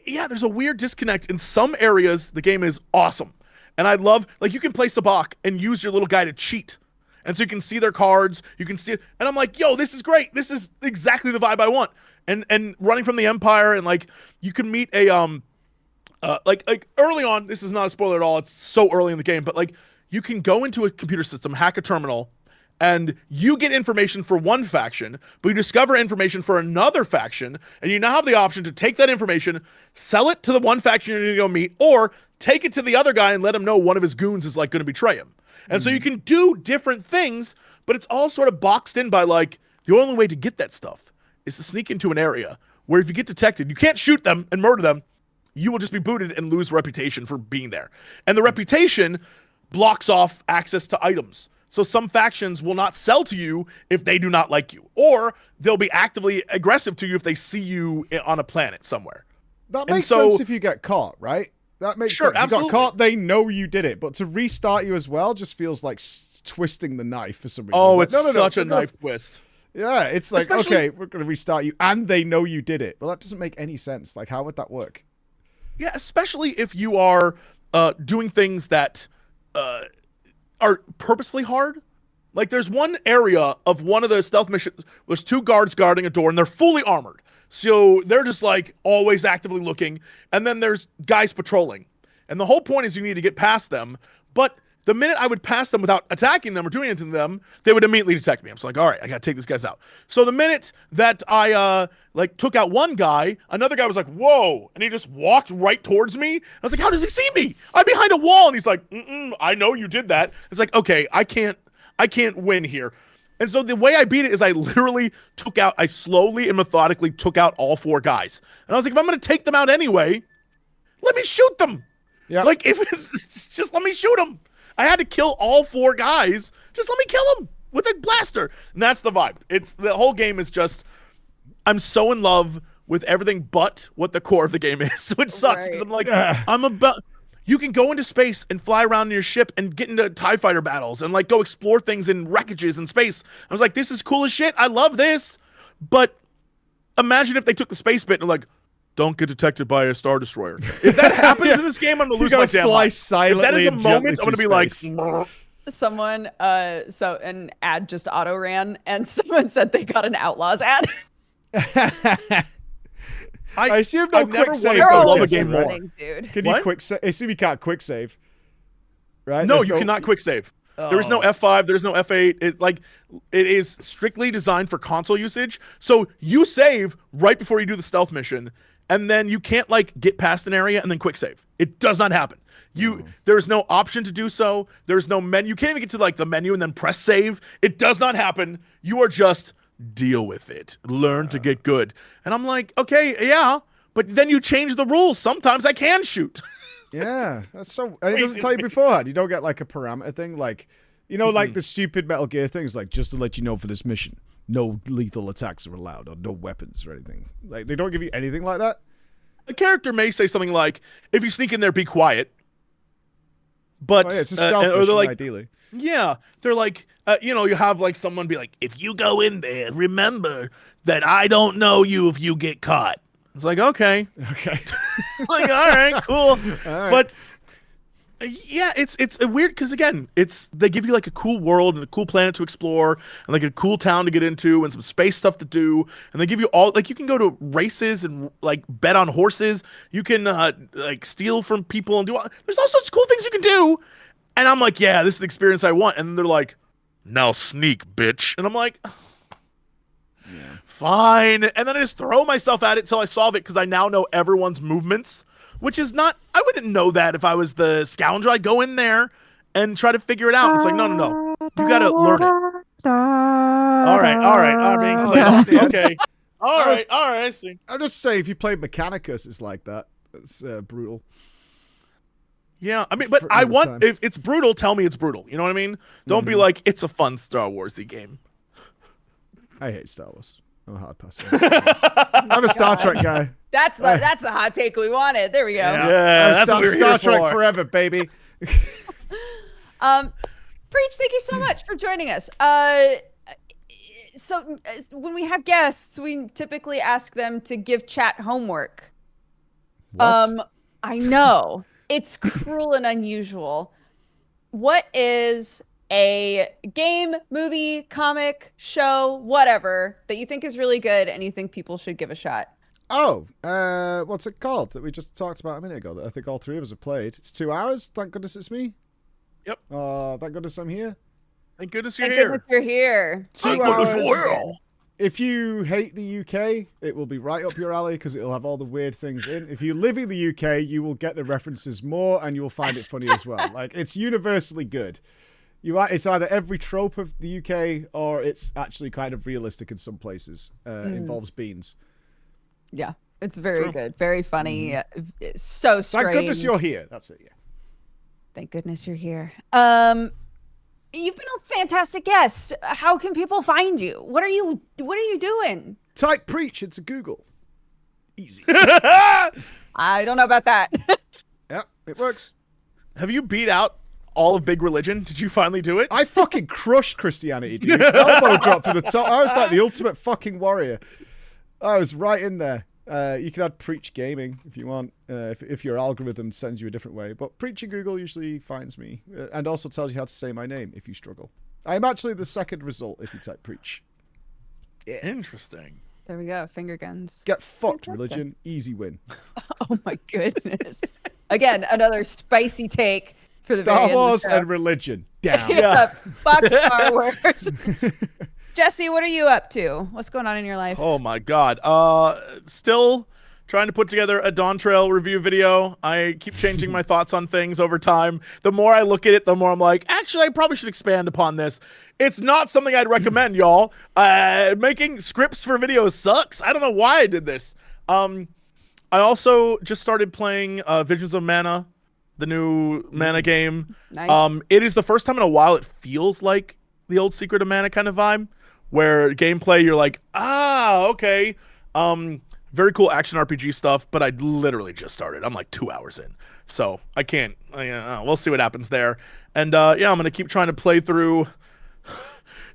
yeah, there's a weird disconnect. In some areas, the game is awesome. And I love, like, you can play Sabacc and use your little guy to cheat. And so you can see their cards. You can see it. And I'm like, yo, this is great. This is exactly the vibe I want. And running from the Empire and, like, you can meet a, like early on, this is not a spoiler at all. It's so early in the game. But, like, you can go into a computer system, hack a terminal, and you get information for one faction, but you discover information for another faction, and you now have the option to take that information, sell it to the one faction you're going to go meet, or take it to the other guy and let him know one of his goons is like going to betray him. And so you can do different things, but it's all sort of boxed in by like, the only way to get that stuff is to sneak into an area where if you get detected, you can't shoot them and murder them. You will just be booted and lose reputation for being there. And the reputation blocks off access to items. So some factions will not sell to you if they do not like you, or they'll be actively aggressive to you if they see you on a planet somewhere. That makes sense if you get caught, right? That makes sense. Absolutely. You got caught, they know you did it, but to restart you as well just feels like twisting the knife for some reason. Oh, it's like, such a knife twist. Yeah, it's like, okay, we're going to restart you, and they know you did it. Well, that doesn't make any sense. Like, how would that work? Yeah, especially if you are doing things that are purposefully hard. Like there's one area of one of the stealth missions, there's two guards guarding a door and they're fully armored. So they're just like always actively looking. And then there's guys patrolling. And the whole point is you need to get past them. But the minute I would pass them without attacking them or doing anything to them, they would immediately detect me. I'm just like, all right, I got to take these guys out. So the minute that I like took out one guy, another guy was like, whoa. And he just walked right towards me. I was like, how does he see me? I'm behind a wall. And he's like, I know you did that. It's like, okay, I can't win here. And so the way I beat it is I slowly and methodically took out all four guys. And I was like, if I'm going to take them out anyway, let me shoot them. Yeah. Like if it's just let me shoot them. I had to kill all four guys. Just let me kill them with a blaster. And that's the vibe. It's the whole game is just, I'm so in love with everything but what the core of the game is, which sucks because I'm like, you can go into space and fly around in your ship and get into TIE fighter battles and like go explore things in wreckages in space. I was like, this is cool as shit. I love this. But imagine if they took the space bit and like, don't get detected by a Star Destroyer. If that happens in this game, I'm going to lose my damn fly life. silently. If that is a and moment, I'm going to be like... Someone, so an ad just auto ran and someone said they got an Outlaws ad. I assume no quick save. I love a game more. Dude. Can you quick save? I assume you can't quick save. Right? No, you cannot quick save. There is no F5, there is no F8. It is strictly designed for console usage. So you save right before you do the stealth mission, and then you can't like get past an area and then quick save. It does not happen. There is no option to do so. There is no menu. You can't even get to like the menu and then press save. It does not happen. You are just deal with it. Learn to get good. And I'm like, okay, yeah, but then you change the rules. Sometimes I can shoot. Yeah, that's so. And it doesn't tell you beforehand. You don't get like a parameter thing, like like the stupid Metal Gear things, like just to let you know for this mission, no lethal attacks are allowed or no weapons or anything. Like they don't give you anything like that. A character may say something like, "If you sneak in there, be quiet." But Oh, yeah, it's a stealth or they're mission, like, ideally. yeah, they're like, you know, you have like someone be like, if you go in there, remember that I don't know you if you get caught. It's like, okay, Okay. like, all right, cool. All right. But yeah, it's weird because again, they give you like a cool world and a cool planet to explore and like a cool town to get into and some space stuff to do, and they give you all like you can go to races and like bet on horses. You can like steal from people and do all, there's all sorts of cool things you can do. And I'm like, yeah, this is the experience I want. And they're like, now sneak, bitch. And I'm like, fine. And then I just throw myself at it till I solve it because I now know everyone's movements, which is not, I wouldn't know that if I was the scoundrel. I go in there and try to figure it out. It's like, no. You got to learn it. All right. I'm being played off. Okay. All right. I see. I'll just say, if you play Mechanicus, it's like that. It's brutal. Yeah, I mean, but I want, if it's brutal, tell me it's brutal. You know what I mean? Don't be like, it's a fun Star Warsy game. I hate Star Wars. I'm a hard passer. I'm a Star Trek guy. That's the hot take we wanted. There we go. Yeah, that's what we're Star here Trek for. forever, baby. Preach, thank you so much for joining us. So when we have guests, we typically ask them to give chat homework. What? I know. It's cruel and unusual. What is a game, movie, comic, show, whatever, that you think is really good and you think people should give a shot? Oh, what's it called that we just talked about a minute ago that I think all three of us have played? It's 2 hours. Thank goodness it's me. Yep. Thank goodness I'm here. Thank goodness you're Thank here. goodness you're here. 2 hours. If you hate the UK, it will be right up your alley because it'll have all the weird things in. If you live in the UK, you will get the references more and you will find it funny as well. Like, it's universally good. It's either every trope of the UK or it's actually kind of realistic in some places. Involves beans. Yeah, it's very good. Very funny. It's so strange. Thank goodness you're here. That's it, yeah. Thank goodness you're here. You've been a fantastic guest. How can people find you? What are you doing? Type Preach into Google. Easy. I don't know about that. Yeah, it works. Have you beat out all of Big Religion? Did you finally do it? I fucking crushed Christianity, dude. Elbow drop from the top. I was like the ultimate fucking warrior. I was right in there. You can add Preach Gaming if you want, if your algorithm sends you a different way. But Preach in Google usually finds me, and also tells you how to say my name if you struggle. I'm actually the second result if you type Preach. Yeah. Interesting. There we go. Finger guns. Get fucked, Religion. Easy win. Oh my goodness. Again, another spicy take for the Star Wars and religion. Down. Fuck Star Wars. Jesse, what are you up to? What's going on in your life? Oh my god. Still trying to put together a Dawn Trail review video. I keep changing my thoughts on things over time. The more I look at it, the more I'm like, actually, I probably should expand upon this. It's not something I'd recommend, y'all. Making scripts for videos sucks. I don't know why I did this. I also just started playing Visions of Mana, the new Mana game. Nice. It is the first time in a while it feels like the old Secret of Mana kind of vibe, where gameplay you're like, okay. Very cool action RPG stuff, but I literally just started. I'm like 2 hours in, so I can't. We'll see what happens there. And yeah, I'm gonna keep trying to play through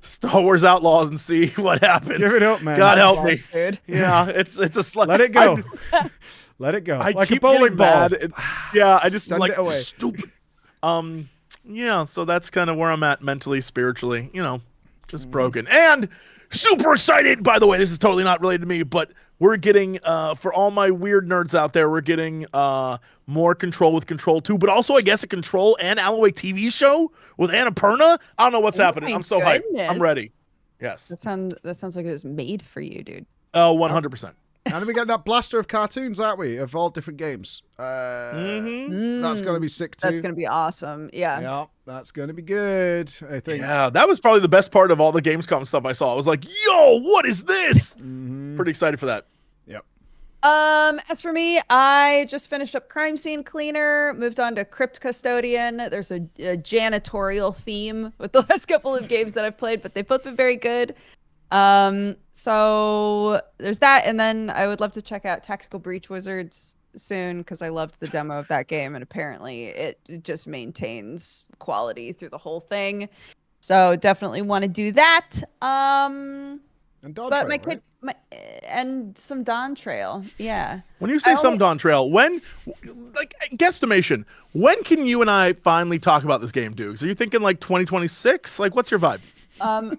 Star Wars Outlaws and see what happens. Give it up, man. God help me, dude. Yeah, it's a slug. Let it go. Let it go. I like keep a bowling getting ball. mad. Yeah, I just Send like it away. stupid. Yeah, so that's kind of where I'm at mentally, spiritually. Just broken and super excited. By the way, this is totally not related to me, but we're getting for all my weird nerds out there, we're getting more Control with Control 2, but also I guess a Control and Alan Wake TV show with Annapurna. I don't know what's happening. I'm so hyped. I'm ready. Yes. That sounds like it was made for you, dude. Oh, 100%. And then we got that blaster of cartoons, aren't we? Of all different games. That's going to be sick too. That's going to be awesome. Yeah. Yeah, that's going to be good, I think. Yeah, that was probably the best part of all the Gamescom stuff I saw. I was like, yo, what is this? Pretty excited for that. Yep. As for me, I just finished up Crime Scene Cleaner, moved on to Crypt Custodian. There's a janitorial theme with the last couple of games that I've played, but they've both been very good. So there's that, and then I would love to check out Tactical Breach Wizards. soon because I loved the demo of that game, and apparently it just maintains quality through the whole thing. So definitely want to do that. And Dawn But Trail, my kid, and some Dawn Trail, yeah. When you say some Dawn Trail, when, like, guesstimation, when can you and I finally talk about this game, Dukes? Are you thinking like 2026? Like, what's your vibe?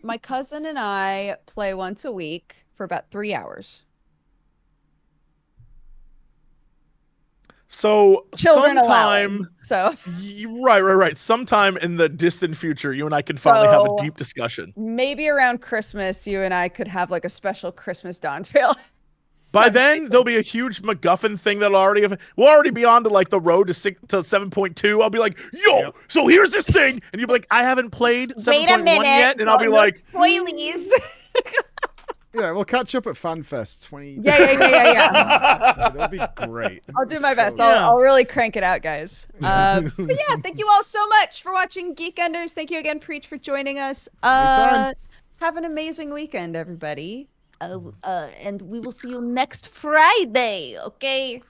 My cousin and I play once a week for about 3 hours. So Children sometime, so right. Sometime in the distant future, you and I can finally have a deep discussion. Maybe around Christmas, you and I could have like a special Christmas Dawn Trail. By then, there'll be a huge MacGuffin thing that'll we'll already be on to like the road to 7.2. I'll be like, yo, so here's this thing, and you'll be like, I haven't played 7.1 yet, and I'll be like, spoilies. Yeah, we'll catch up at FanFest 20. Yeah. That'll be great. I'll do my best. I'll really crank it out, guys. But yeah, thank you all so much for watching Geekenders. Thank you again, Preach, for joining us. Have an amazing weekend, everybody. And we will see you next Friday, okay?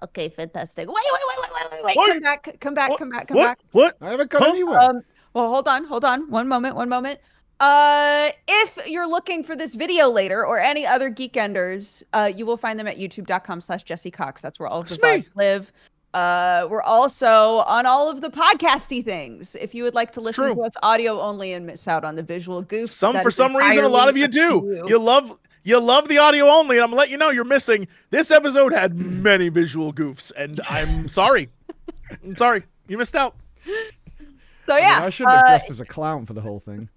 Okay, fantastic. Wait. Come back. What? I haven't gone anywhere. Well, hold on. One moment. If you're looking for this video later or any other Geekenders, you will find them at youtube.com/Jesse Cox. That's where all of the VODs live. We're also on all of the podcasty things. If you would like to listen to us audio only and miss out on the visual goofs. For some reason, a lot of you do. You love the audio only, and I'm gonna let you know you're missing. This episode had many visual goofs, and I'm sorry. You missed out. So yeah, I shouldn't have dressed as a clown for the whole thing.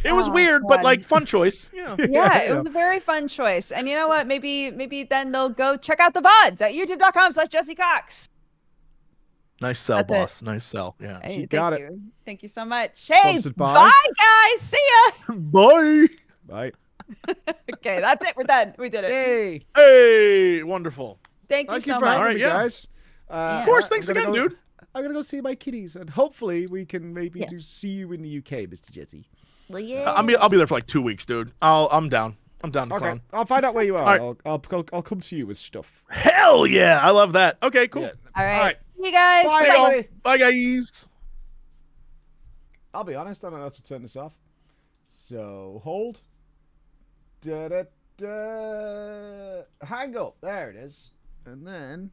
It was weird, but like fun choice. Yeah, it was a very fun choice. And you know what? Maybe then they'll go check out the VODs at youtube.com/Jesse Cox. Nice sell, boss. Nice sell. Yeah. Hey, got it. Thank you so much. Sponsored by. Bye, guys. See ya. Bye. Okay, that's it. We're done. We did it. Hey, wonderful. Thank you so for much. having me, guys. Of course. Thanks again, dude. I'm gonna go see my kitties, and hopefully we can maybe see you in the UK, Mr. Jesse. Well, yeah. I'll be there for like 2 weeks, dude. I'm down. I'm down to clown. I'll find out where you are. All right. I'll come to you with stuff. Hell yeah! I love that. Okay, cool. Yeah. All right. See you guys. Bye. Bye, guys. I'll be honest. I don't know how to turn this off. So hold. Hang up. There it is. And then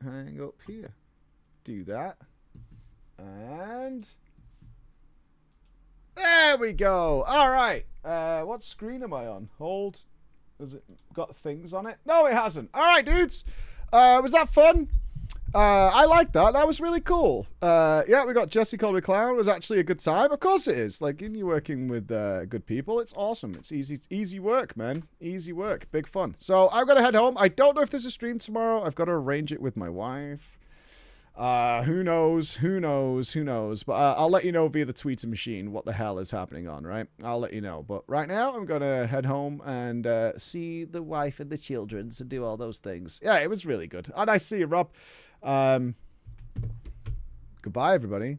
hang up here. Do that. And there we go. All right. What screen am I on? Hold. Has it got things on it? No, it hasn't. All right, dudes. Was that fun? I liked that. That was really cool. Yeah, we got Jesse Colby Clown. It was actually a good time. Of course it is. Like, when you're working with good people, it's awesome. It's easy work, man. Easy work. Big fun. So I've got to head home. I don't know if there's a stream tomorrow. I've got to arrange it with my wife. Who knows? But I'll let you know via the Twitter machine what the hell is happening on, right? I'll let you know. But right now, I'm going to head home and see the wife and the children and do all those things. Yeah, it was really good. And I see you, Rob. Goodbye, everybody.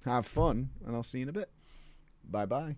Have fun, and I'll see you in a bit. Bye-bye.